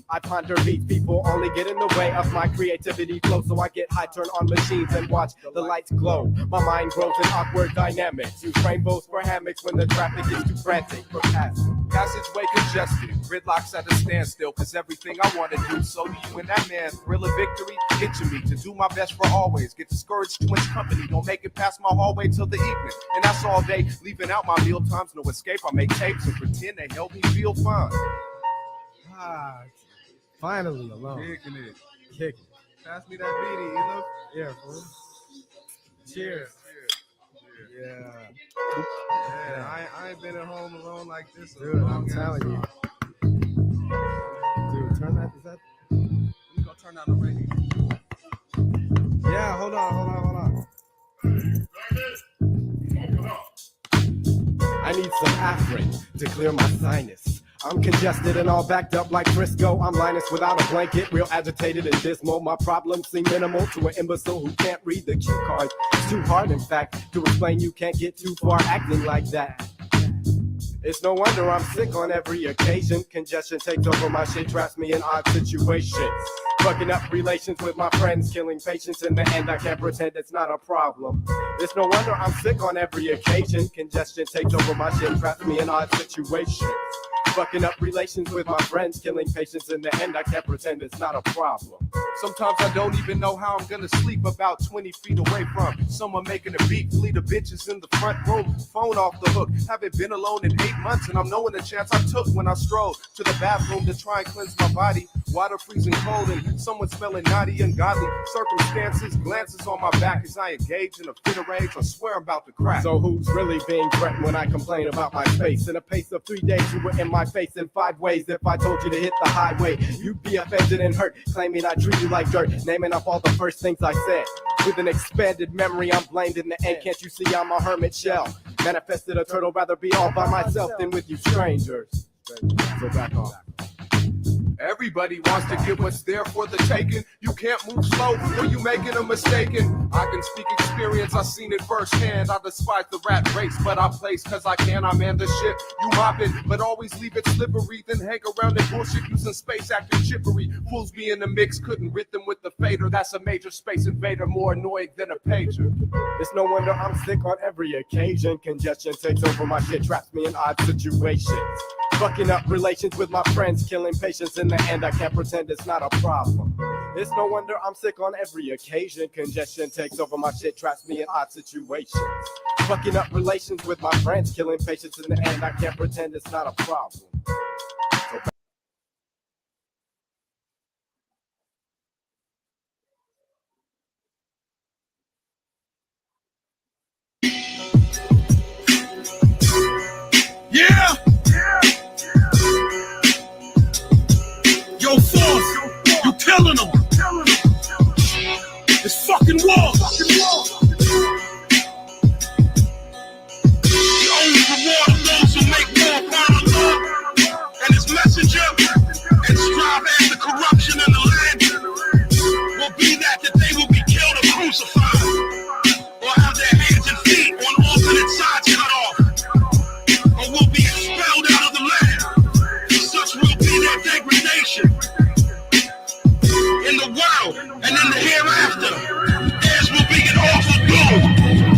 I ponder beats, people only get in the way of my creativity flow. So I get high, turn on machines and watch the lights glow. My mind grows in awkward dynamics. Use rainbows for hammocks when the traffic is too frantic for passing. Passageway congested, gridlocks at a standstill. Cause everything I want to do, so do you and that man. Thrill of victory, itching me to do my best for always. Get discouraged too much company, don't make it past my hallway till the evening. And that's all day, leaving out my meal times, no escape. I make tapes and pretend they help me feel fine. Ah, finally alone. Kicking it. Kicking. Pass me that beanie, you know? Yeah, fool. Cheers. Yeah. Yeah, I ain't been at home alone like this. Dude, I'm telling you. Dude, turn that. Is that? Let me go turn down the radio. Yeah, hold on. I need some Afrin to clear my sinus. I'm congested and all backed up like Frisco. I'm Linus without a blanket, real agitated and dismal. My problems seem minimal to an imbecile who can't read the cue card. It's too hard, in fact, to explain. You can't get too far acting like that. It's no wonder I'm sick on every occasion. Congestion takes over my shit, traps me in odd situations. Fucking up relations with my friends, killing patience. In the end, I can't pretend it's not a problem. It's no wonder I'm sick on every occasion. Congestion takes over my shit, traps me in odd situations. Fucking up relations with my friends, killing patience. In the end, I can't pretend it's not a problem. Sometimes I don't even know how I'm gonna sleep about 20 feet away from someone making a beat. Fleet of bitches in the front room, phone off the hook. Haven't been alone in 8 months, and I'm knowing the chance I took when I strolled to the bathroom to try and cleanse my body. water freezing cold, and someone smelling naughty, ungodly circumstances. Glances on my back as I engage in a fit of rage. I swear I'm about to crack. So who's really being threatened when I complain about my face? In a pace of 3 days, you were in my face in 5 ways. If I told you to hit the highway, you'd be offended and hurt, claiming I treat you like dirt, naming up all the first things I said. With an expanded memory, I'm blamed in the end. Can't you see I'm a hermit shell? Manifested a turtle, rather be all by myself than with you strangers. So back on. Everybody wants to get what's there for the taking. You can't move slow or you making a mistaken. I can speak experience, I've seen it firsthand. I despise the rat race, but I place cause I can. I man the shit, you mopping, but always leave it slippery. Then hang around and bullshit using space acting chippery. Fools be in the mix, couldn't rid them with the fader. That's a major space invader, more annoying than a pager. It's no wonder I'm sick on every occasion. Congestion takes over my shit, traps me in odd situations. Fucking up relations with my friends, killing patience in the end. I can't pretend it's not a problem. It's no wonder I'm sick on every occasion. Congestion takes over my shit, traps me in odd situations. Fucking up relations with my friends, killing patience in the end. I can't pretend it's not a problem. Yeah! Yo, Force, you killing them. It's fucking war. The only reward of those who make war upon Allah and his messenger and strive after corruption in the land will be that they will be killed or crucified or have their hands and feet on alternate sides cut off or will be expelled out of the land. Such will be their degradation in the world and in the hereafter. Theirs will be an awful doom.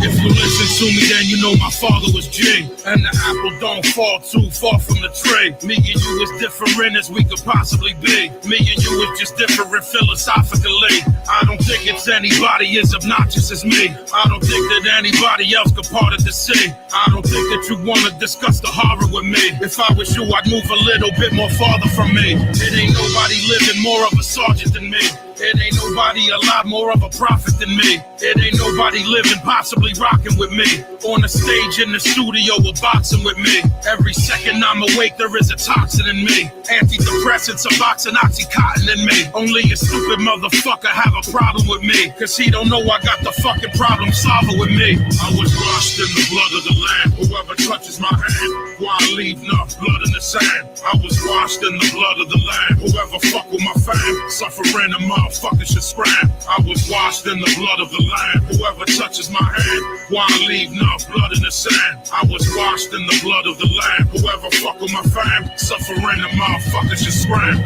If you listen to me, then you know my father was G, and the apple don't fall too far from the tree. Me and you is different as we could possibly be. Me and you is just different philosophically. I don't think it's anybody as obnoxious as me. I don't think that anybody else could part of the sea. I don't think that you want to discuss the horror with me. If I was you, I'd move a little bit more farther from me. It ain't nobody living more of a sergeant than me. It ain't nobody a lot more of a prophet than me. It ain't nobody living, possibly rocking with me. On the stage, in the studio, or boxing with me. Every second I'm awake, there is a toxin in me. Antidepressants, a box of Oxycontin in me. Only a stupid motherfucker have a problem with me, cause he don't know I got the fucking problem solver with me. I was washed in the blood of the Lamb. Whoever touches my hand, why leave enough blood in the sand? I was washed in the blood of the Lamb. Whoever fuck with my fam, suffering a motherfucker should scram. I was washed in the blood of the Lamb. Whoever touches my hand, why leave enough blood in the sand? I was washed in the blood of the Lamb. Whoever fuck with my fam, suffering a motherfucker should scram.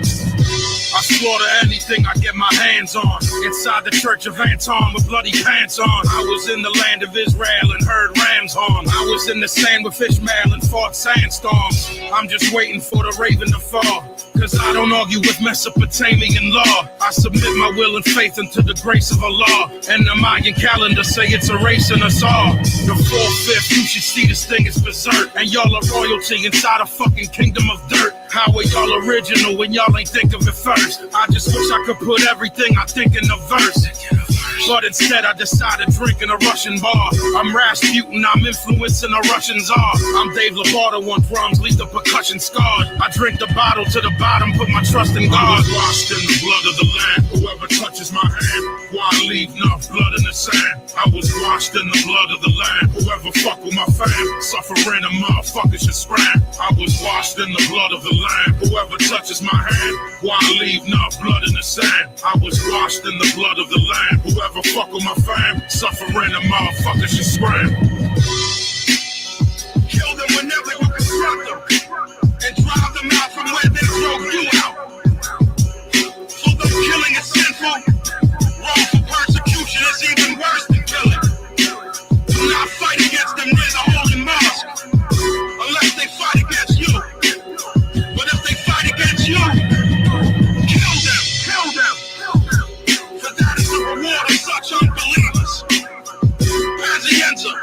I slaughter anything I get my hands on. Inside the church of Anton with bloody pants on. I was in the land of Israel and heard rams horn. I was in the sand with Ishmael and fought sandstorms. I'm just waiting for the raven to fall, cause I don't argue with Mesopotamian law. I submit my will and faith into the grace of Allah. And the Mayan calendar say it's erasing us all. The 4/5, you should see this thing is berserk. And y'all are royalty inside a fucking kingdom of dirt. How are y'all original when y'all ain't think of it first? I just wish I could put everything I think in a verse. But instead I decided drinking a Russian bar. I'm Rasputin, I'm influencing a Russian czar. I'm Dave Lovato on drums, leave the percussion scarred. I drink the bottle to the bottom, put my trust in God. I was washed in the blood of the Lamb. Whoever touches my hand, why leave enough blood in the sand? I was washed in the blood of the Lamb. Whoever fuck with my fam, suffering a motherfucker should scram. I was washed in the blood of the Lamb. Whoever touches my hand, why leave enough blood in the sand? I was washed in the blood of the Lamb. Whoever fuck with my fam, suffering a motherfucker should scram. Kill them whenever you construct them, and drive them out from where they drove you out. So though killing is sinful, wrongful persecution is even worse than killing. Do not fight against them near the holy mosque, unless they fight against you. But if they fight against you, kill them, kill them. For that is the reward of such unbelievers. Pazienza.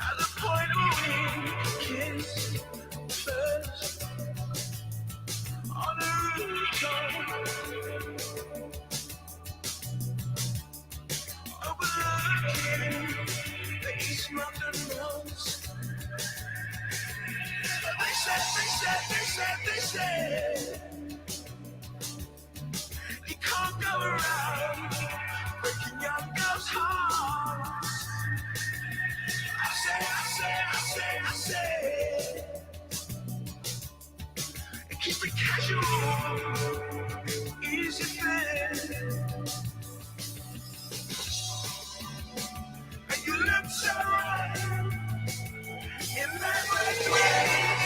At the point where we kiss first on the rooftop, overlooking the East Mountain Hills. They said, you can't go around breaking young girls' hearts. I say, keep it casual, easy thing. And you look so right in that way.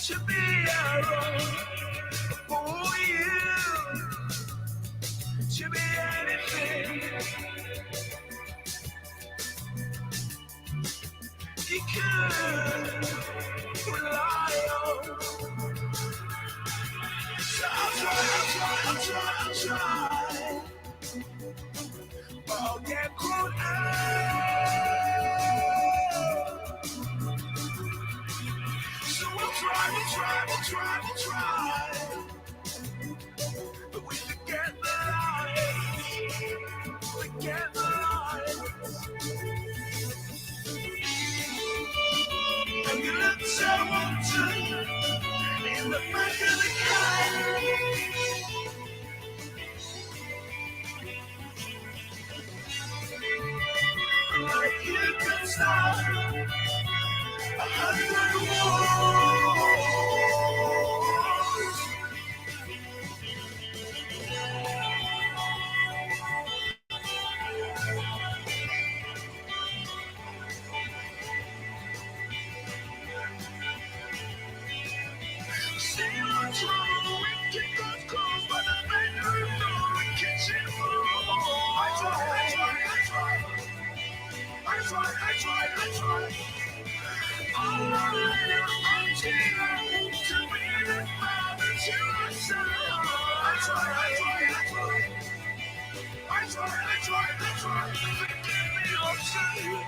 To be around for you, to be anything you could rely on. So I'll try, but I'll get grown So we'll try, but we forget the lines, and you look so wanted in the back of the car. Like you can start 100 wars. See what's wrong with kick off clothes by the bedroom door and kitchen floor. I try. All my life until to be the father to my son. I try. Forgive me, I'm sorry.